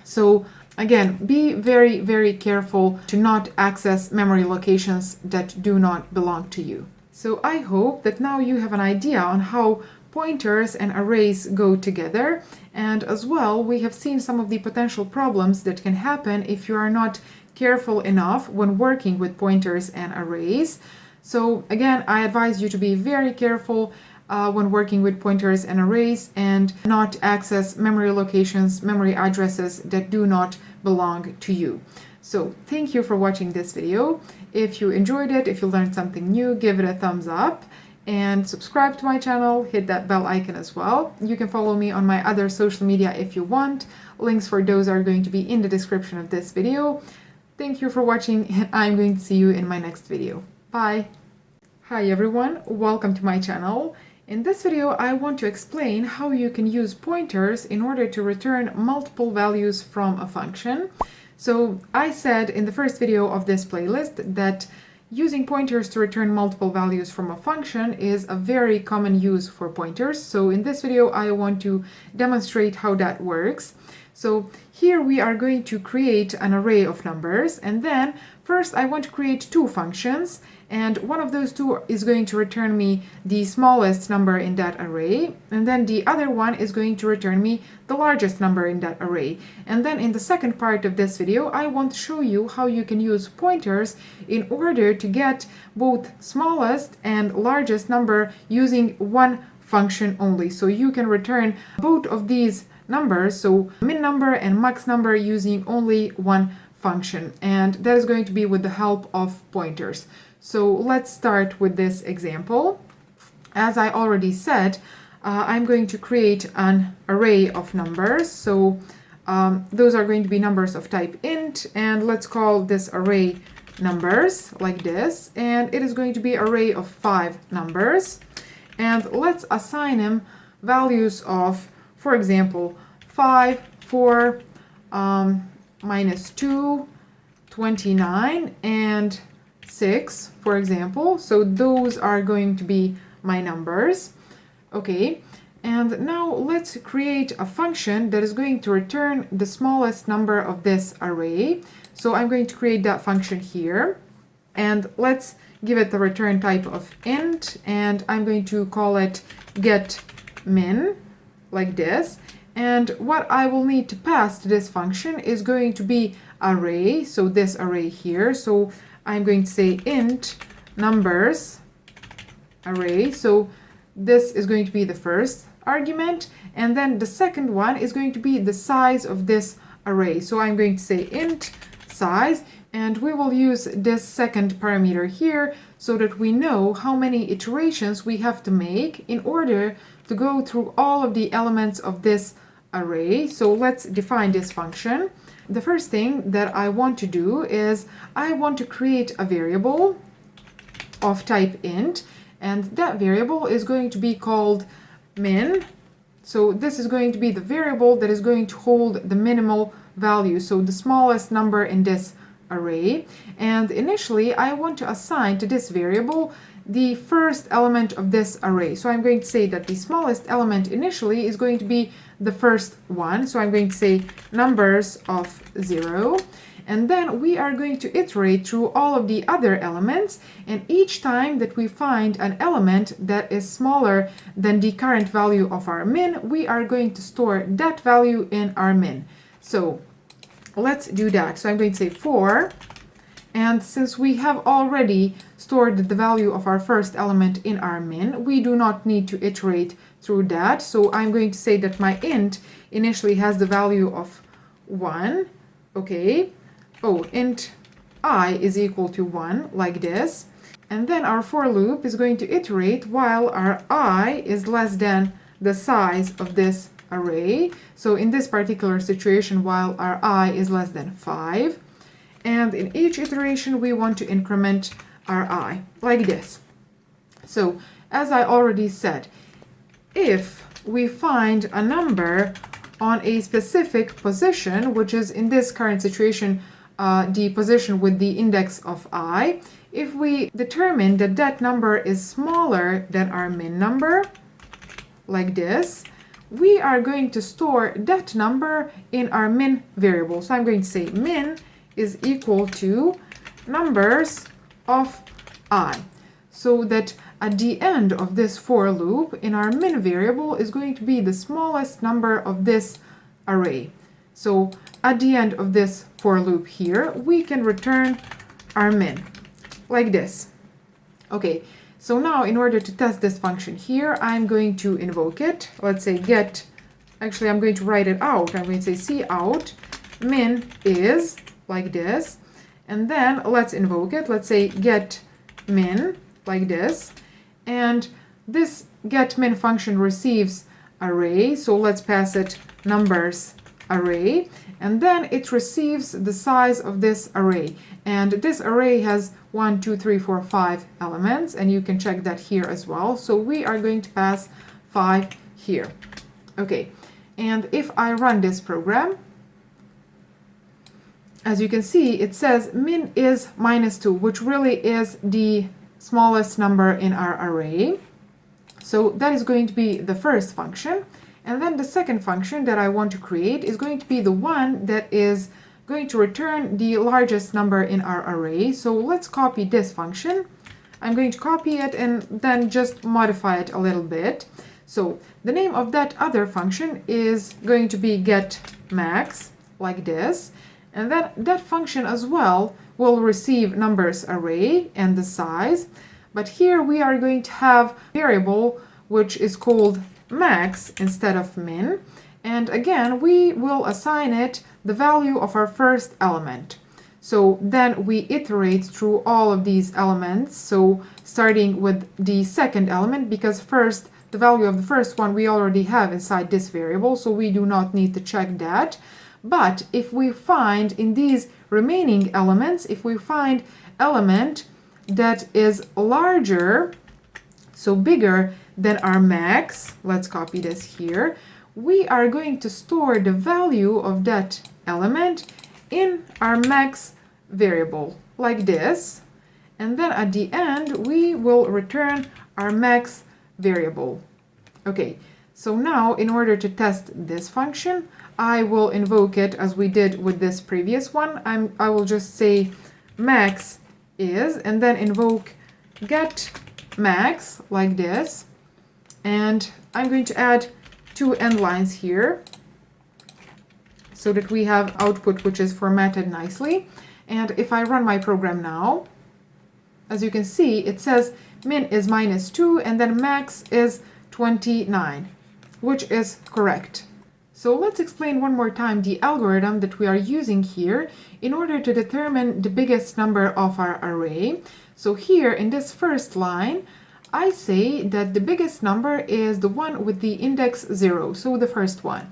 So again, be very, very careful to not access memory locations that do not belong to you. So I hope that now you have an idea on how pointers and arrays go together, and as well we have seen some of the potential problems that can happen if you are not careful enough when working with pointers and arrays. So again, I advise you to be very careful when working with pointers and arrays and not access memory locations, memory addresses that do not belong to you. So thank you for watching this video. If you enjoyed it, if you learned something new, give it a thumbs up and subscribe to my channel, hit that bell icon as well. You can follow me on my other social media if you want. Links for those are going to be in the description of this video. Thank you for watching, and I'm going to see you in my next video. Bye! Hi everyone, welcome to my channel. In this video, I want to explain how you can use pointers in order to return multiple values from a function. So I said in the first video of this playlist that using pointers to return multiple values from a function is a very common use for pointers. So in this video, I want to demonstrate how that works. So here we are going to create an array of numbers, and then first I want to create two functions, and one of those two is going to return me the smallest number in that array, and then the other one is going to return me the largest number in that array. And then in the second part of this video, I want to show you how you can use pointers in order to get both smallest and largest number using one function only. So you can return both of these numbers, so min number and max number, using only one function, and that is going to be with the help of pointers. So let's start with this example. As I already said, I'm going to create an array of numbers. So those are going to be numbers of type int, and let's call this array numbers like this, and it is going to be an array of 5 numbers, and let's assign them values of, for example, 5, 4, minus 2, 29, and 6, for example. So those are going to be my numbers. Okay, and now let's create a function that is going to return the smallest number of this array. So I'm going to create that function here, and let's give it the return type of int, and I'm going to call it getMin, like this. And what I will need to pass to this function is going to be array, so this array here. So I'm going to say int numbers array. So this is going to be the first argument, and then the second one is going to be the size of this array. So I'm going to say int size, and we will use this second parameter here so that we know how many iterations we have to make in order to go through all of the elements of this array. So let's define this function. The first thing that I want to do is I want to create a variable of type int, and that variable is going to be called min. So this is going to be the variable that is going to hold the minimal value, so the smallest number in this array. And initially I want to assign to this variable the first element of this array. So I'm going to say that the smallest element initially is going to be the first one. So I'm going to say numbers of 0. And then we are going to iterate through all of the other elements, and each time that we find an element that is smaller than the current value of our min, we are going to store that value in our min. So let's do that. So I'm going to say for, and since we have already stored the value of our first element in our min, we do not need to iterate through that. So I'm going to say that my int initially has the value of 1. Okay. Oh, int I is equal to 1, like this. And then our for loop is going to iterate while our I is less than the size of this array. So in this particular situation, while our I is less than 5. And in each iteration, we want to increment our I, like this. So, as I already said, if we find a number on a specific position, which is in this current situation the position with the index of I, if we determine that that number is smaller than our min number, like this, we are going to store that number in our min variable. So I'm going to say min is equal to numbers of I, so that at the end of this for loop in our min variable is going to be the smallest number of this array. So at the end of this for loop here, we can return our min, like this. Okay, so now in order to test this function here, I'm going to invoke it. Let's say get, actually I'm going to write it out. I'm going to say cout min is, like this. And then let's invoke it. Let's say get min, like this. And this get min function receives array. So let's pass it numbers array. And then it receives the size of this array. And this array has 1, 2, 3, 4, 5 elements. And you can check that here as well. So we are going to pass 5 here. Okay. And if I run this program, as you can see, it says min is -2, which really is the smallest number in our array. So that is going to be the first function. And then the second function that I want to create is going to be the one that is going to return the largest number in our array. So let's copy this function. I'm going to copy it and then just modify it a little bit. So the name of that other function is going to be getMax, like this. And then that function as well will receive numbers array and the size. But here we are going to have a variable which is called max instead of min. And again, we will assign it the value of our first element. So then we iterate through all of these elements. So starting with the second element, because first the value of the first one we already have inside this variable, so we do not need to check that. But if we find in these remaining elements, if we find element that is larger, so bigger than our max, let's copy this here, we are going to store the value of that element in our max variable, like this. And then at the end, we will return our max variable. Okay, so now in order to test this function, I will invoke it as we did with this previous one. I will just say max is, and then invoke get max, like this. And I'm going to add 2 end lines here so that we have output which is formatted nicely. And if I run my program now, as you can see, it says min is -2 and then max is 29, which is correct. So let's explain one more time the algorithm that we are using here in order to determine the biggest number of our array. So here in this first line, I say that the biggest number is the one with the index 0, so the first one.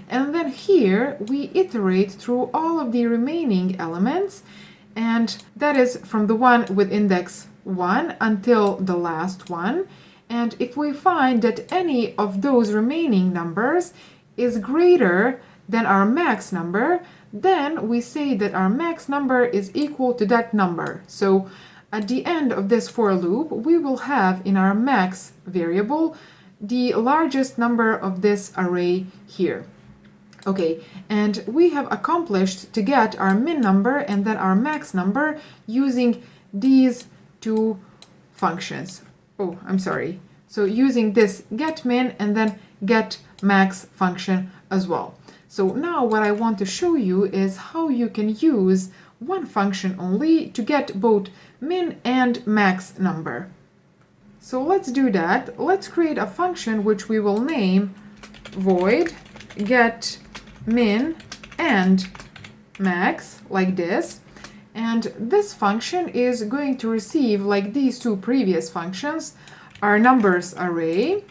And then here we iterate through all of the remaining elements, and that is from the one with index 1 until the last one. And if we find that any of those remaining numbers is greater than our max number, then we say that our max number is equal to that number. So at the end of this for loop, we will have in our max variable the largest number of this array here. Okay, and we have accomplished to get our min number and then our max number using these 2 functions. Oh, I'm sorry. So using this getMin and then getMax function as well. So now what I want to show you is how you can use one function only to get both min and max number. So let's do that. Let's create a function which we will name void get min and max, like this. And this function is going to receive, like these 2 previous functions, our numbers array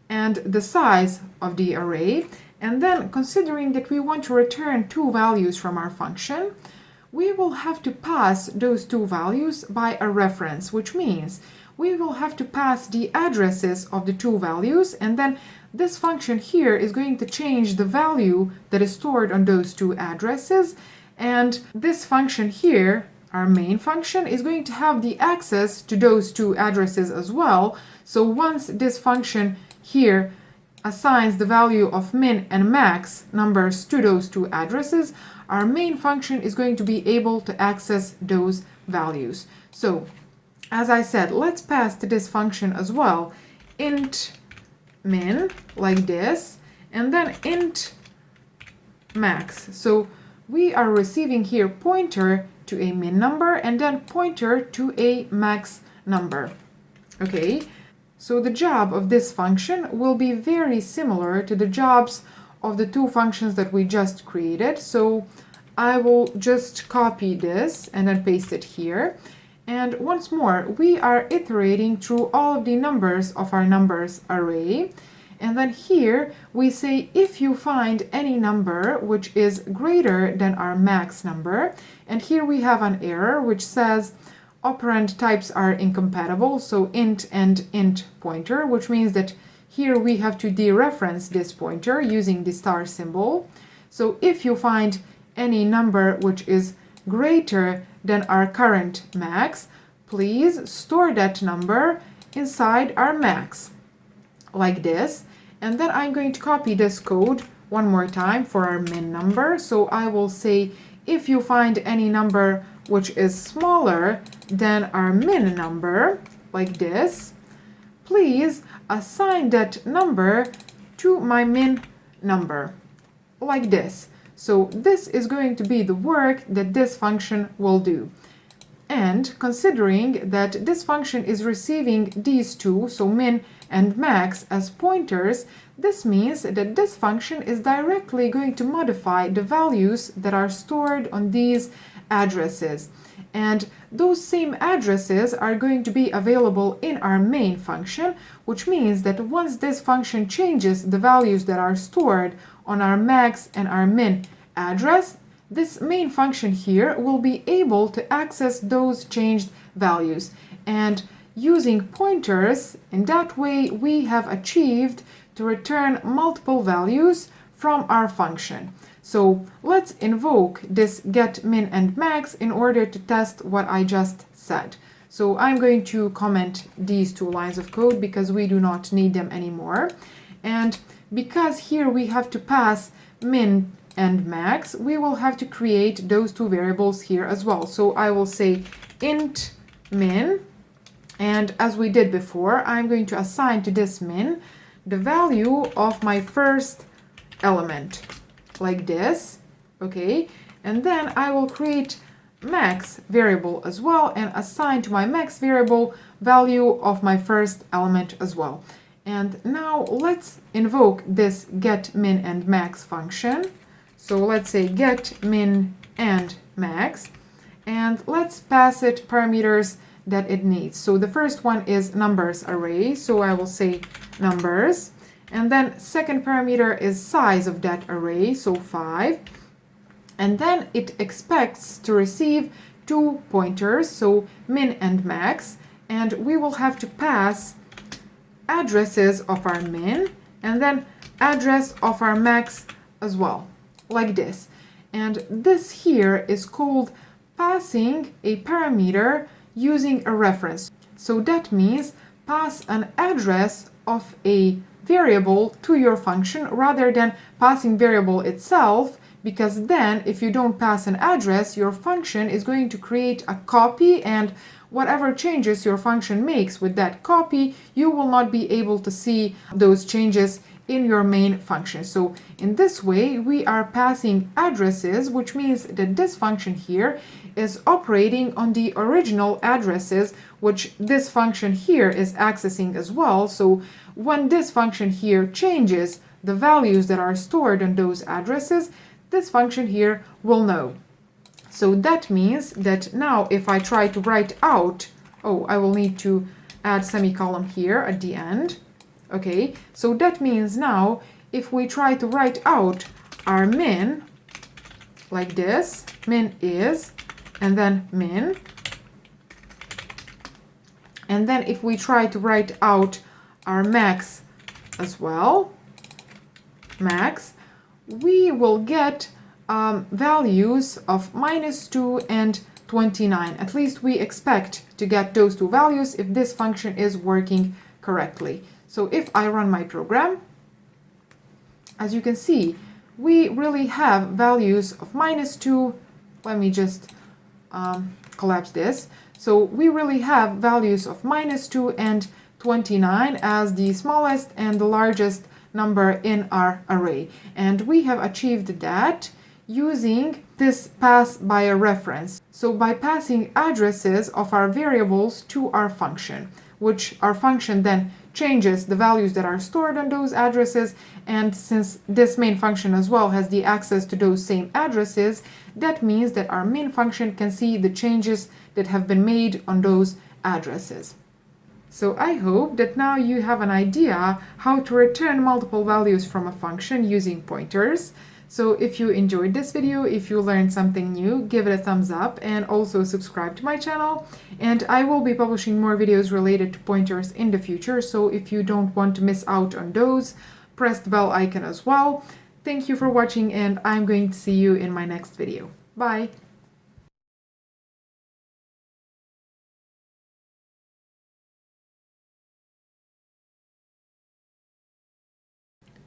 and the size of the array. And then considering that we want to return 2 values from our function, we will have to pass those 2 values by a reference, which means we will have to pass the addresses of the 2 values, and then this function here is going to change the value that is stored on those 2 addresses. And this function here, our main function, is going to have the access to those 2 addresses as well. So once this function here assigns the value of min and max numbers to those 2 addresses, our main function is going to be able to access those values. So as I said, let's pass to this function as well int min, like this, and then int max. So we are receiving here pointer to a min number and then pointer to a max number. Okay, so the job of this function will be very similar to the jobs of the 2 functions that we just created. So I will just copy this and then paste it here. And once more, we are iterating through all of the numbers of our numbers array. And then here we say if you find any number which is greater than our max number, and here we have an error which says operand types are incompatible, so int and int pointer, which means that here we have to dereference this pointer using the star symbol. So if you find any number which is greater than our current max, please store that number inside our max, like this. And then I'm going to copy this code one more time for our min number. So I will say, if you find any number which is smaller than our min number, like this, please assign that number to my min number, like this. So this is going to be the work that this function will do. And considering that this function is receiving these two, so min and max, as pointers, this means that this function is directly going to modify the values that are stored on these addresses. And those same addresses are going to be available in our main function, which means that once this function changes the values that are stored on our max and our min address, this main function here will be able to access those changed values. And using pointers, in that way we have achieved to return multiple values from our function. So let's invoke this get min and max in order to test what I just said. So I'm going to comment these two lines of code because we do not need them anymore. And because here we have to pass min and max, we will have to create those two variables here as well. So I will say int min, and as we did before, I'm going to assign to this min the value of my first element, like this, okay? And then I will create max variable as well and assign to my max variable value of my first element as well. And now let's invoke this get min and max function. So let's say get min and max, and let's pass it parameters that it needs. So the first one is numbers array, so I will say numbers, and then second parameter is size of that array, so 5, and then it expects to receive two pointers, so min and max, and we will have to pass addresses of our min and then address of our max as well, like this. And this here is called passing a parameter using a reference. So that means pass an address of a variable to your function rather than passing variable itself, because then if you don't pass an address, your function is going to create a copy, and whatever changes your function makes with that copy, you will not be able to see those changes in your main function. So in this way we are passing addresses, which means that this function here is operating on the original addresses which this function here is accessing as well. So when this function here changes the values that are stored on those addresses, this function here will know. So that means that now if I try to write out, I will need to add semicolon here at the end. Okay, so that means now if we try to write out our min, like this, min is, and then min, and then if we try to write out our max as well, max, we will get values of -2 and 29. At least we expect to get those two values if this function is working correctly. So if I run my program, as you can see, we really have values of -2. Let me just collapse this. So we really have values of -2 and 29 as the smallest and the largest number in our array. And we have achieved that using this pass by a reference. So by passing addresses of our variables to our function, which our function then changes the values that are stored on those addresses, and since this main function as well has the access to those same addresses, that means that our main function can see the changes that have been made on those addresses. So I hope that now you have an idea how to return multiple values from a function using pointers. So if you enjoyed this video, if you learned something new, give it a thumbs up and also subscribe to my channel. And I will be publishing more videos related to pointers in the future, so if you don't want to miss out on those, press the bell icon as well. Thank you for watching, and I'm going to see you in my next video. Bye!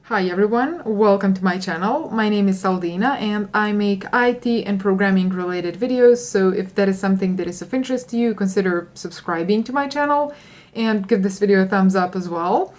Hi everyone, welcome to my channel. My name is Saldina and I make IT and programming related videos, so if that is something that is of interest to you, consider subscribing to my channel and give this video a thumbs up as well.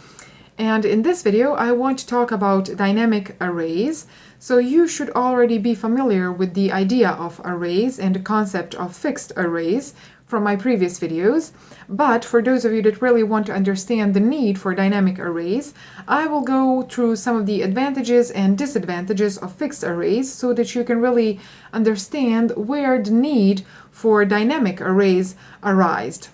And in this video, I want to talk about dynamic arrays. So you should already be familiar with the idea of arrays and the concept of fixed arrays from my previous videos. But for those of you that really want to understand the need for dynamic arrays, I will go through some of the advantages and disadvantages of fixed arrays so that you can really understand where the need for dynamic arrays arised.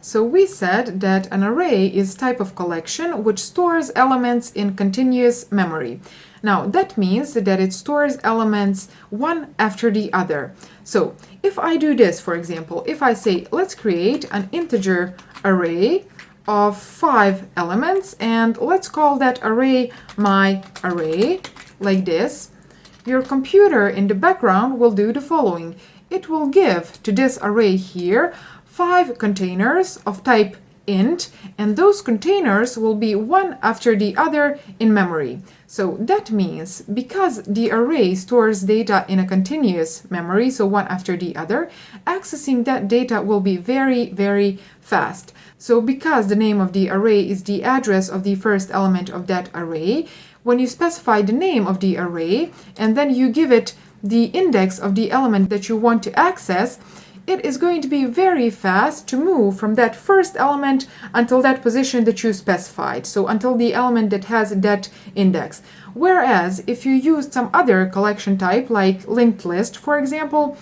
So we said that an array is type of collection which stores elements in continuous memory. Now that means that it stores elements one after the other. So if I do this, for example, if I say let's create an integer array of 5 elements and let's call that array my array, like this, your computer in the background will do the following. It will give to this array here 5 containers of type int, and those containers will be one after the other in memory. So that means because the array stores data in a continuous memory, so one after the other, accessing that data will be very, very fast. So because the name of the array is the address of the first element of that array, when you specify the name of the array and then you give it the index of the element that you want to access, it is going to be very fast to move from that first element until that position that you specified, so until the element that has that index. Whereas if you use some other collection type like linked list, for example,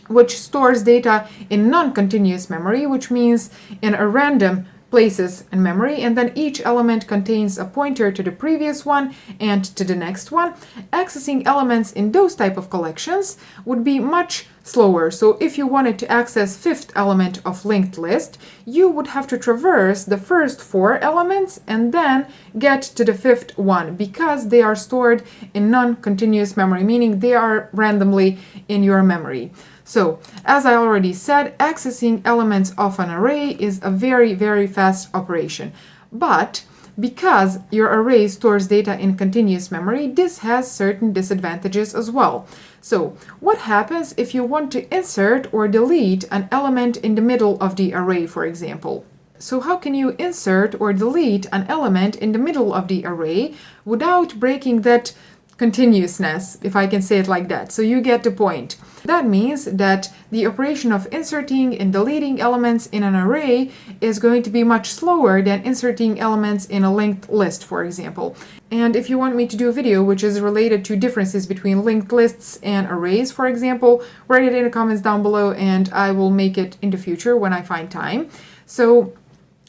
which stores data in non-continuous memory, which means in a random places in memory, and then each element contains a pointer to the previous one and to the next one, accessing elements in those type of collections would be much slower. So if you wanted to access 5th element of linked list, you would have to traverse the first 4 elements and then get to the 5th one, because they are stored in non-continuous memory, meaning they are randomly in your memory. So, as I already said, accessing elements of an array is a very, very fast operation. But because your array stores data in continuous memory, this has certain disadvantages as well. So, what happens if you want to insert or delete an element in the middle of the array, for example? So how can you insert or delete an element in the middle of the array without breaking that continuousness, if I can say it like that? So you get the point. That means that the operation of inserting and deleting elements in an array is going to be much slower than inserting elements in a linked list, for example. And if you want me to do a video which is related to differences between linked lists and arrays, for example, write it in the comments down below and I will make it in the future when I find time. So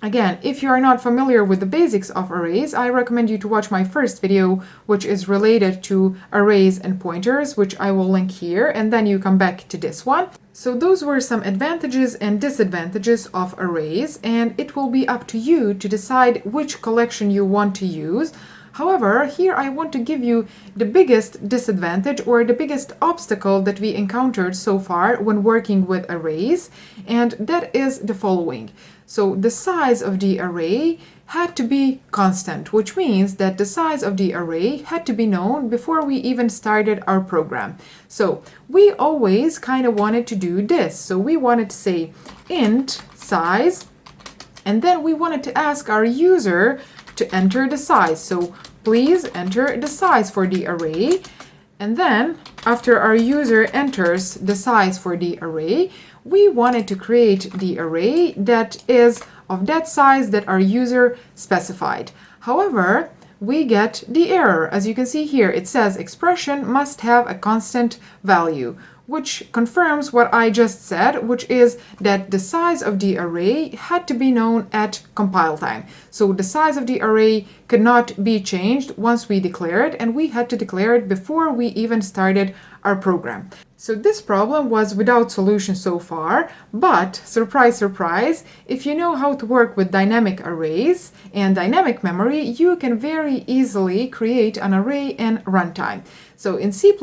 again, if you are not familiar with the basics of arrays, I recommend you to watch my first video, which is related to arrays and pointers, which I will link here, and then you come back to this one. So those were some advantages and disadvantages of arrays, and it will be up to you to decide which collection you want to use. However, here I want to give you the biggest disadvantage or the biggest obstacle that we encountered so far when working with arrays, and that is the following. So the size of the array had to be constant, which means that the size of the array had to be known before we even started our program. So we always kind of wanted to do this. So we wanted to say int size, and then we wanted to ask our user to enter the size. So please enter the size for the array. And then after our user enters the size for the array, we wanted to create the array that is of that size that our user specified. However, we get the error. As you can see here, it says expression must have a constant value, which confirms what I just said, which is that the size of the array had to be known at compile time. So the size of the array could not be changed once we declare it, and we had to declare it before we even started our program. So this problem was without solution so far, but surprise, surprise, if you know how to work with dynamic arrays and dynamic memory, you can very easily create an array in runtime. So in C++,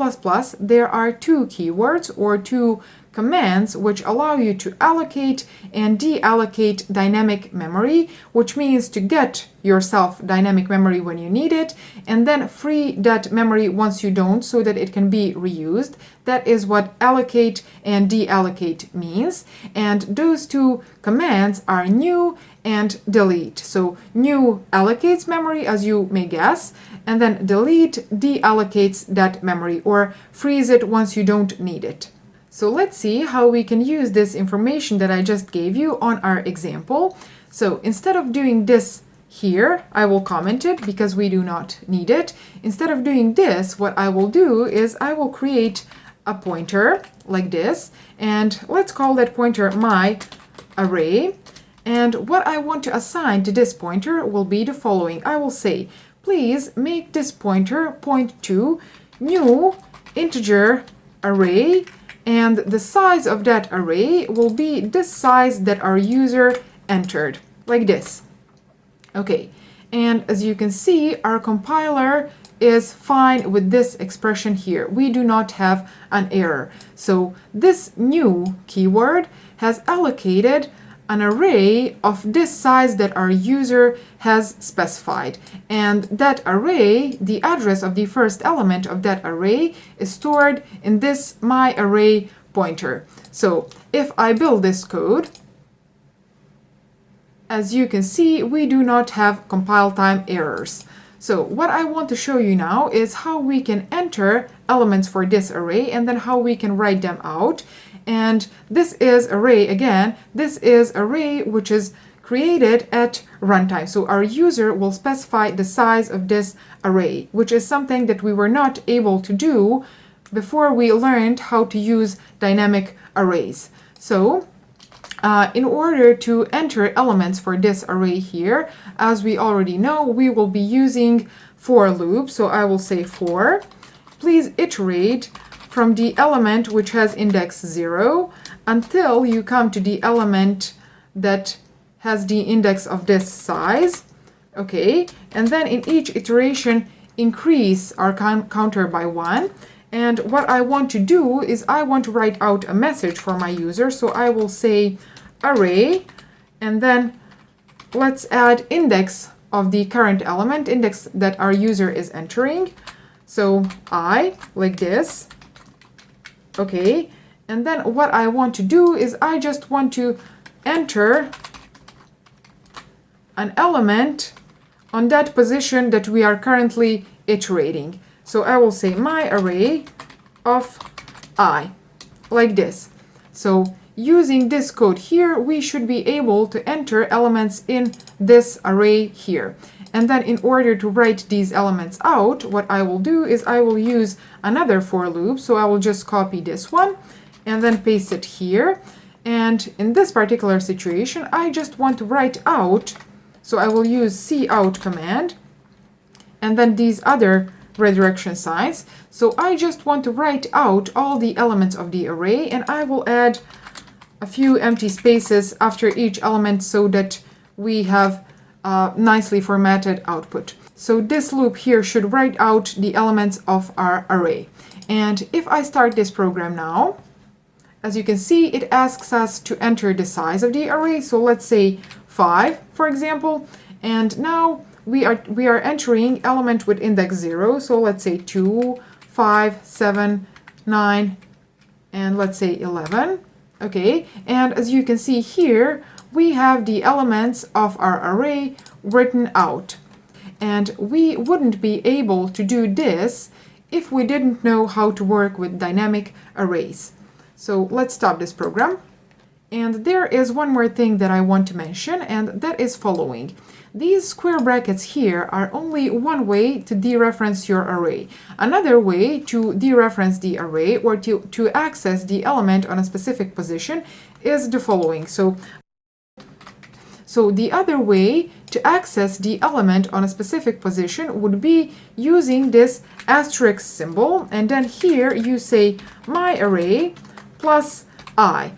there are two keywords or two commands which allow you to allocate and deallocate dynamic memory, which means to get yourself dynamic memory when you need it, and then free that memory once you don't so that it can be reused. That is what allocate and deallocate means. And those two commands are new and delete. So new allocates memory, as you may guess, and then delete deallocates that memory or frees it once you don't need it. So let's see how we can use this information that I just gave you on our example. So instead of doing this here, I will comment it because we do not need it. Instead of doing this, what I will do is I will create a pointer like this, and let's call that pointer my array. And what I want to assign to this pointer will be the following. I will say, please make this pointer point to new integer array, and the size of that array will be the size that our user entered, like this. Okay, and as you can see, our compiler is fine with this expression here. We do not have an error. So this new keyword has allocated an array of this size that our user has specified. And that array, the address of the first element of that array, is stored in this myArray pointer. So if I build this code, as you can see, we do not have compile time errors. So what I want to show you now is how we can enter elements for this array and then how we can write them out. And this is array, again, this is array which is created at runtime. So our user will specify the size of this array, which is something that we were not able to do before we learned how to use dynamic arrays. So in order to enter elements for this array here, as we already know, we will be using for loop. So I will say for, please iterate from the element which has index 0 until you come to the element that has the index of this size. Okay, and then in each iteration increase our counter by 1. And what I want to do is I want to write out a message for my user. So I will say array, and then let's add index of the current element, index that our user is entering. So I, like this. Okay, and then what I want to do is I just want to enter an element on that position that we are currently iterating. So I will say my array of I, like this. So using this code here, we should be able to enter elements in this array here. And then in order to write these elements out, what I will do is I will use another for loop. So I will just copy this one and then paste it here. And in this particular situation, I just want to write out. So I will use cout command and then these other redirection signs. So I just want to write out all the elements of the array, and I will add a few empty spaces after each element so that we have nicely formatted output. So this loop here should write out the elements of our array. And if I start this program now, as you can see, it asks us to enter the size of the array. So let's say 5, for example. And now we are entering element with index 0. So let's say 2, 5, 7, 9, and let's say 11. Okay, and as you can see here, we have the elements of our array written out. And we wouldn't be able to do this if we didn't know how to work with dynamic arrays. So let's stop this program. And there is one more thing that I want to mention, and that is following. These square brackets here are only one way to dereference your array. Another way to dereference the array or to access the element on a specific position is the following. So the other way to access the element on a specific position would be using this asterisk symbol, and then here you say my array plus I.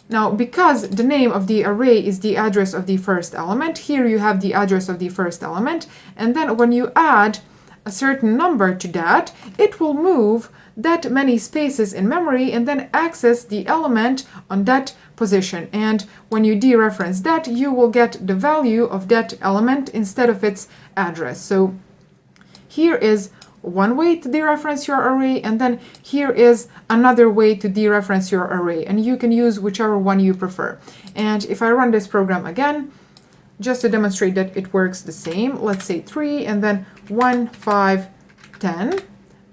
Now, because the name of the array is the address of the first element, here you have the address of the first element, and then when you add a certain number to that, it will move that many spaces in memory and then access the element on that position. And when you dereference that, you will get the value of that element instead of its address. So here is one way to dereference your array, and then here is another way to dereference your array, and you can use whichever one you prefer. And if I run this program again, just to demonstrate that it works the same, let's say 3 and then 1, 5, 10.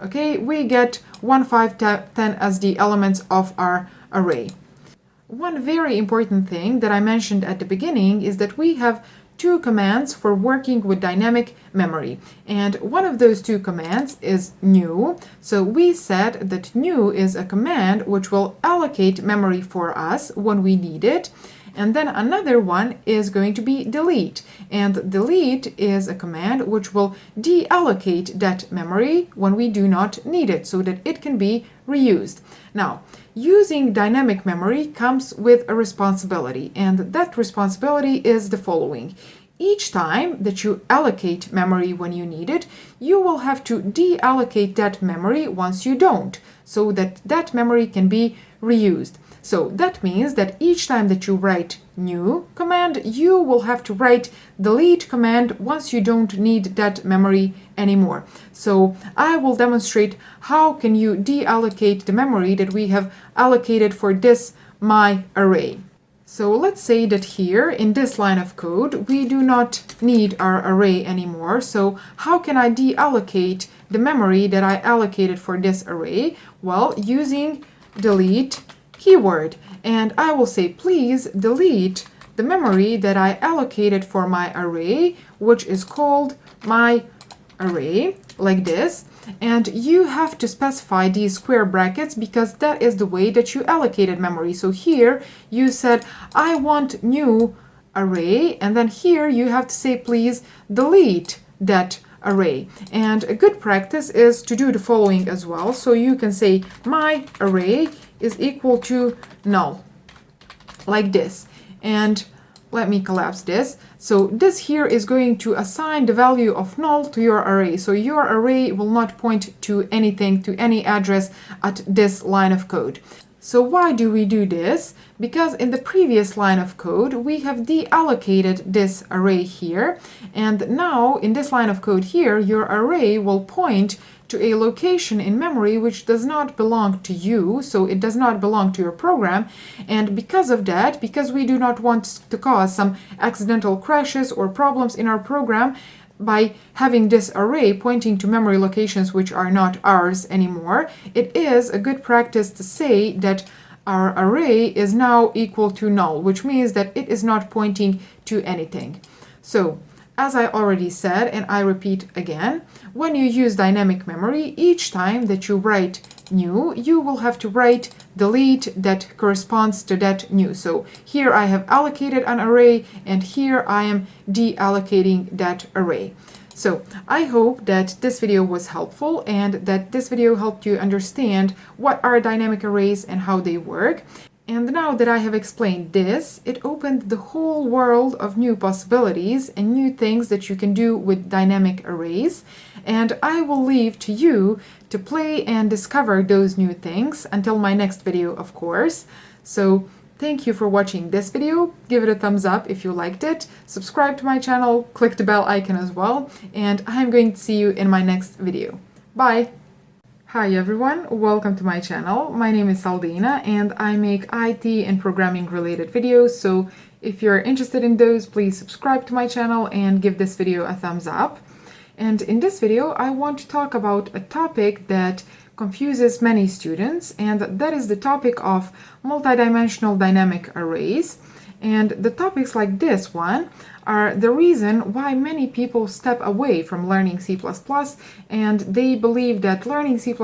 Okay, we get 1, 5, 10 as the elements of our array. One very important thing that I mentioned at the beginning is that we have two commands for working with dynamic memory, and one of those two commands is new. So we said that new is a command which will allocate memory for us when we need it, and then another one is going to be delete, and delete is a command which will deallocate that memory when we do not need it so that it can be reused. Now, using dynamic memory comes with a responsibility, and that responsibility is the following. Each time that you allocate memory when you need it, you will have to deallocate that memory once you don't, so that that memory can be reused. So that means that each time that you write new command, you will have to write delete command once you don't need that memory anymore. So I will demonstrate how can you deallocate the memory that we have allocated for this my array. So let's say that here in this line of code, we do not need our array anymore. So how can I deallocate the memory that I allocated for this array? Well, using delete keyword. And I will say, please delete the memory that I allocated for my array, which is called my array, like this. And you have to specify these square brackets because that is the way that you allocated memory. So here you said, I want new array, and then here you have to say, please delete that array. And a good practice is to do the following as well. So you can say my array is equal to null, like this. And let me collapse this. So this here is going to assign the value of null to your array. So your array will not point to anything, to any address at this line of code. So why do we do this? Because in the previous line of code, we have deallocated this array here. And now in this line of code here, your array will point to a location in memory which does not belong to you, so it does not belong to your program. And because of that, because we do not want to cause some accidental crashes or problems in our program by having this array pointing to memory locations which are not ours anymore, it is a good practice to say that our array is now equal to null, which means that it is not pointing to anything. So as I already said, and I repeat again, when you use dynamic memory, each time that you write new, you will have to write delete that corresponds to that new. So here I have allocated an array, and here I am deallocating that array. So I hope that this video was helpful and that this video helped you understand what are dynamic arrays and how they work. And now that I have explained this, it opened the whole world of new possibilities and new things that you can do with dynamic arrays. And I will leave to you to play and discover those new things until my next video, of course. So thank you for watching this video. Give it a thumbs up if you liked it. Subscribe to my channel, click the bell icon as well, and I'm going to see you in my next video. Bye! Hi everyone, welcome to my channel. My name is Saldina and I make IT and programming related videos, so if you're interested in those, please subscribe to my channel and give this video a thumbs up. And in this video, I want to talk about a topic that confuses many students, and that is the topic of multidimensional dynamic arrays. And the topics like this one are the reason why many people step away from learning C++, and they believe that learning C++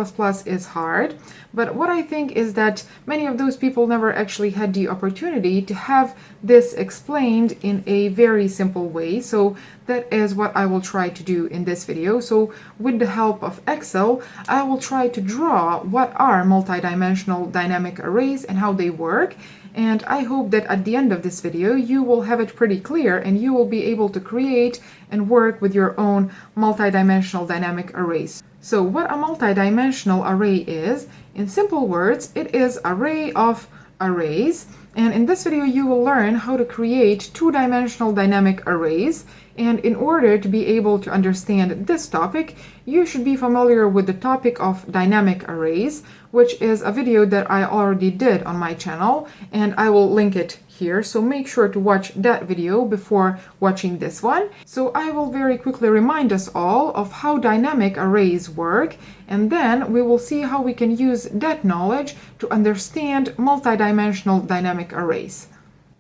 is hard. But what I think is that many of those people never actually had the opportunity to have this explained in a very simple way. So that is what I will try to do in this video. So with the help of Excel, I will try to draw what are multidimensional dynamic arrays and how they work. And I hope that at the end of this video, you will have it pretty clear and you will be able to create and work with your own multidimensional dynamic arrays. So what a multidimensional array is, in simple words, it is an array of arrays. And in this video, you will learn how to create two-dimensional dynamic arrays. And in order to be able to understand this topic, you should be familiar with the topic of dynamic arrays, which is a video that I already did on my channel, and I will link it here. So make sure to watch that video before watching this one. So I will very quickly remind us all of how dynamic arrays work, and then we will see how we can use that knowledge to understand multidimensional dynamic arrays.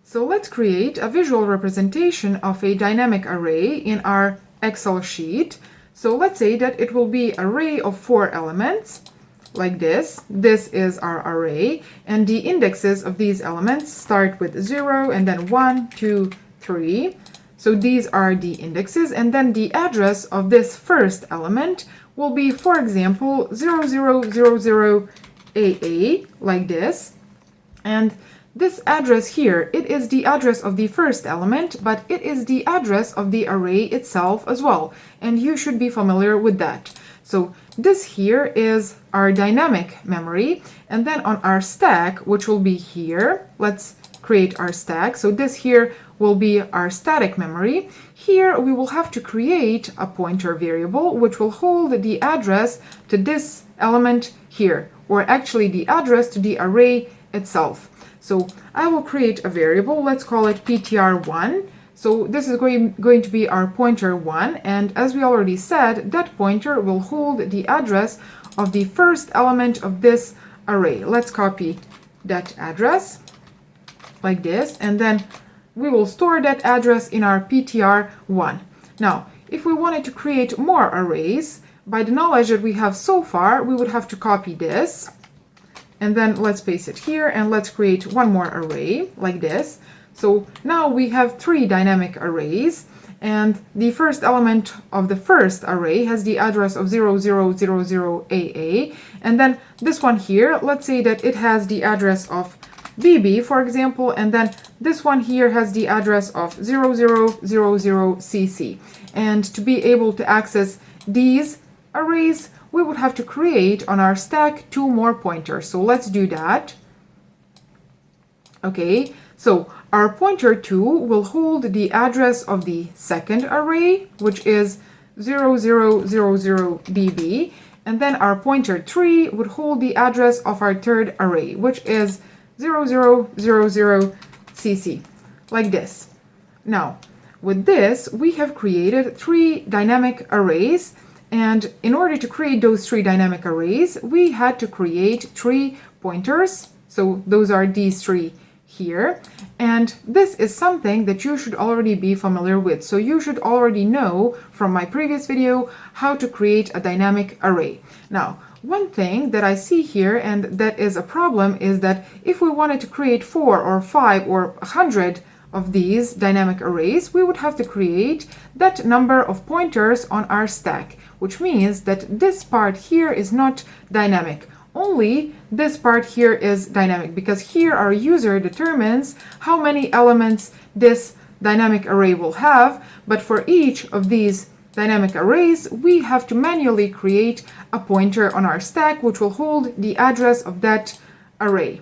So let's create a visual representation of a dynamic array in our Excel sheet. So let's say that it will be an array of 4 elements, like this. This is our array, and the indexes of these elements start with 0 and then 1, 2, 3. So these are the indexes, and then the address of this first element will be, for example, 0000 AA, like this. And this address here, it is the address of the first element, but it is the address of the array itself as well, and you should be familiar with that. So this here is our dynamic memory, and then on our stack, which will be here, let's create our stack. So this here will be our static memory. Here we will have to create a pointer variable which will hold the address to this element here, or actually the address to the array itself. So I will create a variable, let's call it ptr1. So this is going to be our pointer 1, and as we already said, that pointer will hold the address of the first element of this array. Let's copy that address like this, and then we will store that address in our ptr1. Now, if we wanted to create more arrays, by the knowledge that we have so far, we would have to copy this, and then let's paste it here, and let's create one more array like this. So now we have 3 dynamic arrays, and the first element of the first array has the address of 0000 AA, and then this one here, let's say that it has the address of BB, for example, and then this one here has the address of 0000 CC. And to be able to access these arrays, we would have to create on our stack 2 more pointers. So let's do that. Okay, so our pointer 2 will hold the address of the second array, which is 0000BB, and then our pointer 3 would hold the address of our third array, which is 0000CC, like this. Now, with this, we have created 3 dynamic arrays, and in order to create those 3 dynamic arrays, we had to create 3 pointers. So those are these 3 here, and this is something that you should already be familiar with. So you should already know from my previous video how to create a dynamic array. Now, one thing that I see here, and that is a problem, is that if we wanted to create 4 or 5 or 100 of these dynamic arrays, we would have to create that number of pointers on our stack, which means that this part here is not dynamic. Only this part here is dynamic, because here our user determines how many elements this dynamic array will have, but for each of these dynamic arrays, we have to manually create a pointer on our stack which will hold the address of that array.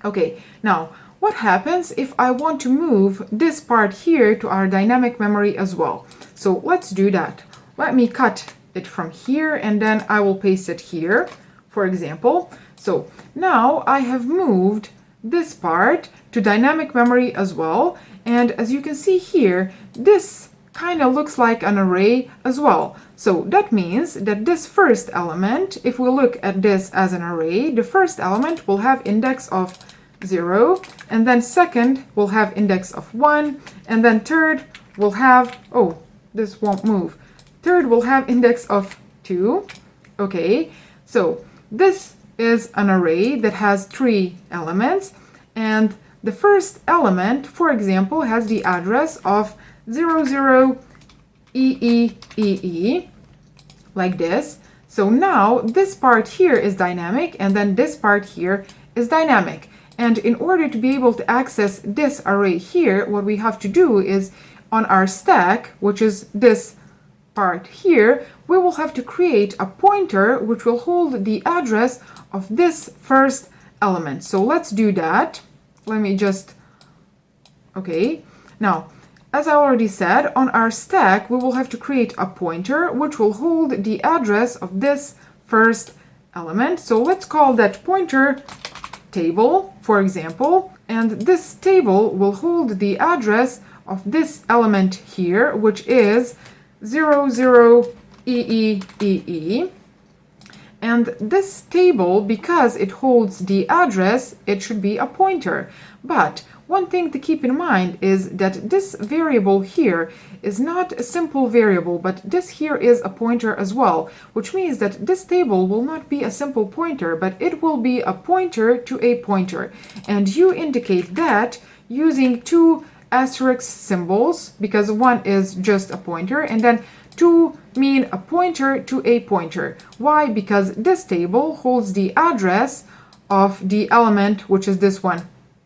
Okay, now what happens if I want to move this part here to our dynamic memory as well? So let's do that. Let me cut it from here, and then I will paste it here, for example. So now I have moved this part to dynamic memory as well, and as you can see here, this kind of looks like an array as well. So that means that this first element, if we look at this as an array, the first element will have index of 0, and then second will have index of 1, and then third will have, oh, this won't move. Third will have index of 2. Okay, so this is an array that has 3 elements, and the first element, for example, has the address of 00EEEE, like this. So now this part here is dynamic, and then this part here is dynamic. And in order to be able to access this array here, what we have to do is on our stack, which is this part here, we will have to create a pointer which will hold the address of this first element. So let's do that. Let me just, okay. Now, as I already said, on our stack, we will have to create a pointer which will hold the address of this first element. So let's call that pointer table, for example, and this table will hold the address of this element here, which is 00EEEE. And this table, because it holds the address, it should be a pointer. But one thing to keep in mind is that this variable here is not a simple variable, but this here is a pointer as well, which means that this table will not be a simple pointer, but it will be a pointer to a pointer. And you indicate that using two asterisk symbols, because one is just a pointer, and then two mean a pointer to a pointer. Why? Because this table holds the address of the element, which is this one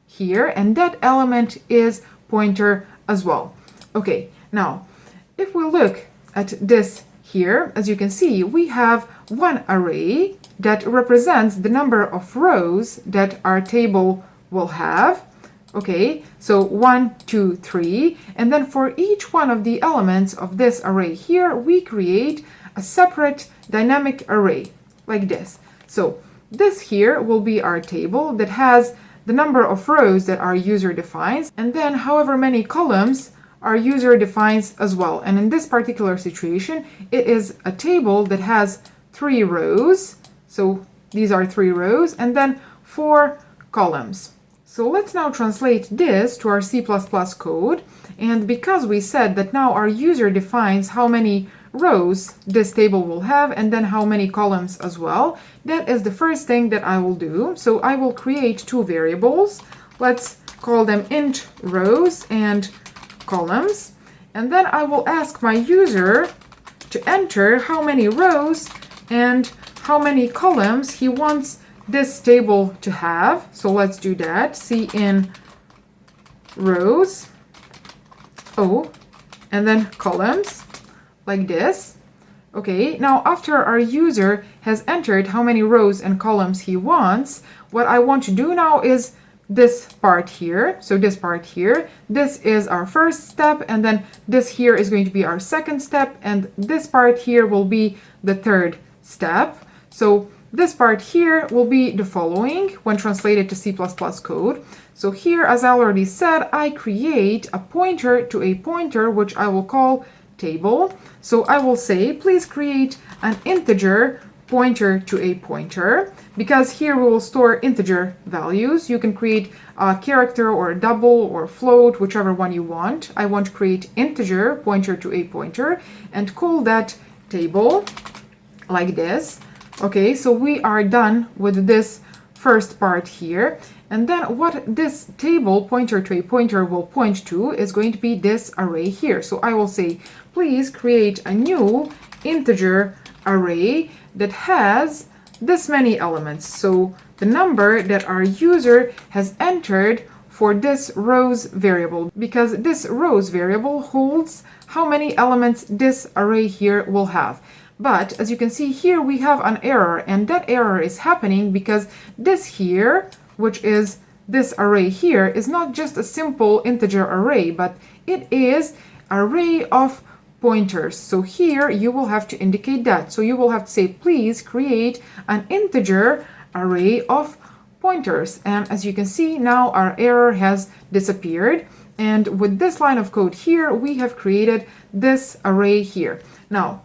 here, and that element is pointer as well. Okay, now if we look at this here, as you can see, we have one array that represents the number of rows that our table will have. Okay, so 1, 2, 3, and then for each one of the elements of this array here, we create a separate dynamic array like this. So this here will be our table that has the number of rows that our user defines, and then however many columns our user defines as well. And in this particular situation, it is a table that has 3 rows. So these are 3 rows, and then 4 columns. So let's now translate this to our C++ code. And because we said that now our user defines how many rows this table will have and then how many columns as well, that is the first thing that I will do. So I will create 2 variables. Let's call them int rows and columns. And then I will ask my user to enter how many rows and how many columns he wants this table to have. So let's do that. Cin rows, and then columns, like this. Okay, now after our user has entered how many rows and columns he wants, what I want to do now is this part here. So this part here, this is our first step, and then this here is going to be our second step, and this part here will be the third step. So this part here will be the following when translated to C++ code. So here, as I already said, I create a pointer to a pointer, which I will call table. So I will say, please create an integer pointer to a pointer, because here we will store integer values. You can create a character or a double or float, whichever one you want. I want to create integer pointer to a pointer and call that table like this. Okay, so we are done with this first part here. And then what this table pointer to a pointer will point to is going to be this array here. So I will say, please create a new integer array that has this many elements. So the number that our user has entered for this rows variable, because this rows variable holds how many elements this array here will have. But as you can see here, we have an error, and that error is happening because this here, which is this array here, is not just a simple integer array, but it is an array of pointers. So here you will have to indicate that. So you will have to say, please create an integer array of pointers. And as you can see, now our error has disappeared. And with this line of code here, we have created this array here. Now,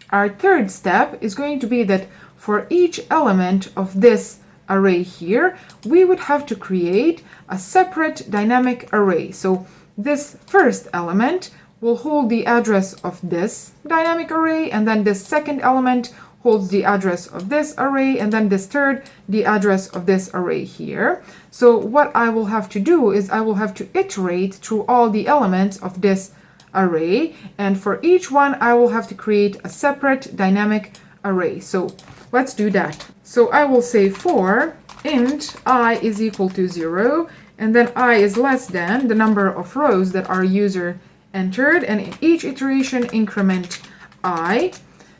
our third step is going to be that for each element of this array here, we would have to create a separate dynamic array. So this first element will hold the address of this dynamic array, and then this second element holds the address of this array, and then this third, the address of this array here. So what I will have to do is I will have to iterate through all the elements of this array, and for each one I will have to create a separate dynamic array. So let's do that. So I will say for int I is equal to 0, and then I is less than the number of rows that our user entered, and in each iteration increment I.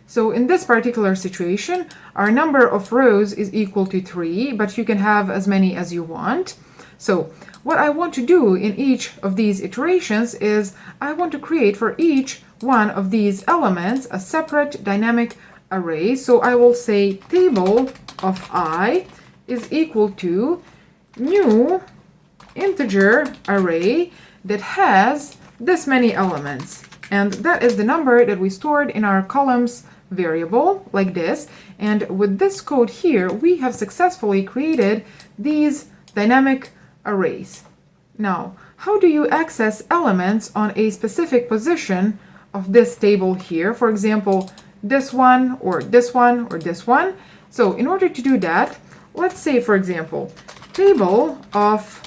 So in this particular situation, our number of rows is equal to 3, but you can have as many as you want. So what I want to do in each of these iterations is I want to create for each one of these elements a separate dynamic array. So I will say table of I is equal to new integer array that has this many elements. And that is the number that we stored in our columns variable, like this. And with this code here, we have successfully created these dynamic arrays. Now, how do you access elements on a specific position of this table here? For example, this one, or this one, or this one. So in order to do that, let's say, for example, table of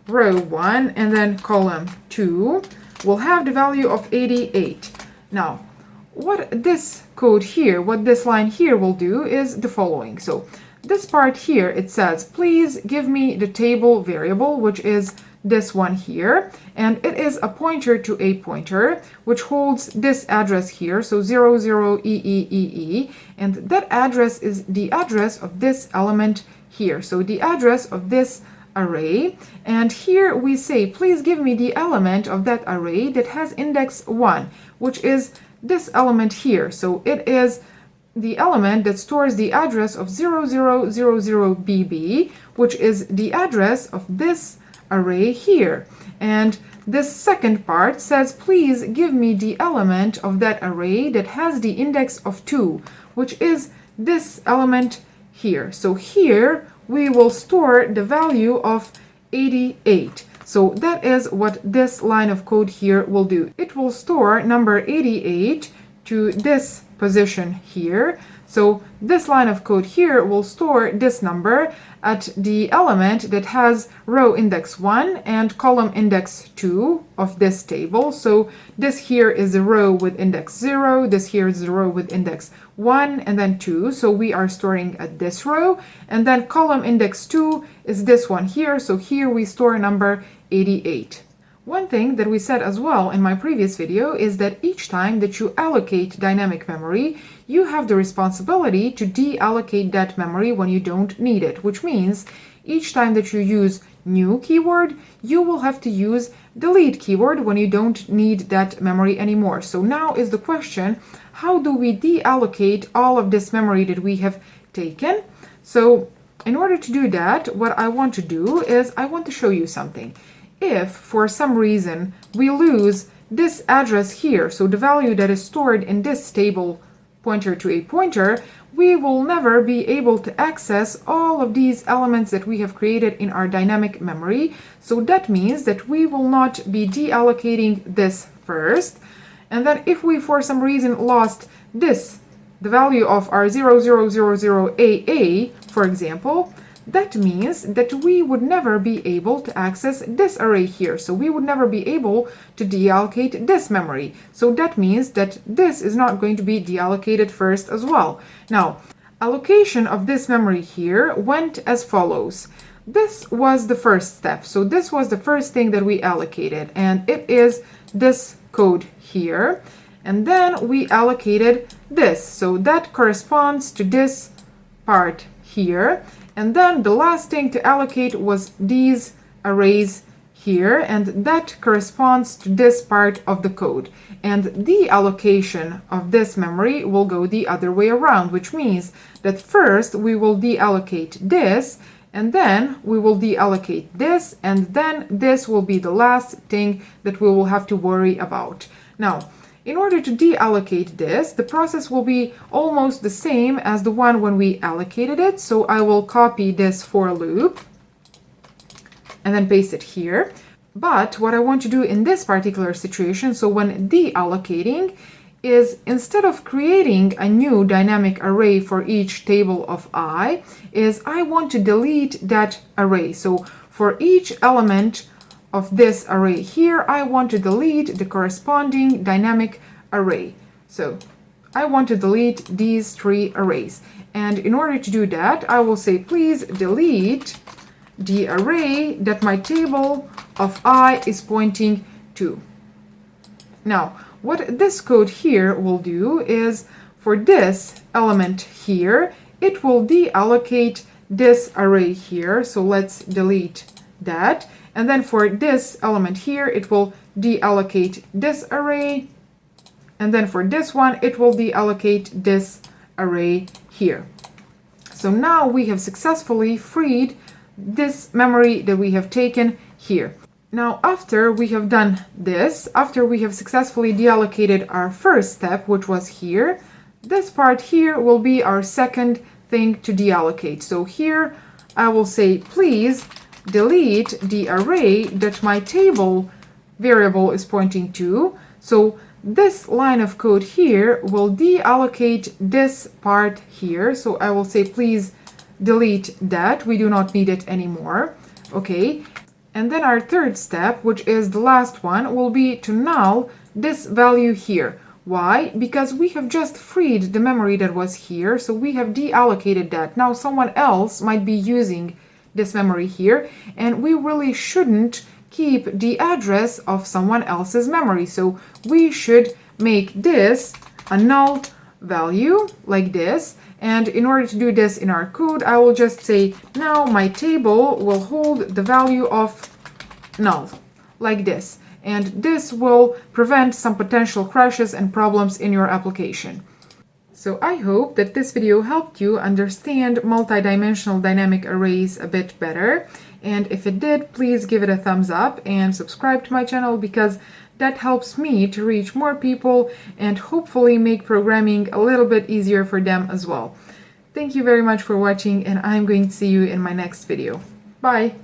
row 1 and then column 2 will have the value of 88. Now, what this code here, what this line here will do is the following. So this part here, it says, please give me the table variable, which is this one here, and it is a pointer to a pointer, which holds this address here, so 00EEEE, and that address is the address of this element here, so the address of this array. And here we say, please give me the element of that array that has index 1, which is this element here. So it is the element that stores the address of 0000BB, which is the address of this array here. And this second part says, please give me the element of that array that has the index of 2, which is this element here. So here we will store the value of 88. So that is what this line of code here will do. It will store number 88 to this position here. So this line of code here will store this number at the element that has row index 1 and column index 2 of this table. So this here is the row with index 0, this here is the row with index 1 and then 2. So we are storing at this row. And then column index 2 is this one here. So here we store number 88. One thing that we said as well in my previous video is that each time that you allocate dynamic memory, you have the responsibility to deallocate that memory when you don't need it, which means each time that you use new keyword, you will have to use delete keyword when you don't need that memory anymore. So now is the question, how do we deallocate all of this memory that we have taken? So in order to do that, what I want to do is I want to show you something. If for some reason we lose this address here, so the value that is stored in this table pointer to a pointer, we will never be able to access all of these elements that we have created in our dynamic memory. So that means that we will not be deallocating this first. And then if we for some reason lost this, the value of our 0000AA, for example, that means that we would never be able to access this array here. So we would never be able to deallocate this memory. So that means that this is not going to be deallocated first as well. Now, allocation of this memory here went as follows. This was the first step. So this was the first thing that we allocated, and it is this code here. And then we allocated this. So that corresponds to this part here. And then the last thing to allocate was these arrays here, and that corresponds to this part of the code. And the allocation of this memory will go the other way around, which means that first we will deallocate this, and then we will deallocate this, and then this will be the last thing that we will have to worry about. Now, in order to deallocate this, the process will be almost the same as the one when we allocated it. So I will copy this for loop and then paste it here. But what I want to do in this particular situation, so when deallocating, is instead of creating a new dynamic array for each table of I, is I want to delete that array. So for each element of this array here, I want to delete the corresponding dynamic array. So I want to delete these three arrays. And in order to do that, I will say, please delete the array that my table of I is pointing to. Now, what this code here will do is for this element here, it will deallocate this array here. So let's delete that. And then for this element here, it will deallocate this array. And then for this one, it will deallocate this array here. So now we have successfully freed this memory that we have taken here. Now, after we have done this, after we have successfully deallocated our first step, which was here, this part here will be our second thing to deallocate. So here I will say, please delete the array that my table variable is pointing to. So this line of code here will deallocate this part here. So I will say, please delete that. We do not need it anymore. Okay. And then our third step, which is the last one, will be to null this value here. Why? Because we have just freed the memory that was here, so we have deallocated that. Now someone else might be using this memory here, and we really shouldn't keep the address of someone else's memory. So we should make this a null value like this. And in order to do this in our code, I will just say, now my table will hold the value of null like this. And this will prevent some potential crashes and problems in your application. So I hope that this video helped you understand multidimensional dynamic arrays a bit better. And if it did, please give it a thumbs up and subscribe to my channel, because that helps me to reach more people and hopefully make programming a little bit easier for them as well. Thank you very much for watching, and I'm going to see you in my next video. Bye!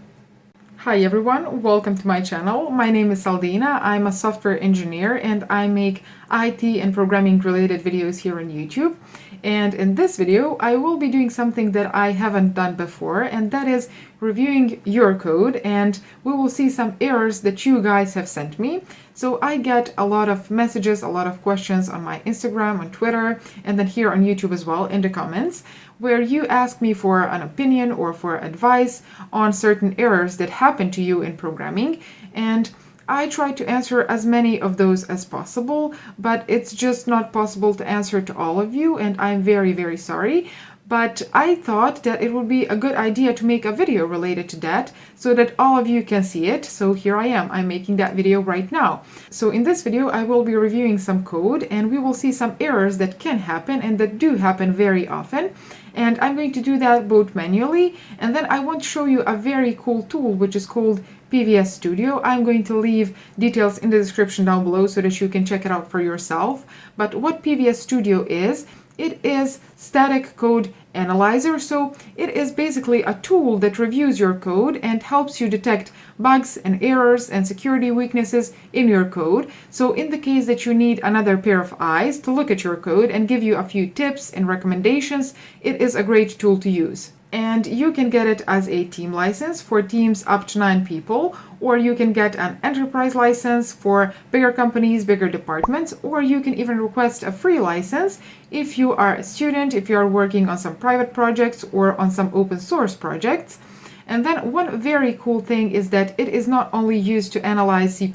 Hi everyone, welcome to my channel. My name is Aldina. I'm a software engineer and I make IT and programming related videos here on YouTube. And in this video, I will be doing something that I haven't done before, and that is reviewing your code, and we will see some errors that you guys have sent me. So I get a lot of messages, a lot of questions on my Instagram, on Twitter, and then here on YouTube as well in the comments, where you ask me for an opinion or for advice on certain errors that happen to you in programming. And I try to answer as many of those as possible, but it's just not possible to answer to all of you, and I'm very, very sorry. But I thought that it would be a good idea to make a video related to that so that all of you can see it. So here I am, I'm making that video right now. So in this video, I will be reviewing some code, and we will see some errors that can happen and that do happen very often. And I'm going to do that both manually, and then I want to show you a very cool tool which is called PVS Studio. I'm going to leave details in the description down below so that you can check it out for yourself. But what PVS Studio is, it is static code analyzer. So it is basically a tool that reviews your code and helps you detect bugs and errors and security weaknesses in your code. So in the case that you need another pair of eyes to look at your code and give you a few tips and recommendations, it is a great tool to use. And you can get it as a team license for teams up to 9 people, or you can get an enterprise license for bigger companies, bigger departments, or you can even request a free license if you are a student, if you are working on some private projects or on some open source projects. And then one very cool thing is that it is not only used to analyze C++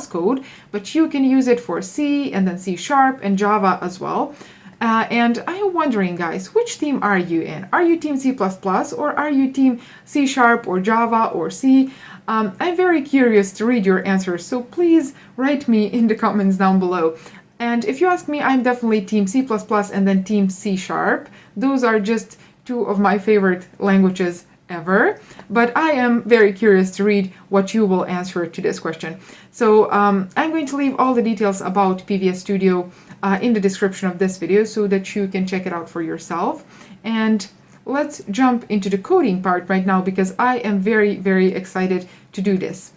code, but you can use it for C and then C# and Java as well. And I am wondering, guys, which team are you in? Are you team C++ or are you team C# or Java or C? I'm very curious to read your answers, so please write me in the comments down below. And if you ask me, I'm definitely team C++ and then team C#. Those are just two of my favorite languages ever, but I am very curious to read what you will answer to this question. So I'm going to leave all the details about PVS Studio in the description of this video so that you can check it out for yourself. And let's jump into the coding part right now, because I am very, very excited to do this.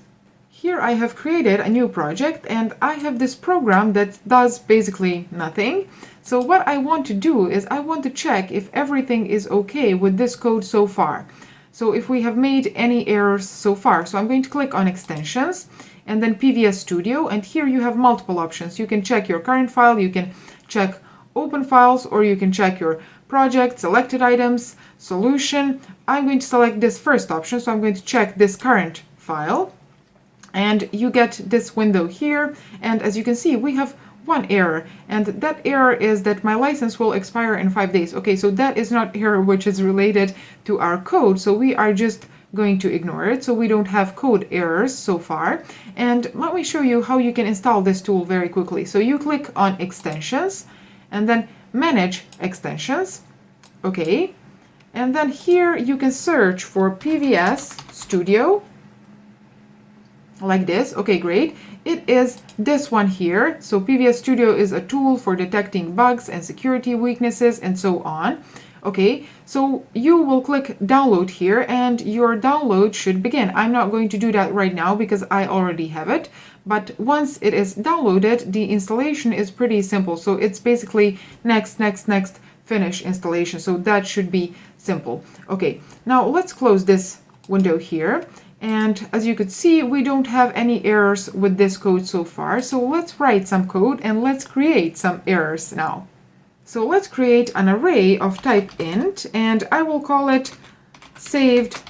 Here I have created a new project and I have this program that does basically nothing. So what I want to do is I want to check if everything is okay with this code so far. So if we have made any errors so far. So I'm going to click on extensions and then PVS Studio, and here you have multiple options. You can check your current file, you can check open files, or you can check your project, selected items, solution. I'm going to select this first option, so I'm going to check this current file. And you get this window here, and as you can see, we have one error, and that error is that my license will expire in 5 days. Okay, so that is not error which is related to our code, so we are just going to ignore it. So we don't have code errors so far. And let me show you how you can install this tool very quickly. So you click on extensions and then manage extensions. Okay, and then here you can search for PVS Studio like this. Okay, great. It is this one here. So PVS Studio is a tool for detecting bugs and security weaknesses and so on. Okay, so you will click download here and your download should begin. I'm not going to do that right now because I already have it, but once it is downloaded, the installation is pretty simple. So it's basically next, finish installation. So that should be simple. Okay, now let's close this window here. And as you could see, we don't have any errors with this code so far. So let's write some code and let's create some errors now. So let's create an array of type int, and I will call it saved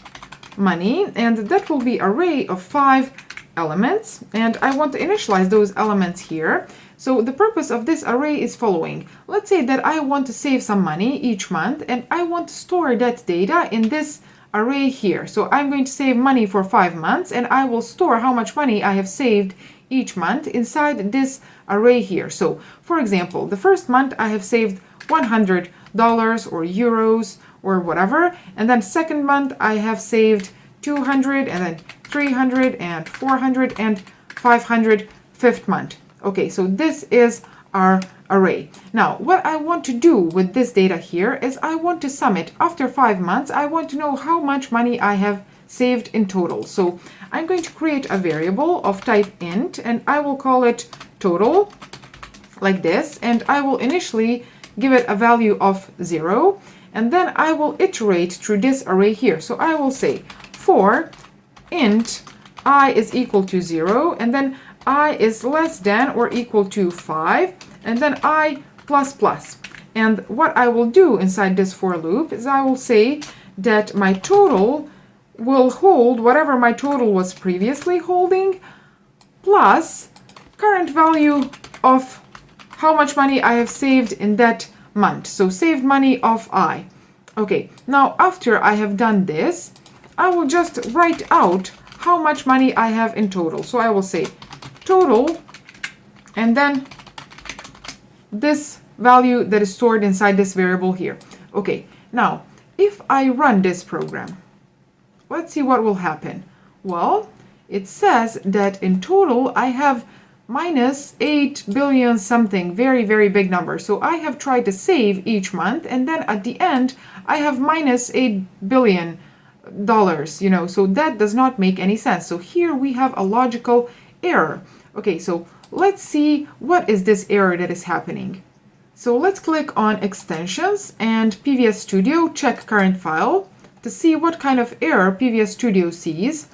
money, and that will be an array of 5 elements, and I want to initialize those elements here. So the purpose of this array is following. Let's say that I want to save some money each month, and I want to store that data in this array here. So I'm going to save money for 5 months, and I will store how much money I have saved each month inside this array here. So for example, the first month I have saved $100 or euros or whatever, and then second month I have saved 200, and then 300 and 400 and 500 fifth month. Okay, so this is our array. Now what I want to do with this data here is I want to sum it. After 5 months I want to know how much money I have saved in total. So I'm going to create a variable of type int, and I will call it total like this, and I will initially give it a value of 0, and then I will iterate through this array here. So I will say for int I is equal to 0, and then I is less than or equal to 5, and then I plus plus. And what I will do inside this for loop is I will say that my total will hold whatever my total was previously holding plus current value of how much money I have saved in that month. So saved money of I. Okay, now after I have done this, I will just write out how much money I have in total. So I will say total, and then this value that is stored inside this variable here. Okay, now if I run this program, let's see what will happen. Well, it says that in total I have minus 8 billion something, very big number. So I have tried to save each month, and then at the end I have minus $8 billion, so that does not make any sense. So here we have a logical error. Okay, so let's see what is this error that is happening. So let's click on extensions and PVS Studio, check current file to see what kind of error PVS Studio sees.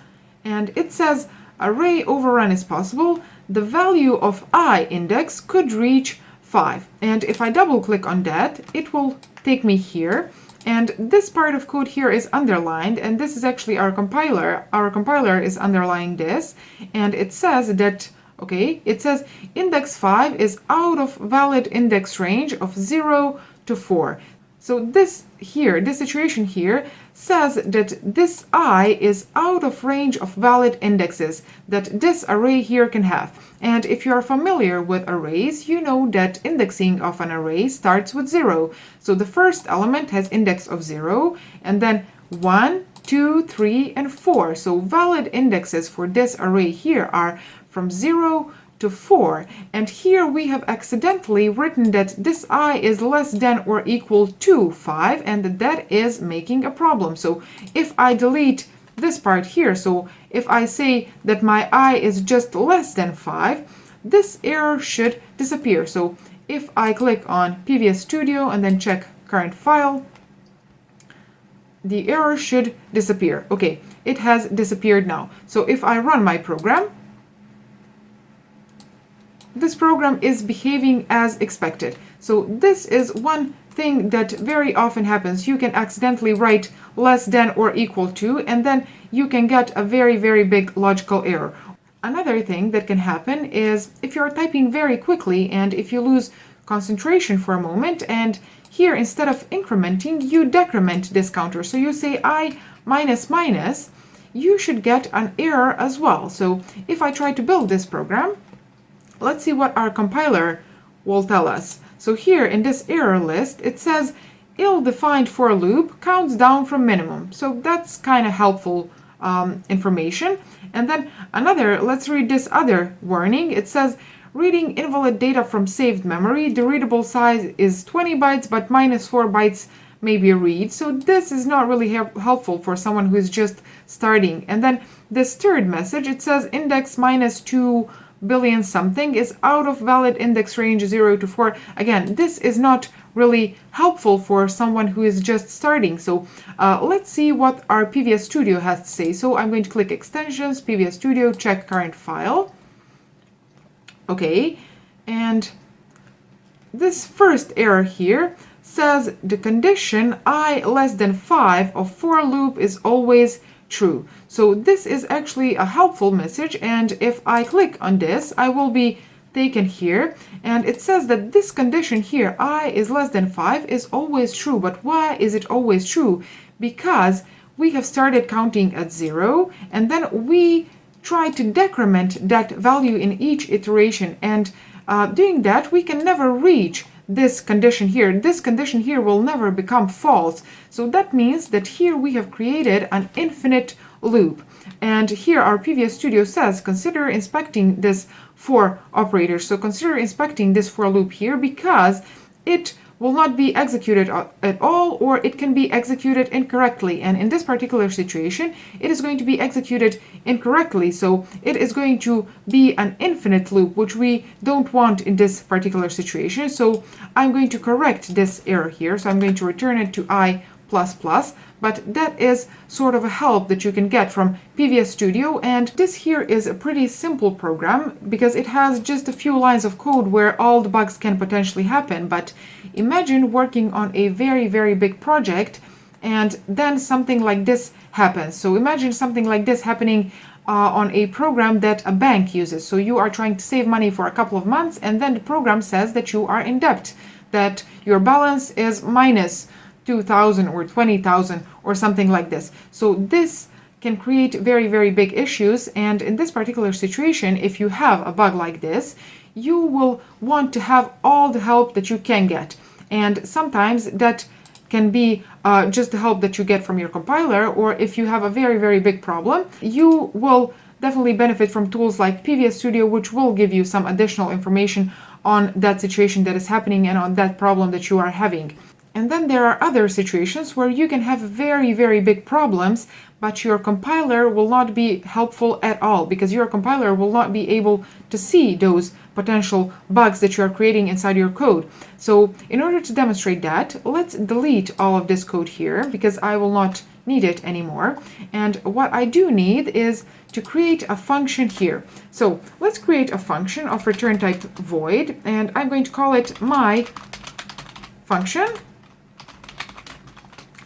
And it says array overrun is possible. The value of I index could reach 5. And if I double click on that, it will take me here. And this part of code here is underlined, and this is actually our compiler. Our compiler is underlying this, and it says that, okay, it says index 5 is out of valid index range of 0 to 4. So this here, this situation here says that this I is out of range of valid indexes that this array here can have. And if you are familiar with arrays, you know that indexing of an array starts with 0. So the first element has index of 0, and then 1, 2, 3, and 4. So valid indexes for this array here are from 0 to 4. And here we have accidentally written that this I is less than or equal to 5, and that is making a problem. So if I delete this part here, so if I say that my I is just less than 5, this error should disappear. So if I click on PVS Studio and then check current file, the error should disappear. Okay, it has disappeared now. So if I run my program, this program is behaving as expected. So this is one thing that very often happens. You can accidentally write less than or equal to, and then you can get a very big logical error. Another thing that can happen is if you're typing very quickly and if you lose concentration for a moment, and here instead of incrementing, you decrement this counter. So you say I minus minus, you should get an error as well. So if I try to build this program, let's see what our compiler will tell us. So here in this error list, it says ill-defined for loop counts down from minimum. So that's kind of helpful information. And then let's read this other warning. It says reading invalid data from saved memory. The readable size is 20 bytes, but minus 4 bytes may be read. So this is not really helpful for someone who is just starting. And then this third message, it says index minus 2 billion something is out of valid index range 0 to 4. Again, this is not really helpful for someone who is just starting. So let's see what our PVS Studio has to say. So I'm going to click Extensions, PVS Studio, check current file. Okay, and this first error here says the condition I less than 5 of for loop is always true. So this is actually a helpful message, and if I click on this, I will be taken here, and it says that this condition here, I is less than 5, is always true. But why is it always true? Because we have started counting at 0, and then we try to decrement that value in each iteration, and doing that, we can never reach this condition here. This condition here will never become false. So that means that here we have created an infinite loop. And here our PVS Studio says, consider inspecting this for operator. So consider inspecting this for loop here, because it will not be executed at all, or it can be executed incorrectly. And in this particular situation, it is going to be executed incorrectly. So it is going to be an infinite loop, which we don't want in this particular situation. So I'm going to correct this error here. So I'm going to return it to I++. But that is sort of a help that you can get from PVS Studio. And this here is a pretty simple program because it has just a few lines of code where all the bugs can potentially happen. But imagine working on a very, very big project and then something like this happens. So imagine something like this happening on a program that a bank uses. So you are trying to save money for a couple of months, and then the program says that you are in debt, that your balance is minus 2,000 or 20,000 or something like this. So this can create very, very big issues. And in this particular situation, if you have a bug like this, you will want to have all the help that you can get. And sometimes that can be just the help that you get from your compiler, or if you have a very, very big problem, you will definitely benefit from tools like PVS Studio, which will give you some additional information on that situation that is happening and on that problem that you are having. And then there are other situations where you can have very, very big problems, but your compiler will not be helpful at all, because your compiler will not be able to see those potential bugs that you are creating inside your code. So in order to demonstrate that, let's delete all of this code here, because I will not need it anymore. And what I do need is to create a function here. So let's create a function of return type void, and I'm going to call it my function,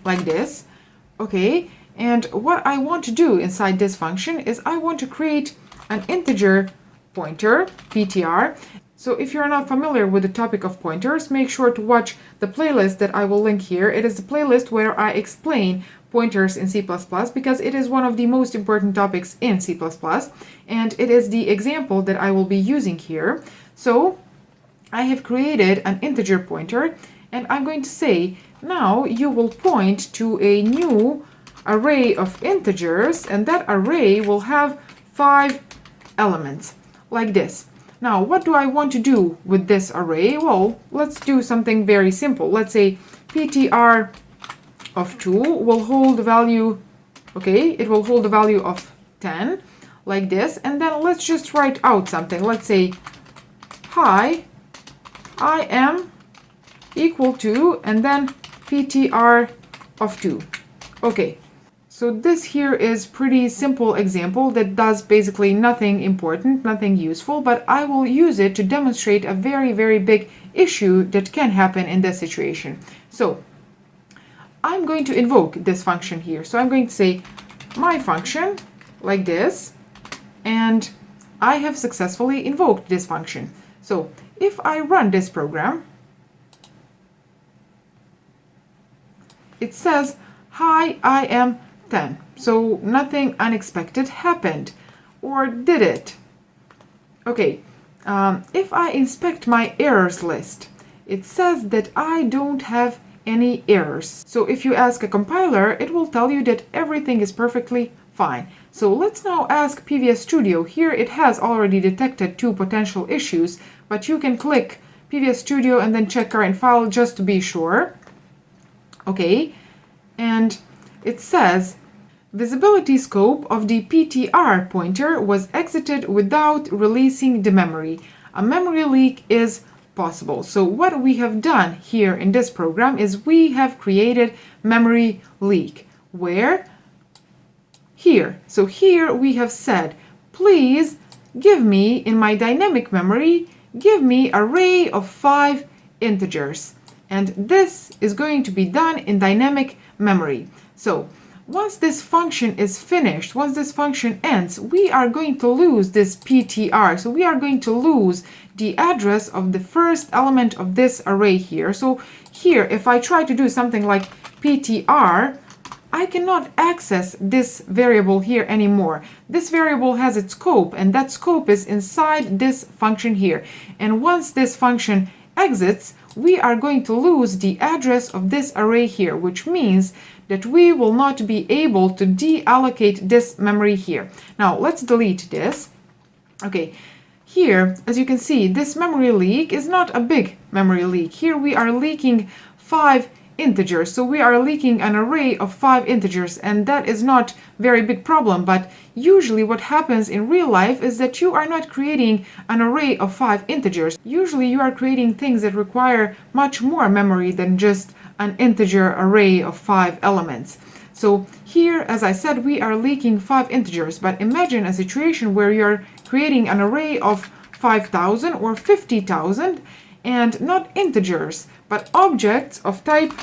like this. Okay, and what I want to do inside this function is I want to create an integer pointer, PTR. So if you're not familiar with the topic of pointers, make sure to watch the playlist that I will link here. It is the playlist where I explain pointers in C++, because it is one of the most important topics in C++, and it is the example that I will be using here. So I have created an integer pointer, and I'm going to say, now you will point to a new array of integers, and that array will have 5 elements, like this. Now, what do I want to do with this array? Well, let's do something very simple. Let's say ptr of 2 will hold the value, okay, it will hold the value of 10, like this. And then let's just write out something. Let's say, hi, I am equal to, and then ptr of 2. Okay, so this here is pretty simple example that does basically nothing important, nothing useful, but I will use it to demonstrate a very, very big issue that can happen in this situation. So I'm going to invoke this function here. So I'm going to say my function, like this, and I have successfully invoked this function. So if I run this program, it says, hi, I am 10. So nothing unexpected happened. Or did it? Okay, if I inspect my errors list, it says that I don't have any errors. So if you ask a compiler, it will tell you that everything is perfectly fine. So let's now ask PVS Studio. Here it has already detected 2 potential issues, but you can click PVS Studio and then check current file just to be sure. Okay, and it says visibility scope of the PTR pointer was exited without releasing the memory. A memory leak is possible. So what we have done here in this program is we have created memory leak. Where? Here. So here we have said, please give me, in my dynamic memory, give me an array of 5 integers. And this is going to be done in dynamic memory. So once this function is finished, once this function ends, we are going to lose this PTR. So we are going to lose the address of the first element of this array here. So here, if I try to do something like PTR, I cannot access this variable here anymore. This variable has its scope, and that scope is inside this function here. And once this function exits, we are going to lose the address of this array here, which means that we will not be able to deallocate this memory here. Now let's delete this. Okay, here, as you can see, this memory leak is not a big memory leak. Here we are leaking 5 integers, so we are leaking an array of 5 integers, and that is not very big problem. But usually what happens in real life is that you are not creating an array of 5 integers. Usually you are creating things that require much more memory than just an integer array of 5 elements. So here, as I said, we are leaking 5 integers, but imagine a situation where you're creating an array of 5,000 or 50,000, and not integers, but objects of type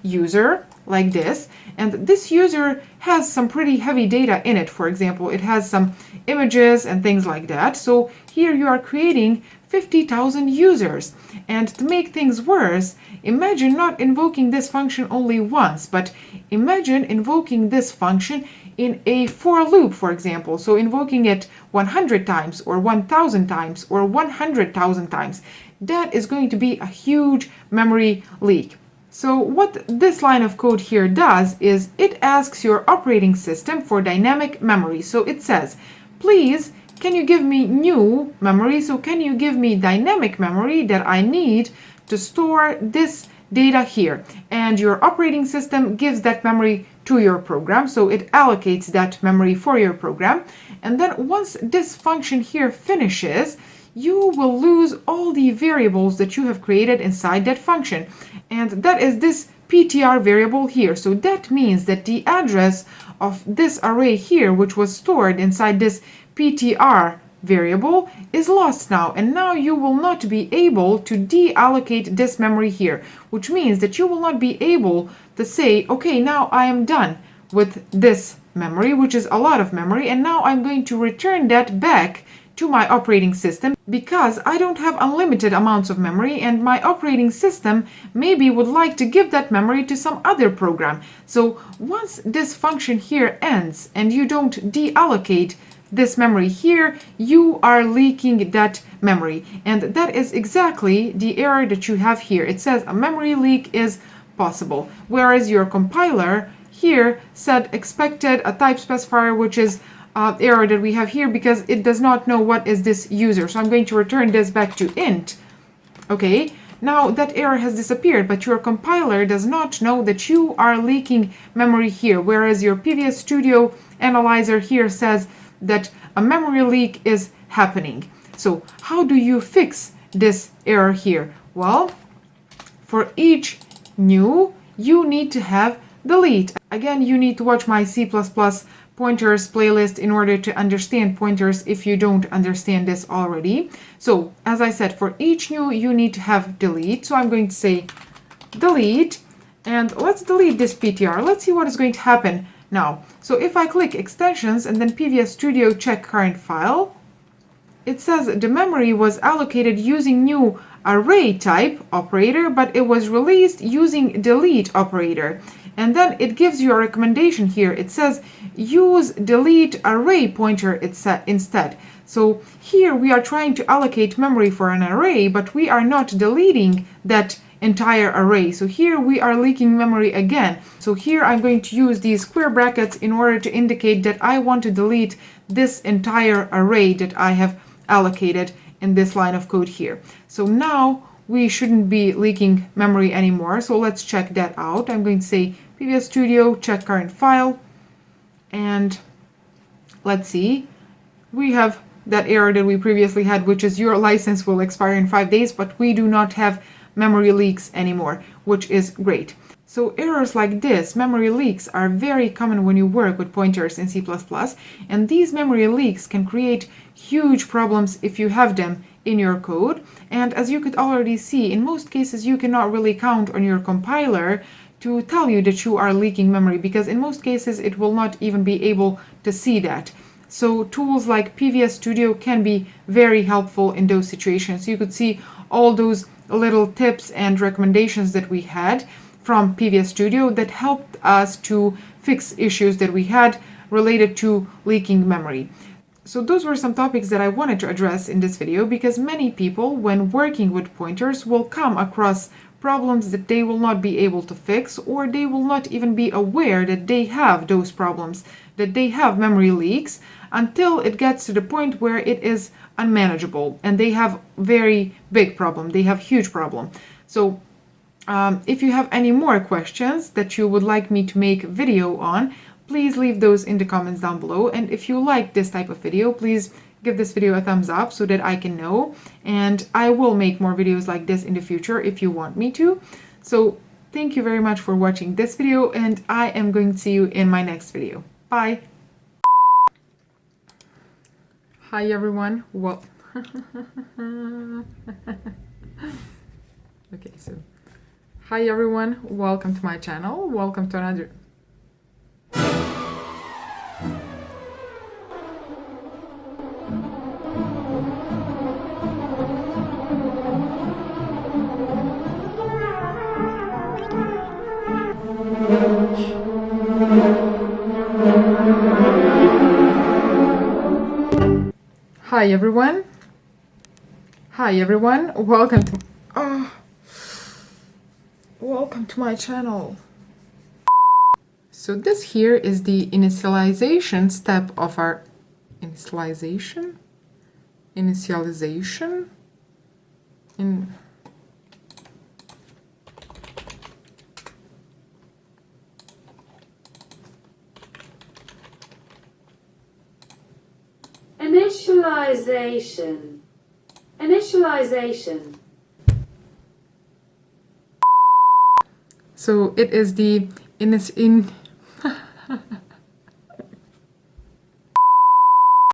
user, like this. And this user has some pretty heavy data in it. For example, it has some images and things like that. So here you are creating 50,000 users. And to make things worse, imagine not invoking this function only once, but imagine invoking this function in a for loop, for example. So invoking it 100 times or 1,000 times or 100,000 times. That is going to be a huge memory leak. So what this line of code here does is it asks your operating system for dynamic memory. So it says, please, can you give me new memory? So can you give me dynamic memory that I need to store this data here? And your operating system gives that memory to your program. So it allocates that memory for your program. And then once this function here finishes, you will lose all the variables that you have created inside that function. And that is this PTR variable here. So that means that the address of this array here, which was stored inside this PTR variable, is lost now. And now you will not be able to deallocate this memory here, which means that you will not be able to say, okay, now I am done with this memory, which is a lot of memory, and now I'm going to return that back to my operating system, because I don't have unlimited amounts of memory, and my operating system maybe would like to give that memory to some other program. So once this function here ends and you don't deallocate this memory here, you are leaking that memory. And that is exactly the error that you have here. It says a memory leak is possible, whereas your compiler here said expected a type specifier, which is error that we have here because it does not know what is this user. So I'm going to return this back to int. Okay, now that error has disappeared, but your compiler does not know that you are leaking memory here, whereas your PVS Studio analyzer here says that a memory leak is happening. So how do you fix this error here? Well, for each new, you need to have delete. Again, you need to watch my C++ pointers playlist in order to understand pointers if you don't understand this already. So as I said, for each new you need to have delete. So I'm going to say delete, and let's delete this PTR. Let's see what is going to happen now. So if I click extensions and then PVS Studio check current file, it says the memory was allocated using new array type operator, but it was released using delete operator. And then it gives you a recommendation here. It says use delete array pointer instead. So here we are trying to allocate memory for an array, but we are not deleting that entire array. So here we are leaking memory again. So here I'm going to use these square brackets in order to indicate that I want to delete this entire array that I have allocated in this line of code here. So now we shouldn't be leaking memory anymore. So let's check that out. I'm going to say PVS Studio, check current file, and let's see. We have that error that we previously had, which is your license will expire in 5 days, but we do not have memory leaks anymore, which is great. So errors like this, memory leaks, are very common when you work with pointers in C++, and these memory leaks can create huge problems if you have them in your code. And as you could already see, in most cases you cannot really count on your compiler to tell you that you are leaking memory, because in most cases it will not even be able to see that. So tools like PVS Studio can be very helpful in those situations. You could see all those little tips and recommendations that we had from PVS Studio that helped us to fix issues that we had related to leaking memory. So those were some topics that I wanted to address in this video, because many people, when working with pointers, will come across problems that they will not be able to fix, or they will not even be aware that they have those problems, that they have memory leaks, until it gets to the point where it is unmanageable and they have very big problem, they have huge problem. So if you have any more questions that you would like me to make a video on, please leave those in the comments down below. And if you like this type of video, please give this video a thumbs up so that I can know, and I will make more videos like this in the future if you want me to. So thank you very much for watching this video, and I am going to see you in my next video. Bye! Hi everyone, well okay, so hi everyone, welcome to my channel, welcome to another Hi everyone. Hi everyone. Welcome to my channel. So this here is the initialization step of our initialization Initialization. So it is the